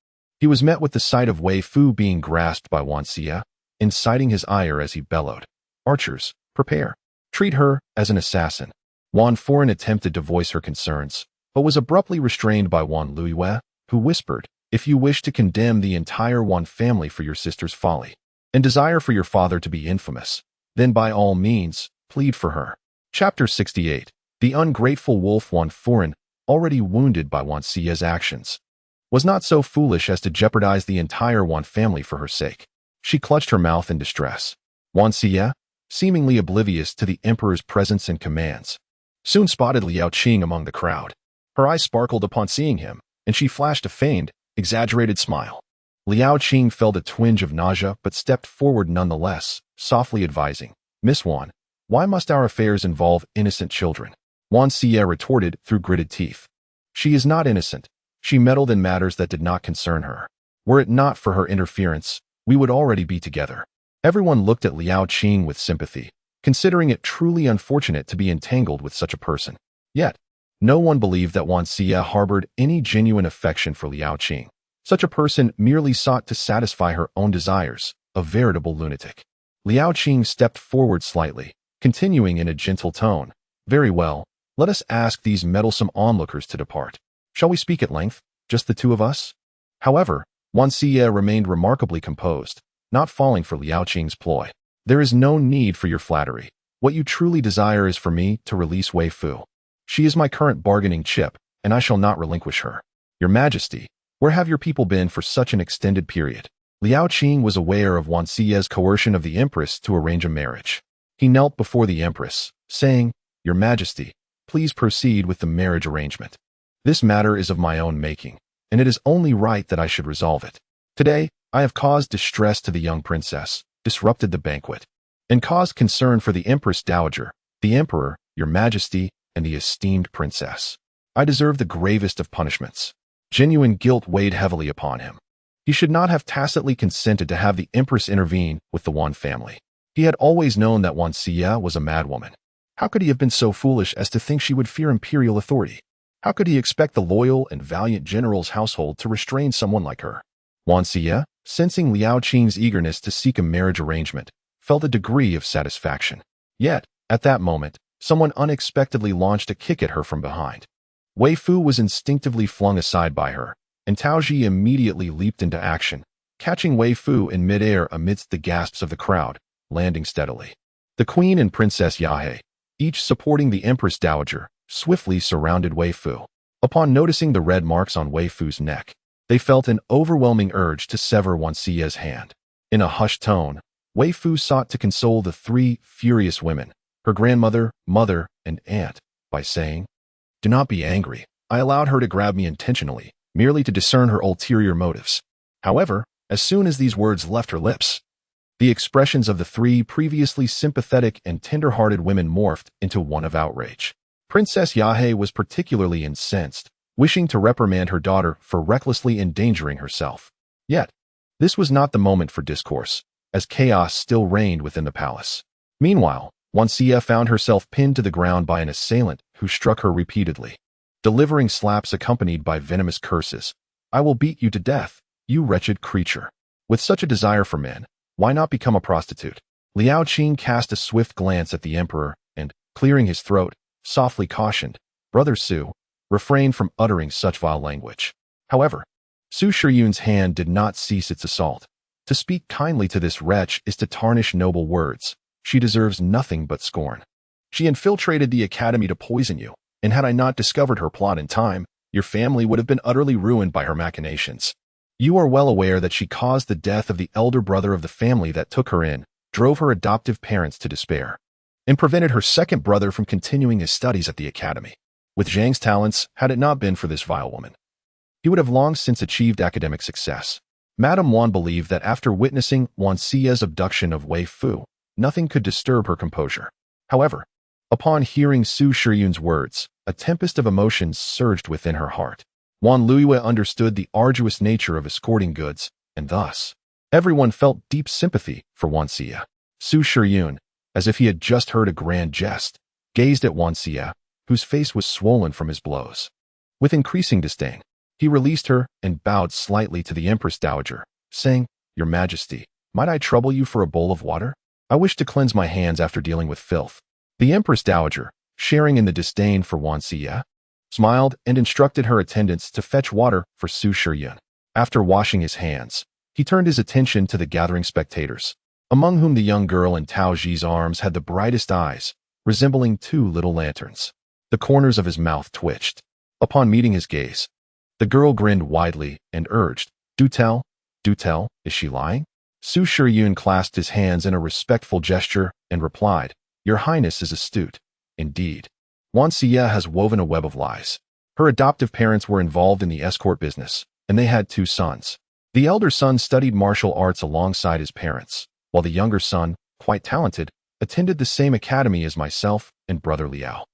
he was met with the sight of Weifoo being grasped by Wan Xie, inciting his ire as he bellowed, "Archers, prepare. Treat her as an assassin." Wan Foreign attempted to voice her concerns, but was abruptly restrained by Wan Luiyue, who whispered, "If you wish to condemn the entire Wan family for your sister's folly, and desire for your father to be infamous, then by all means, plead for her." Chapter 68. The ungrateful wolf Wan Furen, already wounded by Wan Xie's actions, was not so foolish as to jeopardize the entire Wan family for her sake. She clutched her mouth in distress. Wan Xie, seemingly oblivious to the emperor's presence and commands, soon spotted Liao Qing among the crowd. Her eyes sparkled upon seeing him, and she flashed a feigned, exaggerated smile. Liao Qing felt a twinge of nausea but stepped forward nonetheless, softly advising, "Miss Wan, why must our affairs involve innocent children?" Wan Xie retorted through gritted teeth. "She is not innocent. She meddled in matters that did not concern her. Were it not for her interference, we would already be together." Everyone looked at Liao Qing with sympathy, considering it truly unfortunate to be entangled with such a person. Yet, no one believed that Wan Xie harbored any genuine affection for Liao Qing. Such a person merely sought to satisfy her own desires, a veritable lunatic. Liao Qing stepped forward slightly, continuing in a gentle tone, "Very well, let us ask these meddlesome onlookers to depart. Shall we speak at length, just the two of us?" However, Wan Xie remained remarkably composed, not falling for Liao Qing's ploy. "There is no need for your flattery. What you truly desire is for me to release Weifoo. She is my current bargaining chip, and I shall not relinquish her. Your Majesty, where have your people been for such an extended period?" Liao Qing was aware of Wan Xie's coercion of the Empress to arrange a marriage. He knelt before the Empress, saying, "Your Majesty, please proceed with the marriage arrangement. This matter is of my own making, and it is only right that I should resolve it. Today, I have caused distress to the young princess, disrupted the banquet, and caused concern for the Empress Dowager, the Emperor, your Majesty, and the esteemed princess. I deserve the gravest of punishments." Genuine guilt weighed heavily upon him. He should not have tacitly consented to have the Empress intervene with the Wan family. He had always known that Wan Xie was a madwoman. How could he have been so foolish as to think she would fear imperial authority? How could he expect the loyal and valiant general's household to restrain someone like her? Wan Xie, sensing Liao Qing's eagerness to seek a marriage arrangement, felt a degree of satisfaction. Yet, at that moment, someone unexpectedly launched a kick at her from behind. Weifoo was instinctively flung aside by her, and Taoji immediately leaped into action, catching Weifoo in midair amidst the gasps of the crowd, landing steadily. The Queen and Princess Yahe, each supporting the Empress Dowager, swiftly surrounded Weifoo. Upon noticing the red marks on Weifoo's neck, they felt an overwhelming urge to sever Wan Xie's hand. In a hushed tone, Weifoo sought to console the three furious women, her grandmother, mother, and aunt, by saying, "Do not be angry. I allowed her to grab me intentionally, merely to discern her ulterior motives." However, as soon as these words left her lips, the expressions of the three previously sympathetic and tender-hearted women morphed into one of outrage. Princess Yahe was particularly incensed, wishing to reprimand her daughter for recklessly endangering herself. Yet, this was not the moment for discourse, as chaos still reigned within the palace. Meanwhile, Wan Xie found herself pinned to the ground by an assailant who struck her repeatedly, delivering slaps accompanied by venomous curses. "I will beat you to death, you wretched creature. With such a desire for men, why not become a prostitute?" Liao Qing cast a swift glance at the emperor and, clearing his throat, softly cautioned, "Brother Su, refrain from uttering such vile language." However, Su Shiyun's hand did not cease its assault. To speak kindly to this wretch is to tarnish noble words. She deserves nothing but scorn. She infiltrated the academy to poison you, and had I not discovered her plot in time, your family would have been utterly ruined by her machinations. You are well aware that she caused the death of the elder brother of the family that took her in, drove her adoptive parents to despair, and prevented her second brother from continuing his studies at the academy. With Zhang's talents, had it not been for this vile woman, he would have long since achieved academic success. Madame Wan believed that after witnessing Wan Xie's abduction of Weifoo, nothing could disturb her composure. However, upon hearing Su Shiyun's words, a tempest of emotions surged within her heart. Wan Luiyue understood the arduous nature of escorting goods, and thus, everyone felt deep sympathy for Wan Xie. Su Shiyun, as if he had just heard a grand jest, gazed at Wan Xie, whose face was swollen from his blows. With increasing disdain, he released her and bowed slightly to the Empress Dowager, saying, "Your Majesty, might I trouble you for a bowl of water? I wish to cleanse my hands after dealing with filth." The Empress Dowager, sharing in the disdain for Wan Xie, smiled, and instructed her attendants to fetch water for Su Shiryun. After washing his hands, he turned his attention to the gathering spectators, among whom the young girl in Tao Ji's arms had the brightest eyes, resembling two little lanterns. The corners of his mouth twitched. Upon meeting his gaze, the girl grinned widely and urged, do tell, is she lying? Su Shiryun clasped his hands in a respectful gesture and replied, Your Highness is astute. Indeed. Wan Xie has woven a web of lies. Her adoptive parents were involved in the escort business, and they had two sons. The elder son studied martial arts alongside his parents, while the younger son, quite talented, attended the same academy as myself and brother Liao.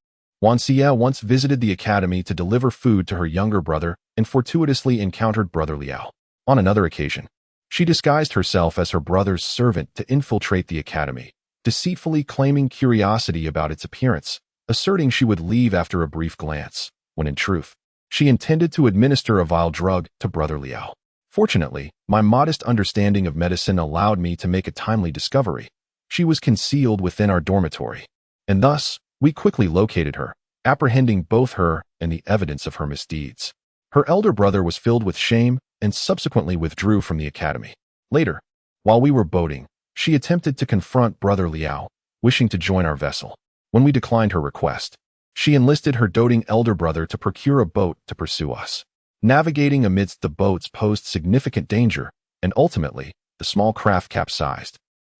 Wan Xie once visited the academy to deliver food to her younger brother and fortuitously encountered brother Liao. On another occasion, she disguised herself as her brother's servant to infiltrate the academy, deceitfully claiming curiosity about its appearance, asserting she would leave after a brief glance, when in truth, she intended to administer a vile drug to brother Liao. Fortunately, my modest understanding of medicine allowed me to make a timely discovery. She was concealed within our dormitory, and thus, we quickly located her, apprehending both her and the evidence of her misdeeds. Her elder brother was filled with shame and subsequently withdrew from the academy. Later, while we were boating, she attempted to confront brother Liao, wishing to join our vessel. When we declined her request, she enlisted her doting elder brother to procure a boat to pursue us. Navigating amidst the boats posed significant danger, and ultimately, the small craft capsized,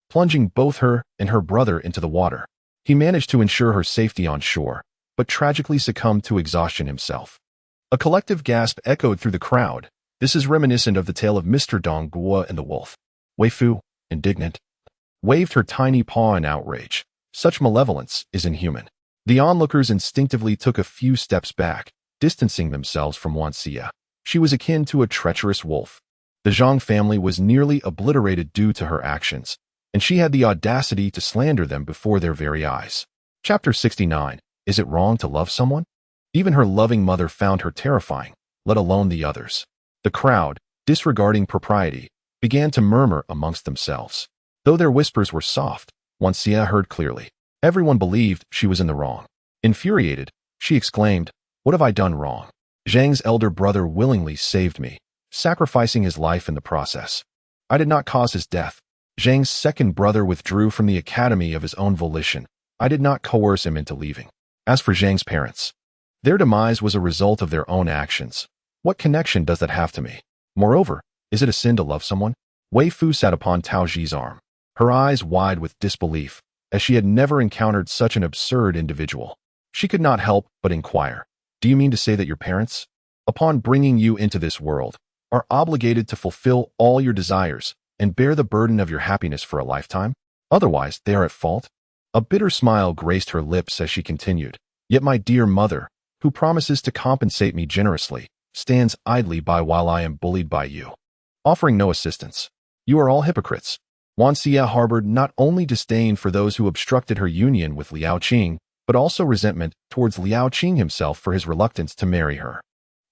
plunging both her and her brother into the water. He managed to ensure her safety on shore, but tragically succumbed to exhaustion himself. A collective gasp echoed through the crowd. This is reminiscent of the tale of Mr. Dong Guo and the wolf. Weifoo, indignant, waved her tiny paw in outrage. Such malevolence is inhuman. The onlookers instinctively took a few steps back, distancing themselves from Wan Xie. She was akin to a treacherous wolf. The Zhang family was nearly obliterated due to her actions, and she had the audacity to slander them before their very eyes. Chapter 69. Is it wrong to love someone? Even her loving mother found her terrifying, let alone the others. The crowd, disregarding propriety, began to murmur amongst themselves. Though their whispers were soft, Wan Xie heard clearly. Everyone believed she was in the wrong. Infuriated, she exclaimed, What have I done wrong? Zhang's elder brother willingly saved me, sacrificing his life in the process. I did not cause his death. Zhang's second brother withdrew from the academy of his own volition. I did not coerce him into leaving. As for Zhang's parents, their demise was a result of their own actions. What connection does that have to me? Moreover, is it a sin to love someone? Weifoo sat upon Tao Ji's arm, her eyes wide with disbelief, as she had never encountered such an absurd individual. She could not help but inquire, Do you mean to say that your parents, upon bringing you into this world, are obligated to fulfill all your desires and bear the burden of your happiness for a lifetime? Otherwise, they are at fault? A bitter smile graced her lips as she continued, Yet my dear mother, who promises to compensate me generously, stands idly by while I am bullied by you, offering no assistance. You are all hypocrites. Wan Xie harbored not only disdain for those who obstructed her union with Liao Qing, but also resentment towards Liao Qing himself for his reluctance to marry her,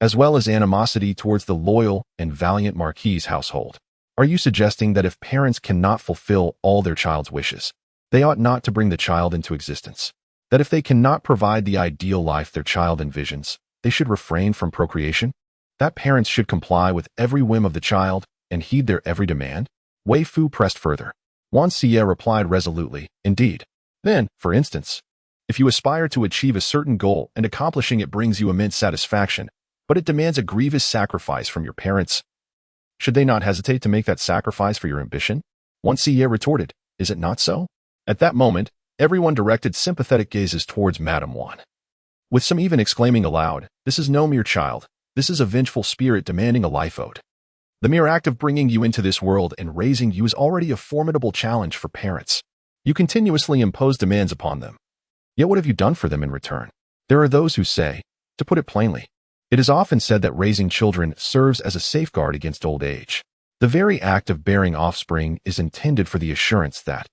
as well as animosity towards the loyal and valiant Marquis's household. Are you suggesting that if parents cannot fulfill all their child's wishes, they ought not to bring the child into existence? That if they cannot provide the ideal life their child envisions, they should refrain from procreation? That parents should comply with every whim of the child and heed their every demand? Weifoo pressed further. Wan Xie replied resolutely, Indeed. Then, for instance, if you aspire to achieve a certain goal and accomplishing it brings you immense satisfaction, but it demands a grievous sacrifice from your parents, should they not hesitate to make that sacrifice for your ambition? Wan Xie retorted, Is it not so? At that moment, everyone directed sympathetic gazes towards Madame Wan, with some even exclaiming aloud, This is no mere child. This is a vengeful spirit demanding a life owed. The mere act of bringing you into this world and raising you is already a formidable challenge for parents. You continuously impose demands upon them. Yet what have you done for them in return? There are those who say, to put it plainly, it is often said that raising children serves as a safeguard against old age. The very act of bearing offspring is intended for the assurance that,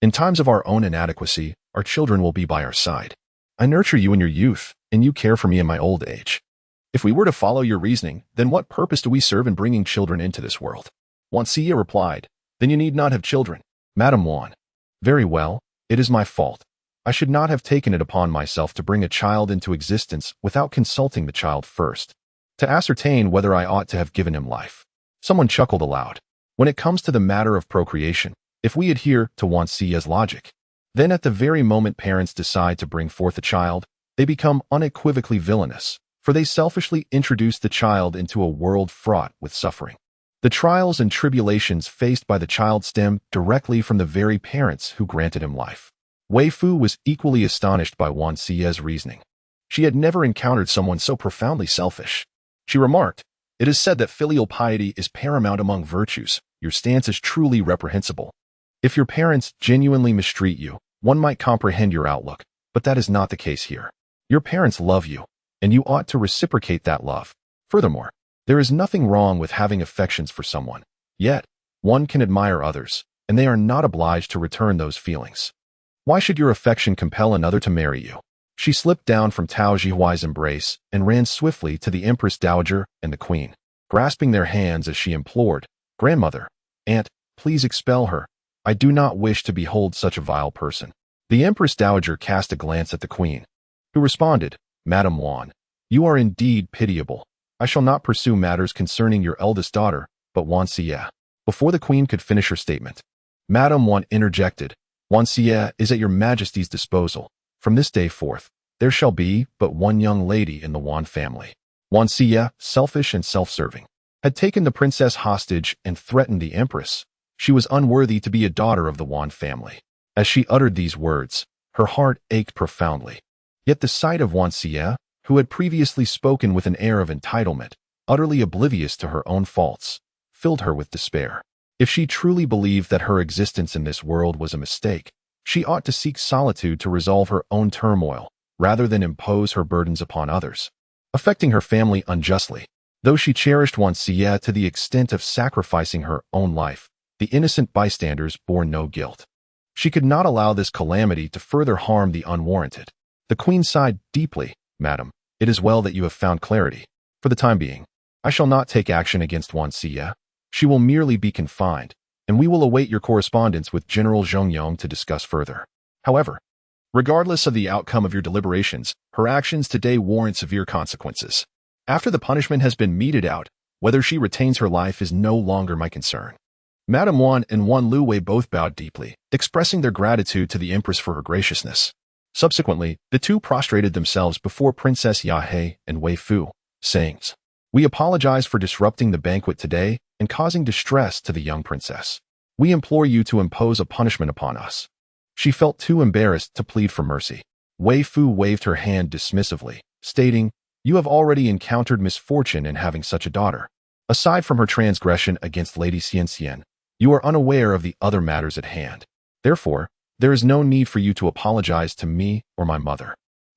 in times of our own inadequacy, our children will be by our side. I nurture you in your youth, and you care for me in my old age. If we were to follow your reasoning, then what purpose do we serve in bringing children into this world? Wan Xie replied, Then you need not have children. Madame Wan. Very well, it is my fault. I should not have taken it upon myself to bring a child into existence without consulting the child first, to ascertain whether I ought to have given him life. Someone chuckled aloud. When it comes to the matter of procreation, if we adhere to Wanxi's logic, then at the very moment parents decide to bring forth a child, they become unequivocally villainous, for they selfishly introduce the child into a world fraught with suffering. The trials and tribulations faced by the child stem directly from the very parents who granted him life. Weifoo was equally astonished by Wanxi's reasoning. She had never encountered someone so profoundly selfish. She remarked, "It is said that filial piety is paramount among virtues. Your stance is truly reprehensible. If your parents genuinely mistreat you, one might comprehend your outlook, but that is not the case here. Your parents love you, and you ought to reciprocate that love. Furthermore, there is nothing wrong with having affections for someone. Yet, one can admire others, and they are not obliged to return those feelings. Why should your affection compel another to marry you?" She slipped down from Tao Jihuai's embrace and ran swiftly to the Empress Dowager and the Queen, grasping their hands as she implored, "Grandmother, Aunt, please expel her. I do not wish to behold such a vile person." The Empress Dowager cast a glance at the Queen, who responded, "Madame Wan, you are indeed pitiable. I shall not pursue matters concerning your eldest daughter, but Wanxie." Before the Queen could finish her statement, Madame Wan interjected, "Wanxie is at your Majesty's disposal. From this day forth, there shall be but one young lady in the Wan family." Wanxie, selfish and self-serving, had taken the princess hostage and threatened the Empress. She was unworthy to be a daughter of the Wan family. As she uttered these words, her heart ached profoundly. Yet the sight of Wanxie, who had previously spoken with an air of entitlement, utterly oblivious to her own faults, filled her with despair. If she truly believed that her existence in this world was a mistake, she ought to seek solitude to resolve her own turmoil, rather than impose her burdens upon others, affecting her family unjustly. Though she cherished Wanxie to the extent of sacrificing her own life, the innocent bystanders bore no guilt. She could not allow this calamity to further harm the unwarranted. The Queen sighed deeply. "Madam, it is well that you have found clarity. For the time being, I shall not take action against Wanxie. She will merely be confined, and we will await your correspondence with General Zhongyong to discuss further. However, regardless of the outcome of your deliberations, her actions today warrant severe consequences. After the punishment has been meted out, whether she retains her life is no longer my concern." Madame Wan and Wan Luwei both bowed deeply, expressing their gratitude to the Empress for her graciousness. Subsequently, the two prostrated themselves before Princess Yahe and Weifoo, saying, "We apologize for disrupting the banquet today and causing distress to the young princess. We implore you to impose a punishment upon us." She felt too embarrassed to plead for mercy. Weifoo waved her hand dismissively, stating, "You have already encountered misfortune in having such a daughter. Aside from her transgression against Lady Xianxian, you are unaware of the other matters at hand. Therefore, there is no need for you to apologize to me or my mother.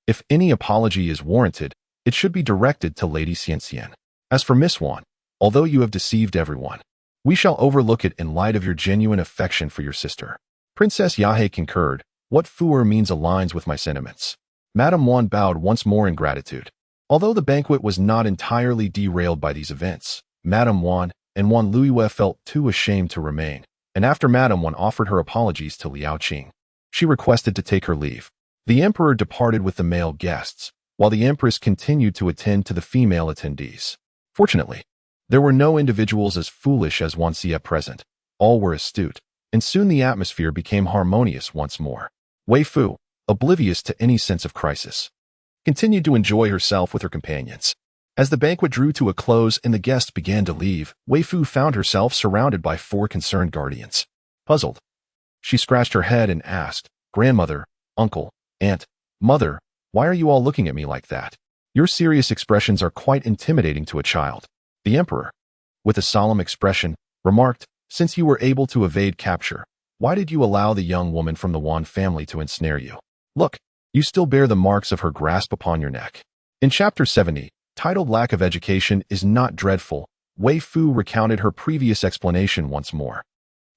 If any apology is warranted, it should be directed to Lady Xianxian. As for Miss Wan, although you have deceived everyone, we shall overlook it in light of your genuine affection for your sister." Princess Yahe concurred. "What Fuer means aligns with my sentiments." Madame Wan bowed once more in gratitude. Although the banquet was not entirely derailed by these events, Madame Wan and Wan Luiyue felt too ashamed to remain, and after Madame Wan offered her apologies to Liao Qing, she requested to take her leave. The Emperor departed with the male guests, while the Empress continued to attend to the female attendees. Fortunately, there were no individuals as foolish as Wanxie present. All were astute, and soon the atmosphere became harmonious once more. Weifoo, oblivious to any sense of crisis, continued to enjoy herself with her companions. As the banquet drew to a close and the guests began to leave, Weifoo found herself surrounded by 4 concerned guardians. Puzzled, she scratched her head and asked, "Grandmother, uncle, aunt, mother, why are you all looking at me like that? Your serious expressions are quite intimidating to a child." The Emperor, with a solemn expression, remarked, "Since you were able to evade capture, why did you allow the young woman from the Wan family to ensnare you? Look, you still bear the marks of her grasp upon your neck." In Chapter 70, titled Lack of Education is Not Dreadful, Weifoo recounted her previous explanation once more.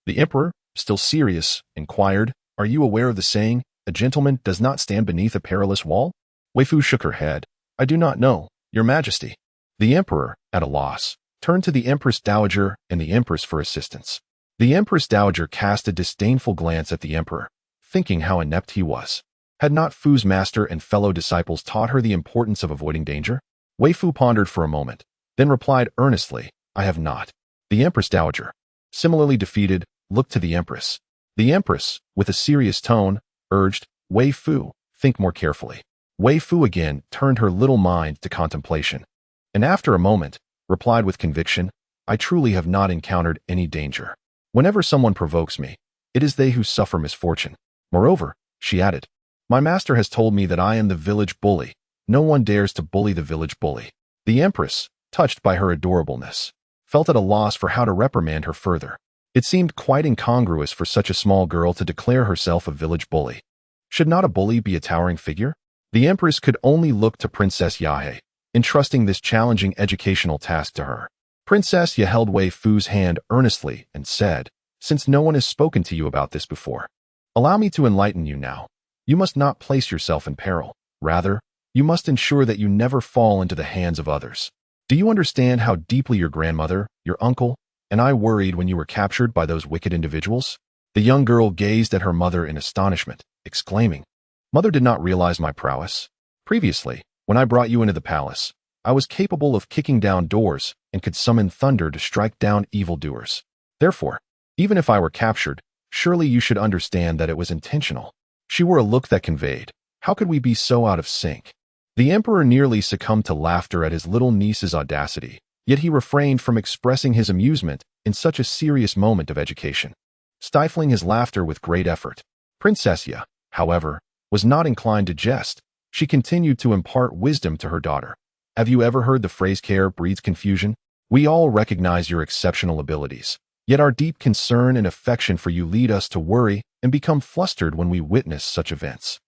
The Emperor, still serious, inquired, "Are you aware of the saying, 'A gentleman does not stand beneath a perilous wall'?" Weifoo shook her head. "I do not know, Your Majesty." The Emperor, at a loss, turned to the Empress Dowager and the Empress for assistance. The Empress Dowager cast a disdainful glance at the Emperor, thinking how inept he was. Had not Fu's master and fellow disciples taught her the importance of avoiding danger? Weifoo pondered for a moment, then replied earnestly, I have not. The Empress Dowager, similarly defeated, looked to the Empress. The Empress, with a serious tone, urged, Weifoo, think more carefully. Weifoo again turned her little mind to contemplation, and after a moment, replied with conviction, I truly have not encountered any danger. Whenever someone provokes me, it is they who suffer misfortune. Moreover, she added, my master has told me that I am the village bully. No one dares to bully the village bully. The Empress, touched by her adorableness, felt at a loss for how to reprimand her further. It seemed quite incongruous for such a small girl to declare herself a village bully. Should not a bully be a towering figure? The Empress could only look to Princess Yahe, entrusting this challenging educational task to her. Princess Yahe held Weifoo's hand earnestly and said, since no one has spoken to you about this before, allow me to enlighten you now. You must not place yourself in peril. Rather, you must ensure that you never fall into the hands of others. Do you understand how deeply your grandmother, your uncle, and I worried when you were captured by those wicked individuals? The young girl gazed at her mother in astonishment, exclaiming, Mother did not realize my prowess. Previously, when I brought you into the palace, I was capable of kicking down doors and could summon thunder to strike down evildoers. Therefore, even if I were captured, surely you should understand that it was intentional. She wore a look that conveyed, how could we be so out of sync? The Emperor nearly succumbed to laughter at his little niece's audacity, yet he refrained from expressing his amusement in such a serious moment of education, stifling his laughter with great effort. Princess Yahe, however, was not inclined to jest. She continued to impart wisdom to her daughter. Have you ever heard the phrase care breeds confusion? We all recognize your exceptional abilities, yet our deep concern and affection for you lead us to worry and become flustered when we witness such events.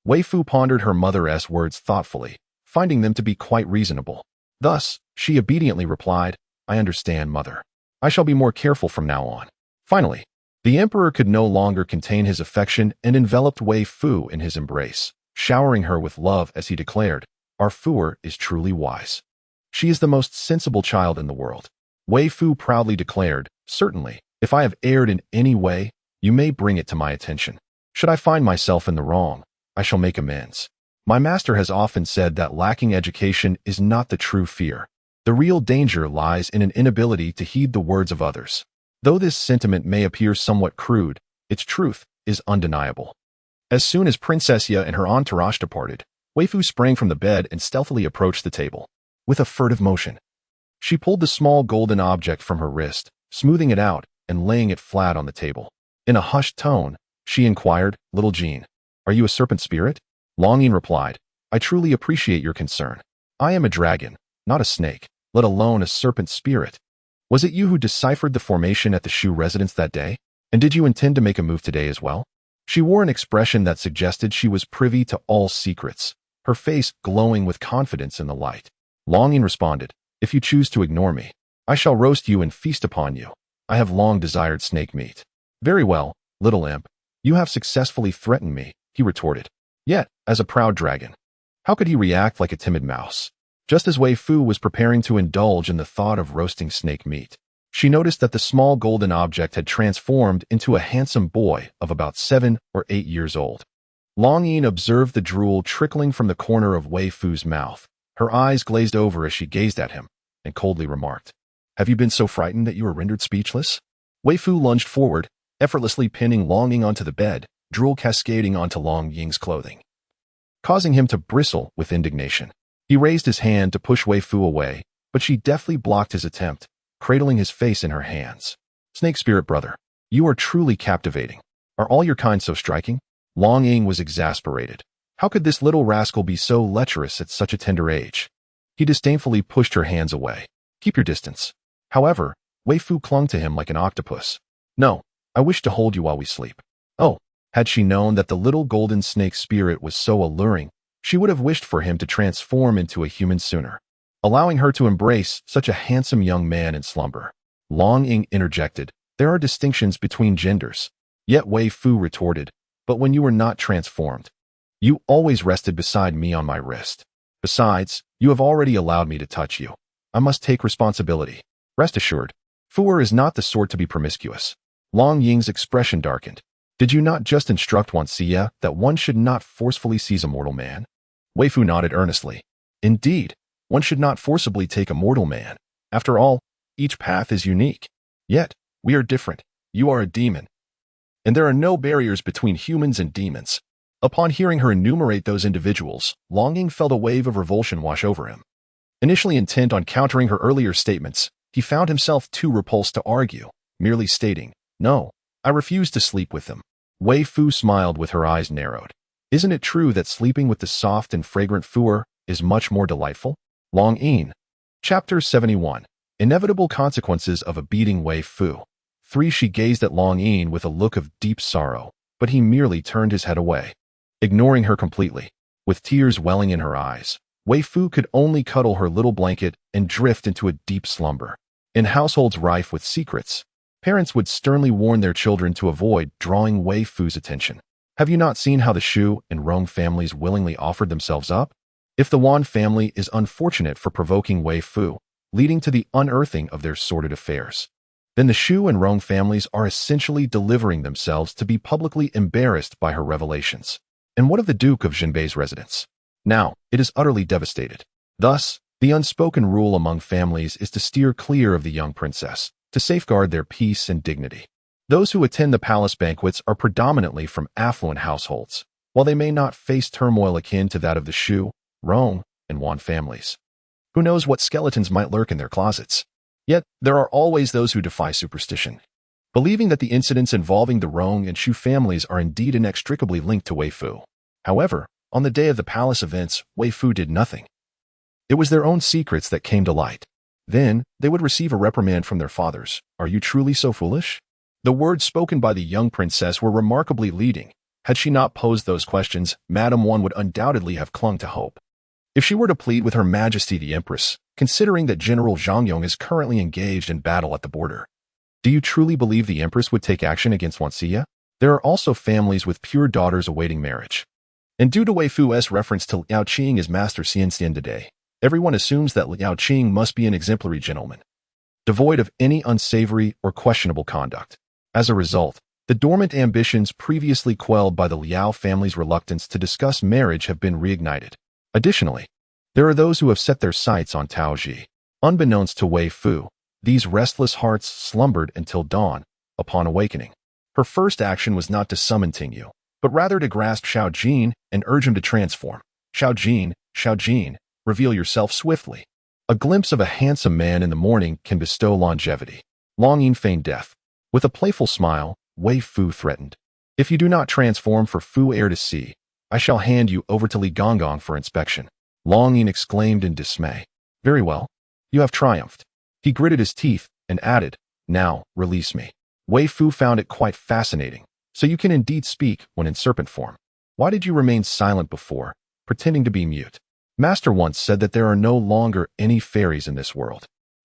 Weifoo pondered her mother's words thoughtfully, finding them to be quite reasonable. Thus, she obediently replied, I understand, mother. I shall be more careful from now on. Finally, the Emperor could no longer contain his affection and enveloped Weifoo in his embrace, showering her with love as he declared, Our Fuer is truly wise. She is the most sensible child in the world. Weifoo proudly declared, Certainly, if I have erred in any way, you may bring it to my attention. Should I find myself in the wrong, I shall make amends. My master has often said that lacking education is not the true fear. The real danger lies in an inability to heed the words of others. Though this sentiment may appear somewhat crude, its truth is undeniable. As soon as Princess Yahe and her entourage departed, Weifoo sprang from the bed and stealthily approached the table. With a furtive motion, she pulled the small golden object from her wrist, smoothing it out and laying it flat on the table. In a hushed tone, she inquired, Little Jean, are you a serpent spirit? Longing replied, I truly appreciate your concern. I am a dragon, not a snake, let alone a serpent spirit. Was it you who deciphered the formation at the Shu residence that day? And did you intend to make a move today as well? She wore an expression that suggested she was privy to all secrets, her face glowing with confidence in the light. Longing responded, If you choose to ignore me, I shall roast you and feast upon you. I have long desired snake meat. Very well, little imp. You have successfully threatened me, he retorted. Yet, as a proud dragon, how could he react like a timid mouse? Just as Weifoo was preparing to indulge in the thought of roasting snake meat, she noticed that the small golden object had transformed into a handsome boy of about 7 or 8 years old. Longing observed the drool trickling from the corner of Weifoo's mouth. Her eyes glazed over as she gazed at him, and coldly remarked, Have you been so frightened that you were rendered speechless? Weifoo lunged forward, effortlessly pinning Longing onto the bed, drool cascading onto Longying's clothing, causing him to bristle with indignation. He raised his hand to push Weifoo away, but she deftly blocked his attempt, cradling his face in her hands. Snake spirit brother, you are truly captivating. Are all your kind so striking? Longing was exasperated. How could this little rascal be so lecherous at such a tender age? He disdainfully pushed her hands away. Keep your distance. However, Weifoo clung to him like an octopus. No, I wish to hold you while we sleep. Oh, had she known that the little golden snake spirit was so alluring, she would have wished for him to transform into a human sooner, allowing her to embrace such a handsome young man in slumber. Longing interjected, There are distinctions between genders. Yet Weifoo retorted, But when you were not transformed, you always rested beside me on my wrist. Besides, you have already allowed me to touch you. I must take responsibility. Rest assured, Fuer is not the sort to be promiscuous. Longying's expression darkened. Did you not just instruct Wanxia that one should not forcefully seize a mortal man? Weifoo nodded earnestly. Indeed, one should not forcibly take a mortal man. After all, each path is unique. Yet, we are different. You are a demon. And there are no barriers between humans and demons. Upon hearing her enumerate those individuals, Longing felt a wave of revulsion wash over him. Initially intent on countering her earlier statements, he found himself too repulsed to argue, merely stating, "No, I refuse to sleep with them." Weifoo smiled with her eyes narrowed. Isn't it true that sleeping with the soft and fragrant Fuer is much more delightful? Longing. Chapter 71. Inevitable Consequences of a Beating Weifoo. 3. She gazed at Longing with a look of deep sorrow, but he merely turned his head away, ignoring her completely. With tears welling in her eyes, Weifoo could only cuddle her little blanket and drift into a deep slumber. In households rife with secrets, parents would sternly warn their children to avoid drawing Weifoo's attention. Have you not seen how the Shu and Rong families willingly offered themselves up? If the Wan family is unfortunate for provoking Weifoo, leading to the unearthing of their sordid affairs, then the Shu and Rong families are essentially delivering themselves to be publicly embarrassed by her revelations. And what of the Duke of Jinbei's residence? Now, it is utterly devastated. Thus, the unspoken rule among families is to steer clear of the young princess, to safeguard their peace and dignity. Those who attend the palace banquets are predominantly from affluent households, while they may not face turmoil akin to that of the Shu, Rong, and Wan families. Who knows what skeletons might lurk in their closets? Yet, there are always those who defy superstition, believing that the incidents involving the Rong and Shu families are indeed inextricably linked to Weifoo. However, on the day of the palace events, Weifoo did nothing. It was their own secrets that came to light. Then, they would receive a reprimand from their fathers. Are you truly so foolish? The words spoken by the young princess were remarkably leading. Had she not posed those questions, Madame Wan would undoubtedly have clung to hope. If she were to plead with Her Majesty the Empress, considering that General Zhang Yong is currently engaged in battle at the border, do you truly believe the Empress would take action against Wanxia? There are also families with pure daughters awaiting marriage. And due to Weifoo's reference to Liao Qing as Master Xianxian today, everyone assumes that Liao Qing must be an exemplary gentleman, devoid of any unsavory or questionable conduct. As a result, the dormant ambitions previously quelled by the Liao family's reluctance to discuss marriage have been reignited. Additionally, there are those who have set their sights on Taoji. Unbeknownst to Weifoo, these restless hearts slumbered until dawn. Upon awakening, her first action was not to summon Tingyu, but rather to grasp Xiao Jin and urge him to transform. Xiao Jin, reveal yourself swiftly. A glimpse of a handsome man in the morning can bestow longevity. Longing feigned death. With a playful smile, Weifoo threatened, "If you do not transform for Fu Air to see, I shall hand you over to Li Gonggong for inspection." Longing exclaimed in dismay. "Very well. You have triumphed." He gritted his teeth and added, "Now, release me." Weifoo found it quite fascinating. "So you can indeed speak when in serpent form. Why did you remain silent before, pretending to be mute? Master once said that there are no longer any fairies in this world.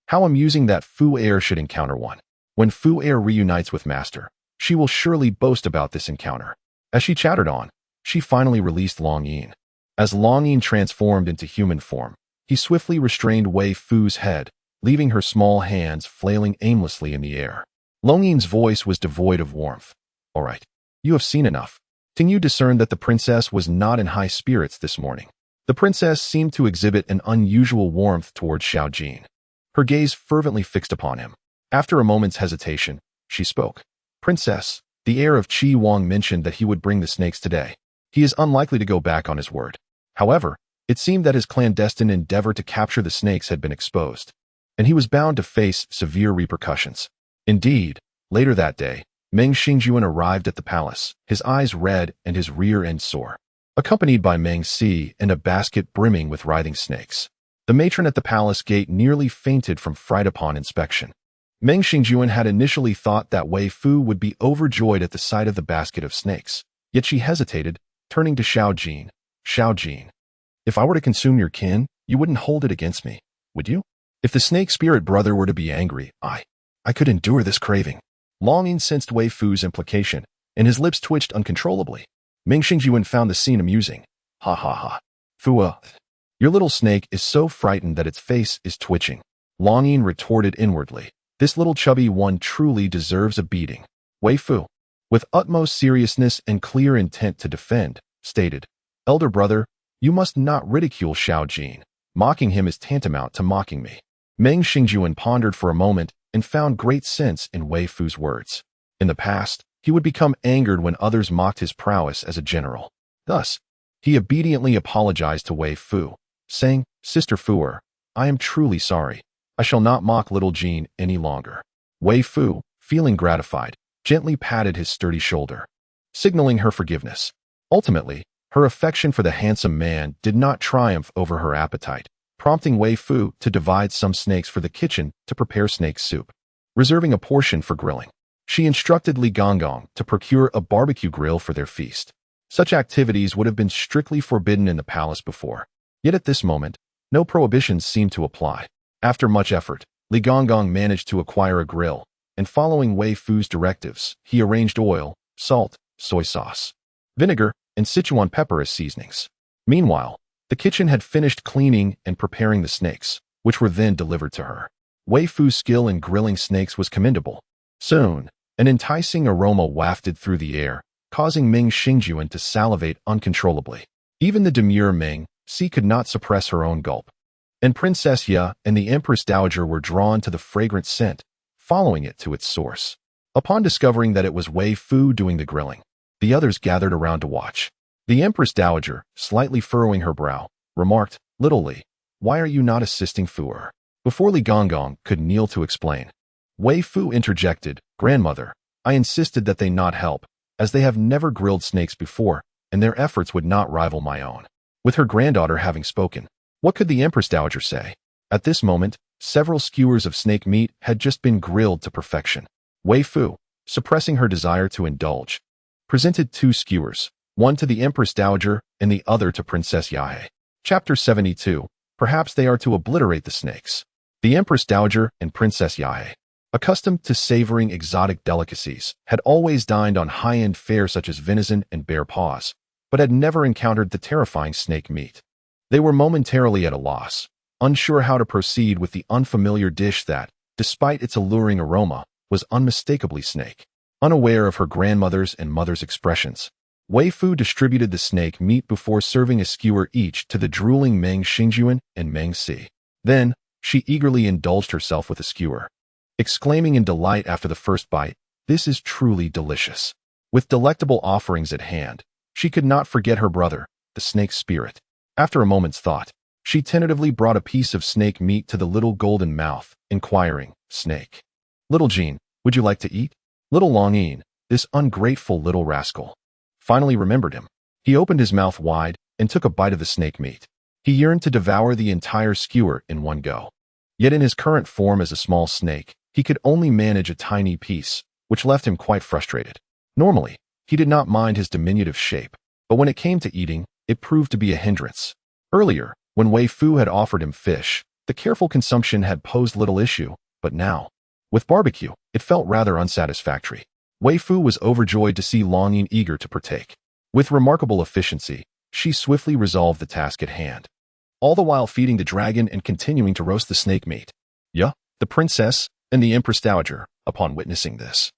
How amusing that Fu Air should encounter one. When Fu Air reunites with Master, she will surely boast about this encounter." As she chattered on, she finally released Longyin. As Longyin transformed into human form, he swiftly restrained Weifoo's head, leaving her small hands flailing aimlessly in the air. Longyin's voice was devoid of warmth. "All right, you have seen enough." Tingyu discerned that the princess was not in high spirits this morning. The princess seemed to exhibit an unusual warmth towards Xiao Jin, her gaze fervently fixed upon him. After a moment's hesitation, she spoke. "Princess, the heir of Qi Wang mentioned that he would bring the snakes today. He is unlikely to go back on his word. However, it seemed that his clandestine endeavor to capture the snakes had been exposed, and he was bound to face severe repercussions. Indeed, later that day, Meng Xingjuan arrived at the palace, his eyes red and his rear end sore, accompanied by Meng Si and a basket brimming with writhing snakes. The matron at the palace gate nearly fainted from fright upon inspection. Meng Xingjuan had initially thought that Weifoo would be overjoyed at the sight of the basket of snakes, yet she hesitated, turning to Xiao Jin. "Xiao Jin, if I were to consume your kin, you wouldn't hold it against me, would you? If the snake spirit brother were to be angry, I could endure this craving." Longing sensed Weifoo's implication, and his lips twitched uncontrollably. Meng Xingjuan found the scene amusing. "Ha ha ha. Fua, your little snake is so frightened that its face is twitching." Longing retorted inwardly. "This little chubby one truly deserves a beating." "Weifoo, With utmost seriousness and clear intent to defend, stated, "Elder brother, you must not ridicule Xiao Jin. Mocking him is tantamount to mocking me." Meng Xingjuan pondered for a moment and found great sense in Weifoo's words. In the past, he would become angered when others mocked his prowess as a general. Thus, he obediently apologized to Weifoo, saying, "Sister Fuer, I am truly sorry. I shall not mock little Jean any longer." Weifoo, feeling gratified, gently patted his sturdy shoulder, signaling her forgiveness. Ultimately, her affection for the handsome man did not triumph over her appetite, prompting Weifoo to divide some snakes for the kitchen to prepare snake soup, reserving a portion for grilling. She instructed Li Gonggong to procure a barbecue grill for their feast. Such activities would have been strictly forbidden in the palace before. Yet at this moment, no prohibitions seemed to apply. After much effort, Li Gonggong managed to acquire a grill, and following Weifoo's directives, he arranged oil, salt, soy sauce, vinegar, and Sichuan pepper as seasonings. Meanwhile, the kitchen had finished cleaning and preparing the snakes, which were then delivered to her. Weifoo's skill in grilling snakes was commendable. Soon, an enticing aroma wafted through the air, causing Meng Xingjuan to salivate uncontrollably. Even the demure Meng Si could not suppress her own gulp. And Princess Ye and the Empress Dowager were drawn to the fragrant scent, following it to its source. Upon discovering that it was Weifoo doing the grilling, the others gathered around to watch. The Empress Dowager, slightly furrowing her brow, remarked, "Little Li, why are you not assisting Fuer?" Before Li Gonggong could kneel to explain, Weifoo interjected, "Grandmother, I insisted that they not help, as they have never grilled snakes before, and their efforts would not rival my own." With her granddaughter having spoken, what could the Empress Dowager say? At this moment, several skewers of snake meat had just been grilled to perfection. Weifoo, suppressing her desire to indulge, presented 2 skewers, one to the Empress Dowager and the other to Princess Yahe. Chapter 72. Perhaps they are to obliterate the snakes. The Empress Dowager and Princess Yahe, accustomed to savoring exotic delicacies, had always dined on high-end fare such as venison and bear paws, but had never encountered the terrifying snake meat. They were momentarily at a loss, unsure how to proceed with the unfamiliar dish that, despite its alluring aroma, was unmistakably snake. Unaware of her grandmother's and mother's expressions, Weifoo distributed the snake meat before serving a skewer each to the drooling Meng Xingjuan and Meng Si. Then, she eagerly indulged herself with a skewer, exclaiming in delight after the first bite, "This is truly delicious." With delectable offerings at hand, she could not forget her brother, the snake spirit. After a moment's thought, she tentatively brought a piece of snake meat to the little golden mouth, inquiring, "Snake, little Jean, would you like to eat?" Little Longin, this ungrateful little rascal, finally remembered him. He opened his mouth wide and took a bite of the snake meat. He yearned to devour the entire skewer in one go. Yet in his current form as a small snake, he could only manage a tiny piece, which left him quite frustrated. Normally, he did not mind his diminutive shape, but when it came to eating, it proved to be a hindrance. Earlier, when Weifoo had offered him fish, the careful consumption had posed little issue, but now, with barbecue, it felt rather unsatisfactory. Weifoo was overjoyed to see Longin eager to partake. With remarkable efficiency, she swiftly resolved the task at hand, all the while feeding the dragon and continuing to roast the snake meat. The princess and the Empress Dowager, upon witnessing this,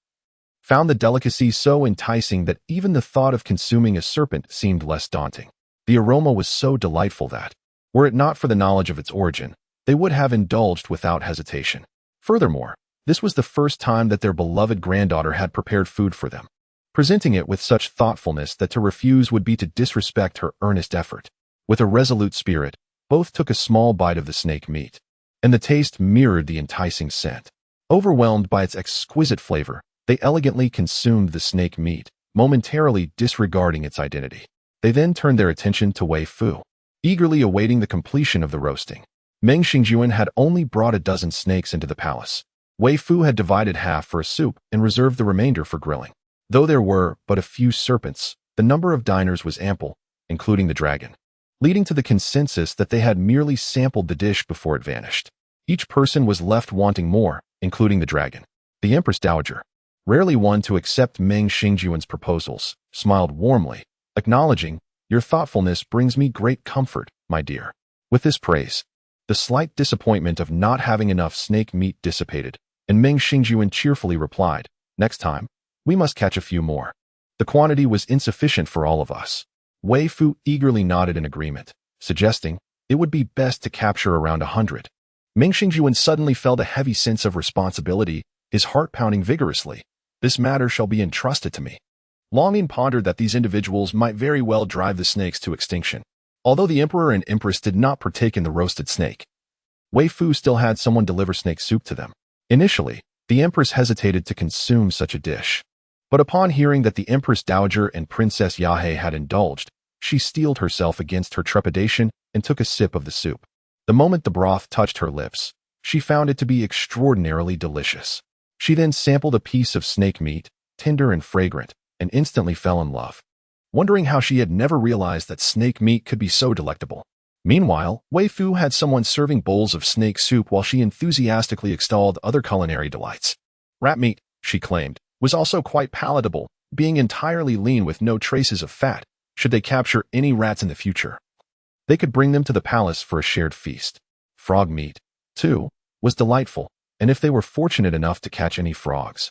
found the delicacy so enticing that even the thought of consuming a serpent seemed less daunting. The aroma was so delightful that, were it not for the knowledge of its origin, they would have indulged without hesitation. Furthermore, this was the first time that their beloved granddaughter had prepared food for them, presenting it with such thoughtfulness that to refuse would be to disrespect her earnest effort. With a resolute spirit, both took a small bite of the snake meat, and the taste mirrored the enticing scent. Overwhelmed by its exquisite flavor, they elegantly consumed the snake meat, momentarily disregarding its identity. They then turned their attention to Weifoo, eagerly awaiting the completion of the roasting. Meng Xingjuan had only brought a dozen snakes into the palace. Weifoo had divided half for a soup and reserved the remainder for grilling. Though there were but a few serpents, the number of diners was ample, including the dragon, leading to the consensus that they had merely sampled the dish before it vanished. Each person was left wanting more, including the dragon. The Empress Dowager, rarely one to accept Meng Xingjuan's proposals, smiled warmly, acknowledging, "Your thoughtfulness brings me great comfort, my dear." With this praise, the slight disappointment of not having enough snake meat dissipated, and Meng Xingjuan cheerfully replied, "Next time, We must catch a few more. The quantity was insufficient for all of us. Weifoo eagerly nodded in agreement, suggesting it would be best to capture around 100. Ming Xingyuan suddenly felt a heavy sense of responsibility, his heart pounding vigorously. This matter shall be entrusted to me. Longing pondered that these individuals might very well drive the snakes to extinction. Although the emperor and empress did not partake in the roasted snake, Weifoo still had someone deliver snake soup to them. Initially, the empress hesitated to consume such a dish. But upon hearing that the Empress Dowager and Princess Yahe had indulged, she steeled herself against her trepidation and took a sip of the soup. The moment the broth touched her lips, she found it to be extraordinarily delicious. She then sampled a piece of snake meat, tender and fragrant, and instantly fell in love, wondering how she had never realized that snake meat could be so delectable. Meanwhile, Weifoo had someone serving bowls of snake soup while she enthusiastically extolled other culinary delights. Rat meat, she claimed, was also quite palatable, being entirely lean with no traces of fat. Should they capture any rats in the future, they could bring them to the palace for a shared feast. Frog meat, too, was delightful, and if they were fortunate enough to catch any frogs,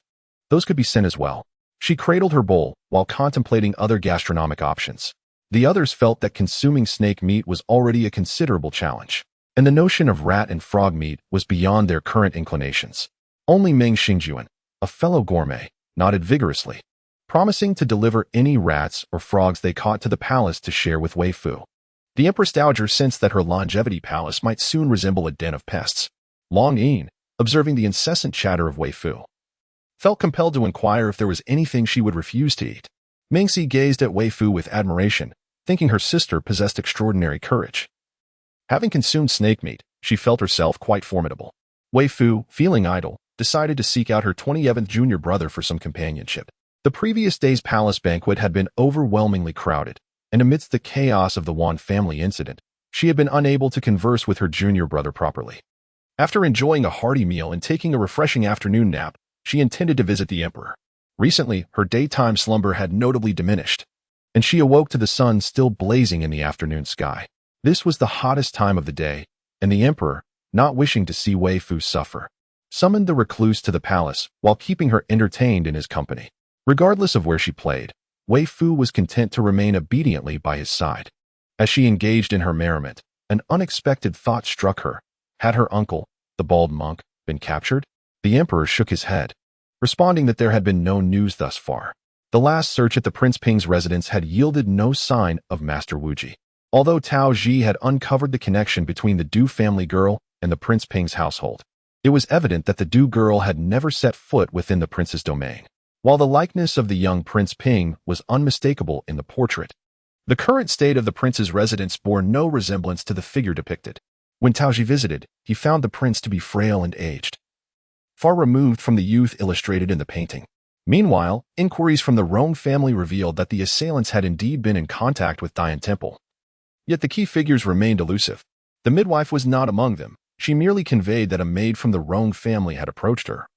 those could be sent as well. She cradled her bowl while contemplating other gastronomic options. The others felt that consuming snake meat was already a considerable challenge, and the notion of rat and frog meat was beyond their current inclinations. Only Ming Xingyuan, a fellow gourmet, nodded vigorously, promising to deliver any rats or frogs they caught to the palace to share with Weifoo. The Empress Dowager sensed that her longevity palace might soon resemble a den of pests. Long Yin, observing the incessant chatter of Weifoo, felt compelled to inquire if there was anything she would refuse to eat. Mingxi gazed at Weifoo with admiration, thinking her sister possessed extraordinary courage. Having consumed snake meat, she felt herself quite formidable. Weifoo, feeling idle, decided to seek out her 27th junior brother for some companionship. The previous day's palace banquet had been overwhelmingly crowded, and amidst the chaos of the Wan family incident, she had been unable to converse with her junior brother properly. After enjoying a hearty meal and taking a refreshing afternoon nap, she intended to visit the emperor. Recently, her daytime slumber had notably diminished, and she awoke to the sun still blazing in the afternoon sky. This was the hottest time of the day, and the emperor, not wishing to see Weifoo suffer, summoned the recluse to the palace while keeping her entertained in his company. Regardless of where she played, Weifoo was content to remain obediently by his side. As she engaged in her merriment, an unexpected thought struck her. Had her uncle, the bald monk, been captured? The emperor shook his head, responding that there had been no news thus far. The last search at the Prince Ping's residence had yielded no sign of Master Wuji. Although Tao Ji had uncovered the connection between the Du family girl and the Prince Ping's household, it was evident that the Du girl had never set foot within the prince's domain. While the likeness of the young Prince Ping was unmistakable in the portrait, the current state of the prince's residence bore no resemblance to the figure depicted. When Taoji visited, he found the prince to be frail and aged, far removed from the youth illustrated in the painting. Meanwhile, inquiries from the Rong family revealed that the assailants had indeed been in contact with Dian Temple. Yet the key figures remained elusive. The midwife was not among them. She merely conveyed that a maid from the Rong family had approached her,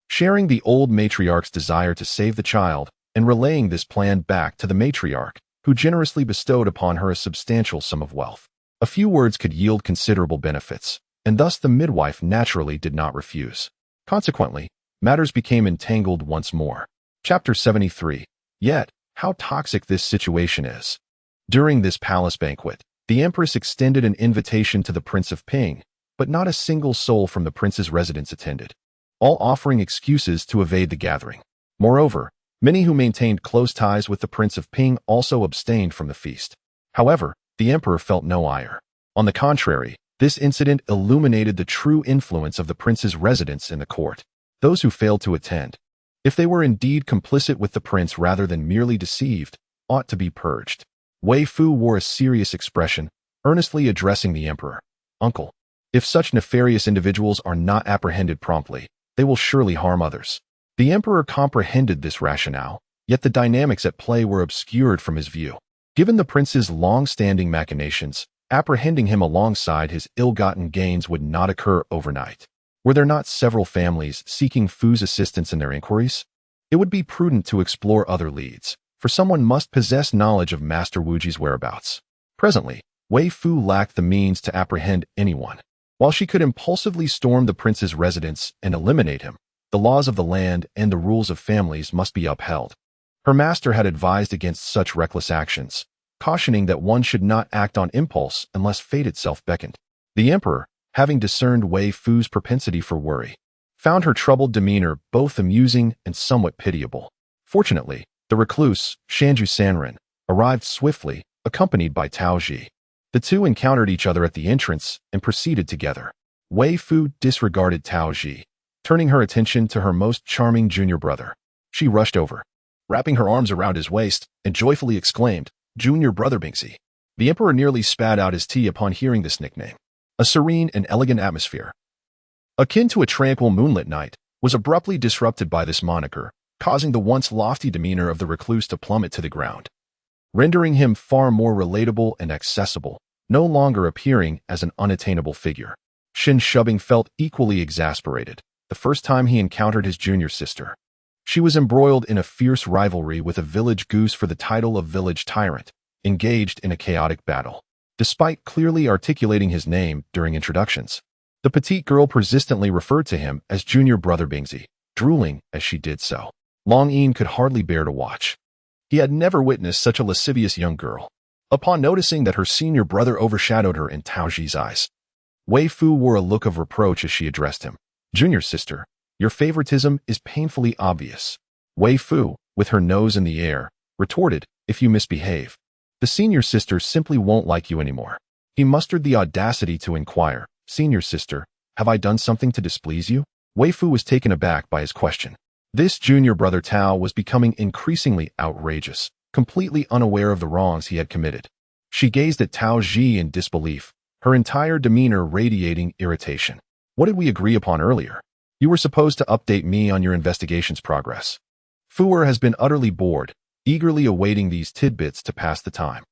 sharing the old matriarch's desire to save the child and relaying this plan back to the matriarch, who generously bestowed upon her a substantial sum of wealth. A few words could yield considerable benefits, and thus the midwife naturally did not refuse. Consequently, matters became entangled once more. Chapter 73. Yet, how toxic this situation is. During this palace banquet, the empress extended an invitation to the Prince of Ping, but not a single soul from the prince's residence attended, all offering excuses to evade the gathering. Moreover, many who maintained close ties with the Prince of Ping also abstained from the feast. However, the emperor felt no ire. On the contrary, this incident illuminated the true influence of the prince's residence in the court. Those who failed to attend, if they were indeed complicit with the prince rather than merely deceived, ought to be purged. Weifoo wore a serious expression, earnestly addressing the emperor. Uncle, if such nefarious individuals are not apprehended promptly, they will surely harm others. The emperor comprehended this rationale, yet the dynamics at play were obscured from his view. Given the prince's long-standing machinations, apprehending him alongside his ill-gotten gains would not occur overnight. Were there not several families seeking Fu's assistance in their inquiries? It would be prudent to explore other leads, for someone must possess knowledge of Master Wuji's whereabouts. Presently, Weifoo lacked the means to apprehend anyone. While she could impulsively storm the prince's residence and eliminate him, The laws of the land and the rules of families must be upheld. Her master had advised against such reckless actions, cautioning that one should not act on impulse unless fate itself beckoned. The emperor, having discerned Weifoo's propensity for worry, found her troubled demeanor both amusing and somewhat pitiable. Fortunately, the recluse, Shanju Sanren, arrived swiftly, accompanied by Taoji. The two encountered each other at the entrance and proceeded together. Weifoo disregarded Taoji, turning her attention to her most charming junior brother. She rushed over, wrapping her arms around his waist, and joyfully exclaimed, "Junior brother Bingzi." The emperor nearly spat out his tea upon hearing this nickname. A serene and elegant atmosphere, akin to a tranquil moonlit night, was abruptly disrupted by this moniker, causing the once lofty demeanor of the recluse to plummet to the ground, rendering him far more relatable and accessible, no longer appearing as an unattainable figure. Shin Shubbing felt equally exasperated the first time he encountered his junior sister. She was embroiled in a fierce rivalry with a village goose for the title of village tyrant, engaged in a chaotic battle. Despite clearly articulating his name during introductions, the petite girl persistently referred to him as junior brother Bingzi, drooling as she did so. Long Een could hardly bear to watch. He had never witnessed such a lascivious young girl. Upon noticing that her senior brother overshadowed her in Taoji's eyes, Weifoo wore a look of reproach as she addressed him. "Junior sister, your favoritism is painfully obvious." Weifoo, with her nose in the air, retorted, "If you misbehave, the senior sister simply won't like you anymore." He mustered the audacity to inquire, "Senior sister, have I done something to displease you?" Weifoo was taken aback by his question. This junior brother Tao was becoming increasingly outrageous, completely unaware of the wrongs he had committed. She gazed at Tao Ji in disbelief, her entire demeanor radiating irritation. "What did we agree upon earlier? You were supposed to update me on your investigation's progress." Fuer has been utterly bored, eagerly awaiting these tidbits to pass the time.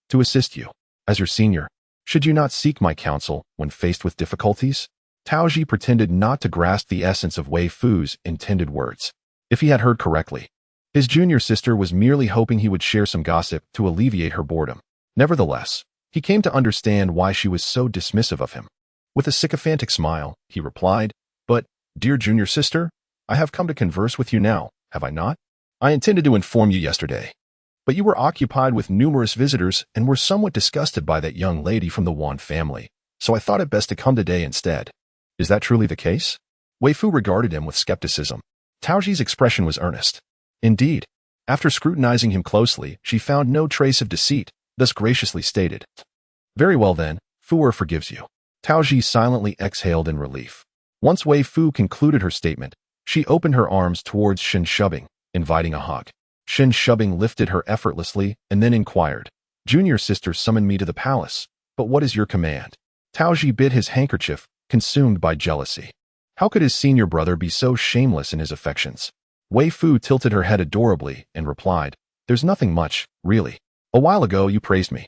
"To assist you, as your senior, should you not seek my counsel when faced with difficulties?" Taoji pretended not to grasp the essence of Weifoo's intended words. If he had heard correctly, his junior sister was merely hoping he would share some gossip to alleviate her boredom. Nevertheless, he came to understand why she was so dismissive of him. With a sycophantic smile, he replied, "But, dear junior sister, I have come to converse with you now, have I not? I intended to inform you yesterday, but you were occupied with numerous visitors and were somewhat disgusted by that young lady from the Wan family, so I thought it best to come today instead." "Is that truly the case?" Weifoo regarded him with skepticism. Taoji's expression was earnest. Indeed, after scrutinizing him closely, she found no trace of deceit, thus graciously stated, "Very well then, Fuer forgives you." Taoji silently exhaled in relief. Once Weifoo concluded her statement, she opened her arms towards Shin Shubbing, inviting a hug. Shin Shubbing lifted her effortlessly and then inquired, "Junior sister summoned me to the palace, but what is your command?" Taoji bit his handkerchief, consumed by jealousy. How could his senior brother be so shameless in his affections? Weifoo tilted her head adorably and replied, "There's nothing much, really. A while ago you praised me,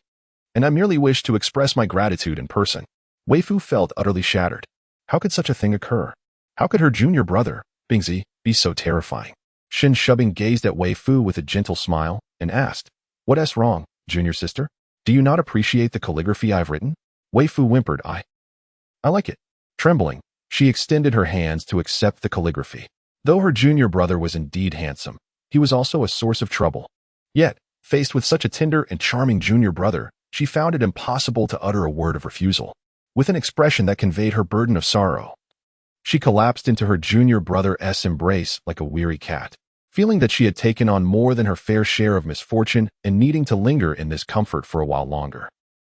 and I merely wished to express my gratitude in person." Weifoo felt utterly shattered. How could such a thing occur? How could her junior brother, Bingzi, be so terrifying? Shin Shubbing gazed at Weifoo with a gentle smile and asked, "What's wrong, junior sister? Do you not appreciate the calligraphy I've written?" Weifoo whimpered, I like it." Trembling, she extended her hands to accept the calligraphy. Though her junior brother was indeed handsome, he was also a source of trouble. Yet, faced with such a tender and charming junior brother, she found it impossible to utter a word of refusal. With an expression that conveyed her burden of sorrow, she collapsed into her junior brother's embrace like a weary cat, feeling that she had taken on more than her fair share of misfortune and needing to linger in this comfort for a while longer.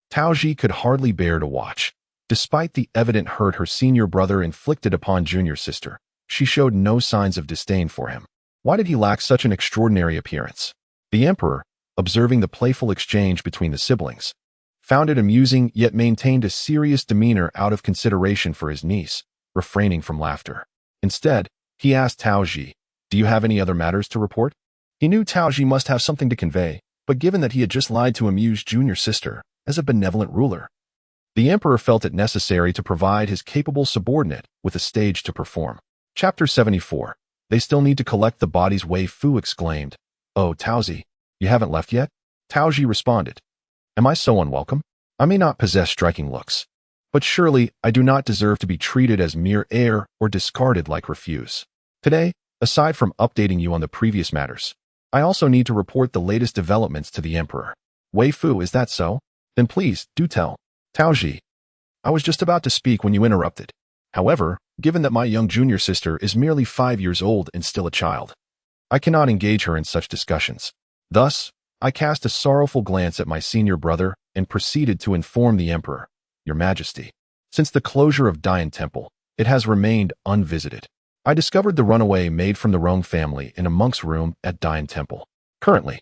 Taoji could hardly bear to watch. Despite the evident hurt her senior brother inflicted upon junior sister, she showed no signs of disdain for him. Why did he lack such an extraordinary appearance? The emperor, observing the playful exchange between the siblings, found it amusing yet maintained a serious demeanor out of consideration for his niece, refraining from laughter. Instead, he asked Taoji, "Do you have any other matters to report?" He knew Taoji must have something to convey, but given that he had just lied to amuse junior sister, as a benevolent ruler, the emperor felt it necessary to provide his capable subordinate with a stage to perform. Chapter 74. They still need to collect the bodies. Weifoo exclaimed, "Oh, Taozi, you haven't left yet?" Taoji responded, "Am I so unwelcome? I may not possess striking looks, but surely I do not deserve to be treated as mere air or discarded like refuse." Today, aside from updating you on the previous matters, I also need to report the latest developments to the Emperor. Weifoo, is that so? Then please, do tell. Taoji. I was just about to speak when you interrupted. However, given that my young junior sister is merely 5 years old and still a child, I cannot engage her in such discussions. Thus, I cast a sorrowful glance at my senior brother and proceeded to inform the Emperor, Your Majesty. Since the closure of Dian Temple, it has remained unvisited. I discovered the runaway maid from the Rong family in a monk's room at Dian Temple. Currently,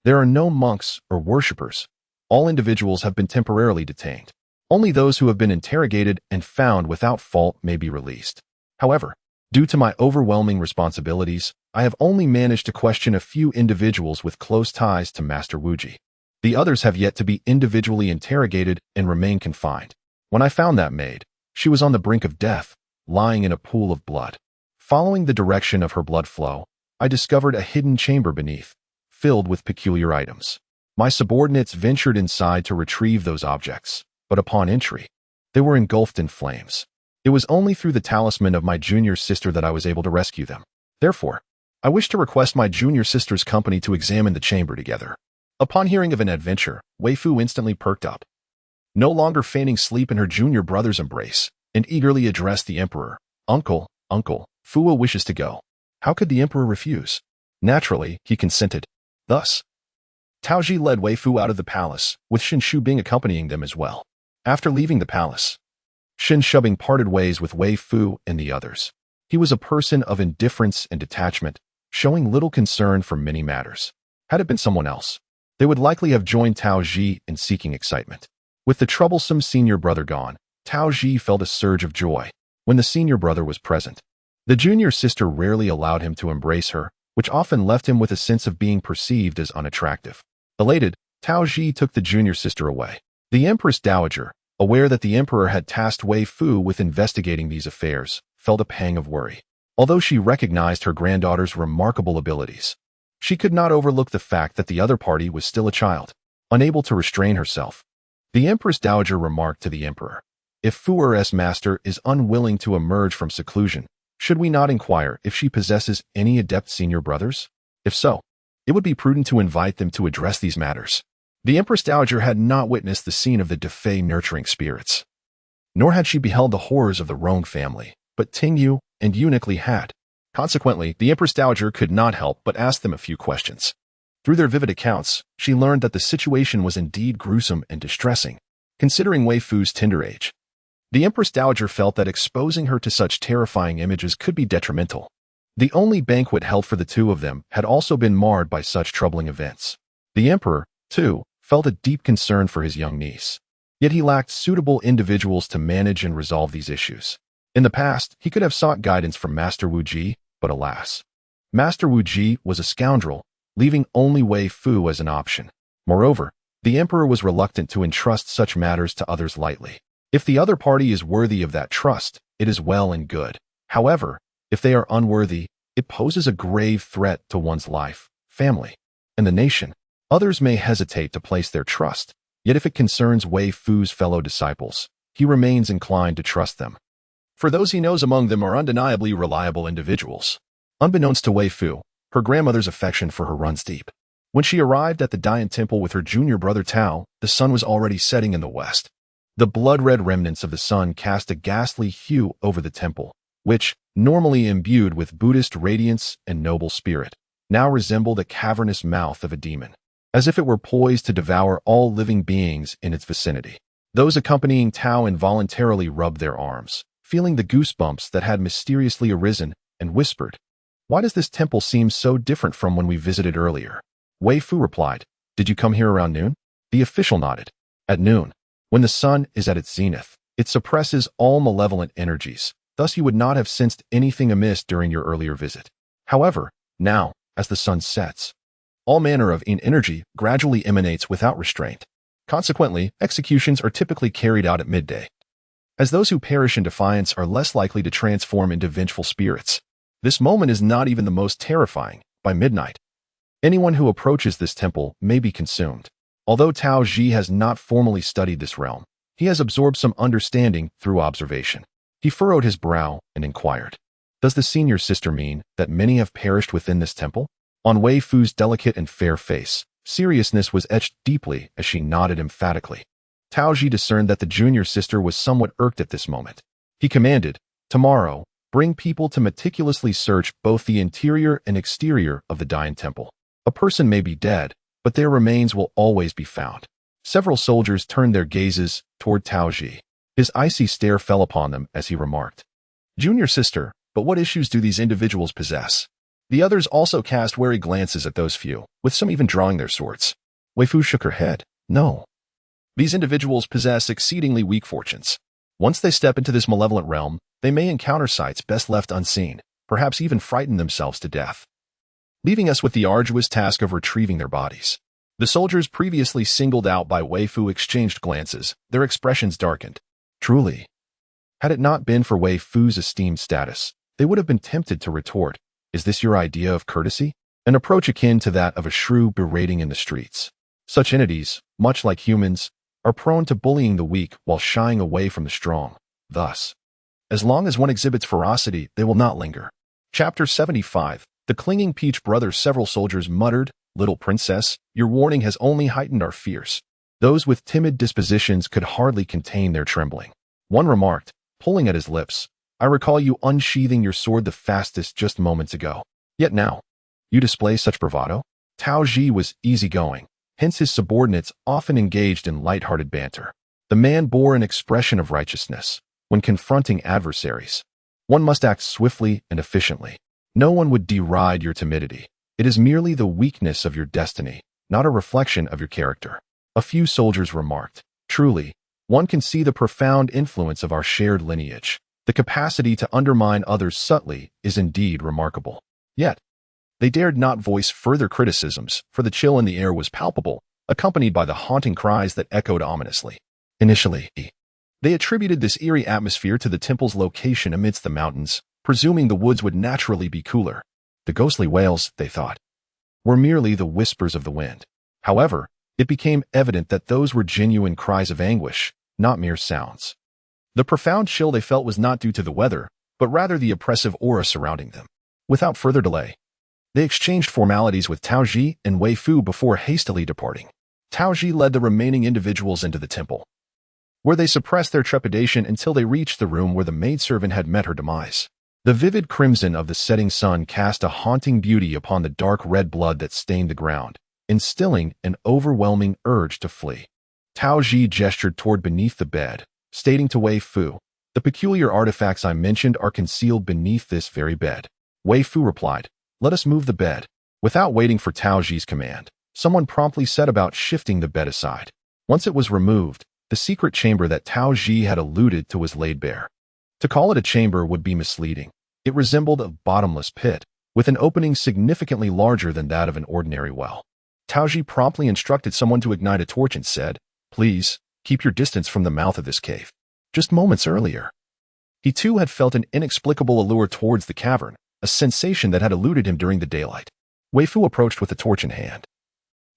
there are no monks or worshippers. All individuals have been temporarily detained. Only those who have been interrogated and found without fault may be released. However, due to my overwhelming responsibilities, I have only managed to question a few individuals with close ties to Master Wuji. The others have yet to be individually interrogated and remain confined. When I found that maid, she was on the brink of death, lying in a pool of blood. Following the direction of her blood flow, I discovered a hidden chamber beneath, filled with peculiar items. My subordinates ventured inside to retrieve those objects, but upon entry, they were engulfed in flames. It was only through the talisman of my junior sister that I was able to rescue them. Therefore, I wish to request my junior sister's company to examine the chamber together. Upon hearing of an adventure, Weifoo instantly perked up. No longer feigning sleep in her junior brother's embrace, and eagerly addressed the Emperor. Uncle, Fuo wishes to go. How could the Emperor refuse? Naturally, he consented. Thus, Taoji led Weifoo out of the palace, with Shen Shubing accompanying them as well. After leaving the palace, Shen Shubing parted ways with Weifoo and the others. He was a person of indifference and detachment, showing little concern for many matters. Had it been someone else, they would likely have joined Taoji in seeking excitement. With the troublesome senior brother gone, Taoji felt a surge of joy. When the senior brother was present, the junior sister rarely allowed him to embrace her, which often left him with a sense of being perceived as unattractive. Elated, Taoji took the junior sister away. The Empress Dowager, aware that the Emperor had tasked Weifoo with investigating these affairs, felt a pang of worry. Although she recognized her granddaughter's remarkable abilities, she could not overlook the fact that the other party was still a child. Unable to restrain herself, the Empress Dowager remarked to the Emperor, If Fuer's master is unwilling to emerge from seclusion, should we not inquire if she possesses any adept senior brothers? If so, it would be prudent to invite them to address these matters. The Empress Dowager had not witnessed the scene of the Defei nurturing spirits, nor had she beheld the horrors of the Rong family, but Tingyu and Eunuch Li had. Consequently, the Empress Dowager could not help but ask them a few questions. Through their vivid accounts, she learned that the situation was indeed gruesome and distressing, considering Weifoo's tender age. The Empress Dowager felt that exposing her to such terrifying images could be detrimental. The only banquet held for the two of them had also been marred by such troubling events. The Emperor, too, felt a deep concern for his young niece. Yet he lacked suitable individuals to manage and resolve these issues. In the past, he could have sought guidance from Master Wuji, but alas, Master Wuji was a scoundrel, leaving only Weifoo as an option. Moreover, the Emperor was reluctant to entrust such matters to others lightly. If the other party is worthy of that trust, it is well and good. However, if they are unworthy, it poses a grave threat to one's life, family, and the nation. Others may hesitate to place their trust, yet if it concerns Weifoo's fellow disciples, he remains inclined to trust them. For those he knows among them are undeniably reliable individuals. Unbeknownst to Weifoo, her grandmother's affection for her runs deep. When she arrived at the Dian Temple with her junior brother Tao, the sun was already setting in the west. The blood-red remnants of the sun cast a ghastly hue over the temple, which, normally imbued with Buddhist radiance and noble spirit, now resembled a cavernous mouth of a demon, as if it were poised to devour all living beings in its vicinity. Those accompanying Tao involuntarily rubbed their arms, feeling the goosebumps that had mysteriously arisen, and whispered, Why does this temple seem so different from when we visited earlier? Weifoo replied, Did you come here around noon? The official nodded. At noon, when the sun is at its zenith, it suppresses all malevolent energies, thus you would not have sensed anything amiss during your earlier visit. However, now, as the sun sets, all manner of energy gradually emanates without restraint. Consequently, executions are typically carried out at midday, as those who perish in defiance are less likely to transform into vengeful spirits. This moment is not even the most terrifying. By midnight, anyone who approaches this temple may be consumed. Although Tao Ji has not formally studied this realm, he has absorbed some understanding through observation. He furrowed his brow and inquired, Does the senior sister mean that many have perished within this temple? On Weifoo's delicate and fair face, seriousness was etched deeply as she nodded emphatically. Taoji discerned that the junior sister was somewhat irked at this moment. He commanded, "Tomorrow, bring people to meticulously search both the interior and exterior of the Dian Temple. A person may be dead, but their remains will always be found." Several soldiers turned their gazes toward Taoji. His icy stare fell upon them as he remarked, "Junior sister, but what issues do these individuals possess?" The others also cast wary glances at those few, with some even drawing their swords. Weifoo shook her head. "No. These individuals possess exceedingly weak fortunes. Once they step into this malevolent realm, they may encounter sights best left unseen, perhaps even frighten themselves to death, leaving us with the arduous task of retrieving their bodies." The soldiers previously singled out by Weifoo exchanged glances, their expressions darkened. Truly, had it not been for Weifoo's esteemed status, they would have been tempted to retort, "Is this your idea of courtesy?" An approach akin to that of a shrew berating in the streets. Such entities, much like humans, are prone to bullying the weak while shying away from the strong. Thus, as long as one exhibits ferocity, they will not linger. Chapter 75. The clinging Peach brothers. Several soldiers muttered, "Little princess, your warning has only heightened our fears." Those with timid dispositions could hardly contain their trembling. One remarked, pulling at his lips, "I recall you unsheathing your sword the fastest just moments ago. Yet now, you display such bravado?" Taoji was easygoing, hence his subordinates often engaged in light-hearted banter. The man bore an expression of righteousness. When confronting adversaries, one must act swiftly and efficiently. No one would deride your timidity. It is merely the weakness of your destiny, not a reflection of your character. A few soldiers remarked, "Truly, one can see the profound influence of our shared lineage. The capacity to undermine others subtly is indeed remarkable." Yet, they dared not voice further criticisms, for the chill in the air was palpable, accompanied by the haunting cries that echoed ominously. Initially, they attributed this eerie atmosphere to the temple's location amidst the mountains, presuming the woods would naturally be cooler. The ghostly wails, they thought, were merely the whispers of the wind. However, it became evident that those were genuine cries of anguish, not mere sounds. The profound chill they felt was not due to the weather, but rather the oppressive aura surrounding them. Without further delay, they exchanged formalities with Taoji and Weifoo before hastily departing. Taoji led the remaining individuals into the temple, where they suppressed their trepidation until they reached the room where the maidservant had met her demise. The vivid crimson of the setting sun cast a haunting beauty upon the dark red blood that stained the ground, instilling an overwhelming urge to flee. Taoji gestured toward beneath the bed, stating to Weifoo, "The peculiar artifacts I mentioned are concealed beneath this very bed." Weifoo replied, "Let us move the bed." Without waiting for Taoji's command, someone promptly set about shifting the bed aside. Once it was removed, the secret chamber that Taoji had alluded to was laid bare. To call it a chamber would be misleading. It resembled a bottomless pit, with an opening significantly larger than that of an ordinary well. Taoji promptly instructed someone to ignite a torch and said, "Please, keep your distance from the mouth of this cave." Just moments earlier, he too had felt an inexplicable allure towards the cavern, a sensation that had eluded him during the daylight. Weifoo approached with the torch in hand,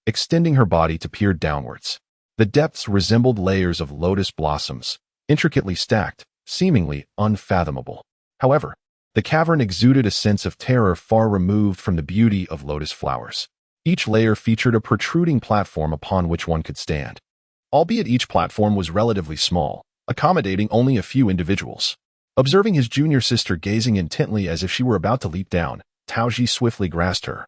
extending her body to peer downwards. The depths resembled layers of lotus blossoms, intricately stacked, seemingly unfathomable. However, the cavern exuded a sense of terror far removed from the beauty of lotus flowers. Each layer featured a protruding platform upon which one could stand, albeit each platform was relatively small, accommodating only a few individuals. Observing his junior sister gazing intently as if she were about to leap down, Taoji swiftly grasped her.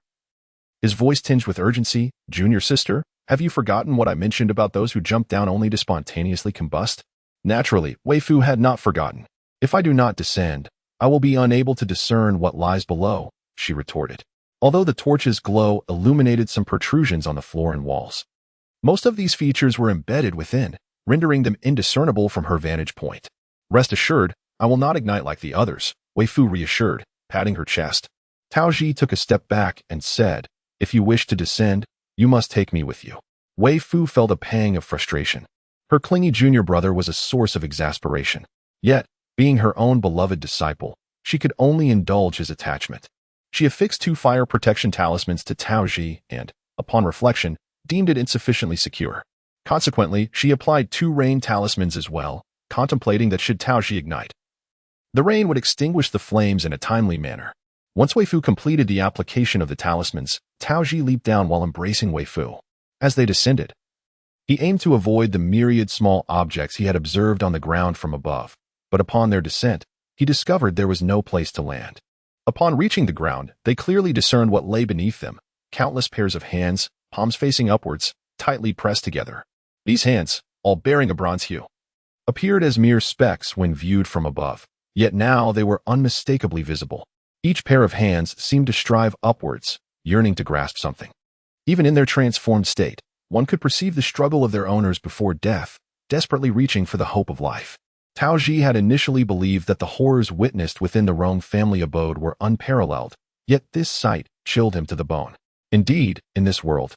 His voice tinged with urgency, "Junior sister, have you forgotten what I mentioned about those who jump down only to spontaneously combust?" Naturally, Weifoo had not forgotten. "If I do not descend, I will be unable to discern what lies below," she retorted. Although the torch's glow illuminated some protrusions on the floor and walls, most of these features were embedded within, rendering them indiscernible from her vantage point. "Rest assured, I will not ignite like the others," Weifoo reassured, patting her chest. Taoji took a step back and said, "If you wish to descend, you must take me with you." Weifoo felt a pang of frustration. Her clingy junior brother was a source of exasperation. Yet, being her own beloved disciple, she could only indulge his attachment. She affixed 2 fire protection talismans to Taoji and, upon reflection, deemed it insufficiently secure. Consequently, she applied 2 rain talismans as well, contemplating that should Taoji ignite, The rain would extinguish the flames in a timely manner. Once Weifoo completed the application of the talismans, Taoji leaped down while embracing Weifoo. As they descended, he aimed to avoid the myriad small objects he had observed on the ground from above, but upon their descent, he discovered there was no place to land. Upon reaching the ground, they clearly discerned what lay beneath them, countless pairs of hands, palms facing upwards, tightly pressed together. These hands, all bearing a bronze hue, appeared as mere specks when viewed from above, yet now they were unmistakably visible. Each pair of hands seemed to strive upwards, yearning to grasp something. Even in their transformed state, one could perceive the struggle of their owners before death, desperately reaching for the hope of life. Taoji had initially believed that the horrors witnessed within the Rong family abode were unparalleled, yet this sight chilled him to the bone. Indeed, in this world,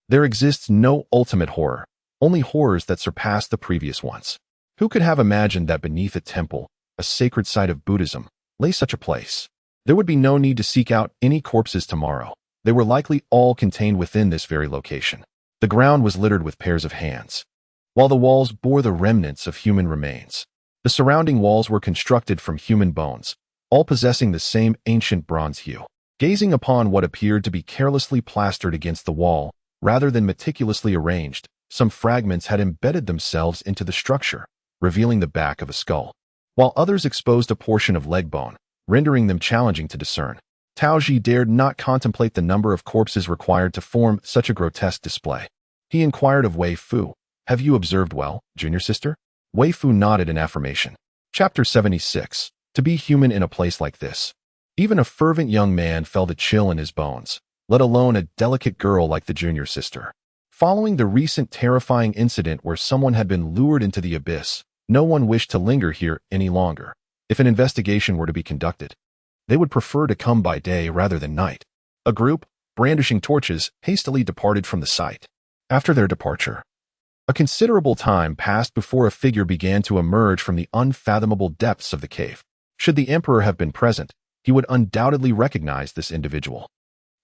there exists no ultimate horror, only horrors that surpass the previous ones. Who could have imagined that beneath a temple, a sacred site of Buddhism, lay such a place? There would be no need to seek out any corpses tomorrow. They were likely all contained within this very location. The ground was littered with pairs of hands, while the walls bore the remnants of human remains. The surrounding walls were constructed from human bones, all possessing the same ancient bronze hue. Gazing upon what appeared to be carelessly plastered against the wall, rather than meticulously arranged, some fragments had embedded themselves into the structure, revealing the back of a skull, while others exposed a portion of leg bone, rendering them challenging to discern. Taoji dared not contemplate the number of corpses required to form such a grotesque display. He inquired of Weifoo, "Have you observed well, junior sister?" Weifoo nodded in affirmation. Chapter 76. To be human in a place like this. Even a fervent young man felt a chill in his bones, let alone a delicate girl like the junior sister. Following the recent terrifying incident where someone had been lured into the abyss, no one wished to linger here any longer. If an investigation were to be conducted, they would prefer to come by day rather than night. A group, brandishing torches, hastily departed from the site. After their departure, a considerable time passed before a figure began to emerge from the unfathomable depths of the cave. Should the emperor have been present, he would undoubtedly recognize this individual.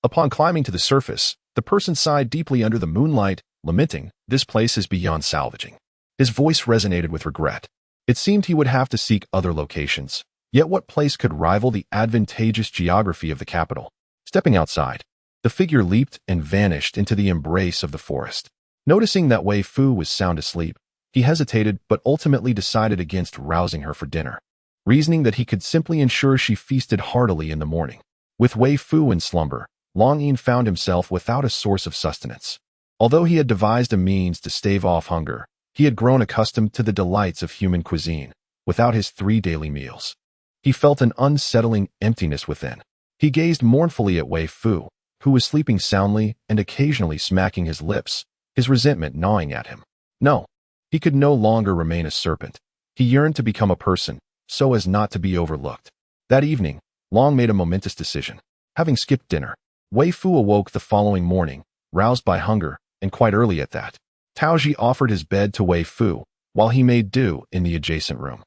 Upon climbing to the surface, the person sighed deeply under the moonlight, lamenting, "This place is beyond salvaging." His voice resonated with regret. It seemed he would have to seek other locations. Yet what place could rival the advantageous geography of the capital? Stepping outside, the figure leaped and vanished into the embrace of the forest. Noticing that Weifoo was sound asleep, he hesitated but ultimately decided against rousing her for dinner, reasoning that he could simply ensure she feasted heartily in the morning. With Weifoo in slumber, Long Yin found himself without a source of sustenance. Although he had devised a means to stave off hunger, he had grown accustomed to the delights of human cuisine, without his 3 daily meals. He felt an unsettling emptiness within. He gazed mournfully at Weifoo, who was sleeping soundly and occasionally smacking his lips, his resentment gnawing at him. No, he could no longer remain a serpent. He yearned to become a person, so as not to be overlooked. That evening, Long made a momentous decision. Having skipped dinner, Weifoo awoke the following morning, roused by hunger, and quite early at that. Taoji offered his bed to Weifoo, while he made do in the adjacent room.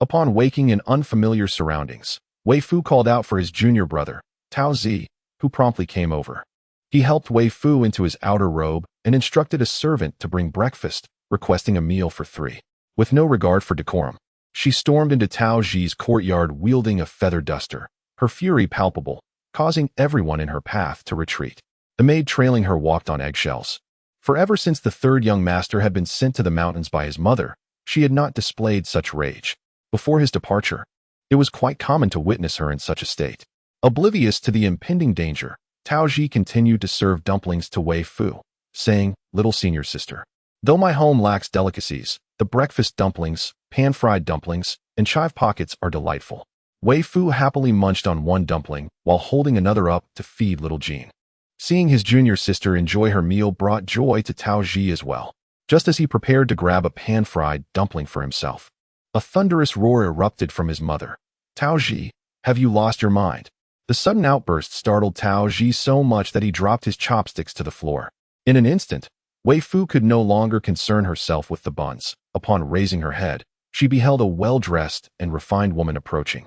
Upon waking in unfamiliar surroundings, Weifoo called out for his junior brother, Taozi, who promptly came over. He helped Weifoo into his outer robe and instructed a servant to bring breakfast, requesting a meal for 3. With no regard for decorum, she stormed into Taoji's courtyard wielding a feather duster, her fury palpable, causing everyone in her path to retreat. The maid trailing her walked on eggshells. For ever since the 3rd young master had been sent to the mountains by his mother, she had not displayed such rage. Before his departure, it was quite common to witness her in such a state. Oblivious to the impending danger, Taoji continued to serve dumplings to Weifoo, saying, "Little senior sister, though my home lacks delicacies, the breakfast dumplings, pan-fried dumplings, and chive pockets are delightful." Weifoo happily munched on one dumpling while holding another up to feed little Jean. Seeing his junior sister enjoy her meal brought joy to Taoji as well. Just as he prepared to grab a pan-fried dumpling for himself, a thunderous roar erupted from his mother. "Taoji, have you lost your mind?" The sudden outburst startled Taoji so much that he dropped his chopsticks to the floor. In an instant, Weifoo could no longer concern herself with the buns. Upon raising her head, she beheld a well-dressed and refined woman approaching,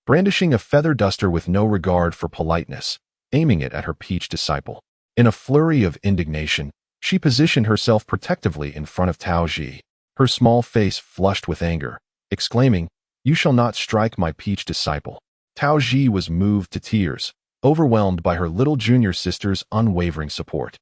brandishing a feather duster with no regard for politeness, aiming it at her peach disciple. In a flurry of indignation, she positioned herself protectively in front of Taoji, her small face flushed with anger, exclaiming, You shall not strike my peach disciple. Tao Ji was moved to tears, overwhelmed by her little junior sister's unwavering support.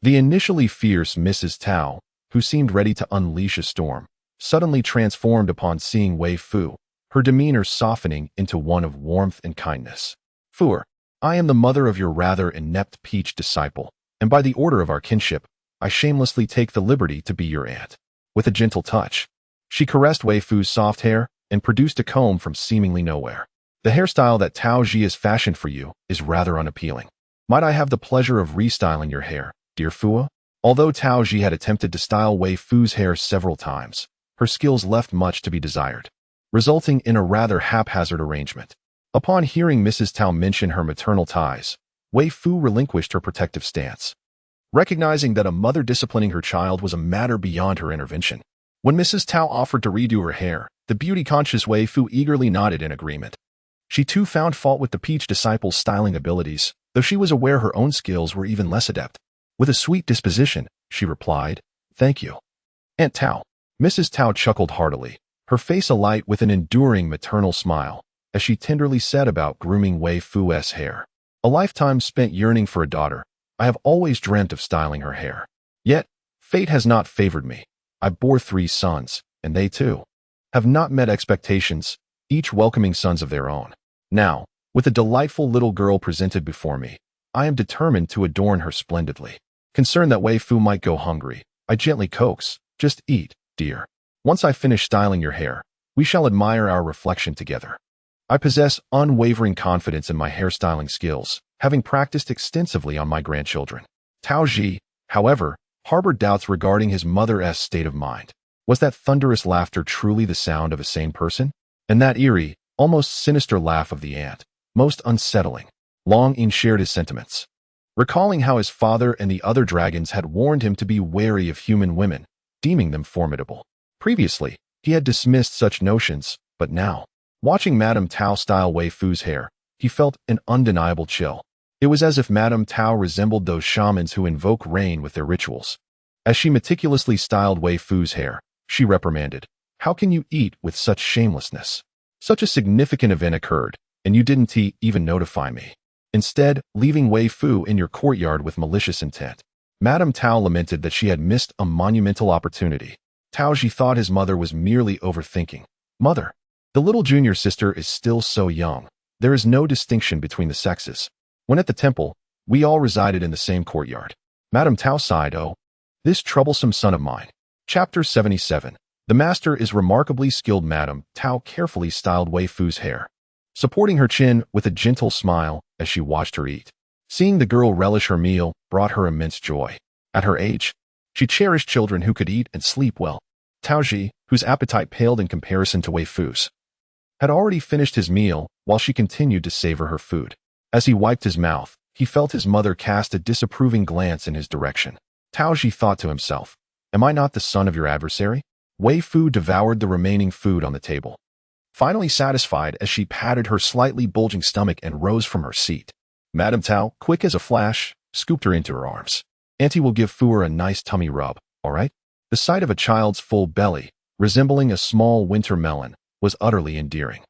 The initially fierce Mrs. Tao, who seemed ready to unleash a storm, suddenly transformed upon seeing Weifoo, her demeanor softening into one of warmth and kindness. Fu, I am the mother of your rather inept peach disciple, and by the order of our kinship, I shamelessly take the liberty to be your aunt. With a gentle touch, she caressed Weifoo's soft hair and produced a comb from seemingly nowhere. The hairstyle that Tao Ji has fashioned for you is rather unappealing. Might I have the pleasure of restyling your hair, dear Fu? Although Tao Ji had attempted to style Weifoo's hair several times, her skills left much to be desired, resulting in a rather haphazard arrangement. Upon hearing Mrs. Tao mention her maternal ties, Weifoo relinquished her protective stance, recognizing that a mother disciplining her child was a matter beyond her intervention. When Mrs. Tao offered to redo her hair, the beauty-conscious Weifoo eagerly nodded in agreement. She too found fault with the peach disciple's styling abilities, though she was aware her own skills were even less adept. With a sweet disposition, she replied, "Thank you, Aunt Tao." Mrs. Tao chuckled heartily, her face alight with an enduring maternal smile, as she tenderly said about grooming Weifoo's hair. A lifetime spent yearning for a daughter, I have always dreamt of styling her hair. Yet, fate has not favored me. I bore 3 sons, and they too have not met expectations, each welcoming sons of their own. Now, with a delightful little girl presented before me, I am determined to adorn her splendidly. Concerned that Weifoo might go hungry, I gently coax, "Just eat, dear. Once I finish styling your hair, we shall admire our reflection together." I possess unwavering confidence in my hairstyling skills, having practiced extensively on my grandchildren. Tao Ji, however, harbored doubts regarding his mother's state of mind. Was that thunderous laughter truly the sound of a sane person? And that eerie, almost sinister laugh of the aunt, most unsettling. Long In shared his sentiments, recalling how his father and the other dragons had warned him to be wary of human women, deeming them formidable. Previously, he had dismissed such notions, but now, watching Madame Tao style Weifoo's hair, he felt an undeniable chill. It was as if Madame Tao resembled those shamans who invoke rain with their rituals. As she meticulously styled Weifoo's hair, she reprimanded, "How can you eat with such shamelessness? Such a significant event occurred, and you didn't even notify me. Instead, leaving Weifoo in your courtyard with malicious intent." Madame Tao lamented that she had missed a monumental opportunity. Tao Ji thought his mother was merely overthinking. "Mother, the little junior sister is still so young. There is no distinction between the sexes. When at the temple, we all resided in the same courtyard." Madame Tao sighed, "Oh, this troublesome son of mine." Chapter 77. The master is remarkably skilled. Madame Tao carefully styled Weifoo's hair, supporting her chin with a gentle smile as she watched her eat. Seeing the girl relish her meal brought her immense joy. At her age, she cherished children who could eat and sleep well. Tao Ji, whose appetite paled in comparison to Weifoo's, had already finished his meal while she continued to savor her food. As he wiped his mouth, he felt his mother cast a disapproving glance in his direction. Tao Ji thought to himself, "Am I not the son of your adversary?" Weifoo devoured the remaining food on the table, finally satisfied as she patted her slightly bulging stomach and rose from her seat. Madame Tao, quick as a flash, scooped her into her arms. "Auntie will give Fu a nice tummy rub, all right?" The sight of a child's full belly, resembling a small winter melon, was utterly endearing.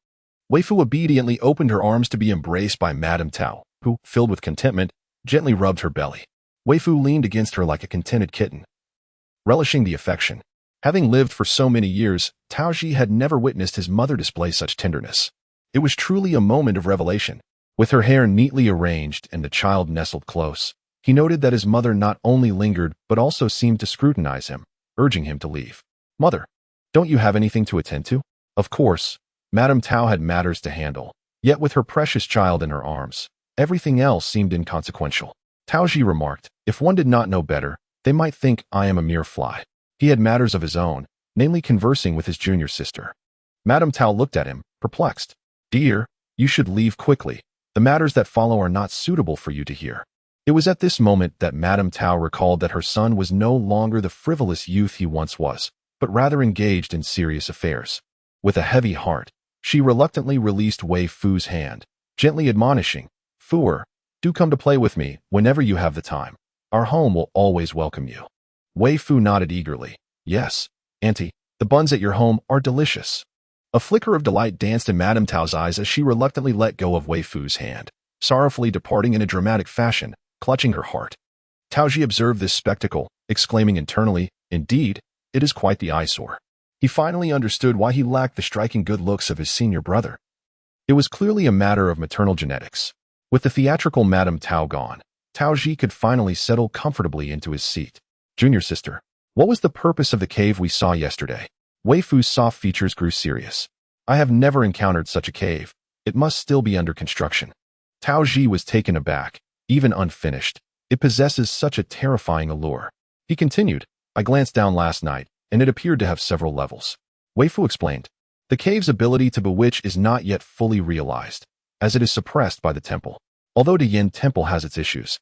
Weifoo obediently opened her arms to be embraced by Madame Tao, who, filled with contentment, gently rubbed her belly. Weifoo leaned against her like a contented kitten, relishing the affection. Having lived for so many years, Tao Ji had never witnessed his mother display such tenderness. It was truly a moment of revelation. With her hair neatly arranged and the child nestled close, he noted that his mother not only lingered but also seemed to scrutinize him, urging him to leave. "Mother, don't you have anything to attend to?" Of course, Madame Tao had matters to handle, yet with her precious child in her arms, everything else seemed inconsequential. Tao Ji remarked, "If one did not know better, they might think I am a mere fly." He had matters of his own, namely conversing with his junior sister. Madame Tao looked at him, perplexed. "Dear, you should leave quickly. The matters that follow are not suitable for you to hear." It was at this moment that Madame Tao recalled that her son was no longer the frivolous youth he once was, but rather engaged in serious affairs. With a heavy heart, she reluctantly released Weifoo's hand, gently admonishing, "Fu, do come to play with me whenever you have the time. Our home will always welcome you." Weifoo nodded eagerly. "Yes, Auntie, the buns at your home are delicious." A flicker of delight danced in Madame Tao's eyes as she reluctantly let go of Weifoo's hand, sorrowfully departing in a dramatic fashion, clutching her heart. Taoji observed this spectacle, exclaiming internally, indeed, it is quite the eyesore. He finally understood why he lacked the striking good looks of his senior brother. It was clearly a matter of maternal genetics. With the theatrical Madame Tao gone, Taoji could finally settle comfortably into his seat. Junior sister, what was the purpose of the cave we saw yesterday? Weifoo's soft features grew serious. I have never encountered such a cave. It must still be under construction. Taoji was taken aback, even unfinished. It possesses such a terrifying allure. He continued, I glanced down last night, and it appeared to have several levels. Weifoo explained, the cave's ability to bewitch is not yet fully realized, as it is suppressed by the temple. Although the Yin temple has its issues,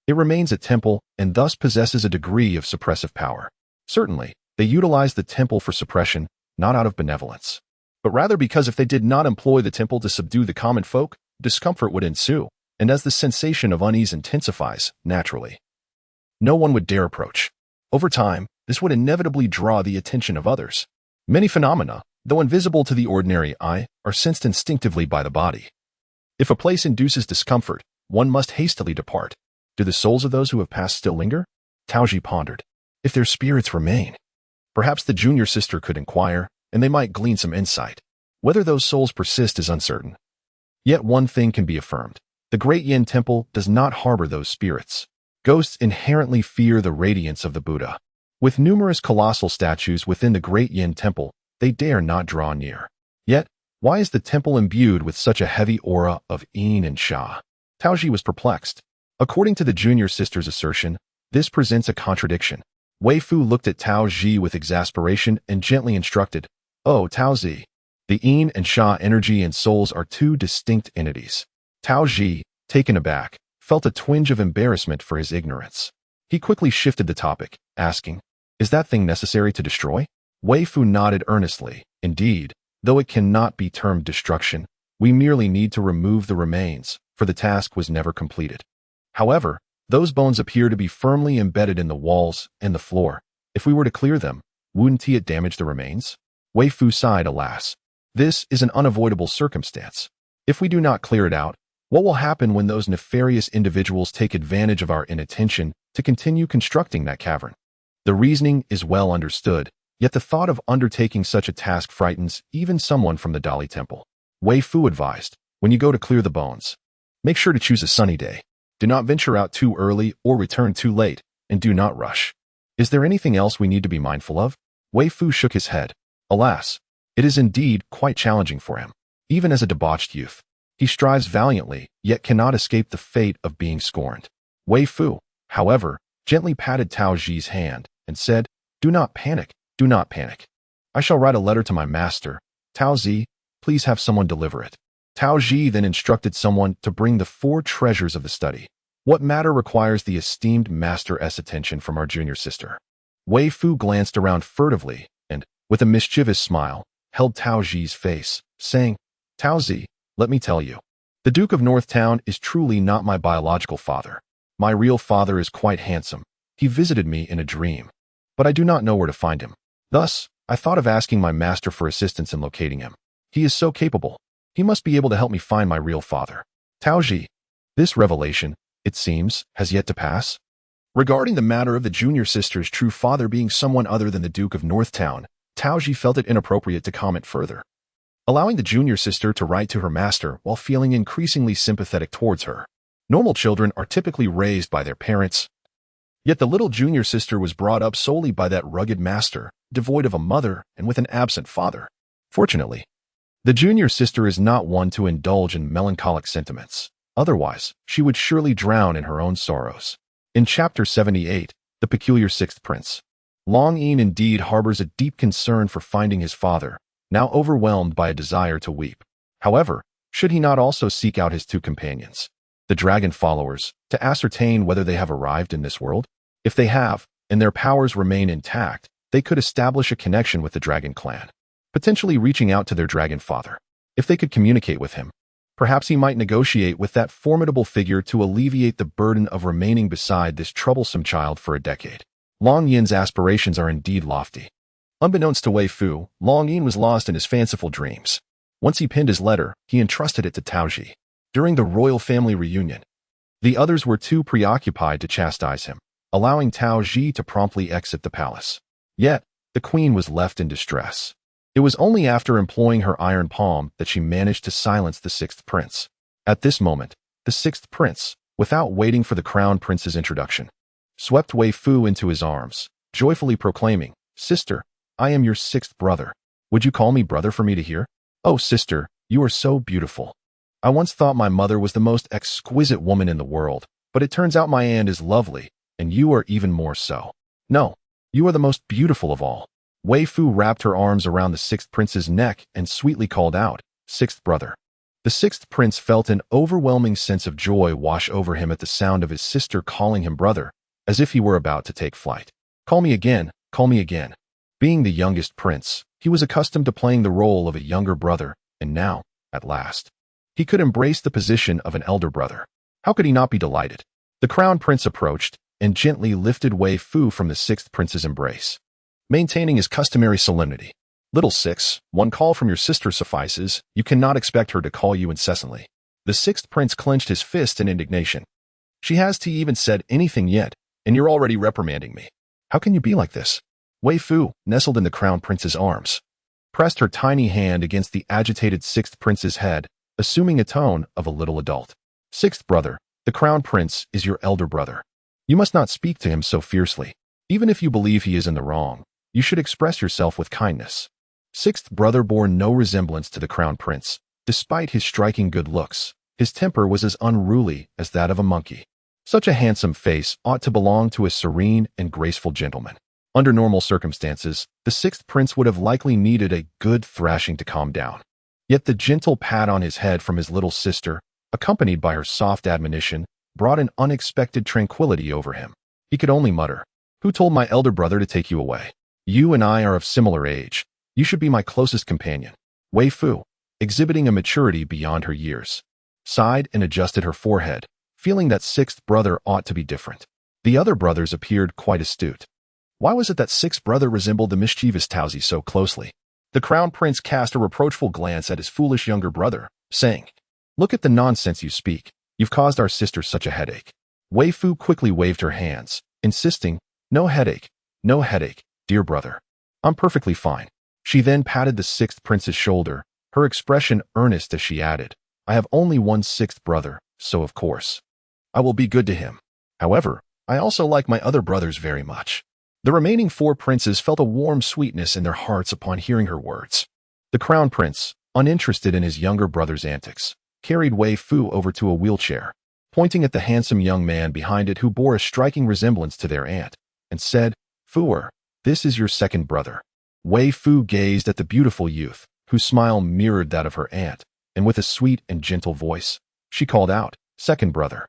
it remains a temple and thus possesses a degree of suppressive power. Certainly, they utilize the temple for suppression, not out of benevolence, but rather because if they did not employ the temple to subdue the common folk, discomfort would ensue, and as the sensation of unease intensifies, naturally, no one would dare approach. Over time, this would inevitably draw the attention of others. Many phenomena, though invisible to the ordinary eye, are sensed instinctively by the body. If a place induces discomfort, one must hastily depart. Do the souls of those who have passed still linger? Taoji pondered. If their spirits remain, perhaps the junior sister could inquire, and they might glean some insight. Whether those souls persist is uncertain. Yet one thing can be affirmed. The great Yin temple does not harbor those spirits. Ghosts inherently fear the radiance of the Buddha. With numerous colossal statues within the great Yin temple, they dare not draw near. Yet, why is the temple imbued with such a heavy aura of Yin and Sha? Taoji was perplexed. According to the junior sister's assertion, this presents a contradiction. Weifoo looked at Taoji with exasperation and gently instructed, Oh, Taozi, the Yin and Sha energy and souls are two distinct entities. Taoji, taken aback, felt a twinge of embarrassment for his ignorance. He quickly shifted the topic, asking, Is that thing necessary to destroy? Weifoo nodded earnestly. Indeed, though it cannot be termed destruction, we merely need to remove the remains, for the task was never completed. However, those bones appear to be firmly embedded in the walls and the floor. If we were to clear them, wouldn't it damage the remains? Weifoo sighed, alas. This is an unavoidable circumstance. If we do not clear it out, what will happen when those nefarious individuals take advantage of our inattention to continue constructing that cavern? The reasoning is well understood, yet the thought of undertaking such a task frightens even someone from the Dali temple. Weifoo advised, when you go to clear the bones, make sure to choose a sunny day. Do not venture out too early or return too late, and do not rush. Is there anything else we need to be mindful of? Weifoo shook his head. Alas, it is indeed quite challenging for him. Even as a debauched youth, he strives valiantly, yet cannot escape the fate of being scorned. Weifoo, however, gently patted Taoji's hand and said, Do not panic. Do not panic. I shall write a letter to my master. Taozi, please have someone deliver it. Taoji then instructed someone to bring the 4 treasures of the study. What matter requires the esteemed master's attention from our junior sister? Weifoo glanced around furtively and, with a mischievous smile, held Taoji's face, saying, Taozi, let me tell you, the Duke of Northtown is truly not my biological father. My real father is quite handsome. He visited me in a dream, but I do not know where to find him. Thus, I thought of asking my master for assistance in locating him. He is so capable. He must be able to help me find my real father. Taoji, this revelation, it seems, has yet to pass. Regarding the matter of the junior sister's true father being someone other than the Duke of Northtown, Taoji felt it inappropriate to comment further, allowing the junior sister to write to her master while feeling increasingly sympathetic towards her. Normal children are typically raised by their parents, yet the little junior sister was brought up solely by that rugged master, devoid of a mother and with an absent father. Fortunately, the junior sister is not one to indulge in melancholic sentiments. Otherwise, she would surely drown in her own sorrows. In Chapter 78, The Peculiar Sixth Prince, Long Yin indeed harbors a deep concern for finding his father, now overwhelmed by a desire to weep. However, should he not also seek out his 2 companions, the dragon followers, to ascertain whether they have arrived in this world? If they have, and their powers remain intact, they could establish a connection with the dragon clan, potentially reaching out to their dragon father. If they could communicate with him, perhaps he might negotiate with that formidable figure to alleviate the burden of remaining beside this troublesome child for a decade. Long Yin's aspirations are indeed lofty. Unbeknownst to Weifoo, Long Yin was lost in his fanciful dreams. Once he pinned his letter, he entrusted it to Taoji. During the royal family reunion, the others were too preoccupied to chastise him, allowing Taoji to promptly exit the palace. Yet, the queen was left in distress. It was only after employing her iron palm that she managed to silence the sixth prince. At this moment, the sixth prince, without waiting for the crown prince's introduction, swept Weifoo into his arms, joyfully proclaiming, "Sister, I am your sixth brother. Would you call me brother for me to hear? Oh, sister, you are so beautiful. I once thought my mother was the most exquisite woman in the world, but it turns out my aunt is lovely, and you are even more so. No, you are the most beautiful of all." Weifoo wrapped her arms around the sixth prince's neck and sweetly called out, "Sixth brother." The sixth prince felt an overwhelming sense of joy wash over him at the sound of his sister calling him brother, as if he were about to take flight. "Call me again, call me again." Being the youngest prince, he was accustomed to playing the role of a younger brother, and now, at last, he could embrace the position of an elder brother. How could he not be delighted? The crown prince approached and gently lifted Weifoo from the sixth prince's embrace, maintaining his customary solemnity. "Little six, one call from your sister suffices. You cannot expect her to call you incessantly." The sixth prince clenched his fist in indignation. "She hasn't even said anything yet, and you're already reprimanding me. How can you be like this?" Weifoo, nestled in the crown prince's arms, pressed her tiny hand against the agitated sixth prince's head, assuming a tone of a little adult. "Sixth brother, the crown prince is your elder brother. You must not speak to him so fiercely. Even if you believe he is in the wrong, you should express yourself with kindness." Sixth brother bore no resemblance to the crown prince. Despite his striking good looks, his temper was as unruly as that of a monkey. Such a handsome face ought to belong to a serene and graceful gentleman. Under normal circumstances, the sixth prince would have likely needed a good thrashing to calm down. Yet the gentle pat on his head from his little sister, accompanied by her soft admonition, brought an unexpected tranquility over him. He could only mutter, "Who told my elder brother to take you away? You and I are of similar age. You should be my closest companion." Weifoo, exhibiting a maturity beyond her years, sighed and adjusted her forehead, feeling that sixth brother ought to be different. The other brothers appeared quite astute. Why was it that sixth brother resembled the mischievous Taoji so closely? The crown prince cast a reproachful glance at his foolish younger brother, saying, "Look at the nonsense you speak. You've caused our sister such a headache." Weifoo quickly waved her hands, insisting, no headache, dear brother. I'm perfectly fine." She then patted the sixth prince's shoulder, her expression earnest as she added, "I have only one sixth brother, so of course I will be good to him. However, I also like my other brothers very much." The remaining four princes felt a warm sweetness in their hearts upon hearing her words. The crown prince, uninterested in his younger brother's antics, carried Weifoo over to a wheelchair, pointing at the handsome young man behind it who bore a striking resemblance to their aunt, and said, "Fooer, this is your second brother." Weifoo gazed at the beautiful youth, whose smile mirrored that of her aunt, and with a sweet and gentle voice, she called out, "Second brother."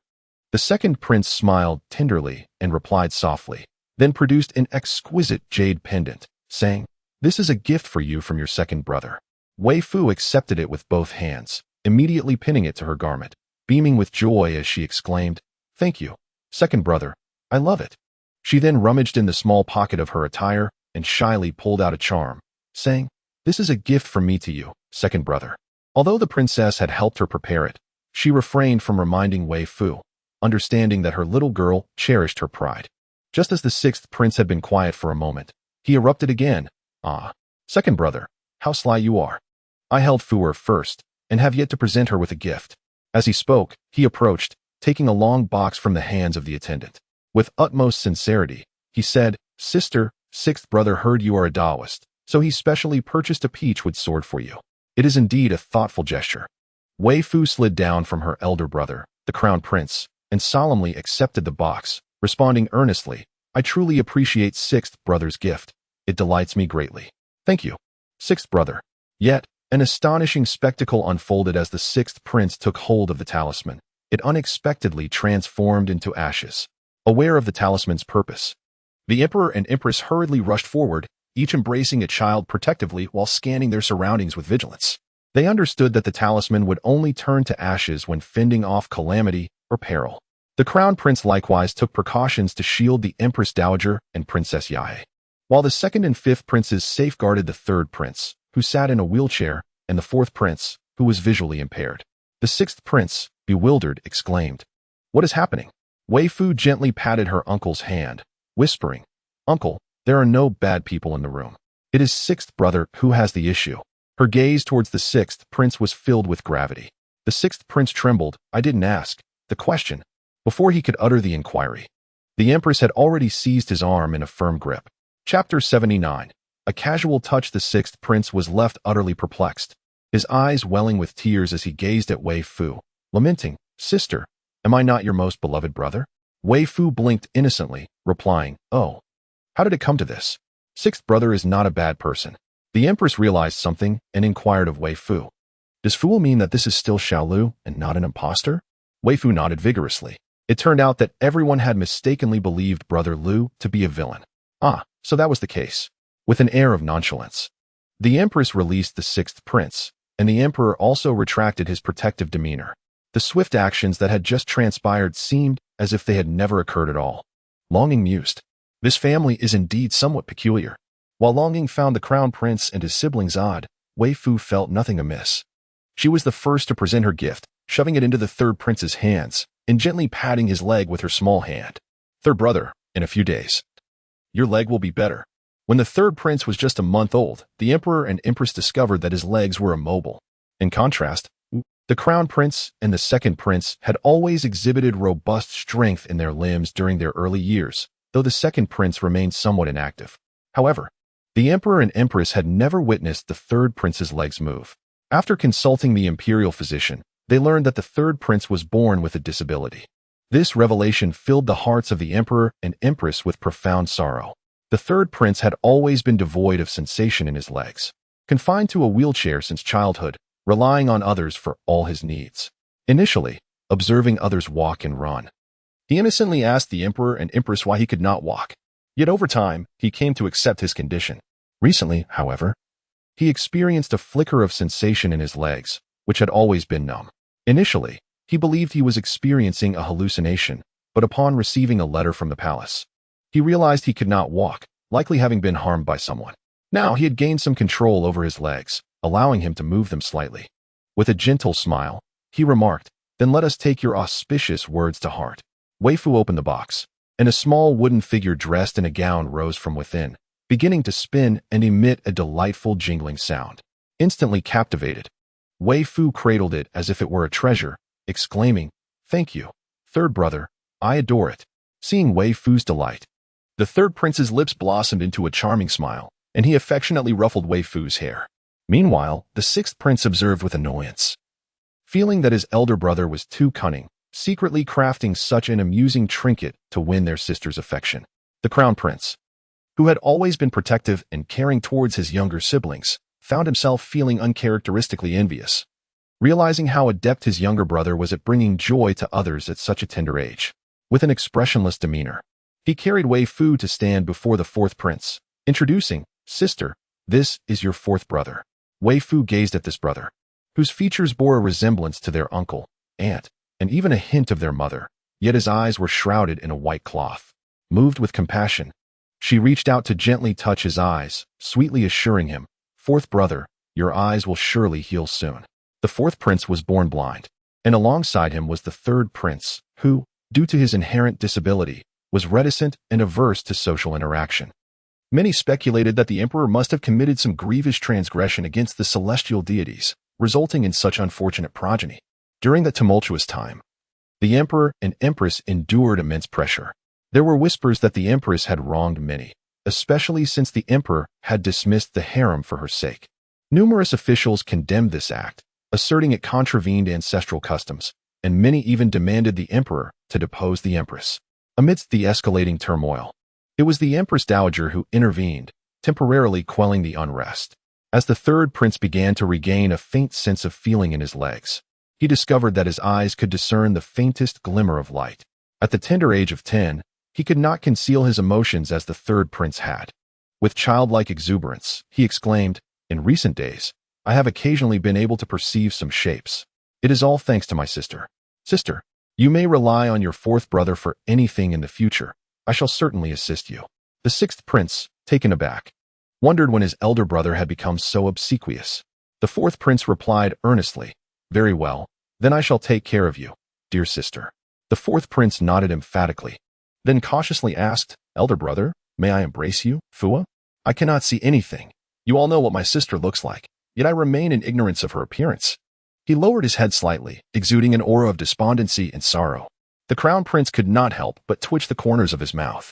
The second prince smiled tenderly and replied softly, then produced an exquisite jade pendant, saying, "This is a gift for you from your second brother." Weifoo accepted it with both hands, immediately pinning it to her garment, beaming with joy as she exclaimed, "Thank you, second brother, I love it." She then rummaged in the small pocket of her attire and shyly pulled out a charm, saying, "This is a gift from me to you, second brother." Although the princess had helped her prepare it, she refrained from reminding Weifoo, understanding that her little girl cherished her pride. Just as the sixth prince had been quiet for a moment, he erupted again, "Ah, second brother, how sly you are. I held Fooer first, and have yet to present her with a gift." As he spoke, he approached, taking a long box from the hands of the attendant. With utmost sincerity, he said, "Sister, sixth brother heard you are a Taoist, so he specially purchased a peachwood sword for you. It is indeed a thoughtful gesture." Weifoo slid down from her elder brother, the crown prince, and solemnly accepted the box, responding earnestly, "I truly appreciate sixth brother's gift. It delights me greatly. Thank you, sixth brother." Yet, an astonishing spectacle unfolded as the sixth prince took hold of the talisman. It unexpectedly transformed into ashes. Aware of the talisman's purpose, the emperor and empress hurriedly rushed forward, each embracing a child protectively while scanning their surroundings with vigilance. They understood that the talisman would only turn to ashes when fending off calamity or peril. The crown prince likewise took precautions to shield the empress dowager and Princess Yae. while the second and fifth princes safeguarded the third prince, who sat in a wheelchair, and the fourth prince, who was visually impaired. The sixth prince, bewildered, exclaimed, "What is happening?" Weifoo gently patted her uncle's hand, whispering, "Uncle, there are no bad people in the room. It is sixth brother who has the issue." Her gaze towards the sixth prince was filled with gravity. The sixth prince trembled. "I didn't ask the question." Before he could utter the inquiry, the empress had already seized his arm in a firm grip. Chapter 79. A casual touch. The sixth prince was left utterly perplexed, his eyes welling with tears as he gazed at Weifoo, lamenting, "Sister, am I not your most beloved brother?" Weifoo blinked innocently, replying, "Oh, how did it come to this? Sixth brother is not a bad person." The empress realized something and inquired of Weifoo, "Does fool mean that this is still Xiaolu and not an impostor?" Weifoo nodded vigorously. It turned out that everyone had mistakenly believed Brother Lu to be a villain. "Ah, so that was the case." With an air of nonchalance, the empress released the sixth prince, and the emperor also retracted his protective demeanor. The swift actions that had just transpired seemed as if they had never occurred at all. Longing mused, "This family is indeed somewhat peculiar." While Longing found the crown prince and his siblings odd, Weifoo felt nothing amiss. She was the first to present her gift, shoving it into the third prince's hands and gently patting his leg with her small hand. "Third brother, in a few days, your leg will be better." When the third prince was just a month old, the emperor and empress discovered that his legs were immobile. In contrast, the crown prince and the second prince had always exhibited robust strength in their limbs during their early years, though the second prince remained somewhat inactive. However, the emperor and empress had never witnessed the third prince's legs move. After consulting the imperial physician, they learned that the third prince was born with a disability. This revelation filled the hearts of the emperor and empress with profound sorrow. The third prince had always been devoid of sensation in his legs, confined to a wheelchair since childhood, relying on others for all his needs. Initially, observing others walk and run, he innocently asked the emperor and empress why he could not walk. Yet over time, he came to accept his condition. Recently, however, he experienced a flicker of sensation in his legs, which had always been numb. Initially, he believed he was experiencing a hallucination, but upon receiving a letter from the palace, he realized he could not walk, likely having been harmed by someone. Now he had gained some control over his legs, allowing him to move them slightly. With a gentle smile, he remarked, "Then let us take your auspicious words to heart." Weifoo opened the box, and a small wooden figure dressed in a gown rose from within, beginning to spin and emit a delightful jingling sound. Instantly captivated, Weifoo cradled it as if it were a treasure, exclaiming, "Thank you, third brother, I adore it." Seeing Weifoo's delight, the third prince's lips blossomed into a charming smile, and he affectionately ruffled Weifoo's hair. Meanwhile, the sixth prince observed with annoyance, feeling that his elder brother was too cunning, secretly crafting such an amusing trinket to win their sister's affection. The crown prince, who had always been protective and caring towards his younger siblings, found himself feeling uncharacteristically envious, realizing how adept his younger brother was at bringing joy to others at such a tender age. With an expressionless demeanor, he carried Weifoo to stand before the fourth prince, introducing, "Sister, this is your fourth brother." Weifoo gazed at this brother, whose features bore a resemblance to their uncle, aunt, and even a hint of their mother, yet his eyes were shrouded in a white cloth. Moved with compassion, she reached out to gently touch his eyes, sweetly assuring him, "Fourth brother, your eyes will surely heal soon." The fourth prince was born blind, and alongside him was the third prince, who, due to his inherent disability, was reticent and averse to social interaction. Many speculated that the emperor must have committed some grievous transgression against the celestial deities, resulting in such unfortunate progeny. During that tumultuous time, the emperor and empress endured immense pressure. There were whispers that the empress had wronged many, especially since the emperor had dismissed the harem for her sake. Numerous officials condemned this act, asserting it contravened ancestral customs, and many even demanded the emperor to depose the empress. Amidst the escalating turmoil, it was the Empress Dowager who intervened, temporarily quelling the unrest. As the third prince began to regain a faint sense of feeling in his legs, he discovered that his eyes could discern the faintest glimmer of light. At the tender age of 10, he could not conceal his emotions as the third prince had. With childlike exuberance, he exclaimed, "In recent days, I have occasionally been able to perceive some shapes. It is all thanks to my sister. Sister, you may rely on your fourth brother for anything in the future. I shall certainly assist you." The sixth prince, taken aback, wondered when his elder brother had become so obsequious. The fourth prince replied earnestly, "Very well, then I shall take care of you, dear sister." The fourth prince nodded emphatically, then cautiously asked, "Elder brother, may I embrace you, Fua? I cannot see anything. You all know what my sister looks like, yet I remain in ignorance of her appearance." He lowered his head slightly, exuding an aura of despondency and sorrow. The crown prince could not help but twitch the corners of his mouth.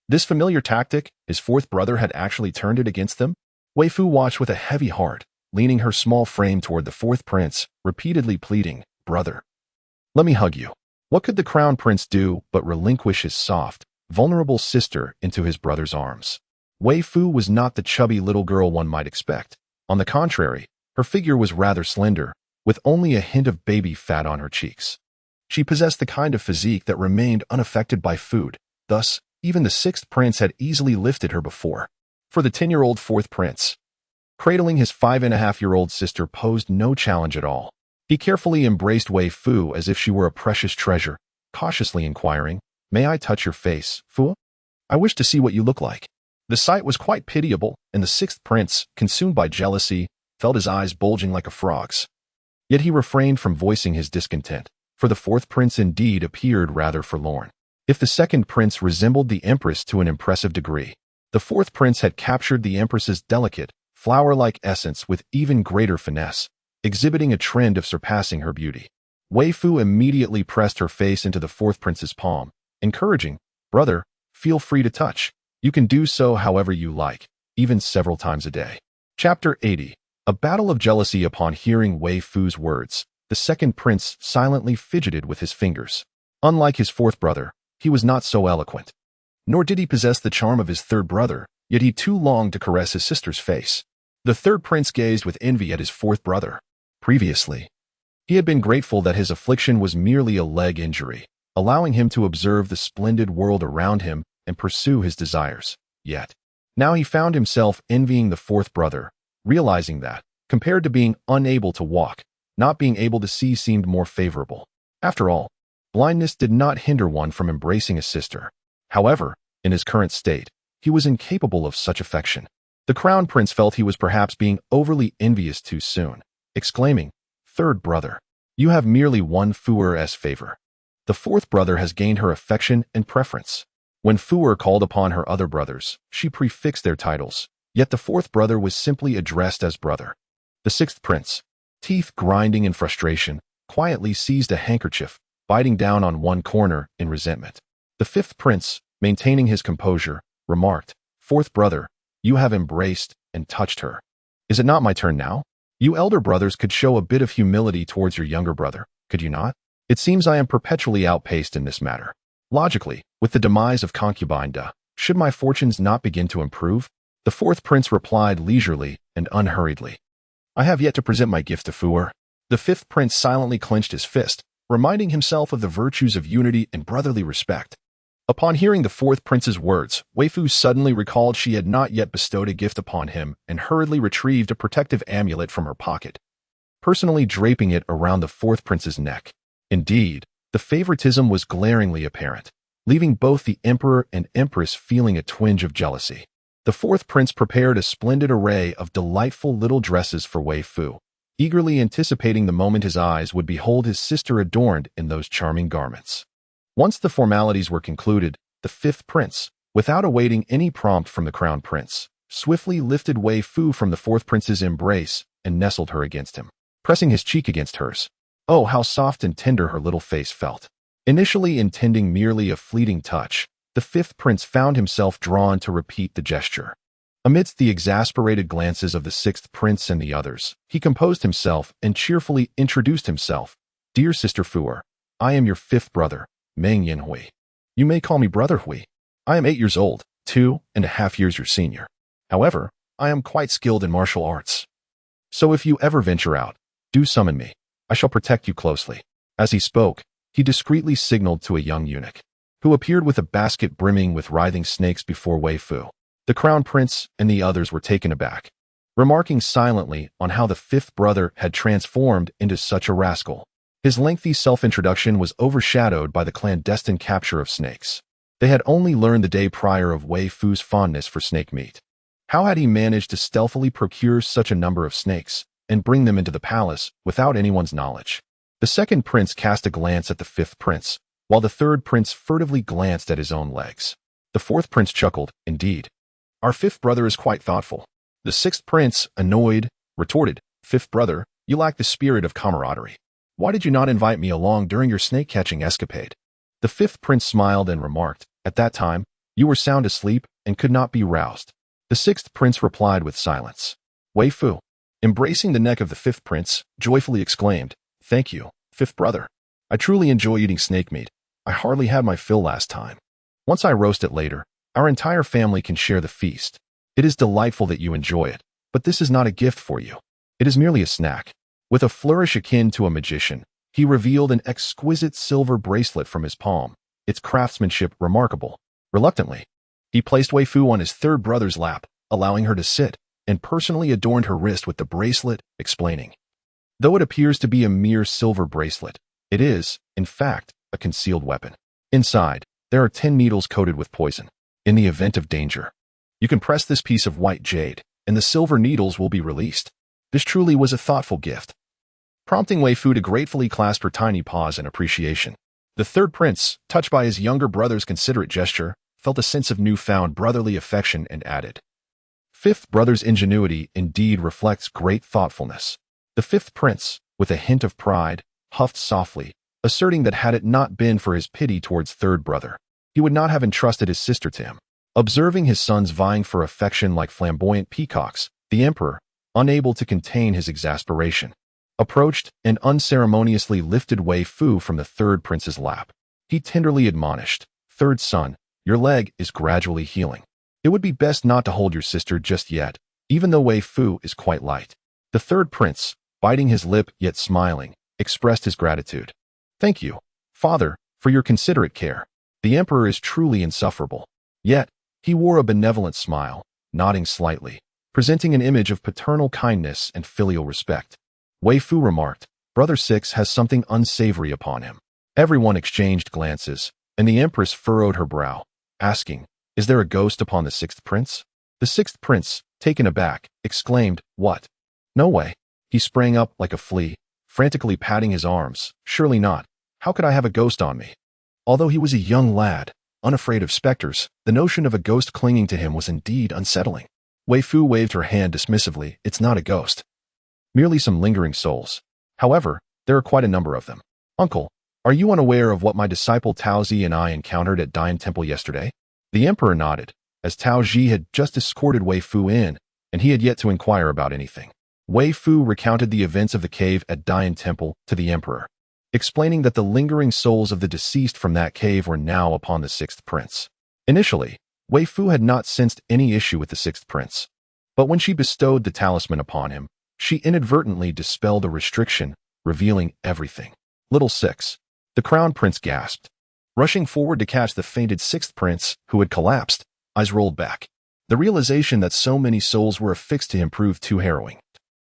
This familiar tactic, his fourth brother had actually turned it against them? Weifoo watched with a heavy heart, leaning her small frame toward the fourth prince, repeatedly pleading, "Brother, let me hug you." What could the crown prince do but relinquish his soft, vulnerable sister into his brother's arms? Weifoo was not the chubby little girl one might expect. On the contrary, her figure was rather slender, with only a hint of baby fat on her cheeks. She possessed the kind of physique that remained unaffected by food. Thus, even the sixth prince had easily lifted her before. For the 10-year-old fourth prince, cradling his 5.5-year-old sister posed no challenge at all. He carefully embraced Weifoo as if she were a precious treasure, cautiously inquiring, "May I touch your face, Fua? I wish to see what you look like." The sight was quite pitiable, and the sixth prince, consumed by jealousy, felt his eyes bulging like a frog's. Yet he refrained from voicing his discontent, for the fourth prince indeed appeared rather forlorn. If the second prince resembled the empress to an impressive degree, the fourth prince had captured the empress's delicate, flower-like essence with even greater finesse, exhibiting a trend of surpassing her beauty. Weifoo immediately pressed her face into the fourth prince's palm, encouraging, "Brother, feel free to touch. You can do so however you like, even several times a day." Chapter 80. A battle of jealousy. Upon hearing Weifoo's words, the second prince silently fidgeted with his fingers. Unlike his fourth brother, he was not so eloquent. Nor did he possess the charm of his third brother, yet he too longed to caress his sister's face. The third prince gazed with envy at his fourth brother. Previously, he had been grateful that his affliction was merely a leg injury, allowing him to observe the splendid world around him and pursue his desires. Yet, now he found himself envying the fourth brother, realizing that, compared to being unable to walk, not being able to see seemed more favorable. After all, blindness did not hinder one from embracing a sister. However, in his current state, he was incapable of such affection. The crown prince felt he was perhaps being overly envious too soon, exclaiming, "Third brother, you have merely won Fuer's favor. The fourth brother has gained her affection and preference." When Fuer called upon her other brothers, she prefixed their titles, yet the fourth brother was simply addressed as brother. The sixth prince, teeth grinding in frustration, quietly seized a handkerchief, biting down on one corner in resentment. The fifth prince, maintaining his composure, remarked, "Fourth brother, you have embraced and touched her. Is it not my turn now? You elder brothers could show a bit of humility towards your younger brother, could you not? It seems I am perpetually outpaced in this matter. Logically, with the demise of concubine Da, should my fortunes not begin to improve?" The fourth prince replied leisurely and unhurriedly, "I have yet to present my gift to Fuer." The fifth prince silently clenched his fist, reminding himself of the virtues of unity and brotherly respect. Upon hearing the fourth prince's words, Weifoo suddenly recalled she had not yet bestowed a gift upon him and hurriedly retrieved a protective amulet from her pocket, personally draping it around the fourth prince's neck. Indeed, the favoritism was glaringly apparent, leaving both the emperor and empress feeling a twinge of jealousy. The fourth prince prepared a splendid array of delightful little dresses for Weifoo, eagerly anticipating the moment his eyes would behold his sister adorned in those charming garments. Once the formalities were concluded, the fifth prince, without awaiting any prompt from the crown prince, swiftly lifted Weifoo from the fourth prince's embrace and nestled her against him, pressing his cheek against hers. Oh, how soft and tender her little face felt. Initially intending merely a fleeting touch, the fifth prince found himself drawn to repeat the gesture. Amidst the exasperated glances of the sixth prince and the others, he composed himself and cheerfully introduced himself. "Dear sister Fuer, I am your fifth brother, Meng Yin Hui. You may call me Brother Hui. I am 8 years old, 2.5 years your senior. However, I am quite skilled in martial arts. So if you ever venture out, do summon me. I shall protect you closely." As he spoke, he discreetly signaled to a young eunuch, who appeared with a basket brimming with writhing snakes before Weifoo. The crown prince and the others were taken aback, remarking silently on how the fifth brother had transformed into such a rascal. His lengthy self-introduction was overshadowed by the clandestine capture of snakes. They had only learned the day prior of Weifoo's fondness for snake meat. How had he managed to stealthily procure such a number of snakes and bring them into the palace without anyone's knowledge? The second prince cast a glance at the fifth prince, while the third prince furtively glanced at his own legs. The fourth prince chuckled, "Indeed. Our fifth brother is quite thoughtful." The sixth prince, annoyed, retorted, "Fifth brother, you lack the spirit of camaraderie. Why did you not invite me along during your snake-catching escapade?" The fifth prince smiled and remarked, "At that time, you were sound asleep and could not be roused." The sixth prince replied with silence. Weifoo, embracing the neck of the fifth prince, joyfully exclaimed, "Thank you, fifth brother. I truly enjoy eating snake meat. I hardly had my fill last time. Once I roast it later, our entire family can share the feast. It is delightful that you enjoy it, but this is not a gift for you. It is merely a snack." With a flourish akin to a magician, he revealed an exquisite silver bracelet from his palm, its craftsmanship remarkable. Reluctantly, he placed Weifoo on his third brother's lap, allowing her to sit, and personally adorned her wrist with the bracelet, explaining, "Though it appears to be a mere silver bracelet, it is, in fact, a concealed weapon. Inside, there are 10 needles coated with poison. In the event of danger, you can press this piece of white jade, and the silver needles will be released." This truly was a thoughtful gift, prompting Weifoo to gratefully clasp her tiny paws in appreciation. The third prince, touched by his younger brother's considerate gesture, felt a sense of newfound brotherly affection and added, "Fifth brother's ingenuity indeed reflects great thoughtfulness." The fifth prince, with a hint of pride, huffed softly, asserting that had it not been for his pity towards third brother, he would not have entrusted his sister to him. Observing his sons vying for affection like flamboyant peacocks, the emperor, unable to contain his exasperation, approached and unceremoniously lifted Weifoo from the third prince's lap. He tenderly admonished, "Third son, your leg is gradually healing. It would be best not to hold your sister just yet, even though Weifoo is quite light." The third prince, biting his lip yet smiling, expressed his gratitude. "Thank you, father, for your considerate care. The emperor is truly insufferable." Yet, he wore a benevolent smile, nodding slightly, presenting an image of paternal kindness and filial respect. Weifoo remarked, "Brother Six has something unsavory upon him." Everyone exchanged glances, and the empress furrowed her brow, asking, "Is there a ghost upon the sixth prince?" The sixth prince, taken aback, exclaimed, "What? No way." He sprang up like a flea, frantically patting his arms. "Surely not. How could I have a ghost on me?" Although he was a young lad, unafraid of specters, the notion of a ghost clinging to him was indeed unsettling. Weifoo waved her hand dismissively. "It's not a ghost. Merely some lingering souls. However, there are quite a number of them. Uncle, are you unaware of what my disciple Tao Zi and I encountered at Dian Temple yesterday?" The emperor nodded, as Tao Zi had just escorted Weifoo in, and he had yet to inquire about anything. Weifoo recounted the events of the cave at Dian Temple to the emperor, explaining that the lingering souls of the deceased from that cave were now upon the sixth prince. Initially, Weifoo had not sensed any issue with the sixth prince, but when she bestowed the talisman upon him, she inadvertently dispelled a restriction, revealing everything. Little Six. The crown prince gasped. Rushing forward to catch the fainted sixth prince, who had collapsed, eyes rolled back. The realization that so many souls were affixed to him proved too harrowing,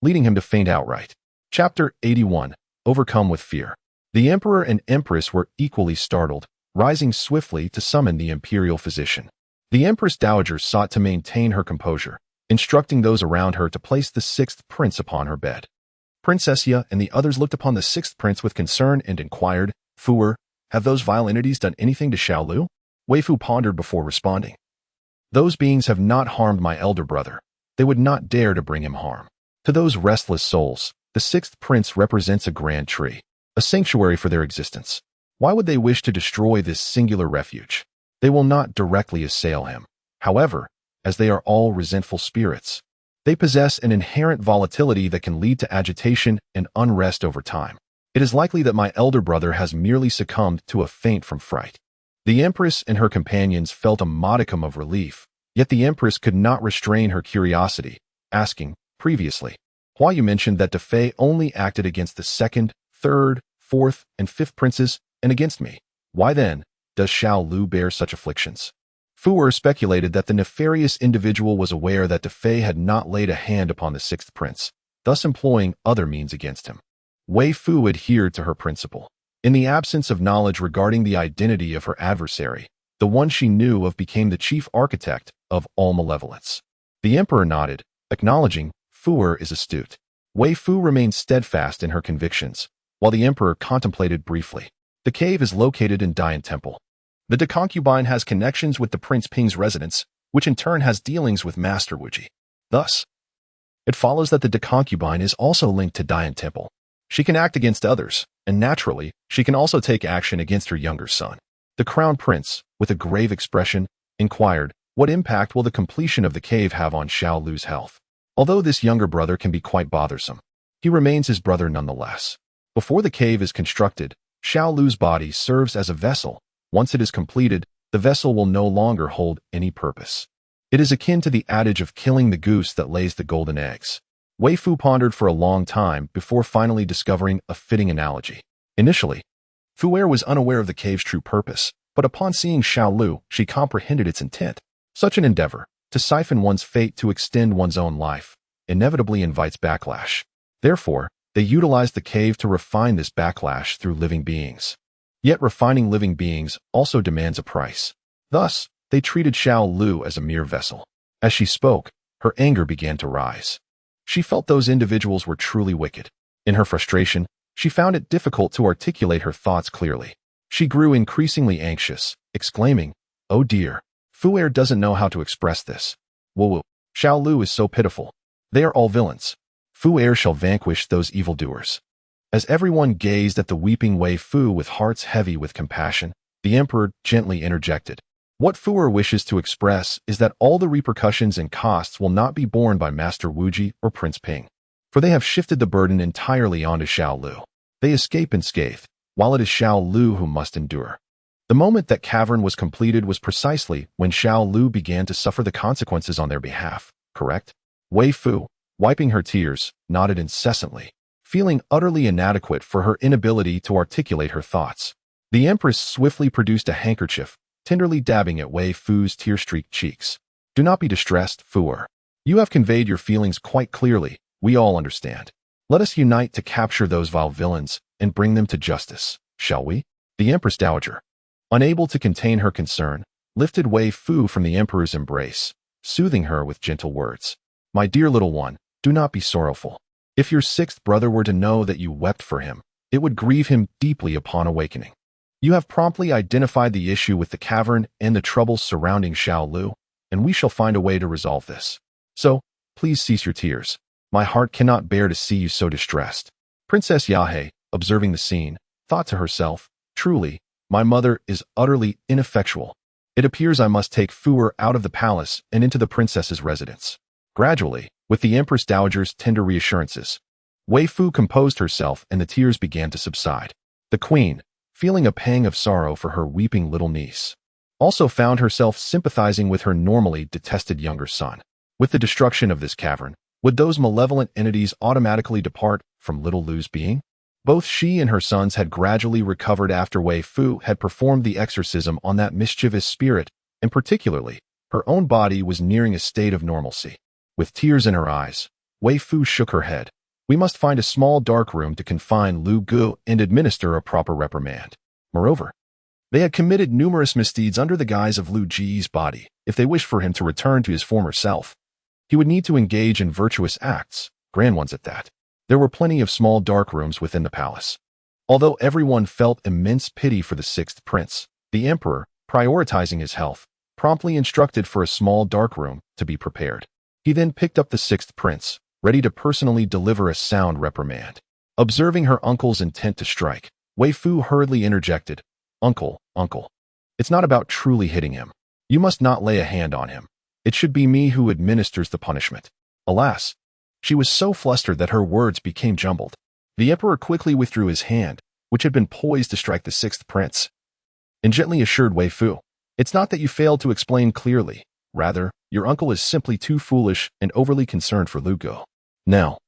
leading him to faint outright. Chapter 81. Overcome with fear. The emperor and empress were equally startled, rising swiftly to summon the imperial physician. The empress dowager sought to maintain her composure, instructing those around her to place the sixth prince upon her bed. Princessia and the others looked upon the sixth prince with concern and inquired, "Fuer, have those vile entities done anything to Xiaolu?" Weifoo pondered before responding. "Those beings have not harmed my elder brother. They would not dare to bring him harm." To those restless souls, the sixth prince represents a grand tree, a sanctuary for their existence. Why would they wish to destroy this singular refuge? They will not directly assail him. However, as they are all resentful spirits, they possess an inherent volatility that can lead to agitation and unrest over time. It is likely that my elder brother has merely succumbed to a faint from fright. The empress and her companions felt a modicum of relief, yet the empress could not restrain her curiosity, asking, "Previously, Hua Yu mentioned that Defei only acted against the second, third, fourth, and fifth princes, and against me. Why then does Xiaolu bear such afflictions?" Fuer speculated that the nefarious individual was aware that Defei had not laid a hand upon the sixth prince, thus employing other means against him. Weifoo adhered to her principle. In the absence of knowledge regarding the identity of her adversary, The one she knew of became the chief architect of all malevolence. The emperor nodded, acknowledging Fuer is astute. Weifoo remained steadfast in her convictions, while the emperor contemplated briefly. The cave is located in Dian Temple. The concubine has connections with the Prince Ping's residence, which in turn has dealings with Master Wuji. Thus, it follows that the concubine is also linked to Dian Temple. She can act against others, and naturally, she can also take action against her younger son. The crown prince, with a grave expression, inquired, what impact will the completion of the cave have on Xiao Lu's health? Although this younger brother can be quite bothersome, he remains his brother nonetheless. Before the cave is constructed, Xiao Lu's body serves as a vessel. Once it is completed, the vessel will no longer hold any purpose. It is akin to the adage of killing the goose that lays the golden eggs. Weifoo pondered for a long time before finally discovering a fitting analogy. Initially, Fuer was unaware of the cave's true purpose, but upon seeing Xiao Lu, she comprehended its intent. Such an endeavor, to siphon one's fate to extend one's own life, inevitably invites backlash. Therefore, they utilized the cave to refine this backlash through living beings. Yet refining living beings also demands a price. Thus, they treated Xiao Lu as a mere vessel. As she spoke, her anger began to rise. She felt those individuals were truly wicked. In her frustration, she found it difficult to articulate her thoughts clearly. She grew increasingly anxious, exclaiming, "Oh dear, Fuer doesn't know how to express this. Whoa, Xiao Lu is so pitiful. They are all villains. Fuer shall vanquish those evildoers." As everyone gazed at the weeping Weifoo with hearts heavy with compassion, the emperor gently interjected. What Fuer wishes to express is that all the repercussions and costs will not be borne by Master Wuji or Prince Ping, for they have shifted the burden entirely onto Xiao Lu. They escape unscathed, while it is Xiao Lu who must endure. The moment that cavern was completed was precisely when Xiao Lu began to suffer the consequences on their behalf, correct? Weifoo, wiping her tears, nodded incessantly, feeling utterly inadequate for her inability to articulate her thoughts. The empress swiftly produced a handkerchief, tenderly dabbing at Weifoo's tear-streaked cheeks. Do not be distressed, Fuer. You have conveyed your feelings quite clearly. We all understand. Let us unite to capture those vile villains and bring them to justice, shall we? The Empress Dowager, unable to contain her concern, lifted Weifoo from the emperor's embrace, soothing her with gentle words. My dear little one, do not be sorrowful. If your sixth brother were to know that you wept for him, it would grieve him deeply upon awakening. You have promptly identified the issue with the cavern and the troubles surrounding Xiao Lu, and we shall find a way to resolve this. So, please cease your tears. My heart cannot bear to see you so distressed. Princess Yahe, observing the scene, thought to herself, truly, my mother is utterly ineffectual. It appears I must take Fuer out of the palace and into the princess's residence. Gradually, with the Empress Dowager's tender reassurances, Weifoo composed herself and the tears began to subside. The queen, feeling a pang of sorrow for her weeping little niece, also found herself sympathizing with her normally detested younger son. With the destruction of this cavern, would those malevolent entities automatically depart from little Lu's being? Both she and her sons had gradually recovered after Weifoo had performed the exorcism on that mischievous spirit, and particularly, her own body was nearing a state of normalcy. With tears in her eyes, Weifoo shook her head. We must find a small dark room to confine Lu Gu and administer a proper reprimand. Moreover, they had committed numerous misdeeds under the guise of Lu Ji's body. If they wished for him to return to his former self, he would need to engage in virtuous acts, grand ones at that. There were plenty of small dark rooms within the palace. Although everyone felt immense pity for the sixth prince, the emperor, prioritizing his health, promptly instructed for a small dark room to be prepared. He then picked up the sixth prince, ready to personally deliver a sound reprimand. Observing her uncle's intent to strike, Weifoo hurriedly interjected, Uncle, it's not about truly hitting him. You must not lay a hand on him. It should be me who administers the punishment. Alas, she was so flustered that her words became jumbled. The emperor quickly withdrew his hand, which had been poised to strike the sixth prince, and gently assured Weifoo, it's not that you failed to explain clearly. Rather, your uncle is simply too foolish and overly concerned for Lu Gu. Now,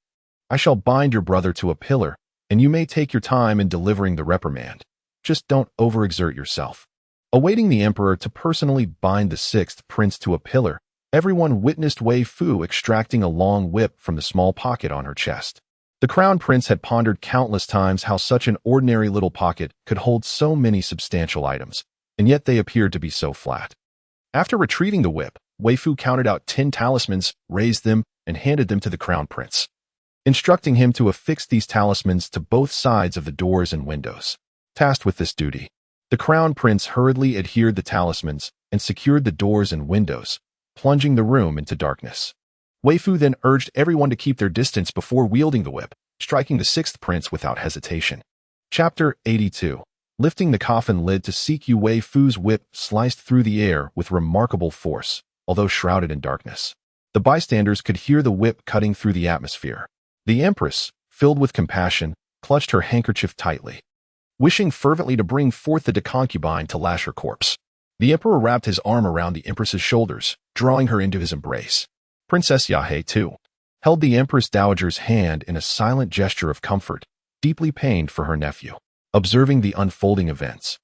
I shall bind your brother to a pillar, and you may take your time in delivering the reprimand. Just don't overexert yourself. Awaiting the emperor to personally bind the sixth prince to a pillar, everyone witnessed Weifoo extracting a long whip from the small pocket on her chest. The crown prince had pondered countless times how such an ordinary little pocket could hold so many substantial items, and yet they appeared to be so flat. After retrieving the whip, Weifoo counted out 10 talismans, raised them, and handed them to the crown prince, instructing him to affix these talismans to both sides of the doors and windows. Tasked with this duty, the crown prince hurriedly adhered the talismans and secured the doors and windows, plunging the room into darkness. Weifoo then urged everyone to keep their distance before wielding the whip, striking the sixth prince without hesitation. Chapter 82. Lifting the coffin lid to seek you, Weifoo's whip sliced through the air with remarkable force, although shrouded in darkness. The bystanders could hear the whip cutting through the atmosphere. The empress, filled with compassion, clutched her handkerchief tightly, wishing fervently to bring forth the concubine to lash her corpse. The emperor wrapped his arm around the empress's shoulders, drawing her into his embrace. Princess Yahe, too, held the empress dowager's hand in a silent gesture of comfort, deeply pained for her nephew. Observing the unfolding events,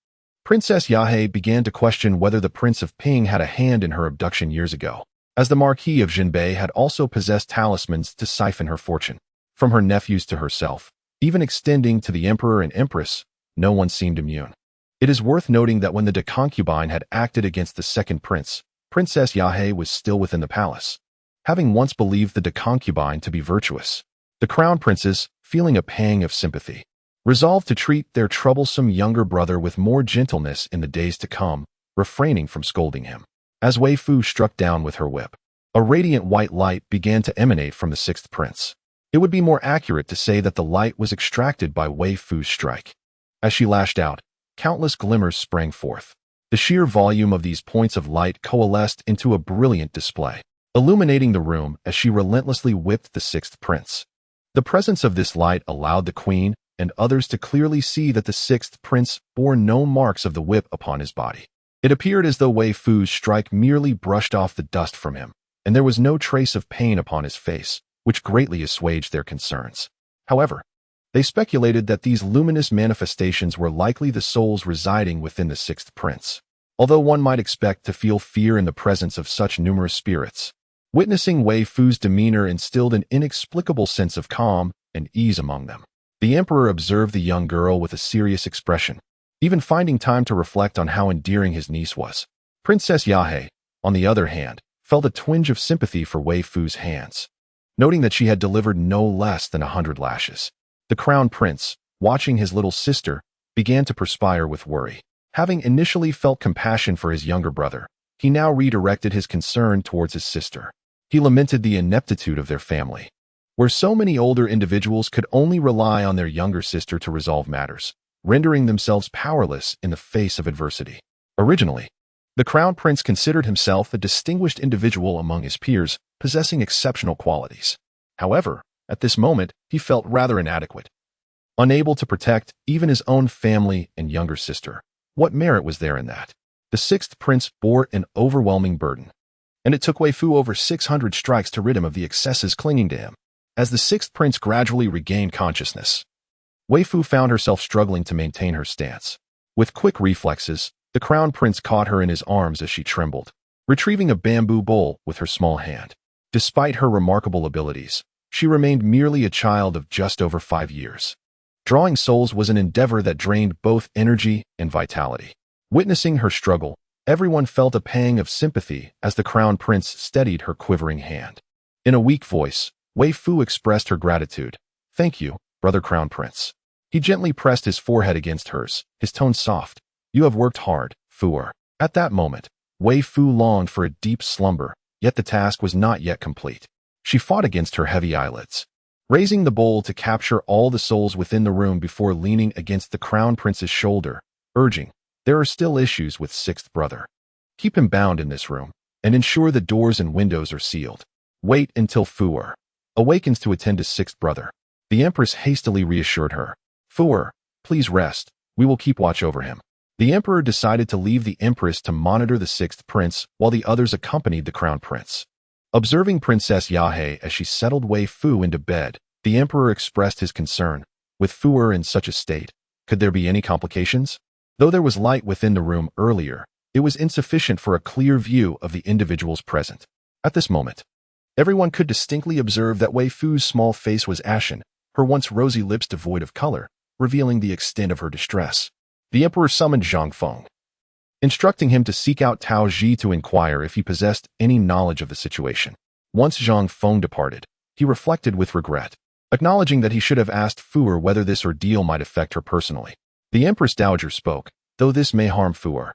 Princess Yahe began to question whether the Prince of Ping had a hand in her abduction years ago, as the Marquis of Jinbei had also possessed talismans to siphon her fortune from her nephews to herself, even extending to the emperor and empress. No one seemed immune. It is worth noting that when the concubine had acted against the second prince, Princess Yahe was still within the palace, having once believed the concubine to be virtuous. The crown princes, feeling a pang of sympathy, resolved to treat their troublesome younger brother with more gentleness in the days to come, refraining from scolding him. As Weifoo struck down with her whip, a radiant white light began to emanate from the sixth prince. It would be more accurate to say that the light was extracted by Weifoo's strike. As she lashed out, countless glimmers sprang forth. The sheer volume of these points of light coalesced into a brilliant display, illuminating the room as she relentlessly whipped the sixth prince. The presence of this light allowed the queen and others to clearly see that the sixth prince bore no marks of the whip upon his body. It appeared as though Weifoo's strike merely brushed off the dust from him, and there was no trace of pain upon his face, which greatly assuaged their concerns. However, they speculated that these luminous manifestations were likely the souls residing within the sixth prince. Although one might expect to feel fear in the presence of such numerous spirits, witnessing Weifoo's demeanor instilled an inexplicable sense of calm and ease among them. The emperor observed the young girl with a serious expression, even finding time to reflect on how endearing his niece was. Princess Yahe, on the other hand, felt a twinge of sympathy for Weifoo's hands, noting that she had delivered no less than 100 lashes. The crown prince, watching his little sister, began to perspire with worry. Having initially felt compassion for his younger brother, he now redirected his concern towards his sister. He lamented the ineptitude of their family, where so many older individuals could only rely on their younger sister to resolve matters, rendering themselves powerless in the face of adversity. Originally, the crown prince considered himself a distinguished individual among his peers, possessing exceptional qualities. However, at this moment, he felt rather inadequate, unable to protect even his own family and younger sister. What merit was there in that? The sixth prince bore an overwhelming burden, and it took Weifoo over 600 strikes to rid him of the excesses clinging to him. As the sixth prince gradually regained consciousness, Weifoo found herself struggling to maintain her stance. With quick reflexes, the crown prince caught her in his arms as she trembled, retrieving a bamboo bowl with her small hand. Despite her remarkable abilities, she remained merely a child of just over 5 years. Drawing souls was an endeavor that drained both energy and vitality. Witnessing her struggle, everyone felt a pang of sympathy as the crown prince steadied her quivering hand. In a weak voice, Weifoo expressed her gratitude. "Thank you, brother crown prince." He gently pressed his forehead against hers, his tone soft. "You have worked hard, Fuer." At that moment, Weifoo longed for a deep slumber, yet the task was not yet complete. She fought against her heavy eyelids, raising the bowl to capture all the souls within the room before leaning against the crown prince's shoulder, urging, "There are still issues with sixth brother. Keep him bound in this room, and ensure the doors and windows are sealed. Wait until Fuer awakens to attend to sixth brother." The empress hastily reassured her. "Fuer, please rest. We will keep watch over him." The emperor decided to leave the empress to monitor the sixth prince while the others accompanied the crown prince. Observing Princess Yahe as she settled Weifoo into bed, the emperor expressed his concern. With Fuer in such a state, could there be any complications? Though there was light within the room earlier, it was insufficient for a clear view of the individuals present. At this moment, everyone could distinctly observe that Weifoo's small face was ashen, her once rosy lips devoid of color, revealing the extent of her distress. The emperor summoned Zhang Feng, instructing him to seek out Tao Ji to inquire if he possessed any knowledge of the situation. Once Zhang Feng departed, he reflected with regret, acknowledging that he should have asked Fu'er whether this ordeal might affect her personally. The Empress Dowager spoke, though this may harm Fu'er.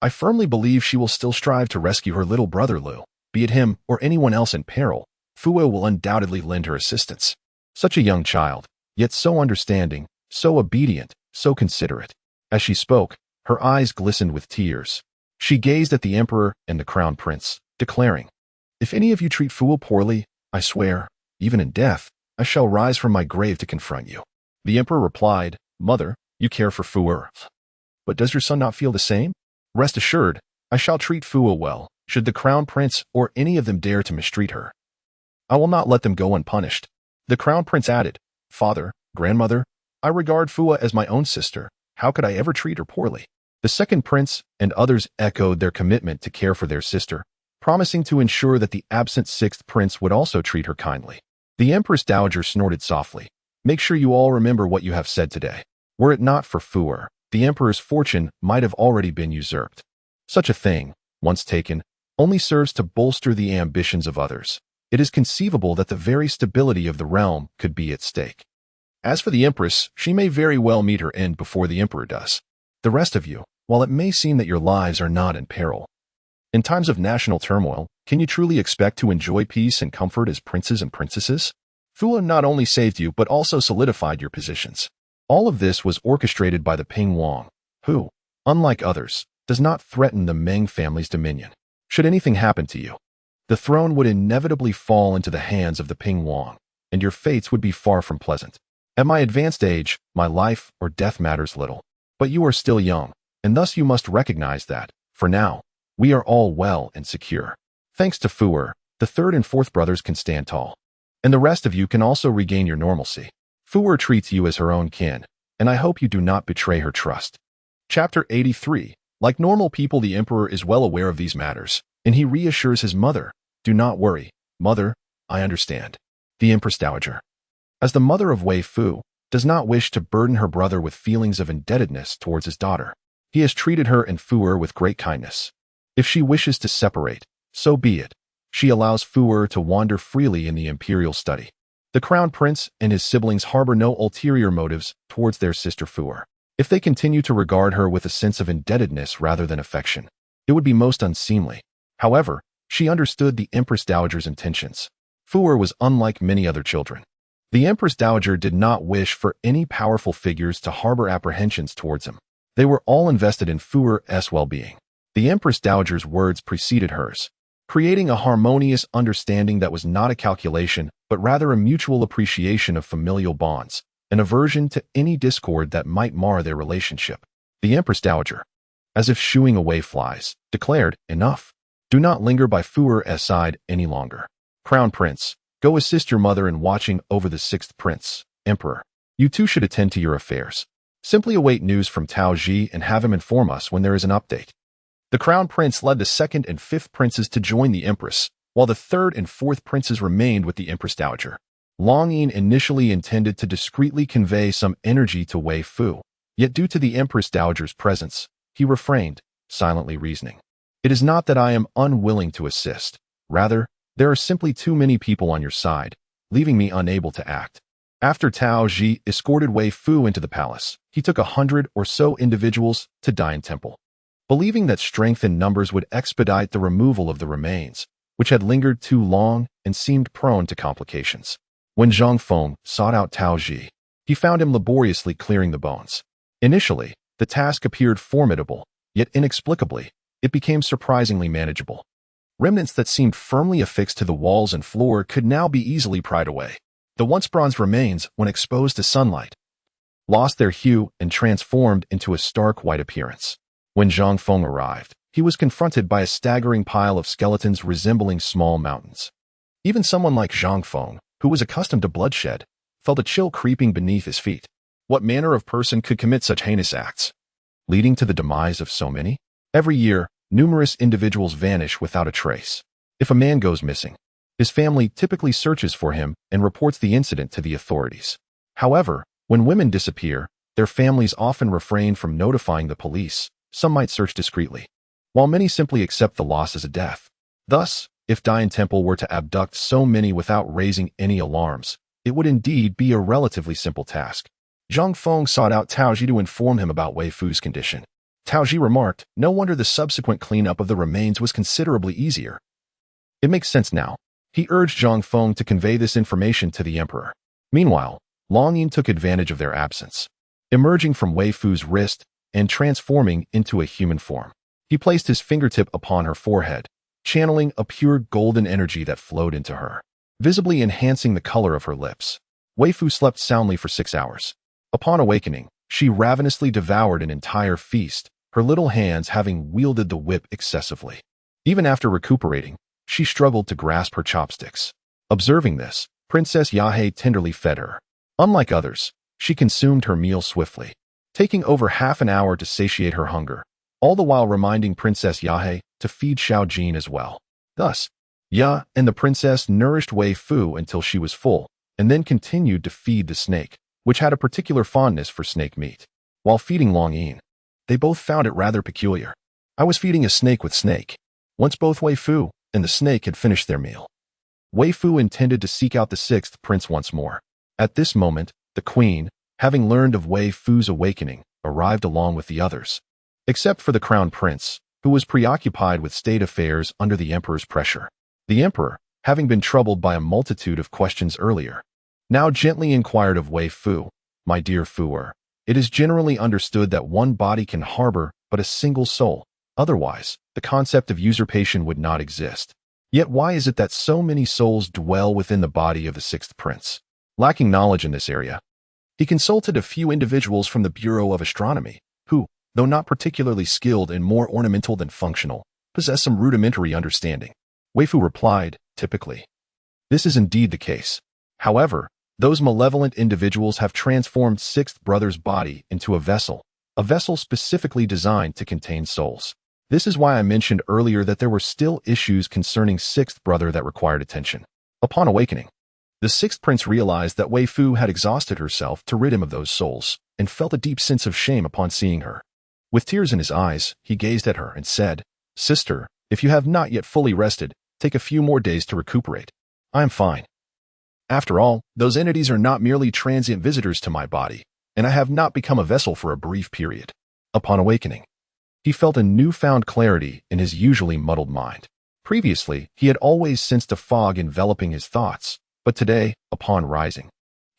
I firmly believe she will still strive to rescue her little brother Lu. Be it him or anyone else in peril, Fu'er will undoubtedly lend her assistance. Such a young child, yet so understanding, so obedient, so considerate. As she spoke, her eyes glistened with tears. She gazed at the emperor and the crown prince, declaring, If any of you treat Fu'er poorly, I swear, even in death, I shall rise from my grave to confront you. The emperor replied, Mother, you care for Fu'er. But does your son not feel the same? Rest assured, I shall treat Fu'er well, should the crown prince or any of them dare to mistreat her. I will not let them go unpunished. The crown prince added, Father, grandmother, I regard Fu'er as my own sister. How could I ever treat her poorly? The second prince and others echoed their commitment to care for their sister, promising to ensure that the absent sixth prince would also treat her kindly. The Empress Dowager snorted softly. Make sure you all remember what you have said today. Were it not for Fu'er, the emperor's fortune might have already been usurped. Such a thing, once taken, only serves to bolster the ambitions of others. It is conceivable that the very stability of the realm could be at stake. As for the empress, she may very well meet her end before the emperor does. The rest of you, while it may seem that your lives are not in peril, in times of national turmoil, can you truly expect to enjoy peace and comfort as princes and princesses? Fu'er not only saved you but also solidified your positions. All of this was orchestrated by the Ping Wang, who, unlike others, does not threaten the Meng family's dominion. Should anything happen to you, the throne would inevitably fall into the hands of the Ping Wang, and your fates would be far from pleasant. At my advanced age, my life or death matters little. But you are still young, and thus you must recognize that, for now, we are all well and secure. Thanks to Fu'er, the third and fourth brothers can stand tall. And the rest of you can also regain your normalcy. Fu'er treats you as her own kin, and I hope you do not betray her trust. Chapter 83. Like normal people, the emperor is well aware of these matters, and he reassures his mother, Do not worry, mother, I understand. The Empress Dowager, as the mother of Weifoo, does not wish to burden her brother with feelings of indebtedness towards his daughter. He has treated her and Fu'er with great kindness. If she wishes to separate, so be it. She allows Fu'er to wander freely in the Imperial study. The Crown Prince and his siblings harbor no ulterior motives towards their sister Fu'er. If they continue to regard her with a sense of indebtedness rather than affection, it would be most unseemly. However, she understood the Empress Dowager's intentions. Fu'er was unlike many other children. The Empress Dowager did not wish for any powerful figures to harbor apprehensions towards him. They were all invested in Fu'er's well-being. The Empress Dowager's words preceded hers, creating a harmonious understanding that was not a calculation, but rather a mutual appreciation of familial bonds, an aversion to any discord that might mar their relationship. The Empress Dowager, as if shooing away flies, declared, Enough. Do not linger by Fu'er's side any longer. Crown Prince, go assist your mother in watching over the sixth prince, Emperor. You too should attend to your affairs. Simply await news from Tao Ji and have him inform us when there is an update. The Crown Prince led the second and fifth princes to join the Empress, while the third and fourth princes remained with the Empress Dowager. Longing initially intended to discreetly convey some energy to Weifoo, yet due to the Empress Dowager's presence, he refrained, silently reasoning. It is not that I am unwilling to assist. Rather, there are simply too many people on your side, leaving me unable to act. After Tao Ji escorted Weifoo into the palace, he took 100 or so individuals to Dian Temple, believing that strength in numbers would expedite the removal of the remains, which had lingered too long and seemed prone to complications. When Zhang Feng sought out Tao Ji, he found him laboriously clearing the bones. Initially, the task appeared formidable, yet inexplicably, it became surprisingly manageable. Remnants that seemed firmly affixed to the walls and floor could now be easily pried away. The once bronze remains, when exposed to sunlight, lost their hue and transformed into a stark white appearance. When Zhang Feng arrived, he was confronted by a staggering pile of skeletons resembling small mountains. Even someone like Zhang Feng, who was accustomed to bloodshed, felt a chill creeping beneath his feet. What manner of person could commit such heinous acts, leading to the demise of so many? Every year, numerous individuals vanish without a trace. If a man goes missing, his family typically searches for him and reports the incident to the authorities. However, when women disappear, their families often refrain from notifying the police, some might search discreetly, while many simply accept the loss as a death. Thus, if Dian Temple were to abduct so many without raising any alarms, it would indeed be a relatively simple task. Zhang Feng sought out Taoji to inform him about Weifoo's condition. Taoji remarked, no wonder the subsequent cleanup of the remains was considerably easier. It makes sense now. He urged Zhang Feng to convey this information to the emperor. Meanwhile, Long Yin took advantage of their absence, emerging from Weifoo's wrist and transforming into a human form. He placed his fingertip upon her forehead, channeling a pure golden energy that flowed into her, visibly enhancing the color of her lips. Weifoo slept soundly for 6 hours. Upon awakening, she ravenously devoured an entire feast, her little hands having wielded the whip excessively. Even after recuperating, she struggled to grasp her chopsticks. Observing this, Princess Yahe tenderly fed her. Unlike others, she consumed her meal swiftly, taking over half an hour to satiate her hunger, all the while reminding Princess Yahe to feed Xiao Jin as well. Thus, Ya and the princess nourished Weifoo until she was full, and then continued to feed the snake, which had a particular fondness for snake meat. While feeding Long Yin, they both found it rather peculiar. I was feeding a snake with snake. Once both Weifoo and the snake had finished their meal, Weifoo intended to seek out the sixth prince once more. At this moment, the queen, having learned of Weifoo's awakening, arrived along with the others, except for the crown prince, who was preoccupied with state affairs under the emperor's pressure. The emperor, having been troubled by a multitude of questions earlier, now gently inquired of Weifoo, "My dear Fooer, it is generally understood that one body can harbor but a single soul. Otherwise, the concept of usurpation would not exist. Yet why is it that so many souls dwell within the body of the sixth prince?" Lacking knowledge in this area, he consulted a few individuals from the Bureau of Astronomy, who, though not particularly skilled and more ornamental than functional, possess some rudimentary understanding. Weifoo replied, "Typically, this is indeed the case. However, those malevolent individuals have transformed sixth brother's body into a vessel specifically designed to contain souls. This is why I mentioned earlier that there were still issues concerning sixth brother that required attention." Upon awakening, the sixth prince realized that Weifoo had exhausted herself to rid him of those souls, and felt a deep sense of shame upon seeing her. With tears in his eyes, he gazed at her and said, "Sister, if you have not yet fully rested, take a few more days to recuperate. I am fine. After all, those entities are not merely transient visitors to my body, and I have not become a vessel for a brief period." Upon awakening, he felt a newfound clarity in his usually muddled mind. Previously, he had always sensed a fog enveloping his thoughts, but today, upon rising,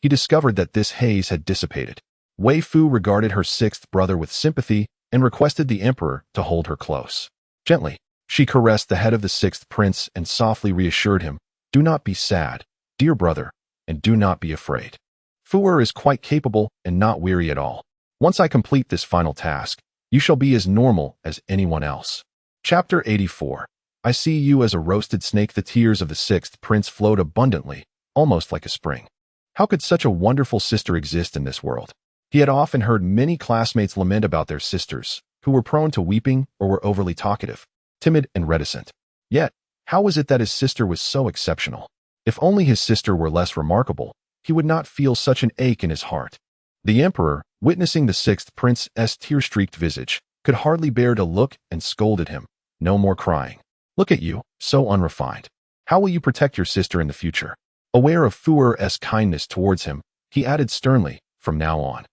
he discovered that this haze had dissipated. Weifoo regarded her sixth brother with sympathy and requested the emperor to hold her close. Gently, she caressed the head of the sixth prince and softly reassured him, "Do not be sad, dear brother, and do not be afraid. Fooer is quite capable and not weary at all. Once I complete this final task, you shall be as normal as anyone else." Chapter 84. I see you as a roasted snake. The tears of the sixth prince flowed abundantly, almost like a spring. How could such a wonderful sister exist in this world? He had often heard many classmates lament about their sisters, who were prone to weeping or were overly talkative, timid, and reticent. Yet, how was it that his sister was so exceptional? If only his sister were less remarkable, he would not feel such an ache in his heart. The emperor, witnessing the sixth prince's tear-streaked visage, could hardly bear to look and scolded him. "No more crying. Look at you, so unrefined. How will you protect your sister in the future?" Aware of Fooer's kindness towards him, he added sternly, "From now on,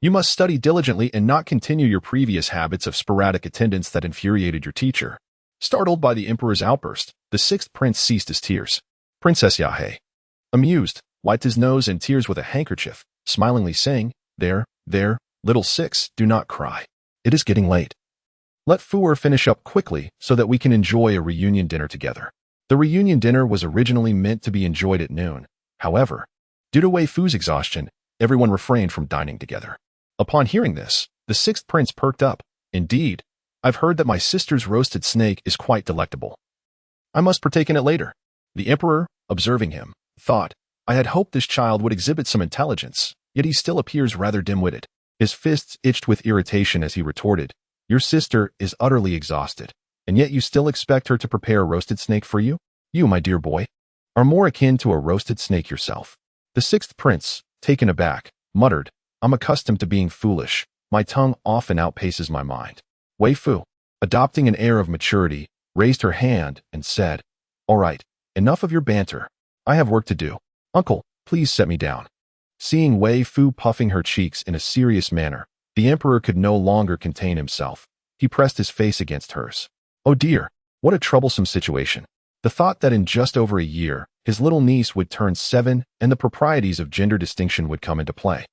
you must study diligently and not continue your previous habits of sporadic attendance that infuriated your teacher." Startled by the emperor's outburst, the sixth prince ceased his tears. Princess Yahe, amused, wiped his nose and tears with a handkerchief, smilingly saying, There, little six, do not cry. It is getting late. Let Fooer finish up quickly so that we can enjoy a reunion dinner together." The reunion dinner was originally meant to be enjoyed at noon. However, due to Weifoo's exhaustion, everyone refrained from dining together. Upon hearing this, the sixth prince perked up. "Indeed, I've heard that my sister's roasted snake is quite delectable. I must partake in it later." The emperor, observing him, thought, "I had hoped this child would exhibit some intelligence, yet he still appears rather dim-witted." His fists itched with irritation as he retorted, "Your sister is utterly exhausted, and yet you still expect her to prepare a roasted snake for you? You, my dear boy, are more akin to a roasted snake yourself." The sixth prince, taken aback, muttered, "I'm accustomed to being foolish. My tongue often outpaces my mind." Weifoo, adopting an air of maturity, raised her hand and said, "All right, enough of your banter. I have work to do. Uncle, please set me down." Seeing Weifoo puffing her cheeks in a serious manner, the emperor could no longer contain himself. He pressed his face against hers. Oh dear, what a troublesome situation. The thought that in just over a year, his little niece would turn 7 and the proprieties of gender distinction would come into play.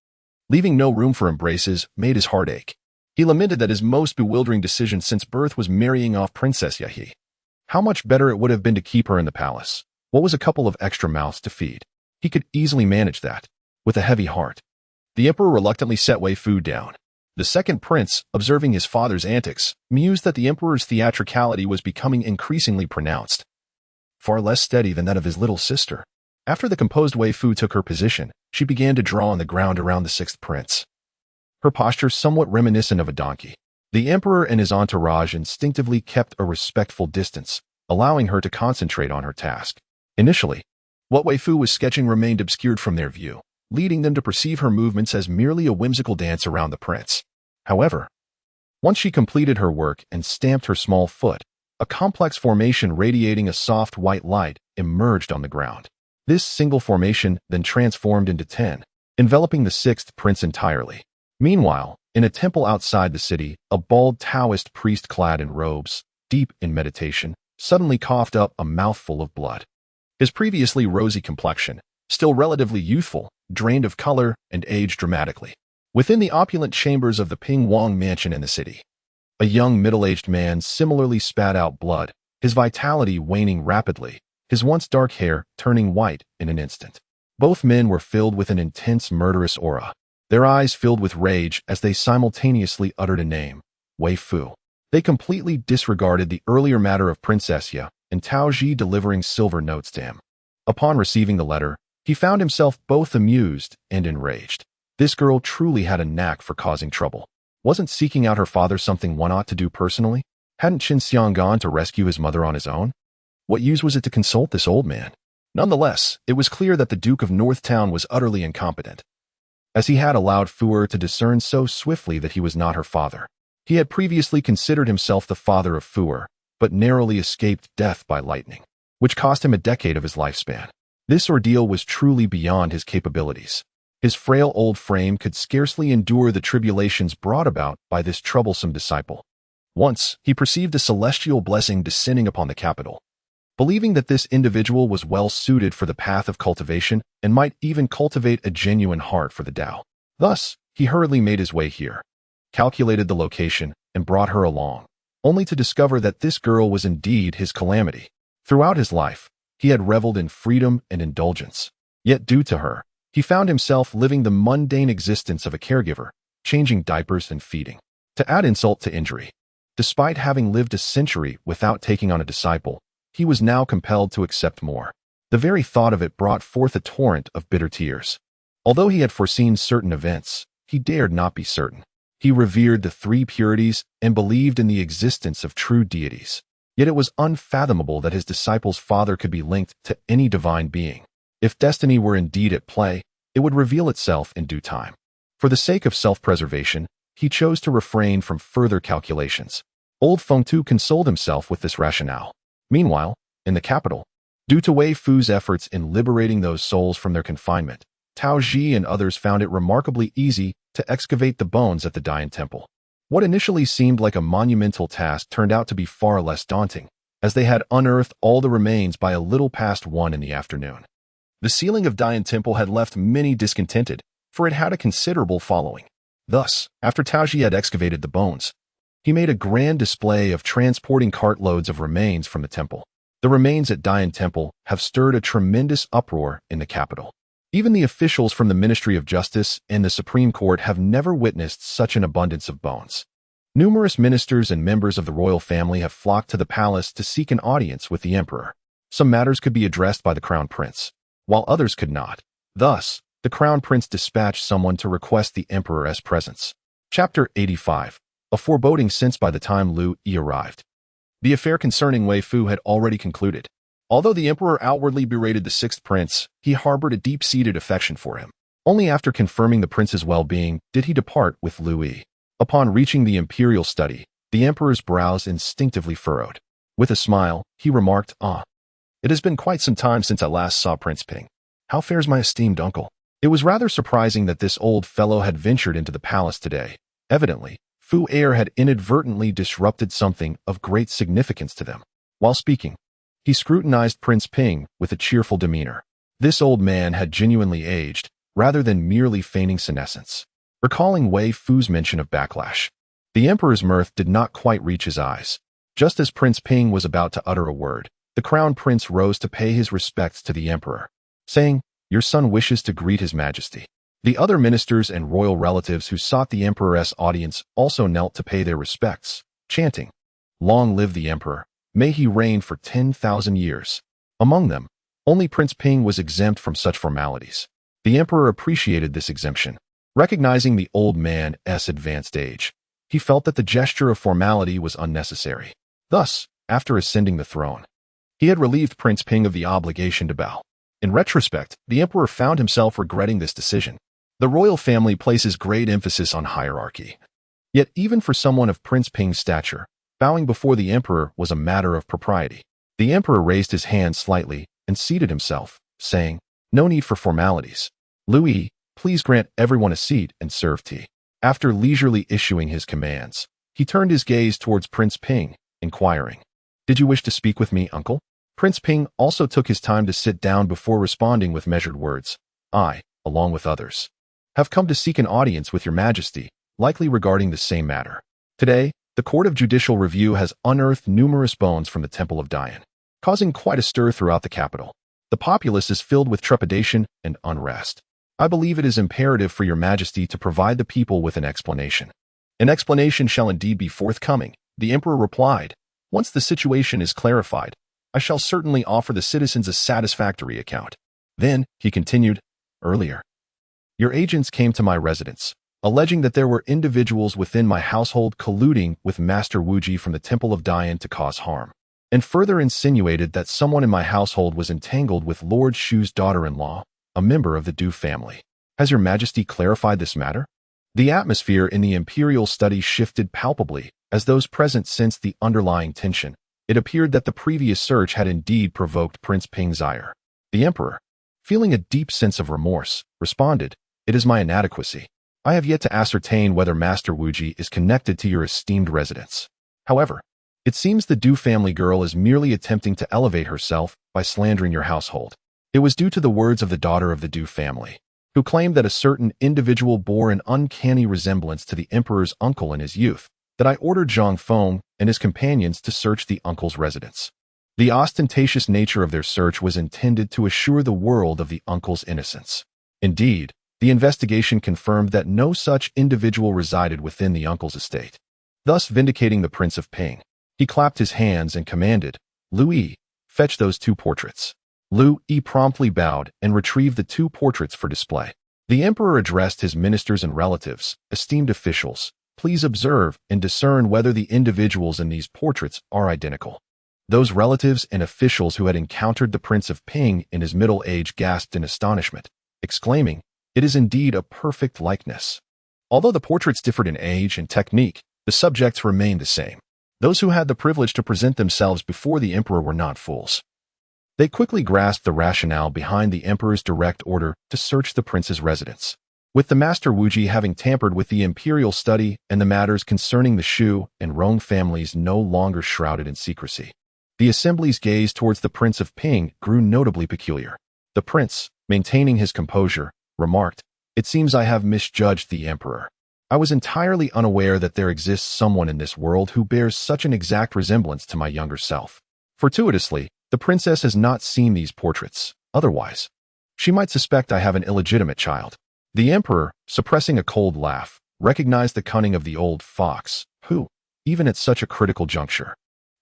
Leaving no room for embraces made his heart ache. He lamented that his most bewildering decision since birth was marrying off Princess Yahi. How much better it would have been to keep her in the palace. What was a couple of extra mouths to feed? He could easily manage that. With a heavy heart, the emperor reluctantly set Weifoo down. The second prince, observing his father's antics, mused that the emperor's theatricality was becoming increasingly pronounced, far less steady than that of his little sister. After the composed Weifoo took her position, she began to draw on the ground around the sixth prince, her posture somewhat reminiscent of a donkey. The emperor and his entourage instinctively kept a respectful distance, allowing her to concentrate on her task. Initially, what Weifoo was sketching remained obscured from their view, leading them to perceive her movements as merely a whimsical dance around the prince. However, once she completed her work and stamped her small foot, a complex formation radiating a soft white light emerged on the ground. This single formation then transformed into 10, enveloping the sixth prince entirely. Meanwhile, in a temple outside the city, a bald Taoist priest clad in robes, deep in meditation, suddenly coughed up a mouthful of blood. His previously rosy complexion, still relatively youthful, drained of color and aged dramatically. Within the opulent chambers of the Ping Wang mansion in the city, a young middle-aged man similarly spat out blood, his vitality waning rapidly, his once dark hair turning white in an instant. Both men were filled with an intense murderous aura, their eyes filled with rage as they simultaneously uttered a name, Weifoo. They completely disregarded the earlier matter of Princess Ya and Tao Ji delivering silver notes to him. Upon receiving the letter, he found himself both amused and enraged. This girl truly had a knack for causing trouble. Wasn't seeking out her father something one ought to do personally? Hadn't Qin Xiang gone to rescue his mother on his own? What use was it to consult this old man? Nonetheless, it was clear that the Duke of Northtown was utterly incompetent, as he had allowed Fuer to discern so swiftly that he was not her father. He had previously considered himself the father of Fuer, but narrowly escaped death by lightning, which cost him a decade of his lifespan. This ordeal was truly beyond his capabilities. His frail old frame could scarcely endure the tribulations brought about by this troublesome disciple. Once, he perceived a celestial blessing descending upon the capital. Believing that this individual was well suited for the path of cultivation and might even cultivate a genuine heart for the Tao. Thus, he hurriedly made his way here, calculated the location, and brought her along, only to discover that this girl was indeed his calamity. Throughout his life, he had reveled in freedom and indulgence. Yet due to her, he found himself living the mundane existence of a caregiver, changing diapers and feeding. To add insult to injury, despite having lived a century without taking on a disciple, he was now compelled to accept more. The very thought of it brought forth a torrent of bitter tears. Although he had foreseen certain events, he dared not be certain. He revered the three purities and believed in the existence of true deities. Yet it was unfathomable that his disciple's father could be linked to any divine being. If destiny were indeed at play, it would reveal itself in due time. For the sake of self-preservation, he chose to refrain from further calculations. Old Fengtu consoled himself with this rationale. Meanwhile, in the capital, due to Weifoo's efforts in liberating those souls from their confinement, Tao Ji and others found it remarkably easy to excavate the bones at the Dian Temple. What initially seemed like a monumental task turned out to be far less daunting, as they had unearthed all the remains by a little past 1 in the afternoon. The ceiling of Dian Temple had left many discontented, for it had a considerable following. Thus, after Tao Ji had excavated the bones, he made a grand display of transporting cartloads of remains from the temple. The remains at Dian Temple have stirred a tremendous uproar in the capital. Even the officials from the Ministry of Justice and the Supreme Court have never witnessed such an abundance of bones. Numerous ministers and members of the royal family have flocked to the palace to seek an audience with the emperor. Some matters could be addressed by the crown prince, while others could not. Thus, the crown prince dispatched someone to request the emperor's presence. Chapter 85. A foreboding sense by the time Lu Yi arrived. The affair concerning Weifoo had already concluded. Although the emperor outwardly berated the sixth prince, he harbored a deep-seated affection for him. Only after confirming the prince's well-being did he depart with Lu Yi. Upon reaching the Imperial study, The emperor's brows instinctively furrowed. With a smile, he remarked, "Ah, it has been quite some time since I last saw Prince Ping. How fares my esteemed uncle?" It was rather surprising that this old fellow had ventured into the palace today. Evidently, Fu Air had inadvertently disrupted something of great significance to them. While speaking, he scrutinized Prince Ping with a cheerful demeanor. This old man had genuinely aged, rather than merely feigning senescence. Recalling Weifoo's mention of backlash, the emperor's mirth did not quite reach his eyes. Just as Prince Ping was about to utter a word, the crown prince rose to pay his respects to the emperor, saying, "Your son wishes to greet his majesty." The other ministers and royal relatives who sought the emperor's audience also knelt to pay their respects, chanting, "Long live the emperor, may he reign for 10,000 years." Among them, only Prince Ping was exempt from such formalities. The emperor appreciated this exemption. Recognizing the old man's advanced age, he felt that the gesture of formality was unnecessary. Thus, after ascending the throne, he had relieved Prince Ping of the obligation to bow. In retrospect, the emperor found himself regretting this decision. The royal family places great emphasis on hierarchy. Yet even for someone of Prince Ping's stature, bowing before the emperor was a matter of propriety. The emperor raised his hand slightly and seated himself, saying, "No need for formalities. Louis, please grant everyone a seat and serve tea." After leisurely issuing his commands, he turned his gaze towards Prince Ping, inquiring, "Did you wish to speak with me, uncle?" Prince Ping also took his time to sit down before responding with measured words. "I, along with others, have come to seek an audience with your majesty, likely regarding the same matter. Today, the Court of Judicial Review has unearthed numerous bones from the Temple of Dian, causing quite a stir throughout the capital. The populace is filled with trepidation and unrest. I believe it is imperative for your majesty to provide the people with an explanation." "An explanation shall indeed be forthcoming," the emperor replied. "Once the situation is clarified, I shall certainly offer the citizens a satisfactory account." Then, he continued, "Earlier, your agents came to my residence, alleging that there were individuals within my household colluding with Master Wuji from the Temple of Dian to cause harm, and further insinuated that someone in my household was entangled with Lord Shu's daughter-in-law, a member of the Du family. Has your majesty clarified this matter?" The atmosphere in the Imperial study shifted palpably as those present sensed the underlying tension. It appeared that the previous search had indeed provoked Prince Ping's ire. The emperor, feeling a deep sense of remorse, responded, "It is my inadequacy. I have yet to ascertain whether Master Wuji is connected to your esteemed residence. However, it seems the Du family girl is merely attempting to elevate herself by slandering your household. It was due to the words of the daughter of the Du family, who claimed that a certain individual bore an uncanny resemblance to the emperor's uncle in his youth, that I ordered Zhang Feng and his companions to search the uncle's residence. The ostentatious nature of their search was intended to assure the world of the uncle's innocence. Indeed, the investigation confirmed that no such individual resided within the uncle's estate, thus vindicating the Prince of Ping. He clapped his hands and commanded, "Louis, fetch those 2 portraits." Louis promptly bowed and retrieved the 2 portraits for display. The emperor addressed his ministers and relatives, "Esteemed officials, please observe and discern whether the individuals in these portraits are identical." Those relatives and officials who had encountered the Prince of Ping in his middle age gasped in astonishment, exclaiming, "It is indeed a perfect likeness." Although the portraits differed in age and technique, the subjects remained the same. Those who had the privilege to present themselves before the emperor were not fools. They quickly grasped the rationale behind the emperor's direct order to search the prince's residence. With the Master Wuji having tampered with the Imperial study and the matters concerning the Shu and Rong families no longer shrouded in secrecy, the assembly's gaze towards the Prince of Ping grew notably peculiar. The prince, maintaining his composure, remarked, "It seems I have misjudged the emperor. I was entirely unaware that there exists someone in this world who bears such an exact resemblance to my younger self." Fortuitously, the princess has not seen these portraits. Otherwise, she might suspect I have an illegitimate child. The emperor, suppressing a cold laugh, recognized the cunning of the old fox, who, even at such a critical juncture,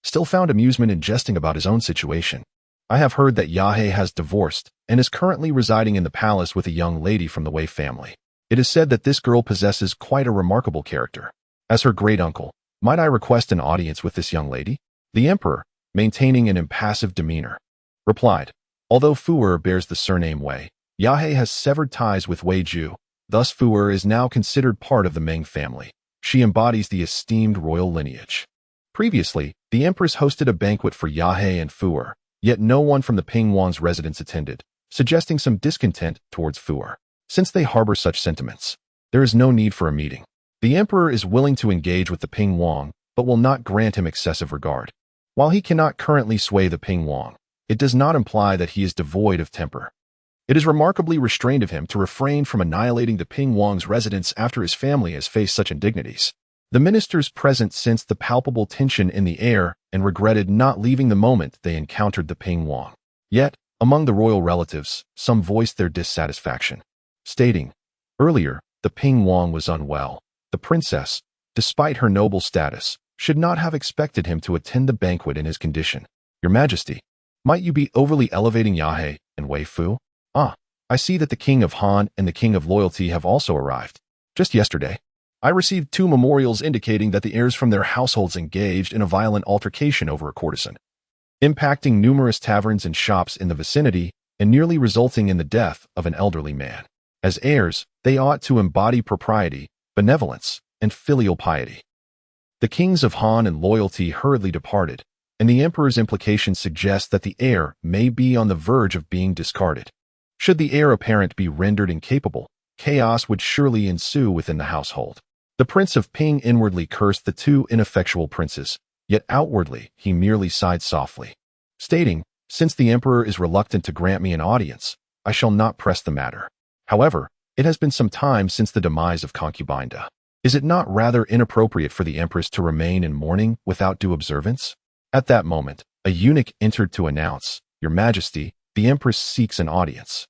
still found amusement in jesting about his own situation. "I have heard that Yahe has divorced and is currently residing in the palace with a young lady from the Wei family. It is said that this girl possesses quite a remarkable character. As her great-uncle, might I request an audience with this young lady?" The emperor, maintaining an impassive demeanor, replied, "Although Fu'er bears the surname Wei, Yahe has severed ties with Wei Ju, thus Fu'er is now considered part of the Meng family. she embodies the esteemed royal lineage. Previously, the Empress hosted a banquet for Yahe and Fuer, yet no one from the Ping Wang's residence attended, suggesting some discontent towards Fuer. Since they harbor such sentiments, there is no need for a meeting. The Emperor is willing to engage with the Ping Wang, but will not grant him excessive regard. While he cannot currently sway the Ping Wang, it does not imply that he is devoid of temper. It is remarkably restrained of him to refrain from annihilating the Ping Wang's residence after his family has faced such indignities. The ministers present sensed the palpable tension in the air and regretted not leaving the moment they encountered the Ping Wang. Yet, among the royal relatives, some voiced their dissatisfaction, stating, "Earlier, the Ping Wang was unwell. The princess, despite her noble status, should not have expected him to attend the banquet in his condition. Your Majesty, might you be overly elevating Yahe and Weifoo? I see that the King of Han and the King of Loyalty have also arrived. Just yesterday, I received 2 memorials indicating that the heirs from their households engaged in a violent altercation over a courtesan, impacting numerous taverns and shops in the vicinity and nearly resulting in the death of an elderly man. As heirs, they ought to embody propriety, benevolence, and filial piety." The kings of Han and Loyalty hurriedly departed, and the Emperor's implications suggest that the heir may be on the verge of being discarded. Should the heir apparent be rendered incapable, chaos would surely ensue within the household. The Prince of Ping inwardly cursed the 2 ineffectual princes, yet outwardly he merely sighed softly, stating, "Since the Emperor is reluctant to grant me an audience, I shall not press the matter. However, it has been some time since the demise of concubine Da. Is it not rather inappropriate for the Empress to remain in mourning without due observance?" At that moment, a eunuch entered to announce, "Your Majesty, the Empress seeks an audience."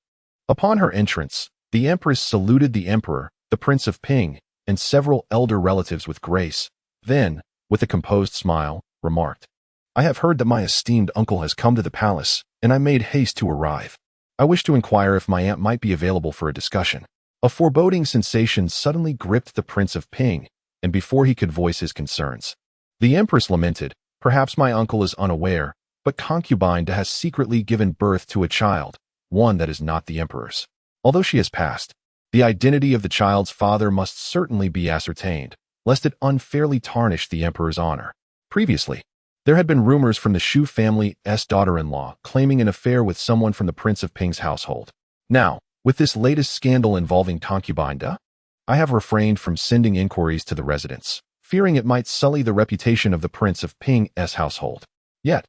Upon her entrance, the Empress saluted the Emperor, the Prince of Ping, and several elder relatives with grace, then, with a composed smile, remarked, "I have heard that my esteemed uncle has come to the palace, and I made haste to arrive. I wish to inquire if my aunt might be available for a discussion." A foreboding sensation suddenly gripped the Prince of Ping, and before he could voice his concerns, the Empress lamented, "Perhaps my uncle is unaware, but concubine Da has secretly given birth to a child, one that is not the Emperor's. Although she has passed, the identity of the child's father must certainly be ascertained, lest it unfairly tarnish the Emperor's honor." Previously, there had been rumors from the Shu family's daughter-in-law claiming an affair with someone from the Prince of Ping's household. Now, with this latest scandal involving concubine Da, I have refrained from sending inquiries to the residence, fearing it might sully the reputation of the Prince of Ping's household. Yet,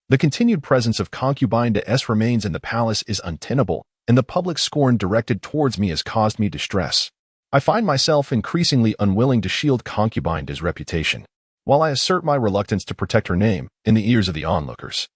the continued presence of concubine Da's remains in the palace is untenable, and the public scorn directed towards me has caused me distress. I find myself increasingly unwilling to shield concubine Da's reputation, while I assert my reluctance to protect her name in the ears of the onlookers.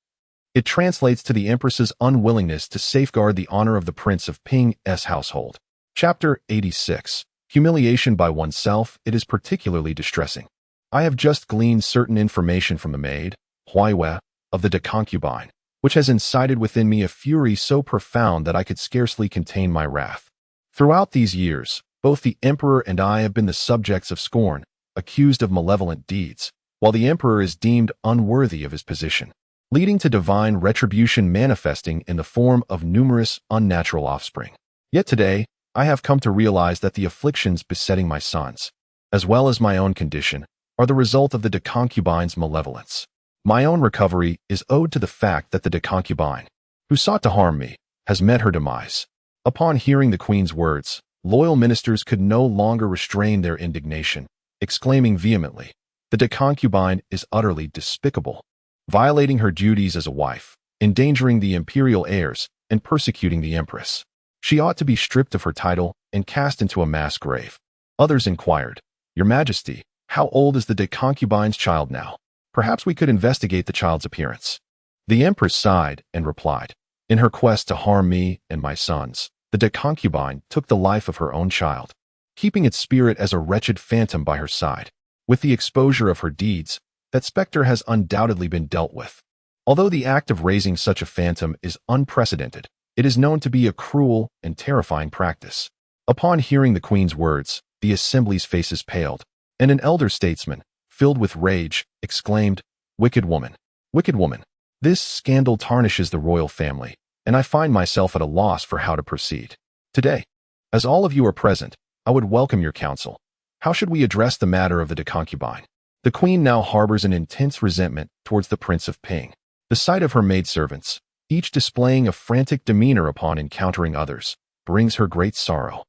It translates to the Empress's unwillingness to safeguard the honor of the Prince of Ping's household. Chapter 86. Humiliation by oneself. It is particularly distressing. I have just gleaned certain information from the maid, Weifoo, of the concubine, which has incited within me a fury so profound that I could scarcely contain my wrath. Throughout these years, both the Emperor and I have been the subjects of scorn, accused of malevolent deeds, while the Emperor is deemed unworthy of his position, leading to divine retribution manifesting in the form of numerous unnatural offspring. Yet today, I have come to realize that the afflictions besetting my sons, as well as my own condition, are the result of the concubine's malevolence. My own recovery is owed to the fact that the concubine, who sought to harm me, has met her demise. Upon hearing the Queen's words, loyal ministers could no longer restrain their indignation, exclaiming vehemently, "The concubine is utterly despicable, violating her duties as a wife, endangering the imperial heirs, and persecuting the Empress. She ought to be stripped of her title and cast into a mass grave." Others inquired, "Your Majesty, how old is the concubine's child now? Perhaps we could investigate the child's appearance." The Empress sighed and replied, "In her quest to harm me and my sons, the concubine took the life of her own child, keeping its spirit as a wretched phantom by her side. With the exposure of her deeds, that specter has undoubtedly been dealt with. Although the act of raising such a phantom is unprecedented, it is known to be a cruel and terrifying practice." Upon hearing the Queen's words, the assembly's faces paled, and an elder statesman, filled with rage, exclaimed, "Wicked woman! Wicked woman! This scandal tarnishes the royal family, and I find myself at a loss for how to proceed. Today, as all of you are present, I would welcome your counsel. How should we address the matter of the concubine? The queen now harbors an intense resentment towards the Prince of Ping. The sight of her maidservants, each displaying a frantic demeanor upon encountering others, brings her great sorrow.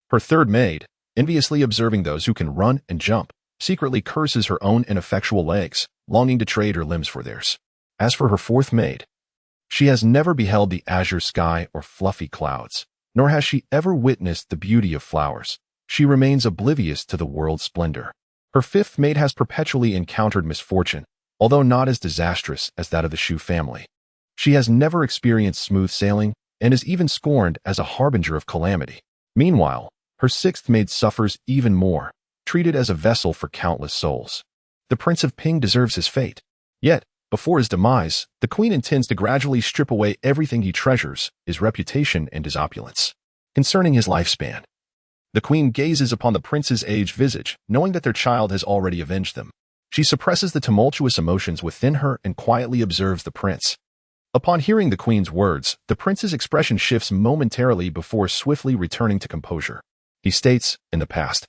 Her third maid, enviously observing those who can run and jump, secretly curses her own ineffectual legs, longing to trade her limbs for theirs. As for her fourth maid, she has never beheld the azure sky or fluffy clouds, nor has she ever witnessed the beauty of flowers. She remains oblivious to the world's splendor. Her fifth maid has perpetually encountered misfortune, although not as disastrous as that of the Shu family. She has never experienced smooth sailing and is even scorned as a harbinger of calamity. Meanwhile, her sixth maid suffers even more, treated as a vessel for countless souls. The Prince of Ping deserves his fate. Yet, before his demise, the queen intends to gradually strip away everything he treasures, his reputation and his opulence. Concerning his lifespan, the queen gazes upon the prince's aged visage, knowing that their child has already avenged them. She suppresses the tumultuous emotions within her and quietly observes the prince. Upon hearing the queen's words, the prince's expression shifts momentarily before swiftly returning to composure. He states, in the past,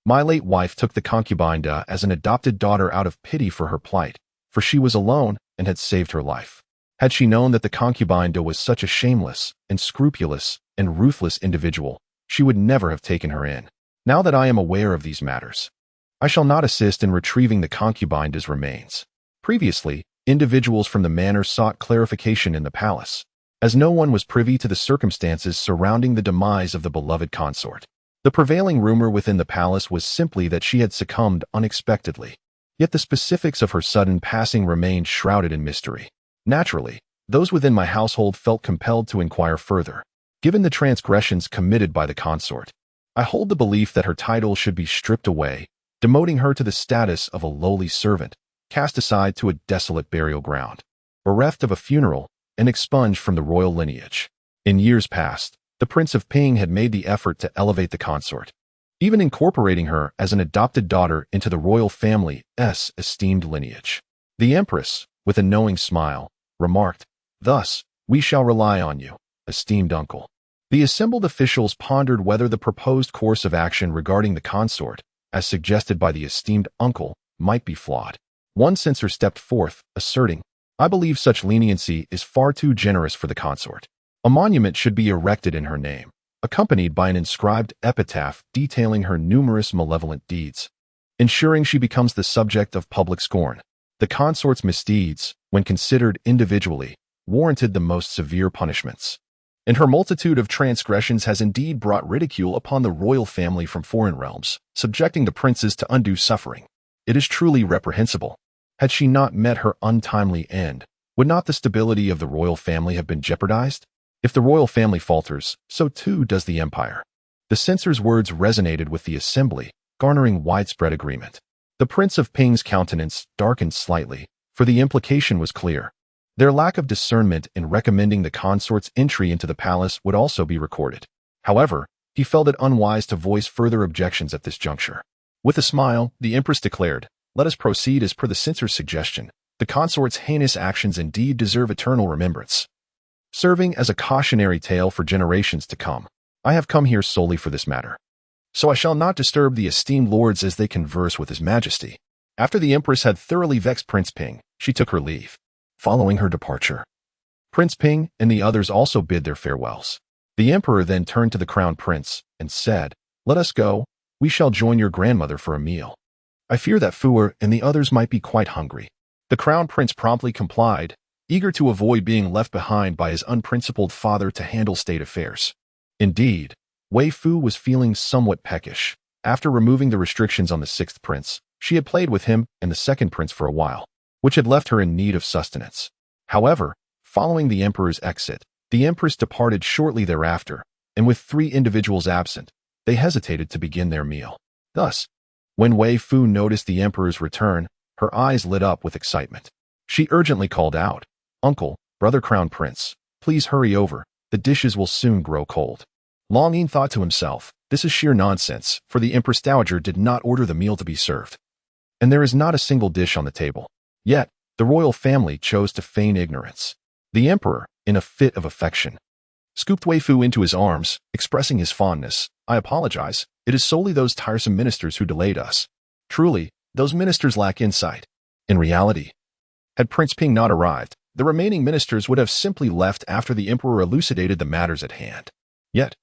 "My late wife took the concubine as an adopted daughter out of pity for her plight, for she was alone and had saved her life. Had she known that the concubine was such a shameless and scrupulous and ruthless individual, she would never have taken her in. Now that I am aware of these matters, I shall not assist in retrieving the concubine's remains." Previously, individuals from the manor sought clarification in the palace, as no one was privy to the circumstances surrounding the demise of the beloved consort. The prevailing rumor within the palace was simply that she had succumbed unexpectedly, yet the specifics of her sudden passing remained shrouded in mystery. Naturally, those within my household felt compelled to inquire further. Given the transgressions committed by the consort, I hold the belief that her title should be stripped away, demoting her to the status of a lowly servant, cast aside to a desolate burial ground, bereft of a funeral, and expunged from the royal lineage. In years past, the Prince of Ping had made the effort to elevate the consort, even incorporating her as an adopted daughter into the royal family's esteemed lineage. The Empress, with a knowing smile, remarked, "Thus, we shall rely on you, esteemed uncle." The assembled officials pondered whether the proposed course of action regarding the consort, as suggested by the esteemed uncle, might be flawed. One censor stepped forth, asserting, "I believe such leniency is far too generous for the consort. A monument should be erected in her name, accompanied by an inscribed epitaph detailing her numerous malevolent deeds, ensuring she becomes the subject of public scorn. The consort's misdeeds, when considered individually, warranted the most severe punishments. And her multitude of transgressions has indeed brought ridicule upon the royal family from foreign realms, subjecting the princes to undue suffering. It is truly reprehensible. Had she not met her untimely end, would not the stability of the royal family have been jeopardized? If the royal family falters, so too does the empire." The censor's words resonated with the assembly, garnering widespread agreement. The Prince of Ping's countenance darkened slightly, for the implication was clear. Their lack of discernment in recommending the consort's entry into the palace would also be recorded. However, he felt it unwise to voice further objections at this juncture. With a smile, the Empress declared, "Let us proceed as per the censor's suggestion. The consort's heinous actions indeed deserve eternal remembrance, serving as a cautionary tale for generations to come. I have come here solely for this matter, so I shall not disturb the esteemed lords as they converse with His Majesty." After the Empress had thoroughly vexed Prince Ping, she took her leave. Following her departure, Prince Ping and the others also bid their farewells. The Emperor then turned to the Crown Prince and said, "Let us go. We shall join your grandmother for a meal. I fear that Fuer and the others might be quite hungry." The Crown Prince promptly complied, eager to avoid being left behind by his unprincipled father to handle state affairs. Indeed, Weifoo was feeling somewhat peckish. After removing the restrictions on the sixth prince, she had played with him and the second prince for a while, which had left her in need of sustenance. However, following the emperor's exit, the empress departed shortly thereafter, and with 3 individuals absent, they hesitated to begin their meal. Thus, when Weifoo noticed the emperor's return, her eyes lit up with excitement. She urgently called out, "Uncle, brother Crown Prince, please hurry over, the dishes will soon grow cold." Longing thought to himself, "This is sheer nonsense, for the Empress Dowager did not order the meal to be served, and there is not a single dish on the table." Yet, the royal family chose to feign ignorance. The emperor, in a fit of affection, scooped Weifoo into his arms, expressing his fondness. "I apologize, It is solely those tiresome ministers who delayed us. Truly, those ministers lack insight. In reality, had Prince Ping not arrived, the remaining ministers would have simply left after the emperor elucidated the matters at hand. Yet,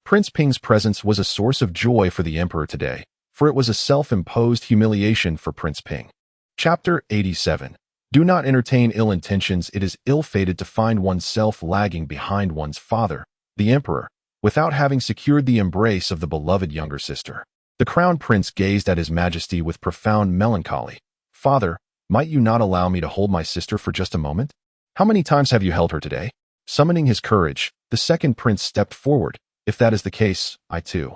Prince Ping's presence was a source of joy for the emperor today, for it was a self-imposed humiliation for Prince Ping. Chapter 87. Do not entertain ill intentions. It is ill-fated to find oneself lagging behind one's father, the emperor, without having secured the embrace of the beloved younger sister. The crown prince gazed at his majesty with profound melancholy. Father, might you not allow me to hold my sister for just a moment? How many times have you held her today? Summoning his courage, the second prince stepped forward. If that is the case, I too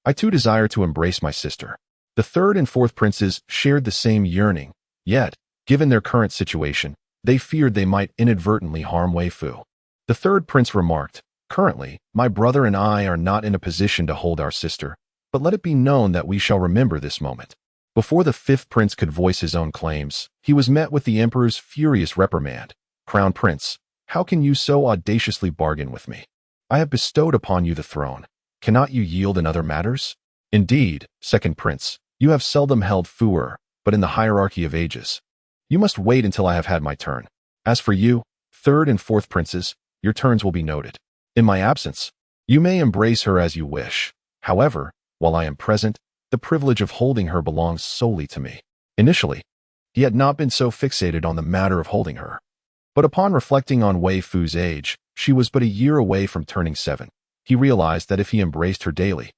desire to embrace my sister. The third and fourth princes shared the same yearning, yet, given their current situation, they feared they might inadvertently harm Weifoo. The third prince remarked, currently, my brother and I are not in a position to hold our sister, but let it be known that we shall remember this moment. Before the fifth prince could voice his own claims, he was met with the emperor's furious reprimand. Crown Prince, how can you so audaciously bargain with me? I have bestowed upon you the throne. Cannot you yield in other matters? Indeed, second prince, you have seldom held favor, but in the hierarchy of ages. You must wait until I have had my turn. As for you, third and fourth princes, your turns will be noted. In my absence, you may embrace her as you wish. However, while I am present, the privilege of holding her belongs solely to me. Initially, he had not been so fixated on the matter of holding her. But upon reflecting on Weifoo's age, she was but a year away from turning 7. He realized that if he embraced her daily,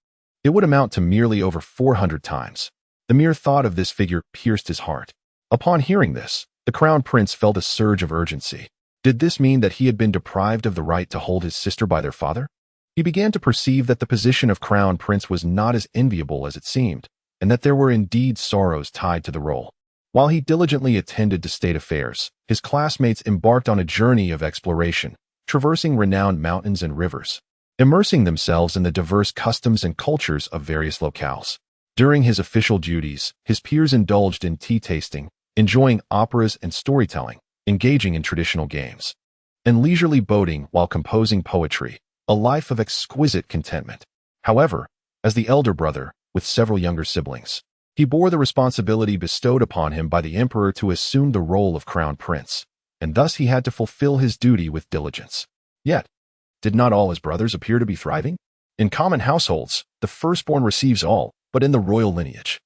it would amount to merely over 400 times. The mere thought of this figure pierced his heart. Upon hearing this, the crown prince felt a surge of urgency. Did this mean that he had been deprived of the right to hold his sister by their father? He began to perceive that the position of crown prince was not as enviable as it seemed, and that there were indeed sorrows tied to the role. While he diligently attended to state affairs, his classmates embarked on a journey of exploration, traversing renowned mountains and rivers, immersing themselves in the diverse customs and cultures of various locales. During his official duties, his peers indulged in tea tasting, enjoying operas and storytelling, engaging in traditional games, and leisurely boating while composing poetry, a life of exquisite contentment. However, as the elder brother, with several younger siblings, he bore the responsibility bestowed upon him by the emperor to assume the role of crown prince, and thus he had to fulfill his duty with diligence. Yet, did not all his brothers appear to be thriving? In common households, the firstborn receives all, but in the royal lineage,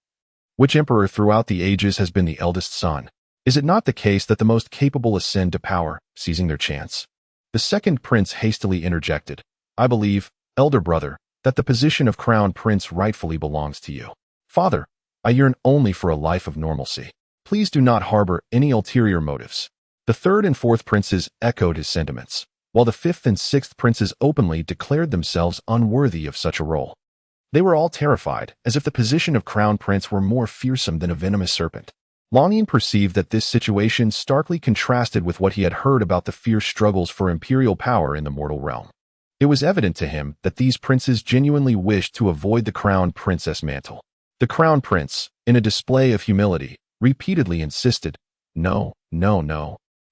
which emperor throughout the ages has been the eldest son? Is it not the case that the most capable ascend to power, seizing their chance? The second prince hastily interjected, I believe, elder brother, that the position of crown prince rightfully belongs to you. Father, I yearn only for a life of normalcy. Please do not harbor any ulterior motives. The third and fourth princes echoed his sentiments, while the fifth and sixth princes openly declared themselves unworthy of such a role. They were all terrified, as if the position of crown prince were more fearsome than a venomous serpent. Longing perceived that this situation starkly contrasted with what he had heard about the fierce struggles for imperial power in the mortal realm. It was evident to him that these princes genuinely wished to avoid the crown princess mantle. The crown prince, in a display of humility, repeatedly insisted, No.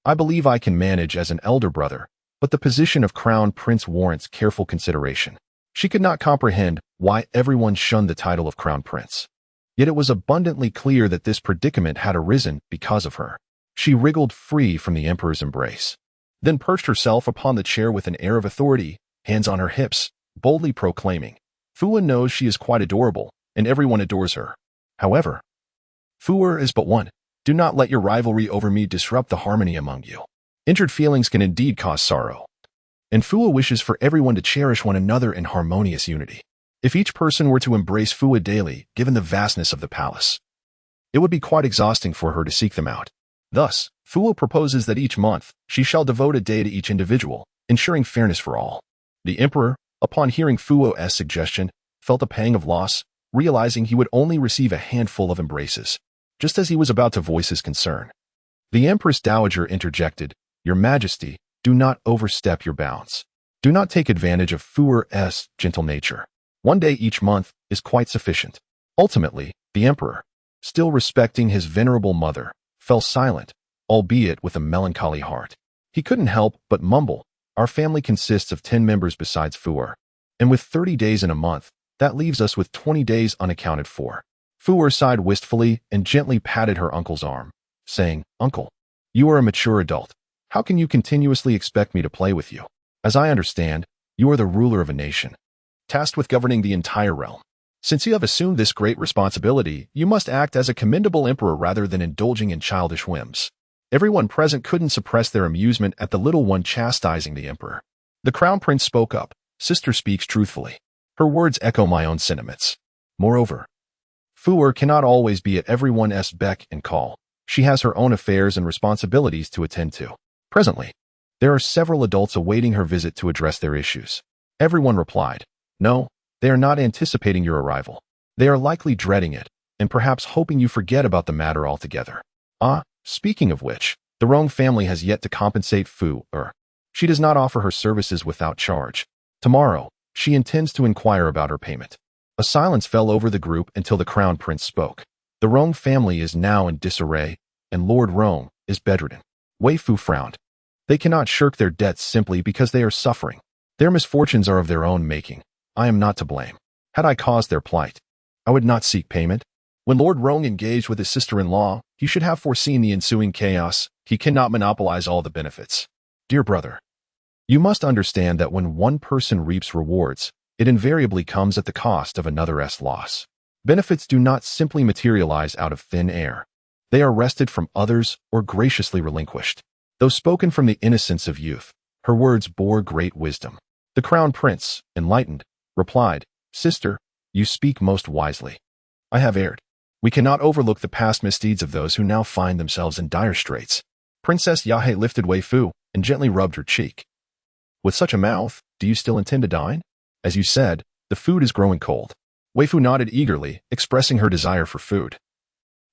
I believe I can manage as an elder brother, but the position of crown prince warrants careful consideration. She could not comprehend why everyone shunned the title of crown prince. Yet it was abundantly clear that this predicament had arisen because of her. She wriggled free from the emperor's embrace, then perched herself upon the chair with an air of authority, hands on her hips, boldly proclaiming, Fuwa knows she is quite adorable, and everyone adores her. However, Fuwa is but one. Do not let your rivalry over me disrupt the harmony among you. Injured feelings can indeed cause sorrow, and Fuwa wishes for everyone to cherish one another in harmonious unity. If each person were to embrace Fuwa daily, given the vastness of the palace, it would be quite exhausting for her to seek them out. Thus, Fuwa proposes that each month, she shall devote a day to each individual, ensuring fairness for all. The emperor, upon hearing Fuwa's suggestion, felt a pang of loss, realizing he would only receive a handful of embraces. Just as he was about to voice his concern, the Empress Dowager interjected, Your Majesty, do not overstep your bounds. Do not take advantage of Fuwa's gentle nature. One day each month is quite sufficient. Ultimately, the emperor, still respecting his venerable mother, fell silent, albeit with a melancholy heart. He couldn't help but mumble, Our family consists of 10 members besides Fuwa, and with 30 days in a month, That leaves us with 20 days unaccounted for. Fu sighed wistfully and gently patted her uncle's arm, saying, "Uncle, you are a mature adult. How can you continuously expect me to play with you? As I understand, you are the ruler of a nation, tasked with governing the entire realm. Since you have assumed this great responsibility, you must act as a commendable emperor rather than indulging in childish whims." Everyone present couldn't suppress their amusement at the little one chastising the emperor. The crown prince spoke up. "Sister speaks truthfully. Her words echo my own sentiments. Moreover, Fu cannot always be at everyone's beck and call. She has her own affairs and responsibilities to attend to. Presently, there are several adults awaiting her visit to address their issues." Everyone replied, "No, they are not anticipating your arrival. They are likely dreading it, and perhaps hoping you forget about the matter altogether." Speaking of which, the Rong family has yet to compensate Fu. She does not offer her services without charge. Tomorrow, she intends to inquire about her payment. A silence fell over the group until the crown prince spoke. "The Rong family is now in disarray, and Lord Rong is bedridden." Weifoo frowned. "They cannot shirk their debts simply because they are suffering. Their misfortunes are of their own making. I am not to blame. Had I caused their plight, I would not seek payment. When Lord Rong engaged with his sister-in-law, he should have foreseen the ensuing chaos. He cannot monopolize all the benefits. Dear brother, you must understand that when one person reaps rewards, it invariably comes at the cost of another's loss. Benefits do not simply materialize out of thin air. They are wrested from others or graciously relinquished. Though spoken from the innocence of youth, her words bore great wisdom. The crown prince, enlightened, replied, "Sister, you speak most wisely. I have erred. We cannot overlook the past misdeeds of those who now find themselves in dire straits." Princess Yahe lifted Weifoo and gently rubbed her cheek. "With such a mouth, do you still intend to dine? As you said, the food is growing cold." Weifoo nodded eagerly, expressing her desire for food,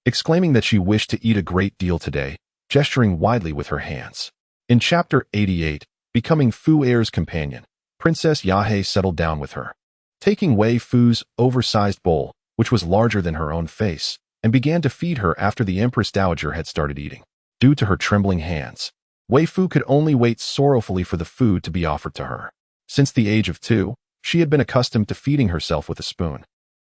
exclaiming that she wished to eat a great deal today, gesturing widely with her hands. In Chapter 88, becoming Fu Er's companion, Princess Yahe settled down with her, taking Weifoo's oversized bowl, which was larger than her own face, and began to feed her after the Empress Dowager had started eating. Due to her trembling hands, Weifoo could only wait sorrowfully for the food to be offered to her. Since the age of 2, she had been accustomed to feeding herself with a spoon,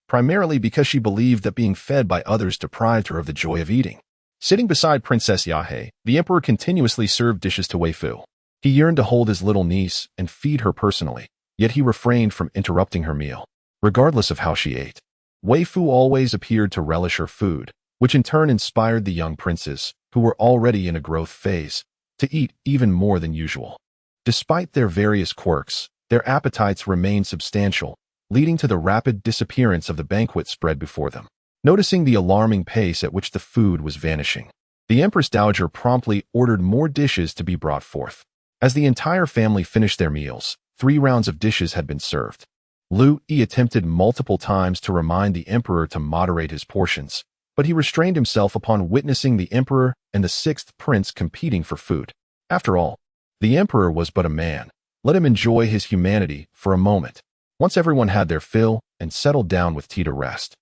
primarily because she believed that being fed by others deprived her of the joy of eating. Sitting beside Princess Yahe, the emperor continuously served dishes to Weifoo. He yearned to hold his little niece and feed her personally, yet he refrained from interrupting her meal, regardless of how she ate. Weifoo always appeared to relish her food, which in turn inspired the young princes, who were already in a growth phase, to eat even more than usual. Despite their various quirks, their appetites remained substantial, leading to the rapid disappearance of the banquet spread before them. Noticing the alarming pace at which the food was vanishing, the Empress Dowager promptly ordered more dishes to be brought forth. As the entire family finished their meals, 3 rounds of dishes had been served. Lu Yi attempted multiple times to remind the emperor to moderate his portions, but he restrained himself upon witnessing the emperor and the 6th prince competing for food. After all, the emperor was but a man. Let him enjoy his humanity for a moment. Once everyone had their fill and settled down with tea to rest,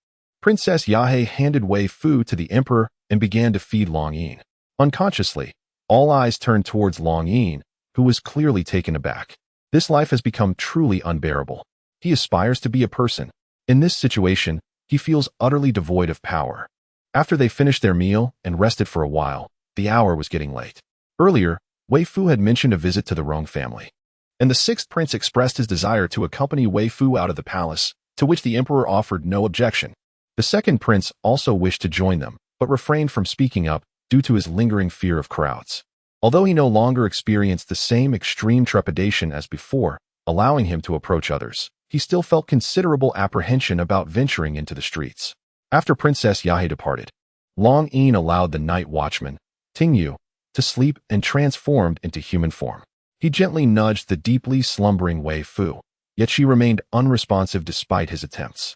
Princess Yahe handed Weifoo to the emperor and began to feed Long Yin. Unconsciously, all eyes turned towards Long Yin, who was clearly taken aback. This life has become truly unbearable. He aspires to be a person. In this situation, he feels utterly devoid of power. After they finished their meal and rested for a while, the hour was getting late. Earlier, Weifoo had mentioned a visit to the Rong family, and the 6th prince expressed his desire to accompany Weifoo out of the palace, to which the emperor offered no objection. The 2nd prince also wished to join them, but refrained from speaking up due to his lingering fear of crowds. Although he no longer experienced the same extreme trepidation as before, allowing him to approach others, he still felt considerable apprehension about venturing into the streets. After Princess Yahe departed, Long Yin allowed the night watchman, Ting Yu, to sleep and transformed into human form. He gently nudged the deeply slumbering Weifoo, yet she remained unresponsive despite his attempts.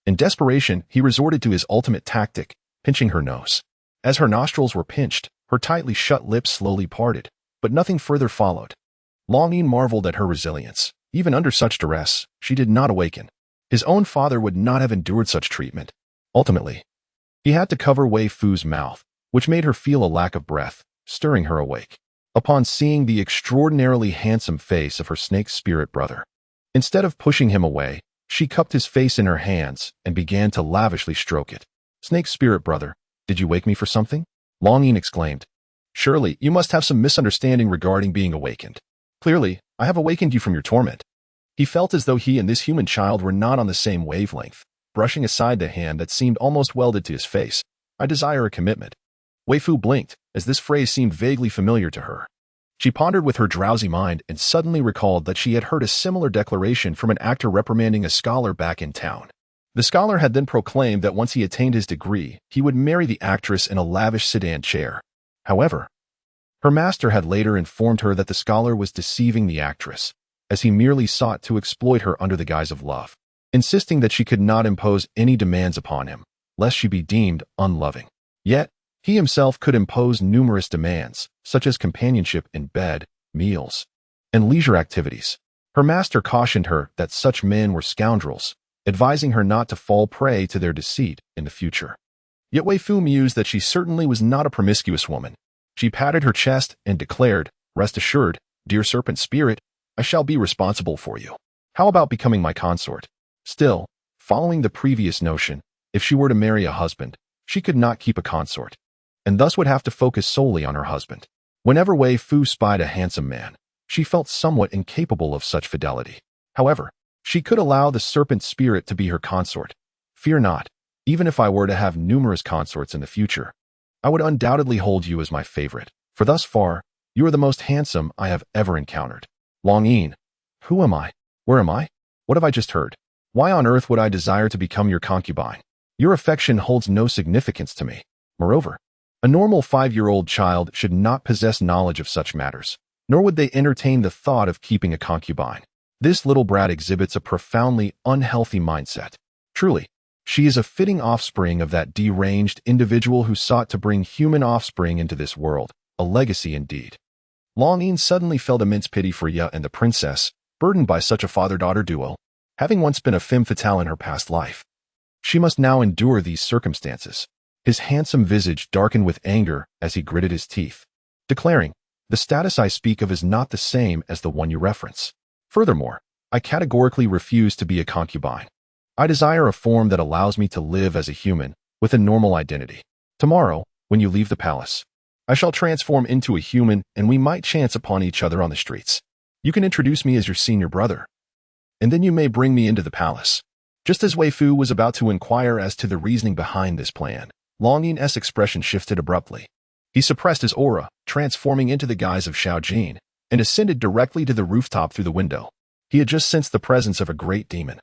In desperation, he resorted to his ultimate tactic, pinching her nose. As her nostrils were pinched, her tightly shut lips slowly parted, but nothing further followed. Long Yin marveled at her resilience. Even under such duress, she did not awaken. His own father would not have endured such treatment. Ultimately, he had to cover Weifoo's mouth, which made her feel a lack of breath, stirring her awake. Upon seeing the extraordinarily handsome face of her snake spirit brother, instead of pushing him away, She cupped his face in her hands and began to lavishly stroke it. "Snake spirit brother, did you wake me for something?" Longing exclaimed. "Surely, you must have some misunderstanding regarding being awakened. Clearly, I have awakened you from your torment." He felt as though he and this human child were not on the same wavelength, brushing aside the hand that seemed almost welded to his face. "I desire a commitment." Weifoo blinked, as this phrase seemed vaguely familiar to her. She pondered with her drowsy mind and suddenly recalled that she had heard a similar declaration from an actor reprimanding a scholar back in town. The scholar had then proclaimed that once he attained his degree, he would marry the actress in a lavish sedan chair. However, her master had later informed her that the scholar was deceiving the actress, as he merely sought to exploit her under the guise of love, insisting that she could not impose any demands upon him, lest she be deemed unloving. Yet, he himself could impose numerous demands, such as companionship in bed, meals, and leisure activities. Her master cautioned her that such men were scoundrels, advising her not to fall prey to their deceit in the future. Yet Weifoo mused that she certainly was not a promiscuous woman. She patted her chest and declared, "Rest assured, dear serpent spirit, I shall be responsible for you. How about becoming my consort?" Still, following the previous notion, if she were to marry a husband, she could not keep a consort, and thus would have to focus solely on her husband. Whenever Weifoo spied a handsome man, she felt somewhat incapable of such fidelity. However, she could allow the serpent spirit to be her consort. "Fear not, even if I were to have numerous consorts in the future, I would undoubtedly hold you as my favorite, for thus far, you are the most handsome I have ever encountered." Longing. Who am I? Where am I? What have I just heard? Why on earth would I desire to become your concubine? Your affection holds no significance to me. Moreover, a normal 5-year-old child should not possess knowledge of such matters, nor would they entertain the thought of keeping a concubine. This little brat exhibits a profoundly unhealthy mindset. Truly, she is a fitting offspring of that deranged individual who sought to bring human offspring into this world, a legacy indeed. Longing suddenly felt immense pity for Ya and the princess, burdened by such a father-daughter duo. Having once been a femme fatale in her past life, she must now endure these circumstances. His handsome visage darkened with anger as he gritted his teeth, declaring, "The status I speak of is not the same as the one you reference. Furthermore, I categorically refuse to be a concubine. I desire a form that allows me to live as a human with a normal identity. Tomorrow, when you leave the palace, I shall transform into a human and we might chance upon each other on the streets. You can introduce me as your senior brother, and then you may bring me into the palace." Just as Weifoo was about to inquire as to the reasoning behind this plan, Longing's expression shifted abruptly. He suppressed his aura, transforming into the guise of Xiaojin, and ascended directly to the rooftop through the window. He had just sensed the presence of a great demon,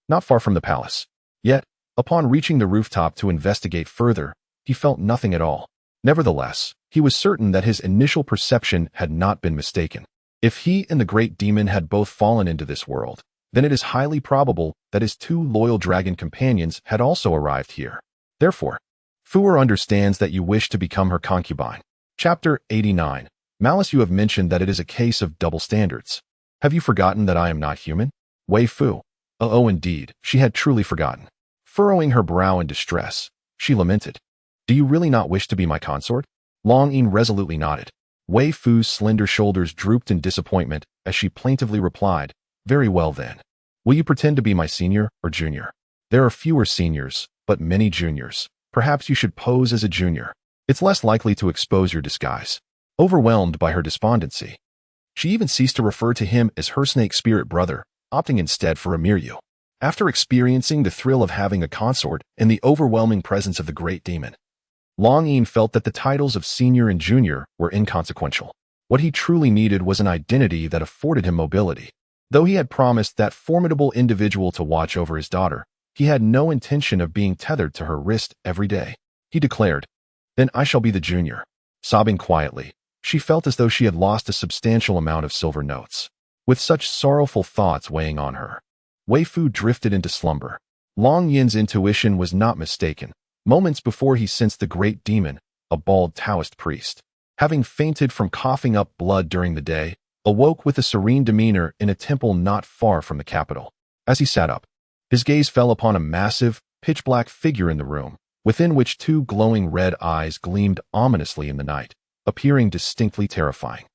not far from the palace. Yet, upon reaching the rooftop to investigate further, he felt nothing at all. Nevertheless, he was certain that his initial perception had not been mistaken. If he and the great demon had both fallen into this world, then it is highly probable that his 2 loyal dragon companions had also arrived here. Therefore, Fuer understands that you wish to become her concubine. Chapter 89. Malice. You have mentioned that it is a case of double standards. Have you forgotten that I am not human? Weifoo. Oh, indeed, she had truly forgotten. Furrowing her brow in distress, she lamented. "Do you really not wish to be my consort?" Longing resolutely nodded. Weifoo's slender shoulders drooped in disappointment as she plaintively replied, "Very well then. Will you pretend to be my senior or junior? There are fewer seniors, but many juniors. Perhaps you should pose as a junior. It's less likely to expose your disguise." Overwhelmed by her despondency, she even ceased to refer to him as her snake spirit brother, opting instead for Imperial. After experiencing the thrill of having a consort in the overwhelming presence of the great demon, Longing felt that the titles of senior and junior were inconsequential. What he truly needed was an identity that afforded him mobility. Though he had promised that formidable individual to watch over his daughter, he had no intention of being tethered to her wrist every day. He declared, "Then I shall be the junior." Sobbing quietly, she felt as though she had lost a substantial amount of silver notes. With such sorrowful thoughts weighing on her, Weifoo drifted into slumber. Long Yin's intuition was not mistaken. Moments before he sensed the great demon, a bald Taoist priest, having fainted from coughing up blood during the day, awoke with a serene demeanor in a temple not far from the capital. As he sat up, his gaze fell upon a massive, pitch-black figure in the room, within which 2 glowing red eyes gleamed ominously in the night, appearing distinctly terrifying.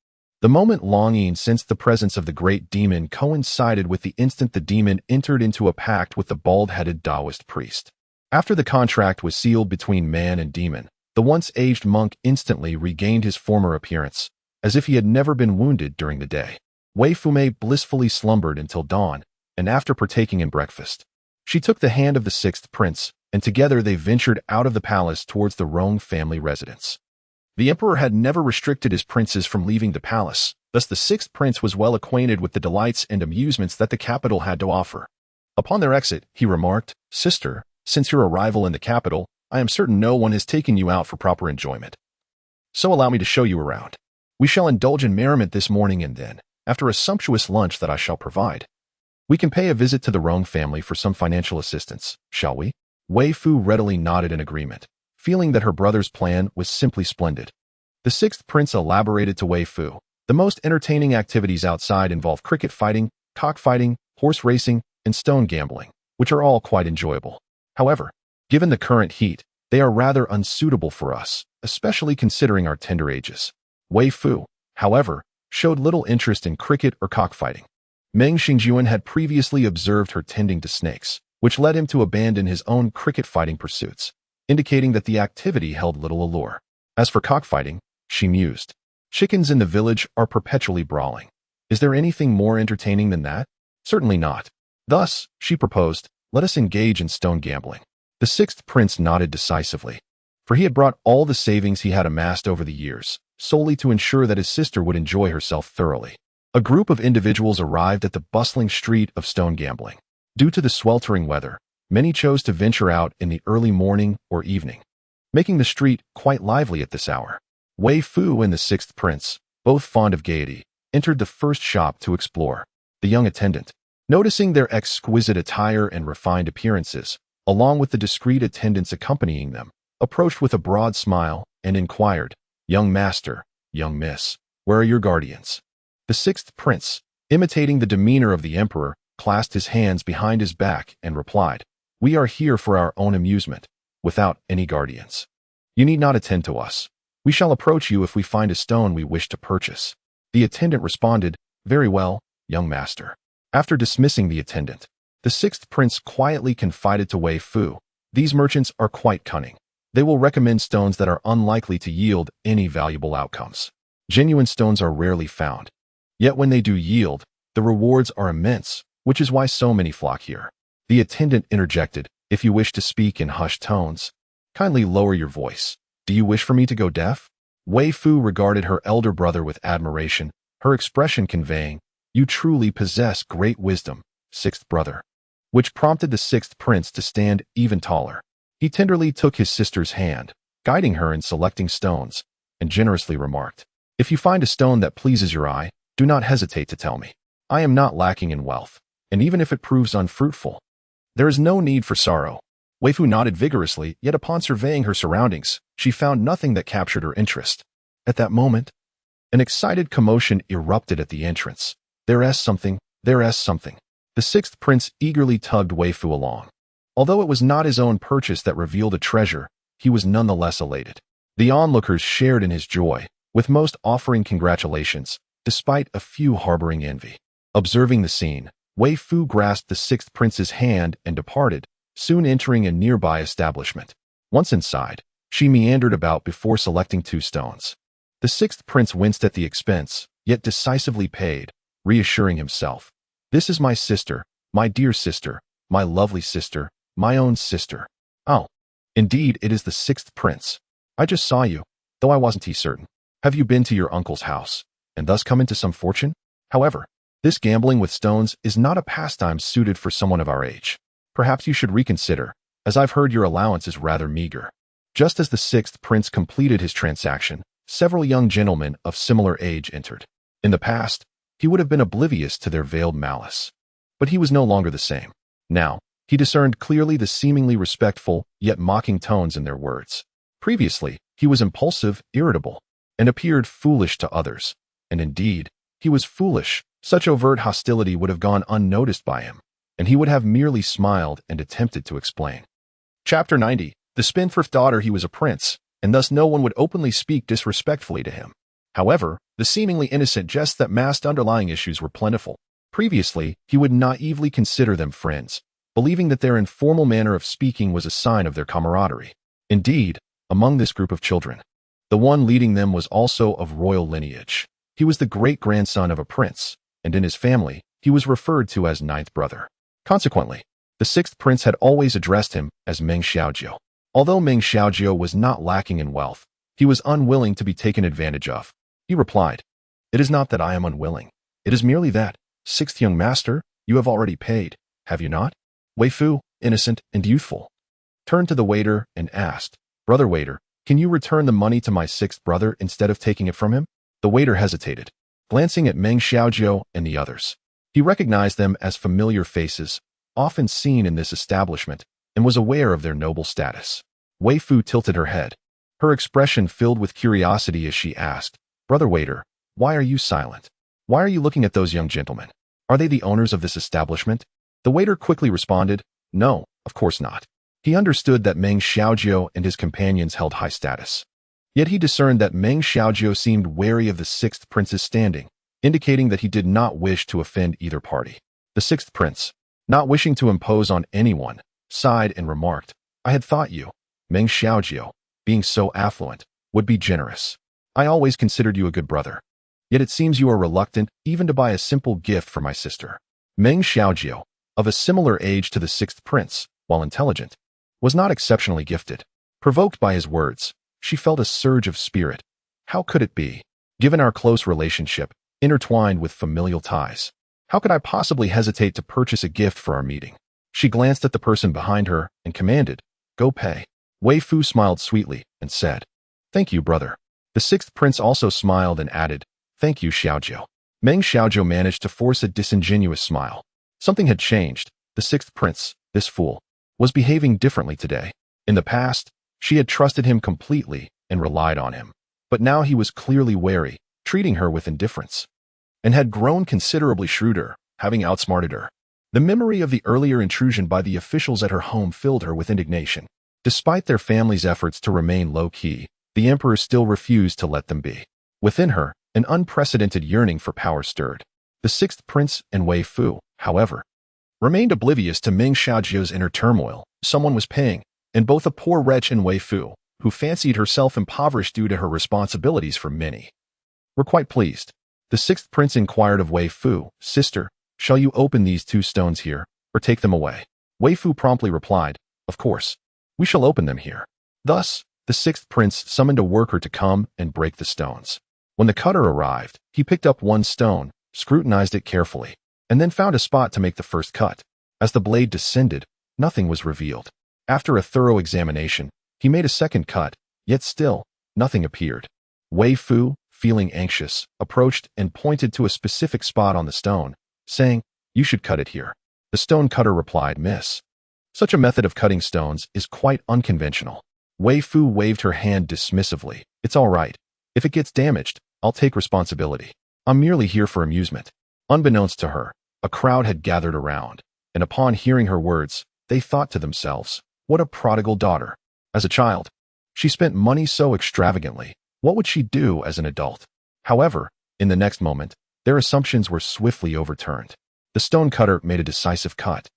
The moment longing sensed the presence of the great demon coincided with the instant the demon entered into a pact with the bald-headed Taoist priest. After the contract was sealed between man and demon, the once-aged monk instantly regained his former appearance, as if he had never been wounded during the day. Weifoo blissfully slumbered until dawn, and after partaking in breakfast, she took the hand of the sixth prince, and together they ventured out of the palace towards the Rong family residence. The emperor had never restricted his princes from leaving the palace, thus the sixth prince was well acquainted with the delights and amusements that the capital had to offer. Upon their exit, he remarked, "Sister, since your arrival in the capital, I am certain no one has taken you out for proper enjoyment. So allow me to show you around. We shall indulge in merriment this morning and then, after a sumptuous lunch that I shall provide, we can pay a visit to the Rong family for some financial assistance, shall we?" Weifoo readily nodded in agreement, feeling that her brother's plan was simply splendid. The sixth prince elaborated to Weifoo. The most entertaining activities outside involve cricket fighting, cockfighting, horse racing, and stone gambling, which are all quite enjoyable. However, given the current heat, they are rather unsuitable for us, especially considering our tender ages. Weifoo, however, showed little interest in cricket or cockfighting. Meng Xingjuan had previously observed her tending to snakes, which led him to abandon his own cricket-fighting pursuits, indicating that the activity held little allure. As for cockfighting, she mused, chickens in the village are perpetually brawling. Is there anything more entertaining than that? Certainly not. Thus, she proposed, let us engage in stone gambling. The sixth prince nodded decisively, for he had brought all the savings he had amassed over the years, solely to ensure that his sister would enjoy herself thoroughly. A group of individuals arrived at the bustling street of stone gambling. Due to the sweltering weather, many chose to venture out in the early morning or evening, making the street quite lively at this hour. Weifoo and the sixth prince, both fond of gaiety, entered the first shop to explore. The young attendant, noticing their exquisite attire and refined appearances, along with the discreet attendants accompanying them, approached with a broad smile and inquired, "Young master, young miss, where are your guardians?" The sixth prince, imitating the demeanor of the emperor, clasped his hands behind his back and replied, "We are here for our own amusement, without any guardians. You need not attend to us. We shall approach you if we find a stone we wish to purchase." The attendant responded, "Very well, young master." After dismissing the attendant, the sixth prince quietly confided to Weifoo, "These merchants are quite cunning. They will recommend stones that are unlikely to yield any valuable outcomes. Genuine stones are rarely found. Yet when they do yield, the rewards are immense, which is why so many flock here." The attendant interjected, "If you wish to speak in hushed tones, kindly lower your voice. Do you wish for me to go deaf?" Weifoo regarded her elder brother with admiration, her expression conveying, "You truly possess great wisdom, sixth brother," which prompted the sixth prince to stand even taller. He tenderly took his sister's hand, guiding her in selecting stones, and generously remarked, "If you find a stone that pleases your eye, do not hesitate to tell me. I am not lacking in wealth, and even if it proves unfruitful, there is no need for sorrow." Weifoo nodded vigorously, yet upon surveying her surroundings, she found nothing that captured her interest. At that moment, an excited commotion erupted at the entrance. There's something. The sixth prince eagerly tugged Weifoo along. Although it was not his own purchase that revealed a treasure, he was nonetheless elated. The onlookers shared in his joy, with most offering congratulations, despite a few harboring envy. Observing the scene, Weifoo grasped the sixth prince's hand and departed, soon entering a nearby establishment. Once inside, she meandered about before selecting 2 stones. The sixth prince winced at the expense, yet decisively paid, reassuring himself, "This is my sister, my dear sister, my lovely sister, my own sister." "Oh, indeed it is the sixth prince. I just saw you, though I wasn't certain. Have you been to your uncle's house, and thus come into some fortune? However, this gambling with stones is not a pastime suited for someone of our age. Perhaps you should reconsider, as I've heard your allowance is rather meager." Just as the sixth prince completed his transaction, several young gentlemen of similar age entered. In the past, he would have been oblivious to their veiled malice. But he was no longer the same. Now, he discerned clearly the seemingly respectful, yet mocking tones in their words. Previously, he was impulsive, irritable, and appeared foolish to others. And indeed, he was foolish. Such overt hostility would have gone unnoticed by him, and he would have merely smiled and attempted to explain. Chapter 90. The spendthrift daughter. He was a prince, and thus no one would openly speak disrespectfully to him. However, The seemingly innocent jests that masked underlying issues were plentiful. Previously, he would naively consider them friends, believing that their informal manner of speaking was a sign of their camaraderie. Indeed, among this group of children, the one leading them was also of royal lineage. He was the great-grandson of a prince, and in his family, he was referred to as ninth brother. Consequently, the sixth prince had always addressed him as Meng Xiaojiu. Although Meng Xiaojiu was not lacking in wealth, he was unwilling to be taken advantage of. He replied, "It is not that I am unwilling. It is merely that, sixth young master, you have already paid, have you not?" Weifoo, innocent and youthful, turned to the waiter and asked, "Brother waiter, can you return the money to my sixth brother instead of taking it from him?" The waiter hesitated, glancing at Meng Xiaojiu and the others. He recognized them as familiar faces, often seen in this establishment, and was aware of their noble status. Weifoo tilted her head, her expression filled with curiosity as she asked, "Brother waiter, why are you silent? Why are you looking at those young gentlemen? Are they the owners of this establishment?" The waiter quickly responded, "No, of course not." He understood that Meng Xiaojiu and his companions held high status. Yet he discerned that Meng Xiaojiu seemed wary of the sixth prince's standing, indicating that he did not wish to offend either party. The sixth prince, not wishing to impose on anyone, sighed and remarked, "I had thought you, Meng Xiaojiu, being so affluent, would be generous. I always considered you a good brother. Yet it seems you are reluctant even to buy a simple gift for my sister." Meng Xiaojiu, of a similar age to the sixth prince, while intelligent, was not exceptionally gifted. Provoked by his words, she felt a surge of spirit. How could it be? Given our close relationship, intertwined with familial ties, how could I possibly hesitate to purchase a gift for our meeting? She glanced at the person behind her and commanded, "Go pay." Weifoo smiled sweetly and said, "Thank you, brother." The sixth prince also smiled and added, "Thank you, Xiaojiu." Meng Xiaojiu managed to force a disingenuous smile. Something had changed. The sixth prince, this fool, was behaving differently today. In the past, she had trusted him completely and relied on him. But now he was clearly wary, treating her with indifference, and had grown considerably shrewder, having outsmarted her. The memory of the earlier intrusion by the officials at her home filled her with indignation. Despite their family's efforts to remain low-key, the emperor still refused to let them be. Within her, an unprecedented yearning for power stirred. The sixth prince and Weifoo, however, remained oblivious to Meng Xiaojiu's inner turmoil. Someone was paying, and both a poor wretch and Weifoo, who fancied herself impoverished due to her responsibilities for many, were quite pleased. The sixth prince inquired of Weifoo, "Sister, shall you open these 2 stones here, or take them away?" Weifoo promptly replied, "Of course, we shall open them here." Thus, the sixth prince summoned a worker to come and break the stones. When the cutter arrived, he picked up one stone, scrutinized it carefully, and then found a spot to make the first cut. As the blade descended, nothing was revealed. After a thorough examination, he made a second cut, yet still, nothing appeared. Weifoo, feeling anxious, approached and pointed to a specific spot on the stone, saying, "You should cut it here." The stone cutter replied, "Miss, such a method of cutting stones is quite unconventional." Weifoo waved her hand dismissively. "It's all right. If it gets damaged, I'll take responsibility. I'm merely here for amusement." Unbeknownst to her, a crowd had gathered around, and upon hearing her words, they thought to themselves, "What a prodigal daughter. As a child, she spent money so extravagantly. What would she do as an adult?" However, in the next moment, their assumptions were swiftly overturned. The stone cutter made a decisive cut,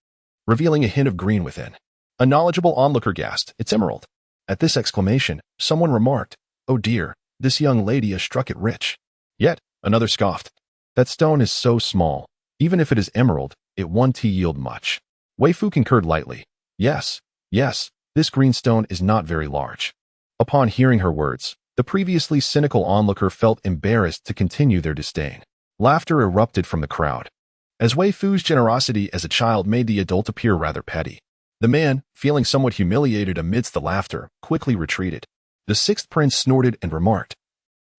revealing a hint of green within. A knowledgeable onlooker gasped, "It's emerald." At this exclamation, someone remarked, "Oh dear, this young lady has struck it rich." Yet, another scoffed, "That stone is so small. Even if it is emerald, it won't yield much." Weifoo concurred lightly, Yes, this green stone is not very large." Upon hearing her words, the previously cynical onlooker felt embarrassed to continue their disdain. Laughter erupted from the crowd, as Weifoo's generosity as a child made the adult appear rather petty. The man, feeling somewhat humiliated amidst the laughter, quickly retreated. The sixth prince snorted and remarked,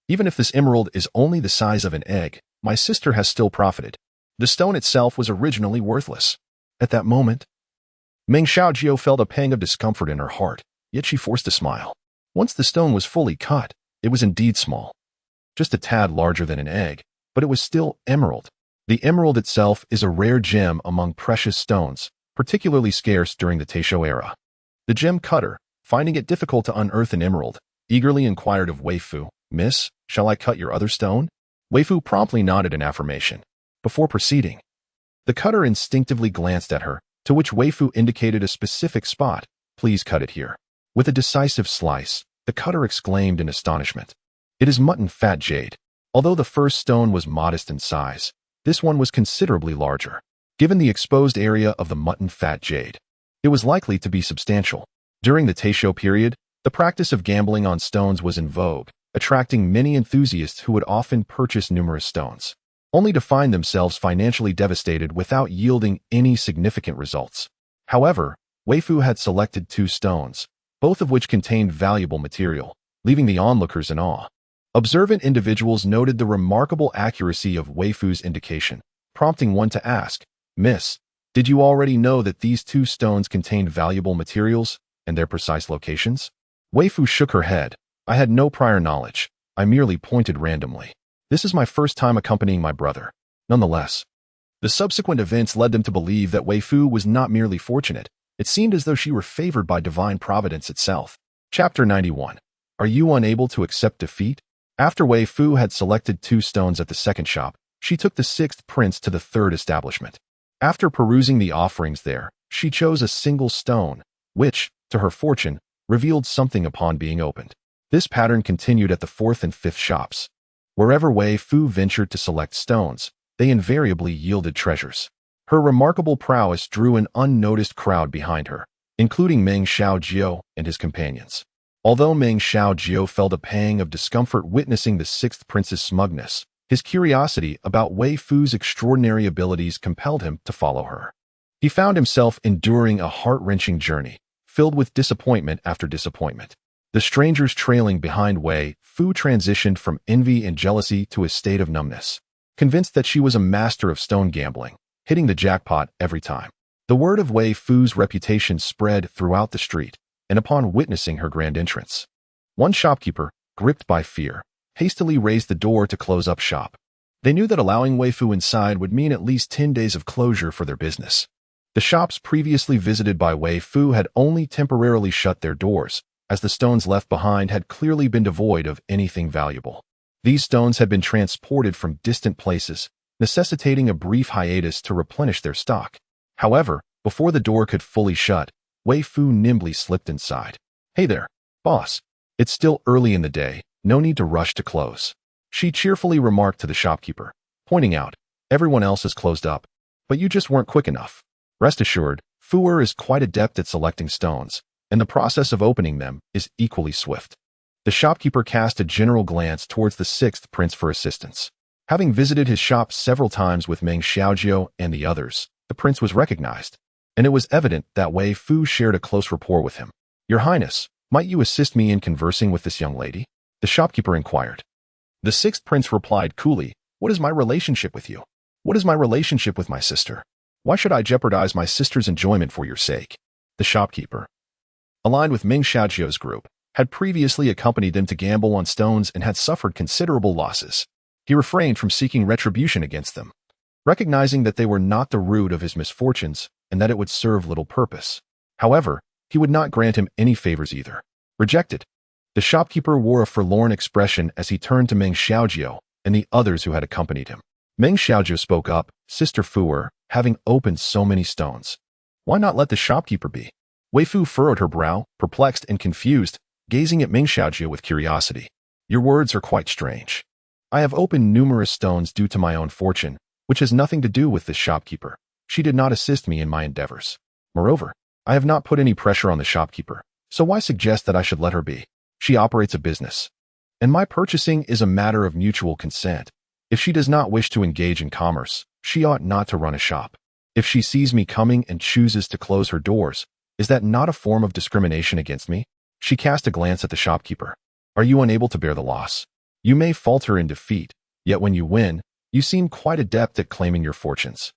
"Even if this emerald is only the size of an egg, my sister has still profited. The stone itself was originally worthless." At that moment, Meng Xiaojiu felt a pang of discomfort in her heart, yet she forced a smile. Once the stone was fully cut, it was indeed small, just a tad larger than an egg, but it was still emerald. The emerald itself is a rare gem among precious stones, particularly scarce during the Taisho era. The gem cutter, finding it difficult to unearth an emerald, eagerly inquired of Weifoo, "Miss, shall I cut your other stone?" Weifoo promptly nodded in affirmation. Before proceeding, the cutter instinctively glanced at her, to which Weifoo indicated a specific spot. Please cut it here. With a decisive slice, the cutter exclaimed in astonishment. It is mutton fat jade. Although the first stone was modest in size, this one was considerably larger. Given the exposed area of the mutton fat jade, it was likely to be substantial. During the Taisho period, the practice of gambling on stones was in vogue, attracting many enthusiasts who would often purchase numerous stones, only to find themselves financially devastated without yielding any significant results. However, Weifoo had selected 2 stones, both of which contained valuable material, leaving the onlookers in awe. Observant individuals noted the remarkable accuracy of Weifoo's indication, prompting one to ask, "Miss, did you already know that these 2 stones contained valuable materials and their precise locations?" Weifoo shook her head. "I had no prior knowledge. I merely pointed randomly. This is my first time accompanying my brother." Nonetheless, the subsequent events led them to believe that Weifoo was not merely fortunate. It seemed as though she were favored by divine providence itself. Chapter 91. Are you unable to accept defeat? After Weifoo had selected 2 stones at the second shop, she took the 6th prince to the 3rd establishment. After perusing the offerings there, she chose a single stone, which, to her fortune, revealed something upon being opened. This pattern continued at the 4th and 5th shops. Wherever Weifoo ventured to select stones, they invariably yielded treasures. Her remarkable prowess drew an unnoticed crowd behind her, including Meng Xiaojiu and his companions. Although Meng Xiaojiu felt a pang of discomfort witnessing the 6th prince's smugness, his curiosity about Weifoo's extraordinary abilities compelled him to follow her. He found himself enduring a heart-wrenching journey, filled with disappointment after disappointment. The strangers trailing behind Weifoo transitioned from envy and jealousy to a state of numbness, convinced that she was a master of stone gambling, hitting the jackpot every time. The word of Weifoo's reputation spread throughout the street, and upon witnessing her grand entrance, one shopkeeper, gripped by fear, hastily raised the door to close up shop. They knew that allowing Weifoo inside would mean at least 10 days of closure for their business. The shops previously visited by Weifoo had only temporarily shut their doors, as the stones left behind had clearly been devoid of anything valuable. These stones had been transported from distant places, necessitating a brief hiatus to replenish their stock. However, before the door could fully shut, Weifoo nimbly slipped inside. "Hey there, boss. It's still early in the day, no need to rush to close," she cheerfully remarked to the shopkeeper, pointing out, "Everyone else is closed up, but you just weren't quick enough." Rest assured, Fuer is quite adept at selecting stones, and the process of opening them is equally swift. The shopkeeper cast a general glance towards the 6th prince for assistance. Having visited his shop several times with Meng Xiaojiu and the others, the prince was recognized, and it was evident that Weifoo shared a close rapport with him. "Your Highness, might you assist me in conversing with this young lady?" the shopkeeper inquired. The 6th prince replied coolly, "What is my relationship with you? What is my relationship with my sister? Why should I jeopardize my sister's enjoyment for your sake?" The shopkeeper, aligned with Meng Xiaojiu's group, had previously accompanied them to gamble on stones and had suffered considerable losses. He refrained from seeking retribution against them, recognizing that they were not the root of his misfortunes and that it would serve little purpose. However, he would not grant him any favors either. Rejected. The shopkeeper wore a forlorn expression as he turned to Meng Xiaojiu and the others who had accompanied him. Meng Xiaojiu spoke up, "Sister Fuer, having opened so many stones, why not let the shopkeeper be?" Weifoo furrowed her brow, perplexed and confused, gazing at Meng Xiaojiu with curiosity. "Your words are quite strange. I have opened numerous stones due to my own fortune, which has nothing to do with this shopkeeper. She did not assist me in my endeavors. Moreover, I have not put any pressure on the shopkeeper, so why suggest that I should let her be? She operates a business, and my purchasing is a matter of mutual consent. If she does not wish to engage in commerce, she ought not to run a shop. If she sees me coming and chooses to close her doors, is that not a form of discrimination against me?" She cast a glance at the shopkeeper. "Are you unable to bear the loss? You may falter in defeat, yet when you win, you seem quite adept at claiming your fortunes.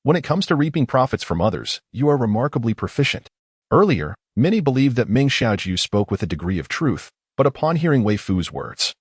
When it comes to reaping profits from others, you are remarkably proficient." Earlier, many believed that Meng Xiaojiu spoke with a degree of truth, but upon hearing Weifoo's words,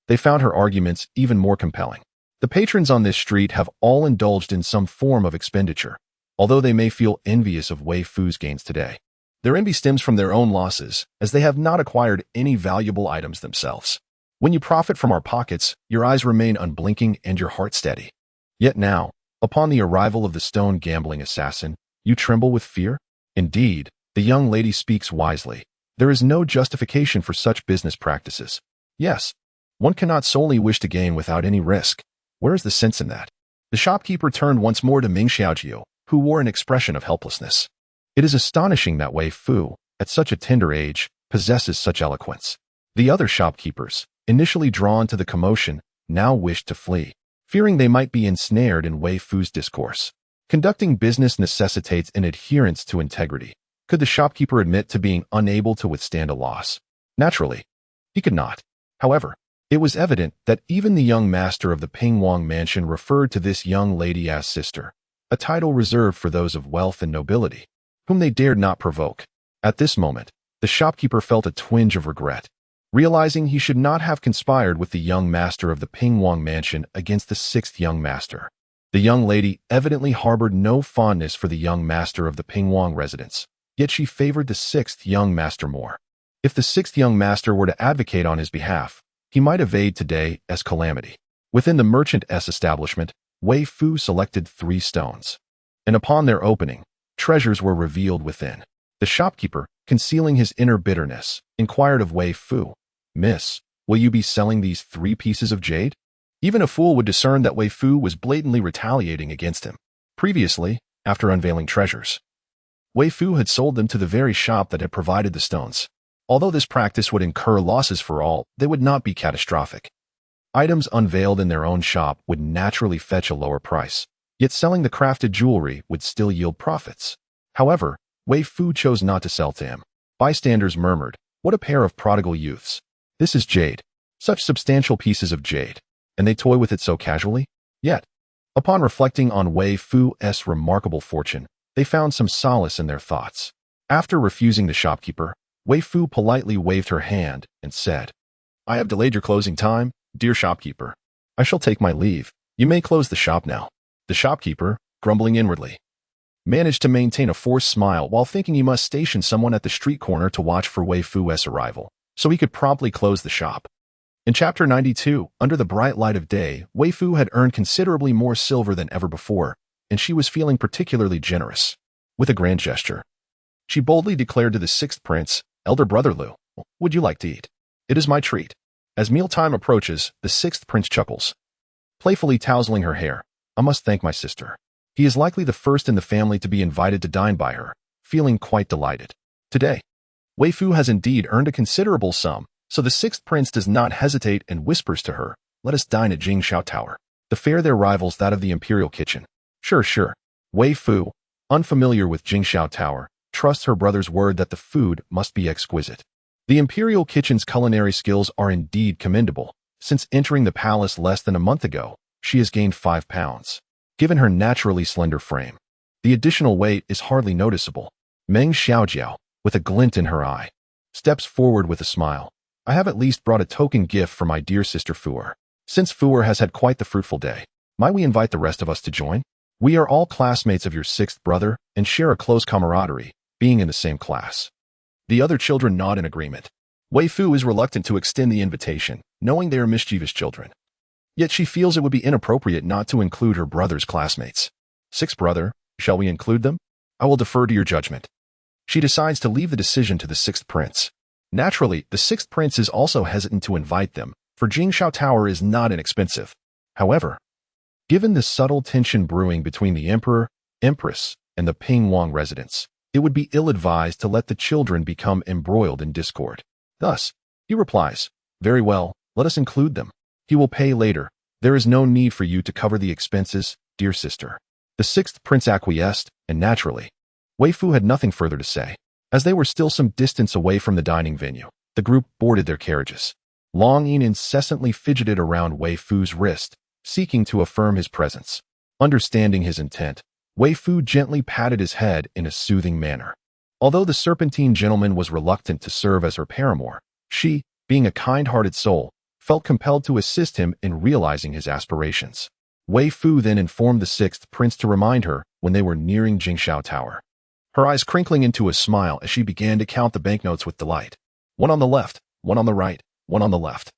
they found her arguments even more compelling. The patrons on this street have all indulged in some form of expenditure, although they may feel envious of Weifoo's gains today. Their envy stems from their own losses, as they have not acquired any valuable items themselves. When you profit from our pockets, your eyes remain unblinking and your heart steady. Yet now, upon the arrival of the stone gambling assassin, you tremble with fear? Indeed, the young lady speaks wisely. There is no justification for such business practices. Yes, one cannot solely wish to gain without any risk. Where is the sense in that? The shopkeeper turned once more to Ming Xiaojiu, who wore an expression of helplessness. It is astonishing that Weifoo, at such a tender age, possesses such eloquence. The other shopkeepers, initially drawn to the commotion, now wished to flee, fearing they might be ensnared in Weifoo's discourse. Conducting business necessitates an adherence to integrity. Could the shopkeeper admit to being unable to withstand a loss? Naturally, he could not. However, it was evident that even the young master of the Pingwang mansion referred to this young lady as sister, a title reserved for those of wealth and nobility, whom they dared not provoke. At this moment, the shopkeeper felt a twinge of regret, realizing he should not have conspired with the young master of the Pingwang mansion against the sixth young master. The young lady evidently harbored no fondness for the young master of the Pingwang residence, yet she favored the sixth young master more. If the sixth young master were to advocate on his behalf, he might evade today as calamity. Within the merchant's establishment, Weifoo selected 3 stones, and upon their opening, treasures were revealed within. The shopkeeper, concealing his inner bitterness, inquired of Weifoo, "Miss, will you be selling these 3 pieces of jade?" Even a fool would discern that Weifoo was blatantly retaliating against him. Previously, after unveiling treasures, Weifoo had sold them to the very shop that had provided the stones. Although this practice would incur losses for all, they would not be catastrophic. Items unveiled in their own shop would naturally fetch a lower price, yet selling the crafted jewelry would still yield profits. However, Weifoo chose not to sell to him. Bystanders murmured, "What a pair of prodigal youths. This is jade. Such substantial pieces of jade. And they toy with it so casually?" Yet, upon reflecting on Weifoo's remarkable fortune, they found some solace in their thoughts. After refusing the shopkeeper, Weifoo politely waved her hand and said, "I have delayed your closing time, dear shopkeeper. I shall take my leave. You may close the shop now." The shopkeeper, grumbling inwardly, managed to maintain a forced smile while thinking he must station someone at the street corner to watch for Weifoo's arrival, so he could promptly close the shop. In Chapter 92, under the bright light of day, Weifoo had earned considerably more silver than ever before, and she was feeling particularly generous. With a grand gesture, she boldly declared to the 6th prince, "Elder brother Liu, would you like to eat? It is my treat." As mealtime approaches, the 6th prince chuckles, playfully tousling her hair. "I must thank my sister. He is likely the first in the family to be invited to dine by her," feeling quite delighted. Today, Weifoo has indeed earned a considerable sum, so the 6th prince does not hesitate and whispers to her, "Let us dine at Jingxiao Tower. The fare there rivals that of the Imperial kitchen." Sure. Weifoo, unfamiliar with Jingxiao Tower, trusts her brother's word that the food must be exquisite. The Imperial kitchen's culinary skills are indeed commendable. Since entering the palace less than a month ago, she has gained 5 pounds. Given her naturally slender frame, the additional weight is hardly noticeable. Meng Xiaojiao, with a glint in her eye, steps forward with a smile. "I have at least brought a token gift for my dear sister Fuer. Since Fuer has had quite the fruitful day, might we invite the rest of us to join? We are all classmates of your 6th brother and share a close camaraderie, being in the same class." The other children nod in agreement. Weifoo is reluctant to extend the invitation, knowing they are mischievous children. Yet she feels it would be inappropriate not to include her brother's classmates. "Sixth brother, shall we include them? I will defer to your judgment." She decides to leave the decision to the 6th prince. Naturally, the 6th prince is also hesitant to invite them, for Jingxiao Tower is not inexpensive. However, given the subtle tension brewing between the emperor, empress, and the Pingwang residents, it would be ill-advised to let the children become embroiled in discord. Thus, he replies, "Very well, let us include them. He will pay later. There is no need for you to cover the expenses, dear sister." The 6th prince acquiesced, and naturally, Weifoo had nothing further to say. As they were still some distance away from the dining venue, the group boarded their carriages. Long Yin incessantly fidgeted around Weifoo's wrist, seeking to affirm his presence. Understanding his intent, Weifoo gently patted his head in a soothing manner. Although the serpentine gentleman was reluctant to serve as her paramour, she, being a kind-hearted soul, felt compelled to assist him in realizing his aspirations. Weifoo then informed the 6th prince to remind her when they were nearing Jingxiao Tower, her eyes crinkling into a smile as she began to count the banknotes with delight. "One on the left, one on the right, one on the left."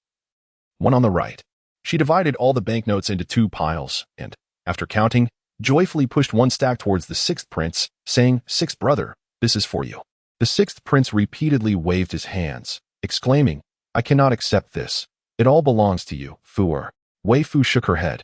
one on the right. She divided all the banknotes into 2 piles and, after counting, joyfully pushed one stack towards the 6th prince, saying, "Sixth brother, this is for you." The 6th prince repeatedly waved his hands, exclaiming, "I cannot accept this. It all belongs to you, Fuer." Weifoo shook her head,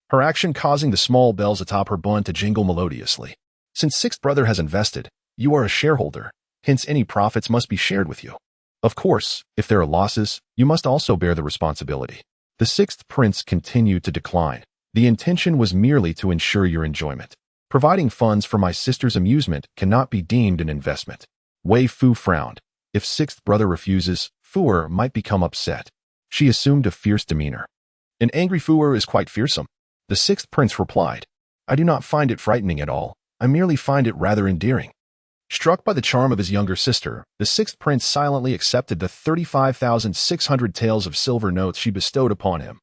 her action causing the small bells atop her bun to jingle melodiously. "Since 6th brother has invested, you are a shareholder, hence any profits must be shared with you. Of course, if there are losses, you must also bear the responsibility." The 6th prince continued to decline. "The intention was merely to ensure your enjoyment. Providing funds for my sister's amusement cannot be deemed an investment." Weifoo frowned. If 6th brother refuses, Fuer might become upset. She assumed a fierce demeanor. "An angry Fuer is quite fearsome," the 6th prince replied. "I do not find it frightening at all. I merely find it rather endearing." Struck by the charm of his younger sister, the 6th prince silently accepted the 35,600 taels of silver notes she bestowed upon him,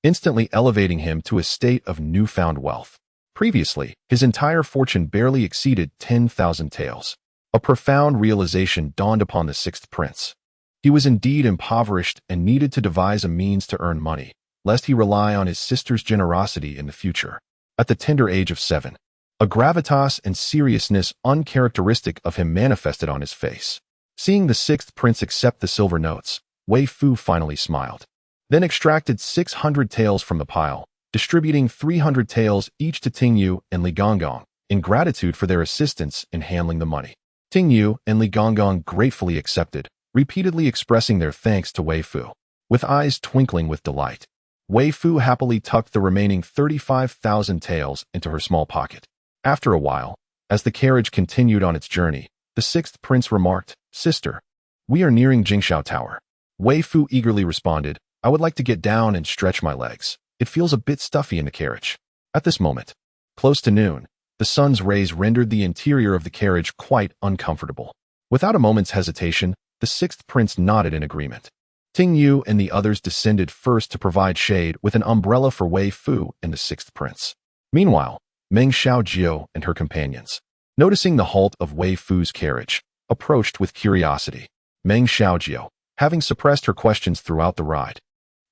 instantly elevating him to a state of newfound wealth. Previously, his entire fortune barely exceeded 10,000 taels. A profound realization dawned upon the 6th prince. He was indeed impoverished and needed to devise a means to earn money, lest he rely on his sister's generosity in the future. At the tender age of 7, a gravitas and seriousness uncharacteristic of him manifested on his face. Seeing the 6th prince accept the silver notes, Weifoo finally smiled, then extracted 600 taels from the pile, distributing 300 taels each to Tingyu and Ligongong in gratitude for their assistance in handling the money. Tingyu and Ligongong gratefully accepted, repeatedly expressing their thanks to Weifoo. With eyes twinkling with delight, Weifoo happily tucked the remaining 35,000 taels into her small pocket. After a while, as the carriage continued on its journey, the 6th prince remarked, "Sister, we are nearing Jingshao Tower." Weifoo eagerly responded, "I would like to get down and stretch my legs. It feels a bit stuffy in the carriage." At this moment, close to noon, the sun's rays rendered the interior of the carriage quite uncomfortable. Without a moment's hesitation, the 6th prince nodded in agreement. Tingyu and the others descended first to provide shade with an umbrella for Weifoo and the 6th prince. Meanwhile, Meng Xiaojiu and her companions, noticing the halt of Weifoo's carriage, approached with curiosity. Meng Xiaojiu, having suppressed her questions throughout the ride,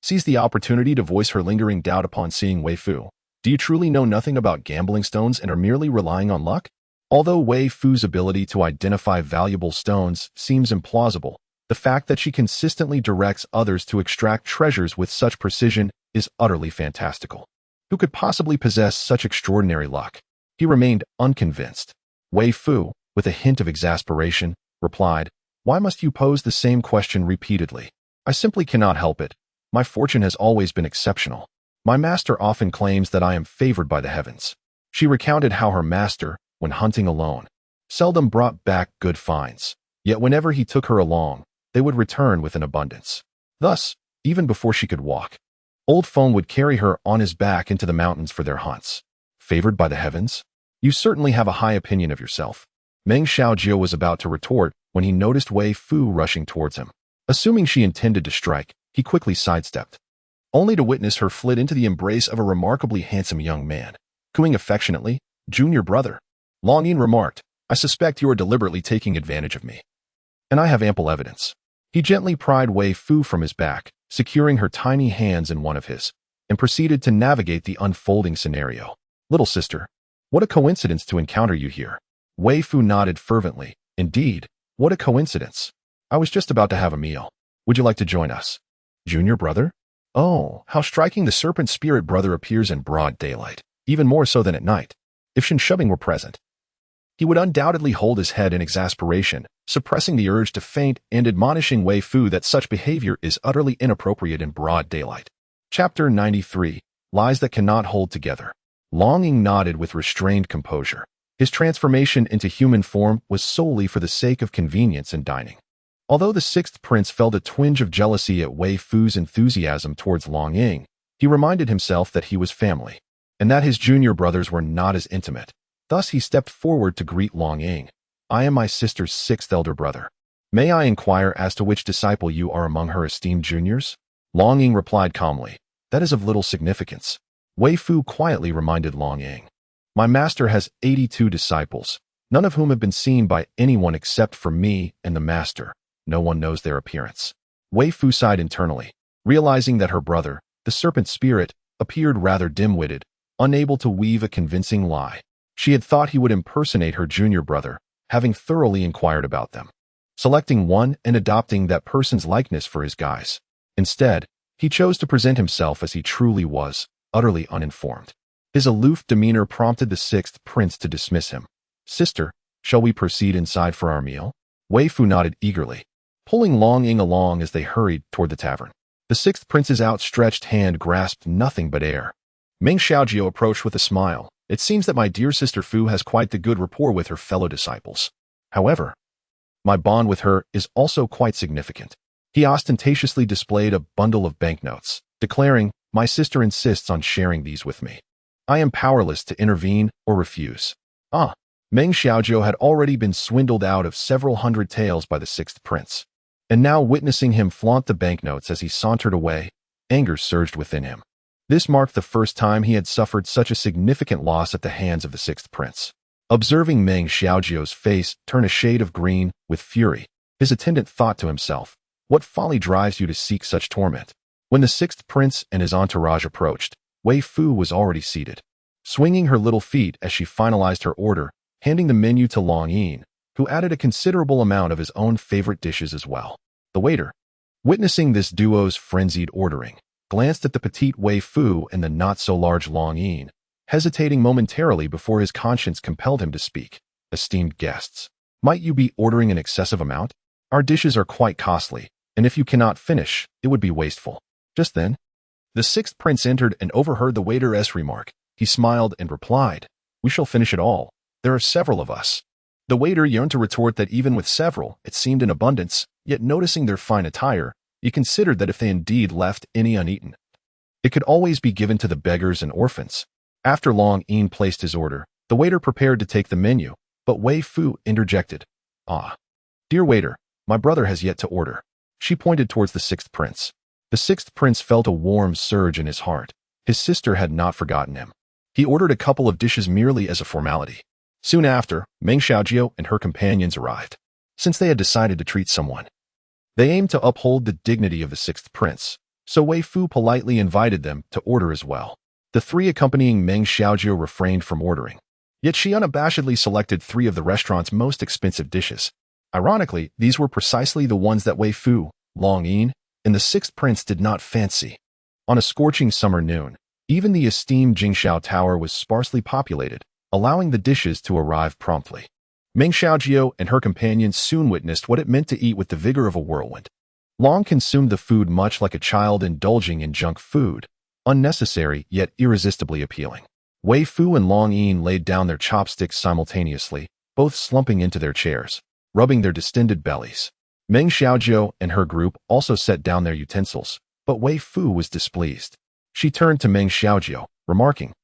seized the opportunity to voice her lingering doubt upon seeing Weifoo. "Do you truly know nothing about gambling stones and are merely relying on luck?" Although Weifoo's ability to identify valuable stones seems implausible, the fact that she consistently directs others to extract treasures with such precision is utterly fantastical. Who could possibly possess such extraordinary luck? He remained unconvinced. Weifoo, with a hint of exasperation, replied, "Why must you pose the same question repeatedly? I simply cannot help it. My fortune has always been exceptional. My master often claims that I am favored by the heavens." She recounted how her master, when hunting alone, seldom brought back good finds, yet whenever he took her along, they would return with an abundance. Thus, even before she could walk, Old Feng would carry her on his back into the mountains for their hunts. "Favored by the heavens? You certainly have a high opinion of yourself." Meng Xiaojiu was about to retort when he noticed Weifoo rushing towards him. Assuming she intended to strike, he quickly sidestepped, only to witness her flit into the embrace of a remarkably handsome young man, cooing affectionately, "Junior brother." Long Yin remarked, "I suspect you are deliberately taking advantage of me, and I have ample evidence." He gently pried Weifoo from his back, securing her tiny hands in one of his, and proceeded to navigate the unfolding scenario. "Little sister, what a coincidence to encounter you here." Weifoo nodded fervently. "Indeed, what a coincidence. I was just about to have a meal. Would you like to join us?" "Junior brother? Oh, how striking the serpent spirit brother appears in broad daylight, even more so than at night. If Shunshubbing were present, he would undoubtedly hold his head in exasperation, suppressing the urge to faint and admonishing Weifoo that such behavior is utterly inappropriate in broad daylight. Chapter 93, Lies That Cannot Hold Together. Longing nodded with restrained composure. His transformation into human form was solely for the sake of convenience in dining. Although the 6th prince felt a twinge of jealousy at Weifoo's enthusiasm towards Long Ying, he reminded himself that he was family, and that his junior brothers were not as intimate. Thus he stepped forward to greet Long Ying. "I am my sister's 6th elder brother. May I inquire as to which disciple you are among her esteemed juniors?" Long Ying replied calmly, "That is of little significance." Weifoo quietly reminded Long Ying, "My master has 82 disciples, none of whom have been seen by anyone except for me and the master. No one knows their appearance." Weifoo sighed internally. Realizing that her brother, the serpent spirit, appeared rather dim-witted, unable to weave a convincing lie. She had thought he would impersonate her junior brother, having thoroughly inquired about them, selecting one and adopting that person's likeness for his guise. Instead, he chose to present himself as he truly was, utterly uninformed. His aloof demeanor prompted the sixth prince to dismiss him. "Sister, shall we proceed inside for our meal?" Weifoo nodded eagerly, pulling Long Ying along as they hurried toward the tavern. The sixth prince's outstretched hand grasped nothing but air. Meng Xiaojiu approached with a smile. "It seems that my dear sister Fu has quite the good rapport with her fellow disciples. However, my bond with her is also quite significant." He ostentatiously displayed a bundle of banknotes, declaring, "My sister insists on sharing these with me. I am powerless to intervene or refuse." Meng Xiaojiu had already been swindled out of several hundred taels by the sixth prince, and now witnessing him flaunt the banknotes as he sauntered away, anger surged within him. This marked the first time he had suffered such a significant loss at the hands of the sixth prince. Observing Meng Xiaojiu's face turn a shade of green with fury, his attendant thought to himself, "What folly drives you to seek such torment?" When the sixth prince and his entourage approached, Weifoo was already seated, swinging her little feet as she finalized her order, handing the menu to Long Ying, who added a considerable amount of his own favorite dishes as well. The waiter, witnessing this duo's frenzied ordering, glanced at the petite Weifoo and the not-so-large Long Ying, hesitating momentarily before his conscience compelled him to speak. "Esteemed guests, might you be ordering an excessive amount? Our dishes are quite costly, and if you cannot finish, it would be wasteful." Just then, the sixth prince entered and overheard the waiter's remark. He smiled and replied, "We shall finish it all. There are several of us." The waiter yearned to retort that even with several, it seemed in abundance, yet noticing their fine attire, he considered that if they indeed left any uneaten, it could always be given to the beggars and orphans. After Long Ying placed his order, the waiter prepared to take the menu, but Weifoo interjected, "Dear waiter, my brother has yet to order." She pointed towards the sixth prince. The sixth prince felt a warm surge in his heart. His sister had not forgotten him. He ordered a couple of dishes merely as a formality. Soon after, Meng Xiaojiu and her companions arrived. Since they had decided to treat someone, they aimed to uphold the dignity of the sixth prince, so Weifoo politely invited them to order as well. The three accompanying Meng Xiaojiu refrained from ordering, yet she unabashedly selected 3 of the restaurant's most expensive dishes. Ironically, these were precisely the ones that Weifoo, Long Ying, and the sixth prince did not fancy. On a scorching summer noon, even the esteemed Jingxiao Tower was sparsely populated, allowing the dishes to arrive promptly. Meng Xiaojiu and her companions soon witnessed what it meant to eat with the vigor of a whirlwind. Long consumed the food much like a child indulging in junk food, unnecessary yet irresistibly appealing. Weifoo and Long Ying laid down their chopsticks simultaneously, both slumping into their chairs, rubbing their distended bellies. Meng Xiaojiu and her group also set down their utensils, but Weifoo was displeased. She turned to Meng Xiaojiu, remarking,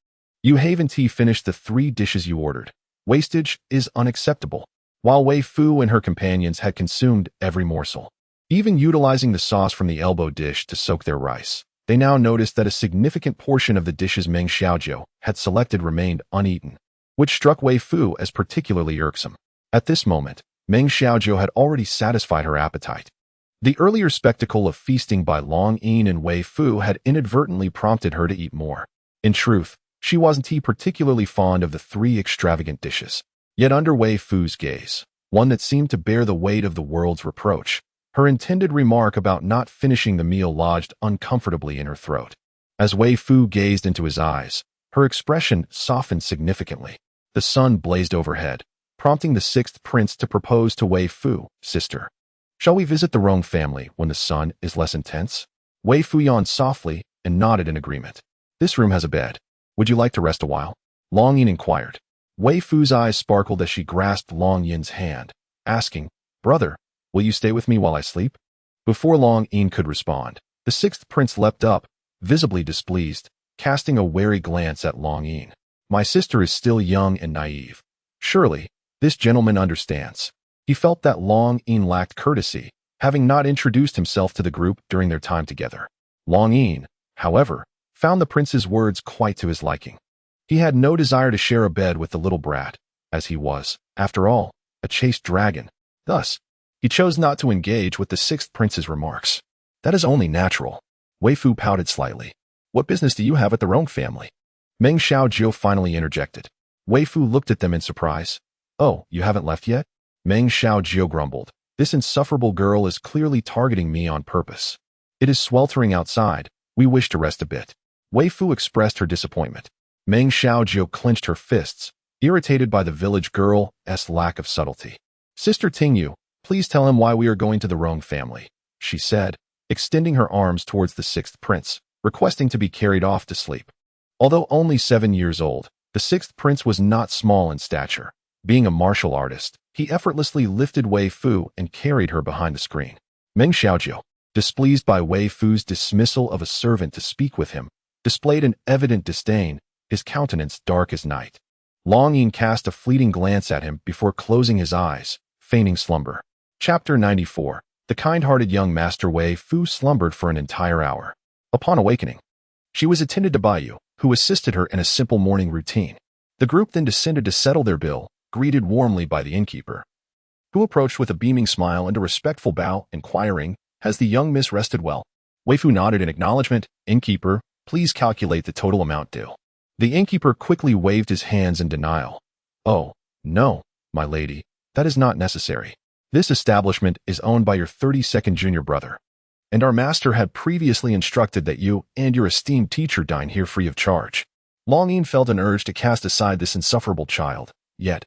"You haven't finished the 3 dishes you ordered. Wastage is unacceptable." While Weifoo and her companions had consumed every morsel, even utilizing the sauce from the elbow dish to soak their rice, they now noticed that a significant portion of the dishes Meng Xiaojiu had selected remained uneaten, which struck Weifoo as particularly irksome. At this moment, Meng Xiaojiu had already satisfied her appetite. The earlier spectacle of feasting by Long Ying and Weifoo had inadvertently prompted her to eat more. In truth, she wasn't particularly fond of the 3 extravagant dishes. Yet under Weifoo's gaze, one that seemed to bear the weight of the world's reproach, her intended remark about not finishing the meal lodged uncomfortably in her throat. As Weifoo gazed into his eyes, her expression softened significantly. The sun blazed overhead, prompting the sixth prince to propose to Weifoo, "Sister, shall we visit the Rong family when the sun is less intense?" Weifoo yawned softly and nodded in agreement. "This room has a bed. Would you like to rest a while?" Long Ying inquired. Weifoo's eyes sparkled as she grasped Long Ying's hand, asking, "Brother, will you stay with me while I sleep?" Before Long Ying could respond, the sixth prince leapt up, visibly displeased, casting a wary glance at Long Ying. "My sister is still young and naive. Surely, this gentleman understands." He felt that Long Ying lacked courtesy, having not introduced himself to the group during their time together. Long Ying, however, found the prince's words quite to his liking. He had no desire to share a bed with the little brat, as he was, after all, a chaste dragon. Thus, he chose not to engage with the sixth prince's remarks. "That is only natural. Weifoo pouted slightly. What business do you have at the Rong family? Meng Xiaojiu finally interjected. Weifoo looked at them in surprise. Oh, you haven't left yet? Meng Xiaojiu grumbled. This insufferable girl is clearly targeting me on purpose. It is sweltering outside. We wish to rest a bit. Weifoo expressed her disappointment. Meng Xiaojiu clenched her fists, irritated by the village girl's lack of subtlety. Sister Tingyu, please tell him why we are going to the Rong family, she said, extending her arms towards the sixth prince, requesting to be carried off to sleep. Although only 7 years old, the sixth prince was not small in stature. Being a martial artist, he effortlessly lifted Weifoo and carried her behind the screen. Meng Xiaojiu, displeased by Weifoo's dismissal of a servant to speak with him, displayed an evident disdain, his countenance dark as night. Long Yin cast a fleeting glance at him before closing his eyes, feigning slumber. Chapter 94. The kind-hearted young Master Weifoo slumbered for an entire hour. Upon awakening, she was attended to Baiyu, who assisted her in a simple morning routine. The group then descended to settle their bill, greeted warmly by the innkeeper, who approached with a beaming smile and a respectful bow, inquiring, "Has the young miss rested well?" Weifoo nodded in acknowledgement. "Innkeeper, please calculate the total amount due." The innkeeper quickly waved his hands in denial. "Oh, no, my lady, that is not necessary. This establishment is owned by your 32nd junior brother, and our master had previously instructed that you and your esteemed teacher dine here free of charge." Long Yin felt an urge to cast aside this insufferable child, yet,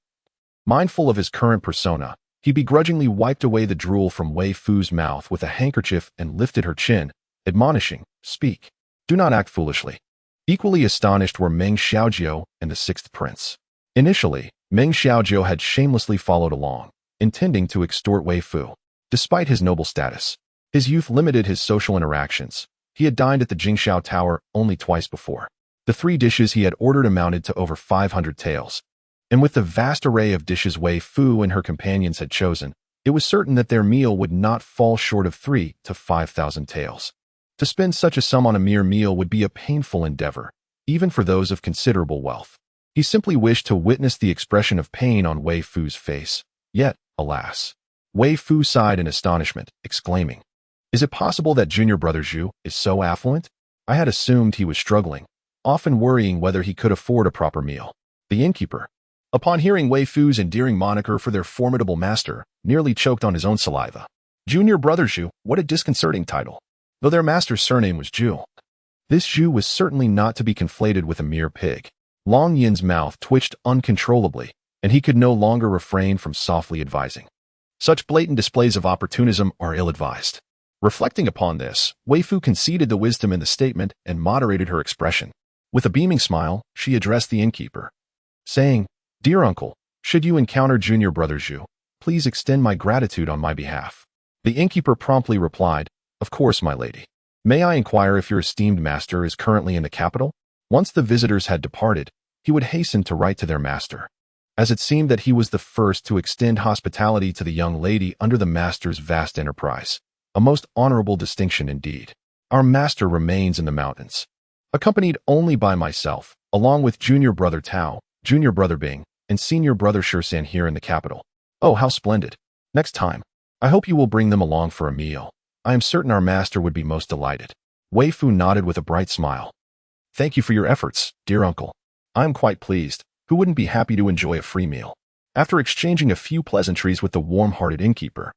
mindful of his current persona, he begrudgingly wiped away the drool from Weifoo's mouth with a handkerchief and lifted her chin, admonishing, "Speak. Do not act foolishly." Equally astonished were Meng Xiaojiu and the sixth prince. Initially, Meng Xiaojiu had shamelessly followed along, intending to extort Weifoo. Despite his noble status, his youth limited his social interactions. He had dined at the Jingxiao Tower only twice before. The 3 dishes he had ordered amounted to over 500 taels. And with the vast array of dishes Weifoo and her companions had chosen, it was certain that their meal would not fall short of 3 to 5,000 taels. To spend such a sum on a mere meal would be a painful endeavor, even for those of considerable wealth. He simply wished to witness the expression of pain on Weifoo's face. Yet, alas. Weifoo sighed in astonishment, exclaiming, "Is it possible that junior brother Zhu is so affluent? I had assumed he was struggling, often worrying whether he could afford a proper meal." The innkeeper, upon hearing Weifoo's endearing moniker for their formidable master, nearly choked on his own saliva. Junior brother Zhu, what a disconcerting title. Though their master's surname was Zhu, this Zhu was certainly not to be conflated with a mere pig. Long Yin's mouth twitched uncontrollably, and he could no longer refrain from softly advising. Such blatant displays of opportunism are ill-advised. Reflecting upon this, Weifoo conceded the wisdom in the statement and moderated her expression. With a beaming smile, she addressed the innkeeper, saying, "Dear uncle, should you encounter junior brother Zhu, please extend my gratitude on my behalf." The innkeeper promptly replied, "Of course, my lady. May I inquire if your esteemed master is currently in the capital?" Once the visitors had departed, he would hasten to write to their master, as it seemed that he was the first to extend hospitality to the young lady under the master's vast enterprise. A most honorable distinction indeed. Our master remains in the mountains, accompanied only by myself, along with junior brother Tao, junior brother Bing, and senior brother Shirsan here in the capital. Oh, how splendid. Next time, I hope you will bring them along for a meal. I am certain our master would be most delighted. Weifoo nodded with a bright smile. "Thank you for your efforts, dear uncle. I am quite pleased. Who wouldn't be happy to enjoy a free meal?" After exchanging a few pleasantries with the warm-hearted innkeeper,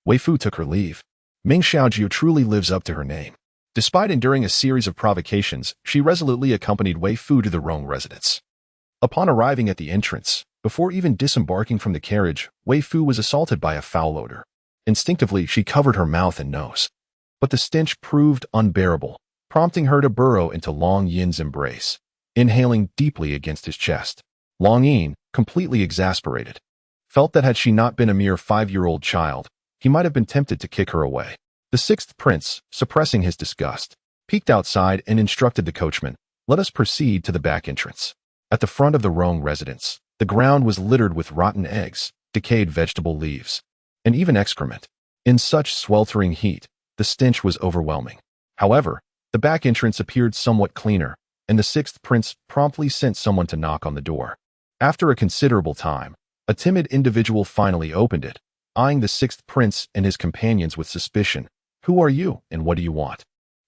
Weifoo took her leave. Meng Xiaojiu truly lives up to her name. Despite enduring a series of provocations, she resolutely accompanied Weifoo to the Rong residence. Upon arriving at the entrance, before even disembarking from the carriage, Weifoo was assaulted by a foul odor. Instinctively, she covered her mouth and nose. But the stench proved unbearable, prompting her to burrow into Long Yin's embrace, inhaling deeply against his chest. Long Yin, completely exasperated, felt that had she not been a mere 5-year-old child, he might have been tempted to kick her away. The sixth prince, suppressing his disgust, peeked outside and instructed the coachman, "Let us proceed to the back entrance." At the front of the Rong residence, the ground was littered with rotten eggs, decayed vegetable leaves, and even excrement. In such sweltering heat, the stench was overwhelming. However, the back entrance appeared somewhat cleaner, and the sixth prince promptly sent someone to knock on the door. After a considerable time, a timid individual finally opened it, eyeing the sixth prince and his companions with suspicion. "Who are you, and what do you want?"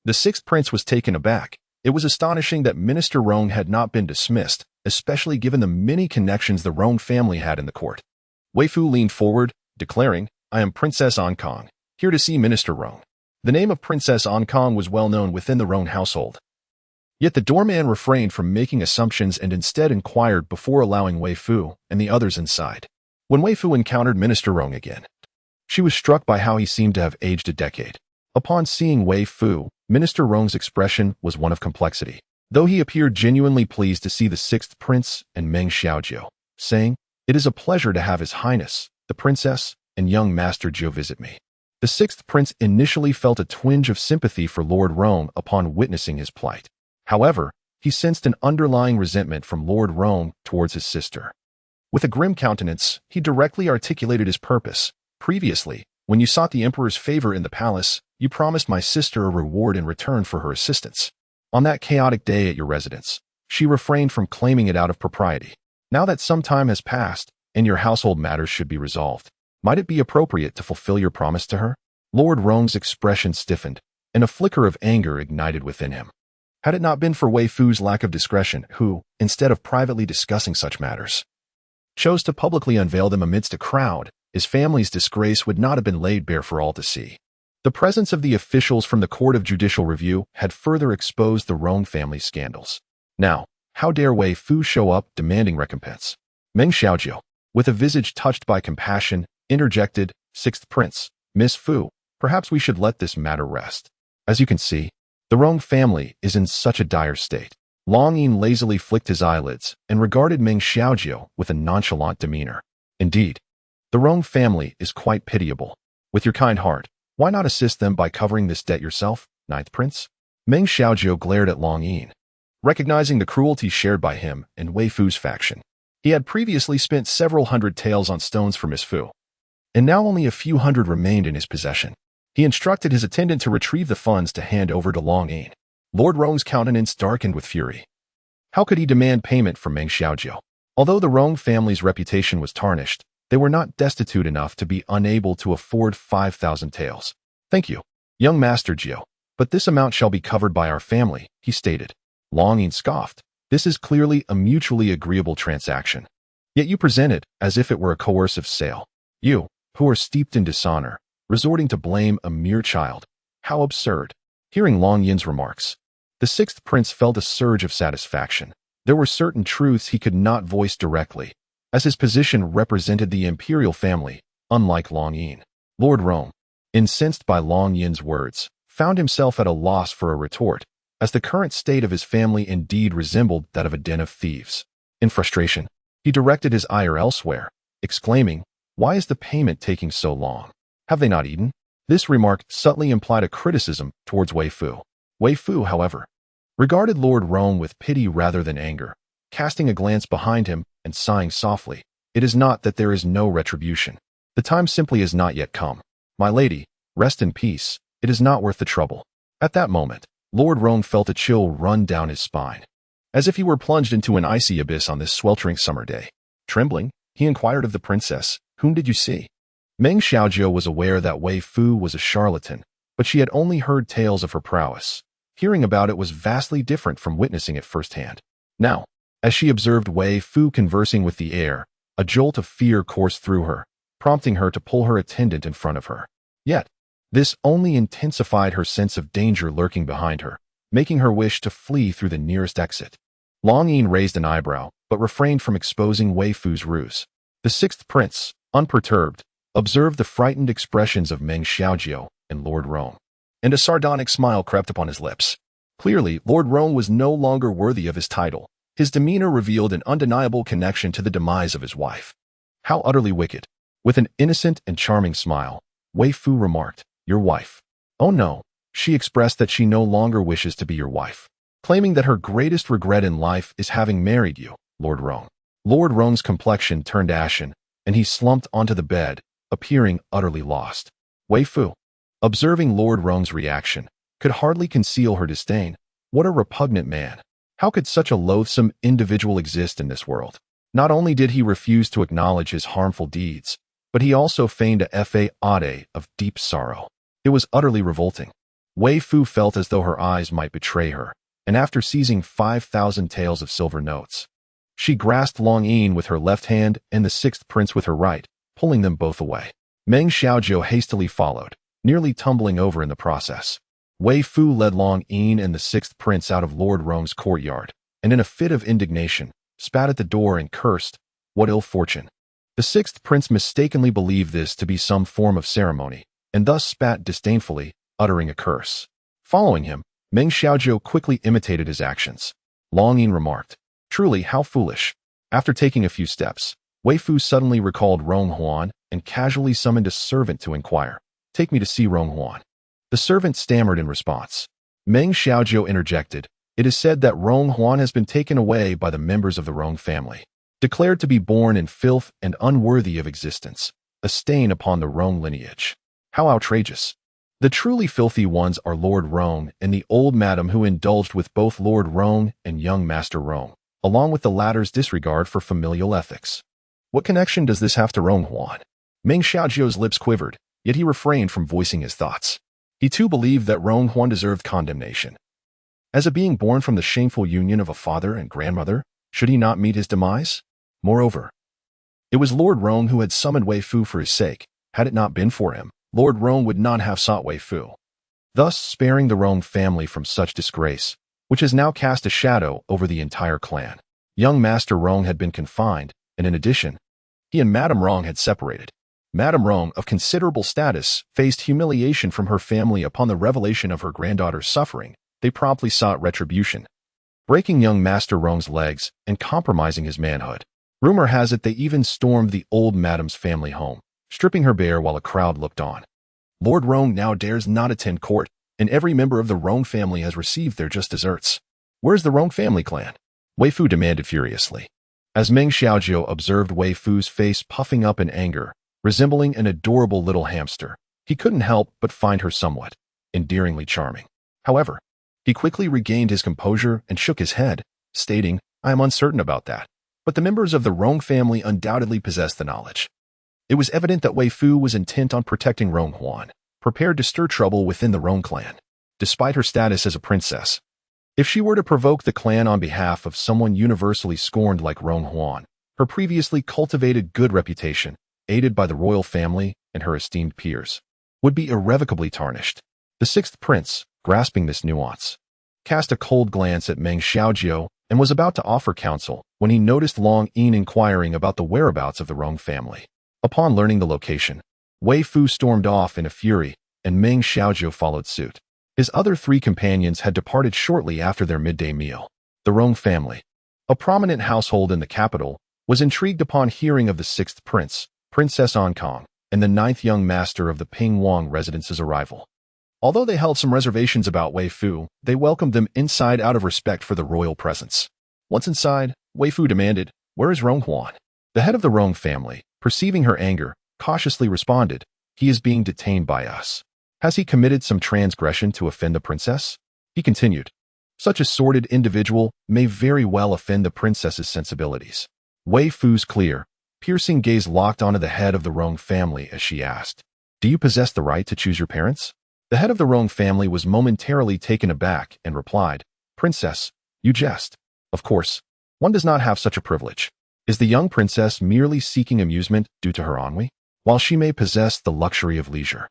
The sixth prince was taken aback. It was astonishing that Minister Rong had not been dismissed, especially given the many connections the Rong family had in the court. Weifoo leaned forward, declaring, "I am Princess Ankong, here to see Minister Rong." The name of Princess Ankong was well known within the Rong household. Yet the doorman refrained from making assumptions and instead inquired before allowing Weifoo and the others inside. When Weifoo encountered Minister Rong again, she was struck by how he seemed to have aged a decade. Upon seeing Weifoo, Minister Rong's expression was one of complexity, though he appeared genuinely pleased to see the sixth prince and Meng Xiaojiu, saying, "It is a pleasure to have His Highness, the Princess, and young Master Jiu visit me." The sixth prince initially felt a twinge of sympathy for Lord Rong upon witnessing his plight. However, he sensed an underlying resentment from Lord Rong towards his sister. With a grim countenance, he directly articulated his purpose. "Previously, when you sought the Emperor's favor in the palace, you promised my sister a reward in return for her assistance. On that chaotic day at your residence, she refrained from claiming it out of propriety. Now that some time has passed, and your household matters should be resolved, might it be appropriate to fulfill your promise to her?" Lord Rong's expression stiffened, and a flicker of anger ignited within him. Had it not been for Weifoo's lack of discretion, who, instead of privately discussing such matters, chose to publicly unveil them amidst a crowd, his family's disgrace would not have been laid bare for all to see. The presence of the officials from the Court of Judicial Review had further exposed the Rong family's scandals. Now, how dare Weifoo show up demanding recompense? Meng Xiaojiu, with a visage touched by compassion, interjected, "Sixth Prince, Miss Fu, perhaps we should let this matter rest. As you can see, the Rong family is in such a dire state." Long Yin lazily flicked his eyelids and regarded Meng Xiaojiu with a nonchalant demeanor. "Indeed, the Rong family is quite pitiable. With your kind heart, why not assist them by covering this debt yourself, Ninth Prince?" Meng Xiaojiu glared at Long Yin, recognizing the cruelty shared by him and Weifoo's faction. He had previously spent several hundred taels on stones for Miss Fu, and now only a few hundred remained in his possession. He instructed his attendant to retrieve the funds to hand over to Long Yin. Lord Rong's countenance darkened with fury. How could he demand payment from Meng Xiaojiu? Although the Rong family's reputation was tarnished, they were not destitute enough to be unable to afford 5,000 taels. "Thank you, young Master Jiu, but this amount shall be covered by our family," he stated. Long Yin scoffed. "This is clearly a mutually agreeable transaction. Yet you present it as if it were a coercive sale. You, who are steeped in dishonor, resorting to blame a mere child. How absurd." Hearing Long Yin's remarks, the sixth prince felt a surge of satisfaction. There were certain truths he could not voice directly, as his position represented the Imperial family, unlike Long Yin. Lord Rong, incensed by Long Yin's words, found himself at a loss for a retort, as the current state of his family indeed resembled that of a den of thieves. In frustration, he directed his ire elsewhere, exclaiming, "Why is the payment taking so long? Have they not eaten?" This remark subtly implied a criticism towards Weifoo. Weifoo, however, regarded Lord Rong with pity rather than anger, casting a glance behind him and sighing softly. "It is not that there is no retribution. The time simply has not yet come. My lady, rest in peace. It is not worth the trouble." At that moment, Lord Rong felt a chill run down his spine, as if he were plunged into an icy abyss on this sweltering summer day. Trembling, he inquired of the princess, "Whom did you see?" Meng Xiaojiu was aware that Weifoo was a charlatan, but she had only heard tales of her prowess. Hearing about it was vastly different from witnessing it firsthand. Now, as she observed Weifoo conversing with the air, a jolt of fear coursed through her, prompting her to pull her attendant in front of her. Yet, this only intensified her sense of danger lurking behind her, making her wish to flee through the nearest exit. Long Yin raised an eyebrow, but refrained from exposing Weifoo's ruse. The sixth prince, unperturbed, observed the frightened expressions of Meng Xiaojiu and Lord Rong, and a sardonic smile crept upon his lips. Clearly, Lord Rong was no longer worthy of his title. His demeanor revealed an undeniable connection to the demise of his wife. How utterly wicked. With an innocent and charming smile, Weifoo remarked, "Your wife." "Oh no." She expressed that she no longer wishes to be your wife, claiming that her greatest regret in life is having married you, Lord Rong. Lord Rong's complexion turned ashen, and he slumped onto the bed, appearing utterly lost. Weifoo, observing Lord Rong's reaction, could hardly conceal her disdain. What a repugnant man. How could such a loathsome individual exist in this world? Not only did he refuse to acknowledge his harmful deeds, but he also feigned a fa ade of deep sorrow. It was utterly revolting. Weifoo felt as though her eyes might betray her, and after seizing 5,000 taels of silver notes, she grasped Long Yin with her left hand and the sixth prince with her right, pulling them both away. Meng Xiaojiu hastily followed, nearly tumbling over in the process. Weifoo led Long Yin and the sixth prince out of Lord Rong's courtyard, and in a fit of indignation, spat at the door and cursed, "What ill fortune!" The sixth prince mistakenly believed this to be some form of ceremony, and thus spat disdainfully, uttering a curse. Following him, Meng Xiaojiu quickly imitated his actions. Long Yin remarked, "Truly, how foolish." After taking a few steps, Weifoo suddenly recalled Rong Huan and casually summoned a servant to inquire, "Take me to see Rong Huan." The servant stammered in response. Meng Xiaojiu interjected, "It is said that Rong Huan has been taken away by the members of the Rong family, declared to be born in filth and unworthy of existence, a stain upon the Rong lineage. How outrageous! The truly filthy ones are Lord Rong and the old madam who indulged with both Lord Rong and young Master Rong, along with the latter's disregard for familial ethics. What connection does this have to Rong Huan?" Meng Xiaojiu's lips quivered, yet he refrained from voicing his thoughts. He too believed that Rong Huan deserved condemnation. As a being born from the shameful union of a father and grandmother, should he not meet his demise? Moreover, it was Lord Rong who had summoned Weifoo for his sake. Had it not been for him, Lord Rong would not have sought Weifoo, thus sparing the Rong family from such disgrace, which has now cast a shadow over the entire clan. Young Master Rong had been confined, and in addition, he and Madame Rong had separated. Madame Rong, of considerable status, faced humiliation from her family upon the revelation of her granddaughter's suffering. They promptly sought retribution, breaking young Master Rong's legs and compromising his manhood. Rumor has it they even stormed the old Madame's family home, stripping her bare while a crowd looked on. Lord Rong now dares not attend court, and every member of the Rong family has received their just deserts. Where's the Rong family clan? Weifoo demanded furiously. As Meng Xiaojiu observed Weifoo's face puffing up in anger, resembling an adorable little hamster, he couldn't help but find her somewhat endearingly charming. However, he quickly regained his composure and shook his head, stating, "I am uncertain about that, but the members of the Rong family undoubtedly possess the knowledge." It was evident that Weifoo was intent on protecting Rong Huan, prepared to stir trouble within the Rong clan, despite her status as a princess. If she were to provoke the clan on behalf of someone universally scorned like Rong Huan, her previously cultivated good reputation, aided by the royal family and her esteemed peers, would be irrevocably tarnished. The sixth prince, grasping this nuance, cast a cold glance at Meng Xiaojiu and was about to offer counsel when he noticed Long Yin inquiring about the whereabouts of the Rong family. Upon learning the location, Weifoo stormed off in a fury, and Meng Xiaojiu followed suit. His other three companions had departed shortly after their midday meal. The Rong family, a prominent household in the capital, was intrigued upon hearing of the sixth prince, Princess Ankong, and the ninth young master of the Ping Wang residence's arrival. Although they held some reservations about Weifoo, they welcomed them inside out of respect for the royal presence. Once inside, Weifoo demanded, "Where is Rong Huan?" The head of the Rong family, perceiving her anger, cautiously responded, "He is being detained by us." "Has he committed some transgression to offend the princess?" He continued. "Such a sordid individual may very well offend the princess's sensibilities." Weifoo's clear, piercing gaze locked onto the head of the Rong family as she asked, "Do you possess the right to choose your parents?" The head of the Rong family was momentarily taken aback and replied, "Princess, you jest. Of course, one does not have such a privilege. Is the young princess merely seeking amusement due to her ennui, while she may possess the luxury of leisure?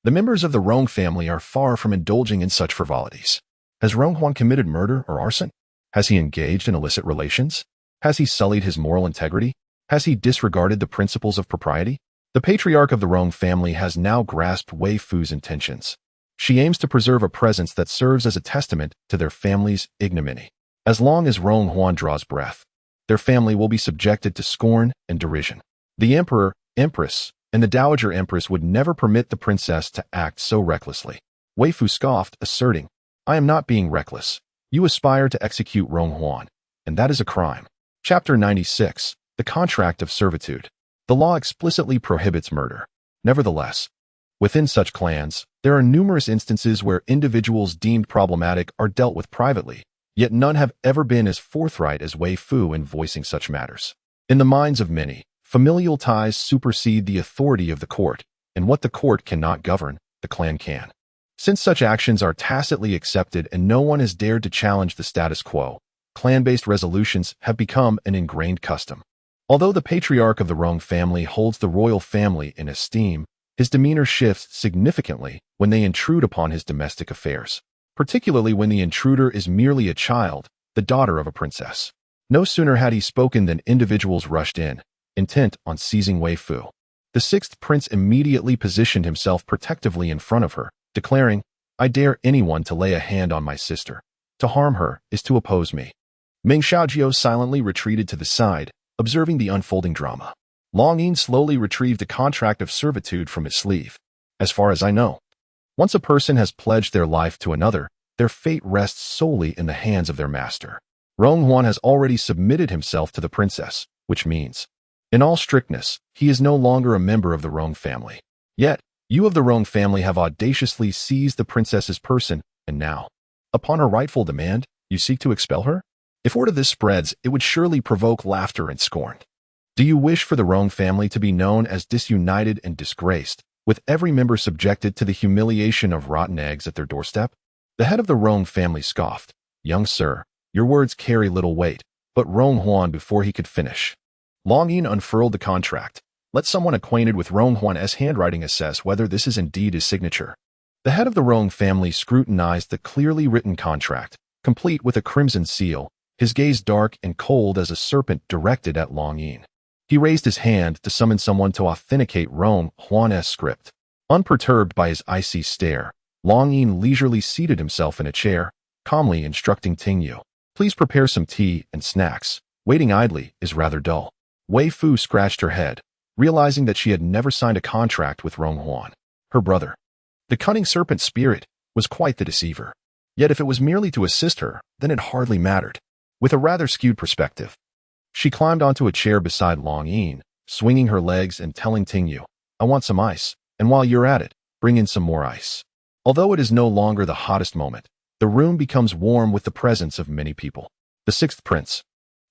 The members of the Rong family are far from indulging in such frivolities. Has Rong Huan committed murder or arson? Has he engaged in illicit relations? Has he sullied his moral integrity? Has he disregarded the principles of propriety?" The patriarch of the Rong family has now grasped Weifoo's intentions. She aims to preserve a presence that serves as a testament to their family's ignominy. As long as Rong Huan draws breath, their family will be subjected to scorn and derision. The emperor, empress, and the dowager empress would never permit the princess to act so recklessly. Weifoo scoffed, asserting, "I am not being reckless. You aspire to execute Rong Huan, and that is a crime." Chapter 96, The Contract of Servitude. The law explicitly prohibits murder. Nevertheless, within such clans, there are numerous instances where individuals deemed problematic are dealt with privately, yet none have ever been as forthright as Weifoo in voicing such matters. In the minds of many, familial ties supersede the authority of the court, and what the court cannot govern, the clan can. Since such actions are tacitly accepted and no one has dared to challenge the status quo, clan-based resolutions have become an ingrained custom. Although the patriarch of the Rong family holds the royal family in esteem, his demeanor shifts significantly when they intrude upon his domestic affairs, particularly when the intruder is merely a child, the daughter of a princess. No sooner had he spoken than individuals rushed in, intent on seizing Weifoo. The sixth prince immediately positioned himself protectively in front of her, declaring, "I dare anyone to lay a hand on my sister. To harm her is to oppose me." Meng Xiaojiu silently retreated to the side, observing the unfolding drama. Long Yin slowly retrieved a contract of servitude from his sleeve. "As far as I know, once a person has pledged their life to another, their fate rests solely in the hands of their master. Rong Huan has already submitted himself to the princess, which means, in all strictness, he is no longer a member of the Rong family. Yet, you of the Rong family have audaciously seized the princess's person, and now, upon her rightful demand, you seek to expel her? If word of this spreads, it would surely provoke laughter and scorn. Do you wish for the Rong family to be known as disunited and disgraced, with every member subjected to the humiliation of rotten eggs at their doorstep?" The head of the Rong family scoffed. "Young sir, your words carry little weight," but Rong Huan before he could finish. Long Yin unfurled the contract. "Let someone acquainted with Rong Huan's handwriting assess whether this is indeed his signature." The head of the Rong family scrutinized the clearly written contract, complete with a crimson seal, his gaze dark and cold as a serpent directed at Long Yin. He raised his hand to summon someone to authenticate Rong Huan's script. Unperturbed by his icy stare, Long Yin leisurely seated himself in a chair, calmly instructing Tingyu, "Please prepare some tea and snacks. Waiting idly is rather dull." Weifoo scratched her head, realizing that she had never signed a contract with Rong Huan, her brother. The cunning serpent spirit was quite the deceiver. Yet if it was merely to assist her, then it hardly mattered. With a rather skewed perspective, she climbed onto a chair beside Long Yin, swinging her legs and telling Tingyu, "I want some ice, and while you're at it, bring in some more ice." Although it is no longer the hottest moment, the room becomes warm with the presence of many people. The sixth prince,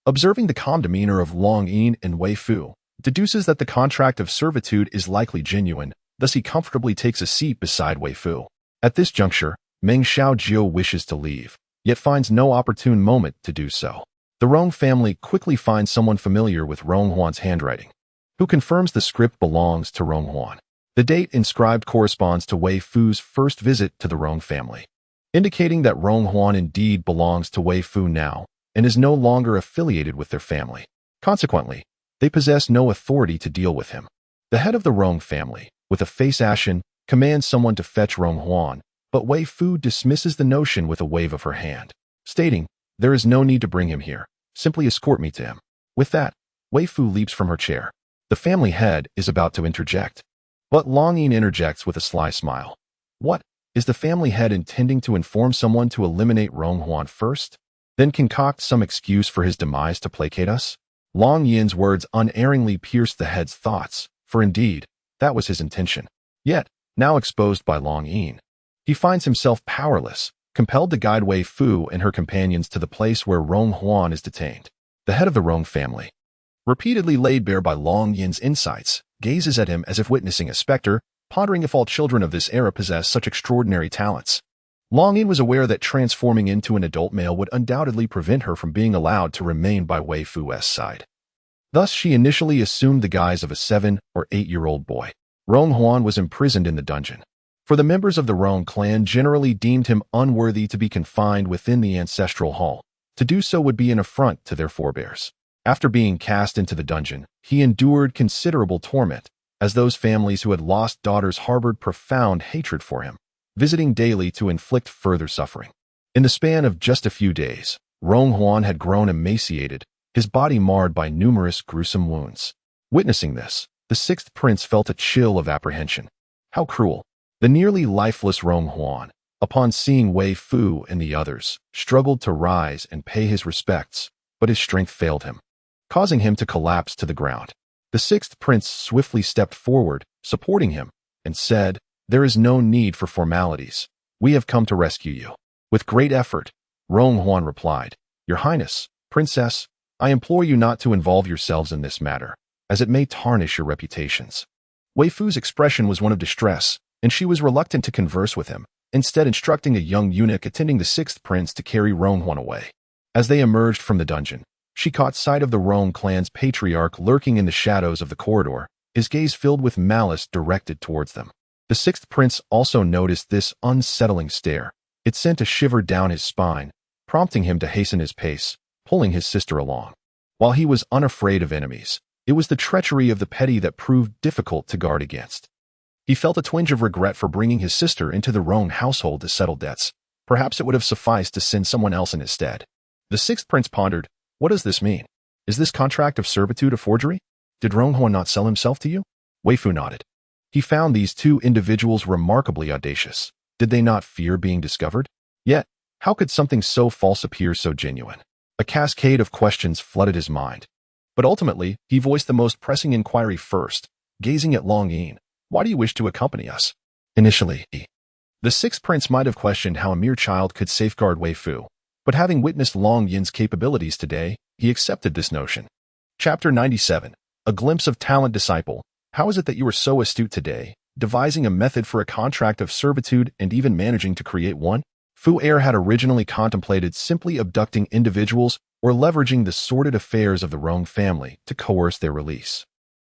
observing the calm demeanor of Long Yin and Weifoo, deduces that the contract of servitude is likely genuine, thus he comfortably takes a seat beside Weifoo. At this juncture, Meng Xiaojiu wishes to leave, yet finds no opportune moment to do so. The Rong family quickly finds someone familiar with Rong Huan's handwriting, who confirms the script belongs to Rong Huan. The date inscribed corresponds to Weifoo's first visit to the Rong family, indicating that Rong Huan indeed belongs to Weifoo now and is no longer affiliated with their family. Consequently, they possess no authority to deal with him. The head of the Rong family, with a face ashen, commands someone to fetch Rong Huan, but Weifoo dismisses the notion with a wave of her hand, stating, "There is no need to bring him here. Simply escort me to him." With that, Weifoo leaps from her chair. The family head is about to interject, but Long Yin interjects with a sly smile. "What? Is the family head intending to inform someone to eliminate Rong Huan first, then concoct some excuse for his demise to placate us?" Long Yin's words unerringly pierced the head's thoughts, for indeed, that was his intention. Yet, now exposed by Long Yin, he finds himself powerless, compelled to guide Weifoo and her companions to the place where Rong Huan is detained. The head of the Rong family, repeatedly laid bare by Long Yin's insights, gazes at him as if witnessing a specter, pondering if all children of this era possess such extraordinary talents. Long Yin was aware that transforming into an adult male would undoubtedly prevent her from being allowed to remain by Weifoo's side. Thus, she initially assumed the guise of a 7- or 8-year-old boy. Rong Huan was imprisoned in the dungeon, for the members of the Rong clan generally deemed him unworthy to be confined within the ancestral hall. To do so would be an affront to their forebears. After being cast into the dungeon, he endured considerable torment, as those families who had lost daughters harbored profound hatred for him, visiting daily to inflict further suffering. In the span of just a few days, Rong Huan had grown emaciated, his body marred by numerous gruesome wounds. Witnessing this, the sixth prince felt a chill of apprehension. How cruel! The nearly lifeless Rong Huan, upon seeing Weifoo and the others, struggled to rise and pay his respects, but his strength failed him, causing him to collapse to the ground. The sixth prince swiftly stepped forward, supporting him, and said, "There is no need for formalities. We have come to rescue you." With great effort, Rong Huan replied, "Your Highness, Princess, I implore you not to involve yourselves in this matter, as it may tarnish your reputations." Weifoo's expression was one of distress, and she was reluctant to converse with him, instead instructing a young eunuch attending the sixth prince to carry Ronghuan away. As they emerged from the dungeon, she caught sight of the Rong clan's patriarch lurking in the shadows of the corridor, his gaze filled with malice directed towards them. The sixth prince also noticed this unsettling stare. It sent a shiver down his spine, prompting him to hasten his pace, pulling his sister along. While he was unafraid of enemies, it was the treachery of the petty that proved difficult to guard against. He felt a twinge of regret for bringing his sister into the Rong household to settle debts. Perhaps it would have sufficed to send someone else in his stead. The sixth prince pondered, what does this mean? Is this contract of servitude a forgery? Did Ronghuan not sell himself to you? Weifoo nodded. He found these two individuals remarkably audacious. Did they not fear being discovered? Yet, how could something so false appear so genuine? A cascade of questions flooded his mind. But ultimately, he voiced the most pressing inquiry first, gazing at Long Yin. Why do you wish to accompany us? Initially, the sixth prince might have questioned how a mere child could safeguard Weifoo, but having witnessed Long Yin's capabilities today, he accepted this notion. Chapter 97. A glimpse of talent. Disciple. How is it that you are so astute today, devising a method for a contract of servitude and even managing to create one? Fu Er had originally contemplated simply abducting individuals or leveraging the sordid affairs of the Rong family to coerce their release.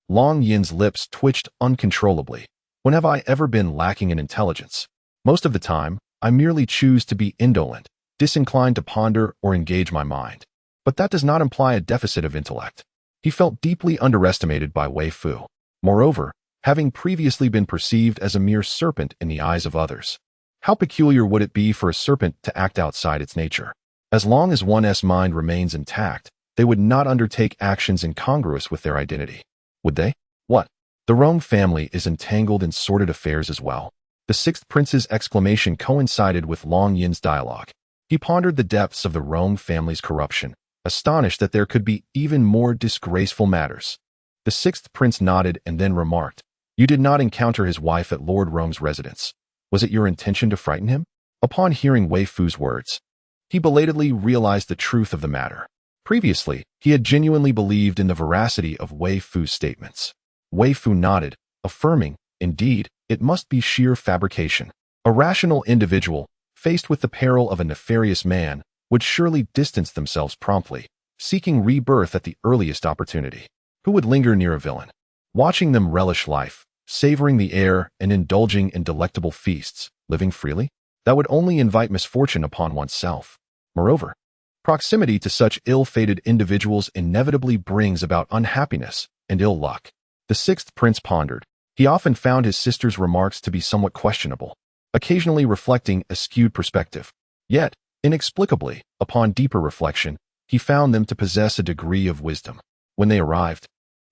Long Yin's lips twitched uncontrollably. When have I ever been lacking in intelligence? Most of the time, I merely choose to be indolent, disinclined to ponder or engage my mind. But that does not imply a deficit of intellect. He felt deeply underestimated by Weifoo. Moreover, having previously been perceived as a mere serpent in the eyes of others. How peculiar would it be for a serpent to act outside its nature? As long as one's mind remains intact, they would not undertake actions incongruous with their identity. Would they? What? The Rong family is entangled in sordid affairs as well. The sixth prince's exclamation coincided with Long Yin's dialogue. He pondered the depths of the Rong family's corruption, astonished that there could be even more disgraceful matters. The sixth prince nodded and then remarked, "You did not encounter his wife at Lord Rong's residence. Was it your intention to frighten him?" Upon hearing Weifoo's words, he belatedly realized the truth of the matter. Previously, he had genuinely believed in the veracity of Weifoo's statements. Weifoo nodded, affirming, indeed, it must be sheer fabrication. A rational individual, faced with the peril of a nefarious man, would surely distance themselves promptly, seeking rebirth at the earliest opportunity. Who would linger near a villain? Watching them relish life, savoring the air and indulging in delectable feasts, living freely? That would only invite misfortune upon oneself. Moreover, proximity to such ill-fated individuals inevitably brings about unhappiness and ill luck. The sixth prince pondered. He often found his sister's remarks to be somewhat questionable, occasionally reflecting a skewed perspective. Yet, inexplicably, upon deeper reflection, he found them to possess a degree of wisdom. When they arrived,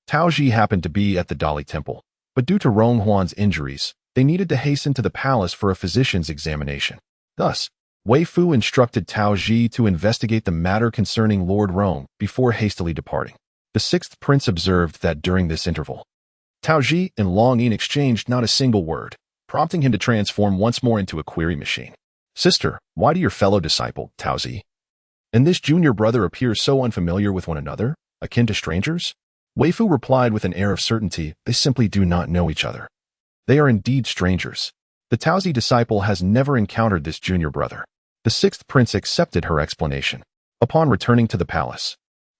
Taoji happened to be at the Dali temple, but due to Ronghuan's injuries, they needed to hasten to the palace for a physician's examination. Thus, Weifoo instructed Taoji to investigate the matter concerning Lord Rong before hastily departing. The sixth prince observed that during this interval, Taoji and Long Yin exchanged not a single word, prompting him to transform once more into a query machine. "Sister, why do your fellow disciple, Taoji, and this junior brother appear so unfamiliar with one another, akin to strangers?" Weifoo replied with an air of certainty, "They simply do not know each other. They are indeed strangers. The Taozi disciple has never encountered this junior brother." The sixth prince accepted her explanation. Upon returning to the palace,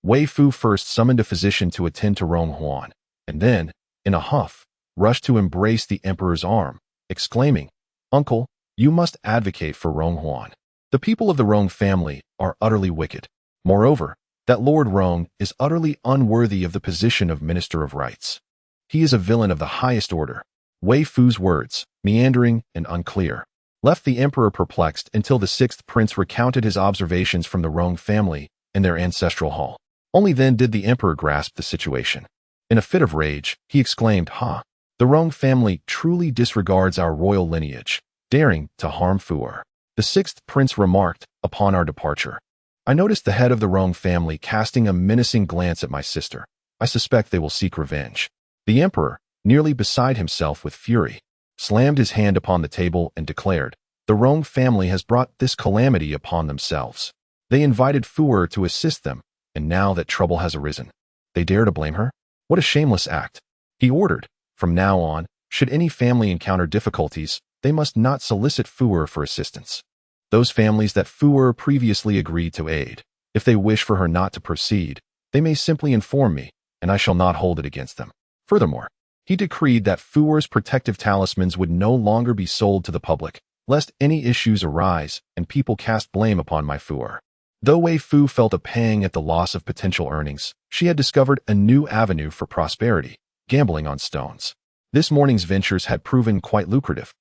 Weifoo first summoned a physician to attend to Ronghuan, and then, in a huff, rushed to embrace the emperor's arm, exclaiming, "Uncle, you must advocate for Ronghuan. The people of the Rong family are utterly wicked. Moreover, that Lord Rong is utterly unworthy of the position of Minister of Rights. He is a villain of the highest order." Weifoo's words, meandering and unclear, left the emperor perplexed until the sixth prince recounted his observations from the Rong family in their ancestral hall. Only then did the emperor grasp the situation. In a fit of rage, he exclaimed, "Ha! The Rong family truly disregards our royal lineage, daring to harm Fu Er." The sixth prince remarked, upon our departure, "I noticed the head of the Rong family casting a menacing glance at my sister. I suspect they will seek revenge." The emperor, nearly beside himself with fury, slammed his hand upon the table and declared, "The Rong family has brought this calamity upon themselves. They invited Fu Er to assist them, and now that trouble has arisen, they dare to blame her? What a shameless act." He ordered, "From now on, should any family encounter difficulties, they must not solicit Fuer for assistance. Those families that Fuer previously agreed to aid, if they wish for her not to proceed, they may simply inform me, and I shall not hold it against them. Furthermore, he decreed that Fuer's protective talismans would no longer be sold to the public, lest any issues arise and people cast blame upon my Fuer. Though Weifoo felt a pang at the loss of potential earnings, she had discovered a new avenue for prosperity, gambling on stones. This morning's ventures had proven quite lucrative,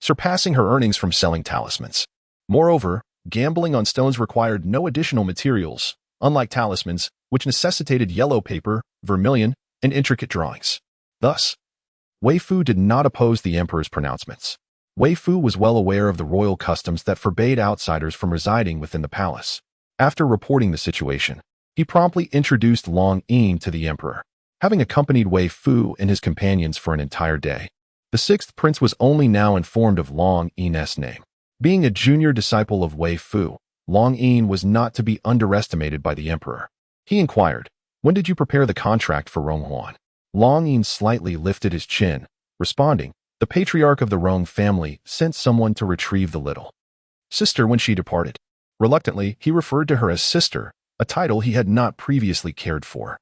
surpassing her earnings from selling talismans. Moreover, gambling on stones required no additional materials, unlike talismans, which necessitated yellow paper, vermilion, and intricate drawings. Thus, Weifoo did not oppose the emperor's pronouncements. Weifoo was well aware of the royal customs that forbade outsiders from residing within the palace. After reporting the situation, he promptly introduced Long Yin to the emperor, having accompanied Weifoo and his companions for an entire day. The sixth prince was only now informed of Long Yin's name. Being a junior disciple of Weifoo, Long Yin was not to be underestimated by the emperor. He inquired, "When did you prepare the contract for Ronghuan?" Long Yin slightly lifted his chin, responding, "The patriarch of the Rong family sent someone to retrieve the little sister when she departed." Reluctantly, he referred to her as sister, a title he had not previously cared for.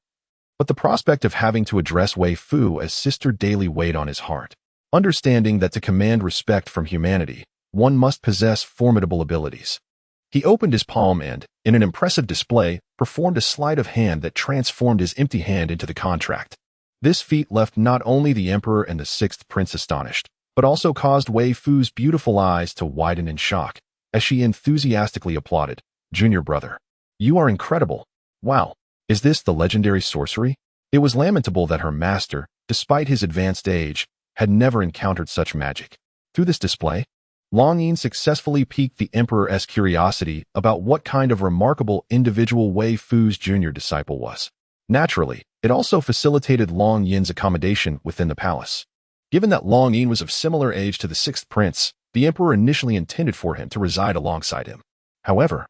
But the prospect of having to address Weifoo as sister daily weighed on his heart. Understanding that to command respect from humanity, one must possess formidable abilities. He opened his palm and, in an impressive display, performed a sleight of hand that transformed his empty hand into the contract. This feat left not only the emperor and the sixth prince astonished, but also caused Weifoo's beautiful eyes to widen in shock, as she enthusiastically applauded, "Junior brother, you are incredible. Wow, is this the legendary sorcery?" It was lamentable that her master, despite his advanced age, had never encountered such magic. Through this display, Long Yin successfully piqued the emperor's curiosity about what kind of remarkable individual Weifoo's junior disciple was. Naturally, it also facilitated Long Yin's accommodation within the palace. Given that Long Yin was of similar age to the sixth prince, the emperor initially intended for him to reside alongside him. However,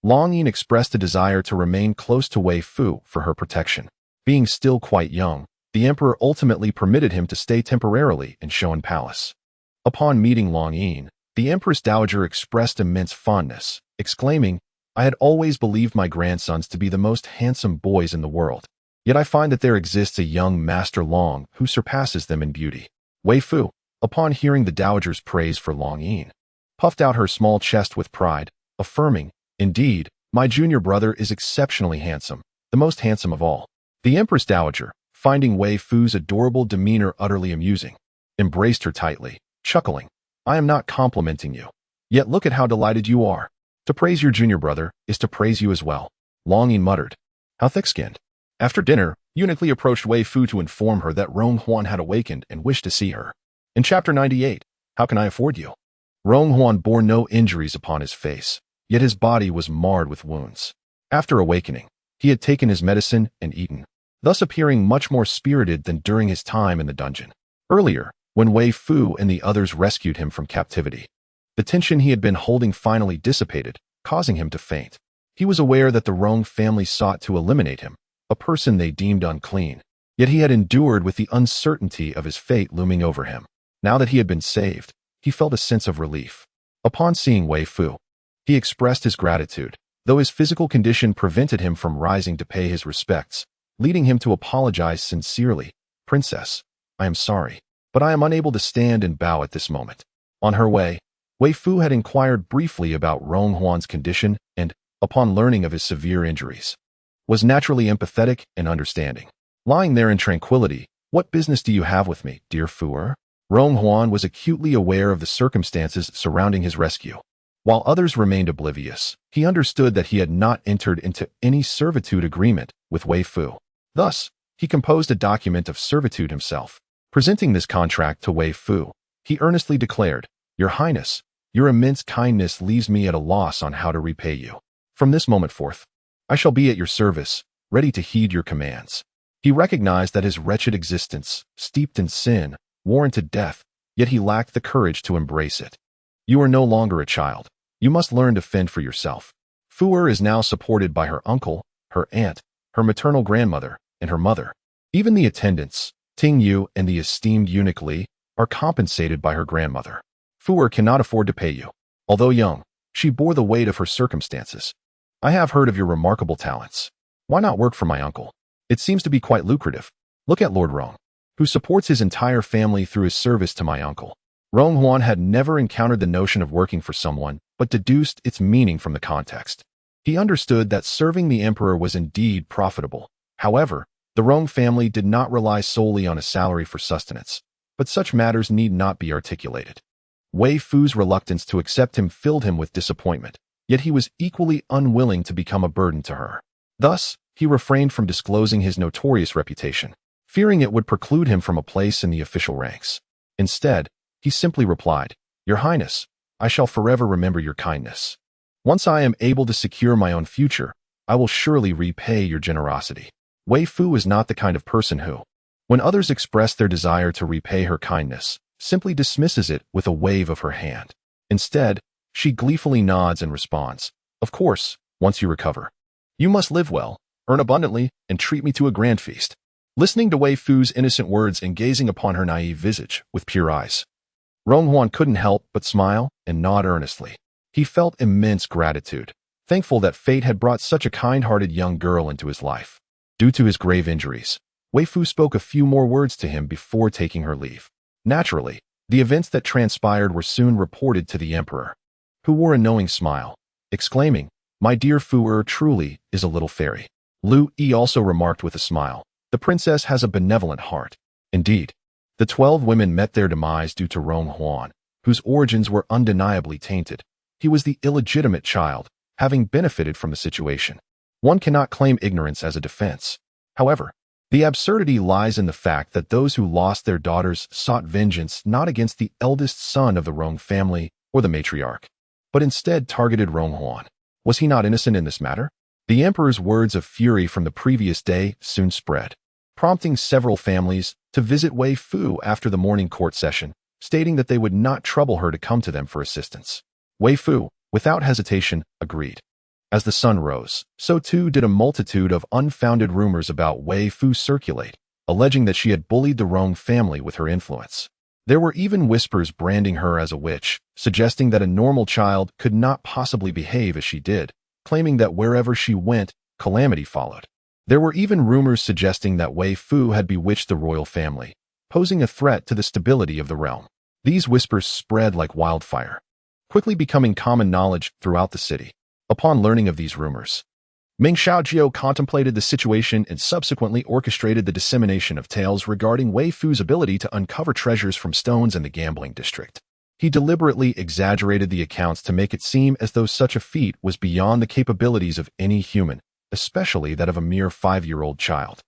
Long Yin expressed a desire to remain close to Weifoo for her protection. Being still quite young, the emperor ultimately permitted him to stay temporarily in Shoan Palace. Upon meeting Long Yin, the Empress Dowager expressed immense fondness, exclaiming, "I had always believed my grandsons to be the most handsome boys in the world. Yet I find that there exists a young Master Long who surpasses them in beauty." Weifoo, upon hearing the dowager's praise for Long Yin, puffed out her small chest with pride, affirming, "Indeed, my junior brother is exceptionally handsome, the most handsome of all." The Empress Dowager, finding Weifoo's adorable demeanor utterly amusing, embraced her tightly, chuckling, "I am not complimenting you. Yet look at how delighted you are. To praise your junior brother is to praise you as well." Long Yin muttered, "How thick-skinned." After dinner, Uniquely approached Weifoo to inform her that Ronghuan had awakened and wished to see her. In Chapter 98, "How Can I Afford You?" Ronghuan bore no injuries upon his face, yet his body was marred with wounds. After awakening, he had taken his medicine and eaten, thus appearing much more spirited than during his time in the dungeon. Earlier, when Weifoo and the others rescued him from captivity, the tension he had been holding finally dissipated, causing him to faint. He was aware that the Rong family sought to eliminate him, a person they deemed unclean, yet he had endured with the uncertainty of his fate looming over him. Now that he had been saved, he felt a sense of relief. Upon seeing Weifoo, he expressed his gratitude, though his physical condition prevented him from rising to pay his respects, leading him to apologize sincerely. "Princess, I am sorry, but I am unable to stand and bow at this moment." On her way, Weifoo had inquired briefly about Ronghuan's condition and, upon learning of his severe injuries, was naturally empathetic and understanding. Lying there in tranquility, "What business do you have with me, dear Fuer?" Ronghuan was acutely aware of the circumstances surrounding his rescue. While others remained oblivious, he understood that he had not entered into any servitude agreement with Weifoo. Thus, he composed a document of servitude himself. Presenting this contract to Weifoo, he earnestly declared, "Your Highness, your immense kindness leaves me at a loss on how to repay you. From this moment forth, I shall be at your service, ready to heed your commands." He recognized that his wretched existence, steeped in sin, warranted death, yet he lacked the courage to embrace it. "You are no longer a child. You must learn to fend for yourself." Fuer is now supported by her uncle, her aunt, her maternal grandmother, and her mother. Even the attendants, Ting Yu and the esteemed Uniquely, are compensated by her grandmother. Fuer cannot afford to pay you. Although young, she bore the weight of her circumstances. I have heard of your remarkable talents. Why not work for my uncle? It seems to be quite lucrative. Look at Lord Rong, who supports his entire family through his service to my uncle. Rong Huan had never encountered the notion of working for someone, but deduced its meaning from the context. He understood that serving the emperor was indeed profitable. However, the Rong family did not rely solely on a salary for sustenance, but such matters need not be articulated. Weifoo's reluctance to accept him filled him with disappointment, yet he was equally unwilling to become a burden to her. Thus, he refrained from disclosing his notorious reputation, fearing it would preclude him from a place in the official ranks. Instead, he simply replied, "Your Highness, I shall forever remember your kindness. Once I am able to secure my own future, I will surely repay your generosity." Weifoo is not the kind of person who, when others express their desire to repay her kindness, simply dismisses it with a wave of her hand. Instead, she gleefully nods and responds, "Of course, once you recover. You must live well, earn abundantly, and treat me to a grand feast." Listening to Weifoo's innocent words and gazing upon her naive visage with pure eyes, Rong Huan couldn't help but smile and nod earnestly. He felt immense gratitude, thankful that fate had brought such a kind-hearted young girl into his life. Due to his grave injuries, Weifoo spoke a few more words to him before taking her leave. Naturally, the events that transpired were soon reported to the emperor, who wore a knowing smile, exclaiming, "My dear Fuer truly is a little fairy." Lu Yi also remarked with a smile, "The princess has a benevolent heart." Indeed, the 12 women met their demise due to Rong Huan, whose origins were undeniably tainted. He was the illegitimate child, having benefited from the situation. One cannot claim ignorance as a defense. However, the absurdity lies in the fact that those who lost their daughters sought vengeance not against the eldest son of the Rong family or the matriarch, but instead targeted Rong Huan. Was he not innocent in this matter? The emperor's words of fury from the previous day soon spread, prompting several families to visit Weifoo after the morning court session, stating that they would not trouble her to come to them for assistance. Weifoo, without hesitation, agreed. As the sun rose, so too did a multitude of unfounded rumors about Weifoo circulate, alleging that she had bullied the Rong family with her influence. There were even whispers branding her as a witch, suggesting that a normal child could not possibly behave as she did, claiming that wherever she went, calamity followed. There were even rumors suggesting that Weifoo had bewitched the royal family, posing a threat to the stability of the realm. These whispers spread like wildfire, quickly becoming common knowledge throughout the city. Upon learning of these rumors, Meng Xiaojiu contemplated the situation and subsequently orchestrated the dissemination of tales regarding Weifoo's ability to uncover treasures from stones in the gambling district. He deliberately exaggerated the accounts to make it seem as though such a feat was beyond the capabilities of any human, especially that of a mere 5-year-old child.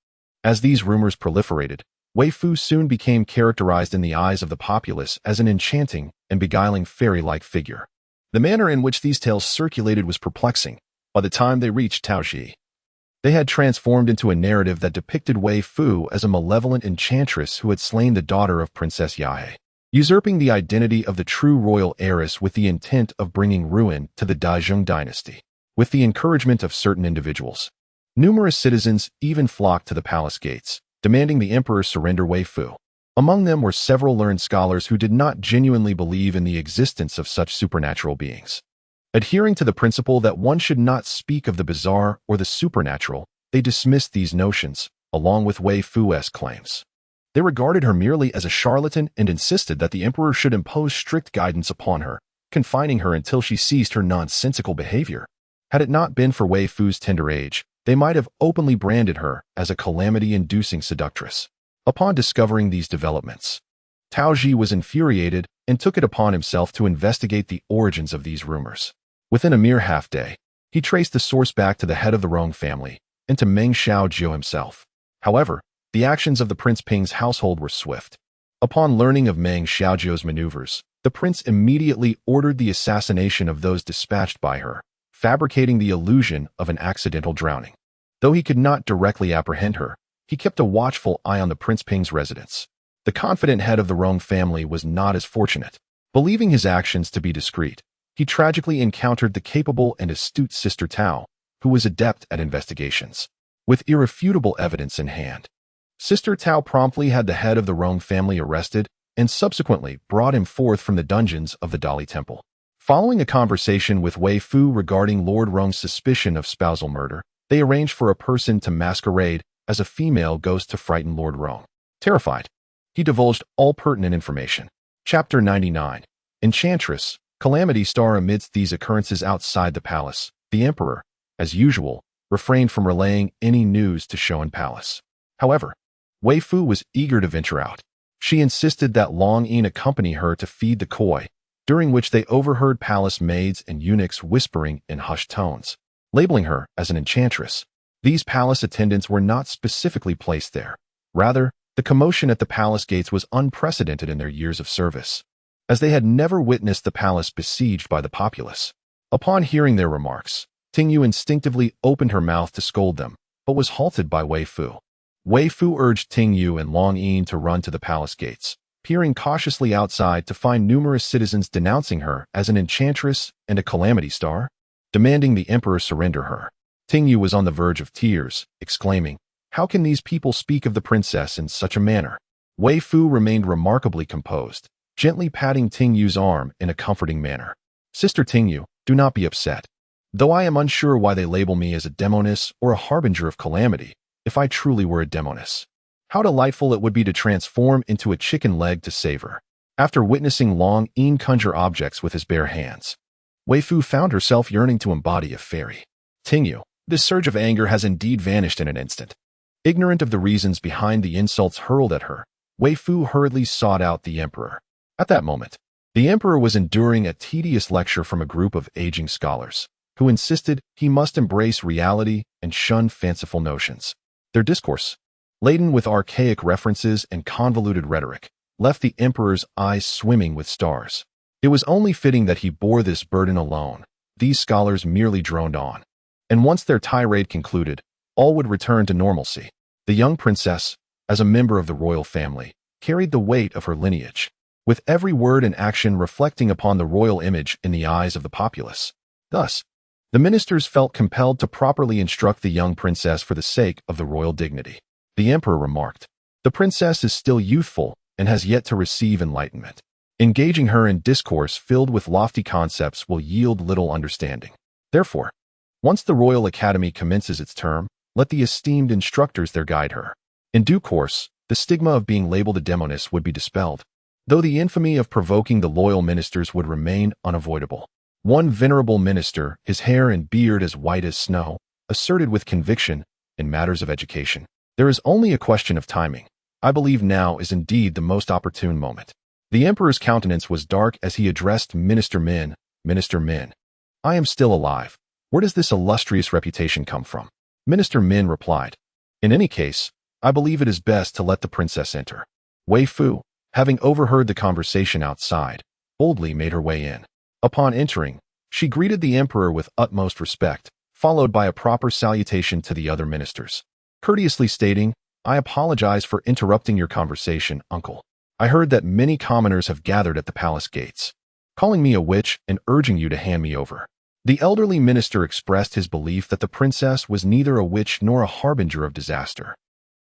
As these rumors proliferated, Weifoo soon became characterized in the eyes of the populace as an enchanting and beguiling fairy-like figure. The manner in which these tales circulated was perplexing. By the time they reached Taoji, they had transformed into a narrative that depicted Weifoo as a malevolent enchantress who had slain the daughter of Princess Yahe, usurping the identity of the true royal heiress with the intent of bringing ruin to the Daizhong dynasty. With the encouragement of certain individuals, numerous citizens even flocked to the palace gates, demanding the emperor surrender Weifoo. Among them were several learned scholars who did not genuinely believe in the existence of such supernatural beings. Adhering to the principle that one should not speak of the bizarre or the supernatural, they dismissed these notions, along with Weifoo's claims. They regarded her merely as a charlatan and insisted that the emperor should impose strict guidance upon her, confining her until she ceased her nonsensical behavior. Had it not been for Weifoo's tender age, they might have openly branded her as a calamity-inducing seductress. Upon discovering these developments, Taoji was infuriated and took it upon himself to investigate the origins of these rumors. Within a mere half-day, he traced the source back to the head of the Rong family and to Meng Xiaojiu himself. However, the actions of the Prince Ping's household were swift. Upon learning of Meng Xiaojiu's maneuvers, the prince immediately ordered the assassination of those dispatched by her, fabricating the illusion of an accidental drowning. Though he could not directly apprehend her, he kept a watchful eye on the Prince Ping's residence. The confident head of the Rong family was not as fortunate. Believing his actions to be discreet, he tragically encountered the capable and astute Sister Tao, who was adept at investigations. With irrefutable evidence in hand, Sister Tao promptly had the head of the Rong family arrested and subsequently brought him forth from the dungeons of the Dali Temple. Following a conversation with Weifoo regarding Lord Rong's suspicion of spousal murder, they arranged for a person to masquerade as a female ghost to frighten Lord Rong. Terrified, he divulged all pertinent information. Chapter 99. Enchantress, Calamity Star. Amidst these occurrences outside the palace, the Emperor, as usual, refrained from relaying any news to Shoan Palace. However, Weifoo was eager to venture out. She insisted that Long Yin accompany her to feed the koi, during which they overheard palace maids and eunuchs whispering in hushed tones, labeling her as an enchantress. These palace attendants were not specifically placed there. Rather, the commotion at the palace gates was unprecedented in their years of service, as they had never witnessed the palace besieged by the populace. Upon hearing their remarks, Tingyu instinctively opened her mouth to scold them, but was halted by Weifoo. Weifoo urged Tingyu and Long Yin to run to the palace gates, peering cautiously outside to find numerous citizens denouncing her as an enchantress and a calamity star, demanding the emperor surrender her. Tingyu was on the verge of tears, exclaiming, "How can these people speak of the princess in such a manner?" Weifoo remained remarkably composed, gently patting Tingyu's arm in a comforting manner. "Sister Tingyu, do not be upset. Though I am unsure why they label me as a demoness or a harbinger of calamity, if I truly were a demoness. How delightful it would be to transform into a chicken leg to savor." After witnessing Long Yin conjure objects with his bare hands, Weifoo found herself yearning to embody a fairy. Tingyu, this surge of anger has indeed vanished in an instant. Ignorant of the reasons behind the insults hurled at her, Weifoo hurriedly sought out the emperor. At that moment, the emperor was enduring a tedious lecture from a group of aging scholars, who insisted he must embrace reality and shun fanciful notions. Their discourse, laden with archaic references and convoluted rhetoric, left the emperor's eyes swimming with stars. It was only fitting that he bore this burden alone. These scholars merely droned on, and once their tirade concluded, all would return to normalcy. The young princess, as a member of the royal family, carried the weight of her lineage, with every word and action reflecting upon the royal image in the eyes of the populace. Thus, the ministers felt compelled to properly instruct the young princess for the sake of the royal dignity. The emperor remarked, "The princess is still youthful and has yet to receive enlightenment. Engaging her in discourse filled with lofty concepts will yield little understanding. Therefore, once the Royal Academy commences its term, let the esteemed instructors there guide her." In due course, the stigma of being labeled a demoness would be dispelled, though the infamy of provoking the loyal ministers would remain unavoidable. One venerable minister, his hair and beard as white as snow, asserted with conviction, in matters of education, "There is only a question of timing. I believe now is indeed the most opportune moment." The emperor's countenance was dark as he addressed Minister Min. "Minister Min, I am still alive. Where does this illustrious reputation come from?" Minister Min replied, "In any case, I believe it is best to let the princess enter." Weifoo, having overheard the conversation outside, boldly made her way in. Upon entering, she greeted the emperor with utmost respect, followed by a proper salutation to the other ministers, courteously stating, "I apologize for interrupting your conversation, uncle. I heard that many commoners have gathered at the palace gates, calling me a witch and urging you to hand me over." The elderly minister expressed his belief that the princess was neither a witch nor a harbinger of disaster,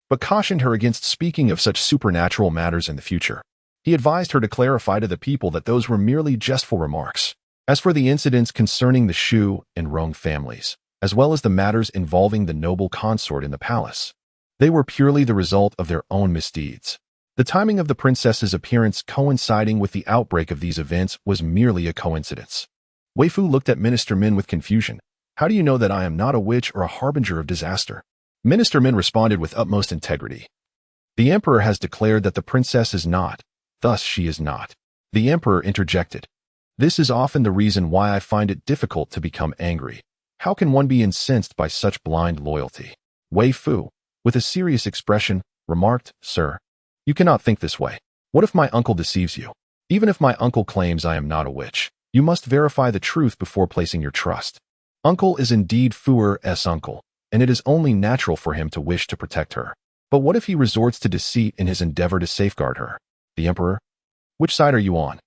but cautioned her against speaking of such supernatural matters in the future. He advised her to clarify to the people that those were merely jestful remarks. As for the incidents concerning the Shu and Rong families, as well as the matters involving the noble consort in the palace, they were purely the result of their own misdeeds. The timing of the princess's appearance coinciding with the outbreak of these events was merely a coincidence. Weifoo looked at Minister Min with confusion. "How do you know that I am not a witch or a harbinger of disaster?" Minister Min responded with utmost integrity. "The emperor has declared that the princess is not, thus she is not." The emperor interjected, "This is often the reason why I find it difficult to become angry. How can one be incensed by such blind loyalty?" Weifoo, with a serious expression, remarked, "Sir, you cannot think this way. What if my uncle deceives you? Even if my uncle claims I am not a witch, you must verify the truth before placing your trust. Uncle is indeed Fuer's uncle, and it is only natural for him to wish to protect her. But what if he resorts to deceit in his endeavor to safeguard her?" The emperor, "Which side are you on?"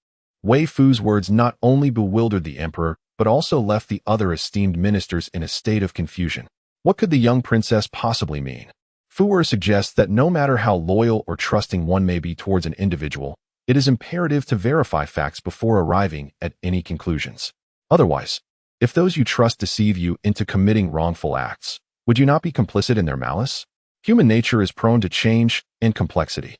Weifoo's words not only bewildered the emperor, but also left the other esteemed ministers in a state of confusion. What could the young princess possibly mean? Fuer suggests that no matter how loyal or trusting one may be towards an individual, It is imperative to verify facts before arriving at any conclusions. Otherwise, if those you trust deceive you into committing wrongful acts, would you not be complicit in their malice? Human nature is prone to change and complexity.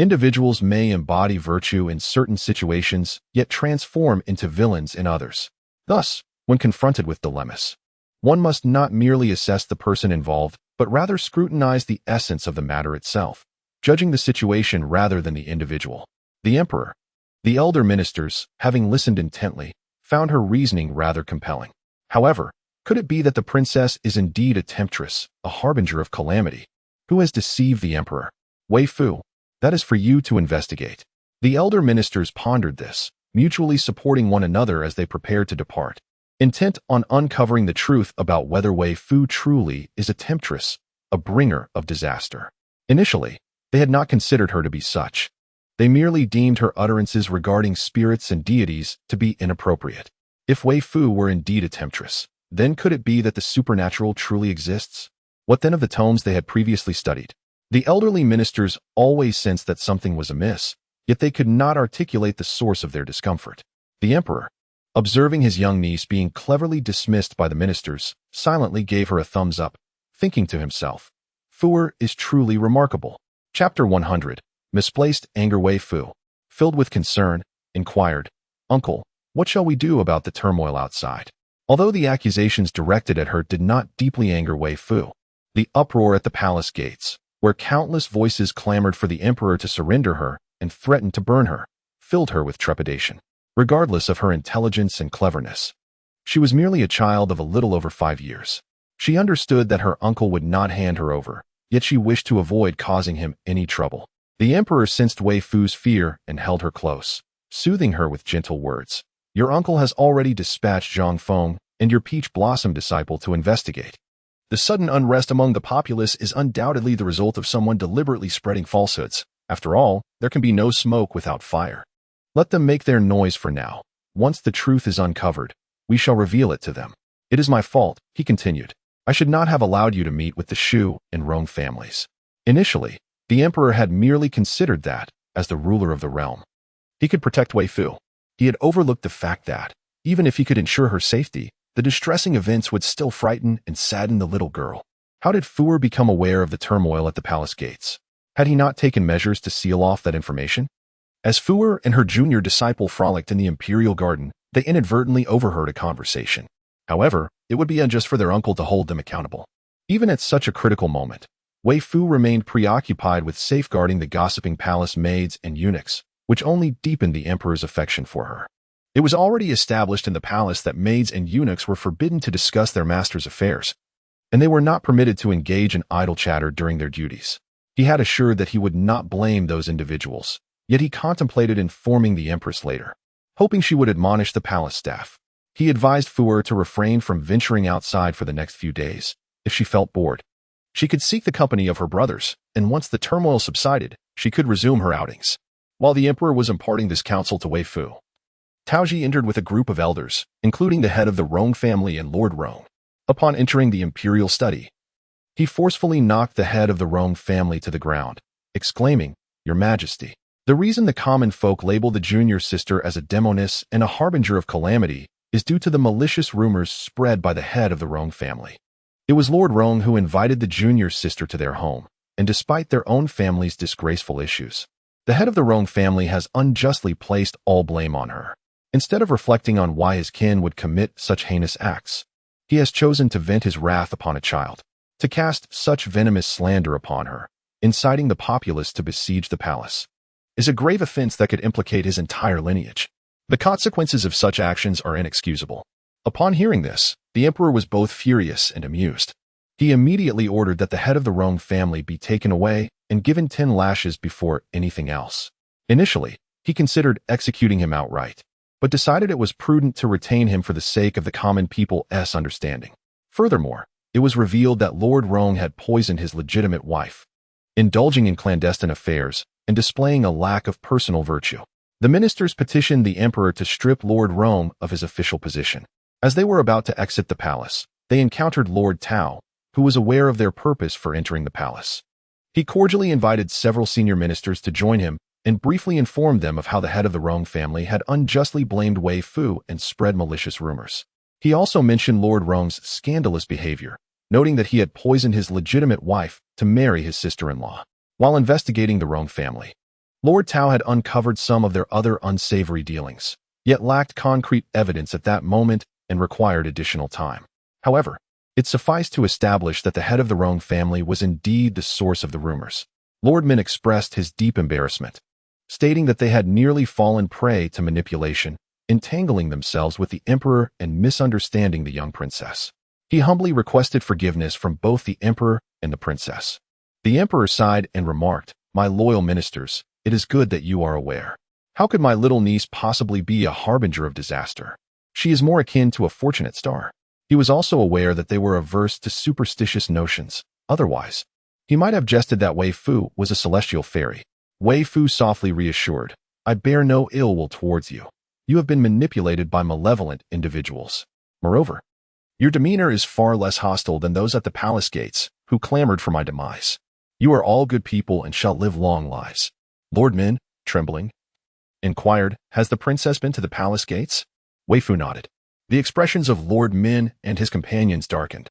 Individuals may embody virtue in certain situations, yet transform into villains in others. Thus, when confronted with dilemmas, one must not merely assess the person involved, but rather scrutinize the essence of the matter itself, judging the situation rather than the individual. The emperor. The elder ministers, having listened intently, found her reasoning rather compelling. However, could it be that the princess is indeed a temptress, a harbinger of calamity? Who has deceived the emperor? Weifoo. That is for you to investigate. The elder ministers pondered this, mutually supporting one another as they prepared to depart, intent on uncovering the truth about whether Weifoo truly is a temptress, a bringer of disaster. Initially, they had not considered her to be such. They merely deemed her utterances regarding spirits and deities to be inappropriate. If Weifoo were indeed a temptress, then could it be that the supernatural truly exists? What then of the tomes they had previously studied? The elderly ministers always sensed that something was amiss, yet they could not articulate the source of their discomfort. The emperor, observing his young niece being cleverly dismissed by the ministers, silently gave her a thumbs up, thinking to himself, "Fuer is truly remarkable." Chapter 100. Misplaced anger. Weifoo, filled with concern, inquired, "Uncle, what shall we do about the turmoil outside?" Although the accusations directed at her did not deeply anger Weifoo, the uproar at the palace gates, where countless voices clamored for the emperor to surrender her and threatened to burn her, filled her with trepidation. Regardless of her intelligence and cleverness, she was merely a child of a little over 5 years. She understood that her uncle would not hand her over, yet she wished to avoid causing him any trouble. The emperor sensed Weifoo's fear and held her close, soothing her with gentle words. "Your uncle has already dispatched Zhang Feng and your peach blossom disciple to investigate. The sudden unrest among the populace is undoubtedly the result of someone deliberately spreading falsehoods. After all, there can be no smoke without fire. Let them make their noise for now. Once the truth is uncovered, we shall reveal it to them. It is my fault," he continued. "I should not have allowed you to meet with the Shu and Rong families." Initially, the emperor had merely considered that, as the ruler of the realm, he could protect Weifoo. He had overlooked the fact that, even if he could ensure her safety, the distressing events would still frighten and sadden the little girl. How did Fuer become aware of the turmoil at the palace gates? Had he not taken measures to seal off that information? As Fuer and her junior disciple frolicked in the Imperial garden, they inadvertently overheard a conversation. However, it would be unjust for their uncle to hold them accountable. Even at such a critical moment, Weifoo remained preoccupied with safeguarding the gossiping palace maids and eunuchs, which only deepened the emperor's affection for her. It was already established in the palace that maids and eunuchs were forbidden to discuss their master's affairs, and they were not permitted to engage in idle chatter during their duties. He had assured that he would not blame those individuals, yet he contemplated informing the empress later, hoping she would admonish the palace staff. He advised Fuer to refrain from venturing outside for the next few days. If she felt bored, she could seek the company of her brothers, and once the turmoil subsided, she could resume her outings. While the emperor was imparting this counsel to Weifoo, Taoji entered with a group of elders, including the head of the Rong family and Lord Rong. Upon entering the imperial study, he forcefully knocked the head of the Rong family to the ground, exclaiming, "Your Majesty, the reason the common folk label the junior sister as a demoness and a harbinger of calamity is due to the malicious rumors spread by the head of the Rong family. It was Lord Rong who invited the junior sister to their home, and despite their own family's disgraceful issues, the head of the Rong family has unjustly placed all blame on her. Instead of reflecting on why his kin would commit such heinous acts, he has chosen to vent his wrath upon a child, to cast such venomous slander upon her, inciting the populace to besiege the palace, is a grave offense that could implicate his entire lineage. The consequences of such actions are inexcusable." Upon hearing this, the emperor was both furious and amused. He immediately ordered that the head of the Rong family be taken away and given 10 lashes before anything else. Initially, he considered executing him outright, but decided it was prudent to retain him for the sake of the common people's understanding. Furthermore, it was revealed that Lord Rong had poisoned his legitimate wife, indulging in clandestine affairs and displaying a lack of personal virtue. The ministers petitioned the emperor to strip Lord Rong of his official position. As they were about to exit the palace, they encountered Lord Tao, who was aware of their purpose for entering the palace. He cordially invited several senior ministers to join him, and briefly informed them of how the head of the Rong family had unjustly blamed Weifoo and spread malicious rumors. He also mentioned Lord Rong's scandalous behavior, noting that he had poisoned his legitimate wife to marry his sister-in-law. While investigating the Rong family, Lord Tao had uncovered some of their other unsavory dealings, yet lacked concrete evidence at that moment and required additional time. However, it sufficed to establish that the head of the Rong family was indeed the source of the rumors. Lord Min expressed his deep embarrassment, stating that they had nearly fallen prey to manipulation, entangling themselves with the emperor and misunderstanding the young princess. He humbly requested forgiveness from both the emperor and the princess. The emperor sighed and remarked, "My loyal ministers, it is good that you are aware. How could my little niece possibly be a harbinger of disaster? She is more akin to a fortunate star." He was also aware that they were averse to superstitious notions. Otherwise, he might have jested that Weifoo was a celestial fairy. Weifoo softly reassured, "I bear no ill will towards you. You have been manipulated by malevolent individuals. Moreover, your demeanor is far less hostile than those at the palace gates who clamored for my demise. You are all good people and shall live long lives." Lord Min, trembling, inquired, "Has the princess been to the palace gates?" Weifoo nodded. The expressions of Lord Min and his companions darkened,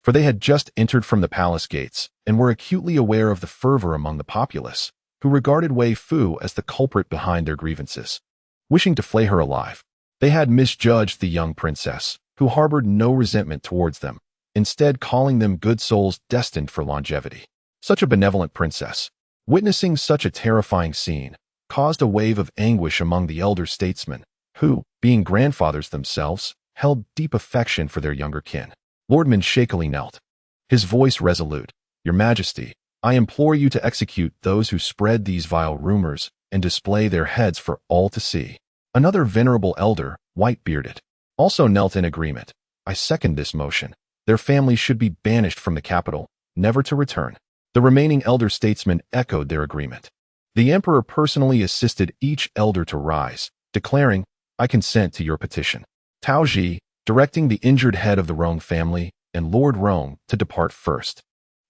for they had just entered from the palace gates and were acutely aware of the fervor among the populace, who regarded Weifoo as the culprit behind their grievances. Wishing to flay her alive, they had misjudged the young princess, who harbored no resentment towards them, instead calling them good souls destined for longevity. Such a benevolent princess, witnessing such a terrifying scene, caused a wave of anguish among the elder statesmen, who, being grandfathers themselves, held deep affection for their younger kin. Lord Min shakily knelt, his voice resolute. "Your Majesty, I implore you to execute those who spread these vile rumors and display their heads for all to see." Another venerable elder, white-bearded, also knelt in agreement. "I second this motion. Their families should be banished from the capital, never to return." The remaining elder statesmen echoed their agreement. The emperor personally assisted each elder to rise, declaring, "I consent to your petition." Tao Ji, directing the injured head of the Rong family and Lord Rong to depart first,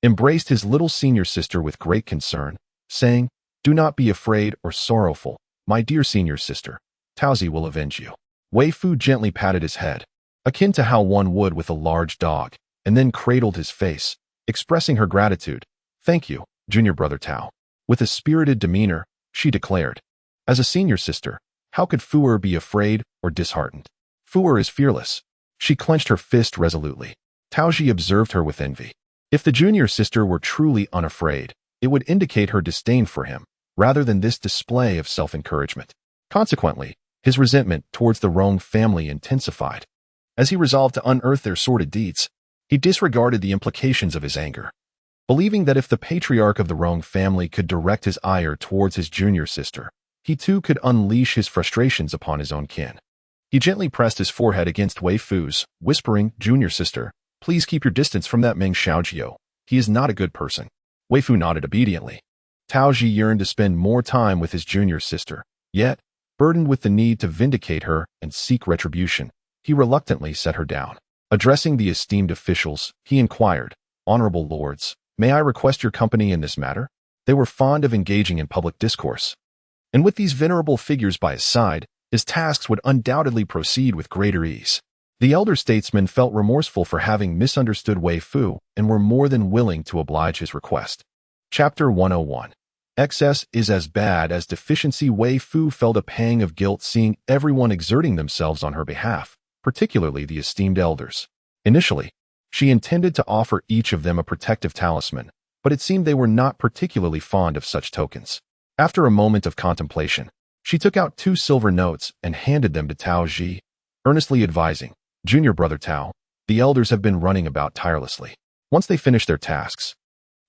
embraced his little senior sister with great concern, saying, "Do not be afraid or sorrowful, my dear senior sister. Taozi will avenge you." Weifoo gently patted his head, akin to how one would with a large dog, and then cradled his face, expressing her gratitude. "Thank you, junior brother Tao." With a spirited demeanor, she declared, "As a senior sister, how could Fuer be afraid or disheartened? Fuer is fearless." She clenched her fist resolutely. Taoji observed her with envy. If the junior sister were truly unafraid, it would indicate her disdain for him, rather than this display of self-encouragement. Consequently, his resentment towards the Rong family intensified. As he resolved to unearth their sordid deeds, he disregarded the implications of his anger. Believing that if the patriarch of the Rong family could direct his ire towards his junior sister, he too could unleash his frustrations upon his own kin. He gently pressed his forehead against Weifoo's, whispering, "Junior sister, please keep your distance from that Meng Xiaojiu. He is not a good person." Weifoo nodded obediently. Taoji yearned to spend more time with his junior sister, yet, burdened with the need to vindicate her and seek retribution, he reluctantly set her down. Addressing the esteemed officials, he inquired, "Honorable lords, may I request your company in this matter?" They were fond of engaging in public discourse, and with these venerable figures by his side, his tasks would undoubtedly proceed with greater ease. The elder statesmen felt remorseful for having misunderstood Weifoo and were more than willing to oblige his request. Chapter 101. Excess is as bad as deficiency. Weifoo felt a pang of guilt seeing everyone exerting themselves on her behalf, particularly the esteemed elders. Initially, she intended to offer each of them a protective talisman, but it seemed they were not particularly fond of such tokens. After a moment of contemplation, she took out 2 silver notes and handed them to Tao Ji, earnestly advising, "Junior brother Tao, the elders have been running about tirelessly. Once they finish their tasks,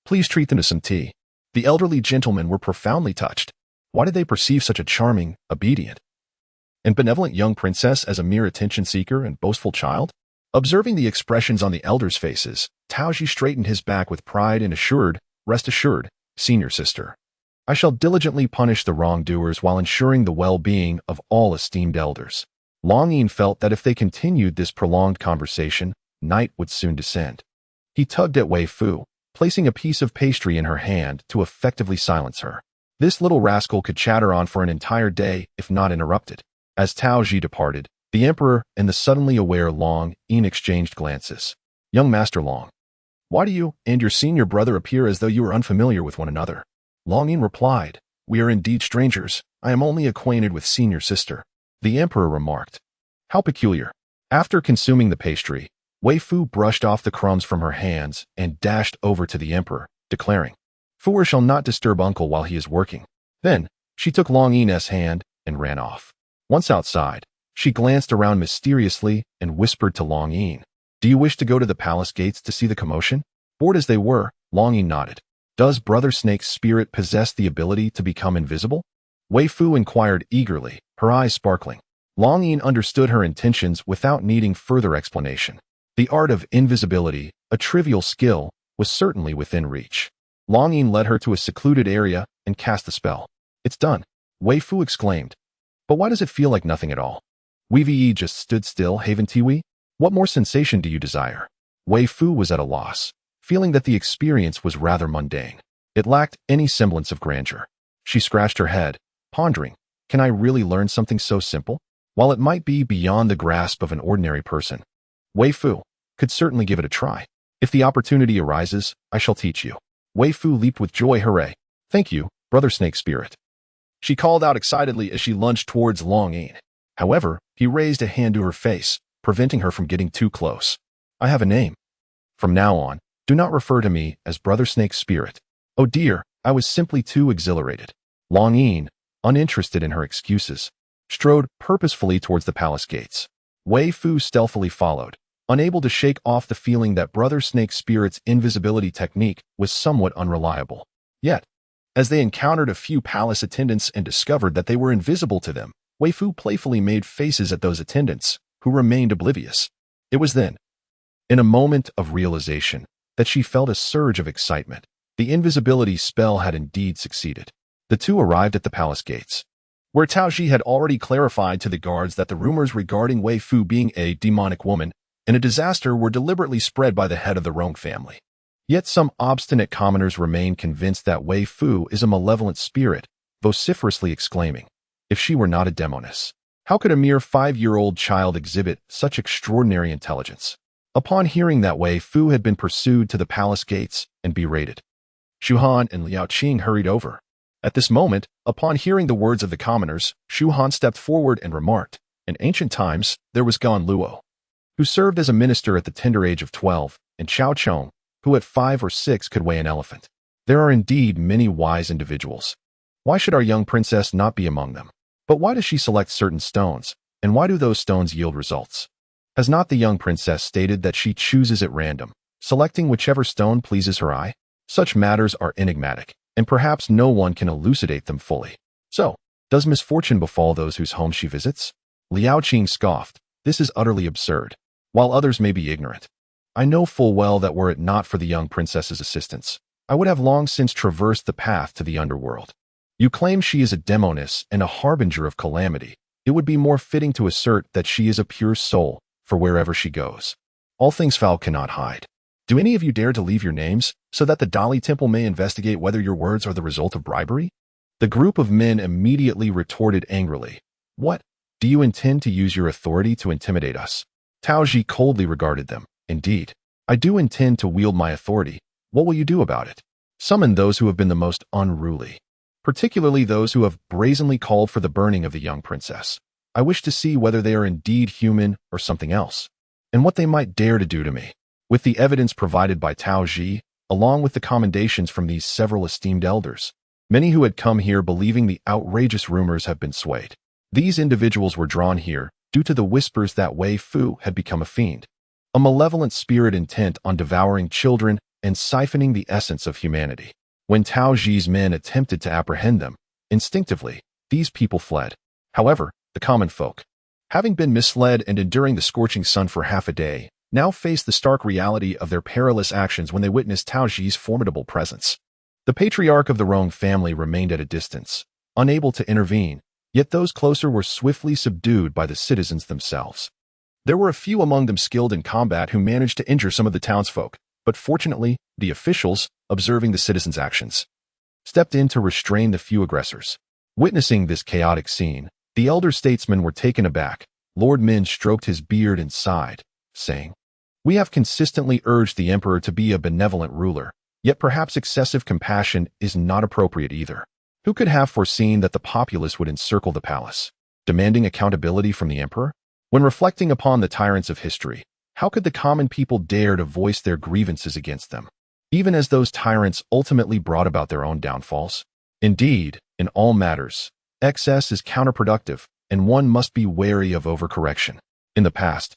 please treat them to some tea." The elderly gentlemen were profoundly touched. Why did they perceive such a charming, obedient, and benevolent young princess as a mere attention-seeker and boastful child? Observing the expressions on the elders' faces, Taoji straightened his back with pride and assured, "Rest assured, senior sister. I shall diligently punish the wrongdoers while ensuring the well-being of all esteemed elders." Longing felt that if they continued this prolonged conversation, night would soon descend. He tugged at Weifoo, placing a piece of pastry in her hand to effectively silence her. This little rascal could chatter on for an entire day if not interrupted. As Tao Ji departed, the Emperor and the suddenly aware Long Yin exchanged glances. Young Master Long, why do you and your senior brother appear as though you are unfamiliar with one another? Long Yin replied, we are indeed strangers. I am only acquainted with senior sister. The Emperor remarked, how peculiar. After consuming the pastry, Weifoo brushed off the crumbs from her hands and dashed over to the Emperor, declaring, Fu shall not disturb uncle while he is working. Then, she took Long Yin's hand and ran off. Once outside, she glanced around mysteriously and whispered to Long Yin, do you wish to go to the palace gates to see the commotion? Bored as they were, Long Yin nodded. Does Brother Snake's spirit possess the ability to become invisible? Weifoo inquired eagerly, her eyes sparkling. Long Yin understood her intentions without needing further explanation. The art of invisibility, a trivial skill, was certainly within reach. Long Yin led her to a secluded area and cast the spell. It's done, Weifoo exclaimed. But why does it feel like nothing at all? Weivee just stood still, Haven Tiwi? What more sensation do you desire? Weifoo was at a loss, feeling that the experience was rather mundane. It lacked any semblance of grandeur. She scratched her head, pondering, can I really learn something so simple? While it might be beyond the grasp of an ordinary person, Weifoo could certainly give it a try. If the opportunity arises, I shall teach you. Weifoo leaped with joy, hooray. Thank you, Brother Snake Spirit. She called out excitedly as she lunged towards Long Yin. However, he raised a hand to her face, preventing her from getting too close. I have a name. From now on, do not refer to me as Brother Snake Spirit. Oh dear, I was simply too exhilarated. Long Yin, uninterested in her excuses, strode purposefully towards the palace gates. Weifoo stealthily followed, unable to shake off the feeling that Brother Snake Spirit's invisibility technique was somewhat unreliable. Yet, as they encountered a few palace attendants and discovered that they were invisible to them, Weifoo playfully made faces at those attendants, who remained oblivious. It was then, in a moment of realization, that she felt a surge of excitement. The invisibility spell had indeed succeeded. The two arrived at the palace gates, where Tao Ji had already clarified to the guards that the rumors regarding Weifoo being a demonic woman and a disaster were deliberately spread by the head of the Rong family. Yet some obstinate commoners remain convinced that Weifoo is a malevolent spirit, vociferously exclaiming, if she were not a demoness, how could a mere 5-year-old child exhibit such extraordinary intelligence? Upon hearing that Weifoo had been pursued to the palace gates and berated, Shu Han and Liao Qing hurried over. At this moment, upon hearing the words of the commoners, Shu Han stepped forward and remarked, in ancient times, there was Gan Luo, who served as a minister at the tender age of 12, and Chao Chong, who at 5 or 6 could weigh an elephant. There are indeed many wise individuals. Why should our young princess not be among them? But why does she select certain stones, and why do those stones yield results? Has not the young princess stated that she chooses at random, selecting whichever stone pleases her eye? Such matters are enigmatic, and perhaps no one can elucidate them fully. So, does misfortune befall those whose homes she visits? Liao Qing scoffed, this is utterly absurd, while others may be ignorant. I know full well that were it not for the young princess's assistance, I would have long since traversed the path to the underworld. You claim she is a demoness and a harbinger of calamity. It would be more fitting to assert that she is a pure soul, for wherever she goes, all things foul cannot hide. Do any of you dare to leave your names, so that the Dali Temple may investigate whether your words are the result of bribery? The group of men immediately retorted angrily. What? Do you intend to use your authority to intimidate us? Tao Ji coldly regarded them. Indeed, I do intend to wield my authority. What will you do about it? Summon those who have been the most unruly, particularly those who have brazenly called for the burning of the young princess. I wish to see whether they are indeed human or something else, and what they might dare to do to me. With the evidence provided by Tao Ji, along with the commendations from these several esteemed elders, many who had come here believing the outrageous rumors have been swayed. These individuals were drawn here due to the whispers that Weifoo had become a fiend, a malevolent spirit intent on devouring children and siphoning the essence of humanity. When Tao Ji's men attempted to apprehend them, instinctively, these people fled. However, the common folk, having been misled and enduring the scorching sun for half a day, now faced the stark reality of their perilous actions when they witnessed Tao Ji's formidable presence. The patriarch of the Rong family remained at a distance, unable to intervene, yet those closer were swiftly subdued by the citizens themselves. There were a few among them skilled in combat who managed to injure some of the townsfolk, but fortunately, the officials, observing the citizens' actions, stepped in to restrain the few aggressors. Witnessing this chaotic scene, the elder statesmen were taken aback. Lord Min stroked his beard and sighed, saying, "We have consistently urged the emperor to be a benevolent ruler, yet perhaps excessive compassion is not appropriate either. Who could have foreseen that the populace would encircle the palace, demanding accountability from the emperor? When reflecting upon the tyrants of history, how could the common people dare to voice their grievances against them, even as those tyrants ultimately brought about their own downfalls? Indeed, in all matters, excess is counterproductive, and one must be wary of overcorrection. In the past,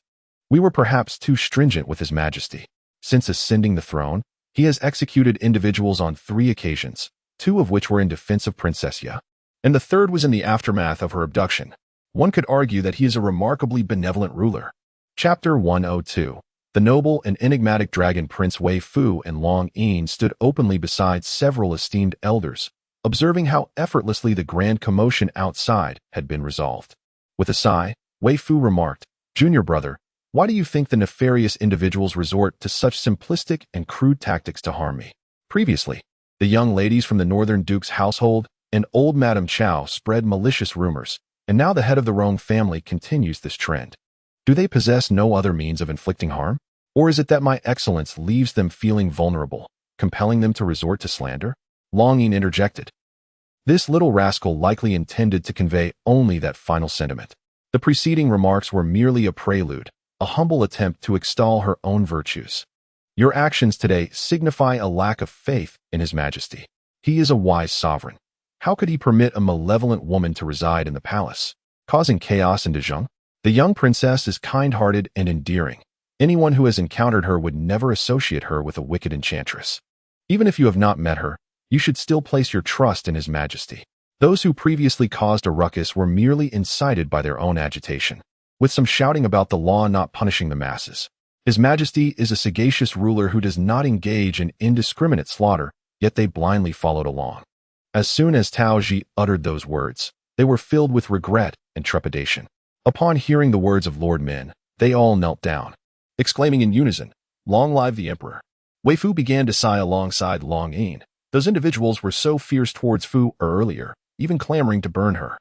we were perhaps too stringent with His Majesty. Since ascending the throne, he has executed individuals on 3 occasions, 2 of which were in defense of Princess Ya, and the third was in the aftermath of her abduction. One could argue that he is a remarkably benevolent ruler." Chapter 102. The noble and enigmatic dragon Prince Weifoo and Long Yin stood openly beside several esteemed elders, observing how effortlessly the grand commotion outside had been resolved. With a sigh, Weifoo remarked, "Junior brother, why do you think the nefarious individuals resort to such simplistic and crude tactics to harm me? Previously, the young ladies from the Northern Duke's household and old Madame Chow spread malicious rumors, and now the head of the Rong family continues this trend. Do they possess no other means of inflicting harm? Or is it that my excellence leaves them feeling vulnerable, compelling them to resort to slander?" Longing interjected. This little rascal likely intended to convey only that final sentiment. The preceding remarks were merely a prelude, a humble attempt to extol her own virtues. "Your actions today signify a lack of faith in His Majesty. He is a wise sovereign. How could he permit a malevolent woman to reside in the palace, causing chaos and dejung? The young princess is kind-hearted and endearing. Anyone who has encountered her would never associate her with a wicked enchantress. Even if you have not met her, you should still place your trust in His Majesty. Those who previously caused a ruckus were merely incited by their own agitation, with some shouting about the law not punishing the masses. His Majesty is a sagacious ruler who does not engage in indiscriminate slaughter, yet they blindly followed along." As soon as Tao Ji uttered those words, they were filled with regret and trepidation. Upon hearing the words of Lord Min, they all knelt down, exclaiming in unison, "Long live the Emperor!" Weifoo began to sigh alongside Long Yin. Those individuals were so fierce towards Fu earlier, even clamoring to burn her.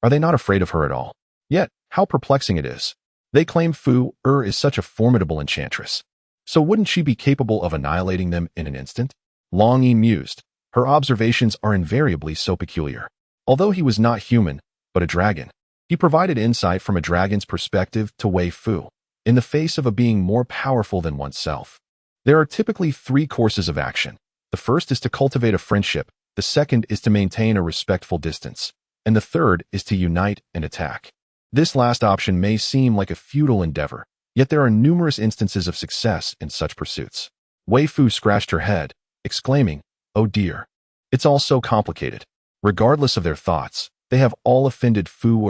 Are they not afraid of her at all? Yet, how perplexing it is. They claim Fu is such a formidable enchantress. So wouldn't she be capable of annihilating them in an instant? Long Yin mused. Her observations are invariably so peculiar. Although he was not human, but a dragon, he provided insight from a dragon's perspective to Weifoo, in the face of a being more powerful than oneself. There are typically 3 courses of action. The first is to cultivate a friendship, the second is to maintain a respectful distance, and the third is to unite and attack. This last option may seem like a futile endeavor, yet there are numerous instances of success in such pursuits. Weifoo scratched her head, exclaiming, "Oh dear, it's all so complicated." Regardless of their thoughts, they have all offended Fu,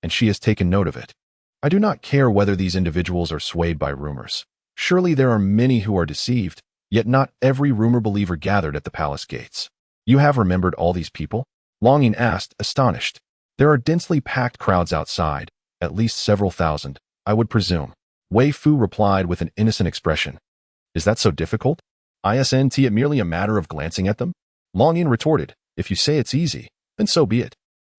and she has taken note of it. I do not care whether these individuals are swayed by rumors. Surely there are many who are deceived, yet not every rumor believer gathered at the palace gates. You have remembered all these people? Longing asked, astonished. There are densely packed crowds outside, at least several thousand, I would presume. Weifoo replied with an innocent expression. Is that so difficult? Isn't it merely a matter of glancing at them? Longin retorted, if you say it's easy, then so be it.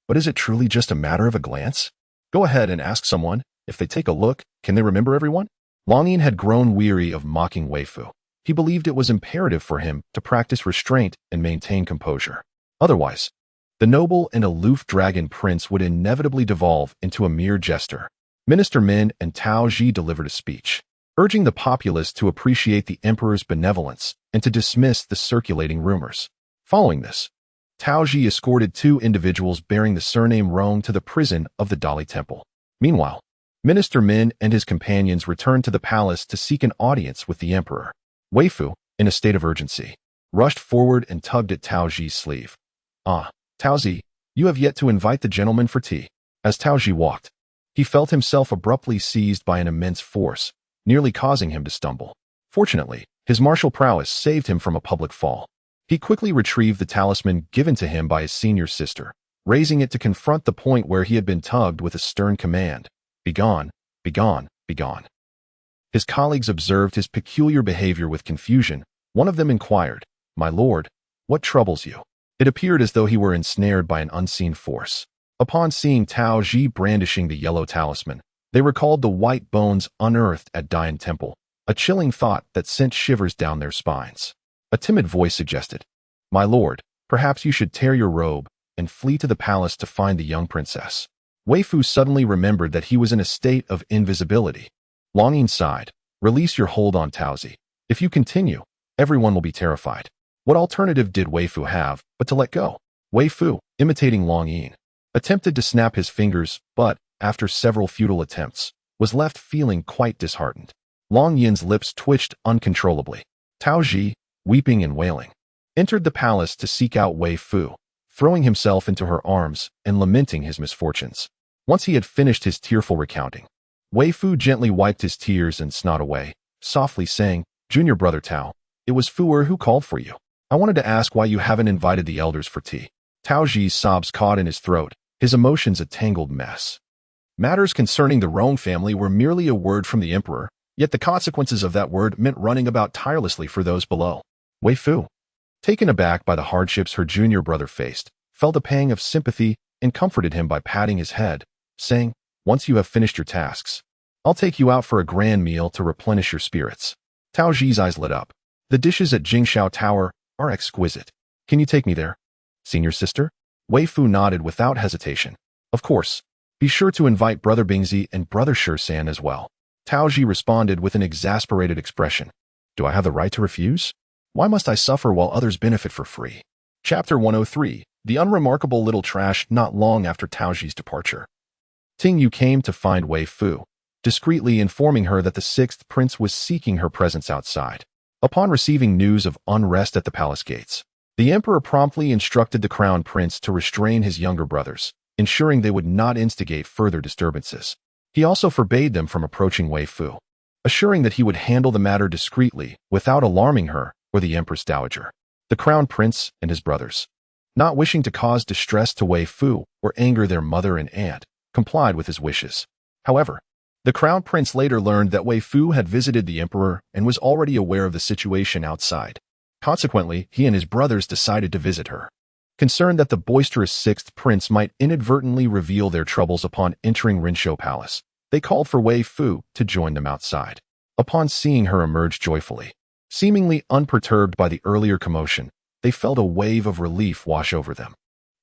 But is it truly just a matter of a glance? Go ahead and ask someone, if they take a look, can they remember everyone? Longin had grown weary of mocking Weifoo. He believed it was imperative for him to practice restraint and maintain composure. Otherwise, the noble and aloof dragon prince would inevitably devolve into a mere jester. Minister Min and Tao Ji delivered a speech, urging the populace to appreciate the emperor's benevolence and to dismiss the circulating rumors. Following this, Tao Ji escorted 2 individuals bearing the surname Rong to the prison of the Dali Temple. Meanwhile, Minister Min and his companions returned to the palace to seek an audience with the emperor. Weifoo, in a state of urgency, rushed forward and tugged at Tao Ji's sleeve. "Ah, Tao Ji, you have yet to invite the gentleman for tea." As Tao Ji walked, he felt himself abruptly seized by an immense force, nearly causing him to stumble. Fortunately, his martial prowess saved him from a public fall. He quickly retrieved the talisman given to him by his senior sister, raising it to confront the point where he had been tugged with a stern command. "Begone, begone, begone." His colleagues observed his peculiar behavior with confusion. One of them inquired, "My lord, what troubles you?" It appeared as though he were ensnared by an unseen force. Upon seeing Tao Ji brandishing the yellow talisman, they recalled the white bones unearthed at Dian Temple, a chilling thought that sent shivers down their spines. A timid voice suggested, "My lord, perhaps you should tear your robe and flee to the palace to find the young princess." Weifoo suddenly remembered that he was in a state of invisibility. Longing sighed, "Release your hold on Taozi. If you continue, everyone will be terrified." What alternative did Weifoo have but to let go? Weifoo, imitating Longyin, attempted to snap his fingers, but, after several futile attempts, was left feeling quite disheartened. Longyin's lips twitched uncontrollably. Tao Ji, weeping and wailing, entered the palace to seek out Weifoo, throwing himself into her arms and lamenting his misfortunes. Once he had finished his tearful recounting, Weifoo gently wiped his tears and snot away, softly saying, "Junior brother Tao, it was Fuer who called for you. I wanted to ask why you haven't invited the elders for tea." Tao Ji's sobs caught in his throat, his emotions a tangled mess. Matters concerning the Rong family were merely a word from the emperor, yet the consequences of that word meant running about tirelessly for those below. Weifoo, taken aback by the hardships her junior brother faced, felt a pang of sympathy and comforted him by patting his head, saying, "Once you have finished your tasks, I'll take you out for a grand meal to replenish your spirits." Tao Ji's eyes lit up. "The dishes at Jingshao Tower are exquisite. Can you take me there, senior sister?" Weifoo nodded without hesitation. "Of course. Be sure to invite Brother Bingzi and Brother Shersan as well." Tao Ji responded with an exasperated expression. "Do I have the right to refuse? Why must I suffer while others benefit for free?" Chapter 103. The unremarkable little trash not long after Tao Ji's departure. Ting Yu came to find Weifoo, discreetly informing her that the sixth prince was seeking her presence outside. Upon receiving news of unrest at the palace gates, the emperor promptly instructed the crown prince to restrain his younger brothers, ensuring they would not instigate further disturbances. He also forbade them from approaching Weifoo, assuring that he would handle the matter discreetly without alarming her or the empress dowager. The crown prince and his brothers, not wishing to cause distress to Weifoo or anger their mother and aunt, complied with his wishes. However, the crown prince later learned that Weifoo had visited the emperor and was already aware of the situation outside. Consequently, he and his brothers decided to visit her. Concerned that the boisterous sixth prince might inadvertently reveal their troubles upon entering Rinshou Palace, they called for Weifoo to join them outside. Upon seeing her emerge joyfully, seemingly unperturbed by the earlier commotion, they felt a wave of relief wash over them.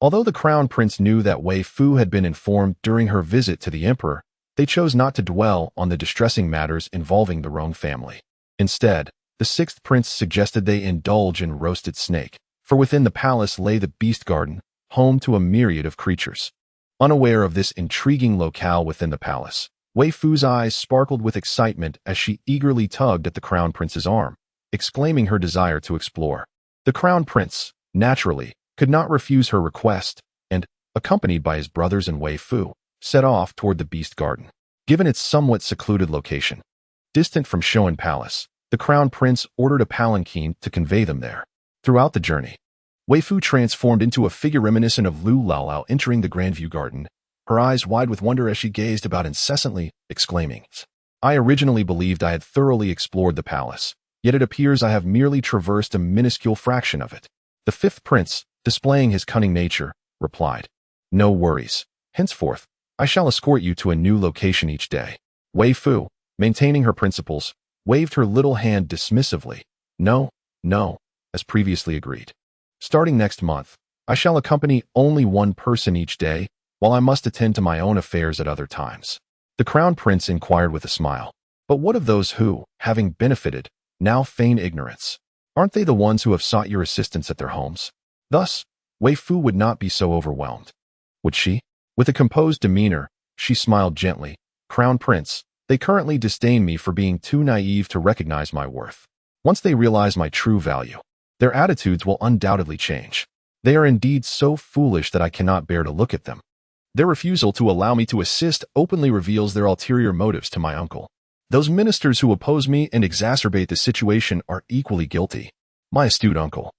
Although the crown prince knew that Weifoo had been informed during her visit to the emperor, they chose not to dwell on the distressing matters involving the Rong family. Instead, the sixth prince suggested they indulge in roasted snake, for within the palace lay the beast garden, home to a myriad of creatures. Unaware of this intriguing locale within the palace, Weifoo's eyes sparkled with excitement as she eagerly tugged at the crown prince's arm, exclaiming her desire to explore. The crown prince, naturally, could not refuse her request, and, accompanied by his brothers and Weifoo, set off toward the beast garden. Given its somewhat secluded location, distant from Shoan Palace, the crown prince ordered a palanquin to convey them there. Throughout the journey, Weifoo transformed into a figure reminiscent of Lu Laolao entering the Grandview Garden, her eyes wide with wonder as she gazed about incessantly, exclaiming, "I originally believed I had thoroughly explored the palace, yet it appears I have merely traversed a minuscule fraction of it." The fifth prince, displaying his cunning nature, replied, "No worries. Henceforth, I shall escort you to a new location each day." Weifoo, maintaining her principles, waved her little hand dismissively. "No, no, as previously agreed. Starting next month, I shall accompany only one person each day, while I must attend to my own affairs at other times." The crown prince inquired with a smile, "But what of those who, having benefited, now feign ignorance? Aren't they the ones who have sought your assistance at their homes?" Thus, Weifoo would not be so overwhelmed. Would she? With a composed demeanor, she smiled gently. "Crown Prince, they currently disdain me for being too naive to recognize my worth. Once they realize my true value, their attitudes will undoubtedly change. They are indeed so foolish that I cannot bear to look at them. Their refusal to allow me to assist openly reveals their ulterior motives to my uncle. Those ministers who oppose me and exacerbate the situation are equally guilty. My astute uncle,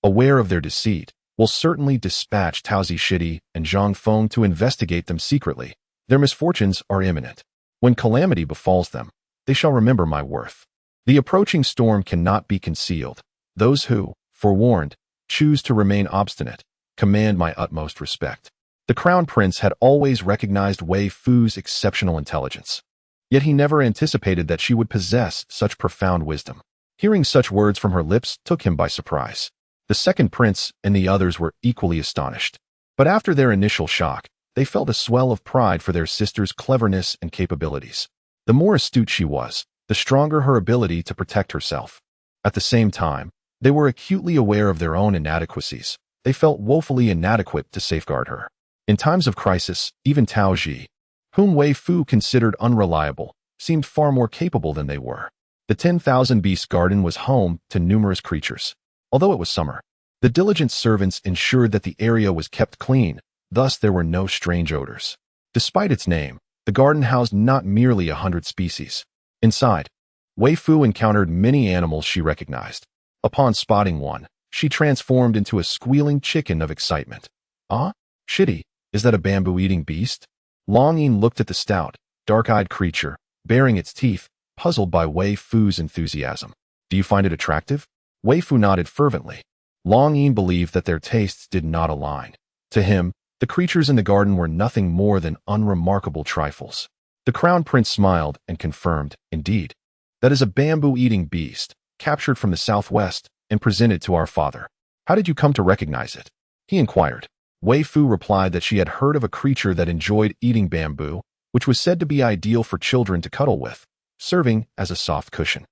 aware of their deceit, will certainly dispatch Tao Zishidi and Zhang Feng to investigate them secretly. Their misfortunes are imminent. When calamity befalls them, they shall remember my worth. The approaching storm cannot be concealed. Those who, forewarned, choose to remain obstinate, command my utmost respect. The Crown Prince had always recognized Weifoo's exceptional intelligence. Yet he never anticipated that she would possess such profound wisdom. Hearing such words from her lips took him by surprise. The second prince and the others were equally astonished. But after their initial shock, they felt a swell of pride for their sister's cleverness and capabilities. The more astute she was, the stronger her ability to protect herself. At the same time, they were acutely aware of their own inadequacies. They felt woefully inadequate to safeguard her. In times of crisis, even Tao Ji, whom Weifoo considered unreliable, seemed far more capable than they were. The 10,000 Beast Garden was home to numerous creatures. Although it was summer, the diligent servants ensured that the area was kept clean, thus there were no strange odors. Despite its name, the garden housed not merely 100 species. Inside, Weifoo encountered many animals she recognized. Upon spotting one, she transformed into a squealing chicken of excitement. Ah, shitty, is that a bamboo-eating beast? Longing looked at the stout, dark-eyed creature, baring its teeth, puzzled by Weifoo's enthusiasm. Do you find it attractive? Weifoo nodded fervently. Longing believed that their tastes did not align. To him, the creatures in the garden were nothing more than unremarkable trifles. The Crown Prince smiled and confirmed, indeed, that is a bamboo-eating beast, captured from the southwest and presented to our father. How did you come to recognize it? He inquired. Weifoo replied that she had heard of a creature that enjoyed eating bamboo, which was said to be ideal for children to cuddle with, serving as a soft cushion.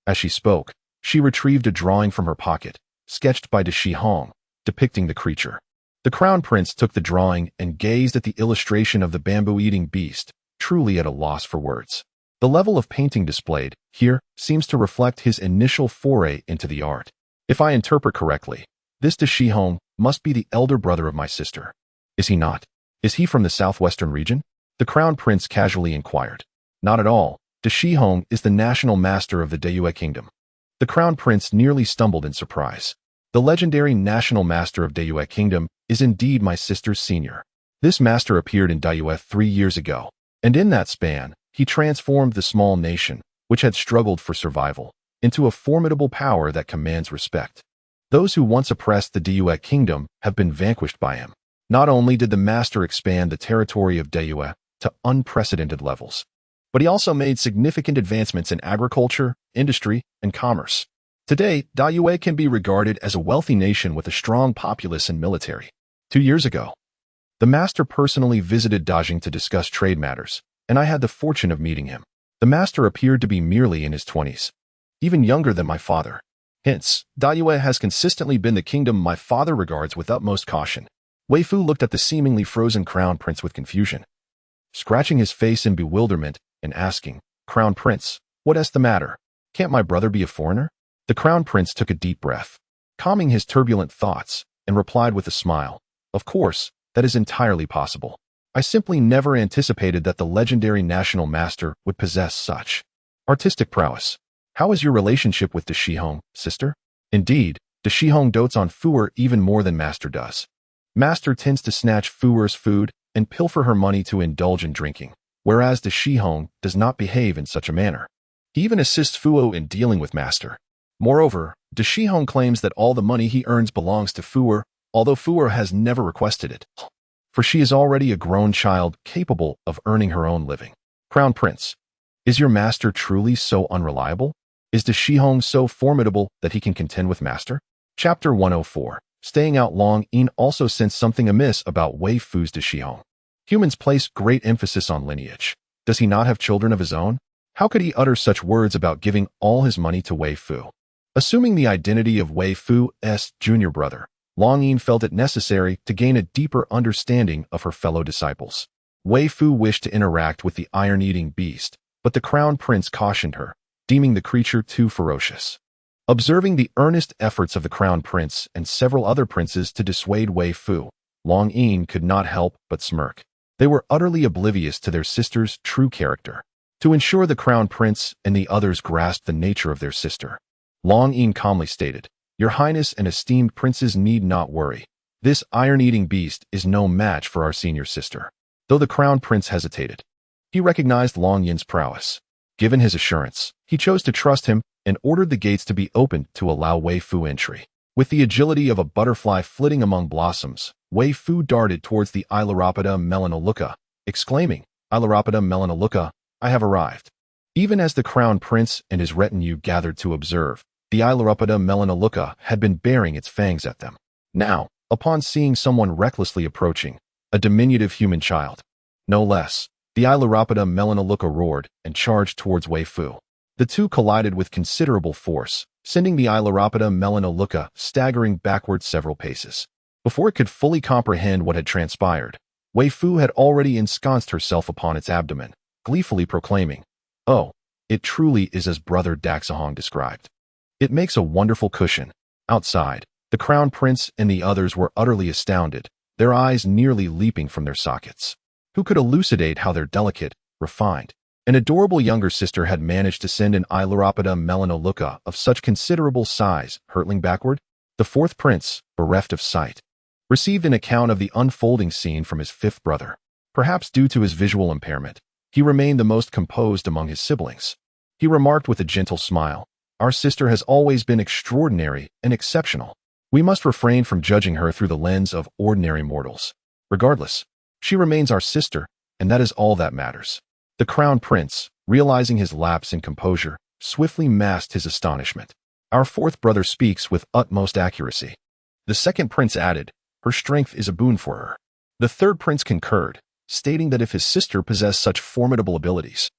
As she spoke, she retrieved a drawing from her pocket, sketched by Deshihong, depicting the creature. The Crown Prince took the drawing and gazed at the illustration of the bamboo-eating beast, truly at a loss for words. The level of painting displayed here seems to reflect his initial foray into the art. If I interpret correctly, this Deshihong must be the elder brother of my sister. Is he not? Is he from the southwestern region? The Crown Prince casually inquired. Not at all. Deshihong is the national master of the Dayue Kingdom. The Crown Prince nearly stumbled in surprise. The legendary national master of Dayue Kingdom is indeed my sister's senior. This master appeared in Dayue 3 years ago, and in that span, he transformed the small nation, which had struggled for survival, into a formidable power that commands respect. Those who once oppressed the Dayue Kingdom have been vanquished by him. Not only did the master expand the territory of Dayue to unprecedented levels, but he also made significant advancements in agriculture, industry, and commerce. Today, Dayue can be regarded as a wealthy nation with a strong populace and military. 2 years ago, the master personally visited Dajing to discuss trade matters, and I had the fortune of meeting him. The master appeared to be merely in his 20s, even younger than my father. Hence, Dayue has consistently been the kingdom my father regards with utmost caution. Weifoo looked at the seemingly frozen Crown Prince with confusion, scratching his face in bewilderment and asking, Crown Prince, what is the matter? Can't my brother be a foreigner? The Crown Prince took a deep breath, calming his turbulent thoughts, and replied with a smile, Of course, that is entirely possible. I simply never anticipated that the legendary national master would possess such artistic prowess. How is your relationship with Deshihong, sister? Indeed, Deshihong dotes on Fuer even more than master does. Master tends to snatch Fuer's food and pilfer her money to indulge in drinking, whereas Deshihong does not behave in such a manner. He even assists Fuo in dealing with master. Moreover, Deshihong claims that all the money he earns belongs to Fuer, although Fuer has never requested it, for she is already a grown child capable of earning her own living. Crown Prince, is your master truly so unreliable? Is Deshihong so formidable that he can contend with master? Chapter 104. Staying out long. In also sensed something amiss about Weifoo's Deshihong. Humans place great emphasis on lineage. Does he not have children of his own? How could he utter such words about giving all his money to Weifoo? Assuming the identity of Weifoo's junior brother, Longyin felt it necessary to gain a deeper understanding of her fellow disciples. Weifoo wished to interact with the iron-eating beast, but the Crown Prince cautioned her, deeming the creature too ferocious. Observing the earnest efforts of the Crown Prince and several other princes to dissuade Weifoo, Longyin could not help but smirk. They were utterly oblivious to their sister's true character. To ensure the Crown Prince and the others grasped the nature of their sister, Longyin calmly stated, Your Highness and esteemed princes need not worry. This iron-eating beast is no match for our senior sister. Though the Crown Prince hesitated, he recognized Longyin's prowess. Given his assurance, he chose to trust him and ordered the gates to be opened to allow Weifoo entry. With the agility of a butterfly flitting among blossoms, Weifoo darted towards the Ailuropoda melanoleuca, exclaiming, "Ailuropoda melanoleuca, I have arrived." Even as the crown prince and his retinue gathered to observe, the Ailuropoda melanoleuca had been baring its fangs at them. Now, upon seeing someone recklessly approaching, a diminutive human child, no less, the Ailuropoda melanoleuca roared and charged towards Weifoo. The two collided with considerable force, sending the Ailuropoda melanoleuca staggering backward several paces. Before it could fully comprehend what had transpired, Weifoo had already ensconced herself upon its abdomen, gleefully proclaiming, "Oh, it truly is as Brother Daxahong described. It makes a wonderful cushion." Outside, the crown prince and the others were utterly astounded, their eyes nearly leaping from their sockets. Who could elucidate how their delicate, refined, and adorable younger sister had managed to send an Ailuropoda melanoleuca of such considerable size hurtling backward? The fourth prince, bereft of sight, received an account of the unfolding scene from his fifth brother. Perhaps due to his visual impairment, he remained the most composed among his siblings. He remarked with a gentle smile, "Our sister has always been extraordinary and exceptional. We must refrain from judging her through the lens of ordinary mortals. Regardless, she remains our sister, and that is all that matters." The crown prince, realizing his lapse in composure, swiftly masked his astonishment. "Our fourth brother speaks with utmost accuracy." The second prince added, "Her strength is a boon for her." The third prince concurred, stating that if his sister possessed such formidable abilities,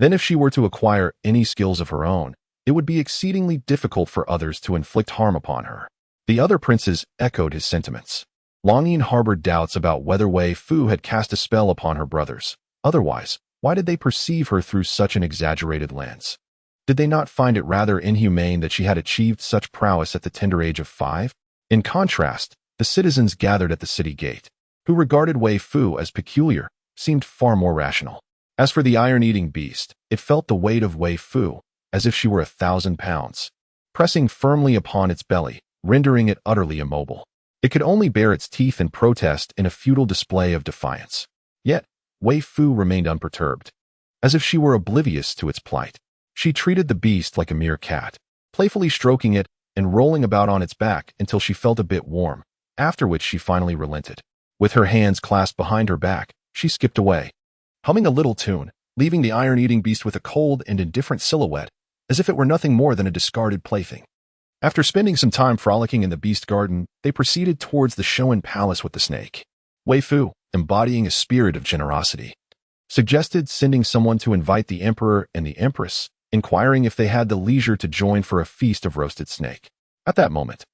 then if she were to acquire any skills of her own, it would be exceedingly difficult for others to inflict harm upon her. The other princes echoed his sentiments. Longing harbored doubts about whether Weifoo had cast a spell upon her brothers. Otherwise, why did they perceive her through such an exaggerated lens? Did they not find it rather inhumane that she had achieved such prowess at the tender age of 5? In contrast, the citizens gathered at the city gate, who regarded Weifoo as peculiar, seemed far more rational. As for the iron-eating beast, it felt the weight of Weifoo, as if she were 1,000 pounds, pressing firmly upon its belly, rendering it utterly immobile. It could only bare its teeth and protest in a futile display of defiance. Yet, Weifoo remained unperturbed, as if she were oblivious to its plight. She treated the beast like a mere cat, playfully stroking it and rolling about on its back until she felt a bit warm, after which she finally relented. With her hands clasped behind her back, she skipped away, humming a little tune, leaving the iron-eating beast with a cold and indifferent silhouette, as if it were nothing more than a discarded plaything. After spending some time frolicking in the beast garden, they proceeded towards the Shoin Palace with the snake. Weifoo, embodying a spirit of generosity, suggested sending someone to invite the emperor and the empress, inquiring if they had the leisure to join for a feast of roasted snake. At that moment,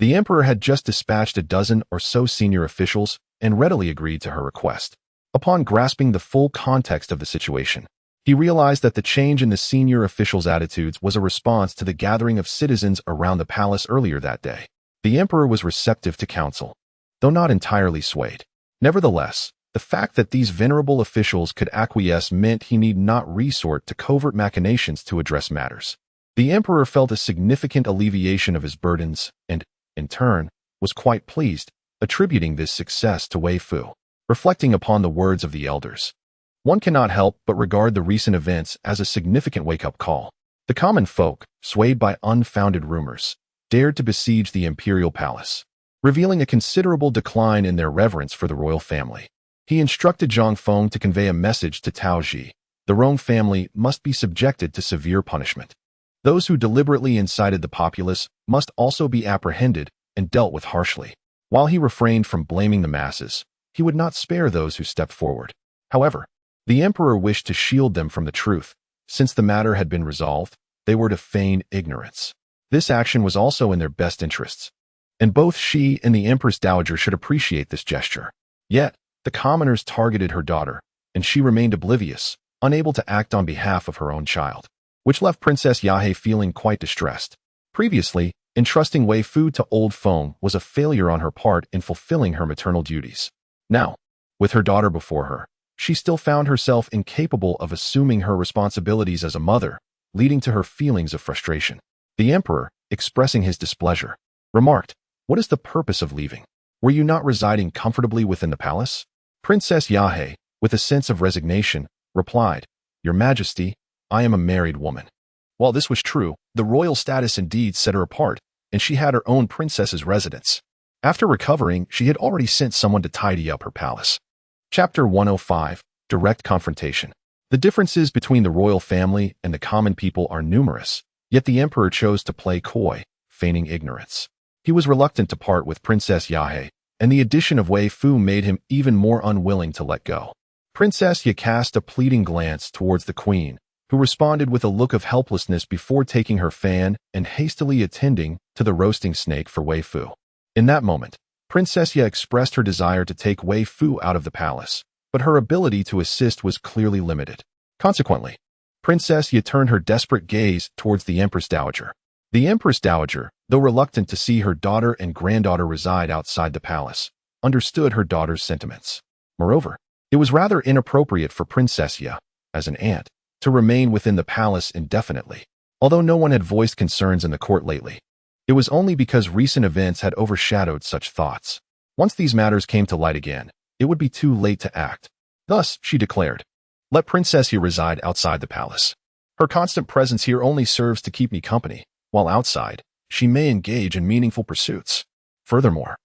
the emperor had just dispatched a dozen or so senior officials and readily agreed to her request. Upon grasping the full context of the situation, he realized that the change in the senior officials' attitudes was a response to the gathering of citizens around the palace earlier that day. The emperor was receptive to counsel, though not entirely swayed. Nevertheless, the fact that these venerable officials could acquiesce meant he need not resort to covert machinations to address matters. The emperor felt a significant alleviation of his burdens and, in turn, was quite pleased, attributing this success to Weifoo. Reflecting upon the words of the elders, one cannot help but regard the recent events as a significant wake-up call. The common folk, swayed by unfounded rumors, dared to besiege the Imperial Palace, revealing a considerable decline in their reverence for the royal family. He instructed Zhang Feng to convey a message to Tao Ji. The Rong family must be subjected to severe punishment. Those who deliberately incited the populace must also be apprehended and dealt with harshly. While he refrained from blaming the masses, he would not spare those who stepped forward. However, the emperor wished to shield them from the truth. Since the matter had been resolved, they were to feign ignorance. This action was also in their best interests, and both she and the Empress Dowager should appreciate this gesture. Yet, the commoners targeted her daughter, and she remained oblivious, unable to act on behalf of her own child, which left Princess Yahe feeling quite distressed. Previously, entrusting Weifoo to Old Feng was a failure on her part in fulfilling her maternal duties. Now, with her daughter before her, she still found herself incapable of assuming her responsibilities as a mother, leading to her feelings of frustration. The emperor, expressing his displeasure, remarked, "What is the purpose of leaving? Were you not residing comfortably within the palace?" Princess Yahe, with a sense of resignation, replied, "Your Majesty, I am a married woman." While this was true, the royal status indeed set her apart, and she had her own princess's residence. After recovering, she had already sent someone to tidy up her palace. Chapter 105. Direct Confrontation. The differences between the royal family and the common people are numerous, yet the emperor chose to play coy, feigning ignorance. He was reluctant to part with Princess Yahe, and the addition of Weifoo made him even more unwilling to let go. Princess Yahe cast a pleading glance towards the queen, who responded with a look of helplessness before taking her fan and hastily attending to the roasting snake for Weifoo. In that moment, Princess Yahe expressed her desire to take Weifoo out of the palace, but her ability to assist was clearly limited. Consequently, Princess Yahe turned her desperate gaze towards the Empress Dowager. The Empress Dowager, though reluctant to see her daughter and granddaughter reside outside the palace, understood her daughter's sentiments. Moreover, it was rather inappropriate for Princess Yahe, as an aunt, to remain within the palace indefinitely. Although no one had voiced concerns in the court lately, it was only because recent events had overshadowed such thoughts. Once these matters came to light again, it would be too late to act. Thus, she declared, "Let Princess Yahe reside outside the palace. Her constant presence here only serves to keep me company, while outside, she may engage in meaningful pursuits. Furthermore,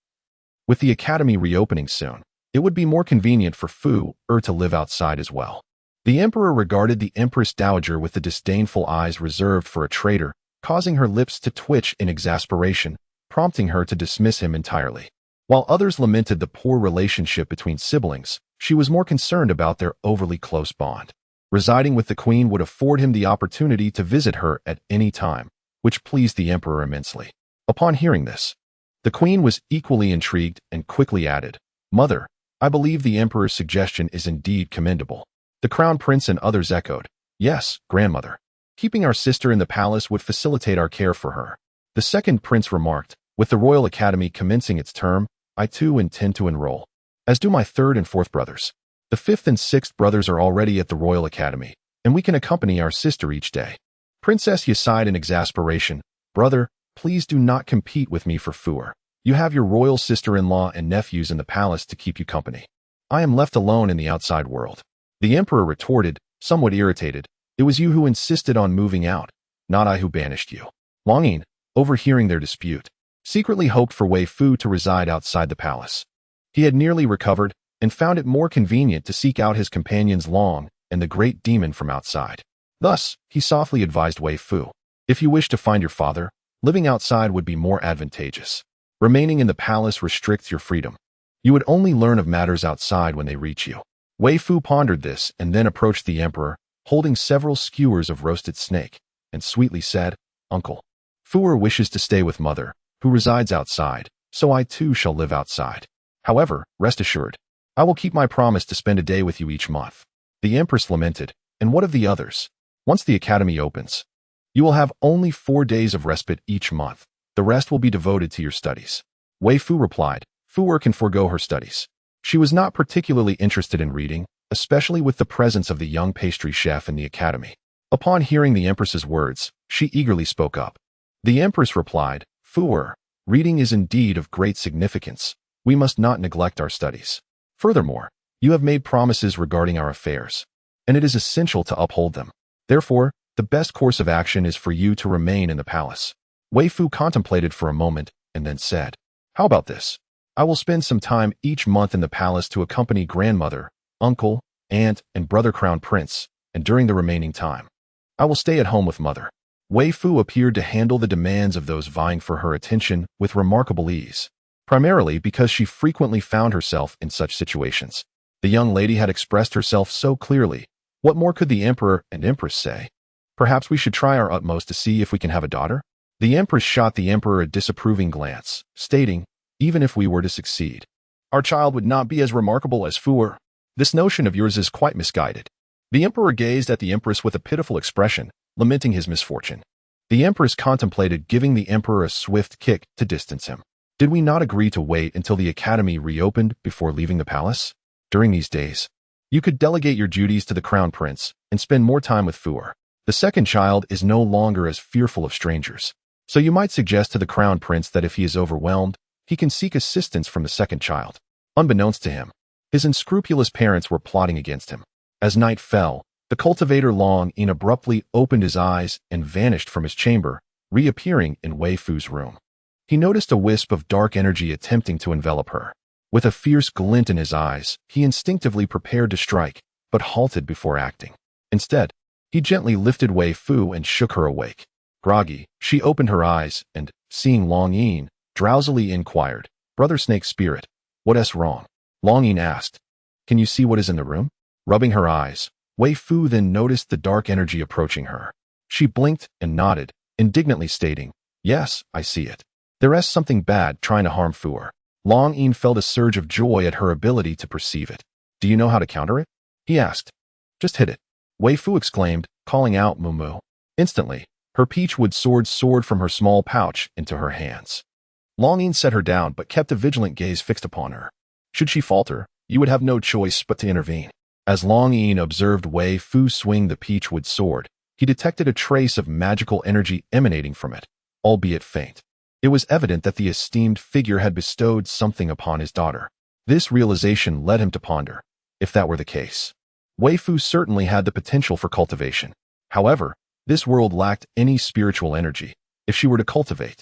with the academy reopening soon, it would be more convenient for Fu to live outside as well." The emperor regarded the Empress Dowager with the disdainful eyes reserved for a traitor, causing her lips to twitch in exasperation, prompting her to dismiss him entirely. While others lamented the poor relationship between siblings, she was more concerned about their overly close bond. Residing with the queen would afford him the opportunity to visit her at any time, which pleased the emperor immensely. Upon hearing this, the queen was equally intrigued and quickly added, "Mother, I believe the emperor's suggestion is indeed commendable." The crown prince and others echoed, "Yes, grandmother. Keeping our sister in the palace would facilitate our care for her." The second prince remarked, "With the Royal Academy commencing its term, I too intend to enroll, as do my third and fourth brothers. The fifth and sixth brothers are already at the Royal Academy, and we can accompany our sister each day." Princess Yahe sighed in exasperation, "Brother, please do not compete with me for Fu. You have your royal sister-in-law and nephews in the palace to keep you company. I am left alone in the outside world." The emperor retorted, somewhat irritated, "It was you who insisted on moving out, not I who banished you." Wang Yin, overhearing their dispute, secretly hoped for Weifoo to reside outside the palace. He had nearly recovered and found it more convenient to seek out his companions Long and the great demon from outside. Thus, he softly advised Weifoo, "If you wish to find your father, living outside would be more advantageous. Remaining in the palace restricts your freedom. You would only learn of matters outside when they reach you." Weifoo pondered this and then approached the emperor, holding several skewers of roasted snake, and sweetly said, "Uncle, Fu wishes to stay with mother, who resides outside, so I too shall live outside. However, rest assured, I will keep my promise to spend a day with you each month." The empress lamented, "And what of the others? Once the academy opens, you will have only 4 days of respite each month. The rest will be devoted to your studies." Weifoo replied, "Fu can forego her studies." She was not particularly interested in reading, especially with the presence of the young pastry chef in the academy. Upon hearing the empress's words, she eagerly spoke up. The empress replied, "Fu, reading is indeed of great significance. We must not neglect our studies. Furthermore, you have made promises regarding our affairs, and it is essential to uphold them. Therefore, the best course of action is for you to remain in the palace." Weifoo contemplated for a moment and then said, "How about this? I will spend some time each month in the palace to accompany grandmother, uncle, aunt, and brother crown prince, and during the remaining time, I will stay at home with mother." Weifoo appeared to handle the demands of those vying for her attention with remarkable ease, primarily because she frequently found herself in such situations. The young lady had expressed herself so clearly. What more could the emperor and empress say? "Perhaps we should try our utmost to see if we can have a daughter?" The empress shot the emperor a disapproving glance, stating, "Even if we were to succeed, our child would not be as remarkable as Fu. This notion of yours is quite misguided." The emperor gazed at the empress with a pitiful expression, lamenting his misfortune. The empress contemplated giving the emperor a swift kick to distance him. "Did we not agree to wait until the academy reopened before leaving the palace? During these days, you could delegate your duties to the crown prince and spend more time with Fu. The second child is no longer as fearful of strangers, so you might suggest to the crown prince that if he is overwhelmed, he can seek assistance from the second child." Unbeknownst to him, his unscrupulous parents were plotting against him. As night fell, the cultivator Long Yin abruptly opened his eyes and vanished from his chamber, reappearing in Weifoo's room. He noticed a wisp of dark energy attempting to envelop her. With a fierce glint in his eyes, he instinctively prepared to strike, but halted before acting. Instead, he gently lifted Weifoo and shook her awake. Groggy, she opened her eyes and, seeing Long Yin, drowsily inquired, "Brother Snake Spirit, what's wrong?" Long Yin asked, "Can you see what is in the room?" Rubbing her eyes, Weifoo then noticed the dark energy approaching her. She blinked and nodded, indignantly stating, "Yes, I see it. There's something bad trying to harm Fuer." Long Yin felt a surge of joy at her ability to perceive it. "Do you know how to counter it?" he asked. "Just hit it," Weifoo exclaimed, calling out Moo Moo. Instantly, her peachwood sword soared from her small pouch into her hands. Long Yin set her down but kept a vigilant gaze fixed upon her. Should she falter, you would have no choice but to intervene. As Long Yin observed Weifoo swing the peachwood sword, he detected a trace of magical energy emanating from it, albeit faint. It was evident that the esteemed figure had bestowed something upon his daughter. This realization led him to ponder, if that were the case, Weifoo certainly had the potential for cultivation. However, this world lacked any spiritual energy. If she were to cultivate,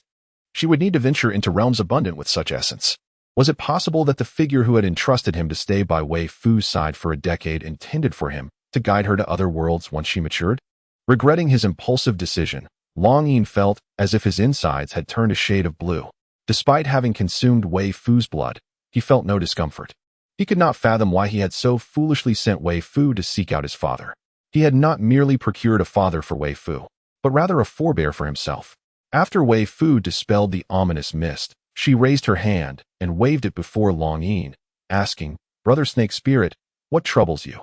she would need to venture into realms abundant with such essence. Was it possible that the figure who had entrusted him to stay by Weifoo's side for a decade intended for him to guide her to other worlds once she matured? Regretting his impulsive decision, Long Yin felt as if his insides had turned a shade of blue. Despite having consumed Weifoo's blood, he felt no discomfort. He could not fathom why he had so foolishly sent Weifoo to seek out his father. He had not merely procured a father for Weifoo, but rather a forebear for himself. After Weifoo dispelled the ominous mist, she raised her hand and waved it before Long Yin, asking, "Brother Snake Spirit, what troubles you?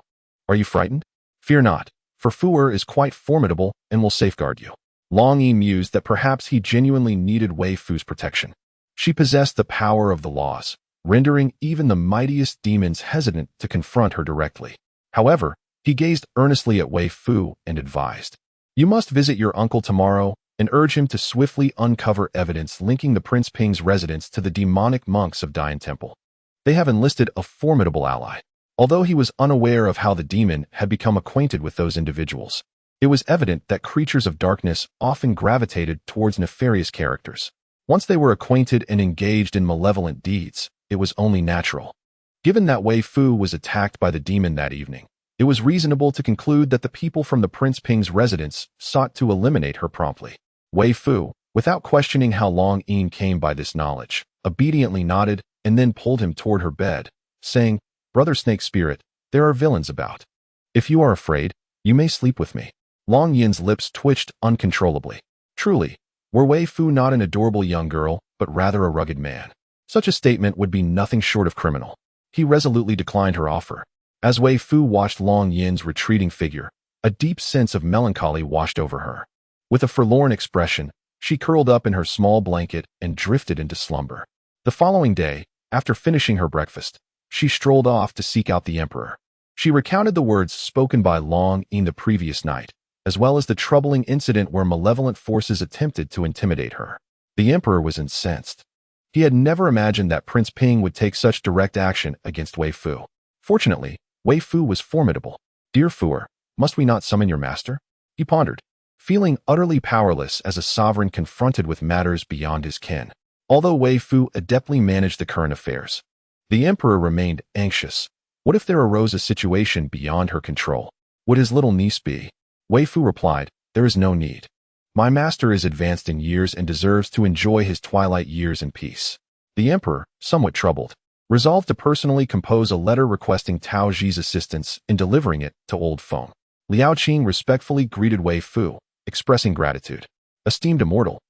Are you frightened? Fear not, for Fuer is quite formidable and will safeguard you." Long Yin mused that perhaps he genuinely needed Weifoo's protection. She possessed the power of the laws, rendering even the mightiest demons hesitant to confront her directly. However, he gazed earnestly at Weifoo and advised, "You must visit your uncle tomorrow and urge him to swiftly uncover evidence linking the Prince Ping's residence to the demonic monks of Dian Temple. They have enlisted a formidable ally." Although he was unaware of how the demon had become acquainted with those individuals, it was evident that creatures of darkness often gravitated towards nefarious characters. Once they were acquainted and engaged in malevolent deeds, it was only natural. Given that Weifoo was attacked by the demon that evening, it was reasonable to conclude that the people from the Prince Ping's residence sought to eliminate her promptly. Weifoo, without questioning how Long Yin came by this knowledge, obediently nodded and then pulled him toward her bed, saying, "Brother Snake Spirit, there are villains about. If you are afraid, you may sleep with me." Long Yin's lips twitched uncontrollably. Truly, were Weifoo not an adorable young girl, but rather a rugged man? Such a statement would be nothing short of criminal. He resolutely declined her offer. As Weifoo watched Long Yin's retreating figure, a deep sense of melancholy washed over her. With a forlorn expression, she curled up in her small blanket and drifted into slumber. The following day, after finishing her breakfast, she strolled off to seek out the Emperor. She recounted the words spoken by Long Yin the previous night, as well as the troubling incident where malevolent forces attempted to intimidate her. The Emperor was incensed. He had never imagined that Prince Ping would take such direct action against Weifoo. Fortunately, Weifoo was formidable. "Dear Fuer, must we not summon your master?" he pondered, feeling utterly powerless as a sovereign confronted with matters beyond his ken. Although Weifoo adeptly managed the current affairs, the Emperor remained anxious. What if there arose a situation beyond her control? Would his little niece be? Weifoo replied, "There is no need. My master is advanced in years and deserves to enjoy his twilight years in peace." The Emperor, somewhat troubled, resolved to personally compose a letter requesting Tao Ji's assistance in delivering it to Old Feng. Liao Qing respectfully greeted Weifoo, expressing gratitude. "Esteemed immortal,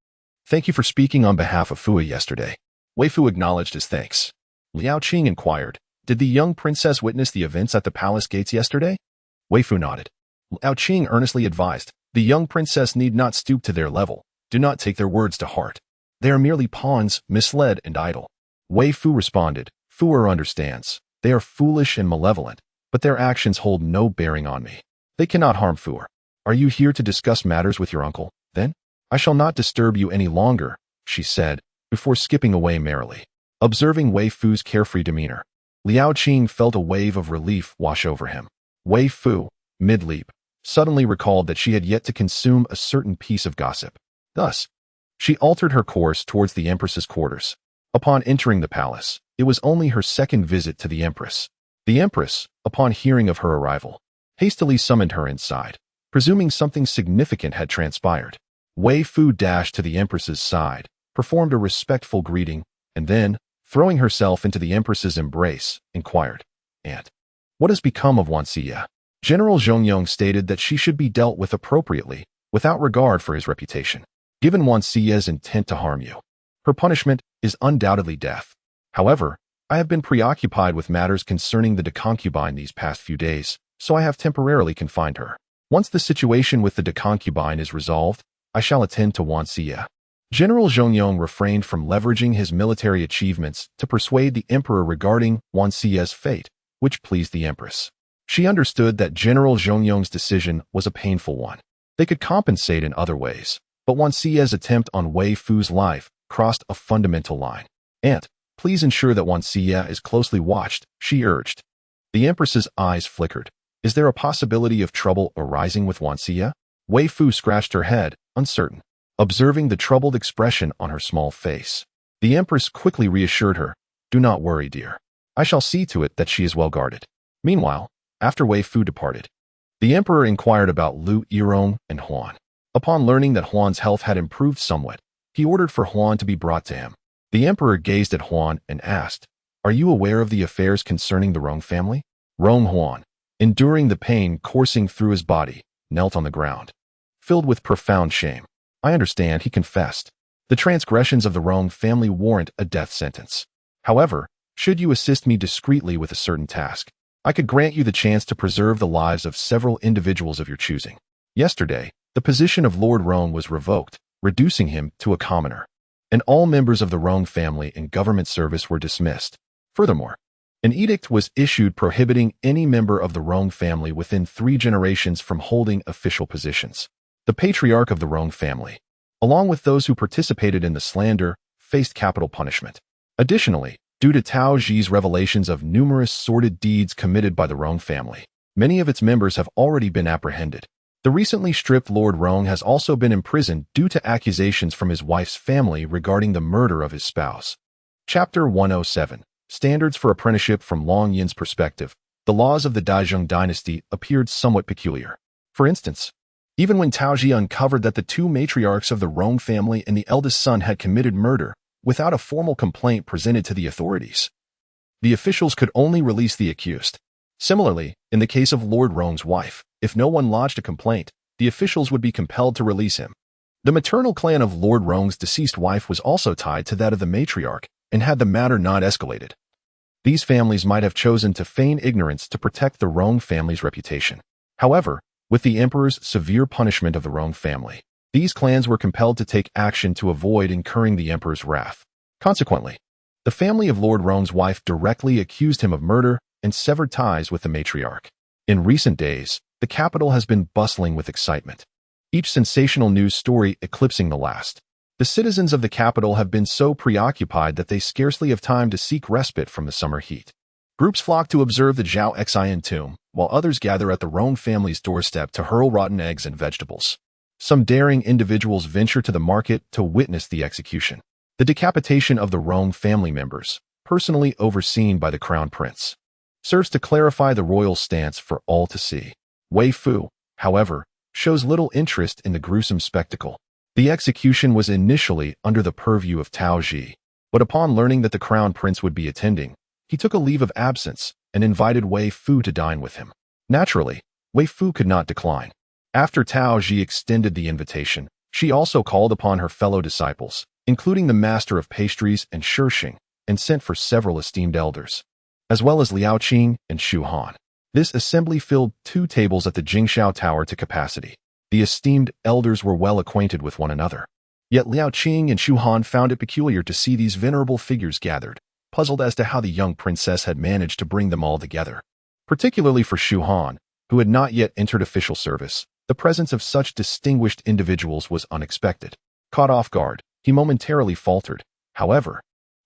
thank you for speaking on behalf of Fuer yesterday." Weifoo acknowledged his thanks. Liao Qing inquired, "Did the young princess witness the events at the palace gates yesterday?" Weifoo nodded. Liao Qing earnestly advised, "The young princess need not stoop to their level. Do not take their words to heart. They are merely pawns, misled and idle." Weifoo responded, "Fuer understands. They are foolish and malevolent, but their actions hold no bearing on me. They cannot harm Fuer. Are you here to discuss matters with your uncle, then? I shall not disturb you any longer," she said, before skipping away merrily. Observing Weifoo's carefree demeanor, Liao Qing felt a wave of relief wash over him. Weifoo, mid-leap, suddenly recalled that she had yet to consume a certain piece of gossip. Thus, She altered her course towards the Empress's quarters. Upon entering the palace, it was only her second visit to the Empress. The Empress, upon hearing of her arrival, hastily summoned her inside, presuming something significant had transpired. Weifoo dashed to the Empress's side, performed a respectful greeting, and then, throwing herself into the Empress's embrace, inquired, "Aunt, what has become of Wanxia?" General Zhongyong stated that she should be dealt with appropriately, without regard for his reputation. Given Wanxia's intent to harm you, her punishment is undoubtedly death. However, I have been preoccupied with matters concerning the concubine these past few days, so I have temporarily confined her. Once the situation with the concubine is resolved, I shall attend to Wanxia. General Zhongyong refrained from leveraging his military achievements to persuade the emperor regarding Wanxia's fate, which pleased the empress. She understood that General Zhongyong's decision was a painful one. They could compensate in other ways, but Wanxia's attempt on Weifoo's life crossed a fundamental line. "Aunt, please ensure that Wanxia is closely watched," she urged. The empress's eyes flickered. "Is there a possibility of trouble arising with Wanxia?" Weifoo scratched her head, uncertain, observing the troubled expression on her small face. The empress quickly reassured her, "Do not worry, dear. I shall see to it that she is well guarded." Meanwhile, after Weifoo departed, the emperor inquired about Lu Yirong and Huan. Upon learning that Huan's health had improved somewhat, he ordered for Huan to be brought to him. The emperor gazed at Huan and asked, "Are you aware of the affairs concerning the Rong family?" Rong Huan, enduring the pain coursing through his body, knelt on the ground, filled with profound shame. "I understand," he confessed. "The transgressions of the Rong family warrant a death sentence. However, should you assist me discreetly with a certain task, I could grant you the chance to preserve the lives of several individuals of your choosing." Yesterday, the position of Lord Rong was revoked, reducing him to a commoner, and all members of the Rong family in government service were dismissed. Furthermore, an edict was issued prohibiting any member of the Rong family within 3 generations from holding official positions. The patriarch of the Rong family, along with those who participated in the slander, faced capital punishment. Additionally, due to Tao Ji's revelations of numerous sordid deeds committed by the Rong family, many of its members have already been apprehended. The recently stripped Lord Rong has also been imprisoned due to accusations from his wife's family regarding the murder of his spouse. Chapter 107. Standards for Apprenticeship. From Long Yin's perspective, the laws of the Daizhong dynasty appeared somewhat peculiar. For instance, even when Tao Ji uncovered that the 2 matriarchs of the Rong family and the eldest son had committed murder, without a formal complaint presented to the authorities, the officials could only release the accused. Similarly, in the case of Lord Rong's wife, if no one lodged a complaint, the officials would be compelled to release him. The maternal clan of Lord Rong's deceased wife was also tied to that of the matriarch, and had the matter not escalated, these families might have chosen to feign ignorance to protect the Rong family's reputation. However, with the emperor's severe punishment of the Rong family, these clans were compelled to take action to avoid incurring the emperor's wrath. Consequently, the family of Lord Rong's wife directly accused him of murder and severed ties with the matriarch. In recent days, the capital has been bustling with excitement, each sensational news story eclipsing the last. The citizens of the capital have been so preoccupied that they scarcely have time to seek respite from the summer heat. Groups flock to observe the Zhao Xian tomb, while others gather at the Rong family's doorstep to hurl rotten eggs and vegetables. Some daring individuals venture to the market to witness the execution. The decapitation of the Rong family members, personally overseen by the crown prince, serves to clarify the royal stance for all to see. Weifoo, however, shows little interest in the gruesome spectacle. The execution was initially under the purview of Tao Ji, but upon learning that the crown prince would be attending, he took a leave of absence and invited Weifoo to dine with him. Naturally, Weifoo could not decline. After Tao Ji extended the invitation, she also called upon her fellow disciples, including the master of pastries and Shishing, and sent for several esteemed elders, as well as Liao Qing and Shu Han. This assembly filled 2 tables at the Jingshao Tower to capacity. The esteemed elders were well acquainted with one another. Yet Liao Qing and Shu Han found it peculiar to see these venerable figures gathered, puzzled as to how the young princess had managed to bring them all together. Particularly for Shu Han, who had not yet entered official service, the presence of such distinguished individuals was unexpected. Caught off guard, he momentarily faltered. However,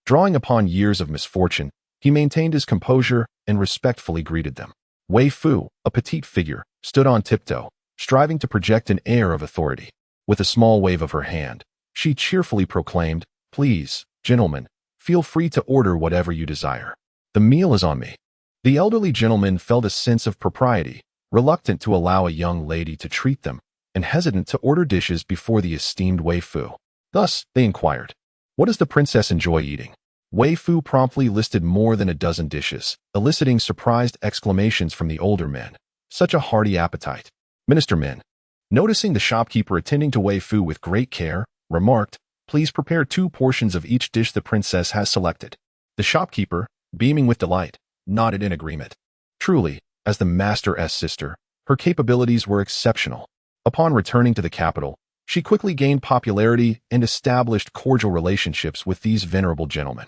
drawing upon years of misfortune, he maintained his composure and respectfully greeted them. Weifoo, a petite figure, stood on tiptoe, striving to project an air of authority. With a small wave of her hand, She cheerfully proclaimed, "Please, gentlemen, feel free to order whatever you desire. The meal is on me." The elderly gentleman felt a sense of propriety, reluctant to allow a young lady to treat them, and hesitant to order dishes before the esteemed Weifoo. Thus, they inquired, "What does the princess enjoy eating?" Weifoo promptly listed more than a dozen dishes, eliciting surprised exclamations from the older men. Such a hearty appetite. Minister Min, noticing the shopkeeper attending to Weifoo with great care, remarked, "Please prepare 2 portions of each dish the princess has selected." The shopkeeper, beaming with delight, nodded in agreement. Truly, as the master's sister, her capabilities were exceptional. Upon returning to the capital, she quickly gained popularity and established cordial relationships with these venerable gentlemen.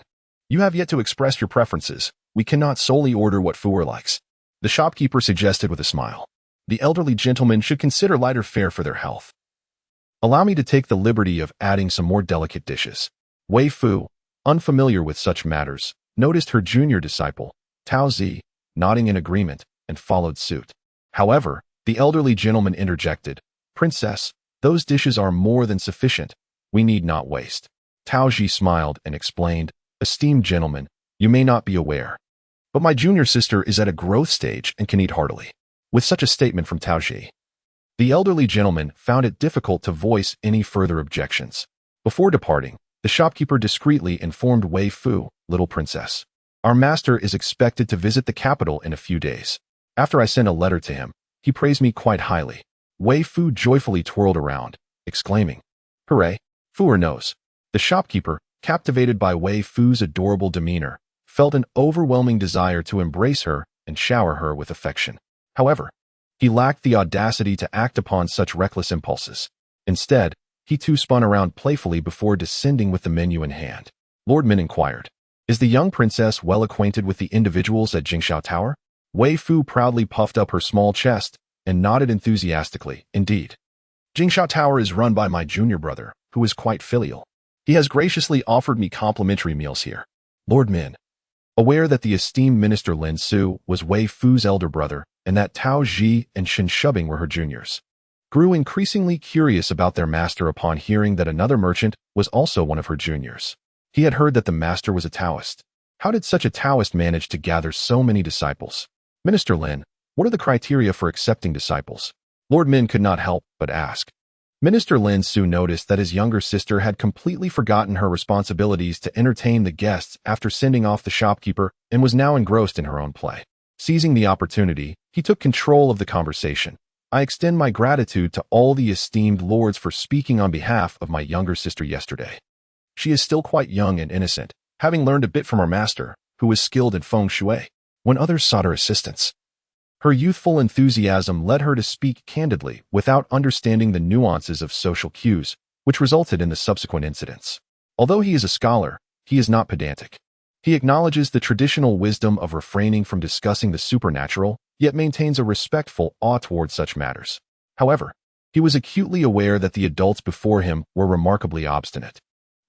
"You have yet to express your preferences. We cannot solely order what Fuer likes," the shopkeeper suggested with a smile. "The elderly gentlemen should consider lighter fare for their health. Allow me to take the liberty of adding some more delicate dishes." Weifoo, unfamiliar with such matters, noticed her junior disciple, Tao Zi, nodding in agreement, and followed suit. However, the elderly gentleman interjected, "Princess, those dishes are more than sufficient. We need not waste." Tao Zi smiled and explained, "Esteemed gentlemen, you may not be aware, but my junior sister is at a growth stage and can eat heartily." With such a statement from Tao Zi, the elderly gentleman found it difficult to voice any further objections. Before departing, the shopkeeper discreetly informed Weifoo, "Little princess, our master is expected to visit the capital in a few days. After I send a letter to him, he praised me quite highly." Weifoo joyfully twirled around, exclaiming, "Hooray, Fuer knows." The shopkeeper, captivated by Weifoo's adorable demeanor, felt an overwhelming desire to embrace her and shower her with affection. However, he lacked the audacity to act upon such reckless impulses. Instead, he too spun around playfully before descending with the menu in hand. Lord Min inquired, "Is the young princess well acquainted with the individuals at Jingxiao Tower?" Weifoo proudly puffed up her small chest and nodded enthusiastically, "Indeed. Jingxiao Tower is run by my junior brother, who is quite filial. He has graciously offered me complimentary meals here." Lord Min, aware that the esteemed Minister Lin Su was Weifoo's elder brother and that Tao Zi and Shen Shubing were her juniors, grew increasingly curious about their master upon hearing that another merchant was also one of her juniors. He had heard that the master was a Taoist. How did such a Taoist manage to gather so many disciples? "Minister Lin, what are the criteria for accepting disciples?" Lord Min could not help but ask. Minister Lin Su noticed that his younger sister had completely forgotten her responsibilities to entertain the guests after sending off the shopkeeper and was now engrossed in her own play. Seizing the opportunity, he took control of the conversation. "I extend my gratitude to all the esteemed lords for speaking on behalf of my younger sister yesterday. She is still quite young and innocent, having learned a bit from her master, who was skilled in feng shui, when others sought her assistance. Her youthful enthusiasm led her to speak candidly without understanding the nuances of social cues, which resulted in the subsequent incidents. Although he is a scholar, he is not pedantic. He acknowledges the traditional wisdom of refraining from discussing the supernatural, yet maintains a respectful awe towards such matters. However, he was acutely aware that the adults before him were remarkably obstinate.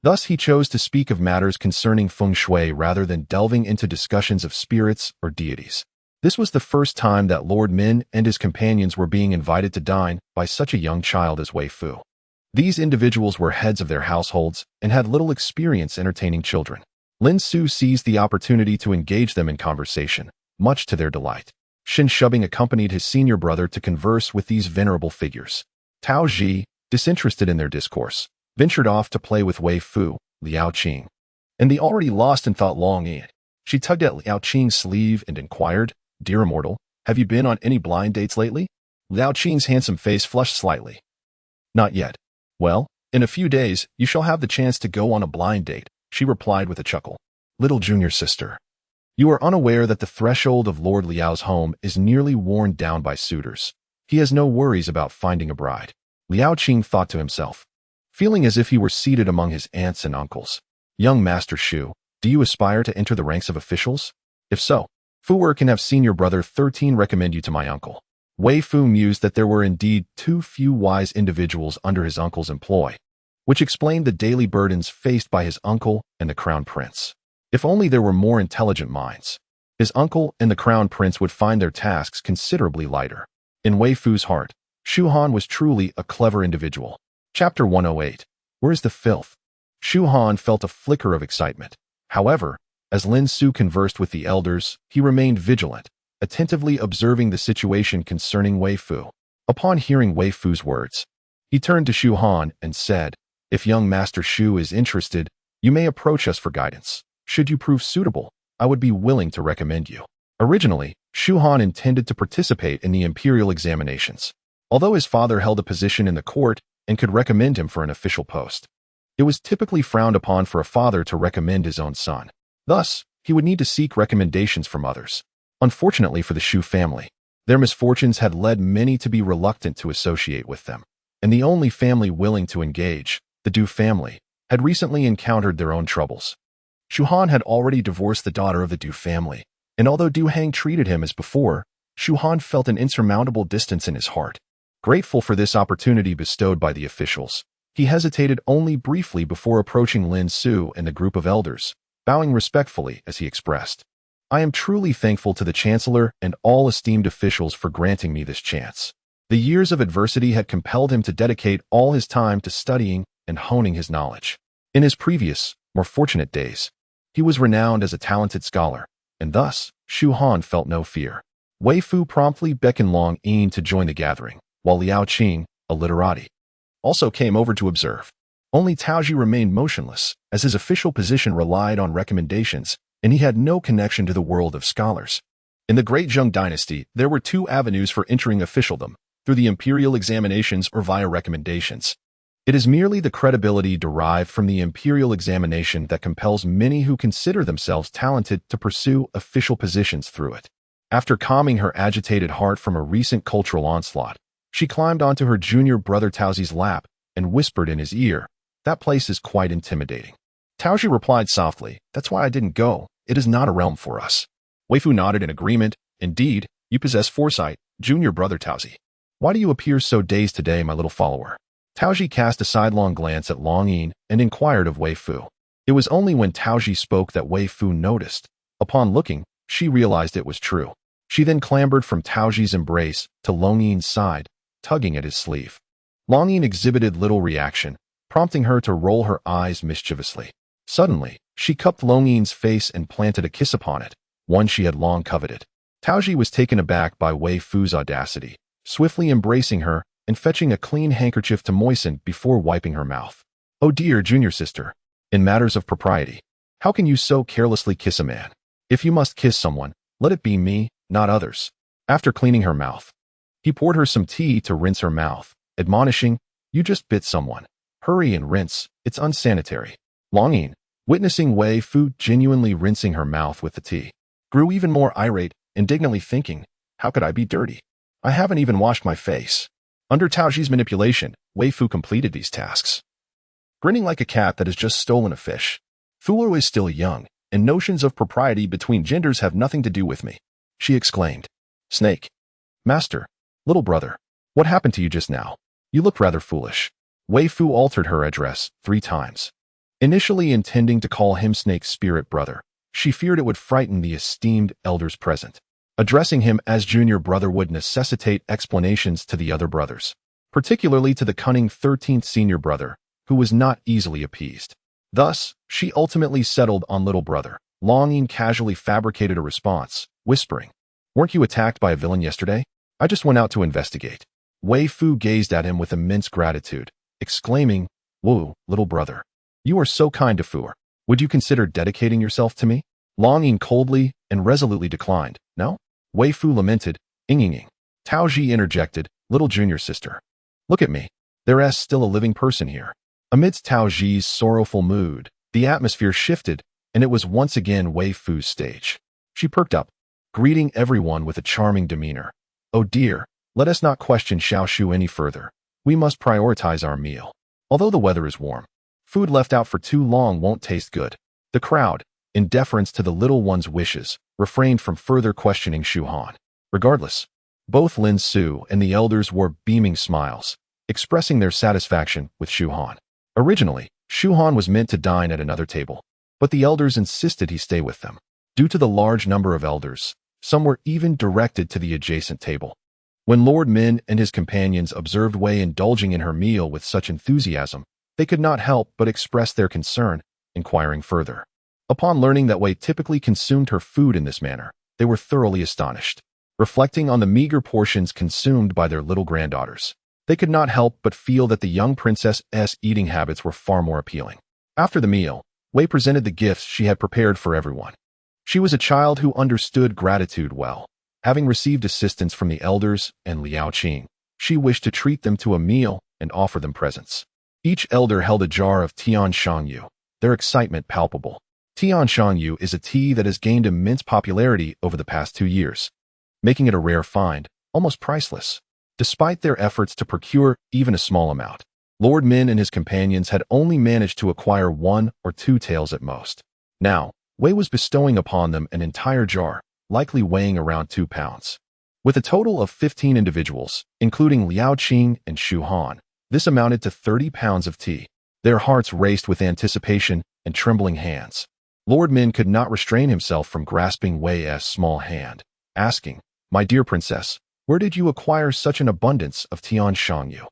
Thus, he chose to speak of matters concerning feng shui rather than delving into discussions of spirits or deities. This was the first time that Lord Min and his companions were being invited to dine by such a young child as Weifoo. These individuals were heads of their households and had little experience entertaining children. Lin Su seized the opportunity to engage them in conversation, much to their delight. Shen Shubing accompanied his senior brother to converse with these venerable figures. Tao Zi, disinterested in their discourse, ventured off to play with Weifoo, Liao Qing, and the already lost in thought Long Yi. She tugged at Liao Qing's sleeve and inquired, "Dear immortal, have you been on any blind dates lately?" Liao Qing's handsome face flushed slightly. "Not yet." "Well, in a few days, you shall have the chance to go on a blind date," she replied with a chuckle. "Little junior sister, you are unaware that the threshold of Lord Liao's home is nearly worn down by suitors. He has no worries about finding a bride." Liao Qing thought to himself, feeling as if he were seated among his aunts and uncles. "Young Master Shu, do you aspire to enter the ranks of officials? If so, Fuer can have senior brother 13 recommend you to my uncle." Weifoo mused that there were indeed too few wise individuals under his uncle's employ, which explained the daily burdens faced by his uncle and the crown prince. If only there were more intelligent minds, his uncle and the crown prince would find their tasks considerably lighter. In Weifoo's heart, Shu Han was truly a clever individual. Chapter 108. Where's the filth? Shu Han felt a flicker of excitement. However, as Lin Su conversed with the elders, he remained vigilant, attentively observing the situation concerning Weifoo. Upon hearing Weifoo's words, he turned to Shu Han and said, "If young Master Shu is interested, you may approach us for guidance. Should you prove suitable, I would be willing to recommend you." Originally, Shu Han intended to participate in the Imperial examinations, although his father held a position in the court and could recommend him for an official post. It was typically frowned upon for a father to recommend his own son. Thus, he would need to seek recommendations from others. Unfortunately for the Shu family, their misfortunes had led many to be reluctant to associate with them, and the only family willing to engage, the Du family, had recently encountered their own troubles. Shu Han had already divorced the daughter of the Du family, and although Du Hang treated him as before, Shu Han felt an insurmountable distance in his heart. Grateful for this opportunity bestowed by the officials, he hesitated only briefly before approaching Lin Su and the group of elders, bowing respectfully as he expressed, "I am truly thankful to the Chancellor and all esteemed officials for granting me this chance." The years of adversity had compelled him to dedicate all his time to studying and honing his knowledge. In his previous, more fortunate days, he was renowned as a talented scholar, and thus, Shu Han felt no fear. Weifoo promptly beckoned Long Yin to join the gathering, while Liao Qing, a literati, also came over to observe. Only Taoji remained motionless, as his official position relied on recommendations, and he had no connection to the world of scholars. In the Great Zheng dynasty, there were two avenues for entering officialdom, through the imperial examinations or via recommendations. It is merely the credibility derived from the imperial examination that compels many who consider themselves talented to pursue official positions through it. After calming her agitated heart from a recent cultural onslaught, she climbed onto her junior brother Taozi's lap and whispered in his ear, "That place is quite intimidating." Taozi replied softly, "That's why I didn't go. It is not a realm for us." Weifoo nodded in agreement. "Indeed, you possess foresight, junior brother Taozi. Why do you appear so dazed today, my little follower?" Taozi cast a sidelong glance at Long Yin and inquired of Weifoo. It was only when Taozi spoke that Weifoo noticed. Upon looking, she realized it was true. She then clambered from Taozi's embrace to Long Yin's side, tugging at his sleeve. Long Yin exhibited little reaction, prompting her to roll her eyes mischievously. Suddenly, she cupped Long Yin's face and planted a kiss upon it, one she had long coveted. Taozi was taken aback by Weifoo's audacity, swiftly embracing her and fetching a clean handkerchief to moisten before wiping her mouth. "Oh dear, junior sister, in matters of propriety, how can you so carelessly kiss a man? If you must kiss someone, let it be me, not others." After cleaning her mouth, he poured her some tea to rinse her mouth, admonishing, "You just bit someone. Hurry and rinse, it's unsanitary." Long Yin, witnessing Weifoo genuinely rinsing her mouth with the tea, grew even more irate, indignantly thinking, "How could I be dirty? I haven't even washed my face." Under Taozi's manipulation, Weifoo completed these tasks, grinning like a cat that has just stolen a fish. "Thulo is still young, and notions of propriety between genders have nothing to do with me," she exclaimed. "Snake. Master. Little brother. What happened to you just now? You look rather foolish." Weifoo altered her address 3 times. Initially intending to call him Snake's spirit brother, she feared it would frighten the esteemed elders present. Addressing him as junior brother would necessitate explanations to the other brothers, particularly to the cunning 13th senior brother, who was not easily appeased. Thus, she ultimately settled on little brother. Long Yin casually fabricated a response, whispering, "Weren't you attacked by a villain yesterday? I just went out to investigate." Weifoo gazed at him with immense gratitude, exclaiming, "Whoa, little brother. You are so kind to Fuer. Would you consider dedicating yourself to me?" Long Yin coldly and resolutely declined. "No?" Weifoo lamented, "Inging." Taozi interjected, "Little junior sister. Look at me. There's still a living person here." Amidst Taozi's sorrowful mood, the atmosphere shifted, and it was once again Weifoo's stage. She perked up, greeting everyone with a charming demeanor. "Oh dear, let us not question Xiao Shu any further. We must prioritize our meal. Although the weather is warm, food left out for too long won't taste good." The crowd, in deference to the little one's wishes, refrained from further questioning Shu Han. Regardless, both Lin Su and the elders wore beaming smiles, expressing their satisfaction with Shu Han. Originally, Shu Han was meant to dine at another table, but the elders insisted he stay with them. Due to the large number of elders, some were even directed to the adjacent table. When Lord Min and his companions observed Wei indulging in her meal with such enthusiasm, They could not help but express their concern, inquiring further. Upon learning that Wei typically consumed her food in this manner, they were thoroughly astonished. Reflecting on the meager portions consumed by their little granddaughters, they could not help but feel that the young princess's eating habits were far more appealing. After the meal, Wei presented the gifts she had prepared for everyone. She was a child who understood gratitude well. Having received assistance from the elders and Liao Qing, she wished to treat them to a meal and offer them presents. Each elder held a jar of Tian Shangyu, their excitement palpable. Tian Shangyu is a tea that has gained immense popularity over the past 2 years, making it a rare find, almost priceless. Despite their efforts to procure even a small amount, Lord Min and his companions had only managed to acquire 1 or 2 taels at most. Now, Wei was bestowing upon them an entire jar, likely weighing around 2 pounds. With a total of 15 individuals, including Liao Qing and Shu Han, this amounted to 30 pounds of tea. Their hearts raced with anticipation and trembling hands. Lord Min could not restrain himself from grasping Wei's small hand, asking, "My dear princess, where did you acquire such an abundance of Tian Shangyu?"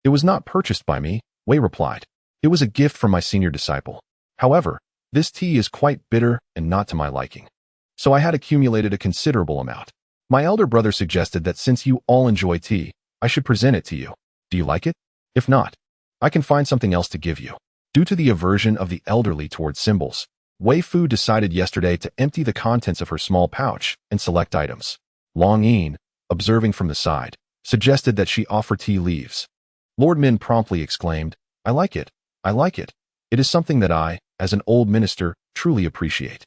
"It was not purchased by me," Wei replied. "It was a gift from my senior disciple. However, this tea is quite bitter and not to my liking. So I had accumulated a considerable amount. My elder brother suggested that since you all enjoy tea, I should present it to you. Do you like it? If not, I can find something else to give you." Due to the aversion of the elderly towards symbols, Weifoo decided yesterday to empty the contents of her small pouch and select items. Long Yin, observing from the side, suggested that she offer tea leaves. Lord Min promptly exclaimed, "I like it. I like it. It is something that I, as an old minister, truly appreciate."